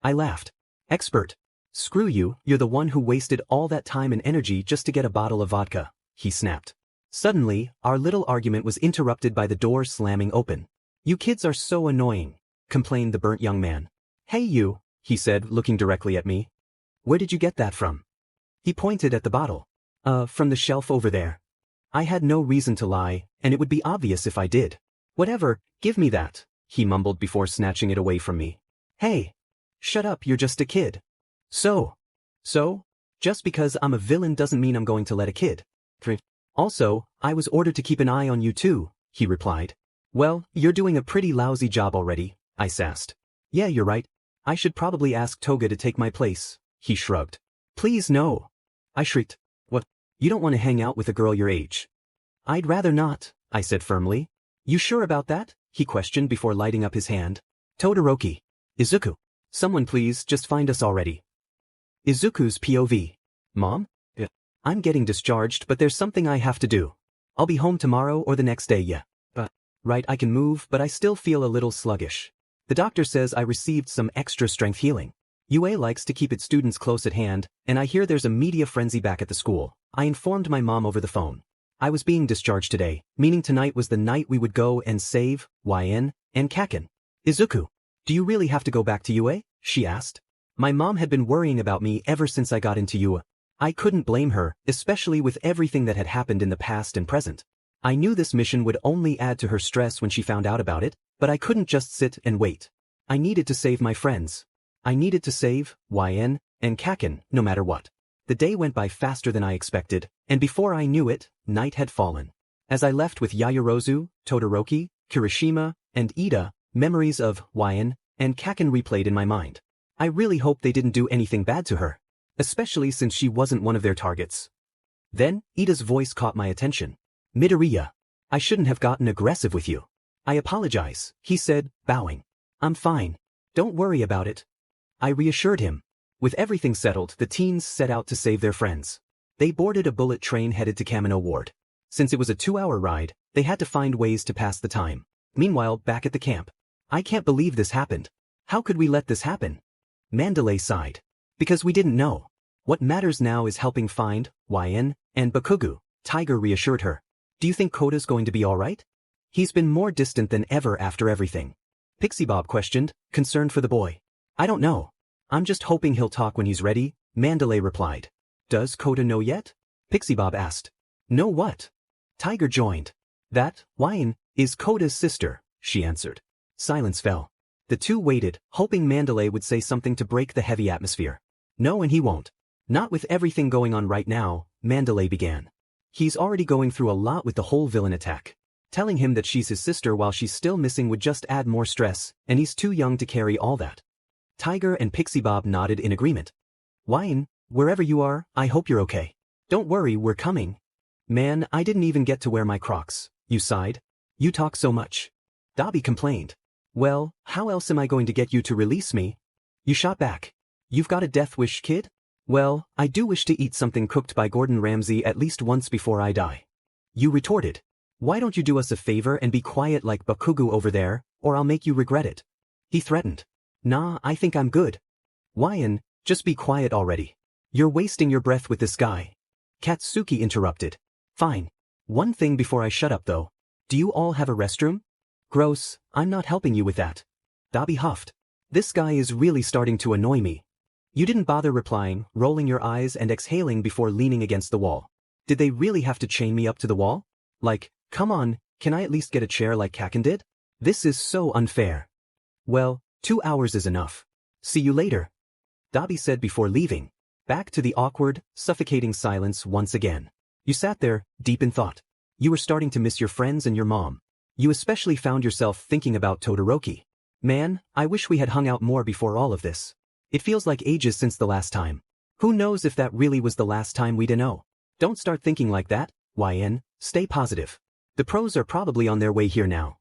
I laughed. Expert? Screw you, you're the one who wasted all that time and energy just to get a bottle of vodka, he snapped. Suddenly, our little argument was interrupted by the door slamming open. You kids are so annoying, complained the burnt young man. Hey you, he said, looking directly at me. Where did you get that from? He pointed at the bottle. From the shelf over there. I had no reason to lie, and it would be obvious if I did. Whatever, give me that, he mumbled before snatching it away from me. Hey! Shut up, you're just a kid. So? Just because I'm a villain doesn't mean I'm going to let a kid. Also, I was ordered to keep an eye on you too, he replied. Well, you're doing a pretty lousy job already, I sassed. Yeah, you're right. I should probably ask Toga to take my place, he shrugged. Please no. I shrieked. What? You don't want to hang out with a girl your age? I'd rather not, I said firmly. You sure about that? He questioned before lighting up his hand. Todoroki. Izuku. Someone please just find us already. Izuku's POV. Mom? Yeah. I'm getting discharged but there's something I have to do. I'll be home tomorrow or the next day, yeah. Right, I can move, but I still feel a little sluggish. The doctor says I received some extra strength healing. UA likes to keep its students close at hand, and I hear there's a media frenzy back at the school. I informed my mom over the phone. I was being discharged today, meaning tonight was the night we would go and save YN and Kaken. Izuku, do you really have to go back to UA? She asked. My mom had been worrying about me ever since I got into UA. I couldn't blame her, especially with everything that had happened in the past and present. I knew this mission would only add to her stress when she found out about it, but I couldn't just sit and wait. I needed to save my friends. I needed to save YN and Kaken, no matter what. The day went by faster than I expected, and before I knew it, night had fallen. As I left with Yaoyorozu, Todoroki, Kirishima, and Ida, memories of YN and Kaken replayed in my mind. I really hoped they didn't do anything bad to her, especially since she wasn't one of their targets. Then, Ida's voice caught my attention. Midoriya, I shouldn't have gotten aggressive with you. I apologize, he said, bowing. I'm fine. Don't worry about it. I reassured him. With everything settled, the teens set out to save their friends. They boarded a bullet train headed to Kamino Ward. Since it was a 2-hour ride, they had to find ways to pass the time. Meanwhile, back at the camp. I can't believe this happened. How could we let this happen? Mandalay sighed. Because we didn't know. What matters now is helping find YN and Bakugo, Tiger reassured her. Do you think Koda's going to be alright? He's been more distant than ever after everything. Pixie Bob questioned, concerned for the boy. I don't know. I'm just hoping he'll talk when he's ready, Mandalay replied. Does Koda know yet? Pixie Bob asked. Know what? Tiger joined. That, YN, is Koda's sister, she answered. Silence fell. The two waited, hoping Mandalay would say something to break the heavy atmosphere. No, and he won't. Not with everything going on right now, Mandalay began. He's already going through a lot with the whole villain attack. Telling him that she's his sister while she's still missing would just add more stress, and he's too young to carry all that. Tiger and Pixie Bob nodded in agreement. YN, wherever you are, I hope you're okay. Don't worry, we're coming. Man, I didn't even get to wear my Crocs, you sighed. You talk so much. Dobby complained. Well, how else am I going to get you to release me? You shot back. You've got a death wish, kid? Well, I do wish to eat something cooked by Gordon Ramsay at least once before I die. You retorted. Why don't you do us a favor and be quiet like Bakugo over there, or I'll make you regret it. He threatened. Nah, I think I'm good. YN, just be quiet already. You're wasting your breath with this guy. Katsuki interrupted. Fine. One thing before I shut up though. Do you all have a restroom? Gross, I'm not helping you with that. Dobby huffed. This guy is really starting to annoy me. You didn't bother replying, rolling your eyes and exhaling before leaning against the wall. Did they really have to chain me up to the wall? Like, come on, can I at least get a chair like Kaken did? This is so unfair. Well, 2 hours is enough. See you later. Dobby said before leaving. Back to the awkward, suffocating silence once again. You sat there, deep in thought. You were starting to miss your friends and your mom. You especially found yourself thinking about Todoroki. Man, I wish we had hung out more before all of this. It feels like ages since the last time. Who knows if that really was the last time we'd know? Don't start thinking like that, YN, stay positive. The pros are probably on their way here now.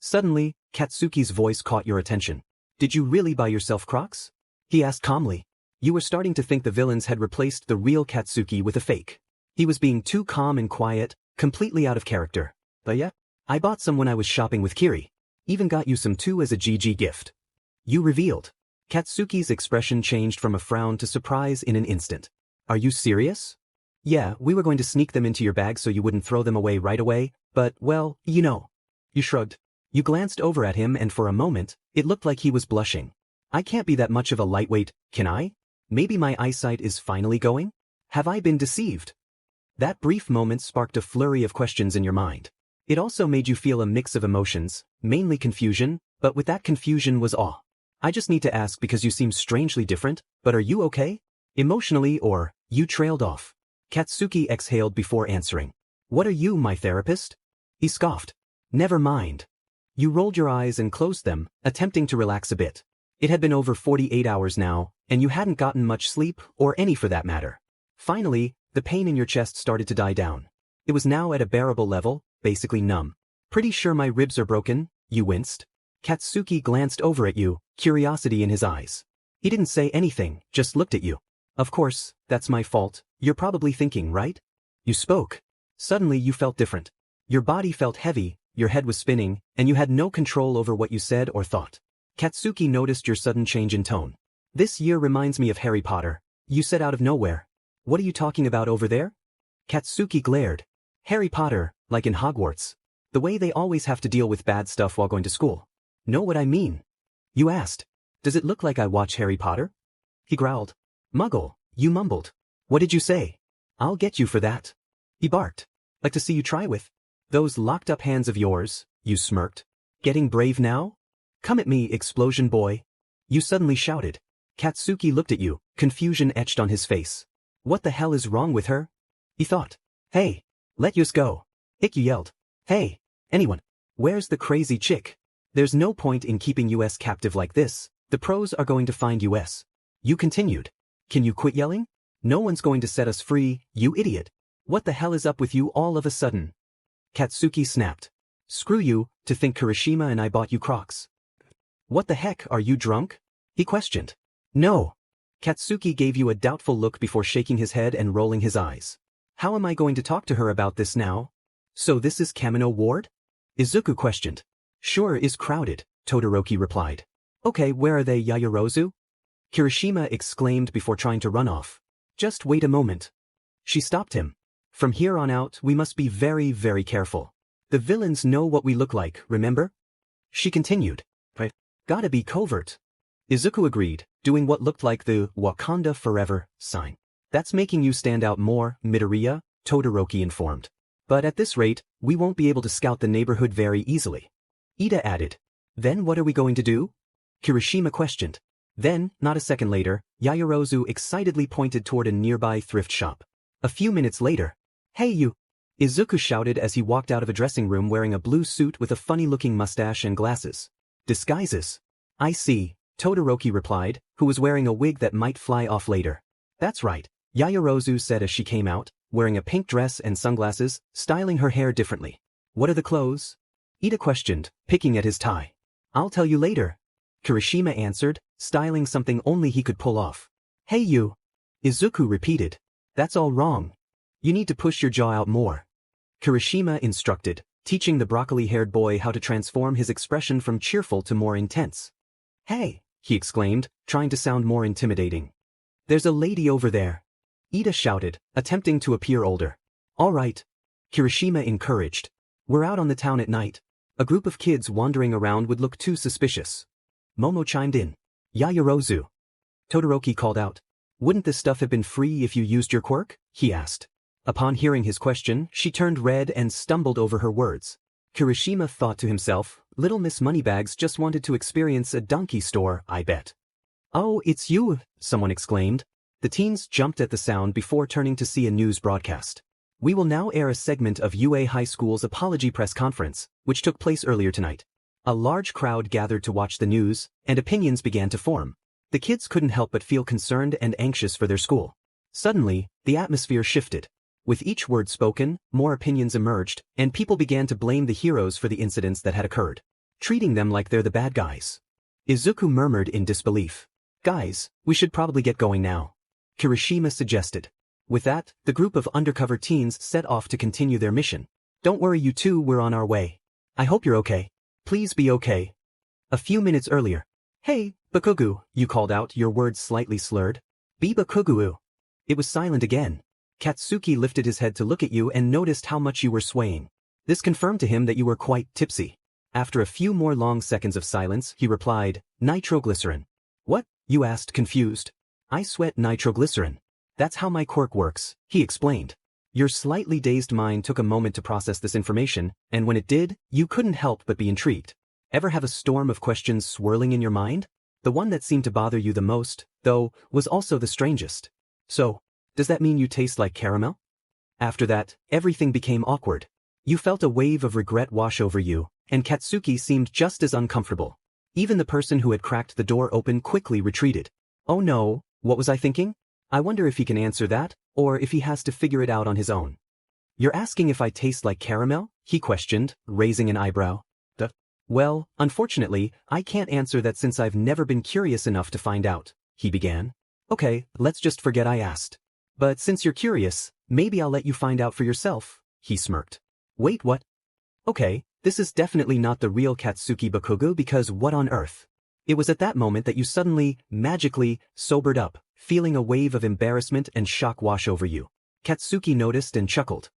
Suddenly, Katsuki's voice caught your attention. Did you really buy yourself Crocs? He asked calmly. You were starting to think the villains had replaced the real Katsuki with a fake. He was being too calm and quiet, completely out of character. But yeah, I bought some when I was shopping with Kiri. Even got you some too as a GG gift. You revealed. Katsuki's expression changed from a frown to surprise in an instant. Are you serious? Yeah, we were going to sneak them into your bag so you wouldn't throw them away right away, but, well, you know. You shrugged. You glanced over at him and for a moment, it looked like he was blushing. I can't be that much of a lightweight, can I? Maybe my eyesight is finally going? Have I been deceived? That brief moment sparked a flurry of questions in your mind. It also made you feel a mix of emotions, mainly confusion, but with that confusion was awe. I just need to ask because you seem strangely different, but are you okay? Emotionally or, you trailed off. Katsuki exhaled before answering. What are you, my therapist? He scoffed. Never mind. You rolled your eyes and closed them, attempting to relax a bit. It had been over 48 hours now, and you hadn't gotten much sleep, or any for that matter. Finally, the pain in your chest started to die down. It was now at a bearable level, basically numb. Pretty sure my ribs are broken, you winced. Katsuki glanced over at you, curiosity in his eyes. He didn't say anything, just looked at you. Of course, that's my fault, you're probably thinking, right? You spoke. Suddenly you felt different. Your body felt heavy, your head was spinning, and you had no control over what you said or thought. Katsuki noticed your sudden change in tone. This year reminds me of Harry Potter, you said out of nowhere. What are you talking about over there? Katsuki glared. Harry Potter, like in Hogwarts. The way they always have to deal with bad stuff while going to school. Know what I mean? You asked. Does it look like I watch Harry Potter? He growled. Muggle, you mumbled. What did you say? I'll get you for that. He barked. Like to see you try with those locked up hands of yours, you smirked. Getting brave now? Come at me, explosion boy. You suddenly shouted. Katsuki looked at you, confusion etched on his face. What the hell is wrong with her? He thought. Hey, let us go. Ikyu yelled. Hey, anyone. Where's the crazy chick? There's no point in keeping US captive like this. The pros are going to find US. You continued. Can you quit yelling? No one's going to set us free, you idiot. What the hell is up with you all of a sudden? Katsuki snapped. Screw you, to think Kirishima and I bought you Crocs. What the heck, are you drunk? He questioned. No. Katsuki gave you a doubtful look before shaking his head and rolling his eyes. How am I going to talk to her about this now? So this is Kamino Ward? Izuku questioned. Sure is crowded, Todoroki replied. Okay, where are they, Yaoyorozu? Kirishima exclaimed before trying to run off. Just wait a moment. She stopped him. From here on out, we must be very, very careful. The villains know what we look like, remember? She continued. Right. Gotta be covert. Izuku agreed, doing what looked like the Wakanda Forever sign. That's making you stand out more, Midoriya, Todoroki informed. But at this rate, we won't be able to scout the neighborhood very easily. Ida added. Then what are we going to do? Kirishima questioned. Then, not a second later, Yaoyorozu excitedly pointed toward a nearby thrift shop. A few minutes later. Hey you! Izuku shouted as he walked out of a dressing room wearing a blue suit with a funny-looking mustache and glasses. Disguises. I see, Todoroki replied, who was wearing a wig that might fly off later. That's right, Yaoyorozu said as she came out, wearing a pink dress and sunglasses, styling her hair differently. What are the clothes? Ida questioned, picking at his tie. I'll tell you later. Kirishima answered, styling something only he could pull off. Hey you! Izuku repeated. That's all wrong. You need to push your jaw out more. Kirishima instructed, teaching the broccoli-haired boy how to transform his expression from cheerful to more intense. Hey, he exclaimed, trying to sound more intimidating. There's a lady over there. Ida shouted, attempting to appear older. All right. Kirishima encouraged. We're out on the town at night. A group of kids wandering around would look too suspicious. Momo chimed in. Yaoyorozu. Todoroki called out. Wouldn't this stuff have been free if you used your quirk? He asked. Upon hearing his question, she turned red and stumbled over her words. Kirishima thought to himself, Little Miss Moneybags just wanted to experience a donkey store, I bet. Oh, it's you, someone exclaimed. The teens jumped at the sound before turning to see a news broadcast. We will now air a segment of UA High School's apology press conference, which took place earlier tonight. A large crowd gathered to watch the news, and opinions began to form. The kids couldn't help but feel concerned and anxious for their school. Suddenly, the atmosphere shifted. With each word spoken, more opinions emerged, and people began to blame the heroes for the incidents that had occurred, treating them like they're the bad guys. Izuku murmured in disbelief. Guys, we should probably get going now. Kirishima suggested. With that, the group of undercover teens set off to continue their mission. Don't worry you two, we're on our way. I hope you're okay. Please be okay. A few minutes earlier. Hey, Bakugo, you called out, your words slightly slurred. Be Bakugo. It was silent again. Katsuki lifted his head to look at you and noticed how much you were swaying. This confirmed to him that you were quite tipsy. After a few more long seconds of silence, he replied, Nitroglycerin. What? You asked, confused. I sweat nitroglycerin. That's how my quirk works, he explained. Your slightly dazed mind took a moment to process this information, and when it did, you couldn't help but be intrigued. Ever have a storm of questions swirling in your mind? The one that seemed to bother you the most, though, was also the strangest. So, does that mean you taste like caramel? After that, everything became awkward. You felt a wave of regret wash over you, and Katsuki seemed just as uncomfortable. Even the person who had cracked the door open quickly retreated. Oh no, what was I thinking? I wonder if he can answer that, or if he has to figure it out on his own. You're asking if I taste like caramel? He questioned, raising an eyebrow. Well, unfortunately, I can't answer that since I've never been curious enough to find out, he began. Okay, let's just forget I asked. But since you're curious, maybe I'll let you find out for yourself, he smirked. Wait, what? Okay, this is definitely not the real Katsuki Bakugo because what on earth? It was at that moment that you suddenly, magically, sobered up, feeling a wave of embarrassment and shock wash over you. Katsuki noticed and chuckled.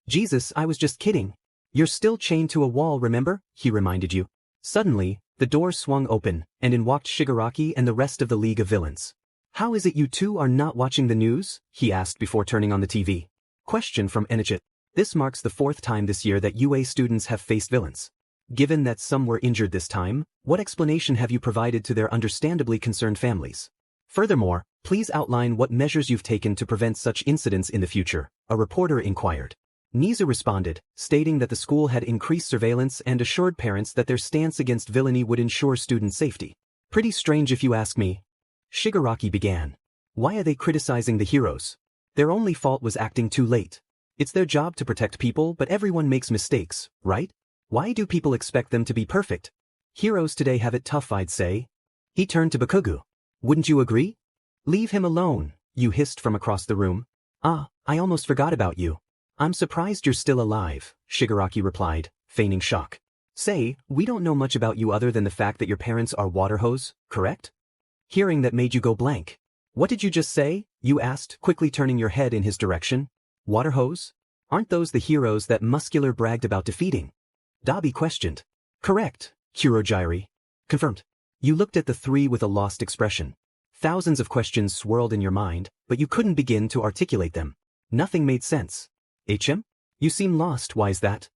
Jesus, I was just kidding. You're still chained to a wall, remember? He reminded you. Suddenly, the door swung open, and in walked Shigaraki and the rest of the League of Villains. How is it you two are not watching the news? He asked before turning on the TV. Question from Enichit. This marks the 4th time this year that UA students have faced villains. Given that some were injured this time, what explanation have you provided to their understandably concerned families? Furthermore, please outline what measures you've taken to prevent such incidents in the future, a reporter inquired. Nizu responded, stating that the school had increased surveillance and assured parents that their stance against villainy would ensure student safety. Pretty strange if you ask me. Shigaraki began. Why are they criticizing the heroes? Their only fault was acting too late. It's their job to protect people, but everyone makes mistakes, right? Why do people expect them to be perfect? Heroes today have it tough, I'd say. He turned to Bakugo. Wouldn't you agree? Leave him alone, you hissed from across the room. Ah, I almost forgot about you. I'm surprised you're still alive, Shigaraki replied, feigning shock. Say, we don't know much about you other than the fact that your parents are water hose, correct? Hearing that made you go blank. What did you just say? You asked, quickly turning your head in his direction. Water hose? Aren't those the heroes that Muscular bragged about defeating? Dabi questioned. Correct, Kurojiri. Confirmed. You looked at the three with a lost expression. Thousands of questions swirled in your mind, but you couldn't begin to articulate them. Nothing made sense. HM? You seem lost, why's that?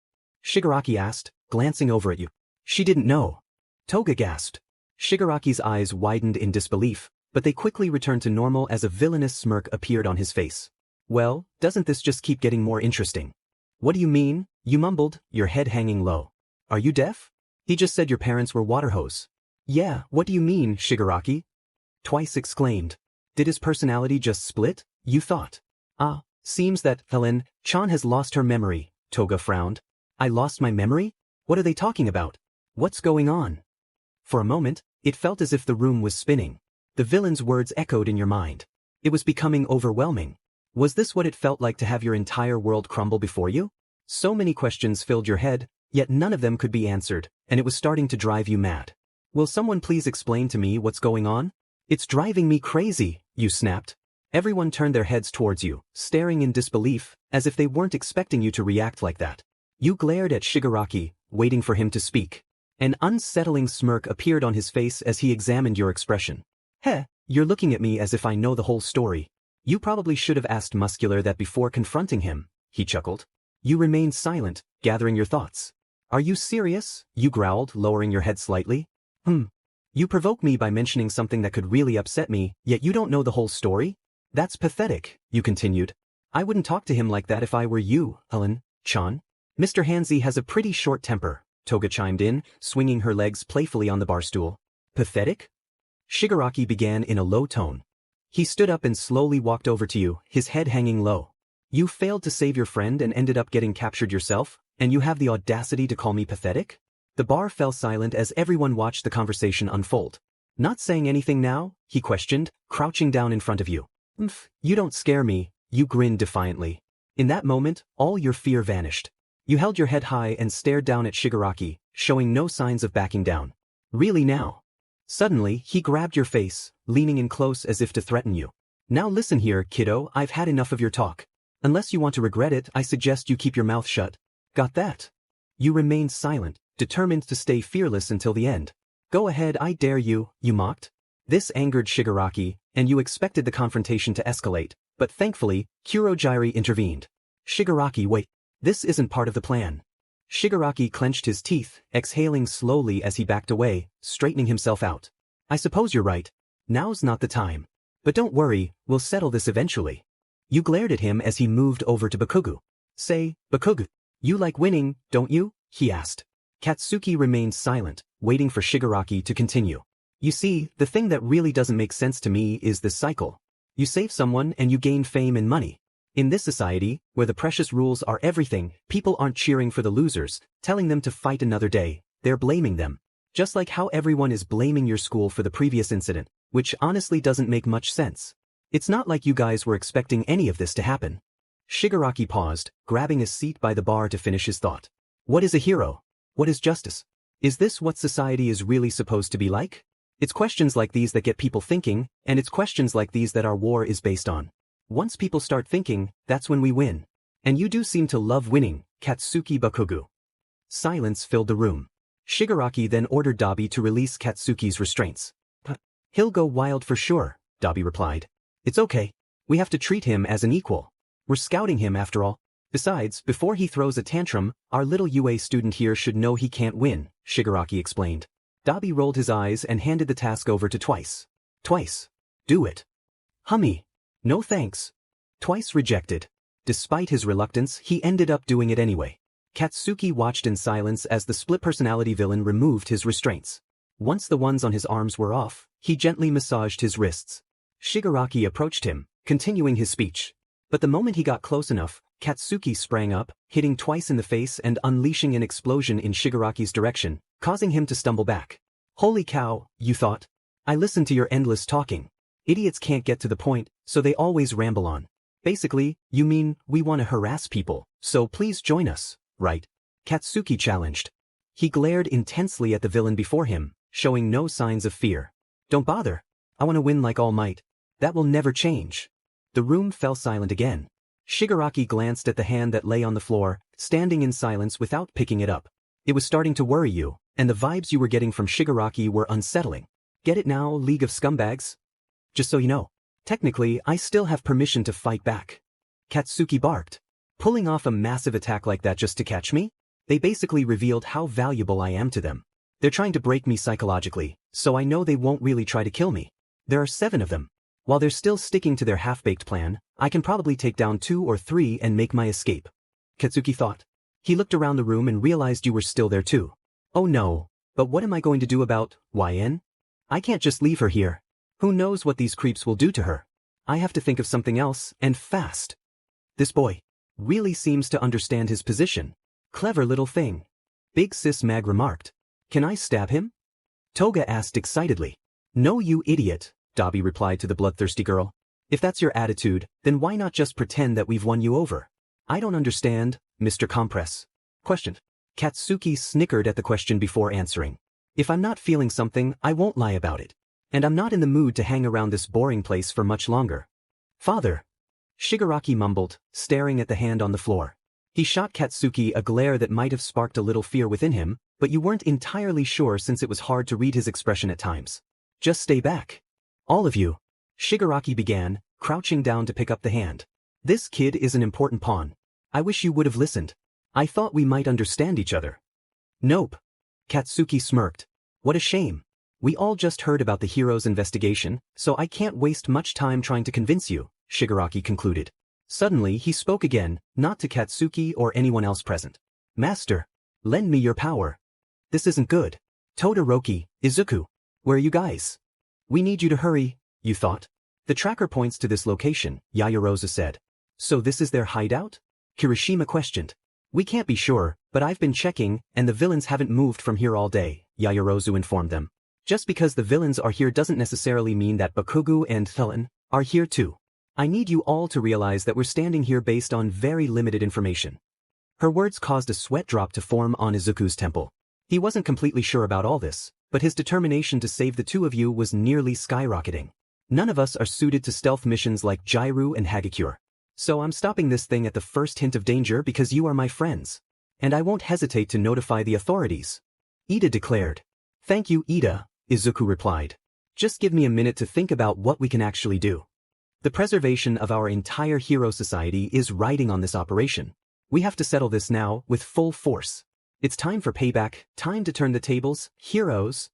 Shigaraki asked, glancing over at you. She didn't know. Toga gasped. Shigaraki's eyes widened in disbelief, but they quickly returned to normal as a villainous smirk appeared on his face. Well, doesn't this just keep getting more interesting? What do you mean? You mumbled, your head hanging low. Are you deaf? He just said your parents were water hose. Yeah, what do you mean, Shigaraki? Twice exclaimed. Did his personality just split? You thought. Ah, seems that Helen-chan has lost her memory, Toga frowned. I lost my memory? What are they talking about? What's going on? For a moment, it felt as if the room was spinning. The villain's words echoed in your mind. It was becoming overwhelming. Was this what it felt like to have your entire world crumble before you? So many questions filled your head, yet none of them could be answered, and it was starting to drive you mad. Will someone please explain to me what's going on? It's driving me crazy, you snapped. Everyone turned their heads towards you, staring in disbelief, as if they weren't expecting you to react like that. You glared at Shigaraki, waiting for him to speak. An unsettling smirk appeared on his face as he examined your expression. Heh, you're looking at me as if I know the whole story. You probably should have asked Muscular that before confronting him, he chuckled. You remained silent, gathering your thoughts. Are you serious? You growled, lowering your head slightly. You provoke me by mentioning something that could really upset me, yet you don't know the whole story? That's pathetic, you continued. I wouldn't talk to him like that if I were you, Helen-chan. Mr. Hanzi has a pretty short temper, Toga chimed in, swinging her legs playfully on the bar stool. Pathetic? Shigaraki began in a low tone. He stood up and slowly walked over to you, his head hanging low. You failed to save your friend and ended up getting captured yourself, and you have the audacity to call me pathetic? The bar fell silent as everyone watched the conversation unfold. Not saying anything now? He questioned, crouching down in front of you. You don't scare me, you grinned defiantly. In that moment, all your fear vanished. You held your head high and stared down at Shigaraki, showing no signs of backing down. Really now? Suddenly, he grabbed your face, leaning in close as if to threaten you. Now listen here, kiddo, I've had enough of your talk. Unless you want to regret it, I suggest you keep your mouth shut. Got that? You remained silent, determined to stay fearless until the end. Go ahead, I dare you, you mocked. This angered Shigaraki, and you expected the confrontation to escalate, but thankfully, Kurojiri intervened. Shigaraki, wait. This isn't part of the plan. Shigaraki clenched his teeth, exhaling slowly as he backed away, straightening himself out. I suppose you're right. Now's not the time. But don't worry, we'll settle this eventually. You glared at him as he moved over to Bakugo. Say, Bakugo, you like winning, don't you? He asked. Katsuki remained silent, waiting for Shigaraki to continue. You see, the thing that really doesn't make sense to me is this cycle. You save someone and you gain fame and money. In this society, where the precious rules are everything, people aren't cheering for the losers, telling them to fight another day, they're blaming them. Just like how everyone is blaming your school for the previous incident, which honestly doesn't make much sense. It's not like you guys were expecting any of this to happen. Shigaraki paused, grabbing a seat by the bar to finish his thought. What is a hero? What is justice? Is this what society is really supposed to be like? It's questions like these that get people thinking, and it's questions like these that our war is based on. Once people start thinking, that's when we win. And you do seem to love winning, Katsuki Bakugo. Silence filled the room. Shigaraki then ordered Dabi to release Katsuki's restraints. He'll go wild for sure, Dabi replied. It's okay. We have to treat him as an equal. We're scouting him after all. Besides, before he throws a tantrum, our little UA student here should know he can't win, Shigaraki explained. Dabi rolled his eyes and handed the task over to Twice. Twice. Do it. Hummy. No thanks. Twice rejected. Despite his reluctance, he ended up doing it anyway. Katsuki watched in silence as the split-personality villain removed his restraints. Once the ones on his arms were off, he gently massaged his wrists. Shigaraki approached him, continuing his speech. But the moment he got close enough, Katsuki sprang up, hitting Twice in the face and unleashing an explosion in Shigaraki's direction, causing him to stumble back. Holy cow, you thought? I listened to your endless talking. Idiots can't get to the point, so they always ramble on. Basically, you mean we want to harass people, so please join us, right? Katsuki challenged. He glared intensely at the villain before him, showing no signs of fear. Don't bother. I want to win like All Might. That will never change. The room fell silent again. Shigaraki glanced at the hand that lay on the floor, standing in silence without picking it up. It was starting to worry you, and the vibes you were getting from Shigaraki were unsettling. Get it now, League of Scumbags? Just so you know, technically I still have permission to fight back. Katsuki barked. Pulling off a massive attack like that just to catch me? They basically revealed how valuable I am to them. They're trying to break me psychologically, so I know they won't really try to kill me. There are 7 of them. While they're still sticking to their half-baked plan, I can probably take down 2 or 3 and make my escape. Katsuki thought. He looked around the room and realized you were still there too. Oh no, but what am I going to do about YN? I can't just leave her here. Who knows what these creeps will do to her? I have to think of something else, and fast. This boy really seems to understand his position. Clever little thing. Big Sis Mag remarked. Can I stab him? Toga asked excitedly. No, you idiot, Dabi replied to the bloodthirsty girl. If that's your attitude, then why not just pretend that we've won you over? I don't understand, Mr. Compress. Questioned. Katsuki snickered at the question before answering. If I'm not feeling something, I won't lie about it. And I'm not in the mood to hang around this boring place for much longer. Father. Shigaraki mumbled, staring at the hand on the floor. He shot Katsuki a glare that might have sparked a little fear within him, but you weren't entirely sure since it was hard to read his expression at times. Just stay back. All of you. Shigaraki began, crouching down to pick up the hand. This kid is an important pawn. I wish you would have listened. I thought we might understand each other. Nope. Katsuki smirked. What a shame. We all just heard about the hero's investigation, so I can't waste much time trying to convince you, Shigaraki concluded. Suddenly he spoke again, not to Katsuki or anyone else present. Master, lend me your power. This isn't good. Todoroki, Izuku, where are you guys? We need you to hurry, you thought. The tracker points to this location, Yayarozu said. So this is their hideout? Kirishima questioned. We can't be sure, but I've been checking, and the villains haven't moved from here all day, Yayarozu informed them. Just because the villains are here doesn't necessarily mean that Bakugo and Thelen are here too. I need you all to realize that we're standing here based on very limited information. Her words caused a sweat drop to form on Izuku's temple. He wasn't completely sure about all this, but his determination to save the 2 of you was nearly skyrocketing. None of us are suited to stealth missions like Jairu and Hagakure. So I'm stopping this thing at the first hint of danger because you are my friends. And I won't hesitate to notify the authorities. Ida declared. Thank you, Ida, Izuku replied. Just give me a minute to think about what we can actually do. The preservation of our entire hero society is riding on this operation. We have to settle this now with full force. It's time for payback, time to turn the tables, heroes.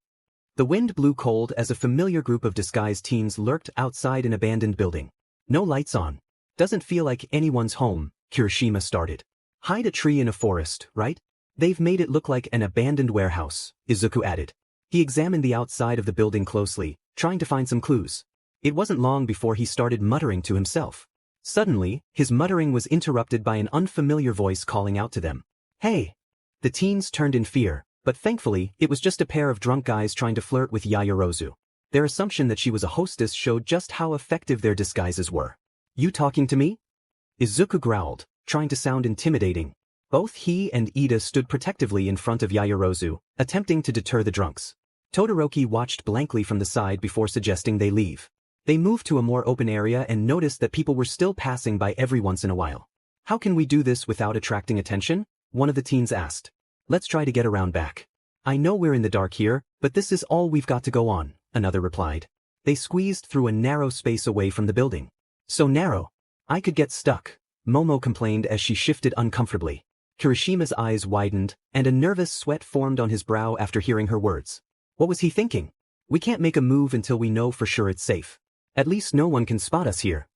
The wind blew cold as a familiar group of disguised teens lurked outside an abandoned building. No lights on. Doesn't feel like anyone's home, Kirishima started. Hide a tree in a forest, right? They've made it look like an abandoned warehouse, Izuku added. He examined the outside of the building closely, trying to find some clues. It wasn't long before he started muttering to himself. Suddenly, his muttering was interrupted by an unfamiliar voice calling out to them. Hey! The teens turned in fear, but thankfully, it was just a pair of drunk guys trying to flirt with Yayarozu. Their assumption that she was a hostess showed just how effective their disguises were. You talking to me? Izuku growled, trying to sound intimidating. Both he and Ida stood protectively in front of Yaoyorozu, attempting to deter the drunks. Todoroki watched blankly from the side before suggesting they leave. They moved to a more open area and noticed that people were still passing by every once in a while. How can we do this without attracting attention? One of the teens asked. Let's try to get around back. I know we're in the dark here, but this is all we've got to go on, another replied. They squeezed through a narrow space away from the building. So narrow. I could get stuck, Momo complained as she shifted uncomfortably. Kirishima's eyes widened, and a nervous sweat formed on his brow after hearing her words. What was he thinking? We can't make a move until we know for sure it's safe. At least no one can spot us here.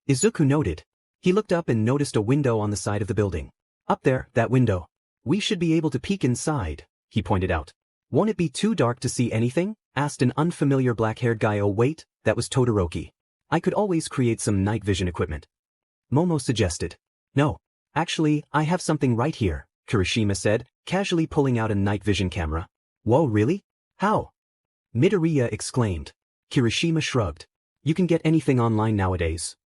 Izuku noted. He looked up and noticed a window on the side of the building. Up there, that window. We should be able to peek inside, he pointed out. Won't it be too dark to see anything? Asked an unfamiliar black-haired guy. Oh wait, that was Todoroki. I could always create some night vision equipment. Momo suggested. No. Actually, I have something right here, Kirishima said, casually pulling out a night vision camera. Whoa, really? How? Midoriya exclaimed. Kirishima shrugged. You can get anything online nowadays.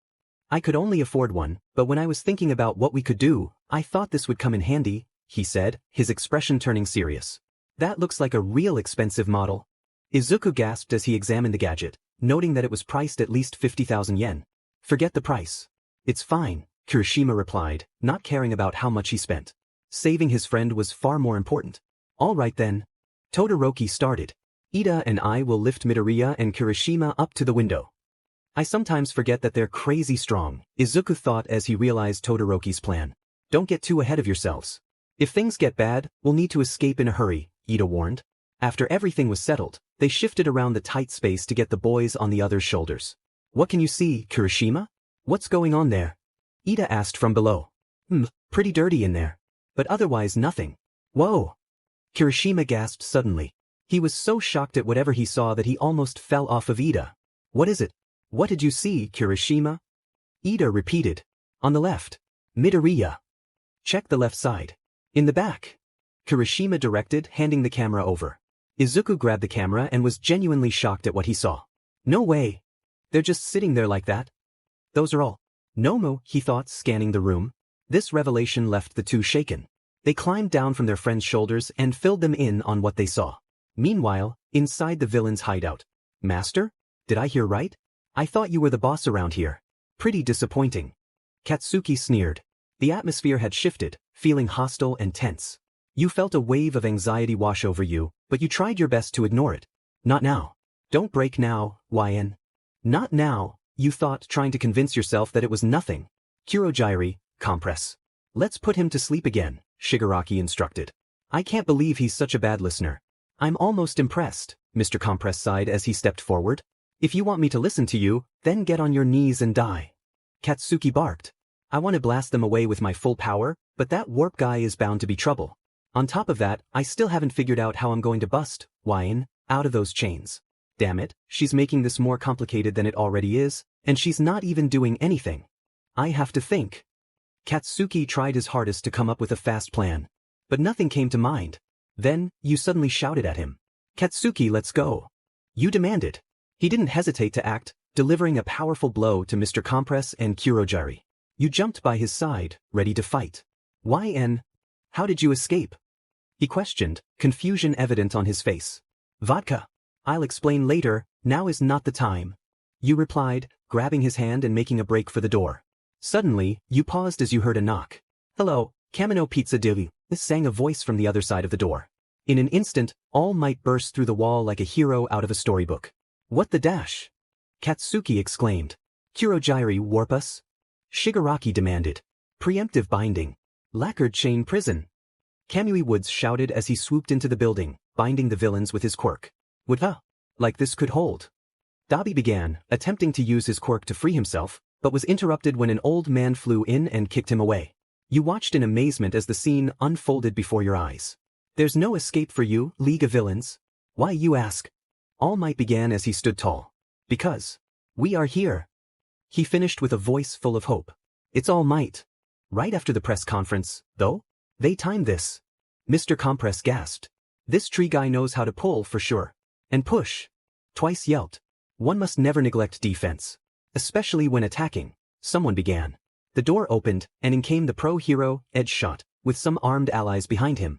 I could only afford one, but when I was thinking about what we could do, I thought this would come in handy, he said, his expression turning serious. That looks like a real expensive model. Izuku gasped as he examined the gadget, noting that it was priced at least 50,000 yen. Forget the price. It's fine, Kirishima replied, not caring about how much he spent. Saving his friend was far more important. All right then. Todoroki started. Ida and I will lift Midoriya and Kirishima up to the window. I sometimes forget that they're crazy strong, Izuku thought as he realized Todoroki's plan. Don't get too ahead of yourselves. If things get bad, we'll need to escape in a hurry, Ida warned. After everything was settled, they shifted around the tight space to get the boys on the other's shoulders. What can you see, Kirishima? What's going on there? Ida asked from below. Pretty dirty in there. But otherwise nothing. Whoa! Kirishima gasped suddenly. He was so shocked at whatever he saw that he almost fell off of Ida. What is it? What did you see, Kirishima? Ida repeated. On the left. Midoriya. Check the left side. In the back. Kirishima directed, handing the camera over. Izuku grabbed the camera and was genuinely shocked at what he saw. No way. They're just sitting there like that. Those are all. Nomu, he thought, scanning the room. This revelation left the two shaken. They climbed down from their friends' shoulders and filled them in on what they saw. Meanwhile, inside the villain's hideout. Master? Did I hear right? I thought you were the boss around here. Pretty disappointing. Katsuki sneered. The atmosphere had shifted, feeling hostile and tense. You felt a wave of anxiety wash over you, but you tried your best to ignore it. Not now. Don't break now, YN. Not now, you thought, trying to convince yourself that it was nothing. Kurogiri, compress. Let's put him to sleep again, Shigaraki instructed. I can't believe he's such a bad listener. I'm almost impressed, Mr. Compress sighed as he stepped forward. If you want me to listen to you, then get on your knees and die. Katsuki barked. I want to blast them away with my full power, but that warp guy is bound to be trouble. On top of that, I still haven't figured out how I'm going to bust YN out of those chains. Damn it, she's making this more complicated than it already is, and she's not even doing anything. I have to think. Katsuki tried his hardest to come up with a fast plan. But nothing came to mind. Then, you suddenly shouted at him. Katsuki, let's go. You demanded. He didn't hesitate to act, delivering a powerful blow to Mr. Compress and Kurogiri. You jumped by his side, ready to fight. YN? How did you escape? He questioned, confusion evident on his face. Vodka. I'll explain later, now is not the time. You replied, grabbing his hand and making a break for the door. Suddenly, you paused as you heard a knock. Hello, Kamino Pizza Divi, sang a voice from the other side of the door. In an instant, All Might burst through the wall like a hero out of a storybook. What the dash? Katsuki exclaimed. Kurogiri, warp us? Shigaraki demanded. Preemptive binding. Lacquered chain prison. Kamui Woods shouted as he swooped into the building, binding the villains with his quirk. Would like this could hold. Dabi began, attempting to use his quirk to free himself, but was interrupted when an old man flew in and kicked him away. You watched in amazement as the scene unfolded before your eyes. There's no escape for you, League of Villains. Why, you ask? All Might began as he stood tall. Because. We are here. He finished with a voice full of hope. It's All Might. Right after the press conference, though? They timed this. Mr. Compress gasped. This tree guy knows how to pull for sure. And push. Twice yelped. One must never neglect defense. Especially when attacking. Someone began. The door opened, and in came the pro-hero, Edge Shot, with some armed allies behind him.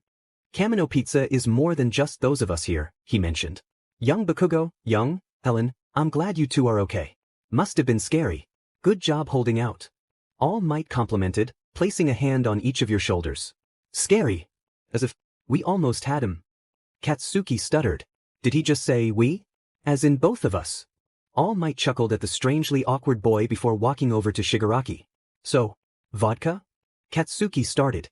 Kamino Pizza is more than just those of us here, he mentioned. Young Bakugo, young, Ellen, I'm glad you two are okay. Must have been scary. Good job holding out. All Might complimented, placing a hand on each of your shoulders. Scary. As if, we almost had him. Katsuki stuttered. Did he just say we? As in both of us. All Might chuckled at the strangely awkward boy before walking over to Shigaraki. So, vodka? Katsuki started.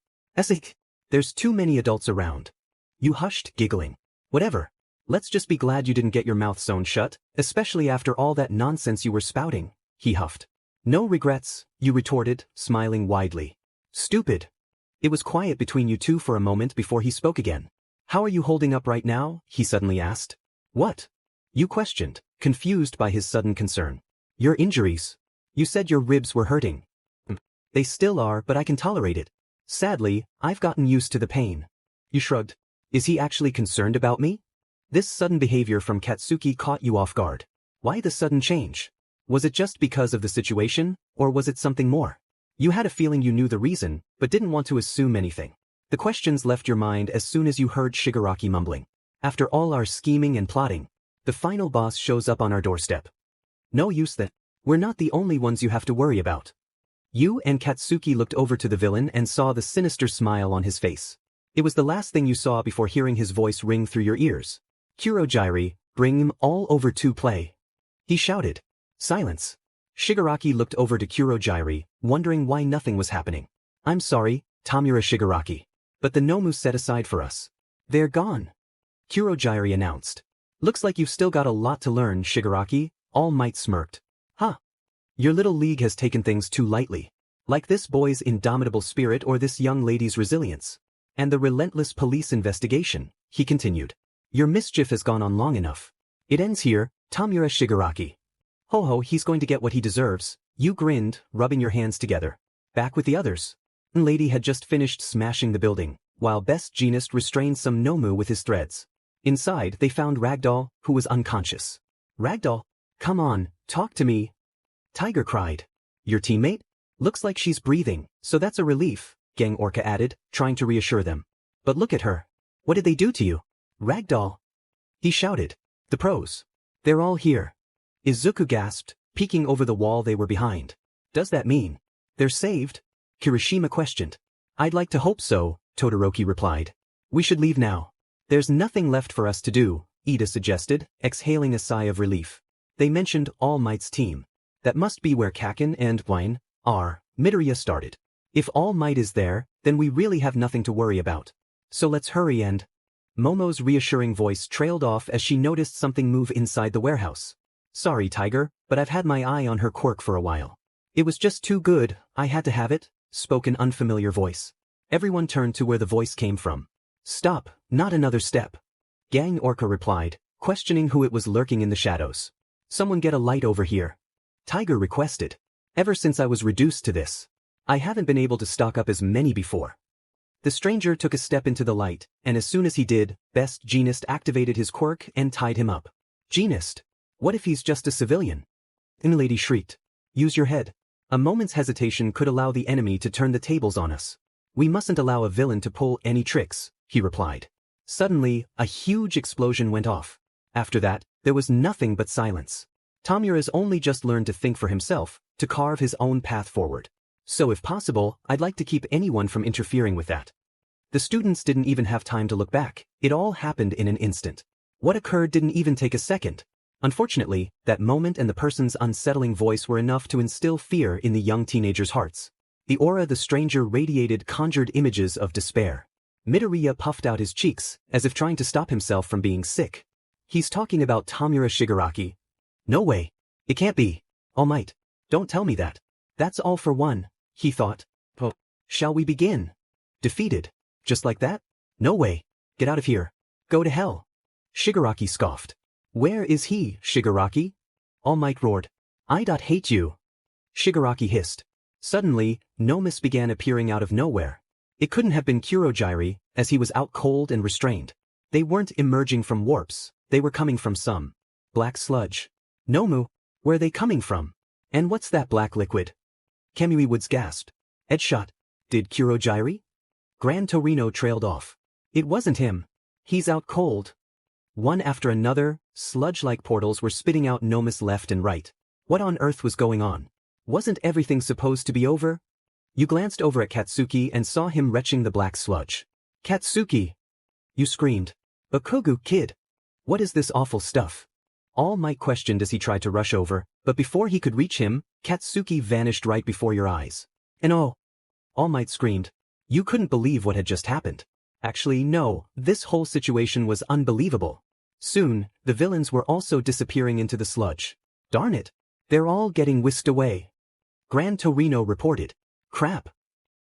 There's too many adults around. You hushed, giggling. Whatever. Let's just be glad you didn't get your mouth sewn shut, especially after all that nonsense you were spouting, he huffed. No regrets, you retorted, smiling widely. Stupid. It was quiet between you two for a moment before he spoke again. How are you holding up right now? He suddenly asked. What? You questioned, confused by his sudden concern. Your injuries. You said your ribs were hurting. They still are, but I can tolerate it. Sadly, I've gotten used to the pain. You shrugged. Is he actually concerned about me? This sudden behavior from Katsuki caught you off guard. Why the sudden change? Was it just because of the situation, or was it something more? You had a feeling you knew the reason, but didn't want to assume anything. The questions left your mind as soon as you heard Shigaraki mumbling. After all our scheming and plotting, the final boss shows up on our doorstep. No use that. We're not the only ones you have to worry about. You and Katsuki looked over to the villain and saw the sinister smile on his face. It was the last thing you saw before hearing his voice ring through your ears. Kurogyri, bring him all over to play. He shouted. Silence. Shigaraki looked over to Kurogyri, wondering why nothing was happening. I'm sorry, Tamura Shigaraki. But the Nomu set aside for us. They're gone. Kurogyri announced. Looks like you've still got a lot to learn, Shigaraki, All Might smirked. Huh. Your little league has taken things too lightly. Like this boy's indomitable spirit or this young lady's resilience. And the relentless police investigation, he continued. Your mischief has gone on long enough. It ends here, Tamura Shigaraki. Ho, he's going to get what he deserves. You grinned, rubbing your hands together. Back with the others. The lady had just finished smashing the building, while Best Jeanist restrained some Nomu with his threads. Inside, they found Ragdoll, who was unconscious. Ragdoll? Come on, talk to me. Tiger cried. Your teammate? Looks like she's breathing, so that's a relief, Gang Orca added, trying to reassure them. But look at her. What did they do to you? Ragdoll. He shouted. The pros. They're all here. Izuku gasped, peeking over the wall they were behind. Does that mean they're saved? Kirishima questioned. I'd like to hope so, Todoroki replied. We should leave now. There's nothing left for us to do, Ida suggested, exhaling a sigh of relief. They mentioned All Might's team. That must be where Kaken and Wine are, Midoriya started. If All Might is there, then we really have nothing to worry about. So let's hurry and... Momo's reassuring voice trailed off as she noticed something move inside the warehouse. Sorry, Tiger, but I've had my eye on her Quirk for a while. It was just too good, I had to have it, spoke an unfamiliar voice. Everyone turned to where the voice came from. Stop, not another step. Gang Orca replied, questioning who it was lurking in the shadows. Someone get a light over here. Tiger requested. Ever since I was reduced to this, I haven't been able to stock up as many before. The stranger took a step into the light, and as soon as he did, Best Jeanist activated his Quirk and tied him up. Jeanist? What if he's just a civilian? The lady shrieked. Use your head. A moment's hesitation could allow the enemy to turn the tables on us. We mustn't allow a villain to pull any tricks, he replied. Suddenly, a huge explosion went off. After that, there was nothing but silence. Tamura's only just learned to think for himself, to carve his own path forward. So if possible, I'd like to keep anyone from interfering with that. The students didn't even have time to look back. It all happened in an instant. What occurred didn't even take a second. Unfortunately, that moment and the person's unsettling voice were enough to instill fear in the young teenagers' hearts. The aura the stranger radiated conjured images of despair. Midoriya puffed out his cheeks, as if trying to stop himself from being sick. He's talking about Tamura Shigaraki. No way. It can't be. All Might. Don't tell me that. That's all for one, he thought. Oh. Shall we begin? Defeated. Just like that? No way. Get out of here. Go to hell. Shigaraki scoffed. Where is he, Shigaraki? All Might roared. I hate you. Shigaraki hissed. Suddenly, Nomus began appearing out of nowhere. It couldn't have been Kurogyri, as he was out cold and restrained. They weren't emerging from warps, they were coming from some black sludge. Nomu, where are they coming from? And what's that black liquid? Kamui Woods gasped. Headshot. Did Kurogiri? Gran Torino trailed off. It wasn't him. He's out cold. One after another, sludge-like portals were spitting out Nomus left and right. What on earth was going on? Wasn't everything supposed to be over? You glanced over at Katsuki and saw him retching the black sludge. Katsuki! You screamed. Bakugo kid! What is this awful stuff? All Might questioned as he tried to rush over, but before he could reach him, Katsuki vanished right before your eyes. And oh! All Might screamed. You couldn't believe what had just happened. Actually, no, this whole situation was unbelievable. Soon, the villains were also disappearing into the sludge. Darn it! They're all getting whisked away. Gran Torino reported. Crap!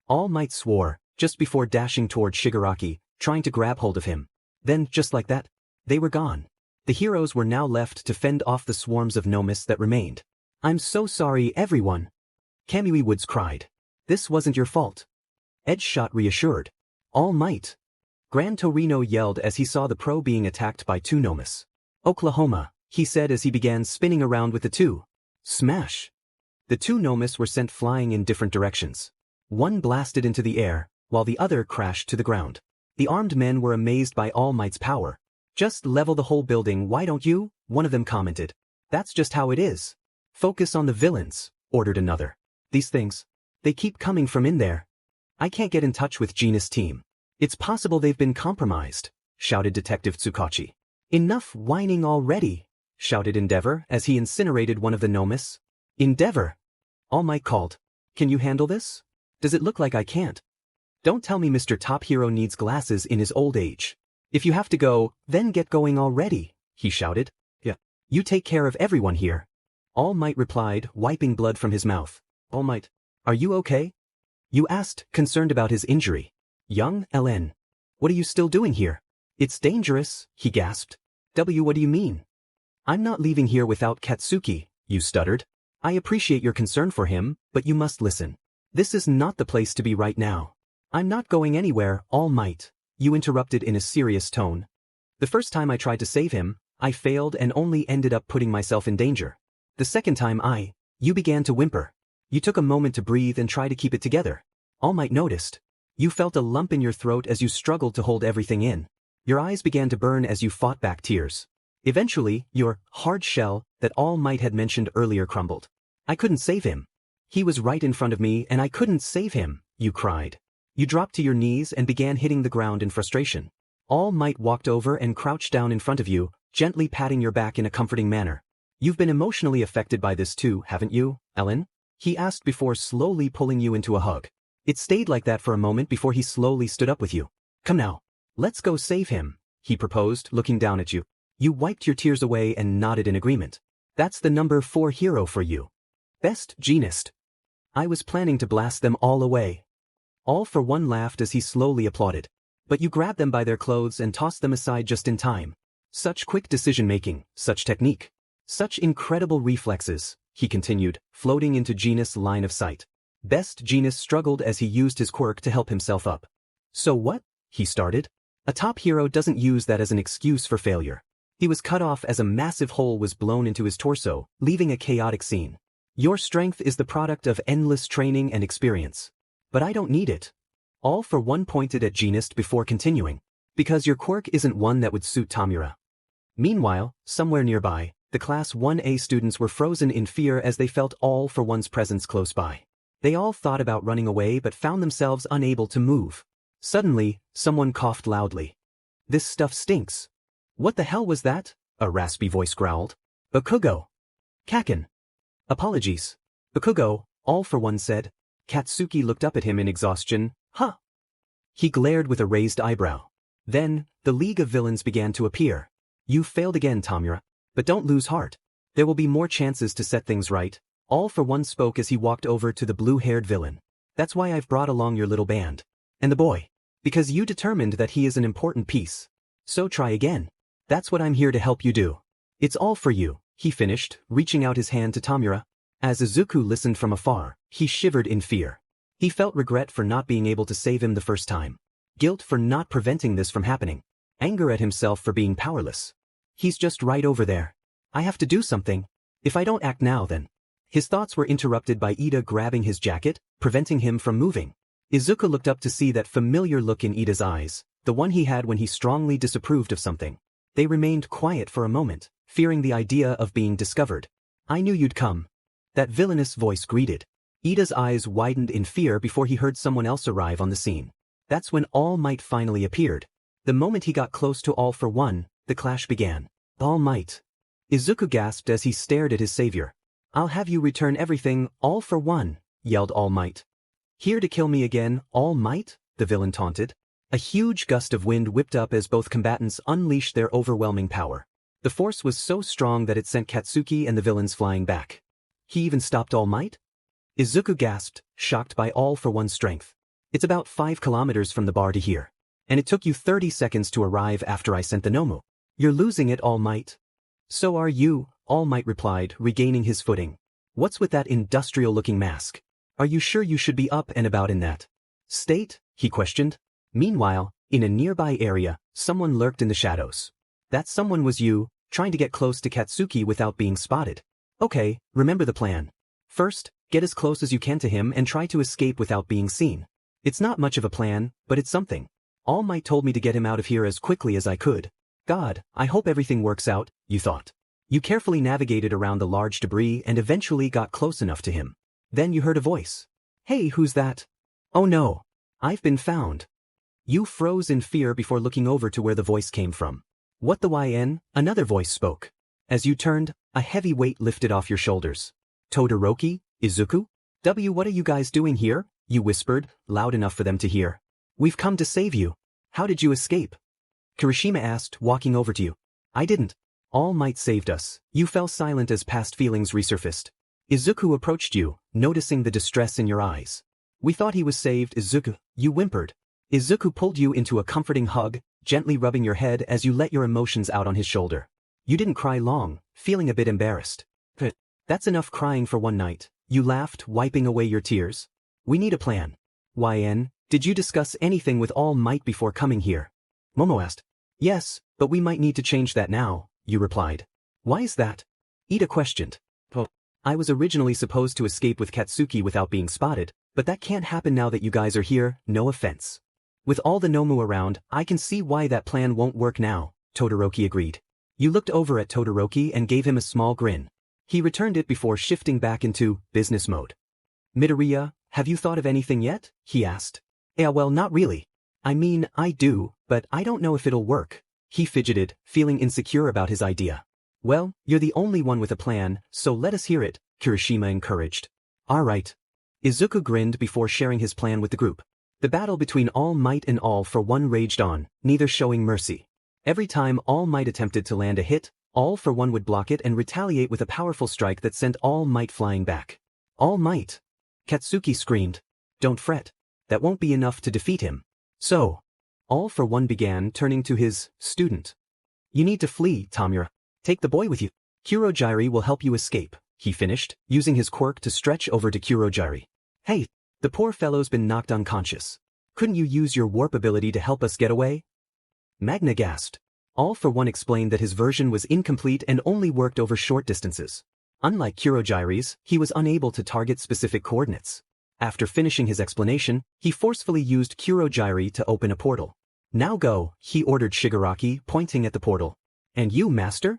All Might swore, just before dashing toward Shigaraki, trying to grab hold of him. Then, just like that, they were gone. The heroes were now left to fend off the swarms of Nomus that remained. I'm so sorry, everyone. Kamui Woods cried. This wasn't your fault. Edgeshot reassured. All Might. Gran Torino yelled as he saw the pro being attacked by two Nomus. Oklahoma, he said as he began spinning around with the two. Smash! The two Nomus were sent flying in different directions. One blasted into the air, while the other crashed to the ground. The armed men were amazed by All Might's power. Just level the whole building, why don't you? One of them commented. That's just how it is. Focus on the villains, ordered another. These things, they keep coming from in there. I can't get in touch with Gina's team. It's possible they've been compromised, shouted Detective Tsukachi. Enough whining already, shouted Endeavor as he incinerated one of the Nomus. Endeavor! All Might called. Can you handle this? Does it look like I can't? Don't tell me Mr. Top Hero needs glasses in his old age. If you have to go, then get going already, he shouted. Yeah. You take care of everyone here. All Might replied, wiping blood from his mouth. All Might, are you okay? You asked, concerned about his injury. Young LN. What are you still doing here? It's dangerous, he gasped. What do you mean? I'm not leaving here without Katsuki, you stuttered. I appreciate your concern for him, but you must listen. This is not the place to be right now. I'm not going anywhere, All Might, you interrupted in a serious tone. The first time I tried to save him, I failed and only ended up putting myself in danger. The second time you began to whimper. You took a moment to breathe and try to keep it together. All Might noticed. You felt a lump in your throat as you struggled to hold everything in. Your eyes began to burn as you fought back tears. Eventually, your hard shell that All Might had mentioned earlier crumbled. I couldn't save him. He was right in front of me and I couldn't save him, you cried. You dropped to your knees and began hitting the ground in frustration. All Might walked over and crouched down in front of you, gently patting your back in a comforting manner. You've been emotionally affected by this too, haven't you, Ellen? He asked before slowly pulling you into a hug. It stayed like that for a moment before he slowly stood up with you. Come now. Let's go save him, he proposed, looking down at you. You wiped your tears away and nodded in agreement. That's the number 4 hero for you. Best Genist. I was planning to blast them all away. All for one laughed as he slowly applauded. But you grabbed them by their clothes and tossed them aside just in time. Such quick decision-making, such technique. Such incredible reflexes, he continued, floating into Genus' line of sight. Best Genus struggled as he used his quirk to help himself up. So what? He started. A top hero doesn't use that as an excuse for failure. He was cut off as a massive hole was blown into his torso, leaving a chaotic scene. Your strength is the product of endless training and experience. But I don't need it. All for one pointed at Genist before continuing. Because your quirk isn't one that would suit Tamura. Meanwhile, somewhere nearby, the Class 1A students were frozen in fear as they felt All for One's presence close by. They all thought about running away but found themselves unable to move. Suddenly, someone coughed loudly. This stuff stinks. What the hell was that? A raspy voice growled. Bakugo. Kakken. Apologies. Bakugo, All for One said. Katsuki looked up at him in exhaustion. Huh? He glared with a raised eyebrow. Then, the League of Villains began to appear. You failed again, Tamura. But don't lose heart. There will be more chances to set things right. All for One spoke as he walked over to the blue-haired villain. That's why I've brought along your little band. And the boy. Because you determined that he is an important piece. So try again. That's what I'm here to help you do. It's all for you, he finished, reaching out his hand to Tamura. As Izuku listened from afar, he shivered in fear. He felt regret for not being able to save him the first time. Guilt for not preventing this from happening. Anger at himself for being powerless. He's just right over there. I have to do something. If I don't act now then. His thoughts were interrupted by Ida grabbing his jacket, preventing him from moving. Izuku looked up to see that familiar look in Ida's eyes, the one he had when he strongly disapproved of something. They remained quiet for a moment, fearing the idea of being discovered. "I knew you'd come." That villainous voice greeted. Ida's eyes widened in fear before he heard someone else arrive on the scene. That's when All Might finally appeared. The moment he got close to All for One, the clash began. All Might. Izuku gasped as he stared at his savior. "I'll have you return everything, All for One," yelled All Might. "Here to kill me again, All Might?" the villain taunted. A huge gust of wind whipped up as both combatants unleashed their overwhelming power. The force was so strong that it sent Katsuki and the villains flying back. "He even stopped All Might?" Izuku gasped, shocked by All for One's strength. "It's about 5 kilometers from the bar to here. And it took you 30 seconds to arrive after I sent the Nomu. You're losing it, All Might." "So are you," All Might replied, regaining his footing. "What's with that industrial-looking mask? Are you sure you should be up and about in that state?" he questioned. Meanwhile, in a nearby area, someone lurked in the shadows. That someone was you, trying to get close to Katsuki without being spotted. "Okay, remember the plan. First, get as close as you can to him and try to escape without being seen. It's not much of a plan, but it's something. All Might told me to get him out of here as quickly as I could. God, I hope everything works out," you thought. You carefully navigated around the large debris and eventually got close enough to him. Then you heard a voice. "Hey, who's that?" "Oh no. I've been found." You froze in fear before looking over to where the voice came from. "What the YN?" Another voice spoke. As you turned, a heavy weight lifted off your shoulders. "Todoroki? Izuku? What are you guys doing here?" you whispered, loud enough for them to hear. "We've come to save you. How did you escape?" Kirishima asked, walking over to you. "I didn't. All Might saved us." You fell silent as past feelings resurfaced. Izuku approached you, noticing the distress in your eyes. "We thought he was saved, Izuku," you whimpered. Izuku pulled you into a comforting hug, gently rubbing your head as you let your emotions out on his shoulder. You didn't cry long, feeling a bit embarrassed. "That's enough crying for one night," you laughed, wiping away your tears. "We need a plan." "YN, did you discuss anything with All Might before coming here?" Momo asked. "Yes, but we might need to change that now," you replied. "Why is that?" Ida questioned. "Oh, I was originally supposed to escape with Katsuki without being spotted, but that can't happen now that you guys are here, no offense. With all the Nomu around, I can see why that plan won't work now," Todoroki agreed. You looked over at Todoroki and gave him a small grin. He returned it before shifting back into business mode. "Midoriya, have you thought of anything yet?" he asked. "Yeah, well, not really. I mean, I do, but I don't know if it'll work." He fidgeted, feeling insecure about his idea. "Well, you're the only one with a plan, so let us hear it," Kirishima encouraged. "All right." Izuku grinned before sharing his plan with the group. The battle between All Might and All for One raged on, neither showing mercy. Every time All Might attempted to land a hit, All for One would block it and retaliate with a powerful strike that sent All Might flying back. "All Might!" Katsuki screamed. "Don't fret. That won't be enough to defeat him." "So," All for One began, turning to his student. "You need to flee, Tamura. Take the boy with you. Kurogiri will help you escape," he finished, using his quirk to stretch over to Kurogiri. "Hey, the poor fellow's been knocked unconscious. Couldn't you use your warp ability to help us get away?" Magna gasped. All for One explained that his version was incomplete and only worked over short distances. Unlike Kurogiri's, he was unable to target specific coordinates. After finishing his explanation, he forcefully used Kurogiri to open a portal. "Now go," he ordered Shigaraki, pointing at the portal. "And you, master?"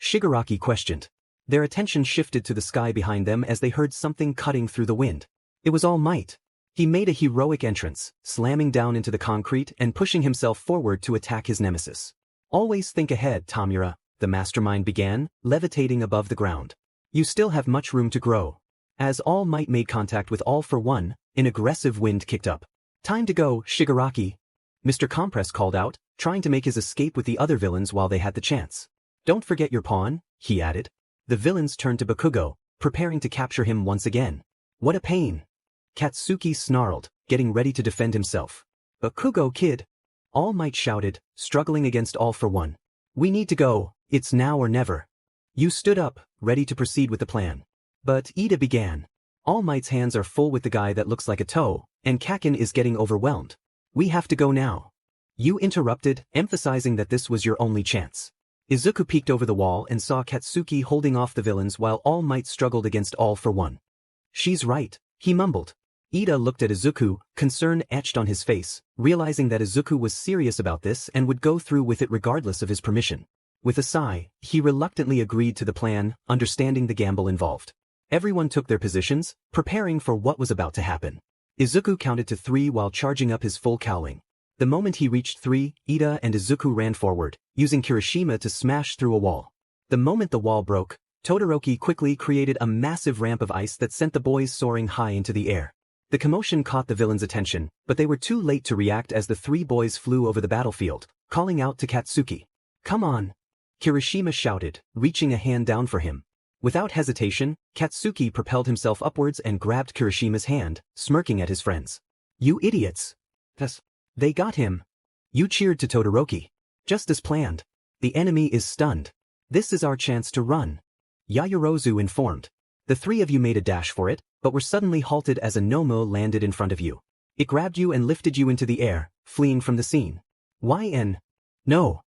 Shigaraki questioned. Their attention shifted to the sky behind them as they heard something cutting through the wind. It was All Might. He made a heroic entrance, slamming down into the concrete and pushing himself forward to attack his nemesis. "Always think ahead, Tamura," the mastermind began, levitating above the ground. "You still have much room to grow." As All Might made contact with All for One, an aggressive wind kicked up. "Time to go, Shigaraki," Mr. Compress called out, trying to make his escape with the other villains while they had the chance. "Don't forget your pawn," he added. The villains turned to Bakugo, preparing to capture him once again. "What a pain." Katsuki snarled, getting ready to defend himself. "Bakugo, kid!" All Might shouted, struggling against All for One. "We need to go, it's now or never." You stood up, ready to proceed with the plan. But Ida began. "All Might's hands are full with the guy that looks like a toe, and Kakin is getting overwhelmed. We have to go now." You interrupted, emphasizing that this was your only chance. Izuku peeked over the wall and saw Katsuki holding off the villains while All Might struggled against All for One. She's right, he mumbled. Ida looked at Izuku, concern etched on his face, realizing that Izuku was serious about this and would go through with it regardless of his permission. With a sigh, he reluctantly agreed to the plan, understanding the gamble involved. Everyone took their positions, preparing for what was about to happen. Izuku counted to 3 while charging up his full cowling. The moment he reached 3, Ida and Izuku ran forward, using Kirishima to smash through a wall. The moment the wall broke, Todoroki quickly created a massive ramp of ice that sent the boys soaring high into the air. The commotion caught the villains' attention, but they were too late to react as the 3 boys flew over the battlefield, calling out to Katsuki. "Come on!" Kirishima shouted, reaching a hand down for him. Without hesitation, Katsuki propelled himself upwards and grabbed Kirishima's hand, smirking at his friends. "You idiots! They got him!" You cheered to Todoroki. "Just as planned. The enemy is stunned. This is our chance to run," Yaoyorozu informed. "The 3 of you made a dash for it, but were suddenly halted as a Nomu landed in front of you. It grabbed you and lifted you into the air, fleeing from the scene." "No!"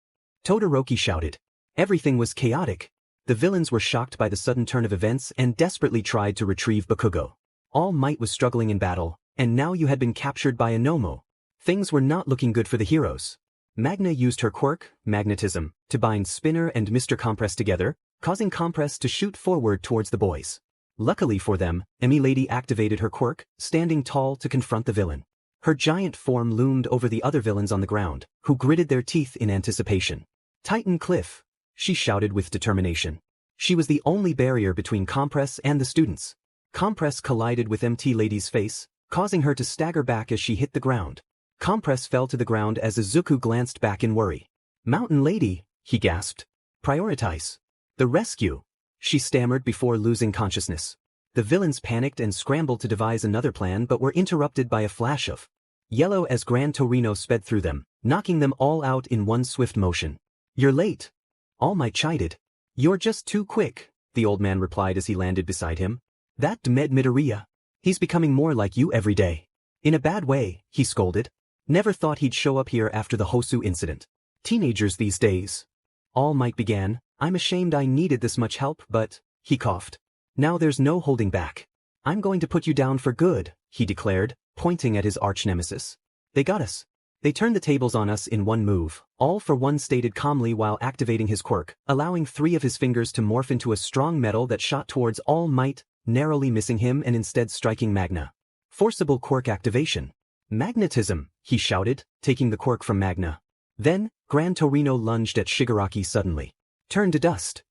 Todoroki shouted. Everything was chaotic. The villains were shocked by the sudden turn of events and desperately tried to retrieve Bakugo. All Might was struggling in battle, and now you had been captured by a Nomu. Things were not looking good for the heroes. Magna used her quirk, magnetism, to bind Spinner and Mr. Compress together, causing Compress to shoot forward towards the boys. Luckily for them, Emilady activated her quirk, standing tall to confront the villain. Her giant form loomed over the other villains on the ground, who gritted their teeth in anticipation. "Titan Cliff!" she shouted with determination. She was the only barrier between Compress and the students. Compress collided with MT Lady's face, causing her to stagger back as she hit the ground. Compress fell to the ground as Izuku glanced back in worry. "Mountain Lady," he gasped. "Prioritize the rescue," she stammered before losing consciousness. The villains panicked and scrambled to devise another plan but were interrupted by a flash of yellow as Gran Torino sped through them, knocking them all out in one swift motion. "You're late," All Might chided. "You're just too quick," the old man replied as he landed beside him. "That Dmed Midoriya. He's becoming more like you every day." "In a bad way," he scolded. "Never thought he'd show up here after the Hosu incident. Teenagers these days." All Might began. "I'm ashamed I needed this much help, but," he coughed. "Now there's no holding back. I'm going to put you down for good," he declared, pointing at his arch-nemesis. "They got us. They turned the tables on us in one move," All for One stated calmly while activating his quirk, allowing 3 of his fingers to morph into a strong metal that shot towards All Might, narrowly missing him and instead striking Magna. Forcible quirk activation. "Magnetism," he shouted, taking the quirk from Magna. Then, Gran Torino lunged at Shigaraki suddenly. "Turn to dust."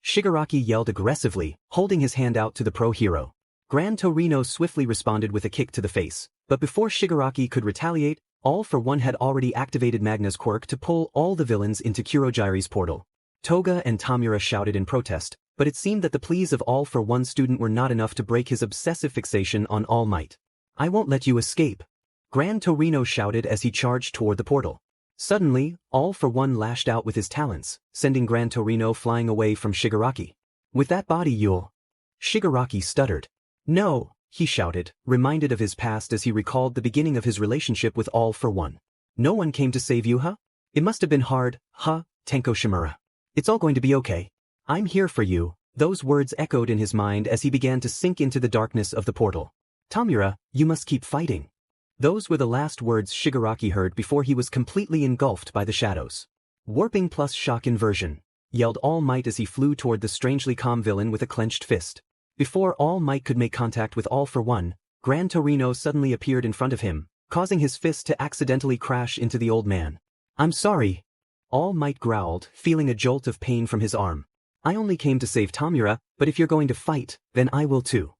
Shigaraki yelled aggressively, holding his hand out to the pro-hero. Gran Torino swiftly responded with a kick to the face, but before Shigaraki could retaliate, All for One had already activated Magna's quirk to pull all the villains into Kurogiri's portal. Toga and Tamura shouted in protest, but it seemed that the pleas of All for One student were not enough to break his obsessive fixation on All Might. "I won't let you escape," Gran Torino shouted as he charged toward the portal. Suddenly, All for One lashed out with his talents, sending Gran Torino flying away from Shigaraki. "With that body you'll..." Shigaraki stuttered. "No," he shouted, reminded of his past as he recalled the beginning of his relationship with All for One. "No one came to save you, huh? It must have been hard, huh, Tenko Shimura? It's all going to be okay. I'm here for you." Those words echoed in his mind as he began to sink into the darkness of the portal. "Tamura, you must keep fighting." Those were the last words Shigaraki heard before he was completely engulfed by the shadows. "Warping plus shock inversion," yelled All Might as he flew toward the strangely calm villain with a clenched fist. Before All Might could make contact with All for One, Gran Torino suddenly appeared in front of him, causing his fist to accidentally crash into the old man. "I'm sorry," All Might growled, feeling a jolt of pain from his arm. "I only came to save Tamura, but if you're going to fight, then I will too."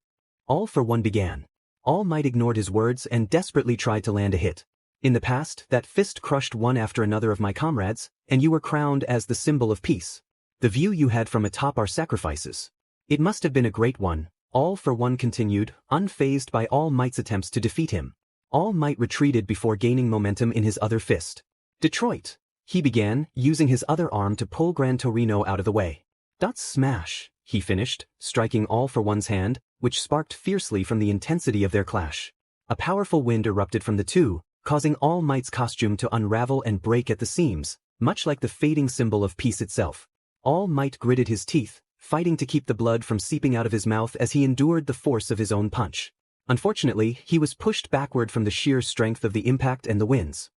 All for One began. All Might ignored his words and desperately tried to land a hit. "In the past, that fist crushed one after another of my comrades, and you were crowned as the symbol of peace. The view you had from atop our sacrifices. It must have been a great one," All for One continued, unfazed by All Might's attempts to defeat him. All Might retreated before gaining momentum in his other fist. "Detroit," he began, using his other arm to pull Gran Torino out of the way. "Dot smash," he finished, striking All for One's hand, which sparked fiercely from the intensity of their clash. A powerful wind erupted from the two, causing All Might's costume to unravel and break at the seams, much like the fading symbol of peace itself. All Might gritted his teeth, fighting to keep the blood from seeping out of his mouth as he endured the force of his own punch. Unfortunately, he was pushed backward from the sheer strength of the impact and the winds.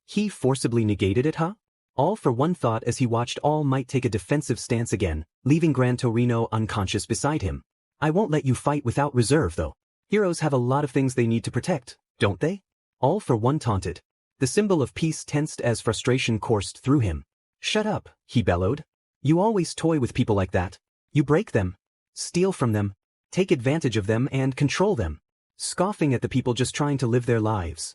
He forcibly negated it, huh? All for One thought as he watched All Might take a defensive stance again, leaving Gran Torino unconscious beside him. I won't let you fight without reserve though. Heroes have a lot of things they need to protect, don't they? All for One taunted. The symbol of peace tensed as frustration coursed through him. Shut up, he bellowed. You always toy with people like that. You break them, steal from them, take advantage of them and control them, scoffing at the people just trying to live their lives.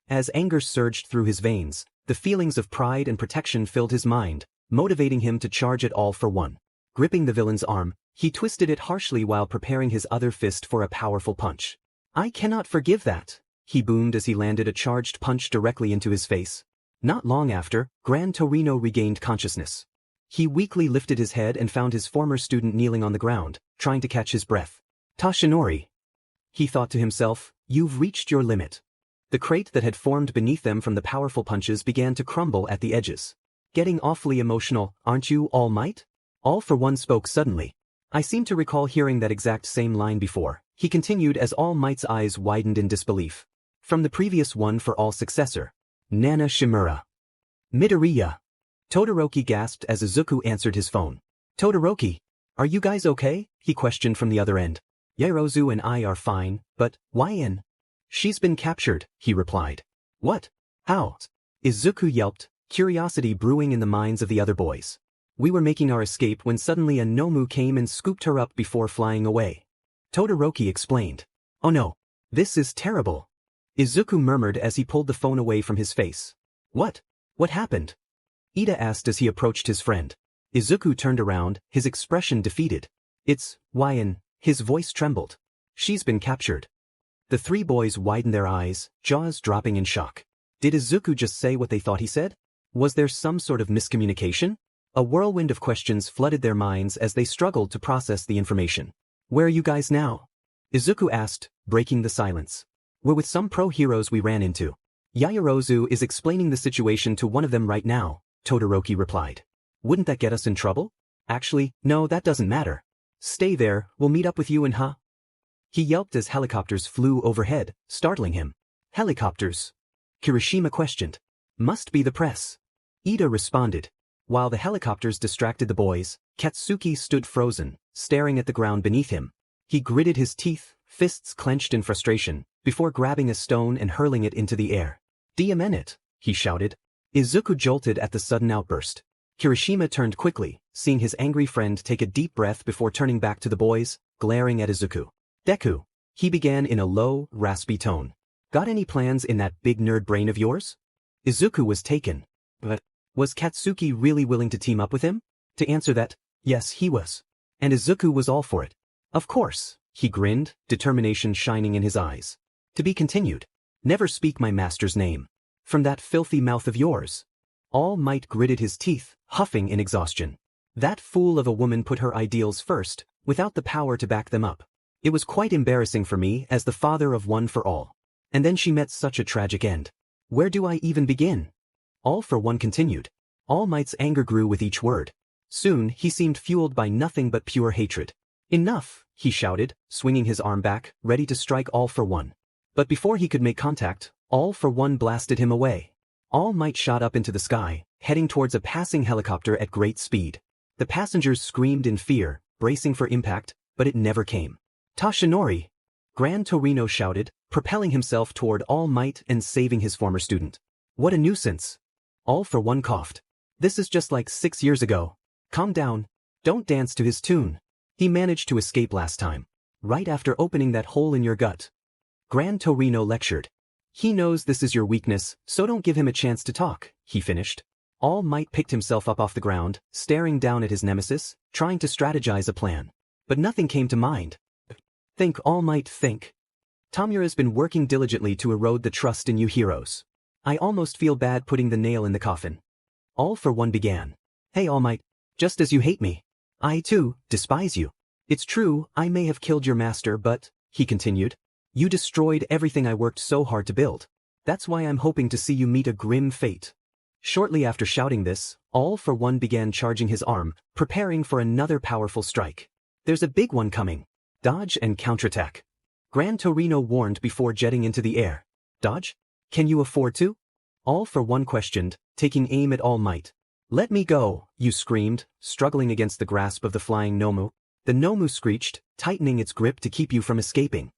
As anger surged through his veins, the feelings of pride and protection filled his mind, motivating him to charge at All for One. Gripping the villain's arm, he twisted it harshly while preparing his other fist for a powerful punch. I cannot forgive that, he boomed as he landed a charged punch directly into his face. Not long after, Gran Torino regained consciousness. He weakly lifted his head and found his former student kneeling on the ground, trying to catch his breath. Tashinori, he thought to himself, you've reached your limit. The crate that had formed beneath them from the powerful punches began to crumble at the edges. Getting awfully emotional, aren't you, All Might? All for One spoke suddenly. I seem to recall hearing that exact same line before, he continued as All Might's eyes widened in disbelief. From the previous One for All successor. Nana Shimura. Midoriya. Todoroki gasped as Izuku answered his phone. Todoroki, are you guys okay? He questioned from the other end. Yaozu and I are fine, but why in? She's been captured, he replied. What? How? Izuku yelped, curiosity brewing in the minds of the other boys. We were making our escape when suddenly a Nomu came and scooped her up before flying away. Todoroki explained. Oh no. This is terrible. Izuku murmured as he pulled the phone away from his face. What? What happened? Ida asked as he approached his friend. Izuku turned around, his expression defeated. It's, Wyan, his voice trembled. She's been captured. The three boys widened their eyes, jaws dropping in shock. Did Izuku just say what they thought he said? Was there some sort of miscommunication? A whirlwind of questions flooded their minds as they struggled to process the information. Where are you guys now? Izuku asked, breaking the silence. We're with some pro-heroes we ran into. Yaozu is explaining the situation to one of them right now, Todoroki replied. Wouldn't that get us in trouble? Actually, no, that doesn't matter. Stay there, we'll meet up with you in He yelped as helicopters flew overhead, startling him. Helicopters? Kirishima questioned. Must be the press. Ida responded. While the helicopters distracted the boys, Katsuki stood frozen, staring at the ground beneath him. He gritted his teeth, fists clenched in frustration, before grabbing a stone and hurling it into the air. Diamenet, he shouted. Izuku jolted at the sudden outburst. Kirishima turned quickly, seeing his angry friend take a deep breath before turning back to the boys, glaring at Izuku. Deku, he began in a low, raspy tone. Got any plans in that big nerd brain of yours? Izuku was taken. But was Katsuki really willing to team up with him? To answer that, yes he was. And Izuku was all for it. Of course, he grinned, determination shining in his eyes. To be continued. Never speak my master's name. From that filthy mouth of yours. All Might gritted his teeth, huffing in exhaustion. That fool of a woman put her ideals first, without the power to back them up. It was quite embarrassing for me as the father of One for All. And then she met such a tragic end. Where do I even begin? All for One continued. All Might's anger grew with each word. Soon he seemed fueled by nothing but pure hatred. Enough, he shouted, swinging his arm back, ready to strike All for One. But before he could make contact, All for One blasted him away. All Might shot up into the sky, heading towards a passing helicopter at great speed. The passengers screamed in fear, bracing for impact, but it never came. Tashinori! Gran Torino shouted, propelling himself toward All Might and saving his former student. What a nuisance! All for One coughed. This is just like 6 years ago. Calm down. Don't dance to his tune. He managed to escape last time. Right after opening that hole in your gut. Gran Torino lectured. He knows this is your weakness, so don't give him a chance to talk, he finished. All Might picked himself up off the ground, staring down at his nemesis, trying to strategize a plan. But nothing came to mind. Think, All Might, think. Tamura's been working diligently to erode the trust in you heroes. I almost feel bad putting the nail in the coffin. All for One began. Hey All Might, just as you hate me. I too, despise you. It's true, I may have killed your master but, he continued. You destroyed everything I worked so hard to build. That's why I'm hoping to see you meet a grim fate. Shortly after shouting this, All for One began charging his arm, preparing for another powerful strike. There's a big one coming. Dodge and counterattack. Gran Torino warned before jetting into the air. Dodge? Can you afford to? All for One questioned, taking aim at All Might. Let me go, you screamed, struggling against the grasp of the flying Nomu. The Nomu screeched, tightening its grip to keep you from escaping.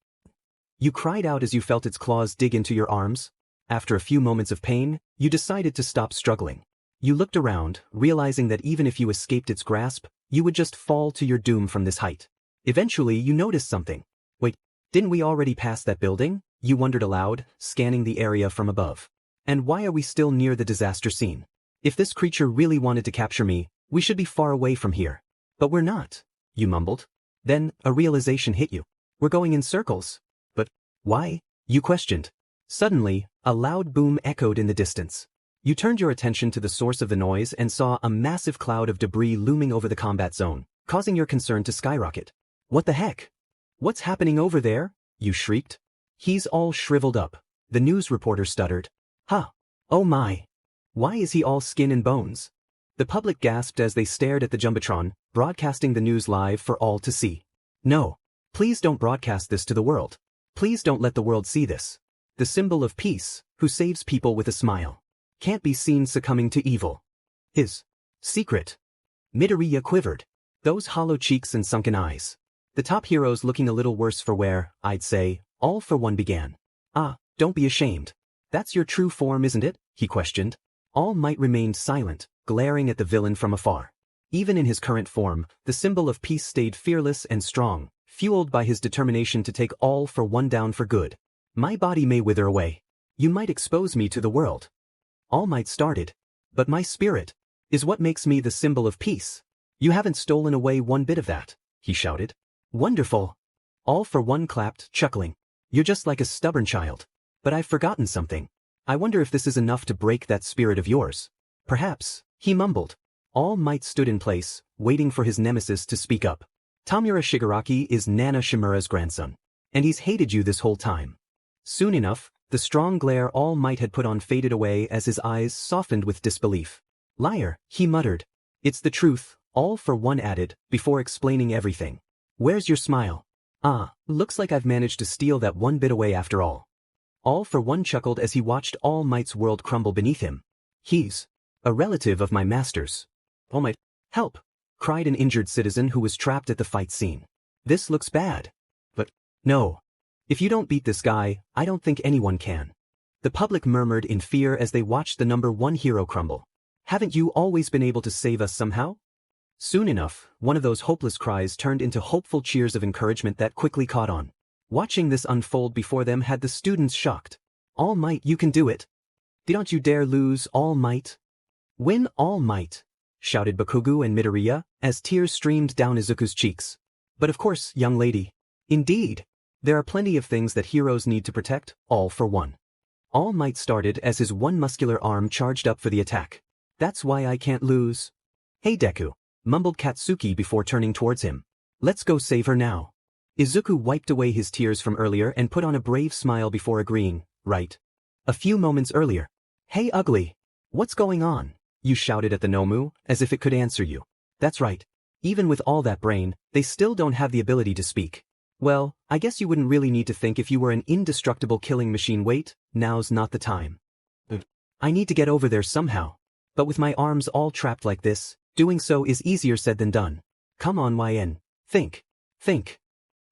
You cried out as you felt its claws dig into your arms. After a few moments of pain, you decided to stop struggling. You looked around, realizing that even if you escaped its grasp, you would just fall to your doom from this height. Eventually, you noticed something. Wait, didn't we already pass that building? You wondered aloud, scanning the area from above. And why are we still near the disaster scene? If this creature really wanted to capture me, we should be far away from here. But we're not, you mumbled. Then, a realization hit you. We're going in circles. But why? You questioned. Suddenly, a loud boom echoed in the distance. You turned your attention to the source of the noise and saw a massive cloud of debris looming over the combat zone, causing your concern to skyrocket. What the heck? What's happening over there? You shrieked. He's all shriveled up. The news reporter stuttered. Huh. Oh my. Why is he all skin and bones? The public gasped as they stared at the Jumbotron, broadcasting the news live for all to see. No. Please don't broadcast this to the world. Please don't let the world see this. The symbol of peace, who saves people with a smile, can't be seen succumbing to evil. His secret. Midoriya quivered. Those hollow cheeks and sunken eyes. The top heroes looking a little worse for wear, I'd say. All for One began. Ah, don't be ashamed. That's your true form, isn't it? He questioned. All Might remained silent, glaring at the villain from afar. Even in his current form, the symbol of peace stayed fearless and strong, fueled by his determination to take All for One down for good. My body may wither away. You might expose me to the world. All Might started. But my spirit is what makes me the symbol of peace. You haven't stolen away one bit of that, he shouted. Wonderful. All for One clapped, chuckling. You're just like a stubborn child. But I've forgotten something. I wonder if this is enough to break that spirit of yours. Perhaps, he mumbled. All Might stood in place, waiting for his nemesis to speak up. Tamura Shigaraki is Nana Shimura's grandson. And he's hated you this whole time. Soon enough, the strong glare All Might had put on faded away as his eyes softened with disbelief. Liar, he muttered. It's the truth, All for One added, before explaining everything. Where's your smile? Ah, looks like I've managed to steal that one bit away after all. All for One chuckled as he watched All Might's world crumble beneath him. He's a relative of my master's. All Might, help! Cried an injured citizen who was trapped at the fight scene. This looks bad. But, no. If you don't beat this guy, I don't think anyone can. The public murmured in fear as they watched the number one hero crumble. Haven't you always been able to save us somehow? Soon enough, one of those hopeless cries turned into hopeful cheers of encouragement that quickly caught on. Watching this unfold before them had the students shocked. All Might, you can do it. Don't you dare lose, All Might. Win, All Might, shouted Bakugo and Midoriya, as tears streamed down Izuku's cheeks. But of course, young lady. Indeed. There are plenty of things that heroes need to protect, All for One. All Might started as his one muscular arm charged up for the attack. That's why I can't lose. Hey Deku, mumbled Katsuki before turning towards him. Let's go save her now. Izuku wiped away his tears from earlier and put on a brave smile before agreeing, right. A few moments earlier. Hey ugly. What's going on? You shouted at the Nomu, as if it could answer you. That's right. Even with all that brain, they still don't have the ability to speak. Well, I guess you wouldn't really need to think if you were an indestructible killing machine. Wait, now's not the time. I need to get over there somehow. But with my arms all trapped like this, doing so is easier said than done. Come on YN. Think. Think.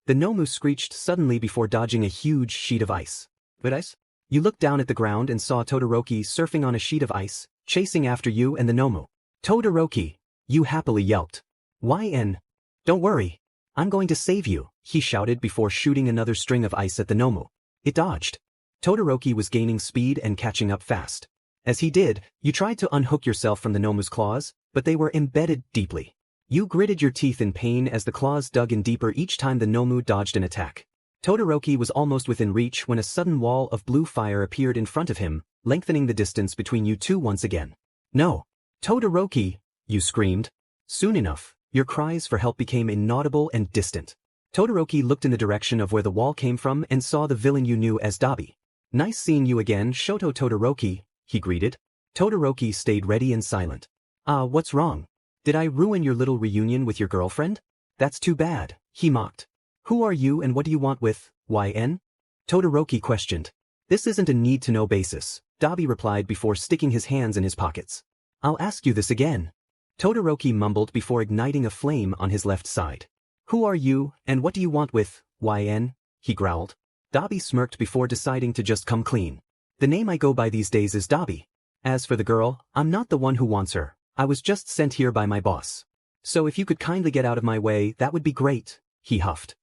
The Nomu screeched suddenly before dodging a huge sheet of ice. But ice? You looked down at the ground and saw Todoroki surfing on a sheet of ice, chasing after you and the Nomu. Todoroki, you happily yelped. YN. Don't worry. I'm going to save you, he shouted before shooting another string of ice at the Nomu. It dodged. Todoroki was gaining speed and catching up fast. As he did, you tried to unhook yourself from the Nomu's claws, but they were embedded deeply. You gritted your teeth in pain as the claws dug in deeper each time the Nomu dodged an attack. Todoroki was almost within reach when a sudden wall of blue fire appeared in front of him, lengthening the distance between you two once again. No! Todoroki! You screamed. Soon enough, your cries for help became inaudible and distant. Todoroki looked in the direction of where the wall came from and saw the villain you knew as Dabi. Nice seeing you again, Shoto Todoroki, he greeted. Todoroki stayed ready and silent. What's wrong? Did I ruin your little reunion with your girlfriend? That's too bad, he mocked. Who are you and what do you want with, YN? Todoroki questioned. This isn't a need-to-know basis, Dabi replied before sticking his hands in his pockets. I'll ask you this again. Todoroki mumbled before igniting a flame on his left side. Who are you, and what do you want with, YN? He growled. Dabi smirked before deciding to just come clean. The name I go by these days is Dabi. As for the girl, I'm not the one who wants her. I was just sent here by my boss. So if you could kindly get out of my way, that would be great, he huffed.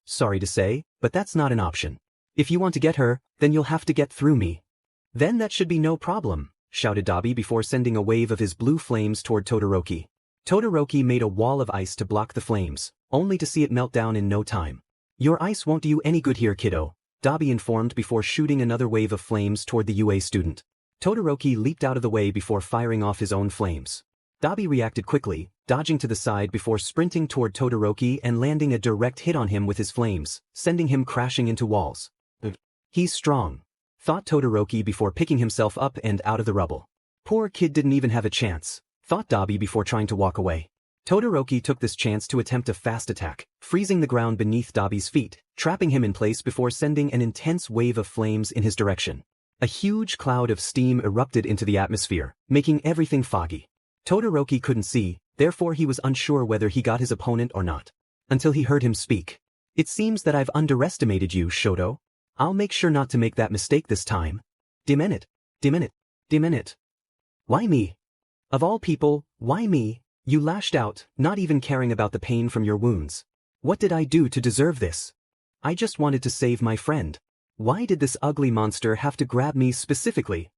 Sorry to say, but that's not an option. If you want to get her, then you'll have to get through me. Then that should be no problem, shouted Dabi before sending a wave of his blue flames toward Todoroki. Todoroki made a wall of ice to block the flames, only to see it melt down in no time. Your ice won't do you any good here, kiddo, Dabi informed before shooting another wave of flames toward the UA student. Todoroki leaped out of the way before firing off his own flames. Dabi reacted quickly, dodging to the side before sprinting toward Todoroki and landing a direct hit on him with his flames, sending him crashing into walls. He's strong, thought Todoroki before picking himself up and out of the rubble. Poor kid didn't even have a chance, thought Dabi before trying to walk away. Todoroki took this chance to attempt a fast attack, freezing the ground beneath Dabi's feet, trapping him in place before sending an intense wave of flames in his direction. A huge cloud of steam erupted into the atmosphere, making everything foggy. Todoroki couldn't see, therefore he was unsure whether he got his opponent or not. Until he heard him speak. It seems that I've underestimated you, Shoto. I'll make sure not to make that mistake this time. Deminute. Why me? Of all people, why me? You lashed out, not even caring about the pain from your wounds. What did I do to deserve this? I just wanted to save my friend. Why did this ugly monster have to grab me specifically?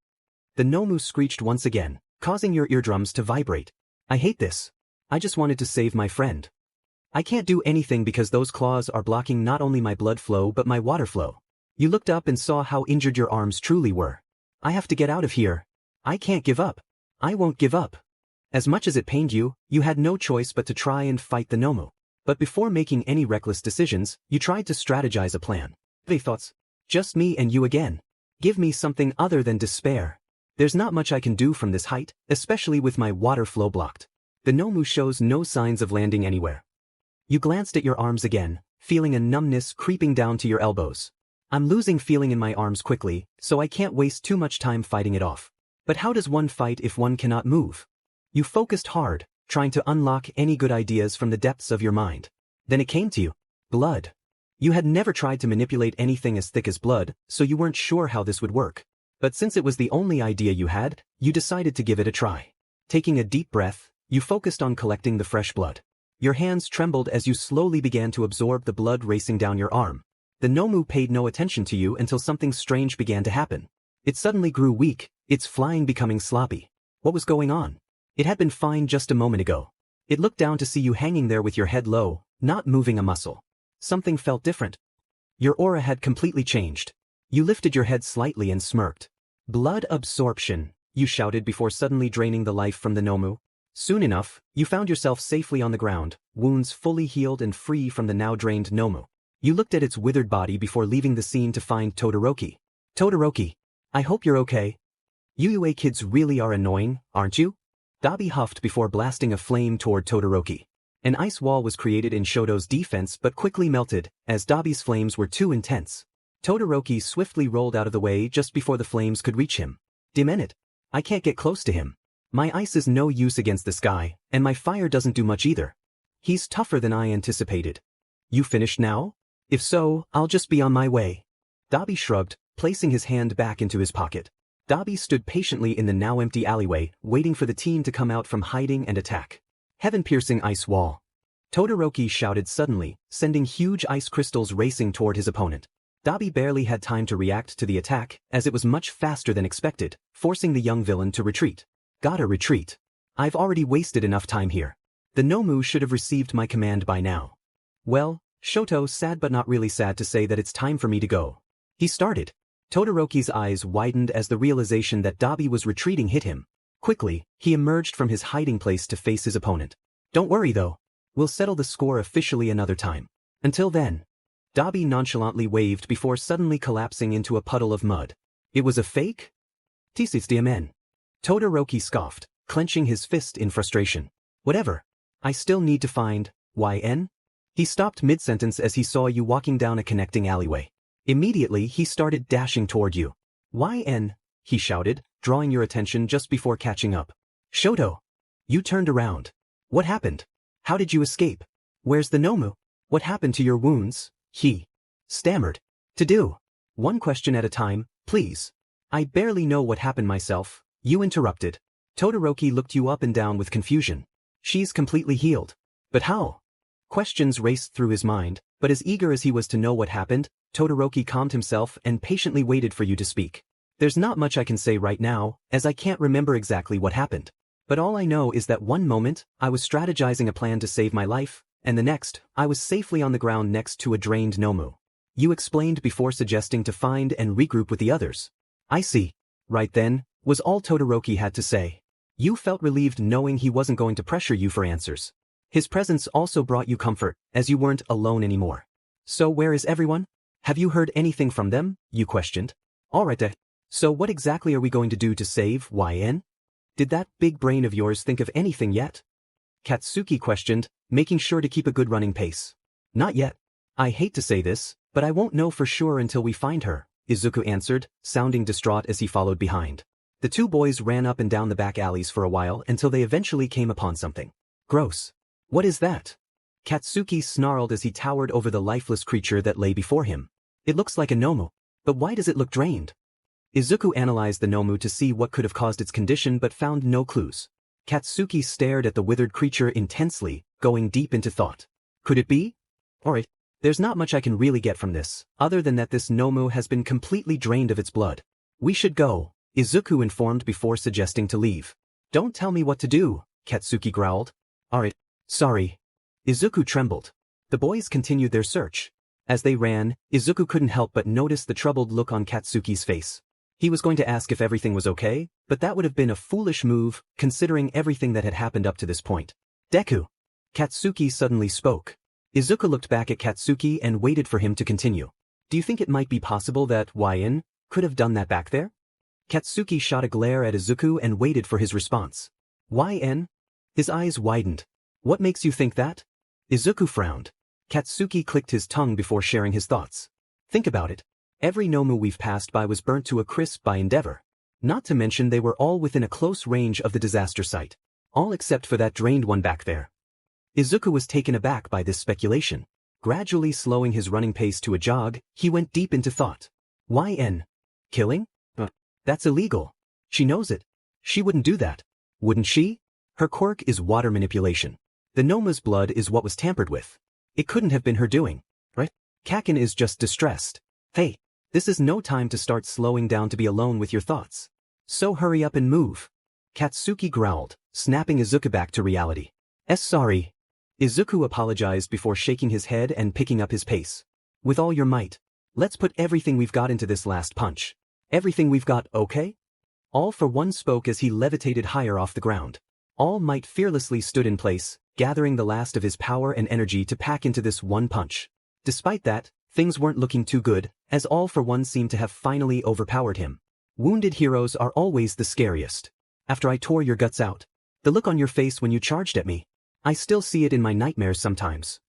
The Nomu screeched once again, causing your eardrums to vibrate. I hate this. I just wanted to save my friend. I can't do anything because those claws are blocking not only my blood flow but my water flow. You looked up and saw how injured your arms truly were. I have to get out of here. I can't give up. I won't give up. As much as it pained you, you had no choice but to try and fight the Nomu. But before making any reckless decisions, you tried to strategize a plan. They thoughts? Just me and you again. Give me something other than despair. There's not much I can do from this height, especially with my water flow blocked. The Nomu shows no signs of landing anywhere. You glanced at your arms again, feeling a numbness creeping down to your elbows. I'm losing feeling in my arms quickly, so I can't waste too much time fighting it off. But how does one fight if one cannot move? You focused hard, trying to unlock any good ideas from the depths of your mind. Then it came to you. Blood. You had never tried to manipulate anything as thick as blood, so you weren't sure how this would work. But since it was the only idea you had, you decided to give it a try. Taking a deep breath, you focused on collecting the fresh blood. Your hands trembled as you slowly began to absorb the blood racing down your arm. The Nomu paid no attention to you until something strange began to happen. It suddenly grew weak, its flying becoming sloppy. What was going on? It had been fine just a moment ago. It looked down to see you hanging there with your head low, not moving a muscle. Something felt different. Your aura had completely changed. You lifted your head slightly and smirked. Blood absorption, you shouted before suddenly draining the life from the Nomu. Soon enough, you found yourself safely on the ground, wounds fully healed and free from the now drained Nomu. You looked at its withered body before leaving the scene to find Todoroki. Todoroki, I hope you're okay. You UA kids really are annoying, aren't you? Dabi huffed before blasting a flame toward Todoroki. An ice wall was created in Shoto's defense but quickly melted, as Dabi's flames were too intense. Todoroki swiftly rolled out of the way just before the flames could reach him. Deminute. I can't get close to him. My ice is no use against this guy, and my fire doesn't do much either. He's tougher than I anticipated. You finished now? If so, I'll just be on my way. Dabi shrugged, placing his hand back into his pocket. Dabi stood patiently in the now empty alleyway, waiting for the team to come out from hiding and attack. Heaven-piercing ice wall. Todoroki shouted suddenly, sending huge ice crystals racing toward his opponent. Dabi barely had time to react to the attack, as it was much faster than expected, forcing the young villain to retreat. Gotta retreat. I've already wasted enough time here. The Nomu should have received my command by now. Well, Shoto, sad but not really sad to say that it's time for me to go. He started. Todoroki's eyes widened as the realization that Dabi was retreating hit him. Quickly, he emerged from his hiding place to face his opponent. Don't worry though. We'll settle the score officially another time. Until then. Dabi nonchalantly waved before suddenly collapsing into a puddle of mud. It was a fake? Tisitsdiamen. Todoroki scoffed. clenching his fist in frustration. Whatever. I still need to find YN? He stopped mid-sentence as he saw you walking down a connecting alleyway. Immediately he started dashing toward you. YN, he shouted, drawing your attention just before catching up. Shoto. You turned around. What happened? How did you escape? Where's the Nomu? What happened to your wounds? He stammered. To do. One question at a time, please. I barely know what happened myself, you interrupted. Todoroki looked you up and down with confusion. She's completely healed. But how? Questions raced through his mind, but as eager as he was to know what happened, Todoroki calmed himself and patiently waited for you to speak. There's not much I can say right now, as I can't remember exactly what happened. But all I know is that one moment, I was strategizing a plan to save my life, and the next, I was safely on the ground next to a drained Nomu. You explained before suggesting to find and regroup with the others. I see. Right then, was all Todoroki had to say. You felt relieved knowing he wasn't going to pressure you for answers. His presence also brought you comfort, as you weren't alone anymore. So where is everyone? Have you heard anything from them? You questioned. Alright then. So what exactly are we going to do to save YN? Did that big brain of yours think of anything yet? Katsuki questioned, making sure to keep a good running pace. Not yet. I hate to say this, but I won't know for sure until we find her, Izuku answered, sounding distraught as he followed behind. The two boys ran up and down the back alleys for a while until they eventually came upon something. Gross. What is that? Katsuki snarled as he towered over the lifeless creature that lay before him. It looks like a Nomu. But why does it look drained? Izuku analyzed the Nomu to see what could have caused its condition but found no clues. Katsuki stared at the withered creature intensely, going deep into thought. Could it be? Alright, there's not much I can really get from this, other than that this Nomu has been completely drained of its blood. We should go, Izuku informed before suggesting to leave. Don't tell me what to do, Katsuki growled. Alright, sorry. Izuku trembled. The boys continued their search. As they ran, Izuku couldn't help but notice the troubled look on Katsuki's face. He was going to ask if everything was okay, but that would have been a foolish move, considering everything that had happened up to this point. Deku. Katsuki suddenly spoke. Izuku looked back at Katsuki and waited for him to continue. Do you think it might be possible that YN could have done that back there? Katsuki shot a glare at Izuku and waited for his response. YN? His eyes widened. What makes you think that? Izuku frowned. Katsuki clicked his tongue before sharing his thoughts. Think about it. Every Nomu we've passed by was burnt to a crisp by Endeavor. Not to mention they were all within a close range of the disaster site. All except for that drained one back there. Izuku was taken aback by this speculation. Gradually slowing his running pace to a jog, he went deep into thought. YN? Killing? That's illegal. She knows it. She wouldn't do that. Wouldn't she? Her quirk is water manipulation. The Noma's blood is what was tampered with. It couldn't have been her doing, right? Kaken is just distressed. Hey, this is no time to start slowing down to be alone with your thoughts. So hurry up and move. Katsuki growled, snapping Izuku back to reality. Sorry. Izuku apologized before shaking his head and picking up his pace. With all your might. Let's put everything we've got into this last punch. Everything we've got, okay? All for one spoke as he levitated higher off the ground. All Might fearlessly stood in place, gathering the last of his power and energy to pack into this one punch. Despite that, things weren't looking too good, as All for One seemed to have finally overpowered him. Wounded heroes are always the scariest. After I tore your guts out. The look on your face when you charged at me. I still see it in my nightmares sometimes.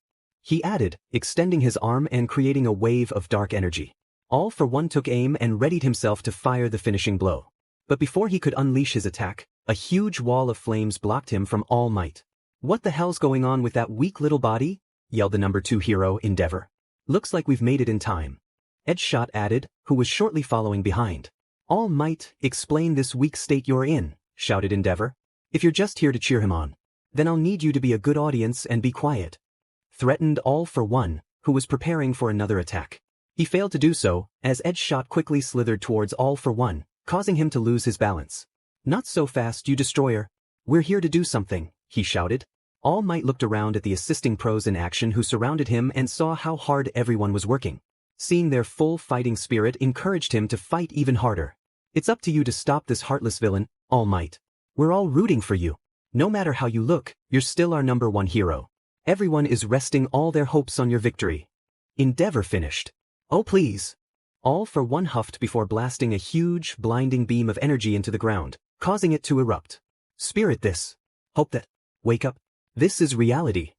He added, extending his arm and creating a wave of dark energy. All for One took aim and readied himself to fire the finishing blow. But before he could unleash his attack, a huge wall of flames blocked him from All Might. What the hell's going on with that weak little body? Yelled the number 2 hero, Endeavor. Looks like we've made it in time. Edgeshot added, who was shortly following behind. All Might, explain this weak state you're in, shouted Endeavor. If you're just here to cheer him on, then I'll need you to be a good audience and be quiet. Threatened All for One, who was preparing for another attack. He failed to do so, as Edgeshot quickly slithered towards All for One, causing him to lose his balance. Not so fast, you destroyer. We're here to do something, he shouted. All Might looked around at the assisting pros in action who surrounded him and saw how hard everyone was working. Seeing their full fighting spirit encouraged him to fight even harder. It's up to you to stop this heartless villain, All Might. We're all rooting for you. No matter how you look, you're still our number 1 hero. Everyone is resting all their hopes on your victory. Endeavor finished. Oh please. All for One huffed before blasting a huge, blinding beam of energy into the ground, causing it to erupt. Spirit this. Hope that. Wake up. This is reality.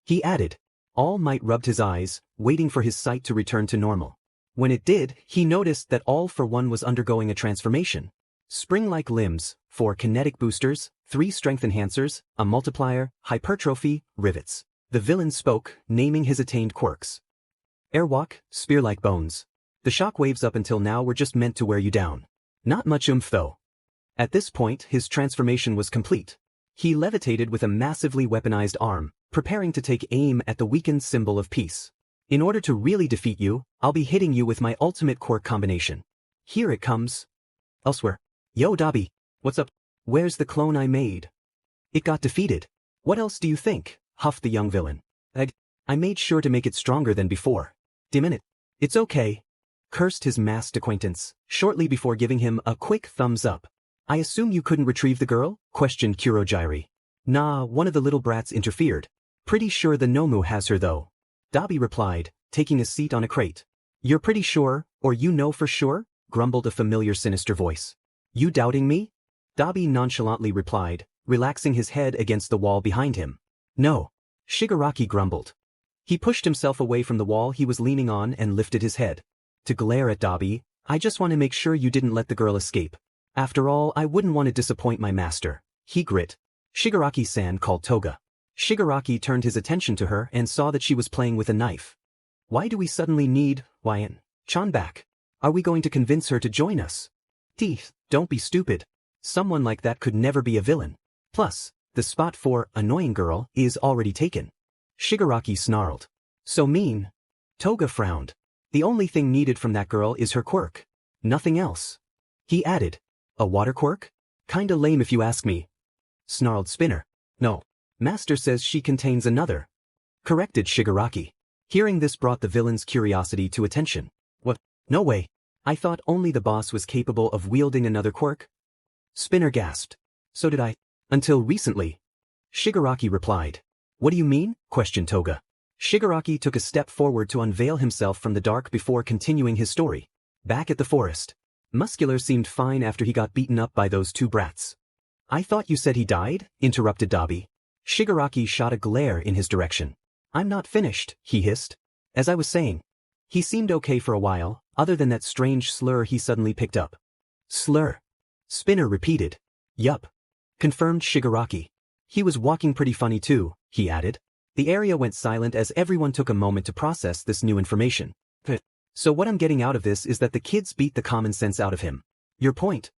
He added. All Might rubbed his eyes, waiting for his sight to return to normal. When it did, he noticed that All for One was undergoing a transformation. Spring-like limbs, 4 kinetic boosters, 3 strength enhancers, a multiplier, hypertrophy, rivets. The villain spoke, naming his attained quirks. Airwalk, spear-like bones. The shockwaves up until now were just meant to wear you down. Not much oomph though. At this point, his transformation was complete. He levitated with a massively weaponized arm, preparing to take aim at the weakened symbol of peace. In order to really defeat you, I'll be hitting you with my ultimate quirk combination. Here it comes. Elsewhere. Yo Dabi. What's up? Where's the clone I made? It got defeated. What else do you think? Huffed the young villain. I made sure to make it stronger than before. Damn it. It's okay. Cursed his masked acquaintance, shortly before giving him a quick thumbs up. I assume you couldn't retrieve the girl? Questioned Kurojiri. Nah, one of the little brats interfered. Pretty sure the Nomu has her though. Dabi replied, taking a seat on a crate. You're pretty sure, or you know for sure? Grumbled a familiar sinister voice. You doubting me? Dabi nonchalantly replied, relaxing his head against the wall behind him. No. Shigaraki grumbled. He pushed himself away from the wall he was leaning on and lifted his head. To glare at Dabi, I just want to make sure you didn't let the girl escape. After all, I wouldn't want to disappoint my master. He grit. Shigaraki-san called Toga. Shigaraki turned his attention to her and saw that she was playing with a knife. Why do we suddenly need Chan back? Are we going to convince her to join us? Teeth, don't be stupid. Someone like that could never be a villain. Plus, the spot for annoying girl is already taken. Shigaraki snarled. So mean. Toga frowned. The only thing needed from that girl is her quirk. Nothing else. He added. A water quirk? Kinda lame if you ask me. Snarled Spinner. No. Master says she contains another. Corrected Shigaraki. Hearing this brought the villain's curiosity to attention. What? No way. I thought only the boss was capable of wielding another quirk. Spinner gasped. So did I. Until recently. Shigaraki replied. What do you mean? Questioned Toga. Shigaraki took a step forward to unveil himself from the dark before continuing his story. Back at the forest. Muscular seemed fine after he got beaten up by those 2 brats. I thought you said he died? Interrupted Dabi. Shigaraki shot a glare in his direction. I'm not finished, he hissed. As I was saying. He seemed okay for a while, other than that strange slur he suddenly picked up. Slur. Spinner repeated. Yup. Confirmed Shigaraki. He was walking pretty funny too, he added. The area went silent as everyone took a moment to process this new information. So what I'm getting out of this is that the kids beat the common sense out of him. Your point?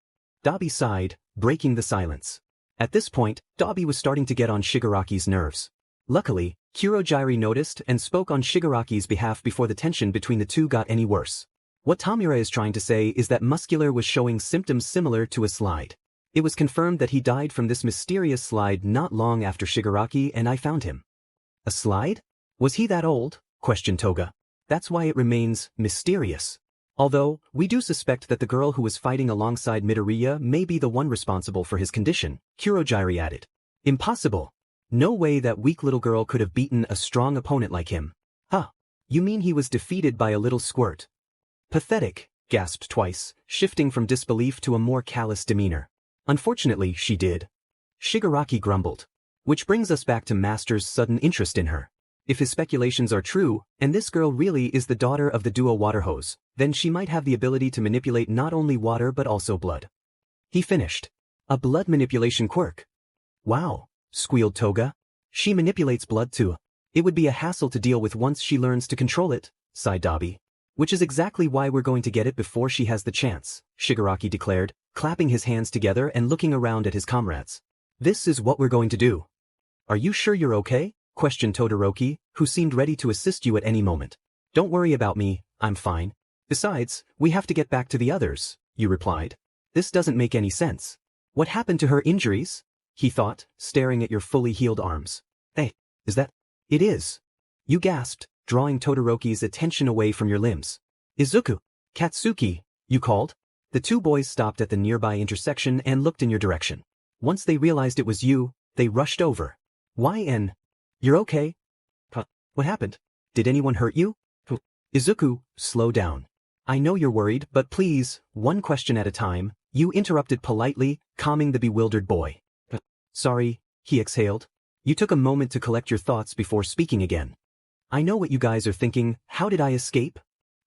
Dabi sighed, breaking the silence. At this point, Dabi was starting to get on Shigaraki's nerves. Luckily, Kurojiri noticed and spoke on Shigaraki's behalf before the tension between the two got any worse. What Tamura is trying to say is that Muscular was showing symptoms similar to a slide. It was confirmed that he died from this mysterious slide not long after Shigaraki and I found him. A slide? Was he that old? Questioned Toga. That's why it remains mysterious. Although, we do suspect that the girl who was fighting alongside Midoriya may be the one responsible for his condition, Kurojiri added. Impossible. No way that weak little girl could have beaten a strong opponent like him. Huh. You mean he was defeated by a little squirt? Pathetic, gasped Twice, shifting from disbelief to a more callous demeanor. Unfortunately, she did. Shigaraki grumbled. Which brings us back to Master's sudden interest in her. If his speculations are true, and this girl really is the daughter of the duo Waterhose, then she might have the ability to manipulate not only water but also blood. He finished. A blood manipulation quirk. Wow, squealed Toga. She manipulates blood too. It would be a hassle to deal with once she learns to control it, sighed Dabi. Which is exactly why we're going to get it before she has the chance, Shigaraki declared, clapping his hands together and looking around at his comrades. This is what we're going to do. Are you sure you're okay? Questioned Todoroki, who seemed ready to assist you at any moment. Don't worry about me, I'm fine. Besides, we have to get back to the others, you replied. This doesn't make any sense. What happened to her injuries? He thought, staring at your fully healed arms. Hey, is that? It is. You gasped, drawing Todoroki's attention away from your limbs. Izuku, Katsuki, you called? The 2 boys stopped at the nearby intersection and looked in your direction. Once they realized it was you, they rushed over. YN. You're okay? What happened? Did anyone hurt you? Izuku, slow down. I know you're worried, but please, one question at a time, you interrupted politely, calming the bewildered boy. Sorry, he exhaled. You took a moment to collect your thoughts before speaking again. I know what you guys are thinking, how did I escape?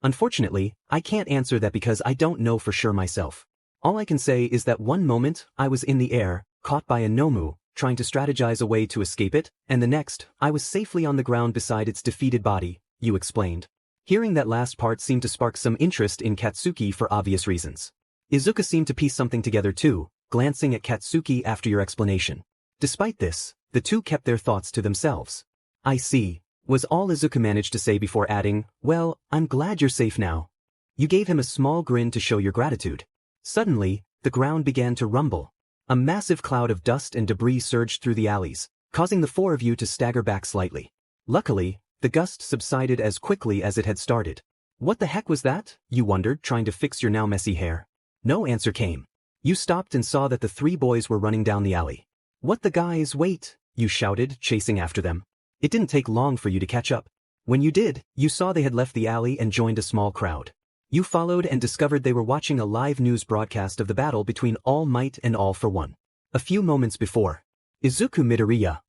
Unfortunately, I can't answer that because I don't know for sure myself. All I can say is that one moment, I was in the air, caught by a Nomu, trying to strategize a way to escape it, and the next, I was safely on the ground beside its defeated body, you explained. Hearing that last part seemed to spark some interest in Katsuki for obvious reasons. Izuku seemed to piece something together too, glancing at Katsuki after your explanation. Despite this, the two kept their thoughts to themselves. I see, was all Izuku managed to say before adding, well, I'm glad you're safe now. You gave him a small grin to show your gratitude. Suddenly, the ground began to rumble. A massive cloud of dust and debris surged through the alleys, causing the four of you to stagger back slightly. Luckily, the gust subsided as quickly as it had started. What the heck was that? You wondered, trying to fix your now messy hair. No answer came. You stopped and saw that the three boys were running down the alley. What the guys, wait, you shouted, chasing after them. It didn't take long for you to catch up. When you did, you saw they had left the alley and joined a small crowd. You followed and discovered they were watching a live news broadcast of the battle between All Might and All for One. A few moments before, Izuku Midoriya.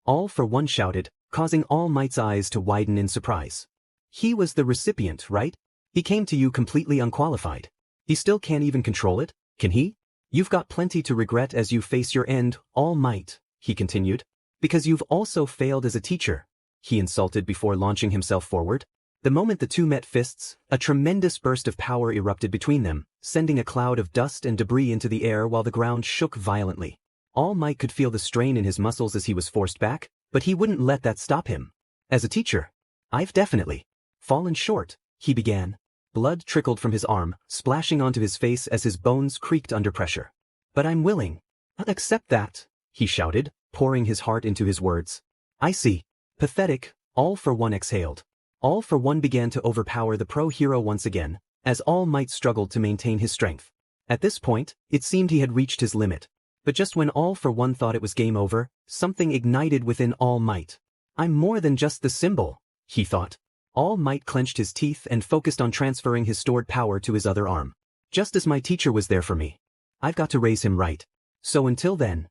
All for One shouted, causing All Might's eyes to widen in surprise. He was the recipient, right? He came to you completely unqualified. He still can't even control it, can he? You've got plenty to regret as you face your end, All Might, he continued. Because you've also failed as a teacher, he insulted before launching himself forward. The moment the two met fists, a tremendous burst of power erupted between them, sending a cloud of dust and debris into the air while the ground shook violently. All Might could feel the strain in his muscles as he was forced back, but he wouldn't let that stop him. As a teacher, I've definitely fallen short, he began. Blood trickled from his arm, splashing onto his face as his bones creaked under pressure. But I'm willing. I'll accept that, he shouted, pouring his heart into his words. I see. Pathetic, All for One exhaled. All for One began to overpower the pro-hero once again, as All Might struggled to maintain his strength. At this point, it seemed he had reached his limit. But just when All for One thought it was game over, something ignited within All Might. I'm more than just the symbol, he thought. All Might clenched his teeth and focused on transferring his stored power to his other arm. Just as my teacher was there for me. I've got to raise him right. So until then,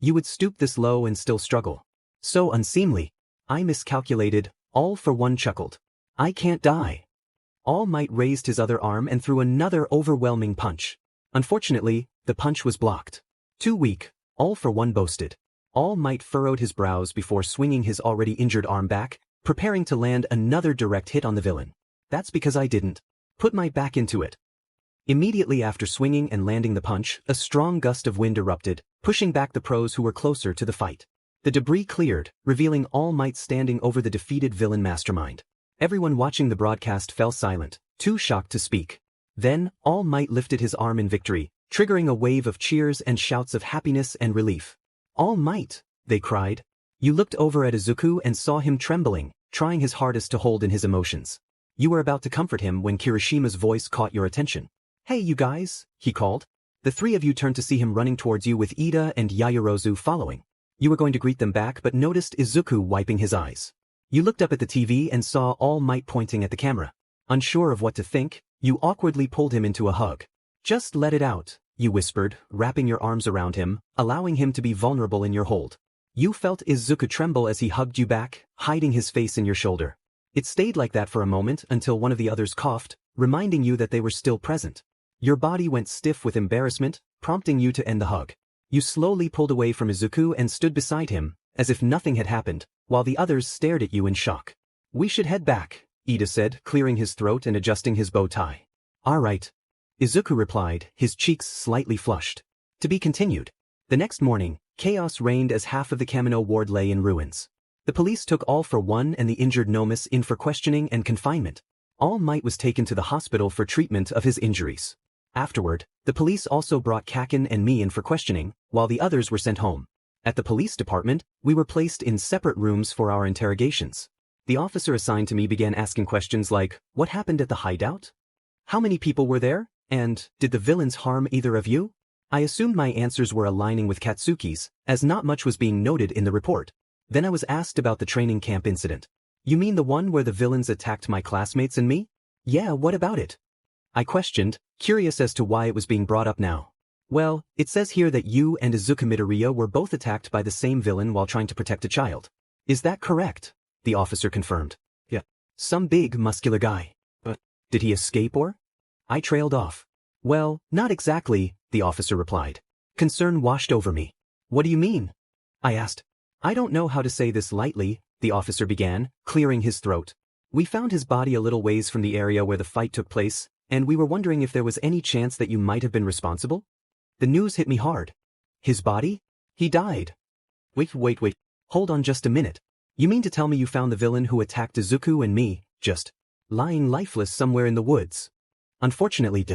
you would stoop this low and still struggle. So unseemly. I miscalculated, All for One chuckled. I can't die. All Might raised his other arm and threw another overwhelming punch. Unfortunately, the punch was blocked. Too weak, All for One boasted. All Might furrowed his brows before swinging his already injured arm back, preparing to land another direct hit on the villain. That's because I didn't put my back into it. Immediately after swinging and landing the punch, a strong gust of wind erupted, pushing back the pros who were closer to the fight. The debris cleared, revealing All Might standing over the defeated villain mastermind. Everyone watching the broadcast fell silent, too shocked to speak. Then, All Might lifted his arm in victory, triggering a wave of cheers and shouts of happiness and relief. All Might, they cried. You looked over at Izuku and saw him trembling, trying his hardest to hold in his emotions. You were about to comfort him when Kirishima's voice caught your attention. Hey you guys, he called. The three of you turned to see him running towards you with Ida and Yaoyorozu following. You were going to greet them back but noticed Izuku wiping his eyes. You looked up at the TV and saw All Might pointing at the camera. Unsure of what to think, you awkwardly pulled him into a hug. Just let it out, you whispered, wrapping your arms around him, allowing him to be vulnerable in your hold. You felt Izuku tremble as he hugged you back, hiding his face in your shoulder. It stayed like that for a moment until one of the others coughed, reminding you that they were still present. Your body went stiff with embarrassment, prompting you to end the hug. You slowly pulled away from Izuku and stood beside him, as if nothing had happened, while the others stared at you in shock. We should head back, Ida said, clearing his throat and adjusting his bow tie. All right. Izuku replied, his cheeks slightly flushed. To be continued. The next morning, chaos reigned as half of the Kamino ward lay in ruins. The police took All for One and the injured Nomus in for questioning and confinement. All Might was taken to the hospital for treatment of his injuries. Afterward, the police also brought Kaken and me in for questioning, while the others were sent home. At the police department, we were placed in separate rooms for our interrogations. The officer assigned to me began asking questions like, what happened at the hideout? How many people were there? And, did the villains harm either of you? I assumed my answers were aligning with Katsuki's, as not much was being noted in the report. Then I was asked about the training camp incident. You mean the one where the villains attacked my classmates and me? Yeah, what about it? I questioned, curious as to why it was being brought up now. Well, it says here that you and Izuku Midoriya were both attacked by the same villain while trying to protect a child. Is that correct? The officer confirmed. Yeah. Some big, muscular guy. But did he escape or? I trailed off. Well, not exactly, the officer replied. Concern washed over me. What do you mean? I asked. I don't know how to say this lightly, the officer began, clearing his throat. We found his body a little ways from the area where the fight took place, and we were wondering if there was any chance that you might have been responsible? The news hit me hard. His body? He died. Wait. Hold on just a minute. You mean to tell me you found the villain who attacked Izuku and me, just lying lifeless somewhere in the woods? Unfortunately,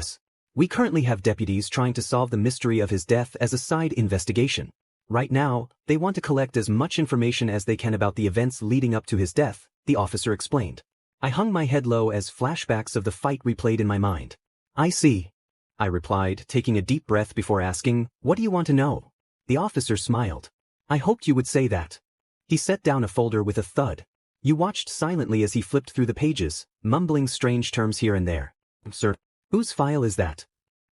we currently have deputies trying to solve the mystery of his death as a side investigation. Right now, they want to collect as much information as they can about the events leading up to his death, the officer explained. I hung my head low as flashbacks of the fight replayed in my mind. I see, I replied, taking a deep breath before asking, what do you want to know? The officer smiled. I hoped you would say that. He set down a folder with a thud. You watched silently as he flipped through the pages, mumbling strange terms here and there. Sir, whose file is that?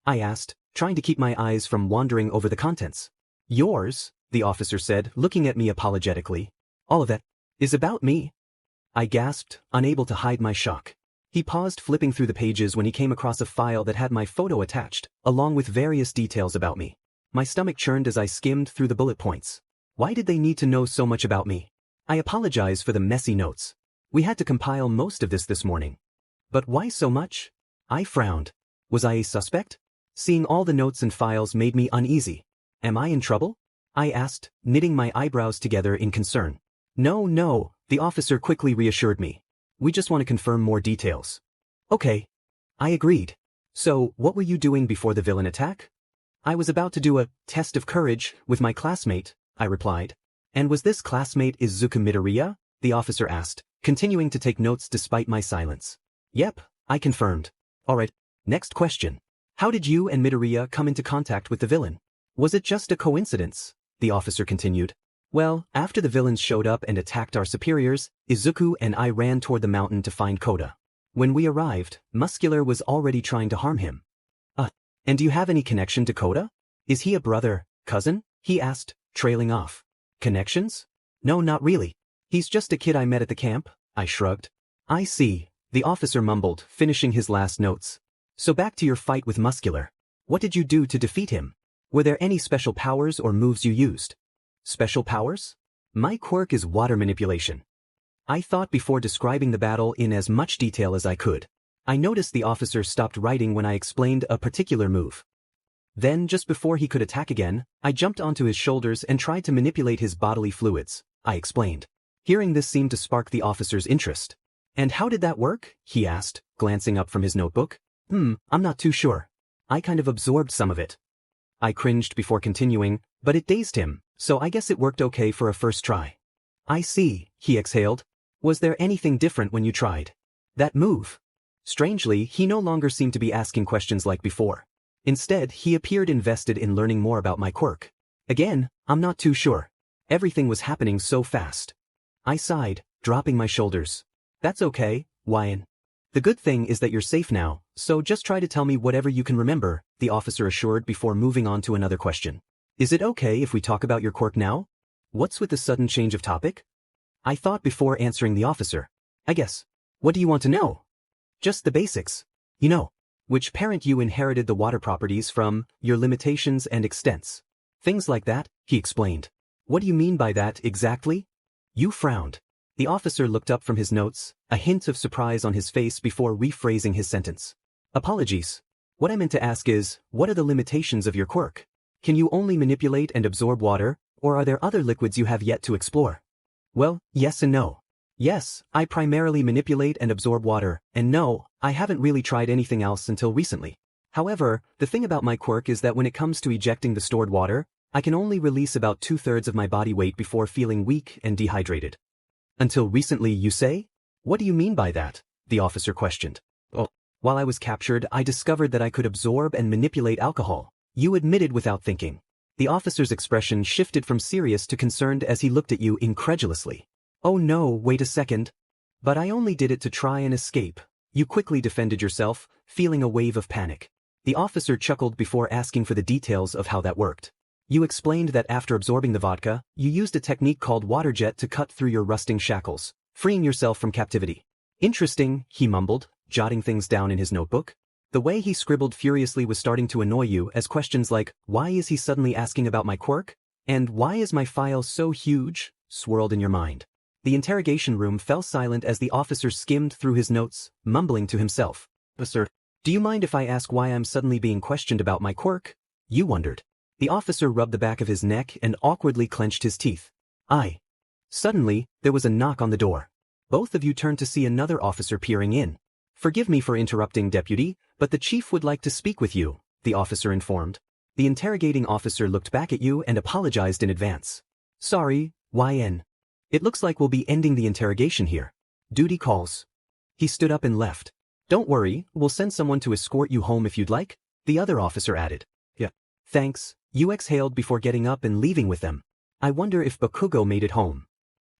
I asked, trying to keep my eyes from wandering over the contents. Yours, the officer said, looking at me apologetically. All of that is about me? I gasped, unable to hide my shock. He paused flipping through the pages when he came across a file that had my photo attached, along with various details about me. My stomach churned as I skimmed through the bullet points. Why did they need to know so much about me? I apologize for the messy notes. We had to compile most of this morning. But why so much? I frowned. Was I a suspect? Seeing all the notes and files made me uneasy. Am I in trouble? I asked, knitting my eyebrows together in concern. No, the officer quickly reassured me. We just want to confirm more details. Okay. I agreed. So, what were you doing before the villain attack? I was about to do a test of courage with my classmate, I replied. And was this classmate Izuku Midoriya? The officer asked, continuing to take notes despite my silence. Yep, I confirmed. Alright, next question. How did you and Midoriya come into contact with the villain? Was it just a coincidence? The officer continued. Well, after the villains showed up and attacked our superiors, Izuku and I ran toward the mountain to find Koda. When we arrived, Muscular was already trying to harm him. And do you have any connection to Koda? Is he a brother, cousin? He asked, trailing off. Connections? No, not really. He's just a kid I met at the camp, I shrugged. I see, the officer mumbled, finishing his last notes. So back to your fight with Muscular. What did you do to defeat him? Were there any special powers or moves you used? Special powers? My quirk is water manipulation. I thought before describing the battle in as much detail as I could. I noticed the officer stopped writing when I explained a particular move. Then, just before he could attack again, I jumped onto his shoulders and tried to manipulate his bodily fluids, I explained. Hearing this seemed to spark the officer's interest. And how did that work? He asked, glancing up from his notebook. I'm not too sure. I kind of absorbed some of it. I cringed before continuing, but it dazed him, so I guess it worked okay for a first try. I see, he exhaled. Was there anything different when you tried that move? Strangely, he no longer seemed to be asking questions like before. Instead, he appeared invested in learning more about my quirk. Again, I'm not too sure. Everything was happening so fast. I sighed, dropping my shoulders. That's okay, Wyan. The good thing is that you're safe now, so just try to tell me whatever you can remember, the officer assured before moving on to another question. Is it okay if we talk about your quirk now? What's with the sudden change of topic? I thought before answering the officer. I guess. What do you want to know? Just the basics. You know, which parent you inherited the water properties from, your limitations and extents. Things like that, he explained. What do you mean by that exactly? You frowned. The officer looked up from his notes, a hint of surprise on his face before rephrasing his sentence. Apologies. What I meant to ask is, what are the limitations of your quirk? Can you only manipulate and absorb water, or are there other liquids you have yet to explore? Well, yes and no. Yes, I primarily manipulate and absorb water, and no, I haven't really tried anything else until recently. However, the thing about my quirk is that when it comes to ejecting the stored water, I can only release about 2/3 of my body weight before feeling weak and dehydrated. Until recently, you say? What do you mean by that? The officer questioned. Oh, while I was captured, I discovered that I could absorb and manipulate alcohol. You admitted without thinking. The officer's expression shifted from serious to concerned as he looked at you incredulously. Oh no, wait a second. But I only did it to try and escape. You quickly defended yourself, feeling a wave of panic. The officer chuckled before asking for the details of how that worked. You explained that after absorbing the vodka, you used a technique called water jet to cut through your rusting shackles, freeing yourself from captivity. Interesting, he mumbled, jotting things down in his notebook. The way he scribbled furiously was starting to annoy you, as questions like, why is he suddenly asking about my quirk? And why is my file so huge? Swirled in your mind. The interrogation room fell silent as the officer skimmed through his notes, mumbling to himself. Sir, do you mind if I ask why I'm suddenly being questioned about my quirk? You wondered. The officer rubbed the back of his neck and awkwardly clenched his teeth. Suddenly, there was a knock on the door. Both of you turned to see another officer peering in. Forgive me for interrupting, Deputy, but the chief would like to speak with you, the officer informed. The interrogating officer looked back at you and apologized in advance. Sorry, YN. It looks like we'll be ending the interrogation here. Duty calls. He stood up and left. Don't worry, we'll send someone to escort you home if you'd like, the other officer added. Yeah. Thanks, you exhaled before getting up and leaving with them. I wonder if Bakugo made it home.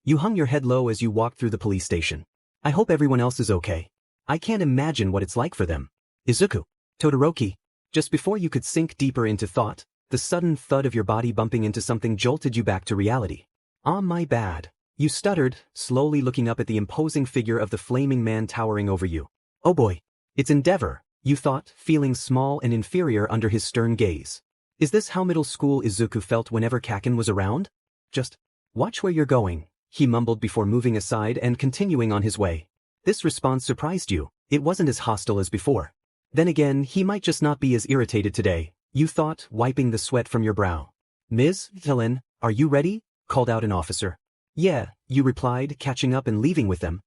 You hung your head low as you walked through the police station. I hope everyone else is okay. I can't imagine what it's like for them. Izuku. Todoroki. Just before you could sink deeper into thought, the sudden thud of your body bumping into something jolted you back to reality. Ah, my bad. You stuttered, slowly looking up at the imposing figure of the flaming man towering over you. Oh boy. It's Endeavor, you thought, feeling small and inferior under his stern gaze. Is this how middle school Izuku felt whenever Kaken was around? Just watch where you're going, he mumbled before moving aside and continuing on his way. This response surprised you. It wasn't as hostile as before. Then again, he might just not be as irritated today, you thought, wiping the sweat from your brow. Ms. Helen, are you ready? Called out an officer. Yeah, you replied, catching up and leaving with them.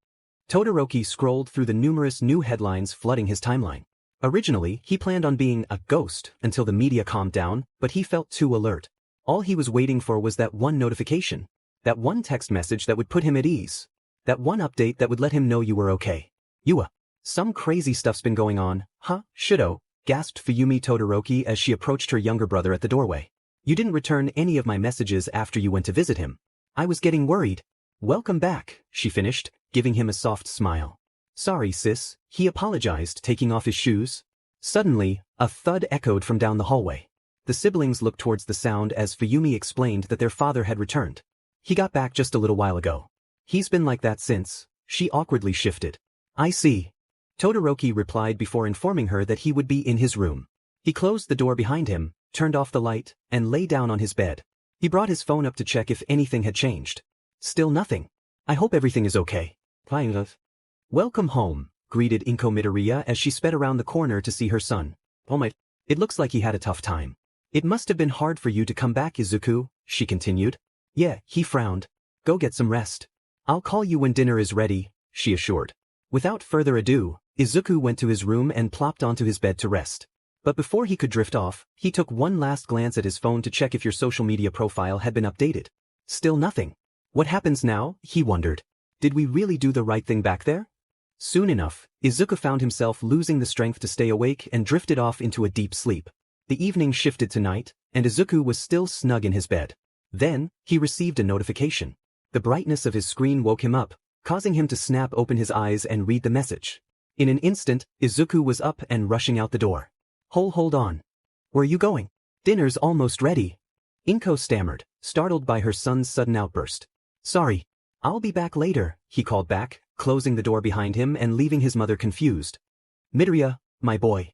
Todoroki scrolled through the numerous new headlines flooding his timeline. Originally, he planned on being a ghost until the media calmed down, but he felt too alert. All he was waiting for was that one notification. That one text message that would put him at ease. That one update that would let him know you were okay. UA. Some crazy stuff's been going on, huh, Shido, gasped Fuyumi Todoroki as she approached her younger brother at the doorway. You didn't return any of my messages after you went to visit him. I was getting worried. Welcome back, she finished, giving him a soft smile. Sorry, sis, he apologized, taking off his shoes. Suddenly, a thud echoed from down the hallway. The siblings looked towards the sound as Fuyumi explained that their father had returned. He got back just a little while ago. He's been like that since. She awkwardly shifted. I see. Todoroki replied before informing her that he would be in his room. He closed the door behind him, turned off the light, and lay down on his bed. He brought his phone up to check if anything had changed. Still nothing. I hope everything is okay. Welcome home, greeted Inko Midoriya as she sped around the corner to see her son. Oh my, it looks like he had a tough time. It must have been hard for you to come back, Izuku, she continued. Yeah, he frowned. Go get some rest. I'll call you when dinner is ready, she assured. Without further ado, Izuku went to his room and plopped onto his bed to rest. But before he could drift off, he took one last glance at his phone to check if your social media profile had been updated. Still nothing. What happens now, he wondered. Did we really do the right thing back there? Soon enough, Izuku found himself losing the strength to stay awake and drifted off into a deep sleep. The evening shifted to night, and Izuku was still snug in his bed. Then, he received a notification. The brightness of his screen woke him up, causing him to snap open his eyes and read the message. In an instant, Izuku was up and rushing out the door. Hold on. Where are you going? Dinner's almost ready. Inko stammered, startled by her son's sudden outburst. Sorry. I'll be back later, he called back, closing the door behind him and leaving his mother confused. Midoriya, my boy.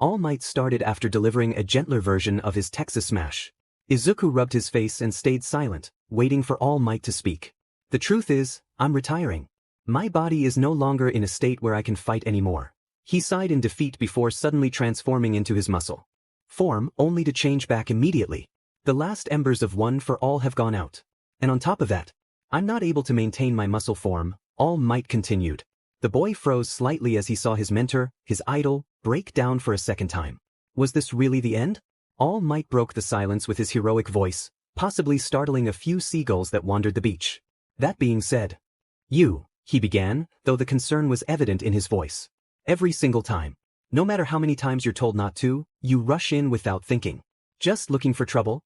All Might started after delivering a gentler version of his Texas smash. Izuku rubbed his face and stayed silent, waiting for All Might to speak. The truth is, I'm retiring. My body is no longer in a state where I can fight anymore. He sighed in defeat before suddenly transforming into his muscle form, only to change back immediately. The last embers of One for All have gone out. And on top of that, I'm not able to maintain my muscle form, All Might continued. The boy froze slightly as he saw his mentor, his idol, break down for a second time. Was this really the end? All Might broke the silence with his heroic voice, possibly startling a few seagulls that wandered the beach. That being said, he began, though the concern was evident in his voice. Every single time. No matter how many times you're told not to, you rush in without thinking. Just looking for trouble?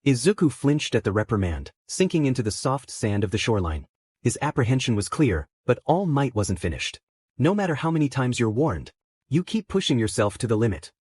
Izuku flinched at the reprimand, sinking into the soft sand of the shoreline. His apprehension was clear, but All Might wasn't finished. No matter how many times you're warned, You keep pushing yourself to the limit.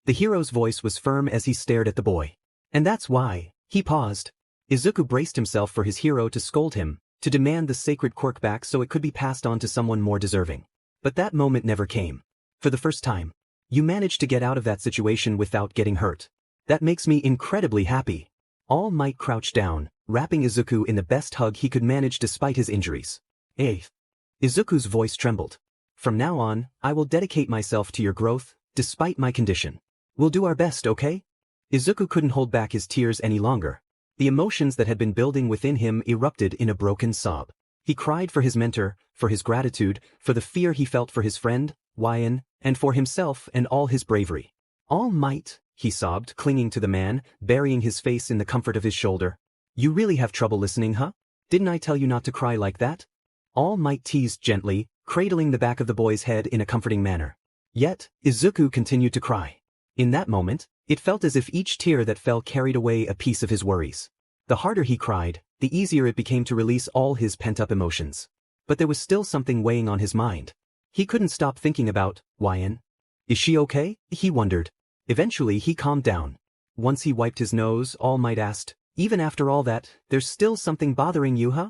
The hero's voice was firm as he stared at the boy. And that's why. He paused. Izuku braced himself for his hero to scold him, to demand the sacred quirk back so it could be passed on to someone more deserving. But that moment never came. For the first time, you managed to get out of that situation without getting hurt. That makes me incredibly happy. All Might crouched down, wrapping Izuku in the best hug he could manage despite his injuries. Izuku's voice trembled. From now on, I will dedicate myself to your growth, despite my condition. We'll do our best, okay? Izuku couldn't hold back his tears any longer. The emotions that had been building within him erupted in a broken sob. He cried for his mentor, for his gratitude, for the fear he felt for his friend, Wyan, and for himself and all his bravery. All Might, he sobbed, clinging to the man, burying his face in the comfort of his shoulder. You really have trouble listening, huh? Didn't I tell you not to cry like that? All Might teased gently, cradling the back of the boy's head in a comforting manner. Yet, Izuku continued to cry. In that moment, it felt as if each tear that fell carried away a piece of his worries. The harder he cried, the easier it became to release all his pent-up emotions. But there was still something weighing on his mind. He couldn't stop thinking about Wyan. Is she okay? He wondered. Eventually he calmed down. Once he wiped his nose, All Might asked, even after all that, there's still something bothering you, huh?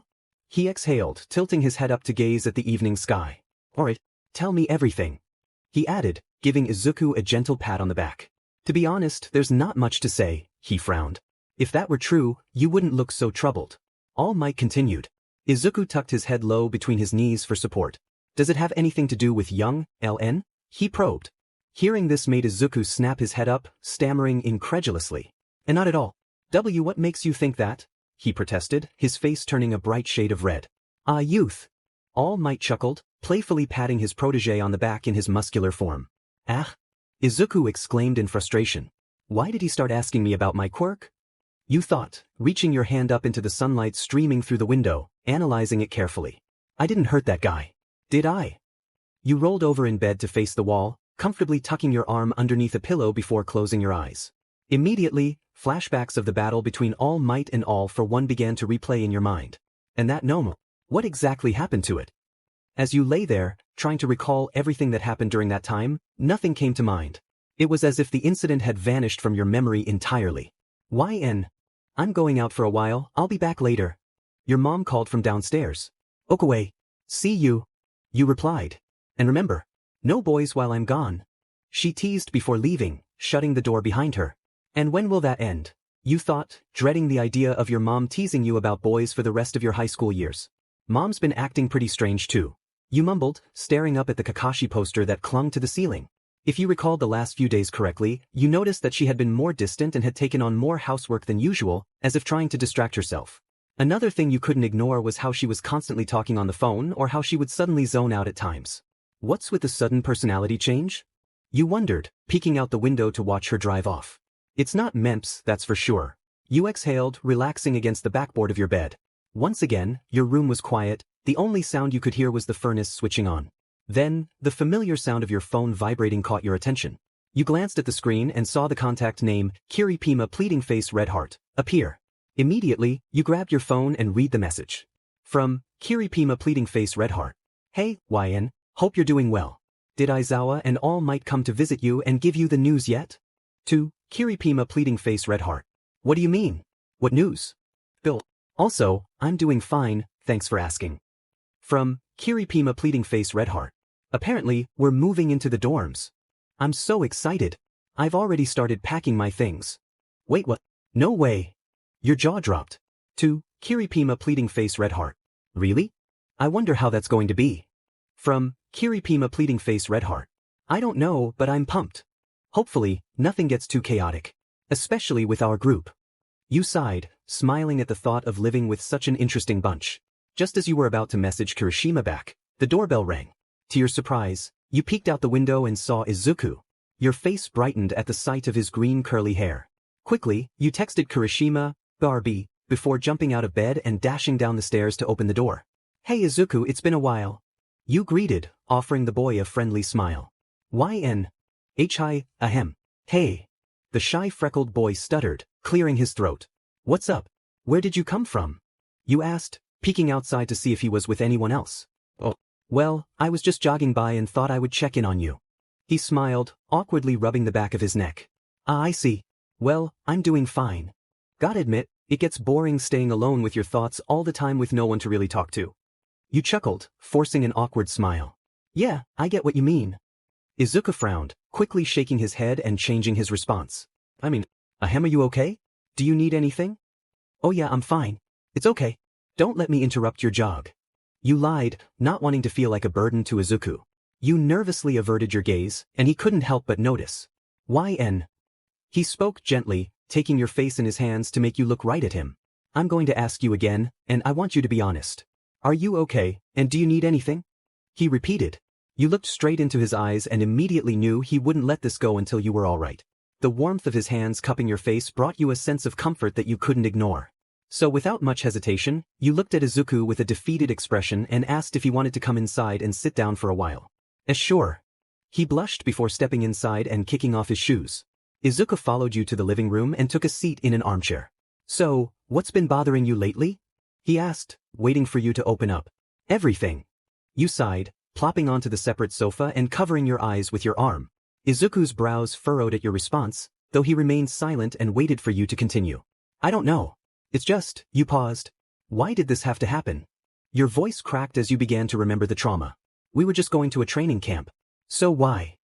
He exhaled, tilting his head up to gaze at the evening sky. Alright, tell me everything. He added, giving Izuku a gentle pat on the back. To be honest, there's not much to say, he frowned. If that were true, you wouldn't look so troubled. All Might continued. Izuku tucked his head low between his knees for support. Does it have anything to do with young LN? He probed. Hearing this made Izuku snap his head up, stammering incredulously. And not at all. What makes you think that? He protested, his face turning a bright shade of red. Ah, youth. All Might chuckled, playfully patting his protege on the back in his muscular form. Ah? Izuku exclaimed in frustration. Why did he start asking me about my quirk? You thought, reaching your hand up into the sunlight streaming through the window, analyzing it carefully. I didn't hurt that guy. Did I? You rolled over in bed to face the wall, comfortably tucking your arm underneath a pillow before closing your eyes. Immediately, flashbacks of the battle between All Might and All for One began to replay in your mind. And that Nomu. What exactly happened to it? As you lay there, trying to recall everything that happened during that time, nothing came to mind. It was as if the incident had vanished from your memory entirely. I'm going out for a while, I'll be back later. Your mom called from downstairs. Okaway. See you. You replied. And remember, no boys while I'm gone. She teased before leaving, shutting the door behind her. And when will that end? You thought, dreading the idea of your mom teasing you about boys for the rest of your high school years. Mom's been acting pretty strange too. You mumbled, staring up at the Kakashi poster that clung to the ceiling. If you recalled the last few days correctly, you noticed that she had been more distant and had taken on more housework than usual, as if trying to distract herself. Another thing you couldn't ignore was how she was constantly talking on the phone or how she would suddenly zone out at times. What's with the sudden personality change? You wondered, peeking out the window to watch her drive off. It's not Memps, that's for sure. You exhaled, relaxing against the backboard of your bed. Once again, your room was quiet, the only sound you could hear was the furnace switching on. Then, the familiar sound of your phone vibrating caught your attention. You glanced at the screen and saw the contact name, Kiripima Pleading Face Red Heart, appear. Immediately, you grabbed your phone and read the message. From, Kiripima Pleading Face Red Heart. Hey, YN, hope you're doing well. Did Aizawa and All Might come to visit you and give you the news yet? To, Kiripima Pleading Face Red Heart. What do you mean? What news? Bill. Also, I'm doing fine, thanks for asking. From, Kiripima Pleading Face Red Heart. Apparently, we're moving into the dorms. I'm so excited. I've already started packing my things. Wait, what? No way. Your jaw dropped. To, Kiripima Pleading Face Red Heart. Really? I wonder how that's going to be. From, Kiripima Pleading Face Red Heart. I don't know, but I'm pumped. Hopefully, nothing gets too chaotic. Especially with our group. You sighed, smiling at the thought of living with such an interesting bunch. Just as you were about to message Kirishima back, the doorbell rang. To your surprise, you peeked out the window and saw Izuku. Your face brightened at the sight of his green curly hair. Quickly, you texted Kirishima, Barbie, before jumping out of bed and dashing down the stairs to open the door. Hey Izuku, it's been a while. You greeted, offering the boy a friendly smile. YN. Hi, ahem. Hey. The shy freckled boy stuttered, clearing his throat. What's up? Where did you come from? You asked, peeking outside to see if he was with anyone else. Oh, well, I was just jogging by and thought I would check in on you. He smiled, awkwardly rubbing the back of his neck. Ah, I see. Well, I'm doing fine. Gotta admit, it gets boring staying alone with your thoughts all the time with no one to really talk to. You chuckled, forcing an awkward smile. Yeah, I get what you mean. Izuku frowned, quickly shaking his head and changing his response. Ahem, are you okay? Do you need anything? Oh yeah, I'm fine. It's okay. Don't let me interrupt your jog. You lied, not wanting to feel like a burden to Izuku. You nervously averted your gaze, and he couldn't help but notice. YN. He spoke gently, taking your face in his hands to make you look right at him. I'm going to ask you again, and I want you to be honest. Are you okay, and do you need anything? He repeated. You looked straight into his eyes and immediately knew he wouldn't let this go until you were all right. The warmth of his hands cupping your face brought you a sense of comfort that you couldn't ignore. So without much hesitation, you looked at Izuku with a defeated expression and asked if he wanted to come inside and sit down for a while. Sure. He blushed before stepping inside and kicking off his shoes. Izuku followed you to the living room and took a seat in an armchair. So, what's been bothering you lately? He asked, waiting for you to open up. Everything. You sighed, plopping onto the separate sofa and covering your eyes with your arm. Izuku's brows furrowed at your response, though he remained silent and waited for you to continue. I don't know. It's just, you paused. Why did this have to happen? Your voice cracked as you began to remember the trauma. We were just going to a training camp. So why?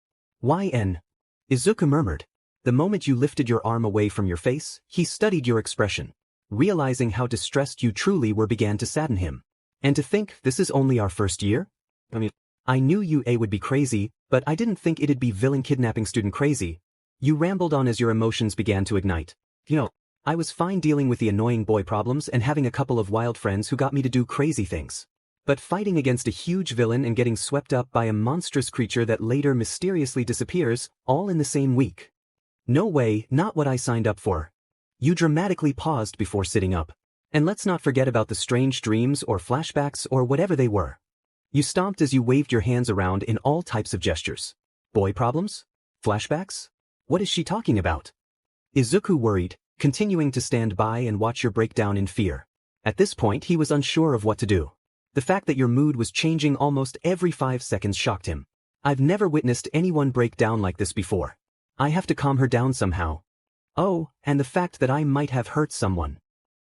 YN? Izuku murmured. The moment you lifted your arm away from your face, he studied your expression. Realizing how distressed you truly were began to sadden him. And to think this is only our first year? I knew UA would be crazy, but I didn't think it'd be villain kidnapping student crazy. You rambled on as your emotions began to ignite. I was fine dealing with the annoying boy problems and having a couple of wild friends who got me to do crazy things. But fighting against a huge villain and getting swept up by a monstrous creature that later mysteriously disappears, all in the same week. No way, not what I signed up for. You dramatically paused before sitting up. And let's not forget about the strange dreams or flashbacks or whatever they were. You stomped as you waved your hands around in all types of gestures. Boy problems? Flashbacks? What is she talking about? Izuku worried, continuing to stand by and watch your breakdown in fear. At this point he was unsure of what to do. The fact that your mood was changing almost every 5 seconds shocked him. I've never witnessed anyone break down like this before. I have to calm her down somehow. Oh, and the fact that I might have hurt someone.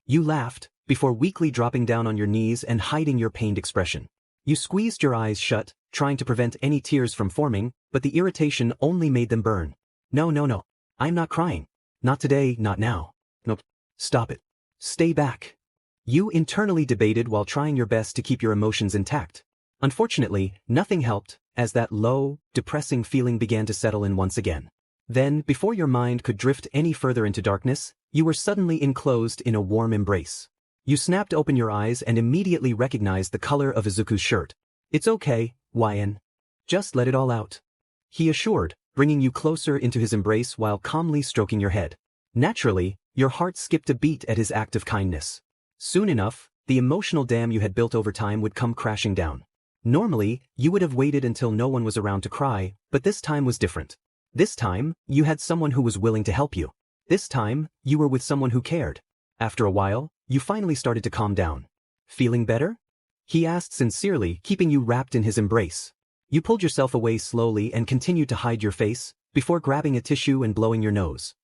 You laughed, before weakly dropping down on your knees and hiding your pained expression. You squeezed your eyes shut, trying to prevent any tears from forming, but the irritation only made them burn. No. I'm not crying. Not today, not now. Nope. Stop it. Stay back. You internally debated while trying your best to keep your emotions intact. Unfortunately, nothing helped, as that low, depressing feeling began to settle in once again. Then, before your mind could drift any further into darkness, you were suddenly enclosed in a warm embrace. You snapped open your eyes and immediately recognized the color of Izuku's shirt. It's okay, YN. Just let it all out. He assured, bringing you closer into his embrace while calmly stroking your head. Naturally, your heart skipped a beat at his act of kindness. Soon enough, the emotional dam you had built over time would come crashing down. Normally, you would have waited until no one was around to cry, but this time was different. This time, you had someone who was willing to help you. This time, you were with someone who cared. After a while, you finally started to calm down. Feeling better? He asked sincerely, keeping you wrapped in his embrace. You pulled yourself away slowly and continued to hide your face, before grabbing a tissue and blowing your nose.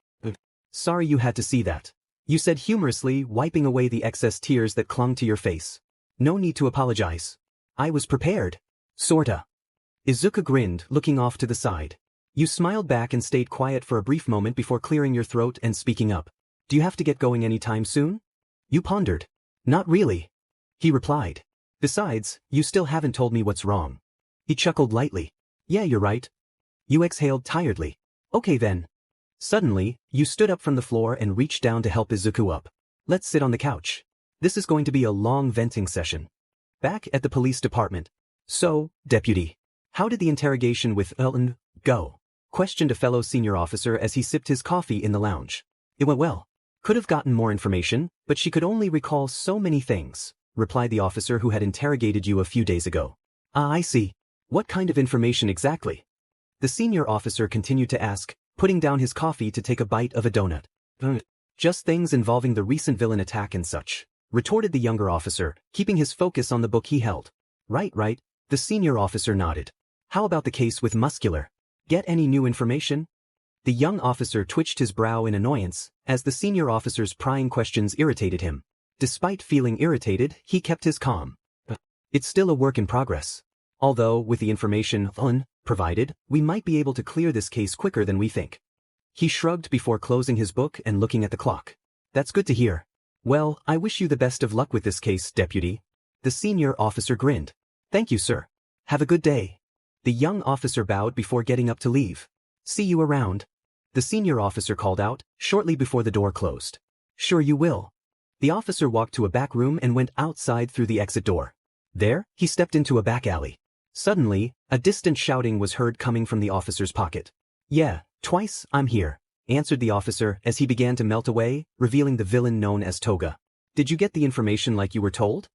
Sorry you had to see that. You said humorously, wiping away the excess tears that clung to your face. No need to apologize. I was prepared. Sorta. Izuku grinned, looking off to the side. You smiled back and stayed quiet for a brief moment before clearing your throat and speaking up. Do you have to get going anytime soon? You pondered. Not really. He replied. Besides, you still haven't told me what's wrong. He chuckled lightly. Yeah, you're right. You exhaled tiredly. Okay then. Suddenly, you stood up from the floor and reached down to help Izuku up. Let's sit on the couch. This is going to be a long venting session. Back at the police department. So, Deputy, how did the interrogation with Elton go? Questioned a fellow senior officer as he sipped his coffee in the lounge. It went well. Could have gotten more information, but she could only recall so many things, replied the officer who had interrogated you a few days ago. Ah, I see. What kind of information exactly? The senior officer continued to ask, putting down his coffee to take a bite of a donut. Just things involving the recent villain attack and such, retorted the younger officer, keeping his focus on the book he held. Right, the senior officer nodded. How about the case with Muscular? Get any new information? The young officer twitched his brow in annoyance, as the senior officer's prying questions irritated him. Despite feeling irritated, he kept his calm. It's still a work in progress. Although, with the information provided, we might be able to clear this case quicker than we think. He shrugged before closing his book and looking at the clock. That's good to hear. Well, I wish you the best of luck with this case, Deputy. The senior officer grinned. Thank you, sir. Have a good day. The young officer bowed before getting up to leave. See you around. The senior officer called out, shortly before the door closed. Sure you will. The officer walked to a back room and went outside through the exit door. There, he stepped into a back alley. Suddenly, a distant shouting was heard coming from the officer's pocket. Yeah, twice, I'm here, answered the officer as he began to melt away, revealing the villain known as Toga. Did you get the information like you were told?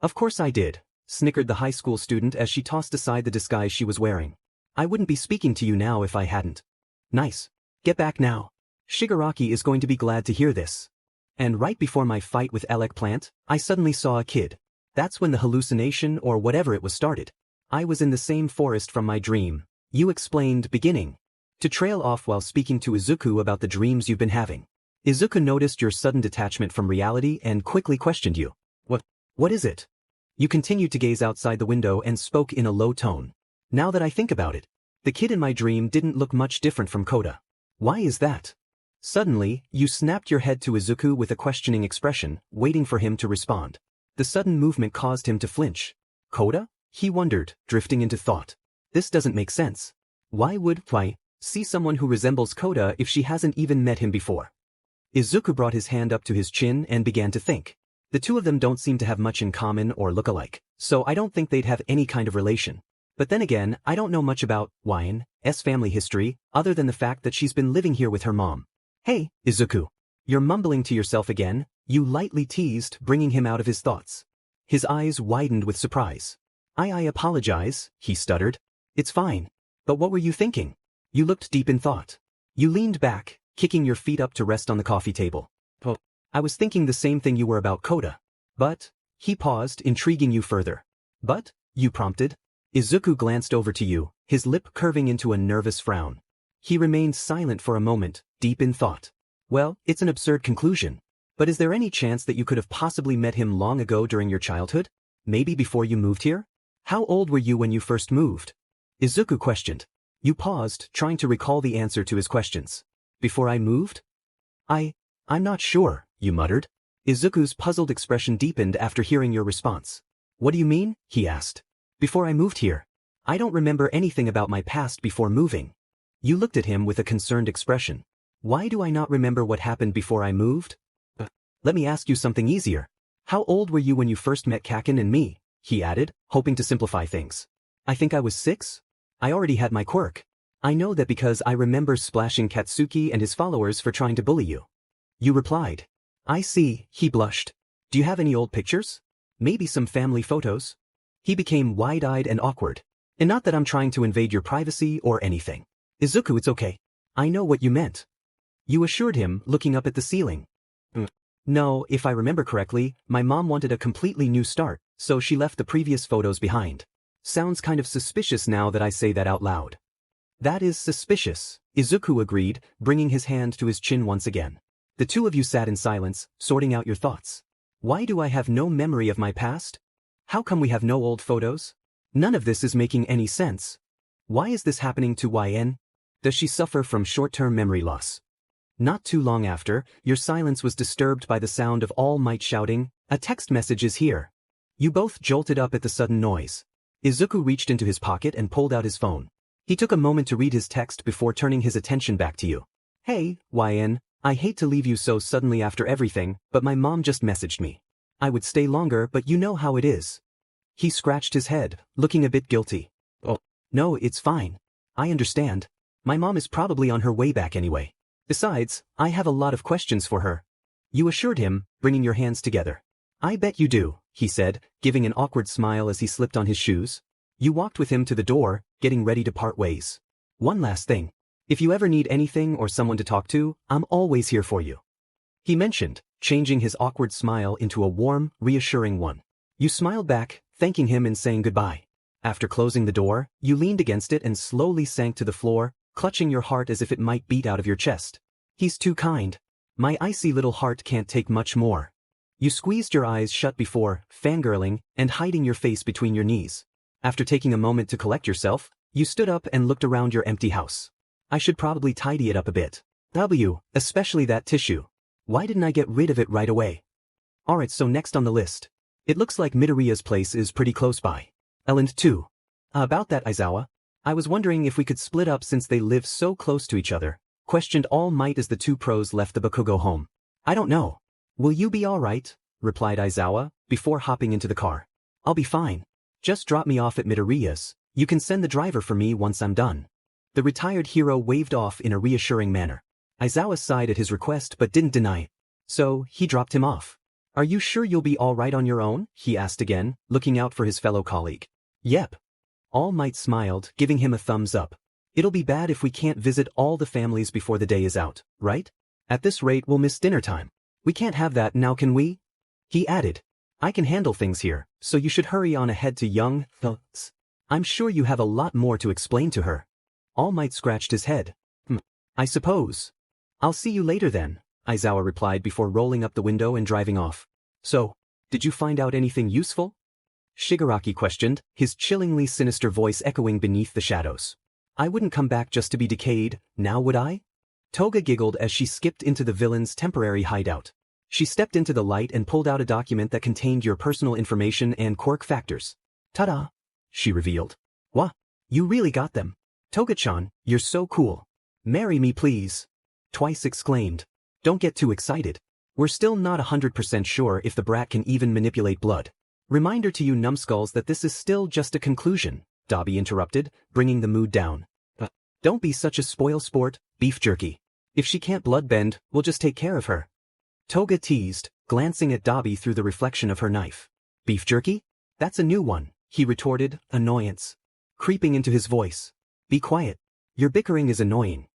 Of course I did, snickered the high school student as she tossed aside the disguise she was wearing. I wouldn't be speaking to you now if I hadn't. Nice. Get back now. Shigaraki is going to be glad to hear this. And right before my fight with Elec Plant, I suddenly saw a kid. That's when the hallucination or whatever it was started. I was in the same forest from my dream, you explained, beginning to trail off while speaking to Izuku about the dreams you've been having. Izuku noticed your sudden detachment from reality and quickly questioned you. What is it? You continued to gaze outside the window and spoke in a low tone. Now that I think about it, the kid in my dream didn't look much different from Koda. Why is that? Suddenly, you snapped your head to Izuku with a questioning expression, waiting for him to respond. The sudden movement caused him to flinch. Koda? He wondered, drifting into thought. This doesn't make sense. Why would I see someone who resembles Koda if she hasn't even met him before? Izuku brought his hand up to his chin and began to think. The two of them don't seem to have much in common or look alike, so I don't think they'd have any kind of relation. But then again, I don't know much about YN's family history, other than the fact that she's been living here with her mom. Hey, Izuku. You're mumbling to yourself again, you lightly teased, bringing him out of his thoughts. His eyes widened with surprise. I apologize, he stuttered. It's fine. But what were you thinking? You looked deep in thought. You leaned back, kicking your feet up to rest on the coffee table. Oh, I was thinking the same thing you were about Koda. But, he paused, intriguing you further. But, you prompted. Izuku glanced over to you, his lip curving into a nervous frown. He remained silent for a moment, deep in thought. Well, it's an absurd conclusion. But is there any chance that you could have possibly met him long ago during your childhood? Maybe before you moved here? How old were you when you first moved? Izuku questioned. You paused, trying to recall the answer to his questions. Before I moved? I'm not sure, you muttered. Izuku's puzzled expression deepened after hearing your response. What do you mean? He asked. Before I moved here. I don't remember anything about my past before moving. You looked at him with a concerned expression. Why do I not remember what happened before I moved? Let me ask you something easier. How old were you when you first met Kaken and me? He added, hoping to simplify things. I think I was 6. I already had my quirk. I know that because I remember splashing Katsuki and his followers for trying to bully you. You replied. I see, he blushed. Do you have any old pictures? Maybe some family photos? He became wide-eyed and awkward. And not that I'm trying to invade your privacy or anything. Izuku, it's okay. I know what you meant. You assured him, looking up at the ceiling. No, if I remember correctly, my mom wanted a completely new start, so she left the previous photos behind. Sounds kind of suspicious now that I say that out loud. That is suspicious, Izuku agreed, bringing his hand to his chin once again. The two of you sat in silence, sorting out your thoughts. Why do I have no memory of my past? How come we have no old photos? None of this is making any sense. Why is this happening to YN? Does she suffer from short-term memory loss? Not too long after, your silence was disturbed by the sound of All Might shouting, "A text message is here." You both jolted up at the sudden noise. Izuku reached into his pocket and pulled out his phone. He took a moment to read his text before turning his attention back to you. Hey, YN, I hate to leave you so suddenly after everything, but my mom just messaged me. I would stay longer, but you know how it is. He scratched his head, looking a bit guilty. Oh, no, it's fine. I understand. My mom is probably on her way back anyway. Besides, I have a lot of questions for her. You assured him, bringing your hands together. I bet you do, he said, giving an awkward smile as he slipped on his shoes. You walked with him to the door, getting ready to part ways. One last thing. If you ever need anything or someone to talk to, I'm always here for you. He mentioned, changing his awkward smile into a warm, reassuring one. You smiled back, thanking him and saying goodbye. After closing the door, you leaned against it and slowly sank to the floor, clutching your heart as if it might beat out of your chest. He's too kind. My icy little heart can't take much more. You squeezed your eyes shut before, fangirling, and hiding your face between your knees. After taking a moment to collect yourself, you stood up and looked around your empty house. I should probably tidy it up a bit. Especially that tissue. Why didn't I get rid of it right away? Alright, so next on the list. It looks like Midoriya's place is pretty close by. Elend 2. About that, Aizawa. I was wondering if we could split up since they live so close to each other, questioned All Might as the two pros left the Bakugo home. I don't know. Will you be alright? Replied Aizawa, before hopping into the car. I'll be fine. Just drop me off at Midoriya's. You can send the driver for me once I'm done. The retired hero waved off in a reassuring manner. Aizawa sighed at his request but didn't deny it. So, he dropped him off. Are you sure you'll be alright on your own? He asked again, looking out for his fellow colleague. Yep. All Might smiled, giving him a thumbs up. It'll be bad if we can't visit all the families before the day is out, right? At this rate we'll miss dinner time. We can't have that now, can we? He added. I can handle things here, so you should hurry on ahead to young Thus. I'm sure you have a lot more to explain to her. All Might scratched his head. I suppose. I'll see you later then, Aizawa replied before rolling up the window and driving off. So, did you find out anything useful? Shigaraki questioned, his chillingly sinister voice echoing beneath the shadows. I wouldn't come back just to be decayed, now would I? Toga giggled as she skipped into the villain's temporary hideout. She stepped into the light and pulled out a document that contained your personal information and quirk factors. Ta-da! She revealed. Wah! You really got them. Toga-chan, you're so cool. Marry me please. Twice exclaimed. Don't get too excited. We're still not 100% sure if the brat can even manipulate blood. Reminder to you numbskulls that this is still just a conclusion, Dabi interrupted, bringing the mood down. Don't be such a spoil sport, beef jerky. If she can't bloodbend, we'll just take care of her. Toga teased, glancing at Dabi through the reflection of her knife. Beef jerky? That's a new one, he retorted, annoyance creeping into his voice. Be quiet. Your bickering is annoying.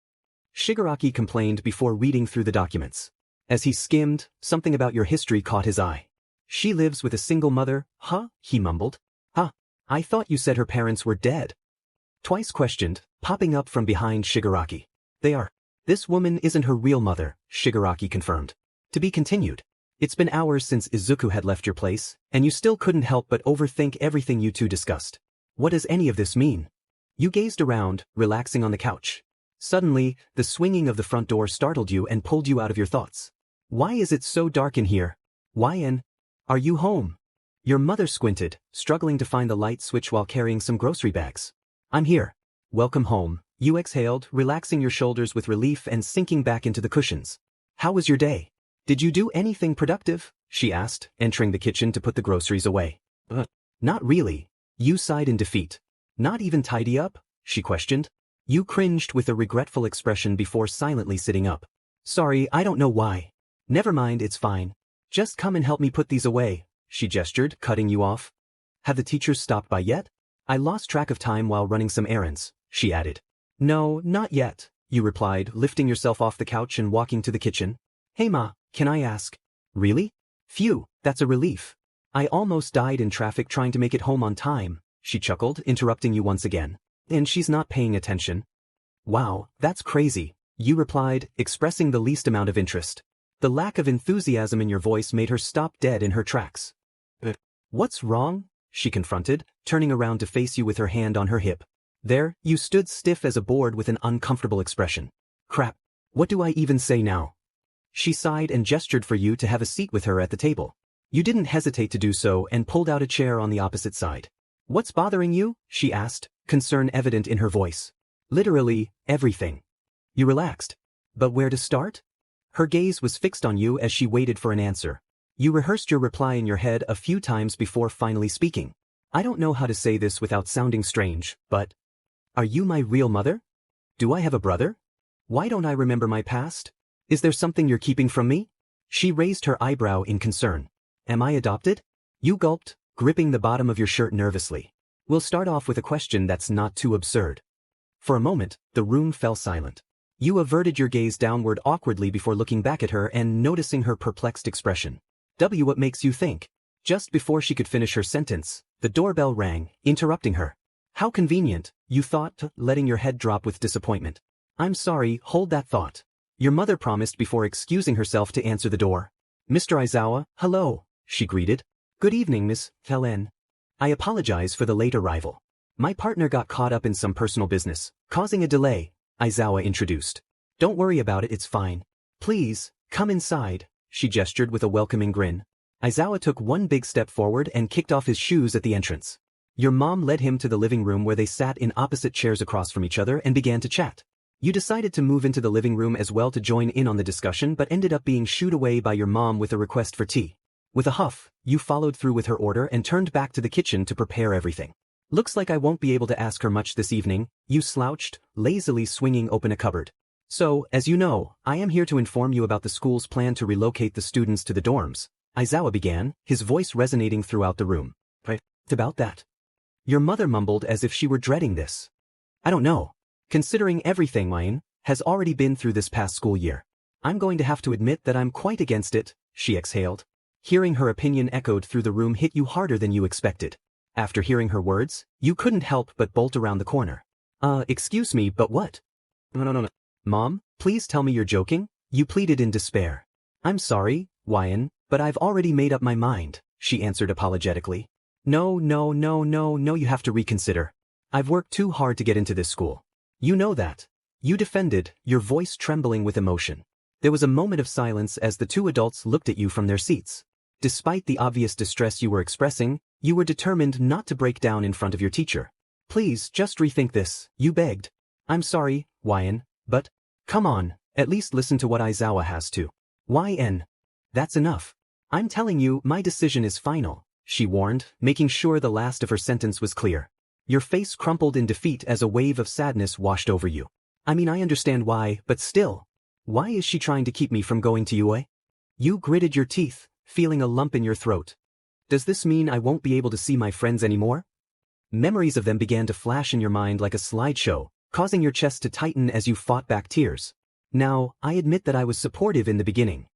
Shigaraki complained before reading through the documents. As he skimmed, something about your history caught his eye. She lives with a single mother, huh? He mumbled. I thought you said her parents were dead. Twice questioned, popping up from behind Shigaraki. They are. This woman isn't her real mother, Shigaraki confirmed. To be continued. It's been hours since Izuku had left your place, and you still couldn't help but overthink everything you two discussed. What does any of this mean? You gazed around, relaxing on the couch. Suddenly, the swinging of the front door startled you and pulled you out of your thoughts. Why is it so dark in here? Are you home? Your mother squinted, struggling to find the light switch while carrying some grocery bags. I'm here. Welcome home, you exhaled, relaxing your shoulders with relief and sinking back into the cushions. How was your day? Did you do anything productive? She asked, entering the kitchen to put the groceries away. Not really. You sighed in defeat. Not even tidy up? She questioned. You cringed with a regretful expression before silently sitting up. Sorry, I don't know why. Never mind, it's fine. Just come and help me put these away, she gestured, cutting you off. Have the teachers stopped by yet? I lost track of time while running some errands, she added. No, not yet, you replied, lifting yourself off the couch and walking to the kitchen. Hey ma, can I ask? Really? Phew, that's a relief. I almost died in traffic trying to make it home on time, she chuckled, interrupting you once again. And she's not paying attention. Wow, that's crazy, you replied, expressing the least amount of interest. The lack of enthusiasm in your voice made her stop dead in her tracks. What's wrong? She confronted, turning around to face you with her hand on her hip. There, you stood stiff as a board with an uncomfortable expression. Crap, what do I even say now? She sighed and gestured for you to have a seat with her at the table. You didn't hesitate to do so and pulled out a chair on the opposite side. What's bothering you? She asked, concern evident in her voice. Literally, everything. You relaxed. But where to start? Her gaze was fixed on you as she waited for an answer. You rehearsed your reply in your head a few times before finally speaking. I don't know how to say this without sounding strange, but... Are you my real mother? Do I have a brother? Why don't I remember my past? Is there something you're keeping from me? She raised her eyebrow in concern. Am I adopted? You gulped, gripping the bottom of your shirt nervously. We'll start off with a question that's not too absurd. For a moment, the room fell silent. You averted your gaze downward awkwardly before looking back at her and noticing her perplexed expression. What makes you think? Just before she could finish her sentence, the doorbell rang, interrupting her. How convenient, you thought, letting your head drop with disappointment. I'm sorry, hold that thought. Your mother promised before excusing herself to answer the door. Mr. Aizawa, hello, she greeted. Good evening, Miss Helen. I apologize for the late arrival. My partner got caught up in some personal business, causing a delay, Aizawa introduced. Don't worry about it, it's fine. Please, come inside, she gestured with a welcoming grin. Aizawa took one big step forward and kicked off his shoes at the entrance. Your mom led him to the living room where they sat in opposite chairs across from each other and began to chat. You decided to move into the living room as well to join in on the discussion but ended up being shooed away by your mom with a request for tea. With a huff, you followed through with her order and turned back to the kitchen to prepare everything. Looks like I won't be able to ask her much this evening, you slouched, lazily swinging open a cupboard. So, as you know, I am here to inform you about the school's plan to relocate the students to the dorms. Aizawa began, his voice resonating throughout the room. Right about that. Your mother mumbled as if she were dreading this. I don't know. Considering everything mine has already been through this past school year. I'm going to have to admit that I'm quite against it, she exhaled. Hearing her opinion echoed through the room hit you harder than you expected. After hearing her words, you couldn't help but bolt around the corner. Excuse me, but what? No. Mom, please tell me you're joking, you pleaded in despair. I'm sorry, Wyan, but I've already made up my mind, she answered apologetically. No, you have to reconsider. I've worked too hard to get into this school. You know that. You defended, your voice trembling with emotion. There was a moment of silence as the two adults looked at you from their seats. Despite the obvious distress you were expressing, you were determined not to break down in front of your teacher. Please, just rethink this, you begged. I'm sorry, Wyan, but, come on, at least listen to what Aizawa has to. Yn. That's enough. I'm telling you, my decision is final, she warned, making sure the last of her sentence was clear. Your face crumpled in defeat as a wave of sadness washed over you. I mean, I understand why, but still. Why is she trying to keep me from going to UA? You gritted your teeth, feeling a lump in your throat. Does this mean I won't be able to see my friends anymore? Memories of them began to flash in your mind like a slideshow, causing your chest to tighten as you fought back tears. Now, I admit that I was supportive in the beginning.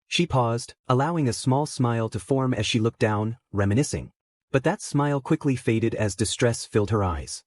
She paused, allowing a small smile to form as she looked down, reminiscing. But that smile quickly faded as distress filled her eyes.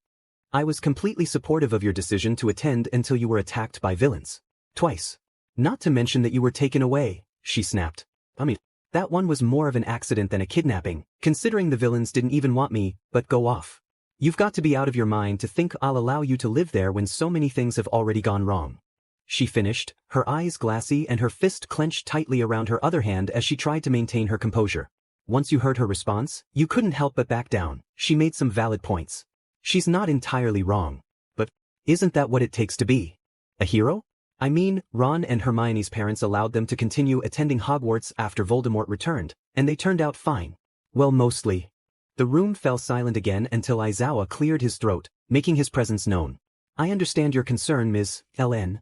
I was completely supportive of your decision to attend until you were attacked by villains. Twice. Not to mention that you were taken away, she snapped. I mean, that one was more of an accident than a kidnapping, considering the villains didn't even want me, but go off. You've got to be out of your mind to think I'll allow you to live there when so many things have already gone wrong. She finished, her eyes glassy and her fist clenched tightly around her other hand as she tried to maintain her composure. Once you heard her response, you couldn't help but back down. She made some valid points. She's not entirely wrong. But, isn't that what it takes to be a hero? I mean, Ron and Hermione's parents allowed them to continue attending Hogwarts after Voldemort returned, and they turned out fine. Well, mostly. The room fell silent again until Aizawa cleared his throat, making his presence known. I understand your concern, Ms. L.N.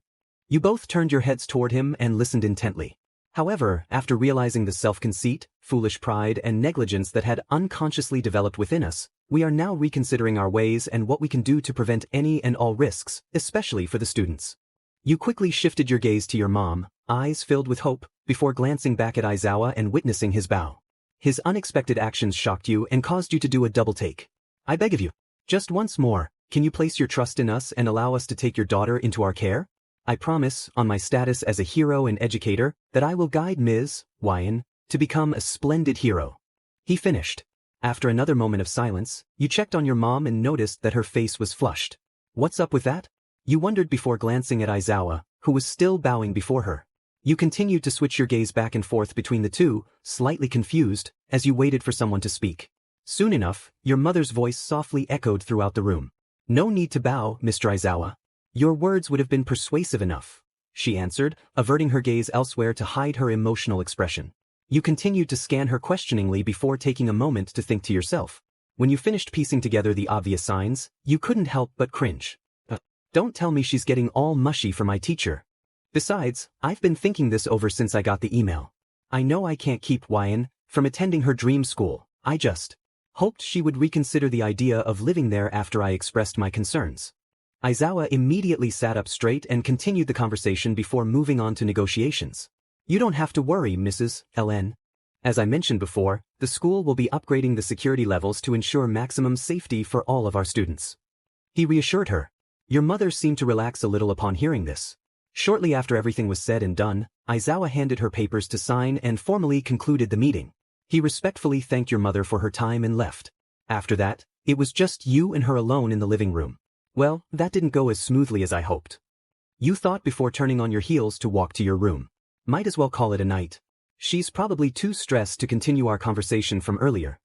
You both turned your heads toward him and listened intently. However, after realizing the self-conceit, foolish pride and negligence that had unconsciously developed within us, we are now reconsidering our ways and what we can do to prevent any and all risks, especially for the students. You quickly shifted your gaze to your mom, eyes filled with hope, before glancing back at Aizawa and witnessing his bow. His unexpected actions shocked you and caused you to do a double take. I beg of you, just once more, can you place your trust in us and allow us to take your daughter into our care? I promise, on my status as a hero and educator, that I will guide Ms. Wyan to become a splendid hero. He finished. After another moment of silence, you checked on your mom and noticed that her face was flushed. What's up with that? You wondered before glancing at Aizawa, who was still bowing before her. You continued to switch your gaze back and forth between the two, slightly confused, as you waited for someone to speak. Soon enough, your mother's voice softly echoed throughout the room. No need to bow, Mr. Aizawa. Your words would have been persuasive enough, she answered, averting her gaze elsewhere to hide her emotional expression. You continued to scan her questioningly before taking a moment to think to yourself. When you finished piecing together the obvious signs, you couldn't help but cringe. Don't tell me she's getting all mushy for my teacher. Besides, I've been thinking this over since I got the email. I know I can't keep Wyan from attending her dream school. I just hoped she would reconsider the idea of living there after I expressed my concerns. Aizawa immediately sat up straight and continued the conversation before moving on to negotiations. You don't have to worry, Mrs. L.N. As I mentioned before, the school will be upgrading the security levels to ensure maximum safety for all of our students. He reassured her. Your mother seemed to relax a little upon hearing this. Shortly after everything was said and done, Aizawa handed her papers to sign and formally concluded the meeting. He respectfully thanked your mother for her time and left. After that, it was just you and her alone in the living room. Well, that didn't go as smoothly as I hoped. You thought before turning on your heels to walk to your room. Might as well call it a night. She's probably too stressed to continue our conversation from earlier.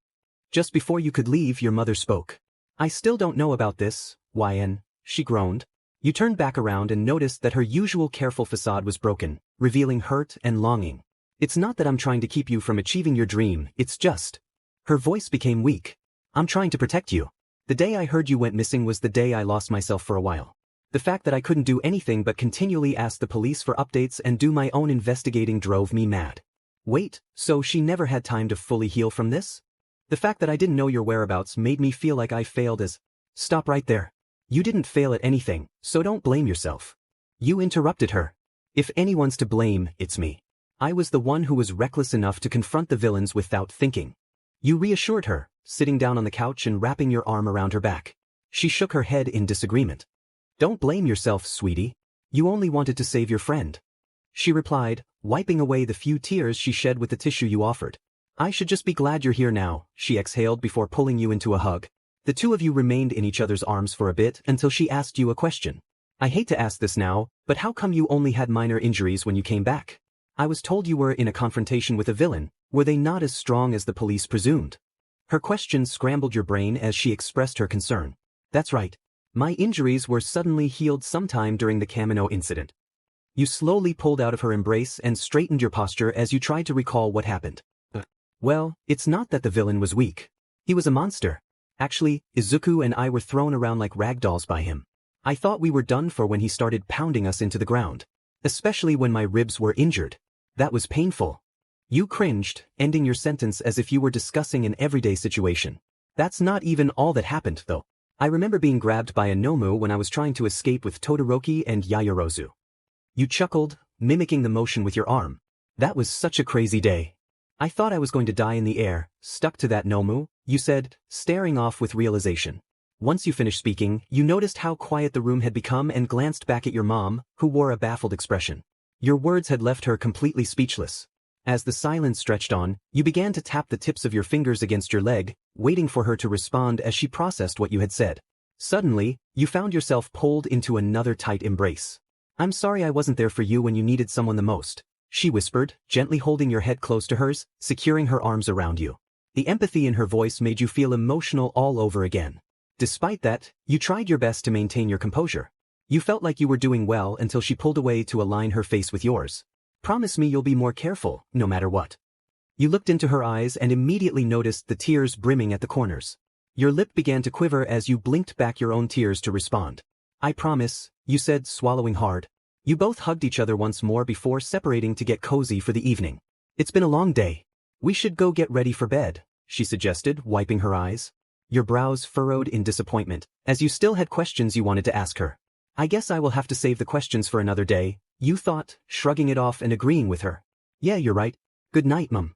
Just before you could leave, your mother spoke. I still don't know about this, YN, she groaned. You turned back around and noticed that her usual careful facade was broken, revealing hurt and longing. It's not that I'm trying to keep you from achieving your dream, it's just. Her voice became weak. I'm trying to protect you. The day I heard you went missing was the day I lost myself for a while. The fact that I couldn't do anything but continually ask the police for updates and do my own investigating drove me mad. Wait, so she never had time to fully heal from this? The fact that I didn't know your whereabouts made me feel like I failed as... Stop right there. You didn't fail at anything, so don't blame yourself. You interrupted her. If anyone's to blame, it's me. I was the one who was reckless enough to confront the villains without thinking. You reassured her, sitting down on the couch and wrapping your arm around her back. She shook her head in disagreement. Don't blame yourself, sweetie. You only wanted to save your friend. She replied, wiping away the few tears she shed with the tissue you offered. I should just be glad you're here now, she exhaled before pulling you into a hug. The two of you remained in each other's arms for a bit until she asked you a question. I hate to ask this now, but how come you only had minor injuries when you came back? I was told you were in a confrontation with a villain. Were they not as strong as the police presumed? Her question scrambled your brain as she expressed her concern. That's right. My injuries were suddenly healed sometime during the Kamino incident. You slowly pulled out of her embrace and straightened your posture as you tried to recall what happened. Well, it's not that the villain was weak. He was a monster. Actually, Izuku and I were thrown around like rag dolls by him. I thought we were done for when he started pounding us into the ground. Especially when my ribs were injured. That was painful. You cringed, ending your sentence as if you were discussing an everyday situation. That's not even all that happened, though. I remember being grabbed by a Nomu when I was trying to escape with Todoroki and Yaoyorozu. You chuckled, mimicking the motion with your arm. That was such a crazy day. I thought I was going to die in the air, stuck to that Nomu, you said, staring off with realization. Once you finished speaking, you noticed how quiet the room had become and glanced back at your mom, who wore a baffled expression. Your words had left her completely speechless. As the silence stretched on, you began to tap the tips of your fingers against your leg, waiting for her to respond as she processed what you had said. Suddenly, you found yourself pulled into another tight embrace. I'm sorry I wasn't there for you when you needed someone the most, she whispered, gently holding your head close to hers, securing her arms around you. The empathy in her voice made you feel emotional all over again. Despite that, you tried your best to maintain your composure. You felt like you were doing well until she pulled away to align her face with yours. Promise me you'll be more careful, no matter what. You looked into her eyes and immediately noticed the tears brimming at the corners. Your lip began to quiver as you blinked back your own tears to respond. I promise, you said, swallowing hard. You both hugged each other once more before separating to get cozy for the evening. It's been a long day. We should go get ready for bed, she suggested, wiping her eyes. Your brows furrowed in disappointment, as you still had questions you wanted to ask her. I guess I will have to save the questions for another day, you thought, shrugging it off and agreeing with her. Yeah, you're right. Good night, Mum.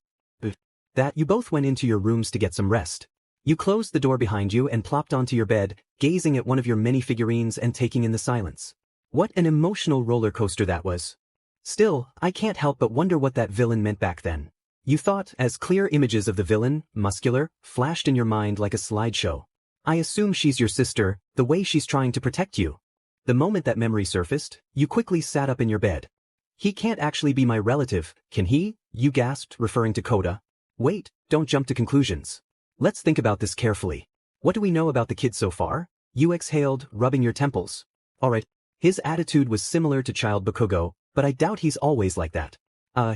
That you both went into your rooms to get some rest. You closed the door behind you and plopped onto your bed, gazing at one of your many figurines and taking in the silence. What an emotional roller coaster that was. Still, I can't help but wonder what that villain meant back then. You thought, as clear images of the villain, muscular, flashed in your mind like a slideshow. I assume she's your sister, the way she's trying to protect you. The moment that memory surfaced, you quickly sat up in your bed. He can't actually be my relative, can he? You gasped, referring to Koda. Wait, don't jump to conclusions. Let's think about this carefully. What do we know about the kid so far? You exhaled, rubbing your temples. Alright, his attitude was similar to child Bakugo, but I doubt he's always like that.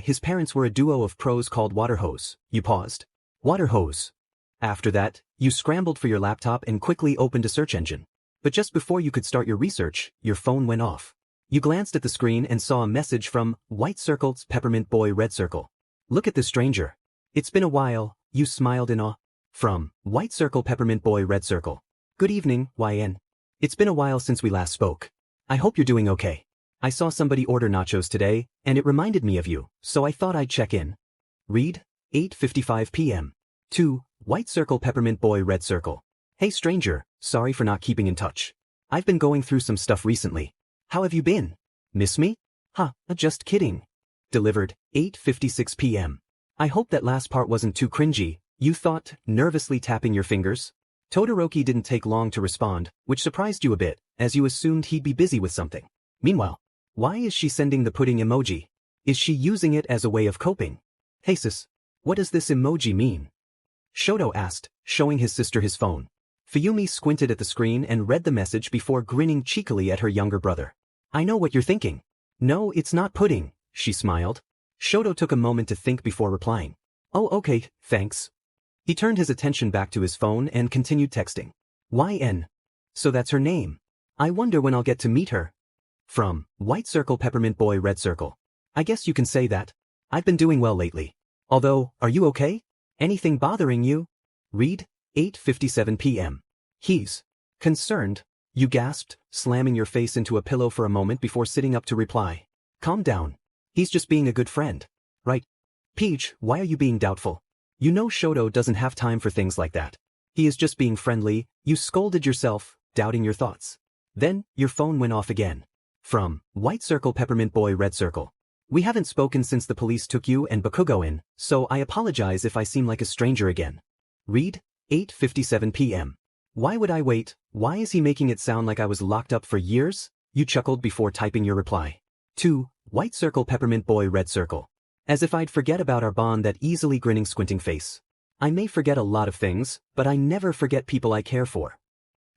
His parents were a duo of pros called Waterhose. You paused. Waterhose. After that, you scrambled for your laptop and quickly opened a search engine. But just before you could start your research, your phone went off. You glanced at the screen and saw a message from White Circle's Peppermint Boy Red Circle. Look at this stranger. It's been a while, you smiled in awe. From White Circle Peppermint Boy Red Circle. Good evening, YN. It's been a while since we last spoke. I hope you're doing okay. I saw somebody order nachos today, and it reminded me of you, so I thought I'd check in. Read, 8:55 p.m. To White Circle Peppermint Boy Red Circle. Hey stranger, sorry for not keeping in touch. I've been going through some stuff recently. How have you been? Miss me? Huh, just kidding. Delivered, 8:56 p.m. I hope that last part wasn't too cringy, you thought, nervously tapping your fingers. Todoroki didn't take long to respond, which surprised you a bit, as you assumed he'd be busy with something. Meanwhile, why is she sending the pudding emoji? Is she using it as a way of coping? Hey sis, what does this emoji mean? Shoto asked, showing his sister his phone. Fuyumi squinted at the screen and read the message before grinning cheekily at her younger brother. I know what you're thinking. No, it's not pudding, she smiled. Shoto took a moment to think before replying. Oh okay, thanks. He turned his attention back to his phone and continued texting. YN. So that's her name. I wonder when I'll get to meet her. From White Circle Peppermint Boy Red Circle. I guess you can say that. I've been doing well lately. Although, are you okay? Anything bothering you? Read, 8:57 p.m. He's concerned, you gasped, slamming your face into a pillow for a moment before sitting up to reply. Calm down. He's just being a good friend. Right? Peach, why are you being doubtful? You know Shoto doesn't have time for things like that. He is just being friendly, you scolded yourself, doubting your thoughts. Then, your phone went off again. From White Circle Peppermint Boy Red Circle. We haven't spoken since the police took you and Bakugo in, so I apologize if I seem like a stranger again. Read, 8:57 p.m. Why would I wait? Why is he making it sound like I was locked up for years? You chuckled before typing your reply. 2. White Circle Peppermint Boy Red Circle. As if I'd forget about our bond, that easily grinning squinting face. I may forget a lot of things, but I never forget people I care for.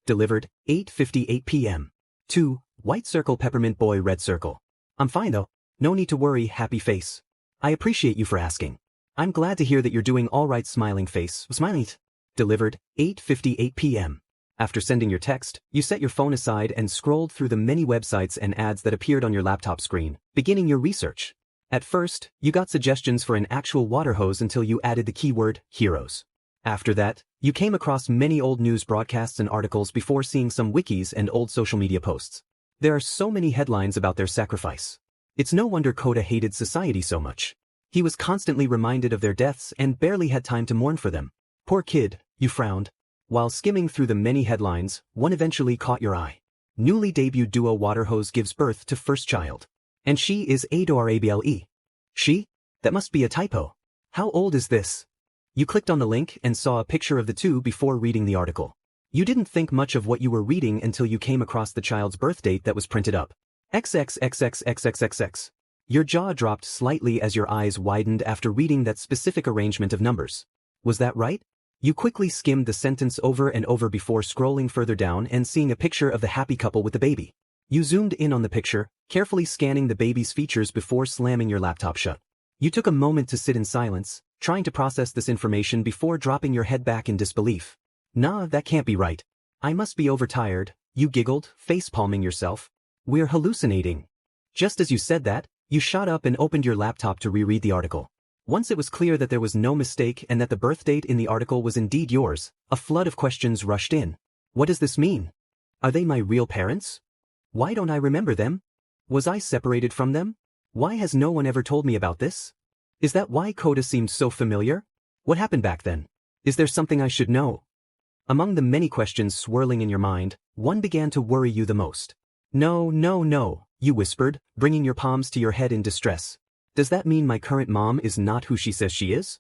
Delivered, 8:58 p.m. 2. White Circle Peppermint Boy Red Circle. I'm fine though. No need to worry, happy face. I appreciate you for asking. I'm glad to hear that you're doing alright, smiling face. Smiling. Delivered, 8:58 p.m. After sending your text, you set your phone aside and scrolled through the many websites and ads that appeared on your laptop screen, beginning your research. At first, you got suggestions for an actual water hose until you added the keyword, heroes. After that, you came across many old news broadcasts and articles before seeing some wikis and old social media posts. There are so many headlines about their sacrifice. It's no wonder Kota hated society so much. He was constantly reminded of their deaths and barely had time to mourn for them. Poor kid, you frowned. While skimming through the many headlines, one eventually caught your eye. Newly debuted duo water hose gives birth to first child. And she is Adorable. She? That must be a typo. How old is this? You clicked on the link and saw a picture of the two before reading the article. You didn't think much of what you were reading until you came across the child's birth date that was printed up. XXXXXXXX. Your jaw dropped slightly as your eyes widened after reading that specific arrangement of numbers. Was that right? You quickly skimmed the sentence over and over before scrolling further down and seeing a picture of the happy couple with the baby. You zoomed in on the picture, carefully scanning the baby's features before slamming your laptop shut. You took a moment to sit in silence, trying to process this information before dropping your head back in disbelief. Nah, that can't be right. I must be overtired, you giggled, face-palming yourself. We're hallucinating. Just as you said that, you shot up and opened your laptop to reread the article. Once it was clear that there was no mistake and that the birth date in the article was indeed yours, a flood of questions rushed in. What does this mean? Are they my real parents? Why don't I remember them? Was I separated from them? Why has no one ever told me about this? Is that why Kota seemed so familiar? What happened back then? Is there something I should know? Among the many questions swirling in your mind, one began to worry you the most. No, no, no, you whispered, bringing your palms to your head in distress. Does that mean my current mom is not who she says she is?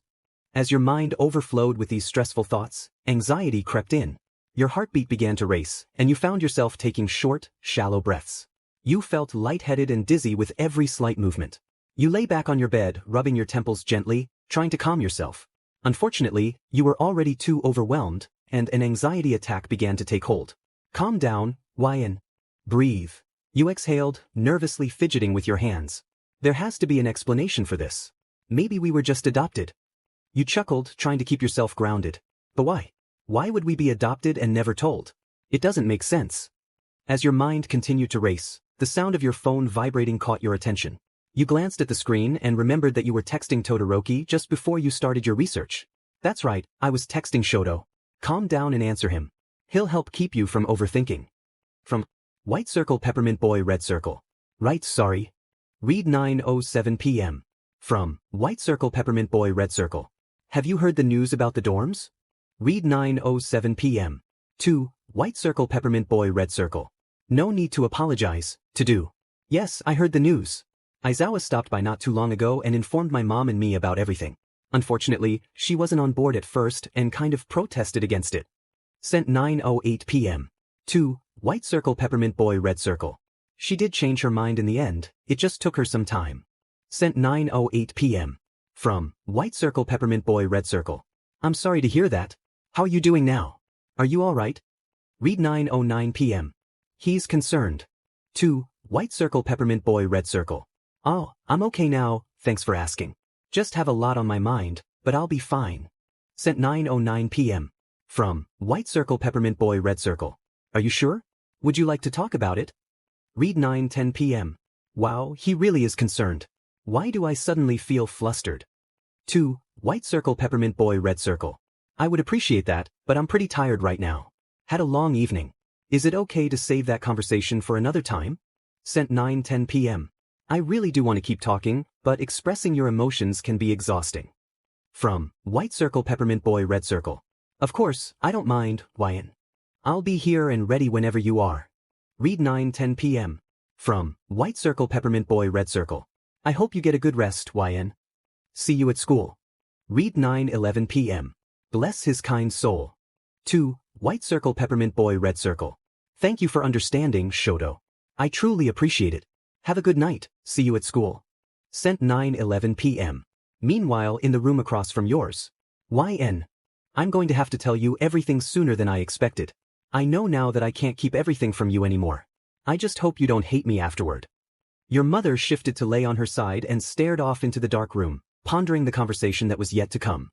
As your mind overflowed with these stressful thoughts, anxiety crept in. Your heartbeat began to race, and you found yourself taking short, shallow breaths. You felt lightheaded and dizzy with every slight movement. You lay back on your bed, rubbing your temples gently, trying to calm yourself. Unfortunately, you were already too overwhelmed, and an anxiety attack began to take hold. Calm down, YN. Breathe. You exhaled, nervously fidgeting with your hands. There has to be an explanation for this. Maybe we were just adopted. You chuckled, trying to keep yourself grounded. But why? Why would we be adopted and never told? It doesn't make sense. As your mind continued to race, the sound of your phone vibrating caught your attention. You glanced at the screen and remembered that you were texting Todoroki just before you started your research. That's right, I was texting Shoto. Calm down and answer him. He'll help keep you from overthinking. From White Circle Peppermint Boy Red Circle. Right, sorry. Read 9:07 p.m. From White Circle Peppermint Boy Red Circle. Have you heard the news about the dorms? Read 9:07 p.m. 2. White Circle Peppermint Boy Red Circle. No need to apologize, to do. Yes, I heard the news. Aizawa stopped by not too long ago and informed my mom and me about everything. Unfortunately, she wasn't on board at first and kind of protested against it. Sent 9:08 p.m. 2. White circle peppermint boy red circle. She did change her mind in the end, it just took her some time. Sent 9:08 p.m. From White circle peppermint boy red circle. I'm sorry to hear that. How are you doing now? Are you alright? Read 9:09 p.m. He's concerned. 2. White circle peppermint boy red circle. Oh, I'm okay now, thanks for asking. Just have a lot on my mind, but I'll be fine. Sent 9:09 p.m. From White circle peppermint boy red circle. Are you sure? Would you like to talk about it? Read 9:10 p.m. Wow, he really is concerned. Why do I suddenly feel flustered? 2. White circle peppermint boy red circle. I would appreciate that, but I'm pretty tired right now. Had a long evening. Is it okay to save that conversation for another time? Sent 9:10 p.m. I really do want to keep talking, but expressing your emotions can be exhausting. From White circle peppermint boy red circle. Of course, I don't mind, YN. I'll be here and ready whenever you are. Read 9:10 p.m. From White circle peppermint boy red circle. I hope you get a good rest, YN. See you at school. Read 9:11 p.m. Bless his kind soul. 2. White circle peppermint boy red circle. Thank you for understanding, Shoto. I truly appreciate it. Have a good night, see you at school. Sent 9:11 p.m. Meanwhile in the room across from yours. YN. I'm going to have to tell you everything sooner than I expected. I know now that I can't keep everything from you anymore. I just hope you don't hate me afterward. Your mother shifted to lay on her side and stared off into the dark room, pondering the conversation that was yet to come.